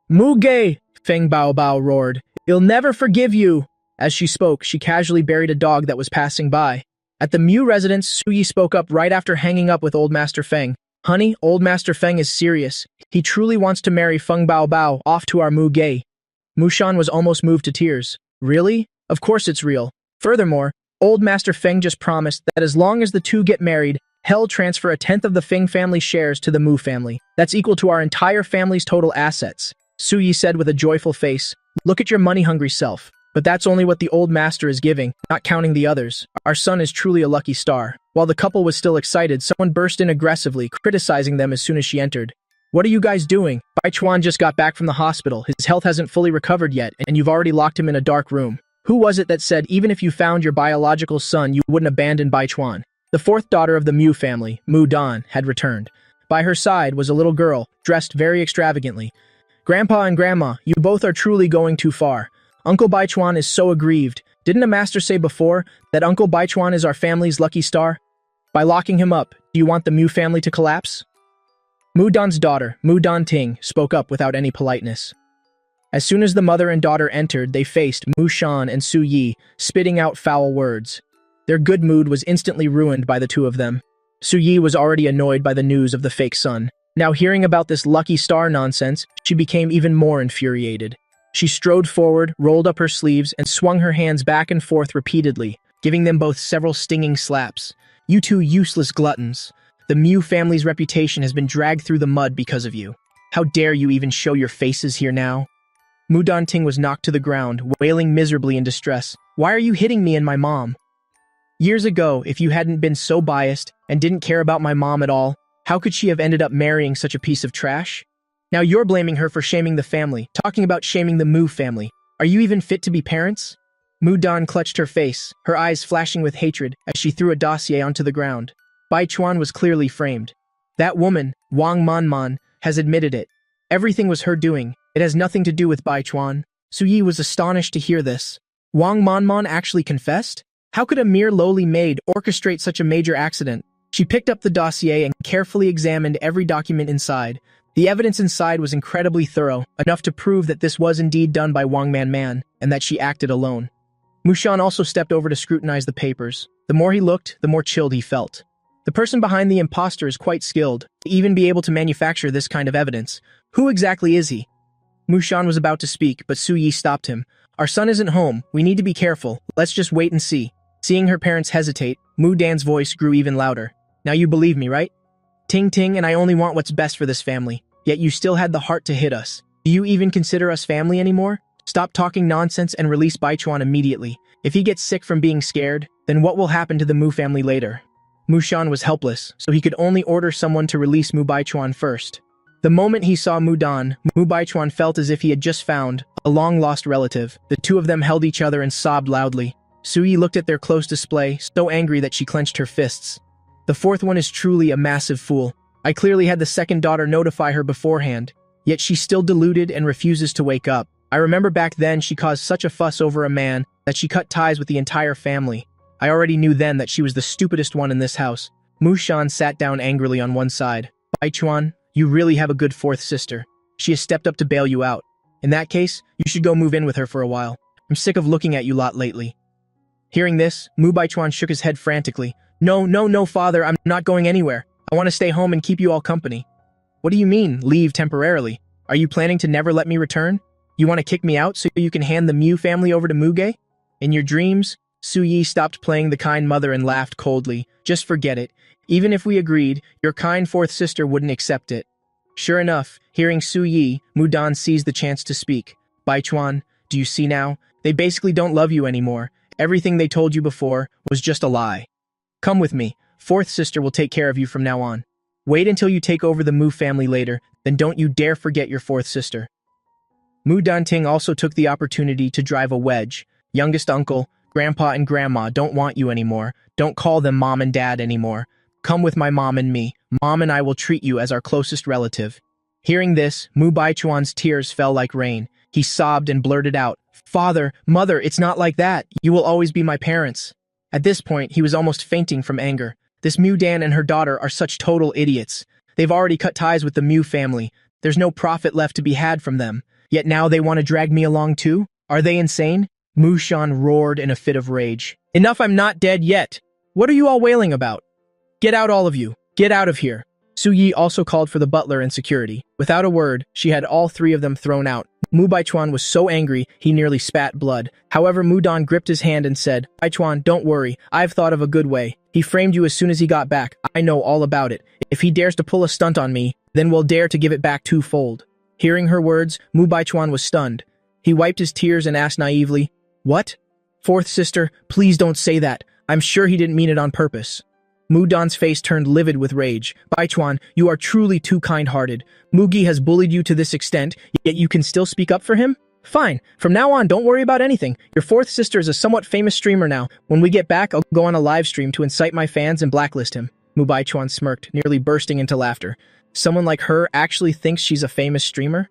Muge! Feng Bao Bao roared. He'll never forgive you! As she spoke, she casually buried a dog that was passing by. At the Mu residence, Suyi spoke up right after hanging up with Old Master Feng. Honey, Old Master Feng is serious. He truly wants to marry Feng Bao Bao off to our Muge. Mushan was almost moved to tears. Really? Of course it's real. Furthermore, Old Master Feng just promised that as long as the two get married, he'll transfer a tenth of the Feng family shares to the Mu family. That's equal to our entire family's total assets. Suyi said with a joyful face, look at your money-hungry self. But that's only what the old master is giving, not counting the others. Our son is truly a lucky star. While the couple was still excited, someone burst in aggressively, criticizing them as soon as she entered. What are you guys doing? Bai Chuan just got back from the hospital. His health hasn't fully recovered yet, and you've already locked him in a dark room. Who was it that said even if you found your biological son, you wouldn't abandon Bai Chuan? The fourth daughter of the Mu family, Mu Dan, had returned. By her side was a little girl, dressed very extravagantly. Grandpa and Grandma, you both are truly going too far. Uncle Bai Chuan is so aggrieved. Didn't a master say before that Uncle Bai Chuan is our family's lucky star? By locking him up, do you want the Mu family to collapse? Mu Dan's daughter, Mu Dan Ting, spoke up without any politeness. As soon as the mother and daughter entered, they faced Mu Shan and Su Yi, spitting out foul words. Their good mood was instantly ruined by the two of them. Su Yi was already annoyed by the news of the fake son. Now hearing about this lucky star nonsense, she became even more infuriated. She strode forward, rolled up her sleeves, and swung her hands back and forth repeatedly, giving them both several stinging slaps. You two useless gluttons. The Mu family's reputation has been dragged through the mud because of you. How dare you even show your faces here now? Mu Dan Ting was knocked to the ground, wailing miserably in distress. Why are you hitting me and my mom? Years ago, if you hadn't been so biased and didn't care about my mom at all, how could she have ended up marrying such a piece of trash? Now you're blaming her for shaming the family, talking about shaming the Mu family. Are you even fit to be parents? Mu Dan clutched her face, her eyes flashing with hatred as she threw a dossier onto the ground. Bai Chuan was clearly framed. That woman, Wang Manman, has admitted it. Everything was her doing. It has nothing to do with Bai Chuan. Su Yi was astonished to hear this. Wang Manman actually confessed? How could a mere lowly maid orchestrate such a major accident? She picked up the dossier and carefully examined every document inside. The evidence inside was incredibly thorough, enough to prove that this was indeed done by Wang Manman, and that she acted alone. Mushan also stepped over to scrutinize the papers. The more he looked, the more chilled he felt. The person behind the imposter is quite skilled, to even be able to manufacture this kind of evidence. Who exactly is he? Mushan was about to speak, but Su Yi stopped him. Our son isn't home. We need to be careful. Let's just wait and see. Seeing her parents hesitate, Mu Dan's voice grew even louder. Now you believe me, right? Ting Ting and I only want what's best for this family. Yet you still had the heart to hit us. Do you even consider us family anymore? Stop talking nonsense and release Bai Chuan immediately. If he gets sick from being scared, then what will happen to the Mu family later? Mushan was helpless, so he could only order someone to release Mu Bai Chuan first. The moment he saw Mu Dan, Mu Bai Chuan felt as if he had just found a long-lost relative. The two of them held each other and sobbed loudly. Su Yi looked at their close display, so angry that she clenched her fists. The fourth one is truly a massive fool. I clearly had the second daughter notify her beforehand, yet she's still deluded and refuses to wake up. I remember back then she caused such a fuss over a man that she cut ties with the entire family. I already knew then that she was the stupidest one in this house. Mushan sat down angrily on one side. Bai Chuan, you really have a good fourth sister. She has stepped up to bail you out. In that case, you should go move in with her for a while. I'm sick of looking at you lot lately. Hearing this, Mu Bai Chuan shook his head frantically. No, father, I'm not going anywhere. I want to stay home and keep you all company. What do you mean, leave temporarily? Are you planning to never let me return? You want to kick me out so you can hand the Mu family over to Muge? In your dreams? Su Yi stopped playing the kind mother and laughed coldly. Just forget it. Even if we agreed, your kind fourth sister wouldn't accept it. Sure enough, hearing Su Yi, Mu Dan seized the chance to speak. Bai Chuan, do you see now? They basically don't love you anymore. Everything they told you before was just a lie. Come with me. Fourth sister will take care of you from now on. Wait until you take over the Mu family later, then don't you dare forget your fourth sister. Mu Dan Ting also took the opportunity to drive a wedge. Youngest uncle, grandpa and grandma don't want you anymore. Don't call them mom and dad anymore. Come with my mom and me. Mom and I will treat you as our closest relative. Hearing this, Mu Bai Chuan's tears fell like rain. He sobbed and blurted out, Father, mother, it's not like that. You will always be my parents. At this point, he was almost fainting from anger. This Mu Dan and her daughter are such total idiots. They've already cut ties with the Mu family. There's no profit left to be had from them. yet now they want to drag me along too? Are they insane? Mushan roared in a fit of rage. Enough, I'm not dead yet. What are you all wailing about? Get out, all of you. Get out of here. Su Yi also called for the butler and security. Without a word, she had all three of them thrown out. Mu Baichuan was so angry, he nearly spat blood. However, Mu Dan gripped his hand and said, Baichuan, don't worry. I've thought of a good way. He framed you as soon as he got back. I know all about it. If he dares to pull a stunt on me, then we'll dare to give it back twofold. Hearing her words, Mu Baichuan was stunned. He wiped his tears and asked naively, What? Fourth sister, please don't say that. I'm sure he didn't mean it on purpose. Mu Dan's face turned livid with rage. Baichuan, you are truly too kind-hearted. Mugi has bullied you to this extent, yet you can still speak up for him? Fine. From now on, don't worry about anything. Your fourth sister is a somewhat famous streamer now. When we get back, I'll go on a live stream to incite my fans and blacklist him. Mu Baichuan smirked, nearly bursting into laughter. Someone like her actually thinks she's a famous streamer?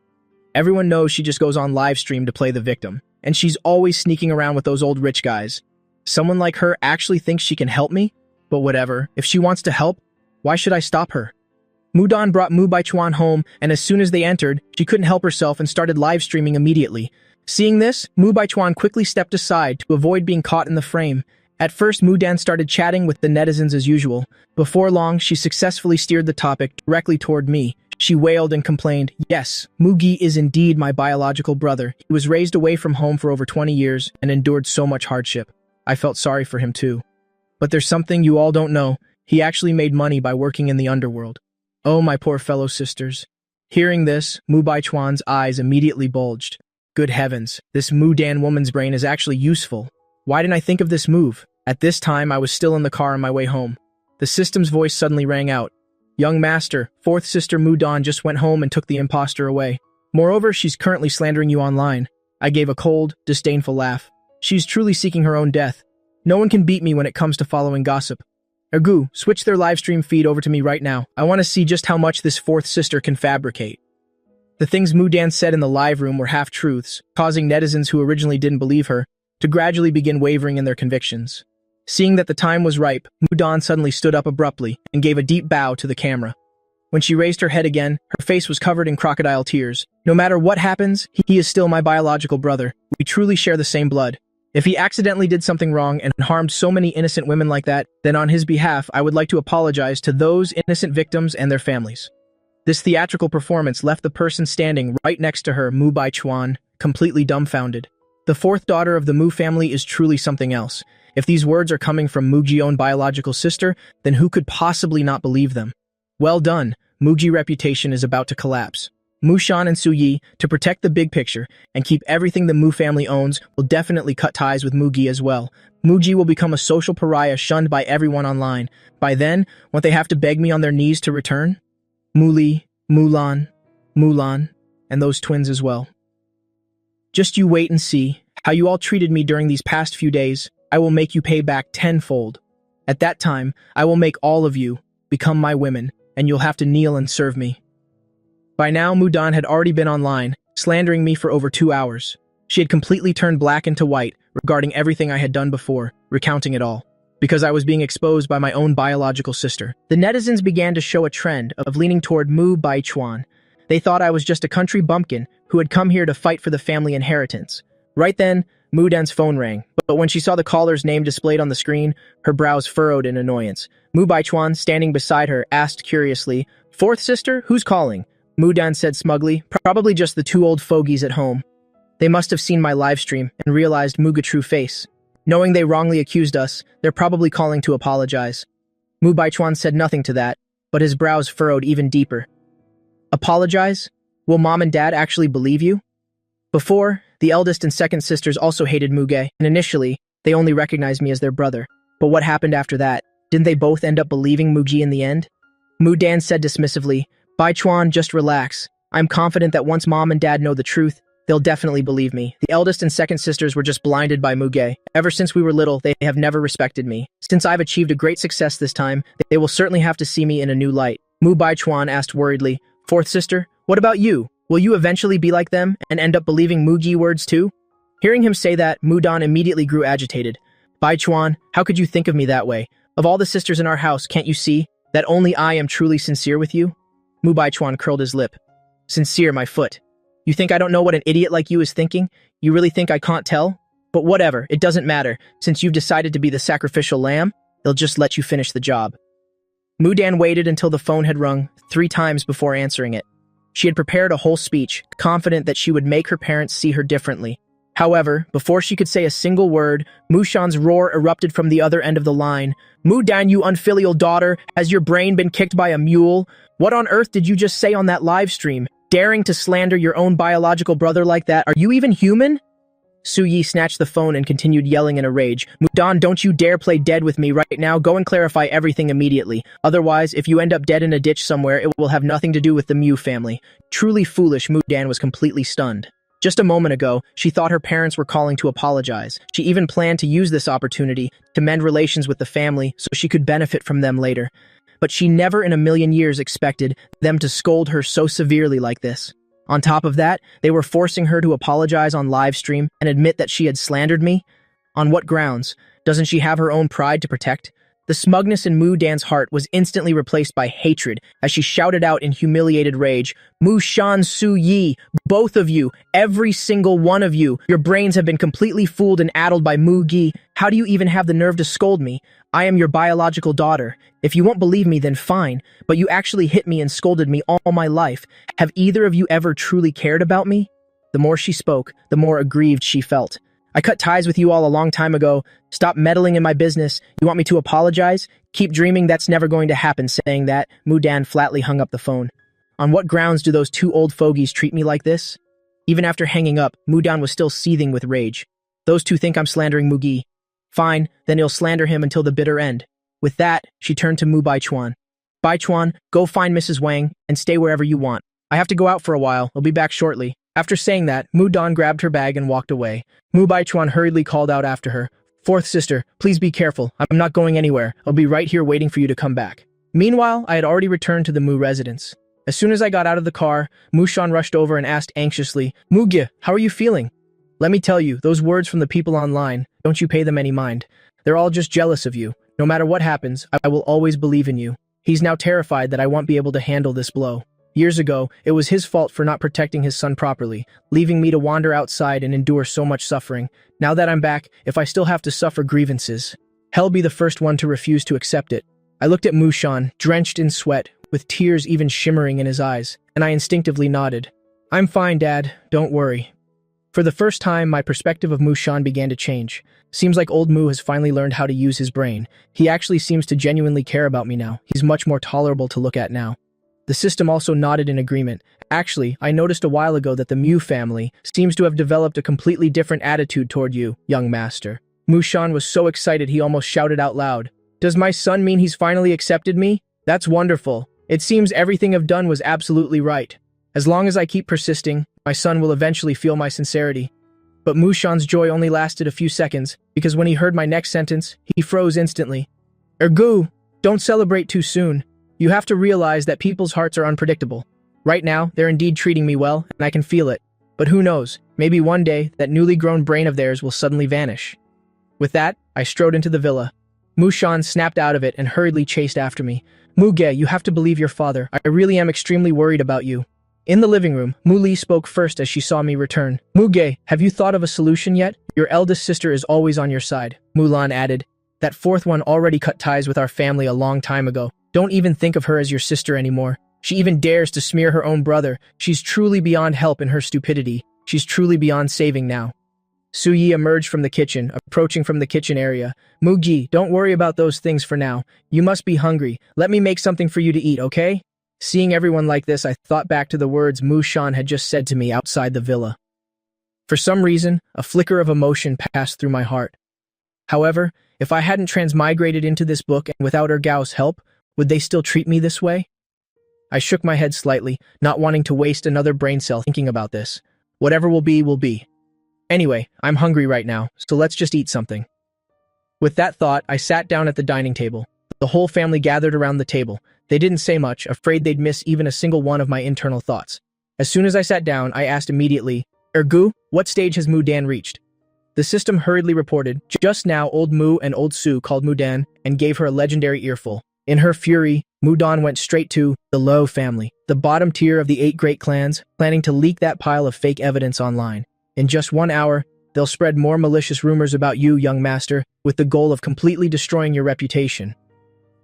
Everyone knows she just goes on live stream to play the victim, and she's always sneaking around with those old rich guys. Someone like her actually thinks she can help me? But whatever, if she wants to help, why should I stop her? Mu Dan brought Mu Baichuan home, and as soon as they entered, she couldn't help herself and started live streaming immediately. Seeing this, Mu Baichuan quickly stepped aside to avoid being caught in the frame. At first, Mu Dan started chatting with the netizens as usual. Before long, she successfully steered the topic directly toward me. She wailed and complained, Yes, Mugi is indeed my biological brother. He was raised away from home for over 20 years and endured so much hardship. I felt sorry for him too. But there's something you all don't know. He actually made money by working in the underworld. Oh, my poor fellow sisters. Hearing this, Mu Baichuan's eyes immediately bulged. Good heavens, this Mu Dan woman's brain is actually useful. Why didn't I think of this move? At this time, I was still in the car on my way home. The system's voice suddenly rang out. Young master, fourth sister Mu Dan just went home and took the imposter away. Moreover, she's currently slandering you online. I gave a cold, disdainful laugh. She's truly seeking her own death. No one can beat me when it comes to following gossip. Ergu, switch their livestream feed over to me right now. I want to see just how much this fourth sister can fabricate. The things Mu Dan said in the live room were half-truths, causing netizens who originally didn't believe her to gradually begin wavering in their convictions. Seeing that the time was ripe, Mu Dan suddenly stood up abruptly and gave a deep bow to the camera. When she raised her head again, her face was covered in crocodile tears. No matter what happens, he is still my biological brother. We truly share the same blood. If he accidentally did something wrong and harmed so many innocent women like that, then on his behalf, I would like to apologize to those innocent victims and their families. This theatrical performance left the person standing right next to her, Mu Baichuan, completely dumbfounded. The fourth daughter of the Mu family is truly something else. If these words are coming from Mugi's own biological sister, then who could possibly not believe them? Well done, Mugi's reputation is about to collapse. Mushan and Su Yi, to protect the big picture and keep everything the Mu family owns, will definitely cut ties with Mugi as well. Mugi will become a social pariah shunned by everyone online. By then, won't they have to beg me on their knees to return? Muli, Mulan, Mulan, and those twins as well. Just you wait and see how you all treated me during these past few days. I will make you pay back tenfold. At that time, I will make all of you become my women, and you'll have to kneel and serve me. By now, Mu Dan had already been online, slandering me for over 2 hours. She had completely turned black into white regarding everything I had done before, recounting it all. Because I was being exposed by my own biological sister. The netizens began to show a trend of leaning toward Mu Baichuan. They thought I was just a country bumpkin who had come here to fight for the family inheritance. Right then, Mu Dan's phone rang, but when she saw the caller's name displayed on the screen, her brows furrowed in annoyance. Mu Baichuan, standing beside her, asked curiously, "Fourth sister, who's calling?" Mu Dan said smugly, "Probably just the two old fogies at home. They must have seen my livestream and realized Muga's true face. Knowing they wrongly accused us, they're probably calling to apologize." Mu Baichuan said nothing to that, but his brows furrowed even deeper. Apologize? Will mom and dad actually believe you? Before, the eldest and second sisters also hated Muge, and initially, they only recognized me as their brother. But what happened after that? Didn't they both end up believing Mugi in the end? Mu Dan said dismissively, "Baichuan, just relax. I'm confident that once mom and dad know the truth, they'll definitely believe me. The eldest and second sisters were just blinded by Muge. Ever since we were little, they have never respected me. Since I've achieved a great success this time, they will certainly have to see me in a new light." Mu Baichuan asked worriedly, "Fourth sister, what about you? Will you eventually be like them and end up believing Mugi words too?" Hearing him say that, Mu Dan immediately grew agitated. "Baichuan, how could you think of me that way? Of all the sisters in our house, can't you see that only I am truly sincere with you?" Mu Baichuan curled his lip. "Sincere, my foot. You think I don't know what an idiot like you is thinking? You really think I can't tell? But whatever, it doesn't matter. Since you've decided to be the sacrificial lamb, they'll just let you finish the job. Mudan waited until the phone had rung 3 times before answering it. She had prepared a whole speech, confident that she would make her parents see her differently. However, before she could say a single word, Mushan's roar erupted from the other end of the line. "Mudan, you unfilial daughter, has your brain been kicked by a mule? What on earth did you just say on that live stream? Daring to slander your own biological brother like that? Are you even human?" Su-yi snatched the phone and continued yelling in a rage. "Mudan, don't you dare play dead with me right now. Go and clarify everything immediately. Otherwise, if you end up dead in a ditch somewhere, it will have nothing to do with the Mew family." Truly foolish, Mudan was completely stunned. Just a moment ago, she thought her parents were calling to apologize. She even planned to use this opportunity to mend relations with the family so she could benefit from them later. But she never in a million years expected them to scold her so severely like this. On top of that, they were forcing her to apologize on live stream and admit that she had slandered me? On what grounds? Doesn't she have her own pride to protect? The smugness in Mudan's heart was instantly replaced by hatred as she shouted out in humiliated rage, "Mushan Su-yi, both of you, every single one of you, your brains have been completely fooled and addled by Mu-gi. How do you even have the nerve to scold me? I am your biological daughter. If you won't believe me, then fine, but you actually hit me and scolded me all my life. Have either of you ever truly cared about me?" The more she spoke, the more aggrieved she felt. "I cut ties with you all a long time ago. Stop meddling in my business. You want me to apologize? Keep dreaming that's never going to happen." Saying that, Mudan flatly hung up the phone. On what grounds do those 2 old fogies treat me like this? Even after hanging up, Mudan was still seething with rage. Those 2 think I'm slandering Mugi. Fine, then he'll slander him until the bitter end. With that, she turned to Mu Baichuan. "Baichuan, go find Mrs. Wang and stay wherever you want. I have to go out for a while. I'll be back shortly." After saying that, Mudan grabbed her bag and walked away. Mu Baichuan hurriedly called out after her, "Fourth sister, please be careful. I'm not going anywhere. I'll be right here waiting for you to come back." Meanwhile, I had already returned to the Mu residence. As soon as I got out of the car, Mushan rushed over and asked anxiously, "Mugi, how are you feeling?" Let me tell you, those words from the people online, don't you pay them any mind. They're all just jealous of you. No matter what happens, I will always believe in you. He's now terrified that I won't be able to handle this blow. Years ago, it was his fault for not protecting his son properly, leaving me to wander outside and endure so much suffering. Now that I'm back, if I still have to suffer grievances, hell be the first one to refuse to accept it. I looked at Mushan, drenched in sweat, with tears even shimmering in his eyes, and I instinctively nodded. "I'm fine, Dad. Don't worry." For the first time, my perspective of Mushan began to change. Seems like old Mu has finally learned how to use his brain. He actually seems to genuinely care about me now. He's much more tolerable to look at now. The system also nodded in agreement. Actually, I noticed a while ago that the Mew family seems to have developed a completely different attitude toward you, young master. Mushan was so excited he almost shouted out loud. "Does my son mean he's finally accepted me? That's wonderful. It seems everything I've done was absolutely right. As long as I keep persisting, my son will eventually feel my sincerity." But Mushan's joy only lasted a few seconds, because when he heard my next sentence, he froze instantly. "Ergu, don't celebrate too soon. You have to realize that people's hearts are unpredictable. Right now, they're indeed treating me well, and I can feel it. But who knows, maybe one day, that newly grown brain of theirs will suddenly vanish." With that, I strode into the villa. Mushan snapped out of it and hurriedly chased after me. "Muge, you have to believe your father. I really am extremely worried about you." In the living room, Mu-li spoke first as she saw me return. "Muge, have you thought of a solution yet? Your eldest sister is always on your side." Mulan added, "That 4th one already cut ties with our family a long time ago. Don't even think of her as your sister anymore. She even dares to smear her own brother. She's truly beyond help in her stupidity. She's truly beyond saving now." Su-yi emerged from the kitchen, approaching from the kitchen area. "Mugi, don't worry about those things for now. You must be hungry. Let me make something for you to eat, okay?" Seeing everyone like this, I thought back to the words Mushan had just said to me outside the villa. For some reason, a flicker of emotion passed through my heart. However, if I hadn't transmigrated into this book and without Ergao's help, would they still treat me this way? I shook my head slightly, not wanting to waste another brain cell thinking about this. Whatever will be, will be. Anyway, I'm hungry right now, so let's just eat something. With that thought, I sat down at the dining table. The whole family gathered around the table. They didn't say much, afraid they'd miss even a single one of my internal thoughts. As soon as I sat down, I asked immediately, "Ergu, what stage has Mudan reached?" The system hurriedly reported, "Just now old Mu and old Su called Mudan and gave her a legendary earful. In her fury, Mudan went straight to the Low family, the bottom tier of the 8 great clans, planning to leak that pile of fake evidence online. In just 1 hour, they'll spread more malicious rumors about you, young master, with the goal of completely destroying your reputation.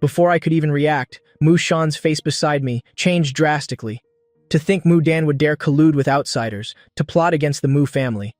Before I could even react, Mu Shan's face beside me changed drastically. To think Mudan would dare collude with outsiders, to plot against the Mu family.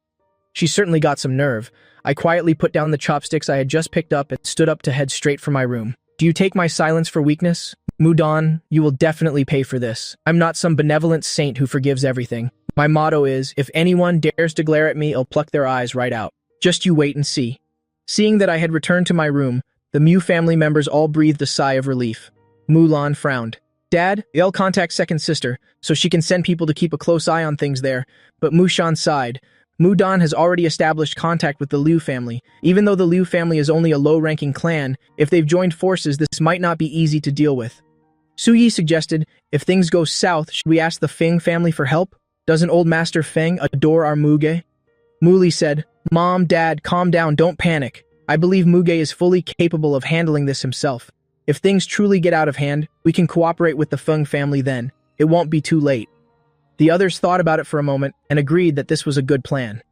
She certainly got some nerve. I quietly put down the chopsticks I had just picked up and stood up to head straight for my room. Do you take my silence for weakness? Mudan, you will definitely pay for this. I'm not some benevolent saint who forgives everything. My motto is, if anyone dares to glare at me, I'll pluck their eyes right out. Just you wait and see. Seeing that I had returned to my room, the Mu family members all breathed a sigh of relief. Mulan frowned. Dad, I'll contact second sister, so she can send people to keep a close eye on things there, but Mu Shan sighed. Mudan has already established contact with the Liu family. Even though the Liu family is only a low-ranking clan, if they've joined forces, this might not be easy to deal with. Su Yi suggested, if things go south, should we ask the Feng family for help? Doesn't old Master Feng adore our Muge? Muli said, Mom, Dad, calm down, don't panic. I believe Muge is fully capable of handling this himself. If things truly get out of hand, we can cooperate with the Feng family then. It won't be too late. The others thought about it for a moment and agreed that this was a good plan.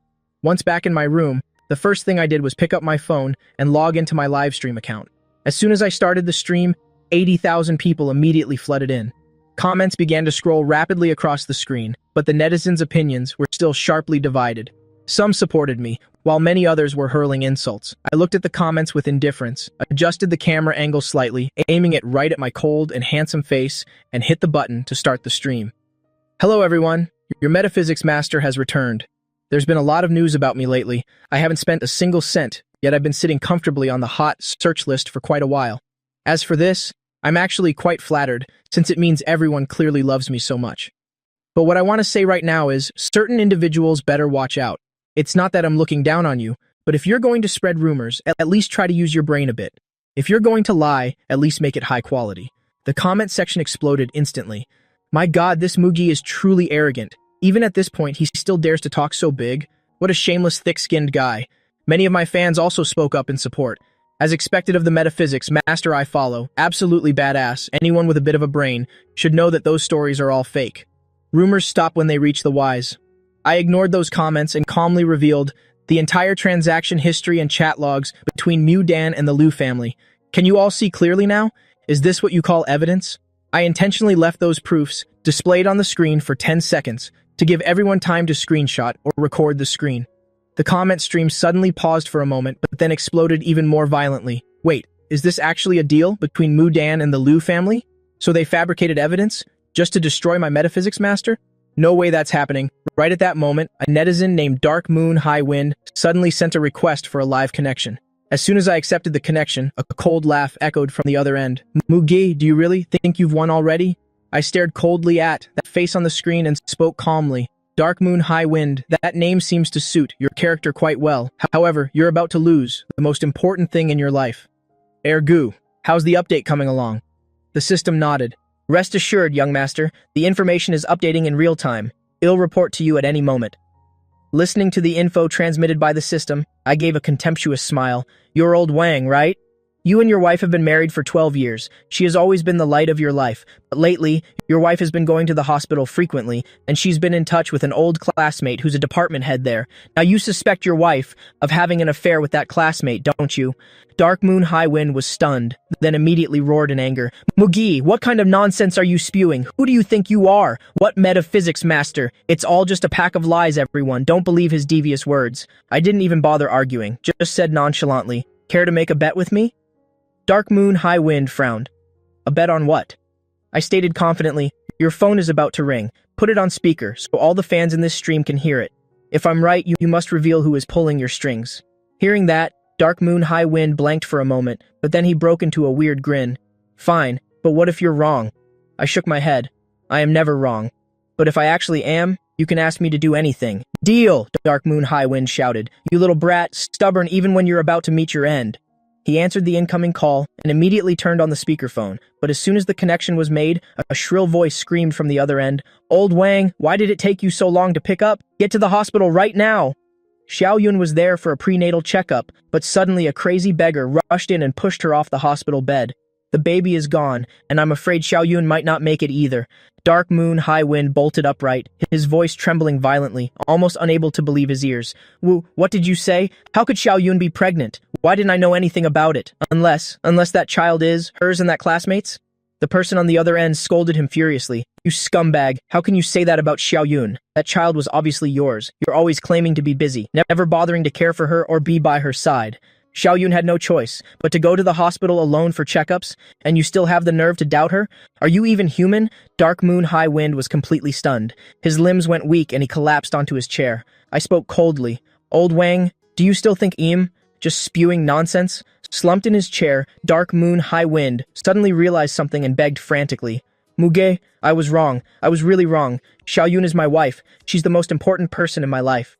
Once back in my room, the first thing I did was pick up my phone and log into my live stream account. As soon as I started the stream, 80,000 people immediately flooded in. Comments began to scroll rapidly across the screen, but the netizens' opinions were still sharply divided. Some supported me, while many others were hurling insults. I looked at the comments with indifference, adjusted the camera angle slightly, aiming it right at my cold and handsome face, and hit the button to start the stream. Hello everyone, your metaphysics master has returned. There's been a lot of news about me lately. I haven't spent a single cent, yet I've been sitting comfortably on the hot search list for quite a while. As for this, I'm actually quite flattered, since it means everyone clearly loves me so much. But what I want to say right now is, certain individuals better watch out. It's not that I'm looking down on you, but if you're going to spread rumors, at least try to use your brain a bit. If you're going to lie, at least make it high quality. The comment section exploded instantly. My god, this Mugi is truly arrogant. Even at this point, he still dares to talk so big. What a shameless, thick-skinned guy. Many of my fans also spoke up in support. As expected of the metaphysics master I follow, absolutely badass, anyone with a bit of a brain, should know that those stories are all fake. Rumors stop when they reach the wise. I ignored those comments and calmly revealed the entire transaction history and chat logs between Mudan and the Liu family. Can you all see clearly now? Is this what you call evidence? I intentionally left those proofs displayed on the screen for 10 seconds to give everyone time to screenshot or record the screen. The comment stream suddenly paused for a moment, but then exploded even more violently. Wait, is this actually a deal between Mudan and the Liu family? So they fabricated evidence just to destroy my metaphysics master? No way that's happening. Right at that moment, a netizen named Dark Moon High Wind suddenly sent a request for a live connection. As soon as I accepted the connection, a cold laugh echoed from the other end. Mugi, do you really think you've won already? I stared coldly at that face on the screen and spoke calmly. Dark Moon High Wind, that name seems to suit your character quite well. However, you're about to lose the most important thing in your life. Ergu, how's the update coming along? The system nodded. Rest assured, young master, the information is updating in real time. I'll report to you at any moment. Listening to the info transmitted by the system, I gave a contemptuous smile. You're old Wang, right? You and your wife have been married for 12 years. She has always been the light of your life. But lately, your wife has been going to the hospital frequently, and she's been in touch with an old classmate who's a department head there. Now you suspect your wife of having an affair with that classmate, don't you? Dark Moon High Wind was stunned, then immediately roared in anger. Mugi, what kind of nonsense are you spewing? Who do you think you are? What metaphysics master? It's all just a pack of lies, everyone. Don't believe his devious words. I didn't even bother arguing, just said nonchalantly, care to make a bet with me? Dark Moon High Wind frowned. A bet on what? I stated confidently, your phone is about to ring. Put it on speaker so all the fans in this stream can hear it. If I'm right, you must reveal who is pulling your strings. Hearing that, Dark Moon High Wind blanked for a moment, but then he broke into a weird grin. Fine, but what if you're wrong? I shook my head. I am never wrong. But if I actually am, you can ask me to do anything. Deal, Dark Moon High Wind shouted. You little brat, stubborn even when you're about to meet your end. He answered the incoming call and immediately turned on the speakerphone, but as soon as the connection was made, a shrill voice screamed from the other end, Old Wang, why did it take you so long to pick up? Get to the hospital right now! Xiao Yun was there for a prenatal checkup, but suddenly a crazy beggar rushed in and pushed her off the hospital bed. The baby is gone, and I'm afraid Xiao Yun might not make it either. Dark Moon High Wind bolted upright, his voice trembling violently, almost unable to believe his ears. What did you say? How could Xiao Yun be pregnant? Why didn't I know anything about it? Unless that child is hers and that classmate's? The person on the other end scolded him furiously. You scumbag, how can you say that about Xiao Yun? That child was obviously yours. You're always claiming to be busy, never bothering to care for her or be by her side. Xiao Yun had no choice but to go to the hospital alone for checkups, and you still have the nerve to doubt her? Are you even human? Dark Moon High Wind was completely stunned. His limbs went weak and he collapsed onto his chair. I spoke coldly. Old Wang, do you still think just spewing nonsense? Slumped in his chair, Dark Moon High Wind suddenly realized something and begged frantically. Muge, I was wrong. I was really wrong. Xiao Yun is my wife. She's the most important person in my life.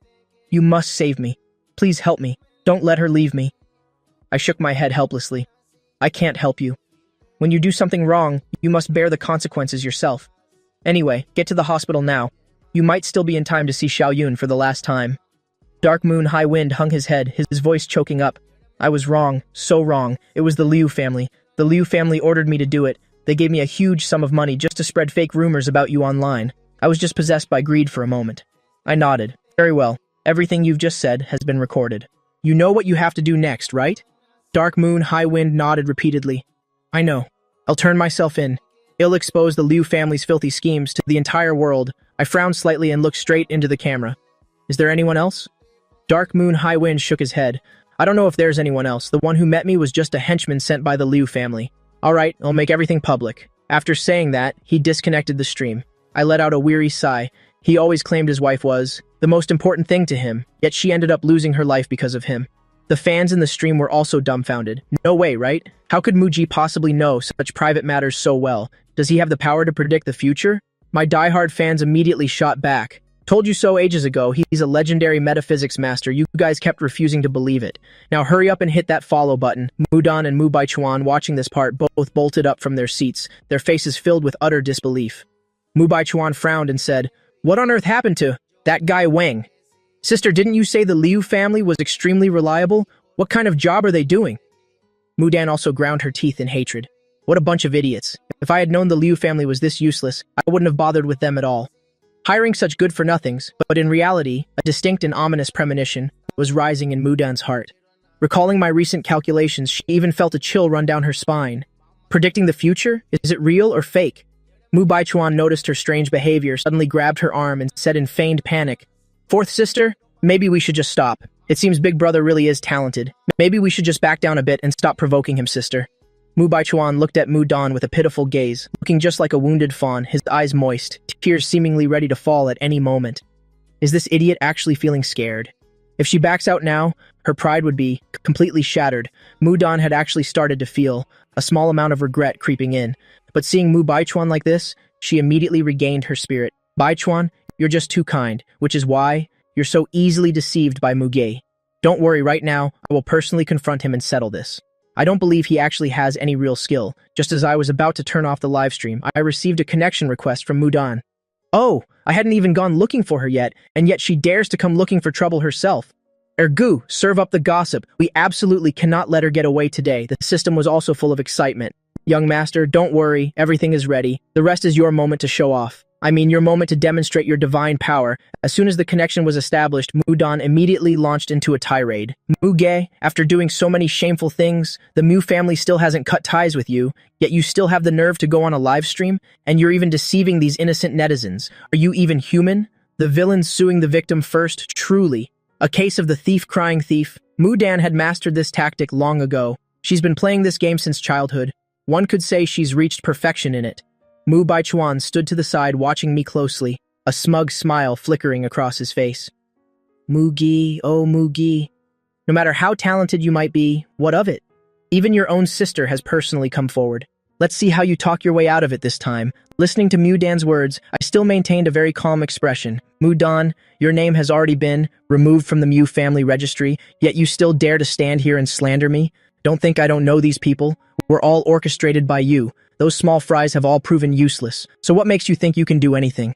You must save me. Please help me. Don't let her leave me. I shook my head helplessly. I can't help you. When you do something wrong, you must bear the consequences yourself. Anyway, get to the hospital now. You might still be in time to see Xiao Yun for the last time. Dark Moon High Wind hung his head, his voice choking up. I was wrong, so wrong. It was the Liu family. The Liu family ordered me to do it. They gave me a huge sum of money just to spread fake rumors about you online. I was just possessed by greed for a moment. I nodded. Very well. Everything you've just said has been recorded. You know what you have to do next, right? Dark Moon High Wind nodded repeatedly. I know. I'll turn myself in. I'll expose the Liu family's filthy schemes to the entire world. I frowned slightly and looked straight into the camera. Is there anyone else? Dark Moon High Wind shook his head. I don't know if there's anyone else. The one who met me was just a henchman sent by the Liu family. All right, I'll make everything public. After saying that, he disconnected the stream. I let out a weary sigh. He always claimed his wife was the most important thing to him, yet she ended up losing her life because of him. The fans in the stream were also dumbfounded. No way, right? How could Muji possibly know such private matters so well? Does he have the power to predict the future? My diehard fans immediately shot back. Told you so ages ago, he's a legendary metaphysics master. You guys kept refusing to believe it. Now hurry up and hit that follow button. Mudan and Mu Baichuan, watching this part, both bolted up from their seats, their faces filled with utter disbelief. Mu Baichuan frowned and said, What on earth happened to that guy Wang? Sister, didn't you say the Liu family was extremely reliable? What kind of job are they doing? Mudan also ground her teeth in hatred. What a bunch of idiots. If I had known the Liu family was this useless, I wouldn't have bothered with them at all. Hiring such good-for-nothings, but in reality, a distinct and ominous premonition was rising in Mudan's heart. Recalling my recent calculations, she even felt a chill run down her spine. Predicting the future? Is it real or fake? Mu Baichuan noticed her strange behavior, suddenly grabbed her arm and said in feigned panic, Fourth sister, maybe we should just stop. It seems Big Brother really is talented. Maybe we should just back down a bit and stop provoking him, sister. Mu Baichuan looked at Mu Dan with a pitiful gaze, looking just like a wounded fawn, his eyes moist, tears seemingly ready to fall at any moment. Is this idiot actually feeling scared? If she backs out now, her pride would be completely shattered. Mu Dan had actually started to feel a small amount of regret creeping in, but seeing Mu Baichuan like this, she immediately regained her spirit. Baichuan, you're just too kind, which is why you're so easily deceived by Muge. Don't worry, right now, I will personally confront him and settle this. I don't believe he actually has any real skill. Just as I was about to turn off the live stream, I received a connection request from Mudan. Oh, I hadn't even gone looking for her yet, and yet she dares to come looking for trouble herself. Ergu, serve up the gossip. We absolutely cannot let her get away today. The system was also full of excitement. Young master, don't worry, everything is ready. The rest is your moment to show off. I mean, your moment to demonstrate your divine power. As soon as the connection was established, Mudan immediately launched into a tirade. Muge, after doing so many shameful things, the Mu family still hasn't cut ties with you, yet you still have the nerve to go on a live stream, and you're even deceiving these innocent netizens. Are you even human? The villain suing the victim first, truly. A case of the thief crying thief. Mudan had mastered this tactic long ago. She's been playing this game since childhood. One could say she's reached perfection in it. Mu Baichuan stood to the side watching me closely, a smug smile flickering across his face. Mugi, oh Mugi. No matter how talented you might be, what of it? Even your own sister has personally come forward. Let's see how you talk your way out of it this time. Listening to Mudan's words, I still maintained a very calm expression. Mudan, your name has already been removed from the Mu family registry, yet you still dare to stand here and slander me? Don't think I don't know these people. We're all orchestrated by you. Those small fries have all proven useless, so what makes you think you can do anything?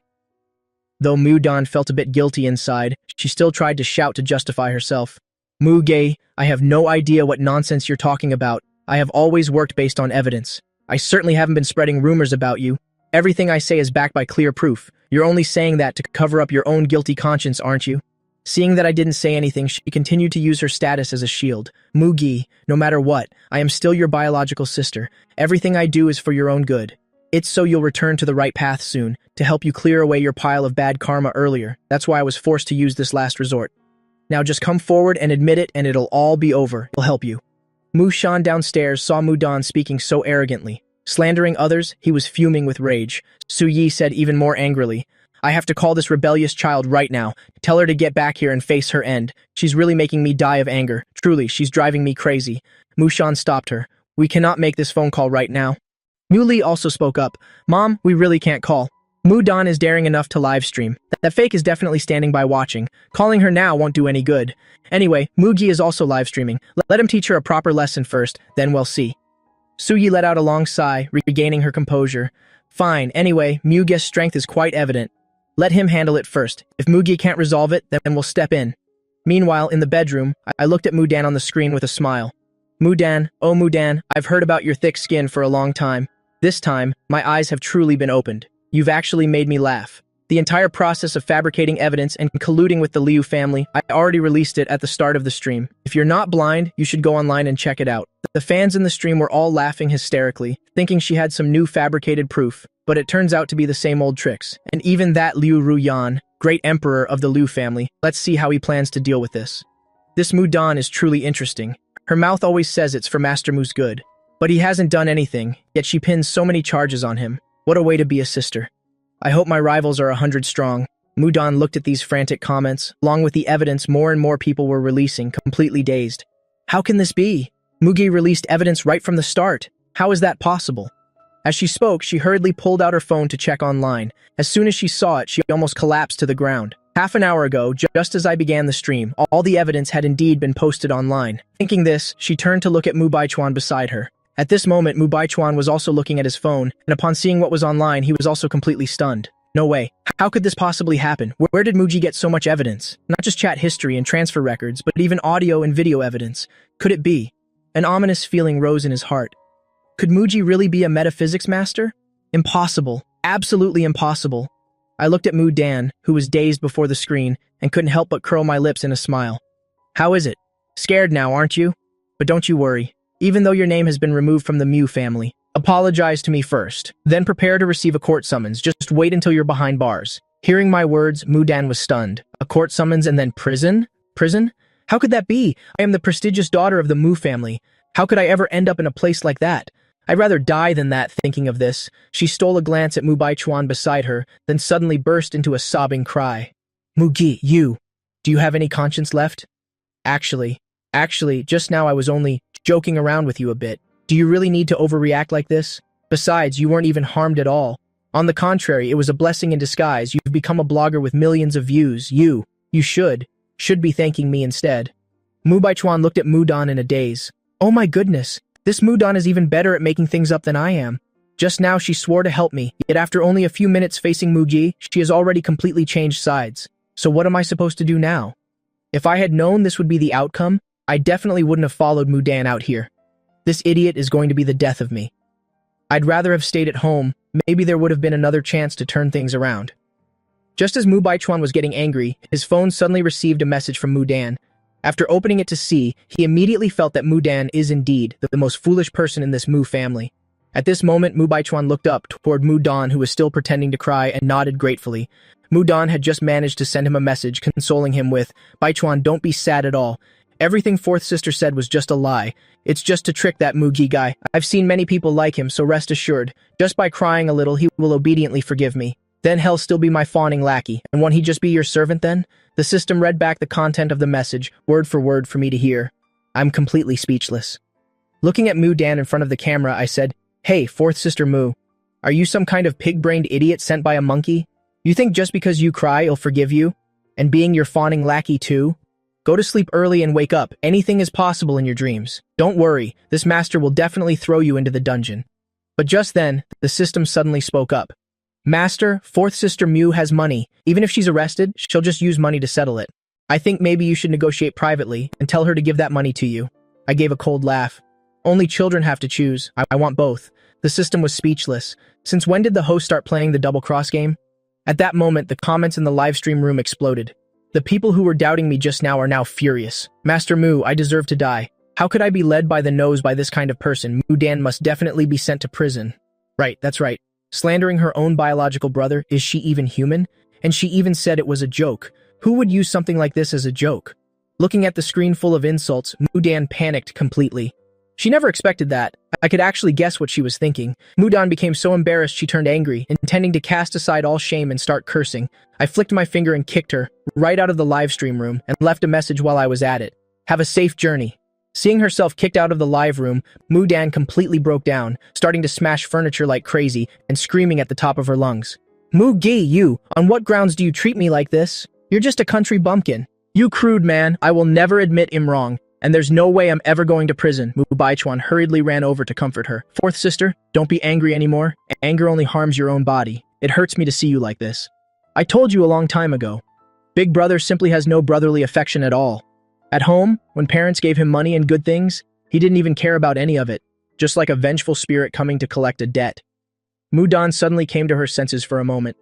Though Mudan felt a bit guilty inside, she still tried to shout to justify herself. Muge, I have no idea what nonsense you're talking about. I have always worked based on evidence. I certainly haven't been spreading rumors about you. Everything I say is backed by clear proof. You're only saying that to cover up your own guilty conscience, aren't you? Seeing that I didn't say anything, she continued to use her status as a shield. Mugi, no matter what, I am still your biological sister. Everything I do is for your own good. It's so you'll return to the right path soon, to help you clear away your pile of bad karma earlier. That's why I was forced to use this last resort. Now just come forward and admit it, and it'll all be over. It'll help you. Mu Shan downstairs saw Mu Dan speaking so arrogantly. Slandering others, he was fuming with rage. Su Yi said even more angrily, I have to call this rebellious child right now. Tell her to get back here and face her end. She's really making me die of anger. Truly, she's driving me crazy. Mu Shan stopped her. We cannot make this phone call right now. Mu Li also spoke up. Mom, we really can't call. Mu Dan is daring enough to live stream. That fake is definitely standing by watching. Calling her now won't do any good. Anyway, Mugi is also live streaming. Let him teach her a proper lesson first, then we'll see. Su Yi let out a long sigh, regaining her composure. Fine, anyway, Mugi's strength is quite evident. Let him handle it first. If Mugi can't resolve it, then we'll step in. Meanwhile, in the bedroom, I looked at Mu Dan on the screen with a smile. Mu Dan, oh Mu Dan, I've heard about your thick skin for a long time. This time, my eyes have truly been opened. You've actually made me laugh. The entire process of fabricating evidence and colluding with the Liu family, I already released it at the start of the stream. If you're not blind, you should go online and check it out. The fans in the stream were all laughing hysterically, thinking she had some new fabricated proof, but it turns out to be the same old tricks. And even that Liu Ruyan, great emperor of the Liu family, let's see how he plans to deal with this. This Mu Dan is truly interesting. Her mouth always says it's for Master Mu's good. But he hasn't done anything, yet she pins so many charges on him. What a way to be a sister. I hope my rivals are 100 strong. Mu Dan looked at these frantic comments, along with the evidence more and more people were releasing, completely dazed. How can this be? Mugi released evidence right from the start. How is that possible? As she spoke, she hurriedly pulled out her phone to check online. As soon as she saw it, she almost collapsed to the ground. Half an hour ago, just as I began the stream, all the evidence had indeed been posted online. Thinking this, she turned to look at Mu Baichuan beside her. At this moment, Mu Baichuan was also looking at his phone, and upon seeing what was online, he was also completely stunned. No way. How could this possibly happen? Where did Muji get so much evidence? Not just chat history and transfer records, but even audio and video evidence. Could it be? An ominous feeling rose in his heart. Could Muji really be a metaphysics master? Impossible. Absolutely impossible. I looked at Mu Dan, who was dazed before the screen, and couldn't help but curl my lips in a smile. How is it? Scared now, aren't you? But don't you worry. Even though your name has been removed from the Mu family, apologize to me first, then prepare to receive a court summons. Just wait until you're behind bars. Hearing my words, Mu Dan was stunned. A court summons and then prison? Prison? How could that be? I am the prestigious daughter of the Mu family. How could I ever end up in a place like that? I'd rather die than that. Thinking of this, she stole a glance at Mu Baichuan beside her, then suddenly burst into a sobbing cry. Mugi, do you have any conscience left? Actually, just now I was only joking around with you a bit. Do you really need to overreact like this? Besides, you weren't even harmed at all. On the contrary, it was a blessing in disguise. You've become a blogger with millions of views. You should be thanking me instead. Mu Baichuan looked at Mu Dan in a daze. Oh my goodness, this Mu Dan is even better at making things up than I am. Just now she swore to help me, yet after only a few minutes facing Muji, she has already completely changed sides. So what am I supposed to do now? If I had known this would be the outcome, I definitely wouldn't have followed Mu Dan out here. This idiot is going to be the death of me. I'd rather have stayed at home. Maybe there would have been another chance to turn things around. Just as Mu Baichuan was getting angry, his phone suddenly received a message from Mu Dan. After opening it to see, he immediately felt that Mu Dan is indeed the most foolish person in this Mu family. At this moment, Mu Baichuan looked up toward Mu Dan, who was still pretending to cry, and nodded gratefully. Mu Dan had just managed to send him a message, consoling him with, Baichuan, don't be sad at all. Everything fourth sister said was just a lie. It's just to trick that Mugi guy. I've seen many people like him, so rest assured, just by crying a little, he will obediently forgive me. Then he'll still be my fawning lackey, and won't he just be your servant then? The system read back the content of the message, word for word for me to hear. I'm completely speechless. Looking at Mu Dan in front of the camera, I said, Hey, fourth sister Mu, are you some kind of pig-brained idiot sent by a monkey? You think just because you cry, he'll forgive you? And being your fawning lackey too? Go to sleep early and wake up. Anything is possible in your dreams. Don't worry, this master will definitely throw you into the dungeon. But just then, the system suddenly spoke up. Master, fourth sister Mu has money. Even if she's arrested, she'll just use money to settle it. I think maybe you should negotiate privately and tell her to give that money to you. I gave a cold laugh. Only children have to choose. I want both. The system was speechless. Since when did the host start playing the double cross game? At that moment, the comments in the live stream room exploded. The people who were doubting me just now are now furious. Master Mu, I deserve to die. How could I be led by the nose by this kind of person? Mu Dan must definitely be sent to prison. Right, that's right. Slandering her own biological brother, is she even human? And she even said it was a joke. Who would use something like this as a joke? Looking at the screen full of insults, Mu Dan panicked completely. She never expected that. I could actually guess what she was thinking. Mu Dan became so embarrassed she turned angry, intending to cast aside all shame and start cursing. I flicked my finger and kicked her, right out of the live stream room, and left a message while I was at it. Have a safe journey. Seeing herself kicked out of the live room, Mu Dan completely broke down, starting to smash furniture like crazy and screaming at the top of her lungs. Mu Gi, you, on what grounds do you treat me like this? You're just a country bumpkin. You crude man, I will never admit I'm wrong, and there's no way I'm ever going to prison. Mu Baichuan hurriedly ran over to comfort her. Fourth sister, don't be angry anymore. Anger only harms your own body. It hurts me to see you like this. I told you a long time ago. Big brother simply has no brotherly affection at all. At home, when parents gave him money and good things, he didn't even care about any of it, just like a vengeful spirit coming to collect a debt. Mu Dan suddenly came to her senses for a moment.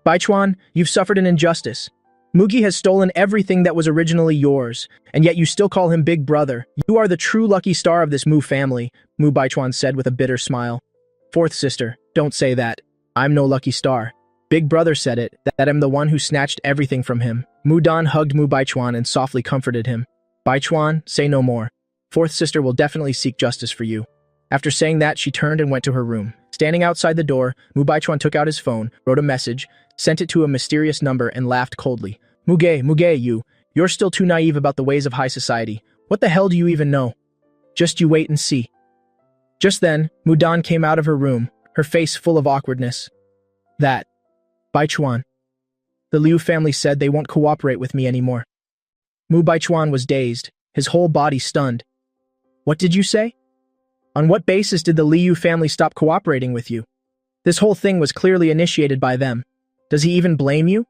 Baichuan, you've suffered an injustice. Mugi has stolen everything that was originally yours, and yet you still call him Big Brother. You are the true lucky star of this Mu family, Mu Baichuan said with a bitter smile. Fourth sister, don't say that. I'm no lucky star. Big Brother said it, that I'm the one who snatched everything from him. Mu Dan hugged Mu Baichuan and softly comforted him. Baichuan, say no more. Fourth sister will definitely seek justice for you. After saying that, she turned and went to her room. Standing outside the door, Mu Baichuan took out his phone, wrote a message, sent it to a mysterious number, and laughed coldly. Muge, you're still too naive about the ways of high society. What the hell do you even know? Just you wait and see. Just then, Mu Dan came out of her room, her face full of awkwardness. That. Baichuan. The Liu family said they won't cooperate with me anymore. Mu Baichuan was dazed, his whole body stunned. What did you say? On what basis did the Liu family stop cooperating with you? This whole thing was clearly initiated by them. Does he even blame you?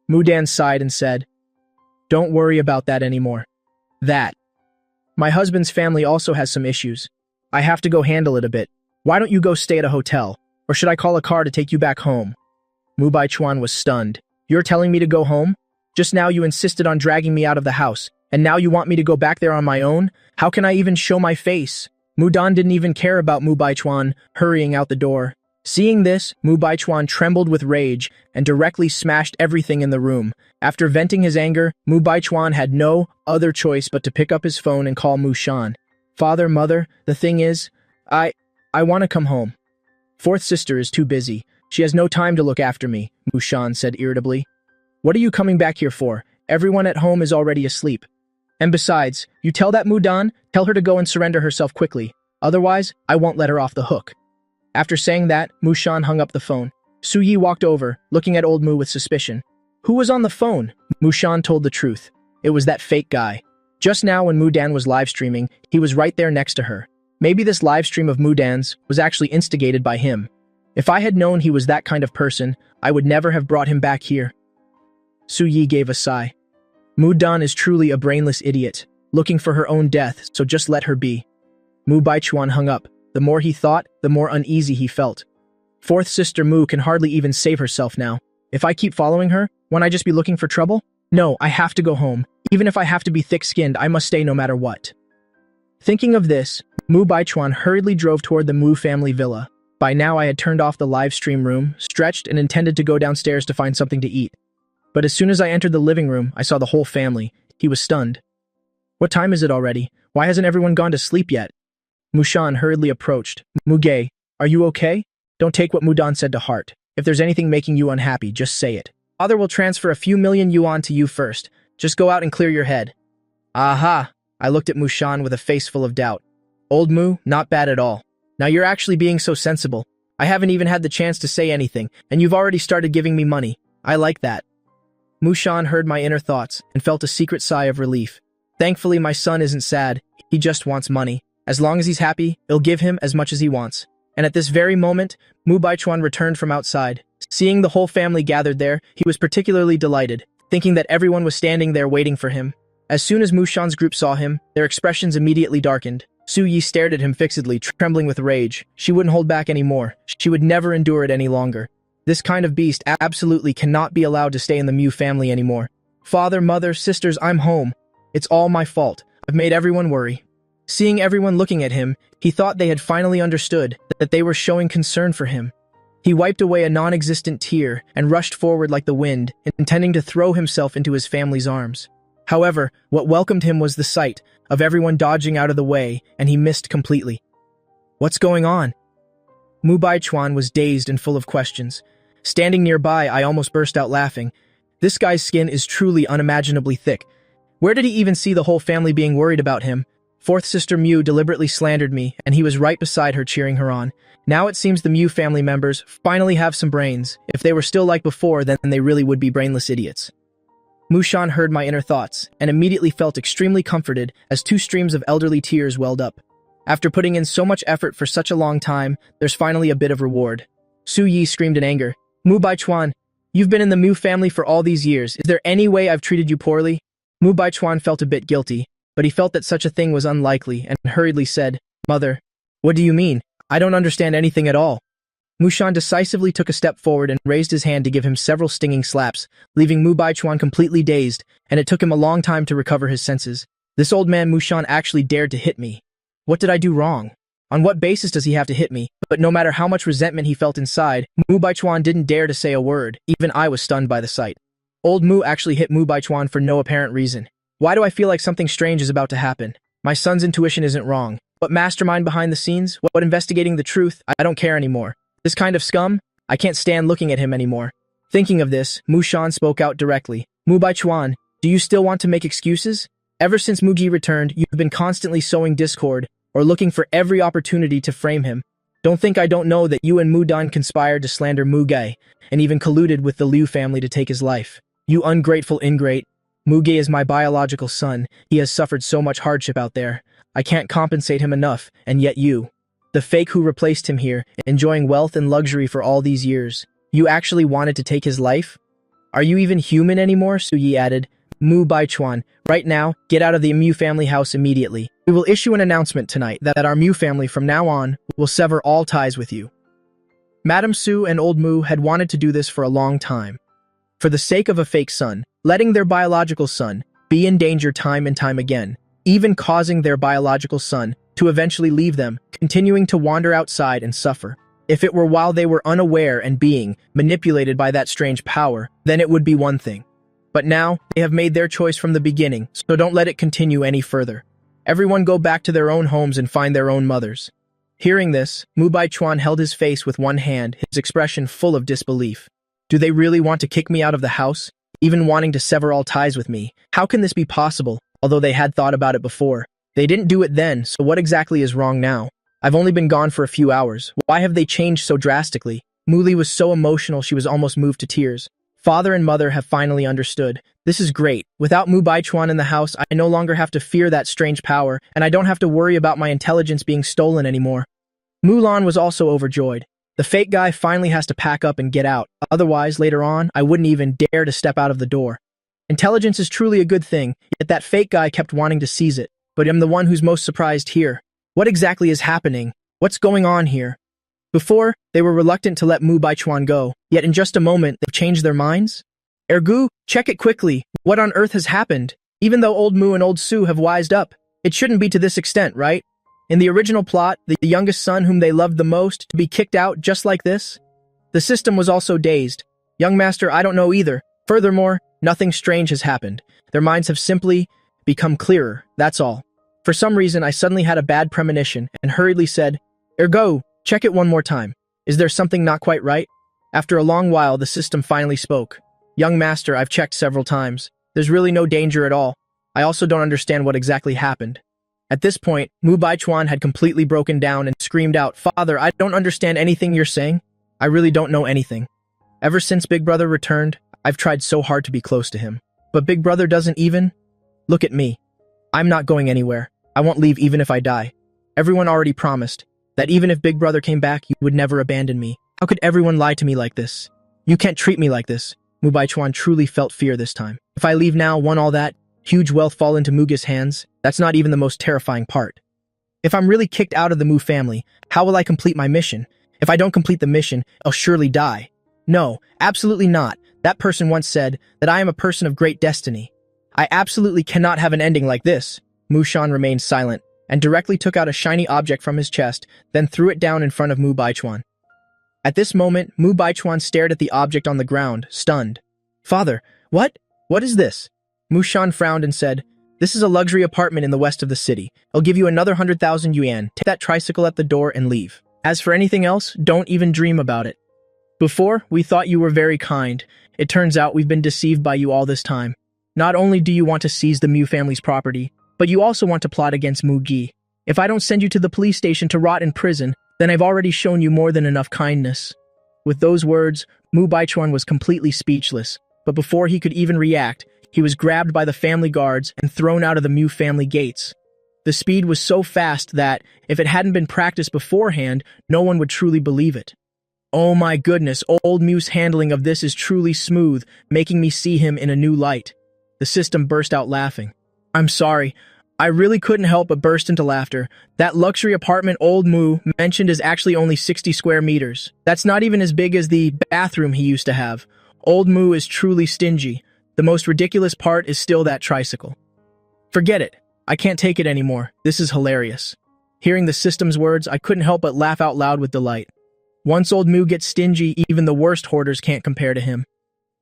Mu Dan sighed and said, Don't worry about that anymore. That. My husband's family also has some issues. I have to go handle it a bit. Why don't you go stay at a hotel? Or should I call a car to take you back home? Mu Baichuan was stunned. You're telling me to go home? Just now you insisted on dragging me out of the house, and now you want me to go back there on my own? How can I even show my face? Mu Dan didn't even care about Mu Baichuan hurrying out the door. Seeing this, Mu Baichuan trembled with rage and directly smashed everything in the room. After venting his anger, Mu Baichuan had no other choice but to pick up his phone and call Mu Shan. Father, mother, the thing is, I want to come home. Fourth sister is too busy. She has no time to look after me, Mu Shan said irritably. What are you coming back here for? Everyone at home is already asleep. And besides, you tell that Mu Dan, tell her to go and surrender herself quickly. Otherwise, I won't let her off the hook. After saying that, Mu Shan hung up the phone. Su Yi walked over, looking at old Mu with suspicion. Who was on the phone? Mu Shan told the truth. It was that fake guy. Just now when Mu Dan was live streaming, he was right there next to her. Maybe this live stream of Mu Dan's was actually instigated by him. If I had known he was that kind of person, I would never have brought him back here. Su Yi gave a sigh. Mu Dan is truly a brainless idiot, looking for her own death, so just let her be. Mu Baichuan hung up. The more he thought, the more uneasy he felt. Fourth sister Mu can hardly even save herself now. If I keep following her, won't I just be looking for trouble? No, I have to go home. Even if I have to be thick-skinned, I must stay no matter what. Thinking of this, Mu Baichuan hurriedly drove toward the Mu family villa. By now I had turned off the live stream room, stretched, and intended to go downstairs to find something to eat. But as soon as I entered the living room, I saw the whole family. He was stunned. What time is it already? Why hasn't everyone gone to sleep yet? Mu Shan hurriedly approached. Muge, are you okay? Don't take what Mu Dan said to heart. If there's anything making you unhappy, just say it. Father will transfer a few million yuan to you first. Just go out and clear your head. Aha! I looked at Mu Shan with a face full of doubt. Old Mu, not bad at all. Now you're actually being so sensible. I haven't even had the chance to say anything, and you've already started giving me money. I like that. Mu Shan heard my inner thoughts and felt a secret sigh of relief. Thankfully, my son isn't sad. He just wants money. As long as he's happy, I'll give him as much as he wants. And at this very moment, Mu Baichuan returned from outside. Seeing the whole family gathered there, he was particularly delighted, thinking that everyone was standing there waiting for him. As soon as Mu Shan's group saw him, their expressions immediately darkened. Su Yi stared at him fixedly, trembling with rage. She wouldn't hold back anymore. She would never endure it any longer. This kind of beast absolutely cannot be allowed to stay in the Mu family anymore. Father, mother, sisters, I'm home. It's all my fault. I've made everyone worry. Seeing everyone looking at him, he thought they had finally understood that they were showing concern for him. He wiped away a non-existent tear and rushed forward like the wind, intending to throw himself into his family's arms. However, what welcomed him was the sight of everyone dodging out of the way, and he missed completely. What's going on? Mu Baichuan was dazed and full of questions. Standing nearby, I almost burst out laughing. This guy's skin is truly unimaginably thick. Where did he even see the whole family being worried about him? Fourth sister Mu deliberately slandered me, and he was right beside her cheering her on. Now it seems the Mu family members finally have some brains. If they were still like before, then they really would be brainless idiots. Mushan heard my inner thoughts, and immediately felt extremely comforted as 2 streams of elderly tears welled up. After putting in so much effort for such a long time, there's finally a bit of reward. Su Yi screamed in anger. Mu Baichuan, you've been in the Mu family for all these years. Is there any way I've treated you poorly? Mu Baichuan felt a bit guilty, but he felt that such a thing was unlikely and hurriedly said, Mother, what do you mean? I don't understand anything at all. Mushan decisively took a step forward and raised his hand to give him several stinging slaps, leaving Mu Baichuan completely dazed, and it took him a long time to recover his senses. This old man Mushan actually dared to hit me. What did I do wrong? On what basis does he have to hit me? But no matter how much resentment he felt inside, Mu Baichuan didn't dare to say a word. Even I was stunned by the sight. Old Mu actually hit Mu Baichuan for no apparent reason. Why do I feel like something strange is about to happen? My son's intuition isn't wrong. What mastermind behind the scenes? What investigating the truth? I don't care anymore. This kind of scum? I can't stand looking at him anymore. Thinking of this, Mushan spoke out directly. Mu Baichuan, do you still want to make excuses? Ever since Mugi returned, you've been constantly sowing discord, or looking for every opportunity to frame him. Don't think I don't know that you and Mu Dan conspired to slander Mu Gai, and even colluded with the Liu family to take his life. You ungrateful ingrate. Mu Gai is my biological son. He has suffered so much hardship out there. I can't compensate him enough, and yet you, the fake who replaced him here, enjoying wealth and luxury for all these years, you actually wanted to take his life? Are you even human anymore? Su Yi added. Mu Baichuan, right now, get out of the Mu family house immediately. We will issue an announcement tonight that our Mu family from now on will sever all ties with you. Madame Su and old Mu had wanted to do this for a long time. For the sake of a fake son, letting their biological son be in danger time and time again, even causing their biological son to eventually leave them, continuing to wander outside and suffer. If it were while they were unaware and being manipulated by that strange power, then it would be one thing. But now, they have made their choice from the beginning, so don't let it continue any further. Everyone go back to their own homes and find their own mothers. Hearing this, Mu Baichuan held his face with one hand, his expression full of disbelief. Do they really want to kick me out of the house? Even wanting to sever all ties with me? How can this be possible, although they had thought about it before? They didn't do it then, so what exactly is wrong now? I've only been gone for a few hours. Why have they changed so drastically? Muli was so emotional she was almost moved to tears. Father and mother have finally understood. This is great. Without Mu Baichuan in the house, I no longer have to fear that strange power, and I don't have to worry about my intelligence being stolen anymore. Mulan was also overjoyed. The fake guy finally has to pack up and get out. Otherwise, later on, I wouldn't even dare to step out of the door. Intelligence is truly a good thing, yet that fake guy kept wanting to seize it. But I'm the one who's most surprised here. What exactly is happening? What's going on here? Before, they were reluctant to let Mu Baichuan go, yet in just a moment, they've changed their minds? Ergu, check it quickly. What on earth has happened? Even though old Mu and old Su have wised up, it shouldn't be to this extent, right? In the original plot, the youngest son whom they loved the most to be kicked out just like this? The system was also dazed. Young master, I don't know either. Furthermore, nothing strange has happened. Their minds have simply become clearer, that's all. For some reason, I suddenly had a bad premonition and hurriedly said, Ergo, check it one more time. Is there something not quite right? After a long while, the system finally spoke. Young master, I've checked several times. There's really no danger at all. I also don't understand what exactly happened. At this point, Mu Baichuan had completely broken down and screamed out, Father, I don't understand anything you're saying. I really don't know anything. Ever since Big Brother returned, I've tried so hard to be close to him. But Big Brother doesn't even... Look at me. I'm not going anywhere. I won't leave even if I die. Everyone already promised that even if Big Brother came back, you would never abandon me. How could everyone lie to me like this? You can't treat me like this. Mu Baichuan truly felt fear this time. If I leave now, won't all that huge wealth fall into Mugi's hands? That's not even the most terrifying part. If I'm really kicked out of the Mu family, how will I complete my mission? If I don't complete the mission, I'll surely die. No, absolutely not. That person once said that I am a person of great destiny. I absolutely cannot have an ending like this. Mushan remained silent and directly took out a shiny object from his chest, then threw it down in front of Mu Baichuan. At this moment, Mu Baichuan stared at the object on the ground, stunned. Father, what? What is this? Mushan frowned and said, this is a luxury apartment in the west of the city. I'll give you another 100,000 yuan. Take that tricycle at the door and leave. As for anything else, don't even dream about it. Before, we thought you were very kind. It turns out we've been deceived by you all this time. Not only do you want to seize the Mu family's property, but you also want to plot against Mu Gi. If I don't send you to the police station to rot in prison, then I've already shown you more than enough kindness. With those words, Mu Baichuan was completely speechless, but before he could even react, he was grabbed by the family guards and thrown out of the Mu family gates. The speed was so fast that, if it hadn't been practiced beforehand, no one would truly believe it. Oh my goodness, old Mu's handling of this is truly smooth, making me see him in a new light. The system burst out laughing. I'm sorry. I really couldn't help but burst into laughter. That luxury apartment old Mu mentioned is actually only 60 square meters. That's not even as big as the bathroom he used to have. Old Mu is truly stingy. The most ridiculous part is still that tricycle. Forget it. I can't take it anymore. This is hilarious. Hearing the system's words, I couldn't help but laugh out loud with delight. Once old Mu gets stingy, even the worst hoarders can't compare to him.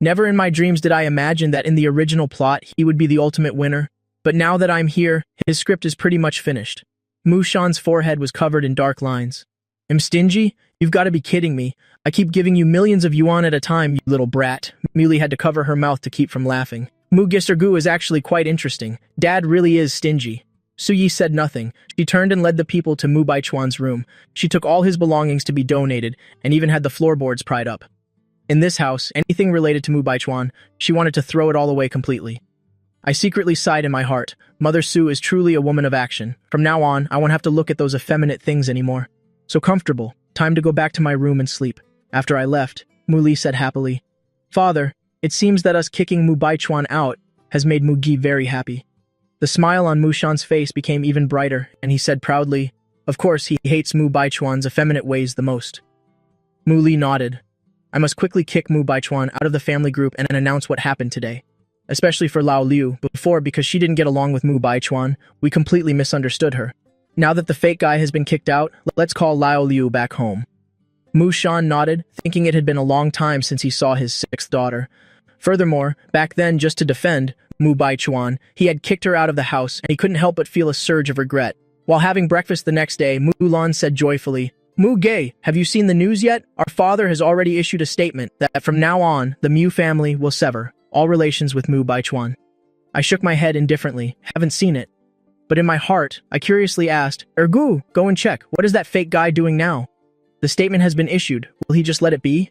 Never in my dreams did I imagine that in the original plot, he would be the ultimate winner. But now that I'm here, his script is pretty much finished. Mushan's forehead was covered in dark lines. I'm stingy? You've got to be kidding me. I keep giving you millions of yuan at a time, you little brat. Muley had to cover her mouth to keep from laughing. Mu Gissergu is actually quite interesting. Dad really is stingy. Suyi said nothing. She turned and led the people to Mu Baichuan's room. She took all his belongings to be donated, and even had the floorboards pried up. In this house, anything related to Mu Baichuan, she wanted to throw it all away completely. I secretly sighed in my heart. Mother Su is truly a woman of action. From now on, I won't have to look at those effeminate things anymore. So comfortable. Time to go back to my room and sleep. After I left, Mu Li said happily, Father, it seems that us kicking Mu Baichuan out has made Mu Gi very happy. The smile on Mushan's face became even brighter, and he said proudly, of course he hates Mu Baichuan's effeminate ways the most. Mu Li nodded. I must quickly kick Mu Baichuan out of the family group and announce what happened today. Especially for Lao Liu, before because she didn't get along with Mu Baichuan, we completely misunderstood her. Now that the fake guy has been kicked out, let's call Lao Liu back home. Mushan nodded, thinking it had been a long time since he saw his sixth daughter. Furthermore, back then, just to defend Mu Baichuan, he had kicked her out of the house, and he couldn't help but feel a surge of regret. While having breakfast the next day, Mulan said joyfully, Mu Gay, have you seen the news yet? Our father has already issued a statement that from now on, the Mu family will sever all relations with Mu Baichuan. I shook my head indifferently, haven't seen it. But in my heart, I curiously asked, Ergu, go and check, what is that fake guy doing now? The statement has been issued, will he just let it be?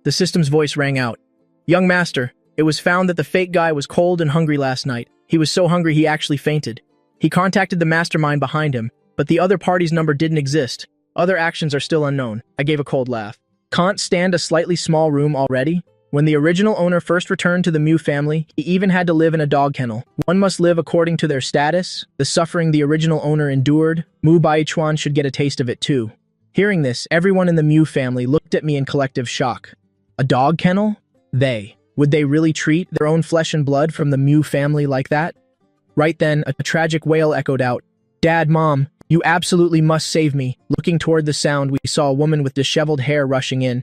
The system's voice rang out. Young master, it was found that the fake guy was cold and hungry last night. He was so hungry he actually fainted. He contacted the mastermind behind him, but the other party's number didn't exist. Other actions are still unknown. I gave a cold laugh. Can't stand a slightly small room already? When the original owner first returned to the Mu family, he even had to live in a dog kennel. One must live according to their status. The suffering the original owner endured, Mu Baichuan should get a taste of it too. Hearing this, everyone in the Mu family looked at me in collective shock. A dog kennel? Would they really treat their own flesh and blood from the Mu family like that? Right then, a tragic wail echoed out. Dad, Mom, you absolutely must save me. Looking toward the sound, we saw a woman with disheveled hair rushing in.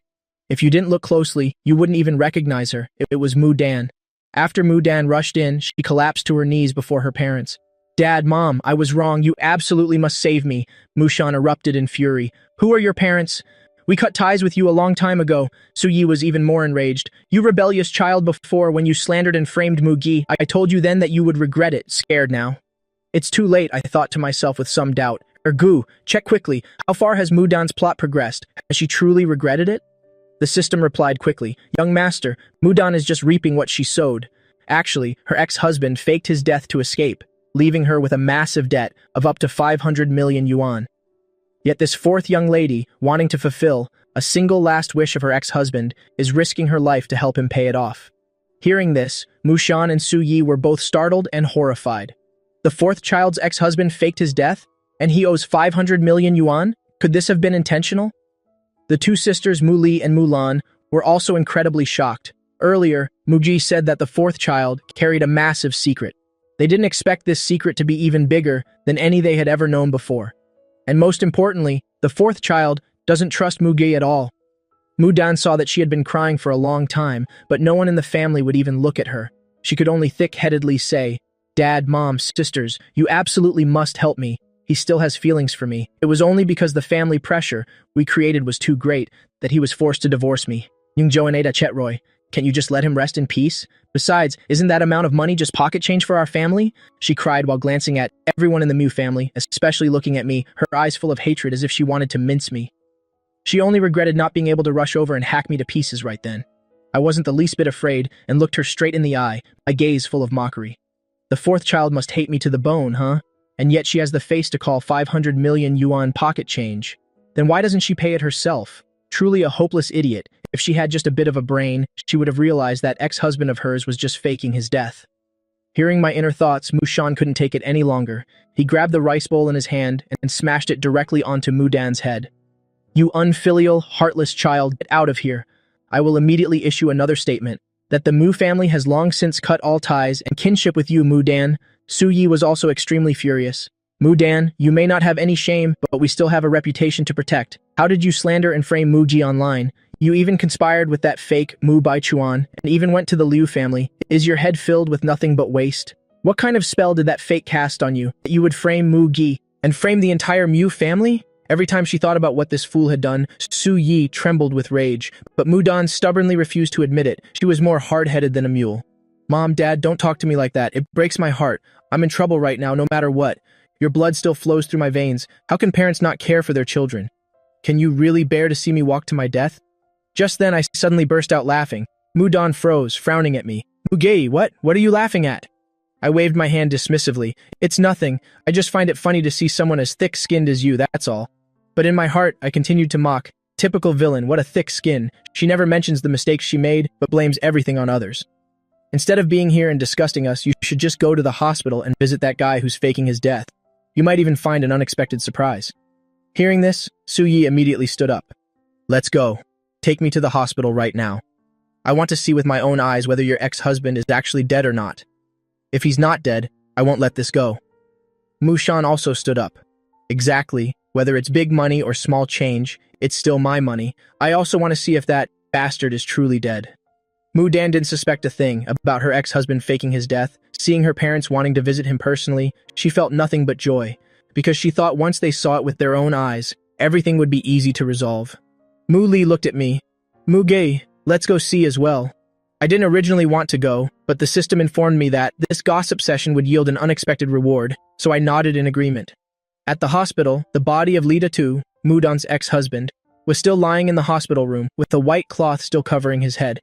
If you didn't look closely, you wouldn't even recognize her. It was Mu Dan. After Mu Dan rushed in, she collapsed to her knees before her parents. Dad, Mom, I was wrong. You absolutely must save me. Mushan erupted in fury. Who are your parents? We cut ties with you a long time ago. Su Yi was even more enraged. You rebellious child, before when you slandered and framed Mu Gi, I told you then that you would regret it. Scared now. It's too late, I thought to myself with some doubt. Ergu, check quickly. How far has Mu Dan's plot progressed? Has she truly regretted it? The system replied quickly, Young master, Mu Dan is just reaping what she sowed. Actually, her ex-husband faked his death to escape, leaving her with a massive debt of up to 500 million yuan. Yet this fourth young lady, wanting to fulfill a single last wish of her ex-husband, is risking her life to help him pay it off. Hearing this, Mushan and Su Yi were both startled and horrified. The fourth child's ex-husband faked his death? And he owes 500 million yuan? Could this have been intentional? The two sisters, Mu Li and Mu Lan, were also incredibly shocked. Earlier, Mu Ji said that the fourth child carried a massive secret. They didn't expect this secret to be even bigger than any they had ever known before. And most importantly, the fourth child doesn't trust Mu Ge at all. Mu Dan saw that she had been crying for a long time, but no one in the family would even look at her. She could only thick-headedly say, "Dad, Mom, sisters, you absolutely must help me. He still has feelings for me. It was only because the family pressure we created was too great that he was forced to divorce me. Yungjo and Ada Chetroy, can't you just let him rest in peace? Besides, isn't that amount of money just pocket change for our family?" She cried while glancing at everyone in the Mu family, especially looking at me, her eyes full of hatred as if she wanted to mince me. She only regretted not being able to rush over and hack me to pieces right then. I wasn't the least bit afraid and looked her straight in the eye, my gaze full of mockery. The fourth child must hate me to the bone, huh? And yet she has the face to call 500 million yuan pocket change. Then why doesn't she pay it herself? Truly a hopeless idiot. If she had just a bit of a brain, she would have realized that ex-husband of hers was just faking his death. Hearing my inner thoughts, Mu Shan couldn't take it any longer. He grabbed the rice bowl in his hand and smashed it directly onto Mu Dan's head. "You unfilial, heartless child, get out of here. I will immediately issue another statement that the Mu family has long since cut all ties and kinship with you, Mu Dan." Su Yi was also extremely furious. "Mu Dan, you may not have any shame, but we still have a reputation to protect. How did you slander and frame Mu Ji online? You even conspired with that fake Mu Baichuan and even went to the Liu family. Is your head filled with nothing but waste? What kind of spell did that fake cast on you that you would frame Mu Gi and frame the entire Mu family?" Every time she thought about what this fool had done, Su Yi trembled with rage, but Mu Dan stubbornly refused to admit it. She was more hard-headed than a mule. "Mom, Dad, don't talk to me like that. It breaks my heart. I'm in trouble right now, no matter what. Your blood still flows through my veins. How can parents not care for their children? Can you really bear to see me walk to my death?" Just then, I suddenly burst out laughing. Mu Dan froze, frowning at me. "Mu Gei, what? What are you laughing at?" I waved my hand dismissively. "It's nothing. I just find it funny to see someone as thick-skinned as you, that's all." But in my heart, I continued to mock. Typical villain, what a thick skin. She never mentions the mistakes she made, but blames everything on others. Instead of being here and disgusting us, you should just go to the hospital and visit that guy who's faking his death. You might even find an unexpected surprise. Hearing this, Su Yi immediately stood up. "Let's go. Take me to the hospital right now. I want to see with my own eyes whether your ex-husband is actually dead or not. If he's not dead, I won't let this go." Mu Shan also stood up. "Exactly. Whether it's big money or small change, it's still my money. I also want to see if that bastard is truly dead." Mu Dan didn't suspect a thing about her ex-husband faking his death. Seeing her parents wanting to visit him personally, she felt nothing but joy, because she thought once they saw it with their own eyes, everything would be easy to resolve. Mu Li looked at me. "Mu Gei, let's go see as well." I didn't originally want to go, but the system informed me that this gossip session would yield an unexpected reward, so I nodded in agreement. At the hospital, the body of Li Tu, Mu Dan's ex-husband, was still lying in the hospital room, with the white cloth still covering his head.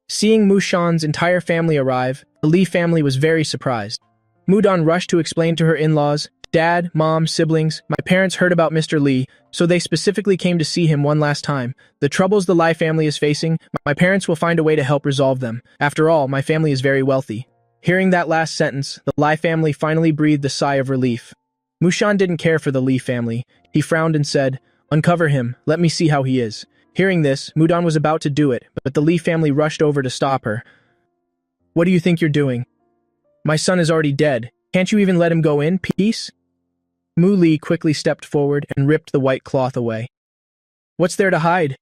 Seeing Mu Shan's entire family arrive, the Li family was very surprised. Mu Dan rushed to explain to her in-laws, "Dad, Mom, siblings, my parents heard about Mr. Li, so they specifically came to see him one last time. The troubles the Li family is facing, my parents will find a way to help resolve them. After all, my family is very wealthy." Hearing that last sentence, the Li family finally breathed a sigh of relief. Mu Shan didn't care for the Li family. He frowned and said, "Uncover him. Let me see how he is." Hearing this, Mu Dan was about to do it, but the Li family rushed over to stop her. "What do you think you're doing? My son is already dead. Can't you even let him go in peace?" Mu Li quickly stepped forward and ripped the white cloth away. "What's there to hide?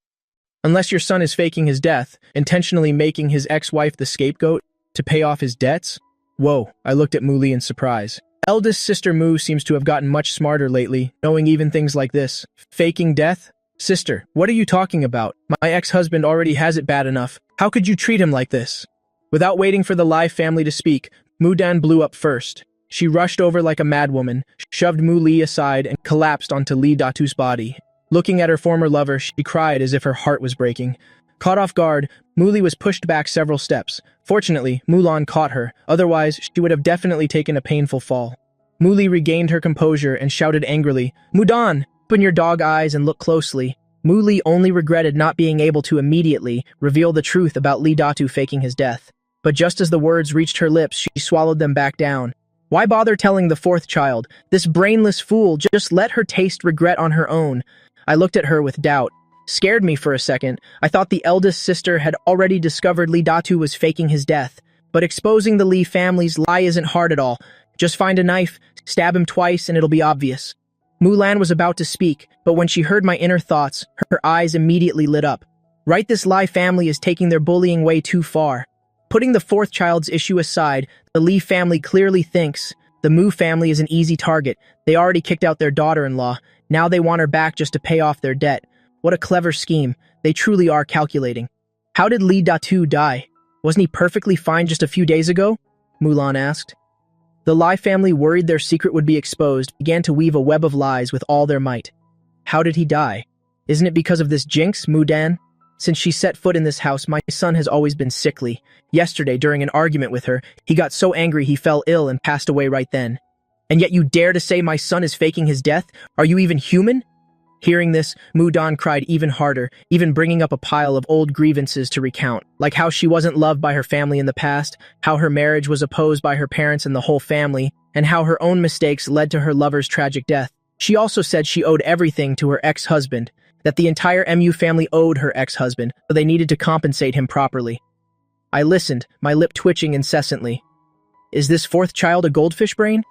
Unless your son is faking his death, intentionally making his ex-wife the scapegoat to pay off his debts?" Whoa, I looked at Mu Li in surprise. Eldest sister Mu seems to have gotten much smarter lately, knowing even things like this. Faking death? Sister, what are you talking about? My ex-husband already has it bad enough. How could you treat him like this? Without waiting for the Lai family to speak, Mu Dan blew up first. She rushed over like a madwoman, shoved Mu Li aside, and collapsed onto Li Datu's body. Looking at her former lover, she cried as if her heart was breaking. Caught off guard, Mu Li was pushed back several steps. Fortunately, Mulan caught her, otherwise she would have definitely taken a painful fall. Mu Li regained her composure and shouted angrily, "Mu Dan, open your dog eyes and look closely." Mu Li only regretted not being able to immediately reveal the truth about Li Datu faking his death. But just as the words reached her lips, she swallowed them back down. Why bother telling the fourth child? This brainless fool, just let her taste regret on her own. I looked at her with doubt. Scared me for a second. I thought the eldest sister had already discovered Lee Datu was faking his death. But exposing the Lee family's lie isn't hard at all. Just find a knife, stab him twice, and it'll be obvious. Mulan was about to speak, but when she heard my inner thoughts, her eyes immediately lit up. Right, this Lie family is taking their bullying way too far. Putting the fourth child's issue aside, the Lee family clearly thinks the Mu family is an easy target. They already kicked out their daughter-in-law. Now they want her back just to pay off their debt. What a clever scheme. They truly are calculating. How did Lee Datu die? Wasn't he perfectly fine just a few days ago? Mulan asked. The Lai family, worried their secret would be exposed, began to weave a web of lies with all their might. How did he die? Isn't it because of this jinx, Mudan? Since she set foot in this house, my son has always been sickly. Yesterday, during an argument with her, he got so angry he fell ill and passed away right then. And yet you dare to say my son is faking his death? Are you even human? Hearing this, Mudan cried even harder, even bringing up a pile of old grievances to recount, like how she wasn't loved by her family in the past, how her marriage was opposed by her parents and the whole family, and how her own mistakes led to her lover's tragic death. She also said she owed everything to her ex-husband, that the entire MU family owed her ex-husband, so they needed to compensate him properly. I listened, my lip twitching incessantly. Is this fourth child a goldfish brain?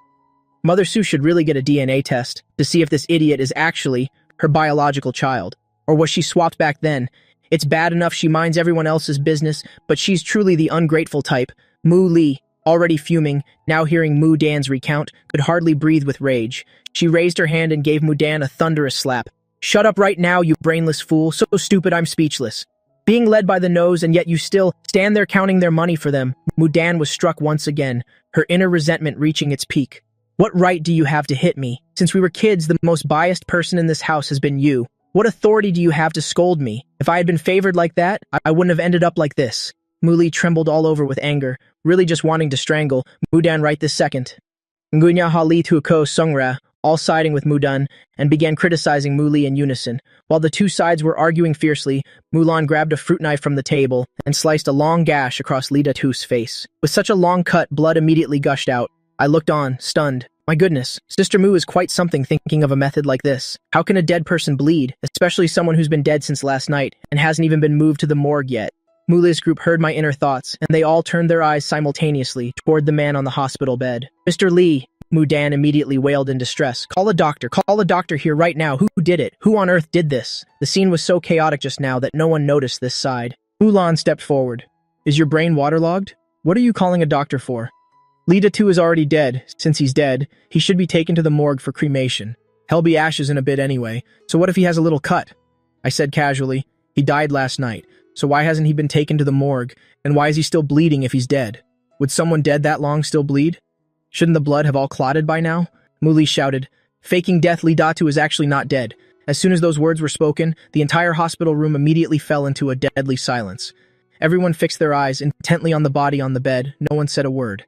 Mother Sue should really get a DNA test to see if this idiot is actually her biological child. Or was she swapped back then? It's bad enough she minds everyone else's business, but she's truly the ungrateful type. Mu Lee, already fuming, now hearing Mu Dan's recount, could hardly breathe with rage. She raised her hand and gave Mu Dan a thunderous slap. Shut up right now, you brainless fool, so stupid I'm speechless. Being led by the nose and yet you still stand there counting their money for them. Mu Dan was struck once again, her inner resentment reaching its peak. What right do you have to hit me? Since we were kids, the most biased person in this house has been you. What authority do you have to scold me? If I had been favored like that, I wouldn't have ended up like this. Muli trembled all over with anger, really just wanting to strangle Mudan right this second. Ngunya Hali Tuko Sungra, all siding with Mudan, and began criticizing Muli in unison. While the two sides were arguing fiercely, Mulan grabbed a fruit knife from the table and sliced a long gash across Lida Tu's face. With such a long cut, blood immediately gushed out. I looked on, stunned. My goodness, Sister Mu is quite something thinking of a method like this. How can a dead person bleed, especially someone who's been dead since last night and hasn't even been moved to the morgue yet? Muli's group heard my inner thoughts, and they all turned their eyes simultaneously toward the man on the hospital bed. Mr. Lee, Mudan immediately wailed in distress. Call a doctor here right now. Who did it? Who on earth did this? The scene was so chaotic just now that no one noticed this side. Mulan stepped forward. Is your brain waterlogged? What are you calling a doctor for? Lida 2 is already dead. Since he's dead, he should be taken to the morgue for cremation. He'll be ashes in a bit anyway, so what if he has a little cut? I said casually. He died last night, so why hasn't he been taken to the morgue, and why is he still bleeding if he's dead? Would someone dead that long still bleed? Shouldn't the blood have all clotted by now? Muli shouted. Faking death, Lee Datu is actually not dead. As soon as those words were spoken, the entire hospital room immediately fell into a deadly silence. Everyone fixed their eyes intently on the body on the bed. No one said a word.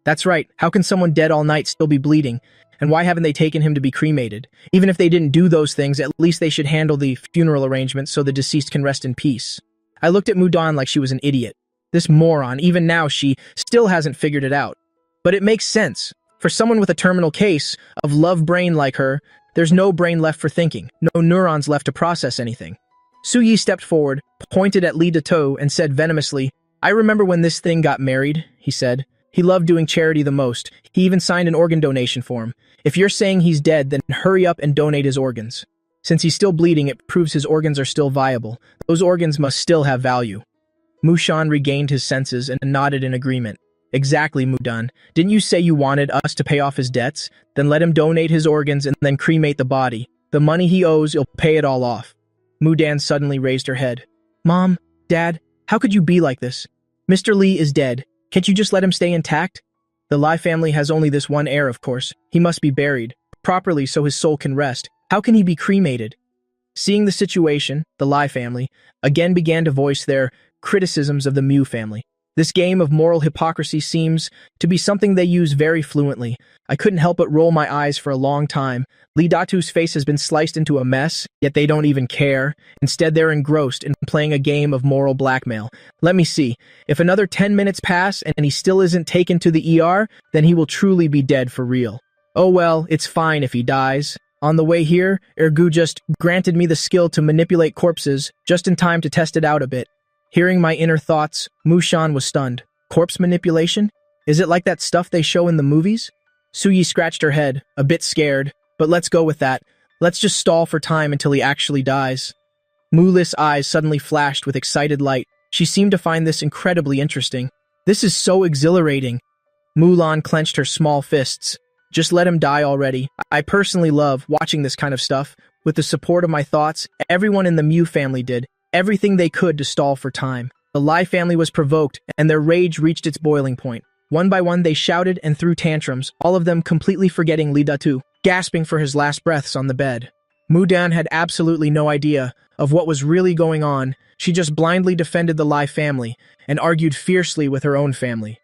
That's right. How can someone dead all night still be bleeding? And why haven't they taken him to be cremated? Even if they didn't do those things, at least they should handle the funeral arrangements so the deceased can rest in peace. I looked at Mudan like she was an idiot. This moron, even now, she still hasn't figured it out. But it makes sense. For someone with a terminal case of love brain like her, there's no brain left for thinking, no neurons left to process anything. Su Yi stepped forward, pointed at Li Dato, and said venomously, I remember when this thing got married, he said. He loved doing charity the most. He even signed an organ donation form. If you're saying he's dead, then hurry up and donate his organs. Since he's still bleeding, it proves his organs are still viable. Those organs must still have value. Mushan regained his senses and nodded in agreement. Exactly, Mudan. Didn't you say you wanted us to pay off his debts? Then let him donate his organs and then cremate the body. The money he owes, he'll pay it all off. Mudan suddenly raised her head. Mom, Dad, how could you be like this? Mr. Lee is dead. Can't you just let him stay intact? The Lai family has only this one heir, of course. He must be buried properly so his soul can rest. How can he be cremated? Seeing the situation, the Lai family again began to voice their criticisms of the Mu family. This game of moral hypocrisy seems to be something they use very fluently. I couldn't help but roll my eyes for a long time. Lee Datu's face has been sliced into a mess, yet they don't even care. Instead, they're engrossed in playing a game of moral blackmail. Let me see. If another 10 minutes pass and he still isn't taken to the ER, then he will truly be dead for real. Oh well, it's fine if he dies. On the way here, Ergu just granted me the skill to manipulate corpses, just in time to test it out a bit. Hearing my inner thoughts, Mushan was stunned. Corpse manipulation? Is it like that stuff they show in the movies? Suyi scratched her head, a bit scared. But let's go with that. Let's just stall for time until he actually dies. Muli's eyes suddenly flashed with excited light. She seemed to find this incredibly interesting. This is so exhilarating. Mulan clenched her small fists. Just let him die already. I personally love watching this kind of stuff. With the support of my thoughts, everyone in the Mew family did everything they could to stall for time. The Lai family was provoked, and their rage reached its boiling point. One by one, they shouted and threw tantrums, all of them completely forgetting Lee Datu, gasping for his last breaths on the bed. Mudan had absolutely no idea of what was really going on. She just blindly defended the Lai family and argued fiercely with her own family.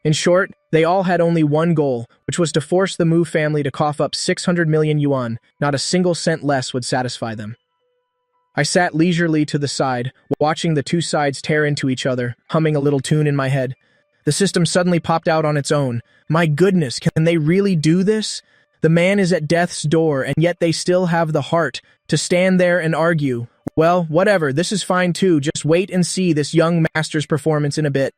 In short, they all had only one goal, which was to force the Mu family to cough up 600 million yuan. Not a single cent less would satisfy them. I sat leisurely to the side, watching the two sides tear into each other, humming a little tune in my head. The system suddenly popped out on its own. My goodness, can they really do this? The man is at death's door, and yet they still have the heart to stand there and argue. Well, whatever, this is fine too. Just wait and see this young master's performance in a bit.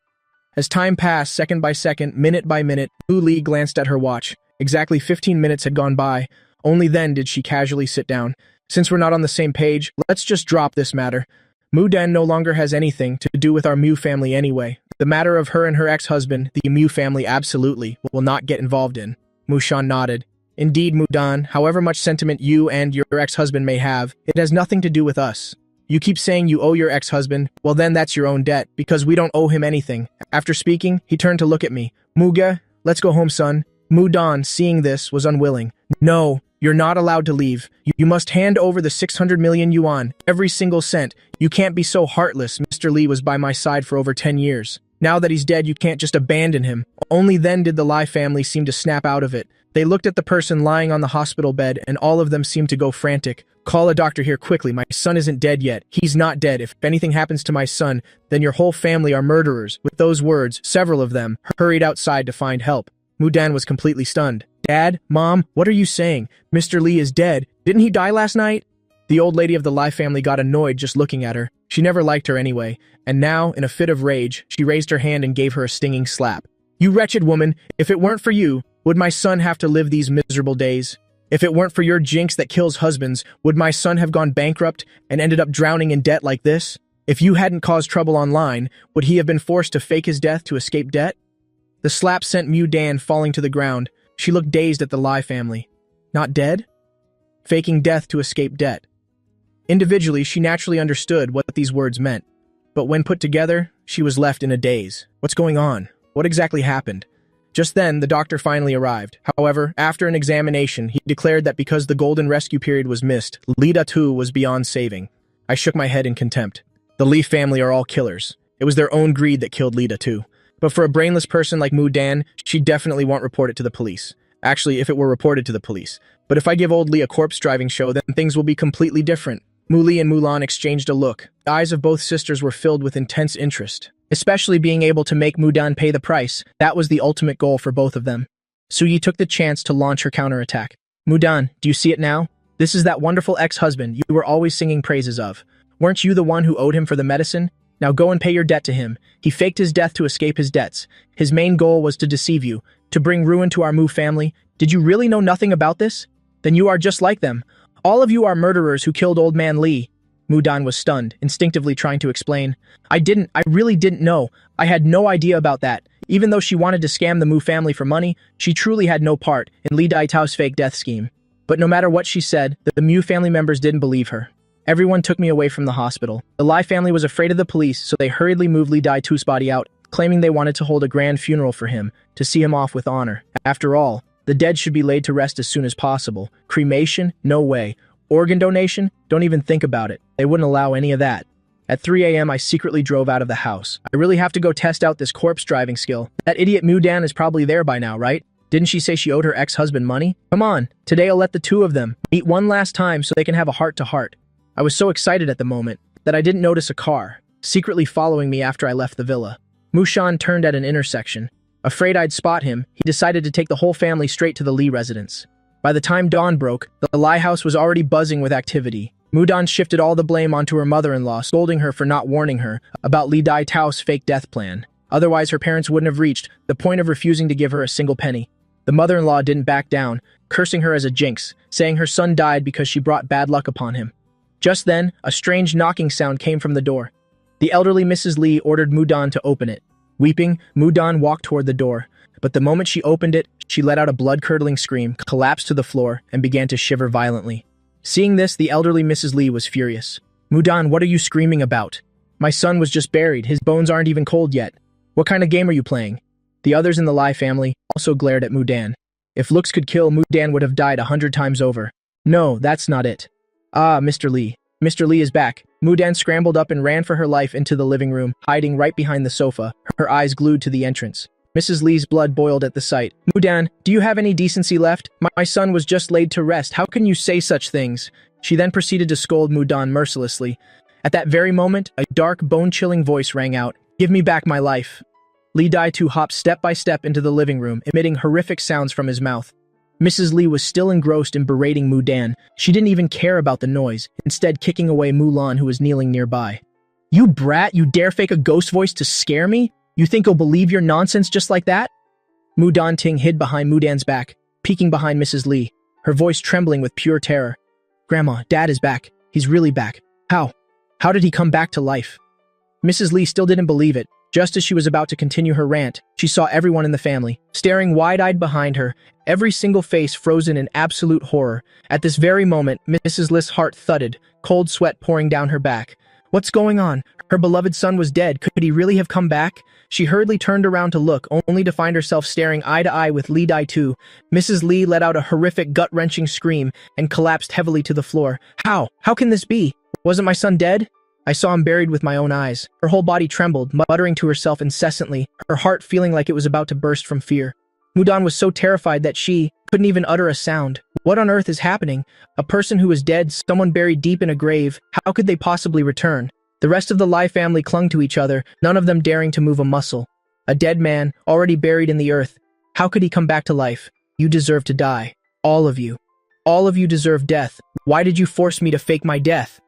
As time passed, second by second, minute by minute, Lu Li glanced at her watch. Exactly 15 minutes had gone by. Only then did she casually sit down. Since we're not on the same page, let's just drop this matter. Mudan no longer has anything to do with our Mew family anyway. The matter of her and her ex-husband, the Mew family absolutely will not get involved in. Mushan nodded. Indeed, Mudan, however much sentiment you and your ex-husband may have, it has nothing to do with us. You keep saying you owe your ex-husband, well then that's your own debt, because we don't owe him anything. After speaking, he turned to look at me. Muga, let's go home, son. Mudan, seeing this, was unwilling. No, you're not allowed to leave. You must hand over the 600 million yuan, every single cent. You can't be so heartless. Mr. Li was by my side for over 10 years. Now that he's dead, you can't just abandon him. Only then did the Lai family seem to snap out of it. They looked at the person lying on the hospital bed, and all of them seemed to go frantic. Call a doctor here quickly. My son isn't dead yet. He's not dead. If anything happens to my son, then your whole family are murderers. With those words, several of them hurried outside to find help. Mudan was completely stunned. Dad, Mom, what are you saying? Mr. Li is dead. Didn't he die last night? The old lady of the Lai family got annoyed just looking at her. She never liked her anyway, and now, in a fit of rage, she raised her hand and gave her a stinging slap. You wretched woman, if it weren't for you, would my son have to live these miserable days? If it weren't for your jinx that kills husbands, would my son have gone bankrupt and ended up drowning in debt like this? If you hadn't caused trouble online, would he have been forced to fake his death to escape debt? The slap sent Mudan falling to the ground. She looked dazed at the Lai family. Not dead? Faking death to escape debt. Individually, she naturally understood what these words meant. But when put together, she was left in a daze. What's going on? What exactly happened? Just then, the doctor finally arrived. However, after an examination, he declared that because the golden rescue period was missed, Li Datu was beyond saving. I shook my head in contempt. The Li family are all killers. It was their own greed that killed Li Datu. But for a brainless person like Mudan, she definitely won't report it to the police. Actually, if it were reported to the police. But if I give old Li a corpse driving show, then things will be completely different. Muli and Mulan exchanged a look. The eyes of both sisters were filled with intense interest. Especially being able to make Mudan pay the price. That was the ultimate goal for both of them. Suyi took the chance to launch her counterattack. Mudan, do you see it now? This is that wonderful ex-husband you were always singing praises of. Weren't you the one who owed him for the medicine? Now go and pay your debt to him. He faked his death to escape his debts. His main goal was to deceive you, to bring ruin to our Mu family. Did you really know nothing about this? Then you are just like them. All of you are murderers who killed old man Li. Mudan was stunned, instinctively trying to explain. I really didn't know. I had no idea about that. Even though she wanted to scam the Mu family for money, she truly had no part in Li Daitao's fake death scheme. But no matter what she said, the Mu family members didn't believe her. Everyone took me away from the hospital. The Lai family was afraid of the police, so they hurriedly moved Li Daitu's body out, claiming they wanted to hold a grand funeral for him, to see him off with honor. After all, the dead should be laid to rest as soon as possible. Cremation? No way. Organ donation? Don't even think about it. They wouldn't allow any of that. At 3 a.m., I secretly drove out of the house. I really have to go test out this corpse driving skill. That idiot Mudan is probably there by now, right? Didn't she say she owed her ex-husband money? Come on, today I'll let the two of them meet one last time so they can have a heart-to-heart. I was so excited at the moment that I didn't notice a car secretly following me after I left the villa. Mushan turned at an intersection. Afraid I'd spot him, he decided to take the whole family straight to the Lee residence. By the time dawn broke, the Lie house was already buzzing with activity. Mudan shifted all the blame onto her mother-in-law, scolding her for not warning her about Lee Dai Tao's fake death plan. Otherwise, her parents wouldn't have reached the point of refusing to give her a single penny. The mother-in-law didn't back down, cursing her as a jinx, saying her son died because she brought bad luck upon him. Just then, a strange knocking sound came from the door. The elderly Mrs. Lee ordered Mudan to open it. Weeping, Mudan walked toward the door, but the moment she opened it, she let out a blood-curdling scream, collapsed to the floor, and began to shiver violently. Seeing this, the elderly Mrs. Lee was furious. Mudan, what are you screaming about? My son was just buried. His bones aren't even cold yet. What kind of game are you playing? The others in the Lie family also glared at Mudan. If looks could kill, Mudan would have died 100 times over. No, that's not it. Ah, Mr. Lee. Mr. Lee is back. Mudan scrambled up and ran for her life into the living room, hiding right behind the sofa, her eyes glued to the entrance. Mrs. Lee's blood boiled at the sight. Mudan, do you have any decency left? My son was just laid to rest. How can you say such things? She then proceeded to scold Mudan mercilessly. At that very moment, a dark, bone-chilling voice rang out. Give me back my life. Lee Dai-tu hopped step by step into the living room, emitting horrific sounds from his mouth. Mrs. Lee was still engrossed in berating Mudan. She didn't even care about the noise, instead kicking away Mulan, who was kneeling nearby. You brat, you dare fake a ghost voice to scare me? You think I'll believe your nonsense just like that? Mudan Ting hid behind Mudan's back, peeking behind Mrs. Lee, her voice trembling with pure terror. Grandma, Dad is back. He's really back. How? How did he come back to life? Mrs. Lee still didn't believe it. Just as she was about to continue her rant, she saw everyone in the family, staring wide-eyed behind her, every single face frozen in absolute horror. At this very moment, Mrs. Lee's heart thudded, cold sweat pouring down her back. What's going on? Her beloved son was dead. Could he really have come back? She hurriedly turned around to look, only to find herself staring eye-to-eye with Lee Dai-tu. Mrs. Lee let out a horrific, gut-wrenching scream and collapsed heavily to the floor. How? How can this be? Wasn't my son dead? I saw him buried with my own eyes. Her whole body trembled, muttering to herself incessantly, her heart feeling like it was about to burst from fear. Mudan was so terrified that she couldn't even utter a sound. What on earth is happening? A person who is dead, someone buried deep in a grave. How could they possibly return? The rest of the Lie family clung to each other, none of them daring to move a muscle. A dead man, already buried in the earth. How could he come back to life? You deserve to die. All of you. All of you deserve death. Why did you force me to fake my death?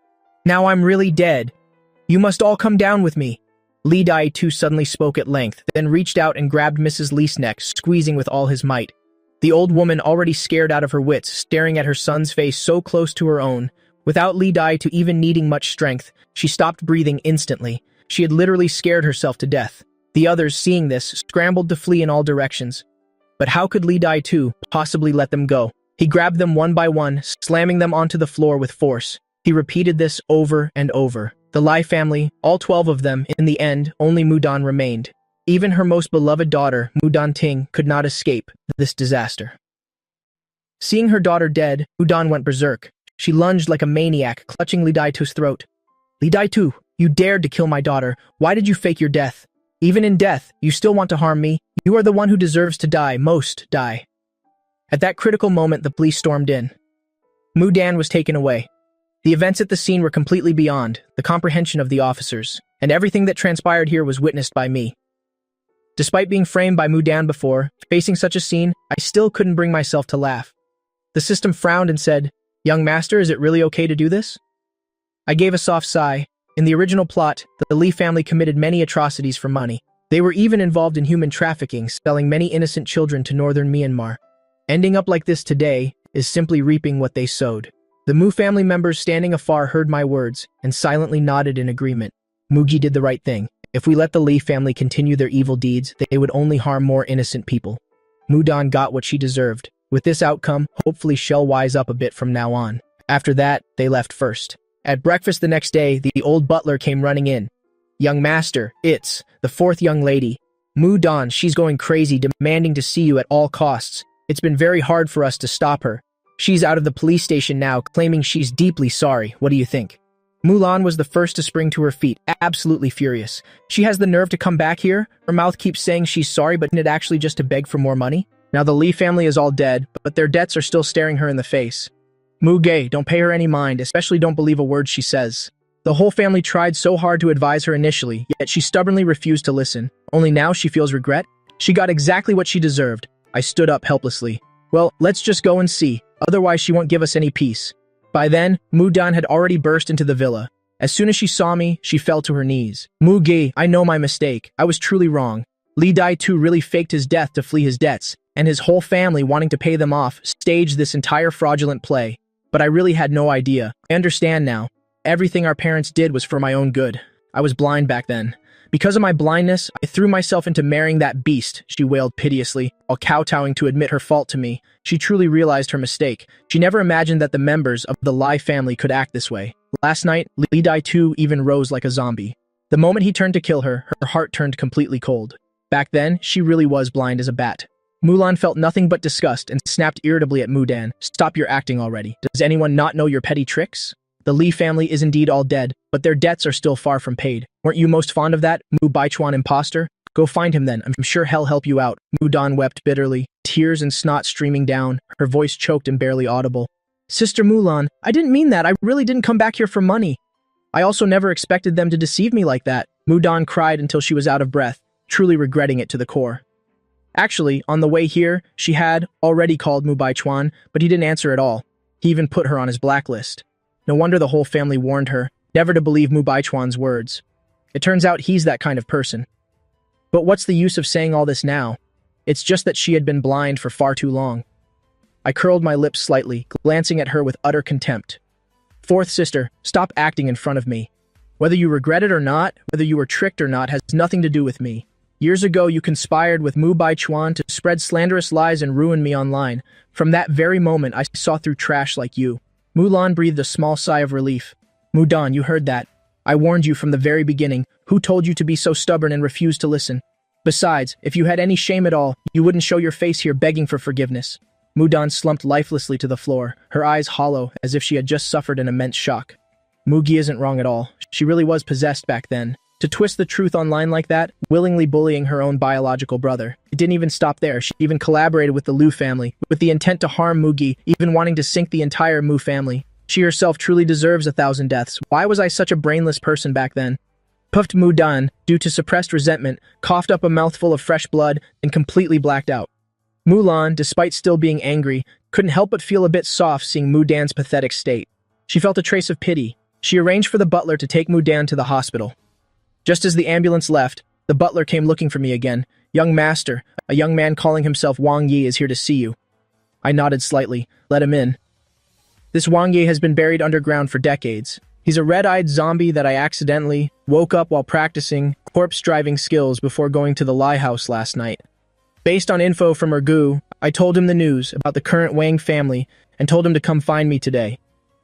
Now I'm really dead. You must all come down with me. Lee Dai-tu suddenly spoke at length, then reached out and grabbed Mrs. Lee's neck, squeezing with all his might. The old woman, already scared out of her wits, staring at her son's face so close to her own. Without Lee Dai-tu even needing much strength, she stopped breathing instantly. She had literally scared herself to death. The others, seeing this, scrambled to flee in all directions. But how could Lee Dai-tu possibly let them go? He grabbed them one by one, slamming them onto the floor with force. He repeated this over and over. The Lie family, all 12 of them, in the end, only Mudan remained. Even her most beloved daughter, Mudan Ting, could not escape this disaster. Seeing her daughter dead, Mudan went berserk. She lunged like a maniac, clutching Lee Dai-tu's throat. Lee Dai-tu, you dared to kill my daughter. Why did you fake your death? Even in death, you still want to harm me. You are the one who deserves to die, most die. At that critical moment, the police stormed in. Mudan was taken away. The events at the scene were completely beyond the comprehension of the officers, and everything that transpired here was witnessed by me. Despite being framed by Mudan before, facing such a scene, I still couldn't bring myself to laugh. The system frowned and said, "Young master, is it really okay to do this?" I gave a soft sigh. In the original plot, the Lee family committed many atrocities for money. They were even involved in human trafficking, selling many innocent children to northern Myanmar. Ending up like this today is simply reaping what they sowed. The Mu family members standing afar heard my words and silently nodded in agreement. Mugi did the right thing. If we let the Lee family continue their evil deeds, they would only harm more innocent people. Mudan got what she deserved. With this outcome, hopefully she'll wise up a bit from now on. After that, they left first. At breakfast the next day, the old butler came running in. "Young master, it's the fourth young lady. Mudan, she's going crazy, demanding to see you at all costs. It's been very hard for us to stop her. She's out of the police station now, claiming she's deeply sorry. What do you think?" Mulan was the first to spring to her feet, absolutely furious. She has the nerve to come back here? Her mouth keeps saying she's sorry, but it actually just to beg for more money? Now the Li family is all dead, but their debts are still staring her in the face. Mu-ge, don't pay her any mind, especially don't believe a word she says. The whole family tried so hard to advise her initially, yet she stubbornly refused to listen. Only now she feels regret? She got exactly what she deserved. I stood up helplessly. Well, let's just go and see, otherwise she won't give us any peace. By then, Mudan had already burst into the villa. As soon as she saw me, she fell to her knees. Mu-ge, I know my mistake. I was truly wrong. Li Dai too really faked his death to flee his debts, and his whole family wanting to pay them off staged this entire fraudulent play. But I really had no idea. I understand now. Everything our parents did was for my own good. I was blind back then. Because of my blindness, I threw myself into marrying that beast, she wailed piteously, while kowtowing to admit her fault to me. She truly realized her mistake. She never imagined that the members of the Lai family could act this way. Last night, Li Dai too even rose like a zombie. The moment he turned to kill her, her heart turned completely cold. Back then, she really was blind as a bat. Mulan felt nothing but disgust and snapped irritably at Mudan. Stop your acting already. Does anyone not know your petty tricks? The Li family is indeed all dead, but their debts are still far from paid. Weren't you most fond of that, Mu Baichuan imposter? Go find him then, I'm sure he'll help you out. Mudan wept bitterly, tears and snot streaming down, her voice choked and barely audible. Sister Mulan, I didn't mean that, I really didn't come back here for money. I also never expected them to deceive me like that. Mudan cried until she was out of breath, truly regretting it to the core. Actually, on the way here, she had already called Mu Baichuan, but he didn't answer at all. He even put her on his blacklist. No wonder the whole family warned her never to believe Mu Baichuan's words. It turns out he's that kind of person. But what's the use of saying all this now? It's just that she had been blind for far too long. I curled my lips slightly, glancing at her with utter contempt. Fourth sister, stop acting in front of me. Whether you regret it or not, whether you were tricked or not, has nothing to do with me. Years ago, you conspired with Mu Baichuan to spread slanderous lies and ruin me online. From that very moment, I saw through trash like you. Mulan breathed a small sigh of relief. Mudan, you heard that. I warned you from the very beginning. Who told you to be so stubborn and refuse to listen? Besides, if you had any shame at all, you wouldn't show your face here begging for forgiveness. Mudan slumped lifelessly to the floor, her eyes hollow as if she had just suffered an immense shock. Mugi isn't wrong at all. She really was possessed back then. To twist the truth online like that, willingly bullying her own biological brother. It didn't even stop there. She even collaborated with the Liu family, with the intent to harm Mugi, even wanting to sink the entire Mu family. She herself truly deserves 1,000 deaths. Why was I such a brainless person back then? Puffed Mudan, due to suppressed resentment, coughed up a mouthful of fresh blood and completely blacked out. Mulan, despite still being angry, couldn't help but feel a bit soft seeing Mudan's pathetic state. She felt a trace of pity. She arranged for the butler to take Mudan to the hospital. Just as the ambulance left, the butler came looking for me again. Young master, a young man calling himself Wang Yi is here to see you. I nodded slightly. Let him in. This Wang Yi has been buried underground for decades. He's a red-eyed zombie that I accidentally woke up while practicing corpse-driving skills before going to the Lai house last night. Based on info from Ergu, I told him the news about the current Wang family and told him to come find me today.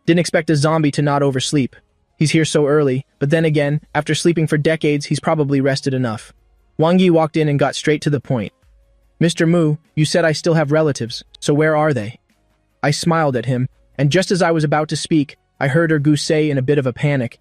Didn't expect a zombie to not oversleep. He's here so early, but then again, after sleeping for decades, he's probably rested enough. Wang Yi walked in and got straight to the point. Mr. Mu, you said I still have relatives, so where are they? I smiled at him, and just as I was about to speak, I heard Ergu say in a bit of a panic,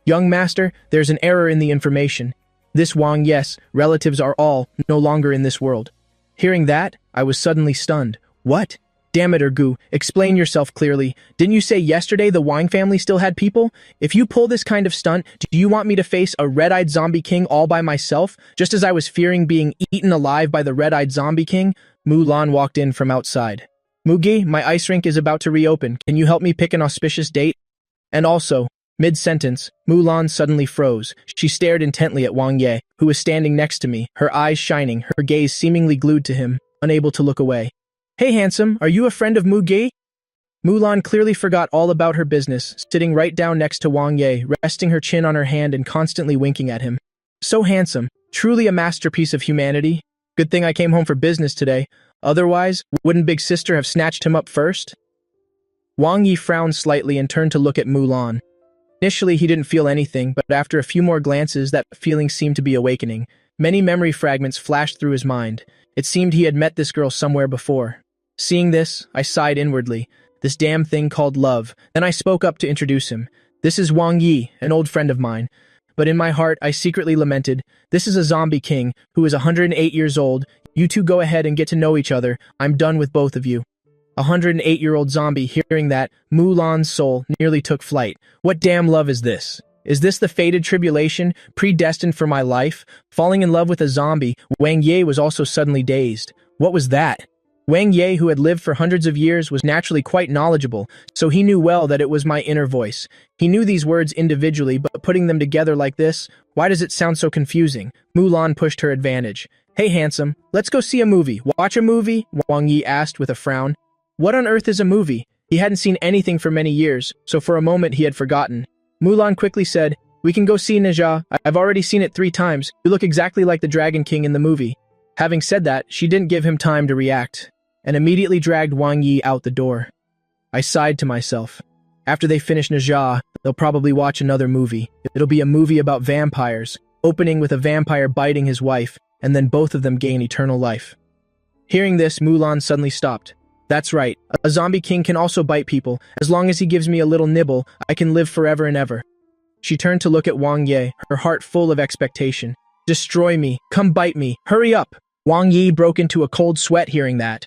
Young master, there's an error in the information. This Wang, yes, relatives are all no longer in this world. Hearing that, I was suddenly stunned. What? Damn it, Ergu, explain yourself clearly. Didn't you say yesterday the Wang family still had people? If you pull this kind of stunt, do you want me to face a red-eyed zombie king all by myself, just as I was fearing being eaten alive by the red-eyed zombie king? Mulan walked in from outside. Mugi, my ice rink is about to reopen. Can you help me pick an auspicious date? And also, mid-sentence, Mulan suddenly froze. She stared intently at Wang Ye, who was standing next to me, her eyes shining, her gaze seemingly glued to him, unable to look away. Hey handsome, are you a friend of Mugi? Mulan clearly forgot all about her business, sitting right down next to Wang Ye, resting her chin on her hand and constantly winking at him. So handsome, truly a masterpiece of humanity. Good thing I came home for business today. Otherwise, wouldn't Big Sister have snatched him up first? Wang Yi frowned slightly and turned to look at Mulan. Initially, he didn't feel anything, but after a few more glances, that feeling seemed to be awakening. Many memory fragments flashed through his mind. It seemed he had met this girl somewhere before. Seeing this, I sighed inwardly. This damn thing called love. Then I spoke up to introduce him. This is Wang Yi, an old friend of mine. But in my heart, I secretly lamented, this is a zombie king who is 108 years old. You two go ahead and get to know each other. I'm done with both of you. A 108-year-old zombie hearing that, Mulan's soul nearly took flight. What damn love is this? Is this the fated tribulation, predestined for my life? Falling in love with a zombie, Wang Ye was also suddenly dazed. What was that? Wang Ye, who had lived for hundreds of years, was naturally quite knowledgeable, so he knew well that it was my inner voice. He knew these words individually, but putting them together like this, why does it sound so confusing? Mulan pushed her advantage. Hey handsome, let's go see a movie. Watch a movie? Wang Yi asked with a frown. What on earth is a movie? He hadn't seen anything for many years, so for a moment he had forgotten. Mulan quickly said, we can go see Neja. I've already seen it 3 times. You look exactly like the Dragon King in the movie. Having said that, she didn't give him time to react, and immediately dragged Wang Yi out the door. I sighed to myself. After they finish Neja, they'll probably watch another movie. It'll be a movie about vampires, opening with a vampire biting his wife, and then both of them gain eternal life. Hearing this, Mulan suddenly stopped. That's right, a zombie king can also bite people. As long as he gives me a little nibble, I can live forever and ever. She turned to look at Wang Yi, her heart full of expectation. Destroy me, come bite me, hurry up! Wang Yi broke into a cold sweat hearing that.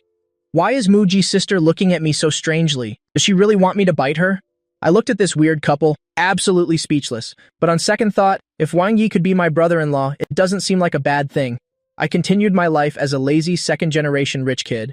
Why is Muji's sister looking at me so strangely? Does she really want me to bite her? I looked at this weird couple, absolutely speechless. But on second thought, if Wang Yi could be my brother-in-law, it doesn't seem like a bad thing. I continued my life as a lazy second-generation rich kid.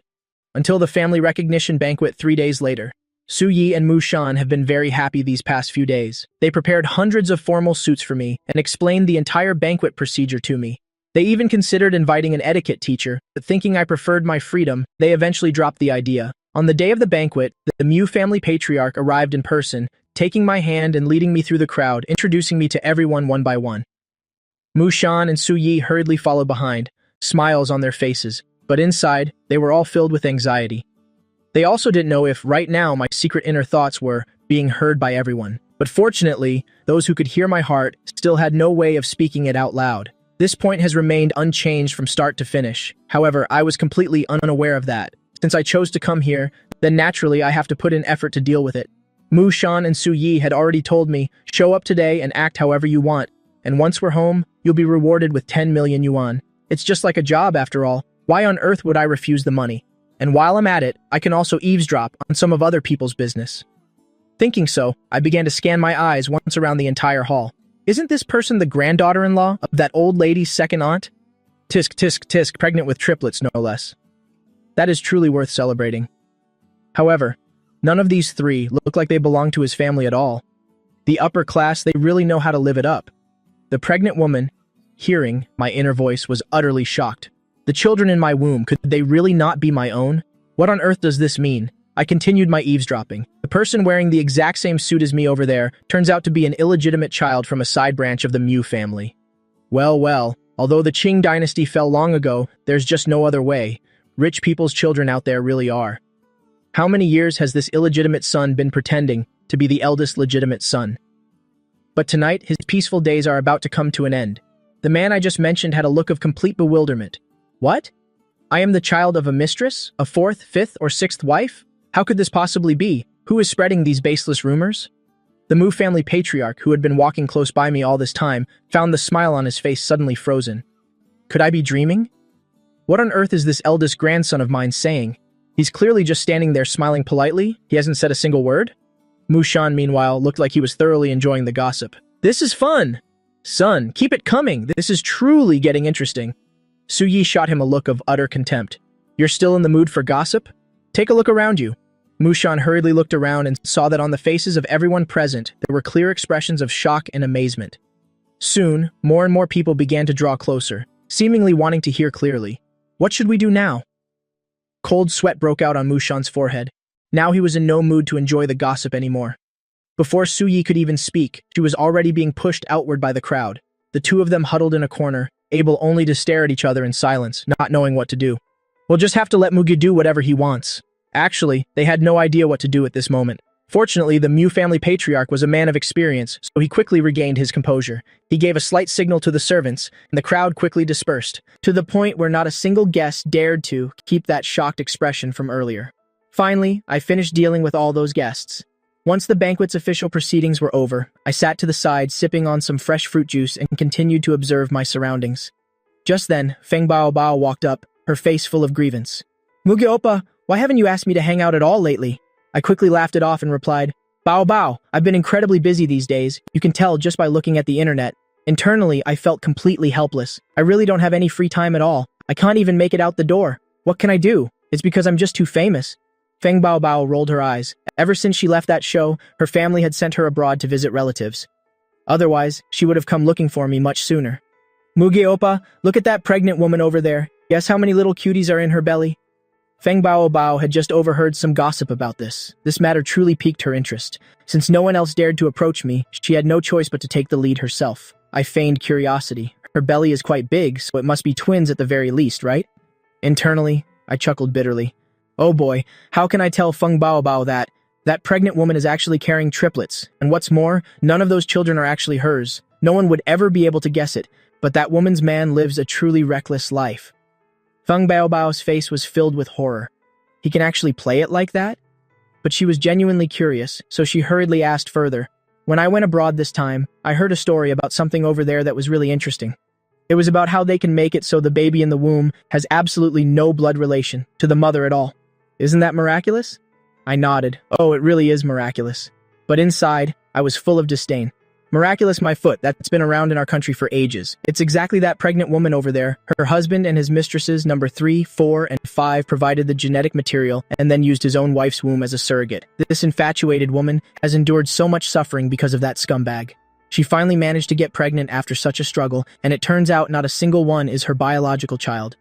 Until the family recognition banquet 3 days later. Su Yi and Mu Shan have been very happy these past few days. They prepared hundreds of formal suits for me and explained the entire banquet procedure to me. They even considered inviting an etiquette teacher, but thinking I preferred my freedom, they eventually dropped the idea. On the day of the banquet, the Mu family patriarch arrived in person, taking my hand and leading me through the crowd, introducing me to everyone one by one. Mu Shan and Su Yi hurriedly followed behind, smiles on their faces, but inside, they were all filled with anxiety. They also didn't know if, right now, my secret inner thoughts were being heard by everyone. But fortunately, those who could hear my heart still had no way of speaking it out loud. This point has remained unchanged from start to finish. However, I was completely unaware of that. Since I chose to come here, then naturally I have to put in effort to deal with it. Mu Shan and Su Yi had already told me, show up today and act however you want, and once we're home, you'll be rewarded with 10 million yuan. It's just like a job after all. Why on earth would I refuse the money? And while I'm at it, I can also eavesdrop on some of other people's business. Thinking so, I began to scan my eyes once around the entire hall. Isn't this person the granddaughter-in-law of that old lady's second aunt? Tisk, tisk, tisk, pregnant with triplets, no less. That is truly worth celebrating. However, none of these 3 look like they belong to his family at all. The upper class, they really know how to live it up. The pregnant woman, hearing my inner voice, was utterly shocked. The children in my womb, could they really not be my own? What on earth does this mean? I continued my eavesdropping. The person wearing the exact same suit as me over there turns out to be an illegitimate child from a side branch of the Mu family. Well, although the Qing dynasty fell long ago, there's just no other way. Rich people's children out there really are. How many years has this illegitimate son been pretending to be the eldest legitimate son? But tonight, his peaceful days are about to come to an end. The man I just mentioned had a look of complete bewilderment. What? I am the child of a mistress? A 4th, 5th, or 6th wife? How could this possibly be? Who is spreading these baseless rumors? The Mu family patriarch, who had been walking close by me all this time, found the smile on his face suddenly frozen. Could I be dreaming? What on earth is this eldest grandson of mine saying? He's clearly just standing there smiling politely. He hasn't said a single word. Mu Shan, meanwhile, looked like he was thoroughly enjoying the gossip. This is fun! Son, keep it coming. This is truly getting interesting. Su Yi shot him a look of utter contempt. You're still in the mood for gossip? Take a look around you. Mu Shan hurriedly looked around and saw that on the faces of everyone present, there were clear expressions of shock and amazement. Soon, more and more people began to draw closer, seemingly wanting to hear clearly. What should we do now? Cold sweat broke out on Mu Shan's forehead. Now he was in no mood to enjoy the gossip anymore. Before Su Yi could even speak, she was already being pushed outward by the crowd. The 2 of them huddled in a corner, able only to stare at each other in silence, not knowing what to do. We'll just have to let Mugi do whatever he wants. Actually, they had no idea what to do at this moment. Fortunately, the Mu family patriarch was a man of experience, so he quickly regained his composure. He gave a slight signal to the servants, and the crowd quickly dispersed, to the point where not a single guest dared to keep that shocked expression from earlier. Finally, I finished dealing with all those guests. Once the banquet's official proceedings were over, I sat to the side sipping on some fresh fruit juice and continued to observe my surroundings. Just then, Feng Bao Bao walked up, her face full of grievance. Mugi Oppa, why haven't you asked me to hang out at all lately? I quickly laughed it off and replied, Bao Bao, I've been incredibly busy these days. You can tell just by looking at the internet. Internally, I felt completely helpless. I really don't have any free time at all. I can't even make it out the door. What can I do? It's because I'm just too famous. Feng Bao Bao rolled her eyes. Ever since she left that show, her family had sent her abroad to visit relatives. Otherwise, she would have come looking for me much sooner. Mugi Oppa, look at that pregnant woman over there. Guess how many little cuties are in her belly? Feng Bao Bao had just overheard some gossip about this. This matter truly piqued her interest. Since no one else dared to approach me, she had no choice but to take the lead herself. I feigned curiosity. Her belly is quite big, so it must be twins at the very least, right? Internally, I chuckled bitterly. Oh boy, how can I tell Feng Bao Bao that? That pregnant woman is actually carrying triplets, and what's more, none of those children are actually hers. No one would ever be able to guess it, but that woman's man lives a truly reckless life. Feng Bao Bao's face was filled with horror. He can actually play it like that? But she was genuinely curious, so she hurriedly asked further. When I went abroad this time, I heard a story about something over there that was really interesting. It was about how they can make it so the baby in the womb has absolutely no blood relation to the mother at all. Isn't that miraculous? I nodded. Oh, it really is miraculous. But inside, I was full of disdain. Miraculous my foot, that's been around in our country for ages. It's exactly that pregnant woman over there. Her husband and his mistresses number 3, 4, and 5 provided the genetic material and then used his own wife's womb as a surrogate. This infatuated woman has endured so much suffering because of that scumbag. She finally managed to get pregnant after such a struggle, and it turns out not a single one is her biological child.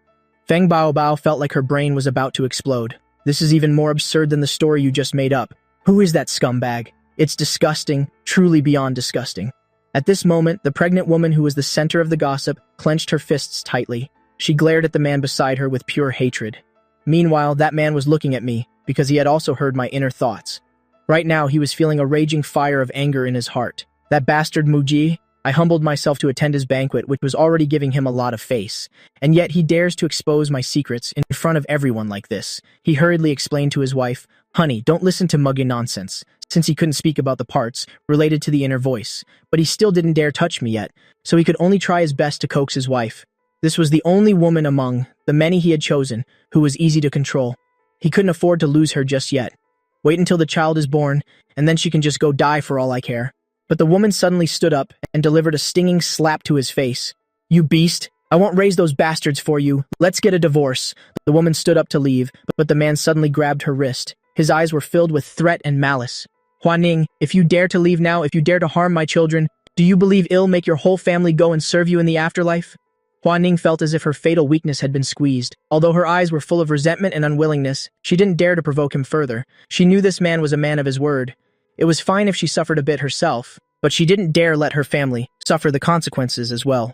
Feng Bao Bao felt like her brain was about to explode. This is even more absurd than the story you just made up. Who is that scumbag? It's disgusting, truly beyond disgusting. At this moment, the pregnant woman who was the center of the gossip clenched her fists tightly. She glared at the man beside her with pure hatred. Meanwhile, that man was looking at me, because he had also heard my inner thoughts. Right now, he was feeling a raging fire of anger in his heart. That bastard Muji. I humbled myself to attend his banquet, which was already giving him a lot of face. And yet he dares to expose my secrets in front of everyone like this. He hurriedly explained to his wife, Honey, don't listen to muggy nonsense, since he couldn't speak about the parts related to the inner voice. But he still didn't dare touch me yet, so he could only try his best to coax his wife. This was the only woman among the many he had chosen who was easy to control. He couldn't afford to lose her just yet. Wait until the child is born, and then she can just go die for all I care. But the woman suddenly stood up and delivered a stinging slap to his face. You beast! I won't raise those bastards for you. Let's get a divorce. The woman stood up to leave, but the man suddenly grabbed her wrist. His eyes were filled with threat and malice. Huaning, if you dare to leave now, if you dare to harm my children, do you believe it'll make your whole family go and serve you in the afterlife? Huaning felt as if her fatal weakness had been squeezed. Although her eyes were full of resentment and unwillingness, she didn't dare to provoke him further. She knew this man was a man of his word. It was fine if she suffered a bit herself, but she didn't dare let her family suffer the consequences as well.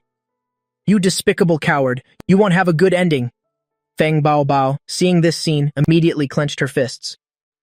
You despicable coward, you won't have a good ending. Feng Bao Bao, seeing this scene, immediately clenched her fists.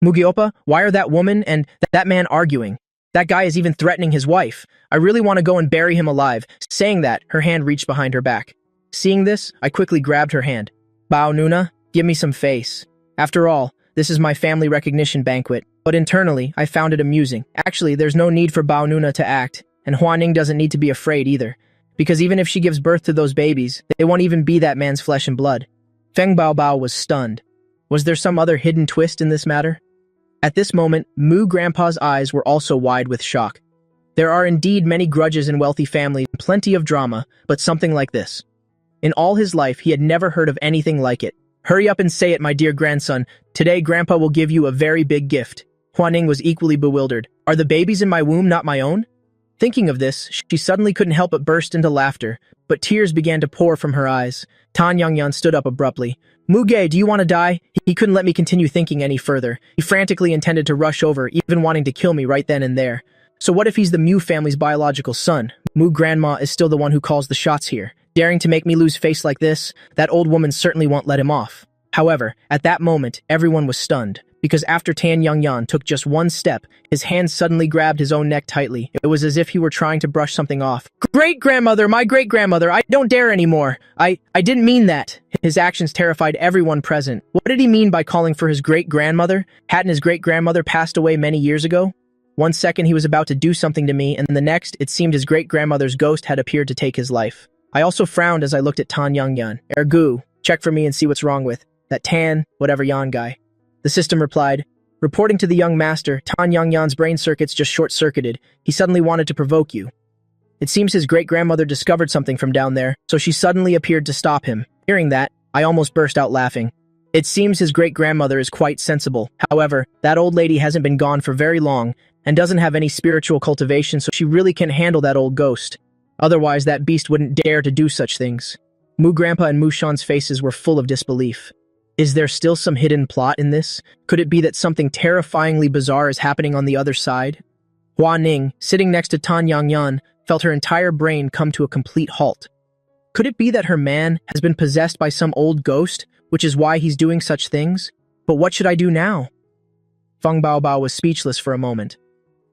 Mugi Oppa, why are that woman and that man arguing? That guy is even threatening his wife. I really want to go and bury him alive. Saying that, her hand reached behind her back. Seeing this, I quickly grabbed her hand. Bao Nuna, give me some face. After all, this is my family recognition banquet, but internally, I found it amusing. Actually, there's no need for Bao Nuna to act, and Huaning doesn't need to be afraid either, because even if she gives birth to those babies, they won't even be that man's flesh and blood. Feng Bao Bao was stunned. Was there some other hidden twist in this matter? At this moment, Mu Grandpa's eyes were also wide with shock. There are indeed many grudges in wealthy families, plenty of drama, but something like this. In all his life, he had never heard of anything like it. Hurry up and say it, my dear grandson. Today, Grandpa will give you a very big gift. Huaning was equally bewildered. Are the babies in my womb not my own? Thinking of this, she suddenly couldn't help but burst into laughter, but tears began to pour from her eyes. Tan Yangyan stood up abruptly. Muge, do you want to die? He couldn't let me continue thinking any further. He frantically intended to rush over, even wanting to kill me right then and there. So what if he's the Mu family's biological son? Mu Grandma is still the one who calls the shots here. Daring to make me lose face like this, that old woman certainly won't let him off. However, at that moment, everyone was stunned, because after Tan Yangyan took just one step, his hand suddenly grabbed his own neck tightly. It was as if he were trying to brush something off. Great-grandmother, my great-grandmother, I don't dare anymore. I didn't mean that. His actions terrified everyone present. What did he mean by calling for his great-grandmother? Hadn't his great-grandmother passed away many years ago? One second he was about to do something to me, and the next, it seemed his great-grandmother's ghost had appeared to take his life. I also frowned as I looked at Tan Yang-yan. Ergu, check for me and see what's wrong with that Tan, whatever Yan guy. The system replied, reporting to the young master, Tan Yang-yan's brain circuits just short-circuited. He suddenly wanted to provoke you. It seems his great-grandmother discovered something from down there, so she suddenly appeared to stop him. Hearing that, I almost burst out laughing. It seems his great-grandmother is quite sensible. However, that old lady hasn't been gone for very long and doesn't have any spiritual cultivation, so she really can't handle that old ghost. Otherwise, that beast wouldn't dare to do such things. Mu Grandpa and Mu Shan's faces were full of disbelief. Is there still some hidden plot in this? Could it be that something terrifyingly bizarre is happening on the other side? Hua Ning, sitting next to Tan Yang-yan, felt her entire brain come to a complete halt. Could it be that her man has been possessed by some old ghost, which is why he's doing such things? But what should I do now? Feng Baobao was speechless for a moment.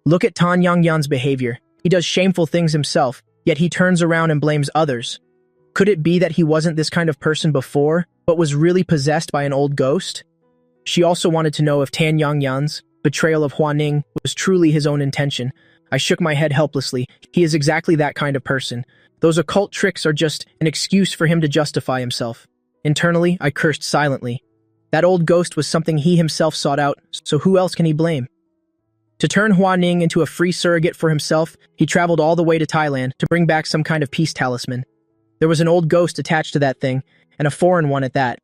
Look at Tan Yang-yan's behavior. He does shameful things himself, yet he turns around and blames others. Could it be that he wasn't this kind of person before, but was really possessed by an old ghost? She also wanted to know if Tan Yang-yan's betrayal of Hua Ning was truly his own intention. I shook my head helplessly. He is exactly that kind of person. Those occult tricks are just an excuse for him to justify himself. Internally, I cursed silently. That old ghost was something he himself sought out, so who else can he blame? To turn Hua Ning into a free surrogate for himself, he traveled all the way to Thailand to bring back some kind of peace talisman. There was an old ghost attached to that thing, and a foreign one at that.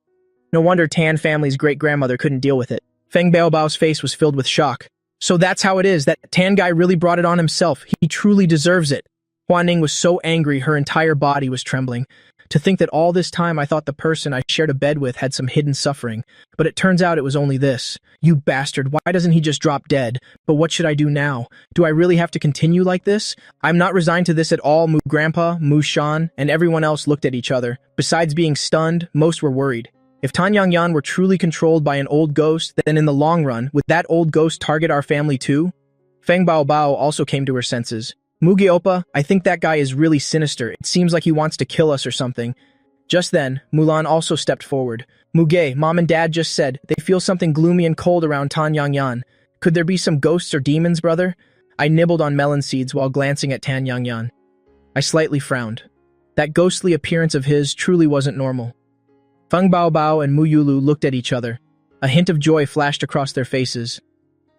No wonder Tan family's great-grandmother couldn't deal with it. Feng Baobao's face was filled with shock. So that's how it is, that Tan guy really brought it on himself. He truly deserves it. Hua Ning was so angry her entire body was trembling. To think that all this time I thought the person I shared a bed with had some hidden suffering, but it turns out it was only this. You bastard, why doesn't he just drop dead? But what should I do now? Do I really have to continue like this? I'm not resigned to this at all. Mu Grandpa, Mu Shan, and everyone else looked at each other. Besides being stunned, most were worried. If Tan Yang-yan were truly controlled by an old ghost, then in the long run, would that old ghost target our family too? Feng Baobao also came to her senses. Mugi Oppa, I think that guy is really sinister. It seems like he wants to kill us or something. Just then, Mulan also stepped forward. Muge, Mom and Dad just said they feel something gloomy and cold around Tan Yang-yan. Could there be some ghosts or demons, brother? I nibbled on melon seeds while glancing at Tan Yang-yan. I slightly frowned. That ghostly appearance of his truly wasn't normal. Feng Baobao and Mu Yulu looked at each other. A hint of joy flashed across their faces.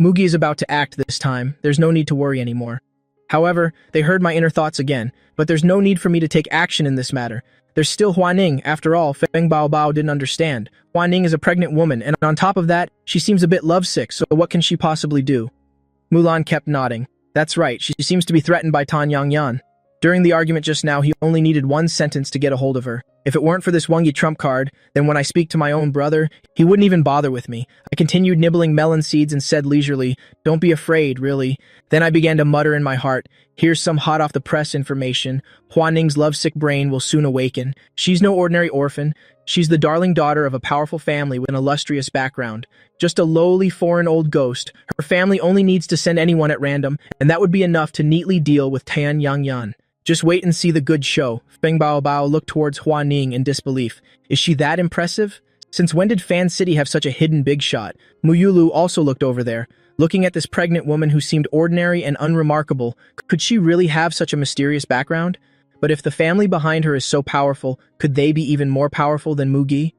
Mugi is about to act this time. There's no need to worry anymore. However, they heard my inner thoughts again, but there's no need for me to take action in this matter. There's still Hua Ning. After all, Feng Baobao didn't understand. Hua Ning is a pregnant woman, and on top of that, she seems a bit lovesick, so what can she possibly do? Mulan kept nodding. That's right, she seems to be threatened by Tan Yang-yan. During the argument just now, he only needed one sentence to get a hold of her. If it weren't for this Wongi trump card, then when I speak to my own brother, he wouldn't even bother with me. I continued nibbling melon seeds and said leisurely, "Don't be afraid, really." Then I began to mutter in my heart, "Here's some hot-off-the-press information. Hua Ning's lovesick brain will soon awaken. She's no ordinary orphan. She's the darling daughter of a powerful family with an illustrious background. Just a lowly foreign old ghost. Her family only needs to send anyone at random, and that would be enough to neatly deal with Tan Yang-yan. Just wait and see the good show." Feng Baobao looked towards Hua Ning in disbelief. Is she that impressive? Since when did Fan City have such a hidden big shot? Mu Yulu also looked over there, looking at this pregnant woman who seemed ordinary and unremarkable. Could she really have such a mysterious background? But if the family behind her is so powerful, could they be even more powerful than Mugi?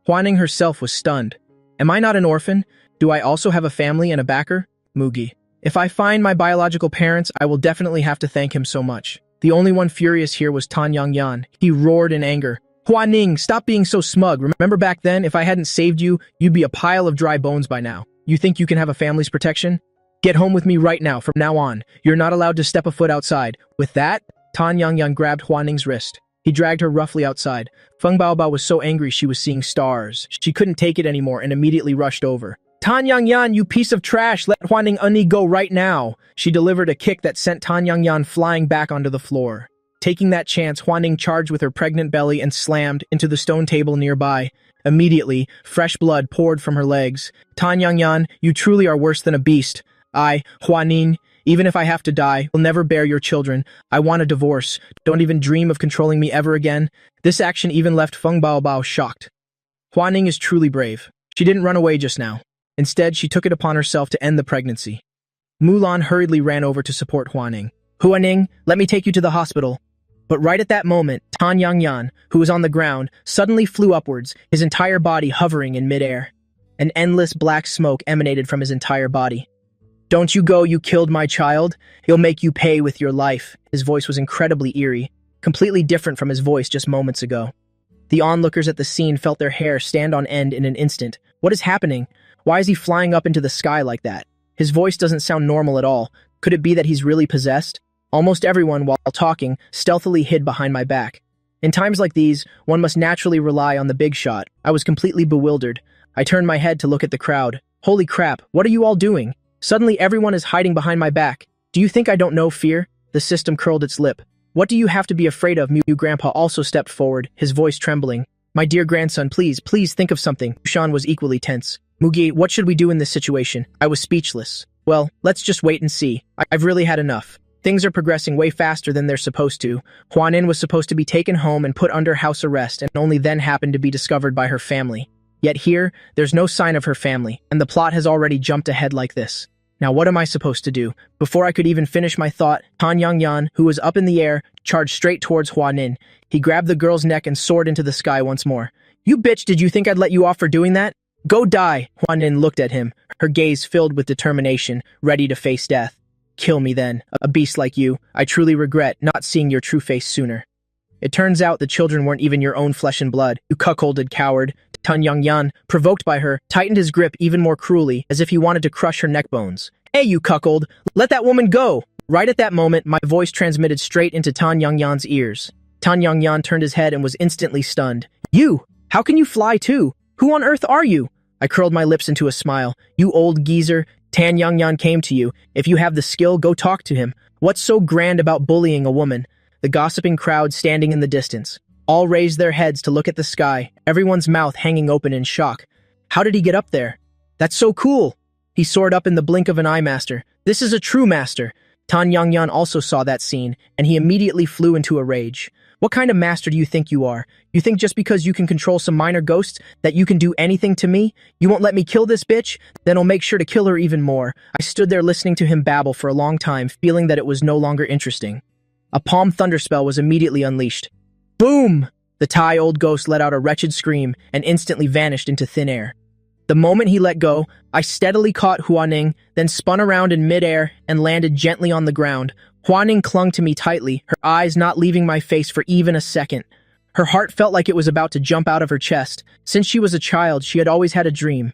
Hua Ning herself was stunned. Am I not an orphan? Do I also have a family and a backer? Mugi. If I find my biological parents, I will definitely have to thank him so much. The only one furious here was Tan Yang-yan. He roared in anger. Hua Ning, stop being so smug. Remember back then, if I hadn't saved you, you'd be a pile of dry bones by now. You think you can have a family's protection? Get home with me right now. From now on, you're not allowed to step a foot outside. With that, Tan Yang-yan grabbed Hua Ning's wrist. He dragged her roughly outside. Feng Baobao was so angry she was seeing stars. She couldn't take it anymore and immediately rushed over. Tan Yang-yan, you piece of trash! Let Hua Ning Unni go right now! She delivered a kick that sent Tan Yang-yan flying back onto the floor. Taking that chance, Hua Ning charged with her pregnant belly and slammed into the stone table nearby. Immediately, fresh blood poured from her legs. Tan Yang-yan, you truly are worse than a beast. Hua Ning, even if I have to die, will never bear your children. I want a divorce. Don't even dream of controlling me ever again. This action even left Feng Baobao shocked. Hua Ning is truly brave. She didn't run away just now. Instead, she took it upon herself to end the pregnancy. Mulan hurriedly ran over to support Huaning. Huaning, let me take you to the hospital. But right at that moment, Tan Yangyan, who was on the ground, suddenly flew upwards, his entire body hovering in midair. An endless black smoke emanated from his entire body. Don't you go, you killed my child. He'll make you pay with your life. His voice was incredibly eerie, completely different from his voice just moments ago. The onlookers at the scene felt their hair stand on end in an instant. What is happening? Why is he flying up into the sky like that? His voice doesn't sound normal at all. Could it be that he's really possessed? Almost everyone, while talking, stealthily hid behind my back. In times like these, one must naturally rely on the big shot. I was completely bewildered. I turned my head to look at the crowd. Holy crap, what are you all doing? Suddenly everyone is hiding behind my back. Do you think I don't know fear? The system curled its lip. What do you have to be afraid of? Mew Grandpa also stepped forward, his voice trembling. My dear grandson, please think of something. Shan was equally tense. Mugi, what should we do in this situation? I was speechless. Well, let's just wait and see. I've really had enough. Things are progressing way faster than they're supposed to. Huanin was supposed to be taken home and put under house arrest and only then happened to be discovered by her family. Yet here, there's no sign of her family, and the plot has already jumped ahead like this. Now what am I supposed to do? Before I could even finish my thought, Tan Yangyan, who was up in the air, charged straight towards Huanin. He grabbed the girl's neck and soared into the sky once more. You bitch, did you think I'd let you off for doing that? Go die! Huanin looked at him, her gaze filled with determination, ready to face death. Kill me then, a beast like you. I truly regret not seeing your true face sooner. It turns out the children weren't even your own flesh and blood, you cuckolded coward. Tan Yangyan, provoked by her, tightened his grip even more cruelly, as if he wanted to crush her neck bones. Hey, you cuckold! Let that woman go! Right at that moment, my voice transmitted straight into Tan Yangyan's ears. Tan Yangyan turned his head and was instantly stunned. You! How can you fly too? Who on earth are you? I curled my lips into a smile. You old geezer. Tan Yangyan came to you. If you have the skill, go talk to him. What's so grand about bullying a woman? The gossiping crowd standing in the distance. All raised their heads to look at the sky, everyone's mouth hanging open in shock. How did he get up there? That's so cool! He soared up in the blink of an eye, master. This is a true master. Tan Yangyan also saw that scene, and he immediately flew into a rage. What kind of master do you think you are? You think just because you can control some minor ghosts that you can do anything to me? You won't let me kill this bitch? Then I'll make sure to kill her even more. I stood there listening to him babble for a long time, feeling that it was no longer interesting. A palm thunderspell was immediately unleashed. Boom! The Thai old ghost let out a wretched scream and instantly vanished into thin air. The moment he let go, I steadily caught Huaning, then spun around in midair and landed gently on the ground. Huaning clung to me tightly, her eyes not leaving my face for even a second. Her heart felt like it was about to jump out of her chest. Since she was a child, she had always had a dream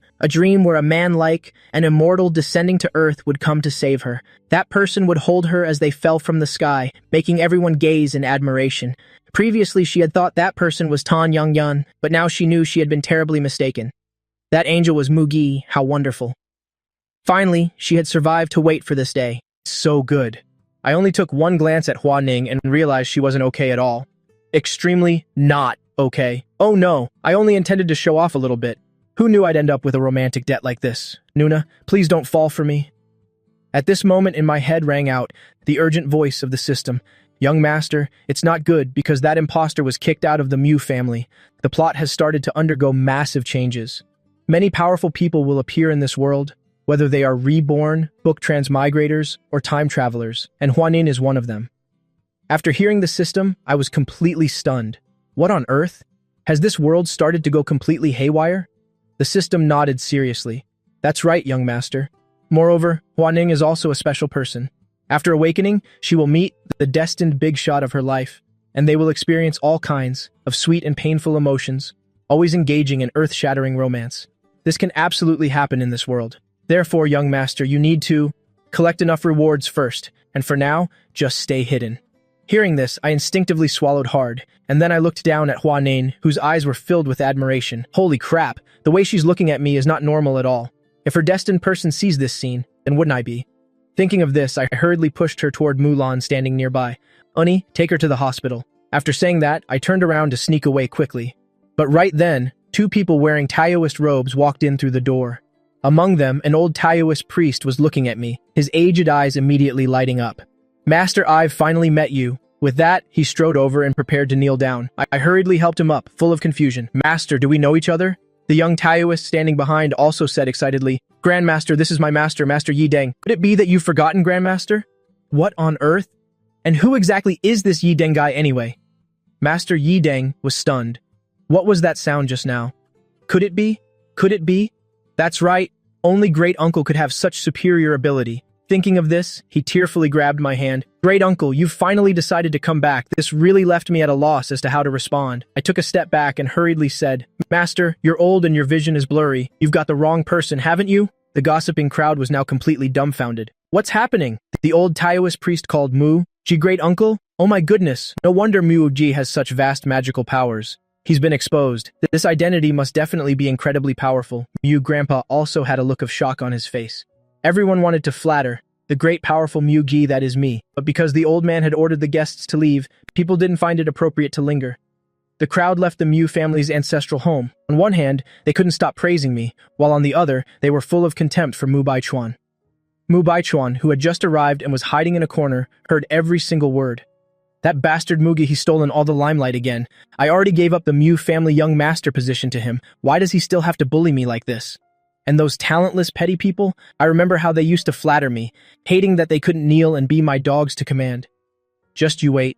where a man like an immortal descending to earth would come to save her. That person would hold her as they fell from the sky, making everyone gaze in admiration. Previously, she had thought that person was Tan Yangyan, but now she knew she had been terribly mistaken. That angel was Mugi, how wonderful. Finally, she had survived to wait for this day. So good. I only took one glance at Huaning and realized she wasn't okay at all. Extremely not okay. Oh no, I only intended to show off a little bit. Who knew I'd end up with a romantic debt like this? Nuna, please don't fall for me. At this moment in my head rang out the urgent voice of the system. Young master, it's not good because that imposter was kicked out of the Mew family. The plot has started to undergo massive changes. Many powerful people will appear in this world, whether they are reborn, book transmigrators, or time travelers, and Huanin is one of them. After hearing the system, I was completely stunned. What on earth? Has this world started to go completely haywire? The system nodded seriously. That's right, young master. Moreover, Huaning is also a special person. After awakening, she will meet the destined big shot of her life, and they will experience all kinds of sweet and painful emotions, always engaging in earth-shattering romance. This can absolutely happen in this world. Therefore, young master, you need to collect enough rewards first, and for now, just stay hidden. Hearing this, I instinctively swallowed hard, and then I looked down at Huanin, whose eyes were filled with admiration. Holy crap, the way she's looking at me is not normal at all. If her destined person sees this scene, then wouldn't I be? Thinking of this, I hurriedly pushed her toward Mulan standing nearby. Uni, take her to the hospital. After saying that, I turned around to sneak away quickly. But right then, two people wearing Taoist robes walked in through the door. Among them, an old Taoist priest was looking at me, his aged eyes immediately lighting up. Master, I've finally met you. With that, he strode over and prepared to kneel down. I hurriedly helped him up, full of confusion. Master, do we know each other? The young Taoist standing behind also said excitedly, "Grandmaster, this is my master, Master Yi Deng. Could it be that you've forgotten, Grandmaster?" What on earth? And who exactly is this Yi Deng guy anyway? Master Yi Deng was stunned. What was that sound just now? Could it be? Could it be? That's right, only great uncle could have such superior ability. Thinking of this, he tearfully grabbed my hand. "Great uncle, you've finally decided to come back. This really left me at a loss as to how to respond." I took a step back and hurriedly said, "Master, you're old and your vision is blurry. You've got the wrong person, haven't you?" The gossiping crowd was now completely dumbfounded. "What's happening?" The old Taoist priest called Mu Ji great uncle? Oh my goodness, no wonder Mu Ji has such vast magical powers. He's been exposed. This identity must definitely be incredibly powerful. Mu Grandpa also had a look of shock on his face. Everyone wanted to flatter the great powerful Mu Ji that is me, but because the old man had ordered the guests to leave, people didn't find it appropriate to linger. The crowd left the Mu family's ancestral home. On one hand, they couldn't stop praising me, while on the other, they were full of contempt for Mu Baichuan. Mu Baichuan, who had just arrived and was hiding in a corner, heard every single word. That bastard Mugi, he's stolen all the limelight again. I already gave up the Mu family young master position to him. Why does he still have to bully me like this? And those talentless petty people, I remember how they used to flatter me, hating that they couldn't kneel and be my dogs to command. Just you wait.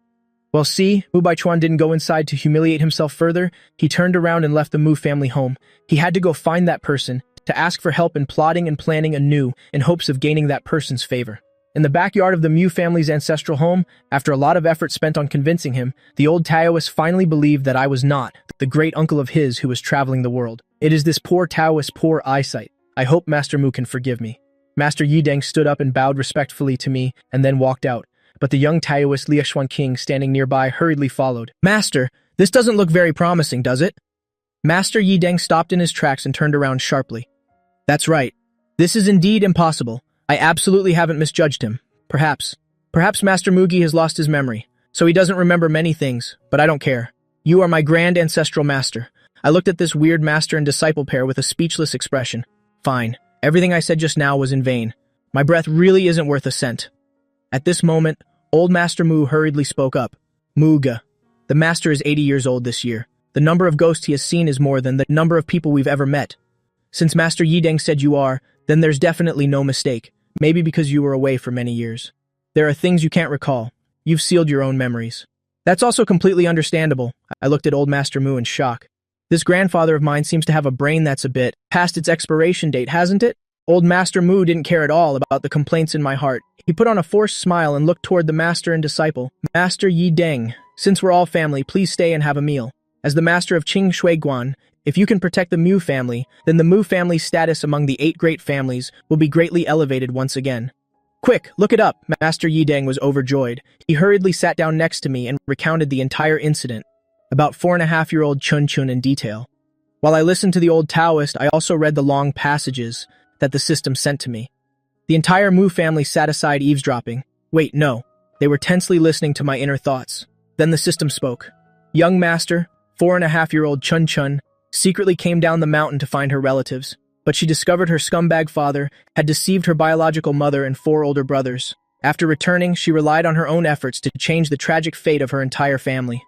Well, see, Mu Baichuan didn't go inside to humiliate himself further. He turned around and left the Mu family home. He had to go find that person, to ask for help in plotting and planning anew in hopes of gaining that person's favor. In the backyard of the Mu family's ancestral home, after a lot of effort spent on convincing him, the old Taoist finally believed that I was not the great uncle of his who was traveling the world. It is this poor Taoist's poor eyesight. I hope Master Mu can forgive me. Master Yi Deng stood up and bowed respectfully to me and then walked out, but the young Taoist Liaxuan King standing nearby hurriedly followed. "Master, this doesn't look very promising, does it?" Master Yi Deng stopped in his tracks and turned around sharply. "That's right. This is indeed impossible. I absolutely haven't misjudged him. Perhaps Master Mugi has lost his memory, so he doesn't remember many things, but I don't care. You are my grand ancestral master." I looked at this weird master and disciple pair with a speechless expression. Fine. Everything I said just now was in vain. My breath really isn't worth a cent. At this moment, old Master Mu hurriedly spoke up. "Muga. The master is 80 years old this year. The number of ghosts he has seen is more than the number of people we've ever met. Since Master Yi Deng said you are, then there's definitely no mistake. Maybe because you were away for many years. There are things you can't recall. You've sealed your own memories. That's also completely understandable." I looked at old Master Mu in shock. This grandfather of mine seems to have a brain that's a bit past its expiration date, hasn't it? Old Master Mu didn't care at all about the complaints in my heart. He put on a forced smile and looked toward the master and disciple. "Master Yi Deng, since we're all family, please stay and have a meal. As the master of Qing Shui Guan, if you can protect the Mu family, then the Mu family's status among the 8 great families will be greatly elevated once again." "Quick, look it up." Master Yi Deng was overjoyed. He hurriedly sat down next to me and recounted the entire incident, about 4.5-year-old Chun Chun in detail. While I listened to the old Taoist, I also read the long passages that the system sent to me. The entire Mu family sat aside eavesdropping. Wait, no. They were tensely listening to my inner thoughts. Then the system spoke. Young master, 4.5-year-old Chun Chun, secretly came down the mountain to find her relatives, but she discovered her scumbag father had deceived her biological mother and 4 older brothers. After returning, she relied on her own efforts to change the tragic fate of her entire family.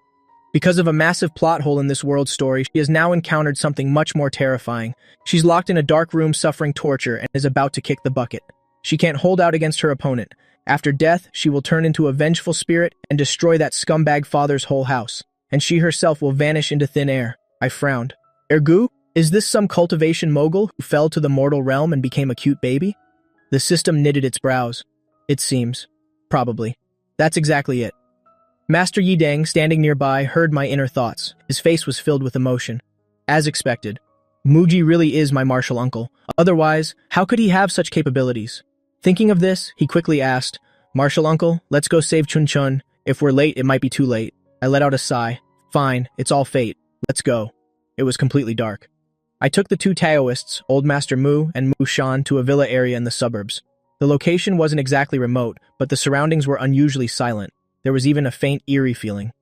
Because of a massive plot hole in this world story, she has now encountered something much more terrifying. She's locked in a dark room suffering torture and is about to kick the bucket. She can't hold out against her opponent. After death, she will turn into a vengeful spirit and destroy that scumbag father's whole house, and she herself will vanish into thin air. I frowned. Ergu? Is this some cultivation mogul who fell to the mortal realm and became a cute baby? The system knitted its brows. It seems. Probably. That's exactly it. Master Yi Deng, standing nearby, heard my inner thoughts. His face was filled with emotion. As expected. Muji really is my martial uncle. Otherwise, how could he have such capabilities? Thinking of this, he quickly asked, "Martial uncle, let's go save Chun Chun. If we're late, it might be too late." I let out a sigh. Fine, it's all fate. Let's go. It was completely dark. I took the 2 Taoists, Old Master Mu and Mu Shan, to a villa area in the suburbs. The location wasn't exactly remote, but the surroundings were unusually silent. There was even a faint, eerie feeling.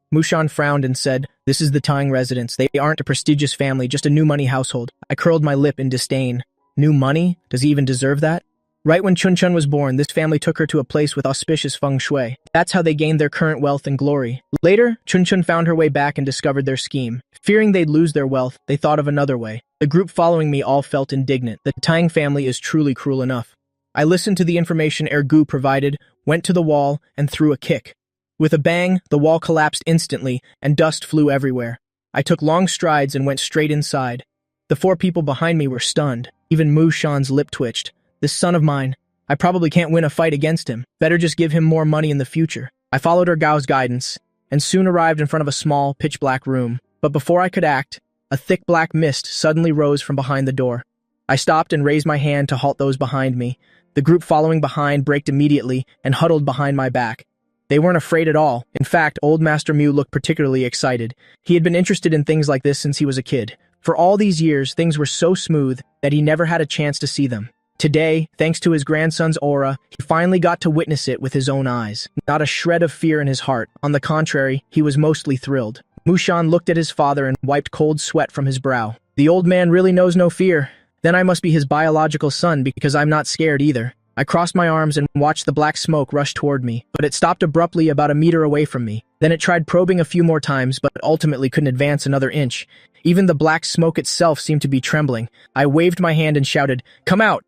Mu Shan frowned and said, "This is the Tang residence. They aren't a prestigious family, just a new money household." I curled my lip in disdain. New money? Does he even deserve that? Right when Chun Chun was born, this family took her to a place with auspicious feng shui. That's how they gained their current wealth and glory. Later, Chun Chun found her way back and discovered their scheme. Fearing they'd lose their wealth, they thought of another way. The group following me all felt indignant. The Tang family is truly cruel enough. I listened to the information Ergu provided, went to the wall, and threw a kick. With a bang, the wall collapsed instantly, and dust flew everywhere. I took long strides and went straight inside. The four people behind me were stunned. Even Mu Shan's lip twitched. This son of mine. I probably can't win a fight against him. Better just give him more money in the future. I followed Ergao's guidance, and soon arrived in front of a small, pitch-black room. But before I could act, a thick black mist suddenly rose from behind the door. I stopped and raised my hand to halt those behind me. The group following behind braked immediately and huddled behind my back. They weren't afraid at all. In fact, old Master Mu looked particularly excited. He had been interested in things like this since he was a kid. For all these years, things were so smooth that he never had a chance to see them. Today, thanks to his grandson's aura, he finally got to witness it with his own eyes. Not a shred of fear in his heart. On the contrary, he was mostly thrilled. Mu Shan looked at his father and wiped cold sweat from his brow. The old man really knows no fear. Then I must be his biological son because I'm not scared either. I crossed my arms and watched the black smoke rush toward me, but it stopped abruptly about a meter away from me. Then it tried probing a few more times, but ultimately couldn't advance another inch. Even the black smoke itself seemed to be trembling. I waved my hand and shouted, "Come out!"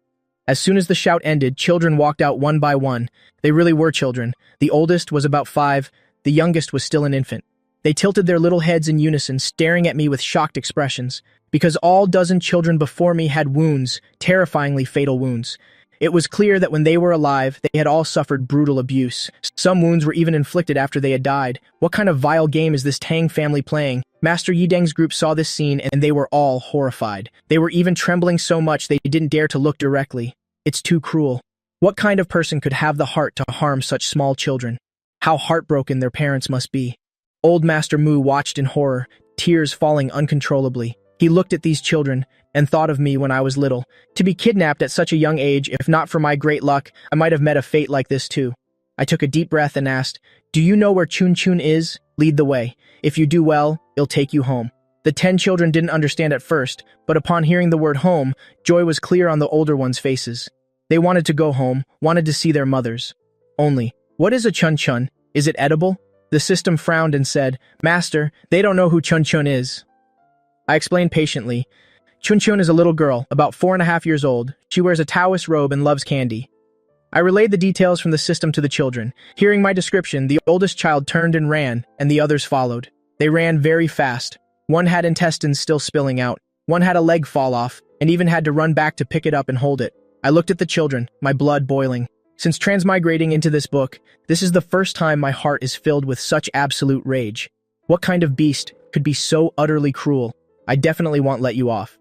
As soon as the shout ended, children walked out one by one. They really were children. The oldest was about 5, the youngest was still an infant. They tilted their little heads in unison, staring at me with shocked expressions. Because all dozen children before me had wounds, terrifyingly fatal wounds. It was clear that when they were alive, they had all suffered brutal abuse. Some wounds were even inflicted after they had died. What kind of vile game is this Tang family playing? Master Yideng's group saw this scene and they were all horrified. They were even trembling so much they didn't dare to look directly. It's too cruel. What kind of person could have the heart to harm such small children? How heartbroken their parents must be. Old Master Mu watched in horror, tears falling uncontrollably. He looked at these children and thought of me when I was little. To be kidnapped at such a young age, if not for my great luck, I might have met a fate like this too. I took a deep breath and asked, "Do you know where Chun Chun is? Lead the way. If you do well, he'll take you home." The 10 children didn't understand at first, but upon hearing the word home, joy was clear on the older ones' faces. They wanted to go home, wanted to see their mothers. Only, what is a Chun Chun? Is it edible? The system frowned and said, "Master, they don't know who Chun Chun is." I explained patiently. Chun Chun is a little girl, about 4.5 years old. She wears a Taoist robe and loves candy. I relayed the details from the system to the children. Hearing my description, the oldest child turned and ran, and the others followed. They ran very fast. One had intestines still spilling out. One had a leg fall off, and even had to run back to pick it up and hold it. I looked at the children, my blood boiling. Since transmigrating into this book, this is the first time my heart is filled with such absolute rage. What kind of beast could be so utterly cruel? I definitely won't let you off.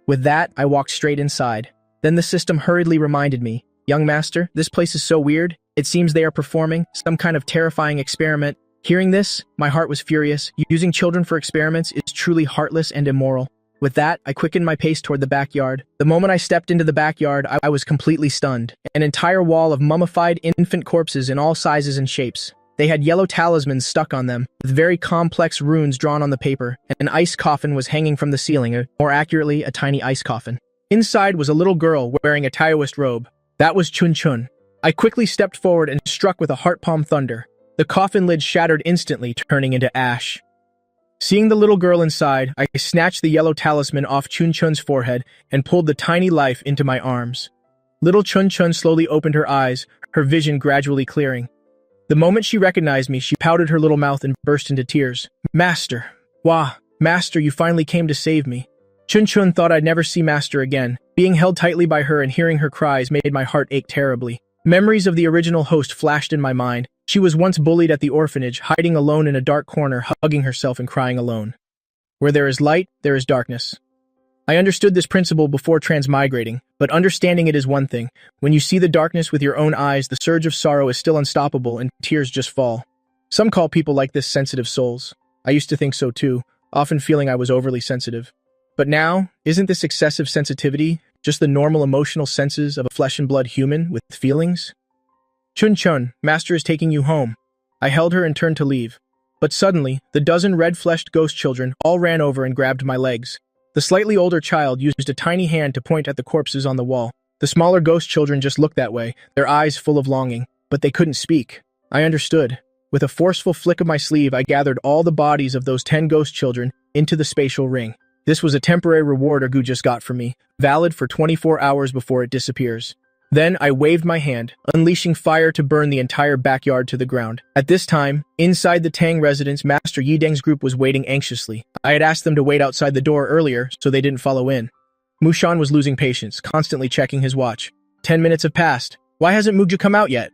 With that, I walked straight inside. Then the system hurriedly reminded me, "Young master, this place is so weird. It seems they are performing some kind of terrifying experiment." Hearing this, my heart was furious. Using children for experiments is truly heartless and immoral. With that, I quickened my pace toward the backyard. The moment I stepped into the backyard, I was completely stunned. An entire wall of mummified infant corpses in all sizes and shapes. They had yellow talismans stuck on them, with very complex runes drawn on the paper, and an ice coffin was hanging from the ceiling, more accurately, a tiny ice coffin. Inside was a little girl wearing a Taoist robe. That was Chun Chun. I quickly stepped forward and struck with a heart palm thunder. The coffin lid shattered instantly, turning into ash. Seeing the little girl inside, I snatched the yellow talisman off Chun Chun's forehead and pulled the tiny life into my arms. Little Chun Chun slowly opened her eyes, her vision gradually clearing. The moment she recognized me, she pouted her little mouth and burst into tears. "Master! Wah! Master, you finally came to save me." Chun Chun thought I'd never see Master again. Being held tightly by her and hearing her cries made my heart ache terribly. Memories of the original host flashed in my mind. She was once bullied at the orphanage, hiding alone in a dark corner, hugging herself and crying alone. Where there is light, there is darkness. I understood this principle before transmigrating, but understanding it is one thing. When you see the darkness with your own eyes, the surge of sorrow is still unstoppable and tears just fall. Some call people like this sensitive souls. I used to think so too, often feeling I was overly sensitive. But now, isn't this excessive sensitivity just the normal emotional senses of a flesh and blood human with feelings? "Chun Chun, Master is taking you home." I held her and turned to leave. But suddenly, the dozen red-fleshed ghost children all ran over and grabbed my legs. The slightly older child used a tiny hand to point at the corpses on the wall. The smaller ghost children just looked that way, their eyes full of longing, but they couldn't speak. I understood. With a forceful flick of my sleeve, I gathered all the bodies of those 10 ghost children into the spatial ring. This was a temporary reward Ergu just got for me, valid for 24 hours before it disappears. Then I waved my hand, unleashing fire to burn the entire backyard to the ground. At this time, inside the Tang residence, Master Yideng's group was waiting anxiously. I had asked them to wait outside the door earlier, so they didn't follow in. Mushan was losing patience, constantly checking his watch. 10 minutes have passed. Why hasn't Mugja come out yet?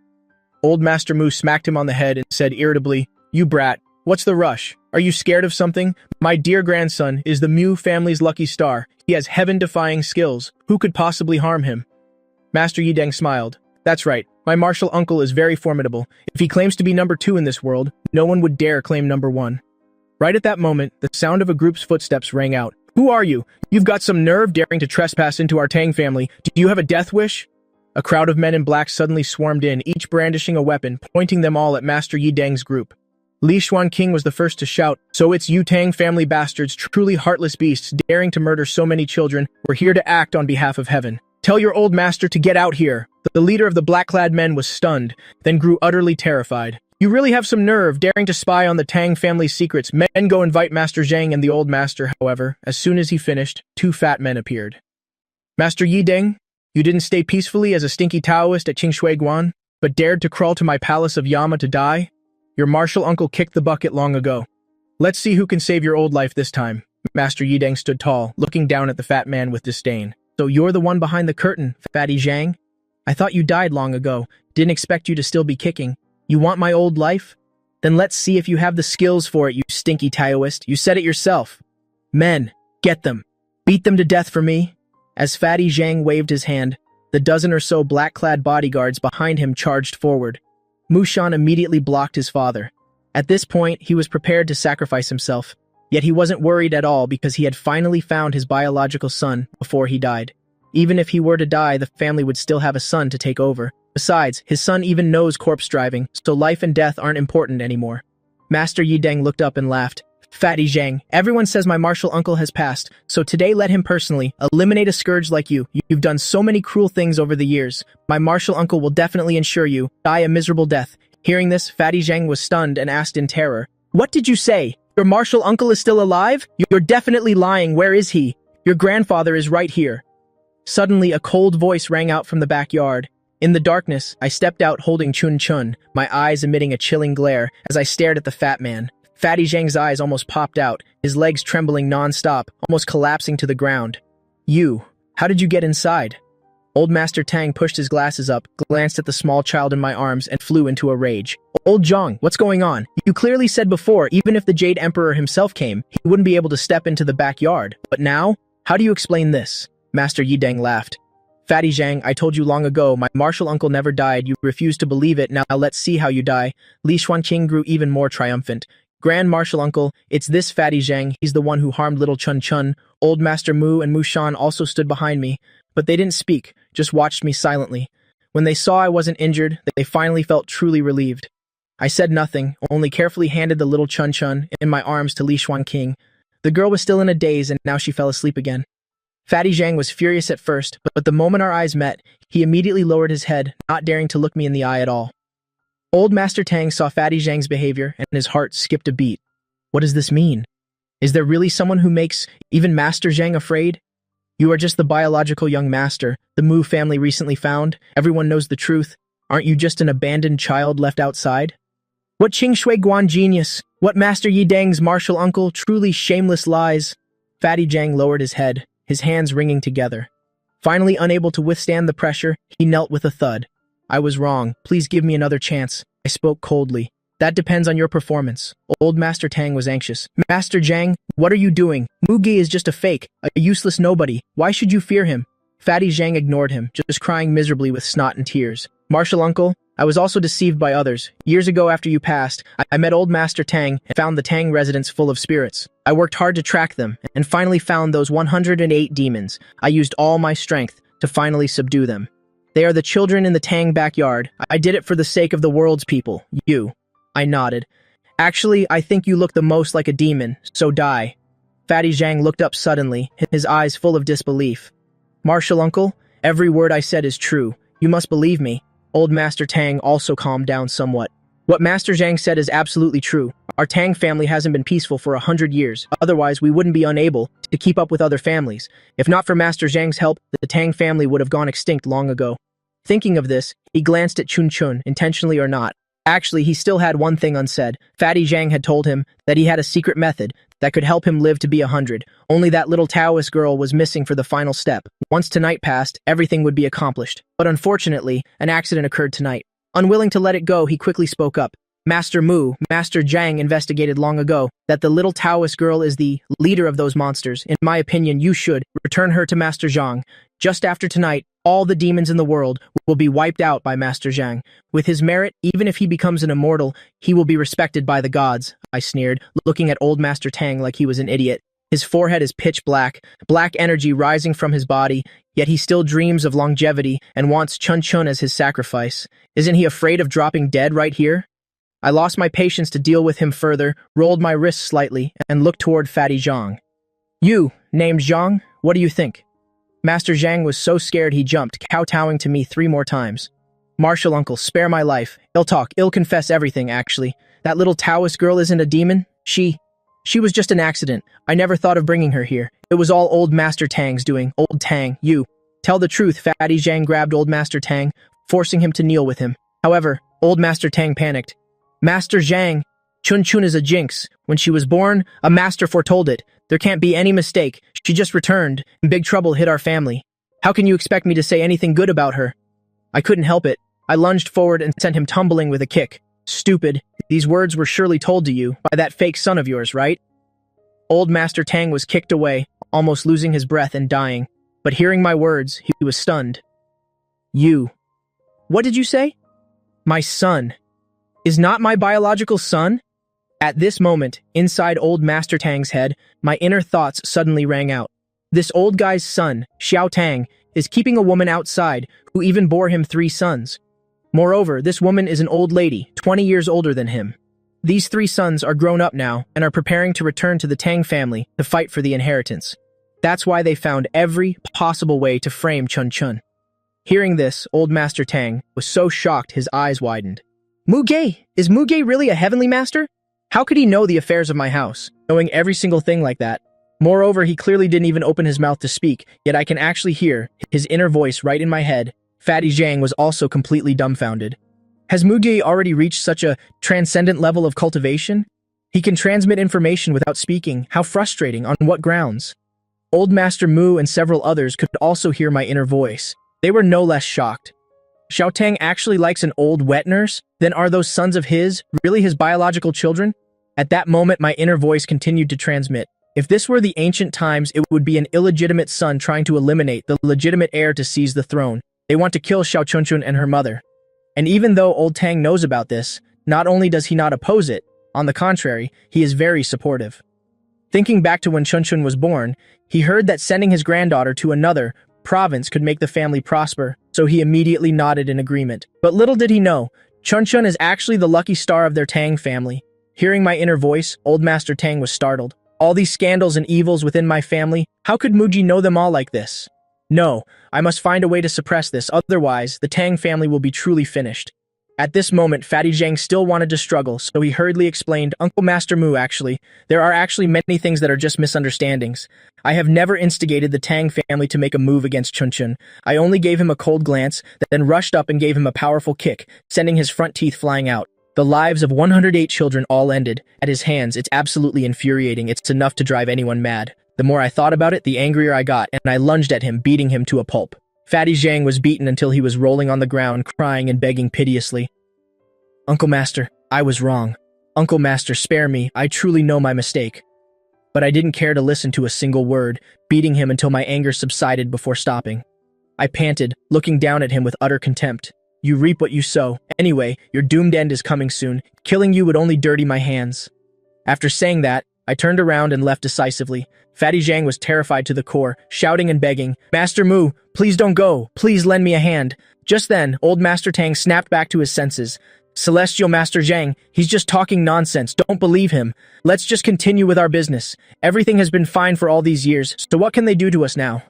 Old Master Mu smacked him on the head and said irritably, "You brat, what's the rush? Are you scared of something? My dear grandson is the Mu family's lucky star. He has heaven-defying skills. Who could possibly harm him?" Master Yideng smiled. "That's right. My martial uncle is very formidable. If he claims to be number 2 in this world, no one would dare claim number 1. Right at that moment, the sound of a group's footsteps rang out. "Who are you? You've got some nerve daring to trespass into our Tang family. Do you have a death wish?" A crowd of men in black suddenly swarmed in, each brandishing a weapon, pointing them all at Master Yideng's group. Li Xuanqing was the first to shout, "So it's you Tang family bastards, truly heartless beasts, daring to murder so many children. We're here to act on behalf of heaven. Tell your old master to get out here." The leader of the black-clad men was stunned, then grew utterly terrified. "You really have some nerve, daring to spy on the Tang family's secrets. Men, go invite Master Zhang and the old master." However, as soon as he finished, 2 fat men appeared. "Master Yideng, you didn't stay peacefully as a stinky Taoist at Qingshui Guan, but dared to crawl to my palace of Yama to die? Your martial uncle kicked the bucket long ago. Let's see who can save your old life this time." Master Yideng stood tall, looking down at the fat man with disdain. "So you're the one behind the curtain, Fatty Zhang? I thought you died long ago. Didn't expect you to still be kicking. You want my old life? Then let's see if you have the skills for it, you stinky Taoist. You said it yourself. Men, get them. Beat them to death for me." As Fatty Zhang waved his hand, the dozen or so black-clad bodyguards behind him charged forward. Mushan immediately blocked his father. At this point, he was prepared to sacrifice himself. Yet he wasn't worried at all because he had finally found his biological son before he died. Even if he were to die, the family would still have a son to take over. Besides, his son even knows corpse driving, so life and death aren't important anymore. Master Yideng looked up and laughed. "Fatty Zhang, everyone says my martial uncle has passed, so today let him personally eliminate a scourge like you. You've done so many cruel things over the years. My martial uncle will definitely ensure you die a miserable death." Hearing this, Fatty Zhang was stunned and asked in terror, "What did you say? Your martial uncle is still alive? You're definitely lying. Where is he? Your grandfather is right here." Suddenly, a cold voice rang out from the backyard. In the darkness, I stepped out holding Chun Chun, my eyes emitting a chilling glare as I stared at the fat man. Fatty Zhang's eyes almost popped out, his legs trembling non-stop, almost collapsing to the ground. "You, how did you get inside?" Old Master Tang pushed his glasses up, glanced at the small child in my arms, and flew into a rage. "Old Zhang, what's going on? You clearly said before, even if the Jade Emperor himself came, he wouldn't be able to step into the backyard. But now? How do you explain this?" Master Yideng laughed. "Fatty Zhang, I told you long ago, my martial uncle never died. You refused to believe it. Now let's see how you die." Li Xuanqing grew even more triumphant. "Grand martial uncle, it's this Fatty Zhang. He's the one who harmed little Chun Chun." Old Master Mu and Mushan also stood behind me, but they didn't speak, just watched me silently. When they saw I wasn't injured, they finally felt truly relieved. I said nothing, only carefully handed the little Chun Chun in my arms to Li Xuanqing. The girl was still in a daze, and now she fell asleep again. Fatty Zhang was furious at first, but the moment our eyes met, he immediately lowered his head, not daring to look me in the eye at all. Old Master Tang saw Fatty Zhang's behavior, and his heart skipped a beat. What does this mean? Is there really someone who makes even Master Zhang afraid? You are just the biological young master the Mu family recently found. Everyone knows the truth. Aren't you just an abandoned child left outside? What Qingshui Guan genius? What Master Yideng's martial uncle? Truly shameless lies. Fatty Zhang lowered his head, his hands wringing together. Finally unable to withstand the pressure, he knelt with a thud. "I was wrong. Please give me another chance." I spoke coldly. "That depends on your performance." Old Master Tang was anxious. "Master Zhang, what are you doing? Mugi is just a fake, a useless nobody. Why should you fear him?" Fatty Zhang ignored him, just crying miserably with snot and tears. "Martial uncle, I was also deceived by others. Years ago after you passed, I met old Master Tang and found the Tang residence full of spirits. I worked hard to track them and finally found those 108 demons. I used all my strength to finally subdue them. They are the children in the Tang backyard. I did it for the sake of the world's people. You." I nodded. "Actually, I think you look the most like a demon, so die." Fatty Zhang looked up suddenly, his eyes full of disbelief. "Martial uncle, every word I said is true. You must believe me." Old Master Tang also calmed down somewhat. "What Master Zhang said is absolutely true. Our Tang family hasn't been peaceful for 100 years, otherwise we wouldn't be unable to keep up with other families. If not for Master Zhang's help, the Tang family would have gone extinct long ago. Thinking of this, he glanced at Chun Chun, intentionally or not. Actually, he still had one thing unsaid. Fatty Zhang had told him that he had a secret method that could help him live to be 100. Only that little Taoist girl was missing for the final step. Once tonight passed, everything would be accomplished. But unfortunately, an accident occurred tonight. Unwilling to let it go, he quickly spoke up. Master Mu, Master Zhang investigated long ago that the little Taoist girl is the leader of those monsters. In my opinion, you should return her to Master Zhang. Just after tonight, all the demons in the world will be wiped out by Master Zhang. With his merit, even if he becomes an immortal, he will be respected by the gods, I sneered, looking at old Master Tang like he was an idiot. His forehead is pitch black, black energy rising from his body, yet he still dreams of longevity and wants Chun Chun as his sacrifice. Isn't he afraid of dropping dead right here? I lost my patience to deal with him further, rolled my wrists slightly, and looked toward Fatty Zhang. You, named Zhang, what do you think? Master Zhang was so scared he jumped, kowtowing to me 3 more times. Martial uncle, spare my life. Ill talk, ill confess everything, actually. That little Taoist girl isn't a demon? She was just an accident. I never thought of bringing her here. It was all old Master Tang's doing. Old Tang, you. Tell the truth, Fatty Zhang grabbed old Master Tang, forcing him to kneel with him. However, old Master Tang panicked. Master Zhang, Chun Chun is a jinx. When she was born, a master foretold it. There can't be any mistake. She just returned, and big trouble hit our family. How can you expect me to say anything good about her? I couldn't help it. I lunged forward and sent him tumbling with a kick. Stupid. These words were surely told to you by that fake son of yours, right? Old Master Tang was kicked away, almost losing his breath and dying. But hearing my words, he was stunned. You. What did you say? My son. Is not my biological son? At this moment, inside old Master Tang's head, my inner thoughts suddenly rang out. This old guy's son, Xiao Tang, is keeping a woman outside who even bore him 3 sons. Moreover, this woman is an old lady, 20 years older than him. These 3 sons are grown up now and are preparing to return to the Tang family to fight for the inheritance. That's why they found every possible way to frame Chun Chun. Hearing this, old Master Tang was so shocked his eyes widened. Muge! Is Muge really a heavenly master? How could he know the affairs of my house, knowing every single thing like that? Moreover, he clearly didn't even open his mouth to speak, yet I can actually hear his inner voice right in my head. Fatty Zhang was also completely dumbfounded. Has Muge already reached such a transcendent level of cultivation? He can transmit information without speaking. How frustrating, on what grounds? Old Master Mu and several others could also hear my inner voice. They were no less shocked. Xiao Tang actually likes an old wet nurse? Then are those sons of his really his biological children? At that moment, my inner voice continued to transmit. If this were the ancient times, it would be an illegitimate son trying to eliminate the legitimate heir to seize the throne. They want to kill Xiao Chunchun and her mother. And even though old Tang knows about this, not only does he not oppose it, on the contrary, he is very supportive. Thinking back to when Chunchun was born, he heard that sending his granddaughter to another province could make the family prosper, so he immediately nodded in agreement. But little did he know, Chunchun is actually the lucky star of their Tang family. Hearing my inner voice, old Master Tang was startled. All these scandals and evils within my family, how could Muji know them all like this? No, I must find a way to suppress this, otherwise the Tang family will be truly finished. At this moment, Fatty Zhang still wanted to struggle, so he hurriedly explained, Uncle Master Mu, there are actually many things that are just misunderstandings. I have never instigated the Tang family to make a move against Chunchun. I only gave him a cold glance, then rushed up and gave him a powerful kick, sending his front teeth flying out. The lives of 108 children all ended at his hands. It's absolutely infuriating. It's enough to drive anyone mad. The more I thought about it, the angrier I got, and I lunged at him, beating him to a pulp. Fatty Zhang was beaten until he was rolling on the ground, crying and begging piteously. Uncle Master, I was wrong. Uncle Master, spare me. I truly know my mistake. But I didn't care to listen to a single word, beating him until my anger subsided before stopping. I panted, looking down at him with utter contempt. You reap what you sow. Anyway, your doomed end is coming soon. Killing you would only dirty my hands. After saying that, I turned around and left decisively. Fatty Zhang was terrified to the core, shouting and begging, Master Mu, please don't go. Please lend me a hand. Just then, old Master Tang snapped back to his senses. Celestial Master Zhang, he's just talking nonsense. Don't believe him. Let's just continue with our business. Everything has been fine for all these years, so what can they do to us now?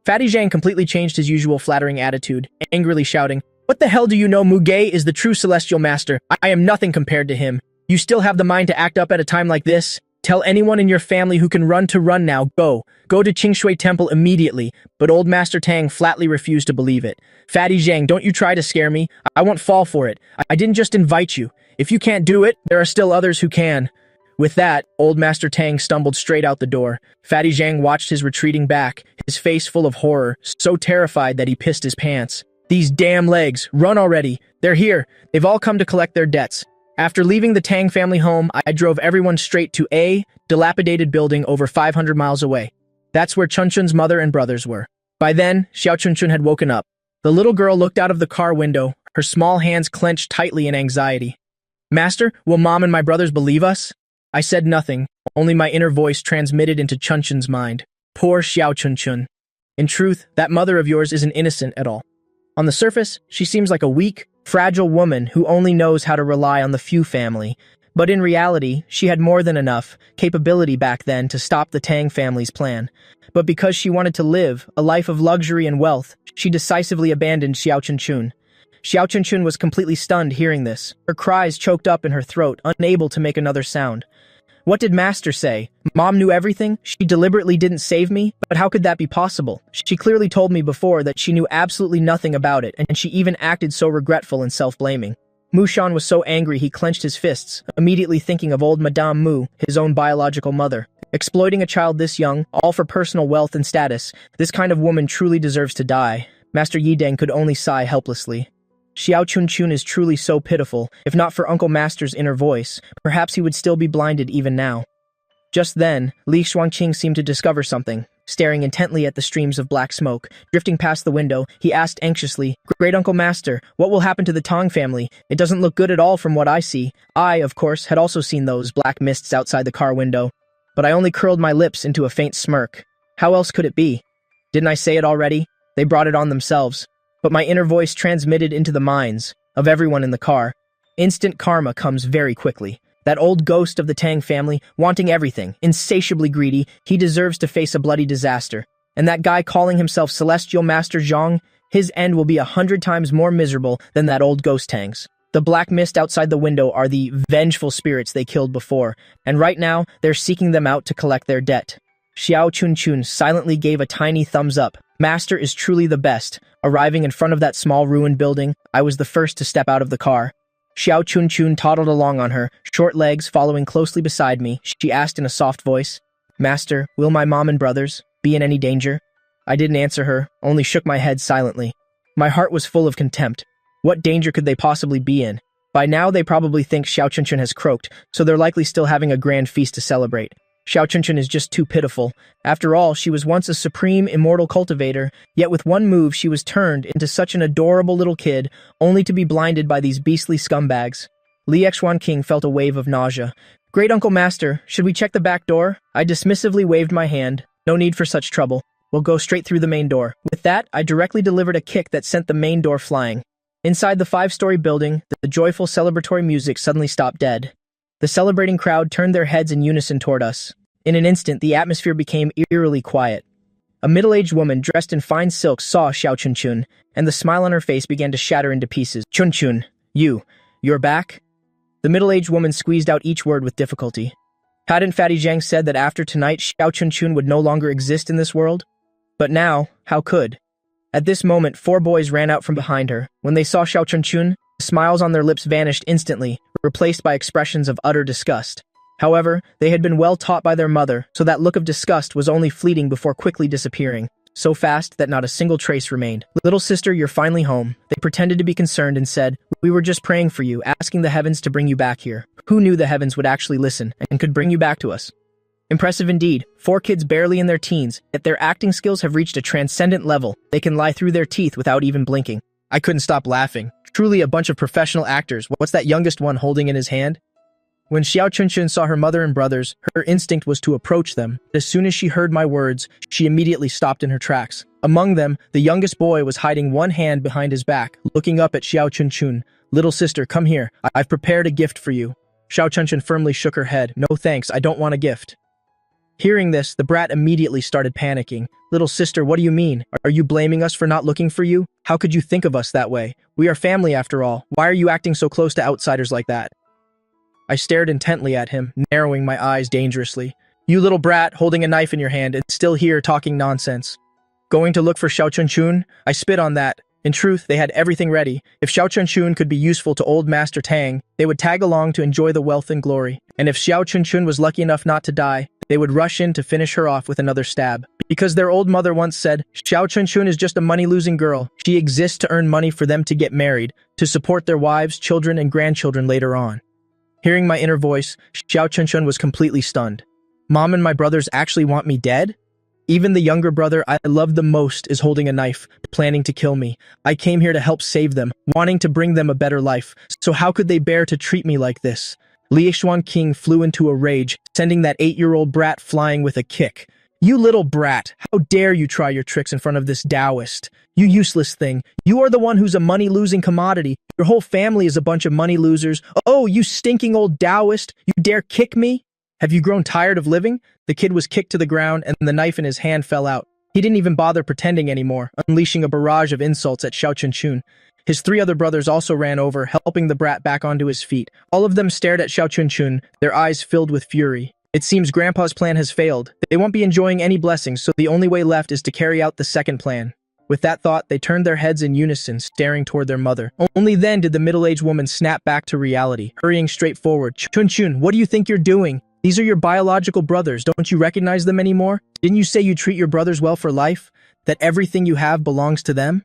Fatty Zhang completely changed his usual flattering attitude, angrily shouting, What the hell do you know? Muge is the true Celestial Master. I am nothing compared to him. You still have the mind to act up at a time like this? Tell anyone in your family who can run to run now, go. Go to Qingshui Temple immediately. But old Master Tang flatly refused to believe it. Fatty Zhang, don't you try to scare me. I won't fall for it. I didn't just invite you. If you can't do it, there are still others who can. With that, old Master Tang stumbled straight out the door. Fatty Zhang watched his retreating back, his face full of horror, so terrified that he pissed his pants. These damn legs, run already. They're here. They've all come to collect their debts. After leaving the Tang family home, I drove everyone straight to a dilapidated building over 500 miles away. That's where Chunchun's mother and brothers were. By then, Xiao Chunchun had woken up. The little girl looked out of the car window, her small hands clenched tightly in anxiety. Master, will Mom and my brothers believe us? I said nothing, only my inner voice transmitted into Chunchun's mind. Poor Xiao Chunchun. In truth, that mother of yours isn't innocent at all. On the surface, she seems like a weak, fragile woman who only knows how to rely on the few family. But in reality, she had more than enough capability back then to stop the Tang family's plan. But because she wanted to live a life of luxury and wealth, she decisively abandoned Xiao Chunchun. Xiao Chunchun was completely stunned hearing this, her cries choked up in her throat, unable to make another sound. What did Master say? Mom knew everything? She deliberately didn't save me? But how could that be possible? She clearly told me before that she knew absolutely nothing about it, and she even acted so regretful and self-blaming. Mushan was so angry he clenched his fists, immediately thinking of old Madame Mu, his own biological mother. Exploiting a child this young, all for personal wealth and status, this kind of woman truly deserves to die. Master Yideng could only sigh helplessly. Xiao Chunchun is truly so pitiful. If not for Uncle Master's inner voice, perhaps he would still be blinded even now. Just then, Li Shuangqing seemed to discover something. Staring intently at the streams of black smoke, drifting past the window, he asked anxiously, Great Uncle Master, what will happen to the Tang family? It doesn't look good at all from what I see. I, of course, had also seen those black mists outside the car window. But I only curled my lips into a faint smirk. How else could it be? Didn't I say it already? They brought it on themselves. But my inner voice transmitted into the minds of everyone in the car. Instant karma comes very quickly. That old ghost of the Tang family, wanting everything, insatiably greedy, he deserves to face a bloody disaster. And that guy calling himself Celestial Master Zhang, his end will be 100 times more miserable than that old ghost Tang's. The black mist outside the window are the vengeful spirits they killed before, and right now, they're seeking them out to collect their debt. Xiao Chunchun silently gave a tiny thumbs up. Master is truly the best. Arriving in front of that small ruined building, I was the first to step out of the car. Xiao Chunchun toddled along on her, short legs following closely beside me. She asked in a soft voice, Master, will my mom and brothers be in any danger? I didn't answer her, only shook my head silently. My heart was full of contempt. What danger could they possibly be in? By now they probably think Xiao Chunchun has croaked, so they're likely still having a grand feast to celebrate. Xiao Chunchun is just too pitiful. After all, she was once a supreme, immortal cultivator, yet with one move she was turned into such an adorable little kid, only to be blinded by these beastly scumbags. Li Xuanqing felt a wave of nausea. Great Uncle Master, should we check the back door? I dismissively waved my hand. No need for such trouble. We'll go straight through the main door. With that, I directly delivered a kick that sent the main door flying. Inside the 5-story building, the joyful celebratory music suddenly stopped dead. The celebrating crowd turned their heads in unison toward us. In an instant, the atmosphere became eerily quiet. A middle-aged woman dressed in fine silks saw Xiao Chunchun, and the smile on her face began to shatter into pieces. Chunchun, you're back? The middle-aged woman squeezed out each word with difficulty. Hadn't Fatty Zhang said that after tonight, Xiao Chunchun would no longer exist in this world? But now, how could? At this moment, 4 boys ran out from behind her. When they saw Xiao Chunchun, the smiles on their lips vanished instantly, replaced by expressions of utter disgust. However, they had been well taught by their mother, so that look of disgust was only fleeting before quickly disappearing, so fast that not a single trace remained. Little sister, you're finally home. They pretended to be concerned and said, we were just praying for you, asking the heavens to bring you back here. Who knew the heavens would actually listen and could bring you back to us? Impressive indeed. 4 kids barely in their teens, yet their acting skills have reached a transcendent level. They can lie through their teeth without even blinking. I couldn't stop laughing. Truly a bunch of professional actors. What's that youngest one holding in his hand? When Xiao Chunchun saw her mother and brothers, her instinct was to approach them. As soon as she heard my words, she immediately stopped in her tracks. Among them, the youngest boy was hiding one hand behind his back, looking up at Xiao Chunchun. Little sister, come here. I've prepared a gift for you. Xiao Chunchun firmly shook her head. No thanks, I don't want a gift. Hearing this, the brat immediately started panicking. Little sister, what do you mean? Are you blaming us for not looking for you? How could you think of us that way? We are family after all. Why are you acting so close to outsiders like that? I stared intently at him, narrowing my eyes dangerously. You little brat, holding a knife in your hand and still here talking nonsense. Going to look for Xiao Chunchun? I spit on that. In truth, they had everything ready. If Xiao Chunchun could be useful to old Master Tang, they would tag along to enjoy the wealth and glory. And if Xiao Chunchun was lucky enough not to die, they would rush in to finish her off with another stab. Because their old mother once said, Xiao Chunchun is just a money-losing girl. She exists to earn money for them to get married, to support their wives, children, and grandchildren later on. Hearing my inner voice, Xiao Chunchun was completely stunned. Mom and my brothers actually want me dead? Even the younger brother I love the most is holding a knife, planning to kill me. I came here to help save them, wanting to bring them a better life. So how could they bear to treat me like this? Liexuan King flew into a rage, sending that 8-year-old brat flying with a kick. You little brat, how dare you try your tricks in front of this Taoist? You useless thing. You are the one who's a money-losing commodity. Your whole family is a bunch of money losers. Oh, you stinking old Taoist, you dare kick me? Have you grown tired of living? The kid was kicked to the ground and the knife in his hand fell out. He didn't even bother pretending anymore, unleashing a barrage of insults at Xiao Chunchun. His 3 other brothers also ran over, helping the brat back onto his feet. All of them stared at Xiao Chunchun, their eyes filled with fury. It seems Grandpa's plan has failed. They won't be enjoying any blessings, so the only way left is to carry out the second plan. With that thought, they turned their heads in unison, staring toward their mother. Only then did the middle-aged woman snap back to reality, hurrying straight forward. Chunchun, what do you think you're doing? These are your biological brothers. Don't you recognize them anymore? Didn't you say you treat your brothers well for life? That everything you have belongs to them?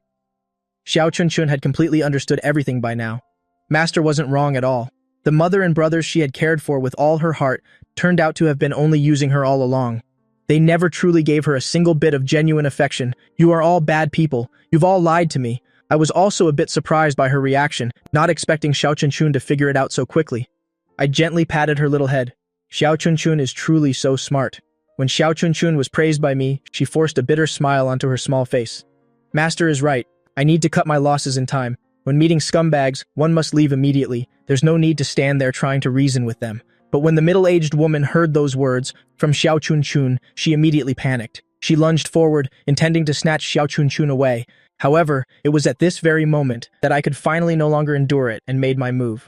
Xiao Chunchun had completely understood everything by now. Master wasn't wrong at all. The mother and brothers she had cared for with all her heart turned out to have been only using her all along. They never truly gave her a single bit of genuine affection. You are all bad people. You've all lied to me. I was also a bit surprised by her reaction, not expecting Xiao Chunchun to figure it out so quickly. I gently patted her little head. Xiao Chunchun is truly so smart. When Xiao Chunchun was praised by me, she forced a bitter smile onto her small face. Master is right. I need to cut my losses in time. When meeting scumbags, one must leave immediately. There's no need to stand there trying to reason with them. But when the middle-aged woman heard those words from Xiao Chunchun, she immediately panicked. She lunged forward, intending to snatch Xiao Chunchun away. However, it was at this very moment that I could finally no longer endure it and made my move.